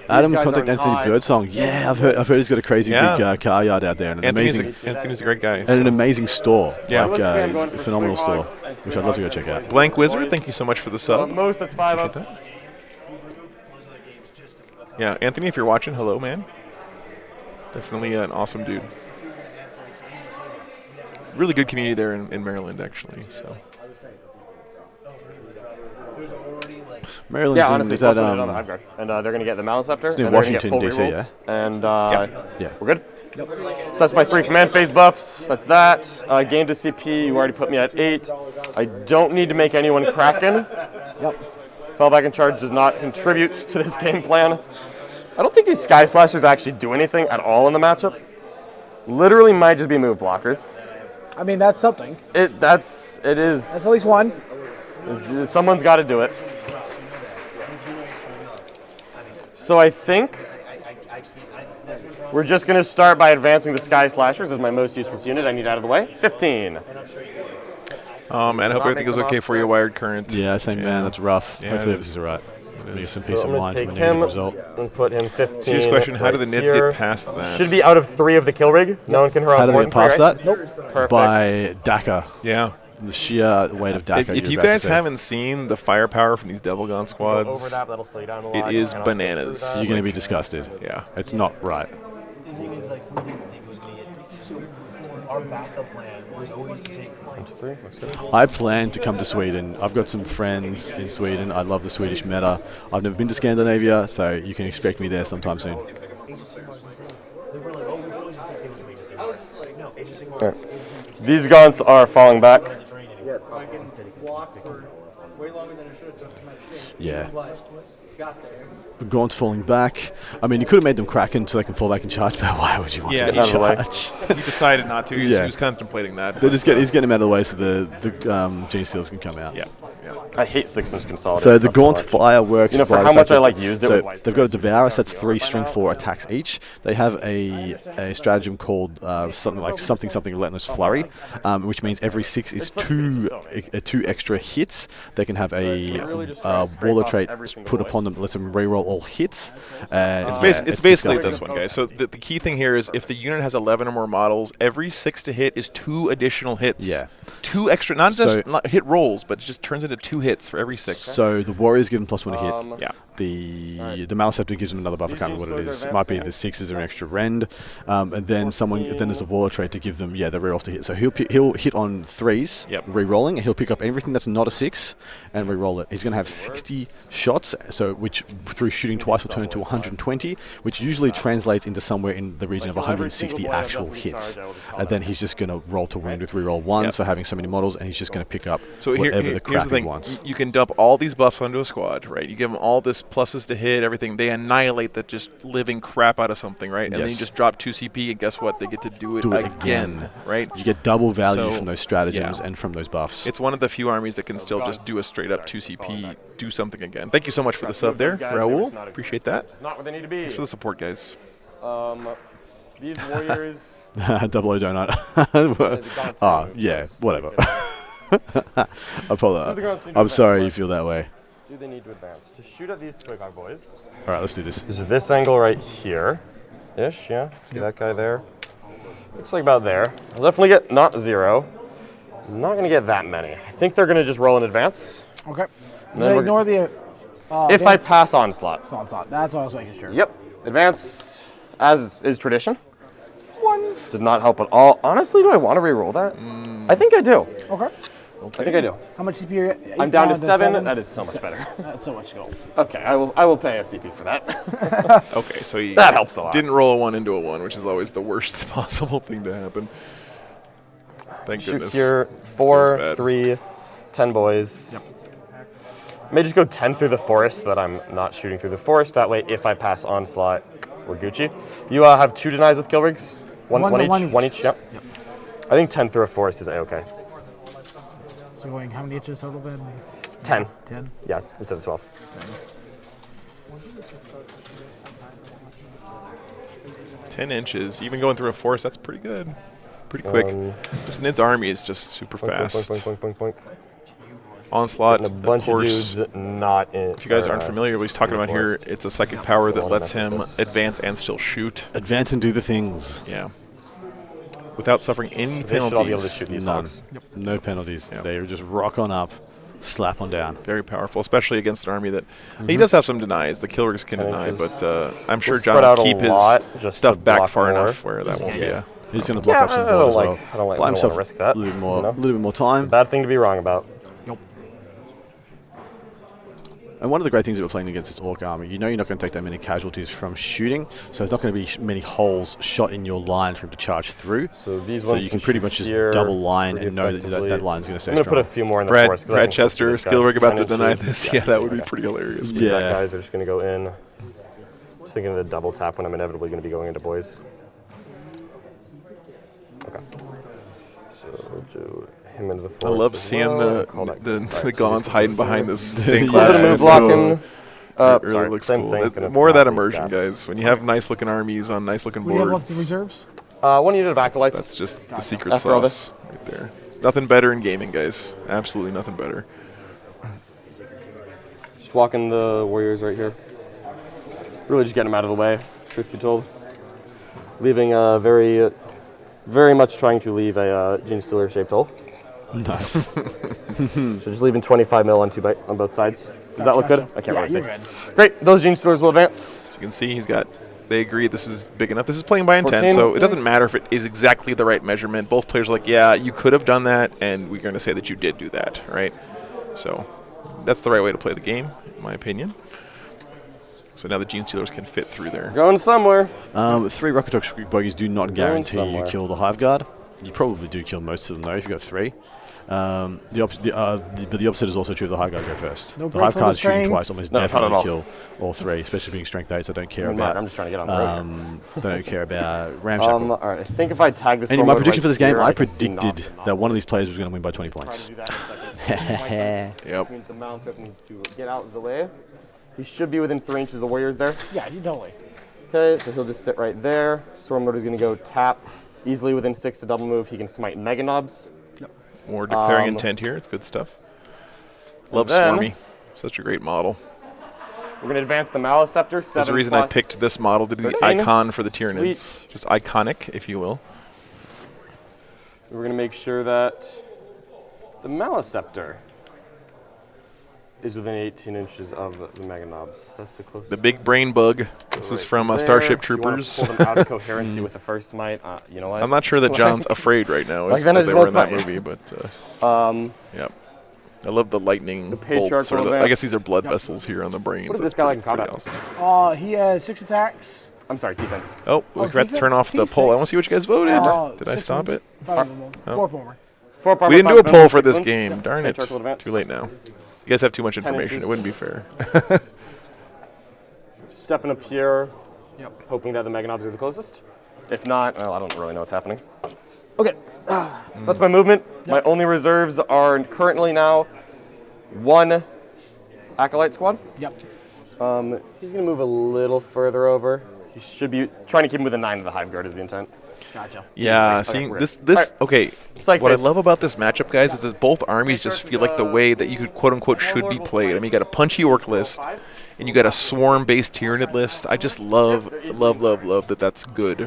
Adam, contact Anthony Birdsong. Yeah, I've heard he's got a crazy big car yard out there. And Anthony's a great guy. And an amazing store. Yeah. Like, a phenomenal store, which I'd love to go check out. Blank Wizard, thank you so much for the sub. Most, that's 5 up. Yeah, Anthony, if you're watching, hello, man. Definitely an awesome dude. Really good community there in Maryland, actually. So. Maryland, yeah, honestly, is that and they're going to get the Maliceptor. It's in and Washington, D.C., yeah? And yeah, we're good? Yep. So that's my 3 command phase buffs. That's that. Game to CP, you already put me at 8. I don't need to make anyone Kraken. Yep. Fall back in charge does not contribute to this game plan. I don't think these Sky Slashers actually do anything at all in the matchup. Literally might just be move blockers. I mean, that's something. It is. That's at least one. Someone's got to do it. So I think we're just going to start by advancing the Sky Slashers as my most useless unit. I need out of the way. 15. And I hope everything goes okay for you, Wired Current. Yeah, same man. That's rough. Yeah, hopefully this is all right. Make some peace of mind from a him negative result. And put him 15. Serious question: how do the Nids here. get past that? Should be out of 3 of the kill rig. No one can harass How do more they get than 3, past right? that? Nope. Perfect. By DACA. Yeah. The sheer weight of DACA. If you guys haven't seen the firepower from these Devil Gone squads, Overlap, that'll slow you down a lot. it is bananas. You're going to be disgusted. Yeah. It's not right. The thing is, like, we didn't think it was going to get. So our backup plan was always to take. I plan to come to Sweden. I've got some friends in Sweden. I love the Swedish meta. I've never been to Scandinavia, so you can expect me there sometime soon. Right. These gaunts are falling back. Yeah. Gaunt's falling back. I mean, you could have made them Kraken so they can fall back and charge, but why would you want to charge? He decided not to. He was contemplating that. He's getting him out of the way so the Gene Steals can come out. Yeah. I hate 6-inch consolidate. So the Gaunt's fire works. You know, for how much I used it. So with they've got a Devourus that's 3 strength 4 attacks each. They have a stratagem called something Relentless Flurry, which means every 6 is 2 extra hits. They can have a Waller trait put upon them that lets them reroll all hits. It's basically this one, guys. So the key thing here is if the unit has 11 or more models, every 6 to hit is 2 additional hits. Yeah. 2 extra, not hit rolls, but it just turns into 2 hits for every 6. So the Warrior's given +1 to hit. Yeah. The Maliceptor gives them another buff. I can't remember what it is. It might be the 6s or an extra rend. And then there's a Waller trait to give them, the rerolls to hit. So he'll hit on 3s, rerolling, and he'll pick up everything that's not a 6 and reroll it. He's going to have 60 shots, which through shooting twice will turn into 120, which usually translates into somewhere in the region of 160 actual hits. And then he's just going to roll to wound with reroll 1s for having so many models, and he's just going to pick up whatever the crap he wants. You can dump all these buffs onto a squad, right? You give them all this pluses to hit, everything. They annihilate the just living crap out of something, right? And then you just drop 2 CP, and guess what? They get to do it again, right? You get double value from those stratagems and from those buffs. It's one of the few armies that can still just do a straight up 2 CP, do something again. Thank you so much for the sub there, Raul. Appreciate that. It's not where they need to be. Thanks for the support, guys. These warriors. Double O donut. Yeah, whatever. I'm sorry you feel that way. Do they need to advance? To shoot at these Squig boys. All right, let's do this. So this angle right here-ish, yeah. See that guy there? Looks like about there. I'll definitely get not 0. I'm not going to get that many. I think they're going to just roll in advance. Okay. They ignore the if I pass Onslaught. Onslaught. That's what I was making sure. Yep. Advance, as is tradition. Ones. Did not help at all. Honestly, do I want to re-roll that? I think I do. Okay. I think I do. How much CP are you? I'm down to 7. That is so much better. That's so much gold. Okay, I will pay a CP for that. Okay, so you that helps a lot. Didn't roll a 1 into a 1, which is always the worst possible thing to happen. Thank Shoot goodness. here, 4, 3, 10 boys. Yep. I may just go 10 through the forest so that I'm not shooting through the forest. That way, if I pass onslaught, we're Gucci. You have 2 denies with kill rigs? One each, yep. I think 10 through a forest is A-okay. So going how many inches total then? 10. 10? Yeah, instead of 12. Okay. 10 inches, even going through a forest, that's pretty good. Pretty quick. This Nid's army is just super fast. Onslaught, of course. Not in, if you guys aren't familiar, what he's talking about here, it's a psychic power that lets him advance and still shoot. Advance and do the things. Yeah. Without suffering any They should all be able to penalties. shoot these None. hogs. No penalties. They just rock on up, slap on down. Very powerful, especially against an army that he does have some denies. The kill rigs can deny, but I'm sure We'll John spread out will a keep his lot just stuff to back block far more. enough where that won't be. He's going to block up some I board don't as like, well. I don't like. Buy I don't himself want to risk that. a little more, you know? little bit more time. Bad thing to be wrong about. And one of the great things that we're playing against is Orc army, you know you're not going to take that many casualties from shooting, so there's not going to be many holes shot in your line for him to charge through. So these so ones you can can pretty shoot much just here double line pretty and know that effectively. that line's going to stay I'm going to strong. put a few more in the forest. 'Cause I Brad think Chester, this guy- skill rig about to 10 deny inches. this. Yeah, that would be pretty hilarious. These bad guys are just going to go in. Just thinking of the double tap when I'm inevitably going to be going into boys. Okay. So we'll do him into the forest. I love as seeing well. the Gaunts hiding behind this stained Yeah. glass. Move blocking. It really Sorry, looks same cool. thing, That- gonna more of that copy immersion, that. guys. When you have nice looking armies on nice looking What do you have left boards, in reserves? 1 unit of acolytes. that's just the secret After all sauce right there. Nothing better in gaming, guys. Absolutely nothing better. Just walking the warriors right here. Really just getting them out of the way, truth be told. Leaving very much trying to leave a Gene Stealer shaped hole. Nice. So just leaving 25 mil on on both sides. Does that look good? I can't really see. you're good. Great. Those Gene Stealers will advance. As you can see, they agree this is big enough. This is playing by intent, 14, so it doesn't matter if it is exactly the right measurement. Both players are like, yeah, you could have done that, and we're going to say that you did do that, right? So that's the right way to play the game, in my opinion. So now the Gene Stealers can fit through there. Going somewhere. 3 Rocket Dog buggies do not guarantee you somewhere. kill the Hive Guard. You probably do kill most of them, though, if you've got 3. But the opposite is also true. The Hive Guard go first. No The Hive breaks on Guard this shooting train? twice almost No, not at definitely all. kill all 3, especially being strength 8, so I don't care I'm about. not, I'm just trying to get on the road don't care about Ramshackle. all right. I think if I tag this. And one my right prediction for this game, here, I can see predicted that one of these players was going to win by 20 points. Yep. Means the Mount Cook needs to get out Zalea. He should be within 3 inches of the warriors there. Yeah, you totally. Okay, so he'll just sit right there. Stormlord is going to go tap. Easily within 6 to double move. He can smite Mega Knobs. More declaring intent here. It's good stuff. Love then- Swarmy. Such a great model. We're going to advance the Maliceptor. There's a reason I picked this model to be the 13. icon for the Tyranids. Sweet. Just iconic, if you will. We're going to make sure that the Maliceptor is within 18 inches of the Mega Knobs. That's the closest. The big brain bug. This is from there. Starship You wanna Troopers. pull them out of coherency with the first smite. You know what? I'm not sure that John's afraid right now, Like as then they it were won't in that smite. movie, but yep. I love the lightning bolts. patriarchal Or I advance. guess these are blood vessels here on the brains. What is That's this guy like in pretty combat? awesome. He has 6 attacks. I'm sorry, defense. Oh, we forgot to turn defense? off the He's poll. I safe. want to see what you guys voted. Did I 6 stop wounds. it? 5 of them. Oh. 4 former. 4 We didn't do a poll for 6 this wounds. game. Darn it. Patriarchal advance. Too late now. You guys have too much 10 information. inches. It wouldn't be fair. Stepping up here, hoping that the Mega Knobs are the closest. If not, well, I don't really know what's happening. Okay, that's my movement. My only reserves are currently now 1 Acolyte Squad. Yep. He's going to move a little further over. He should be trying to keep him with a 9 of the Hive Guard is the intent. Gotcha. Yeah, Okay, seeing we're this, good. All right. okay. Psych What I face. love about this matchup, guys, is that both armies just feel like the way that you could quote unquote should be played. I mean, you got a punchy orc list, and you got a swarm-based Tyranid list. I just love that that's good.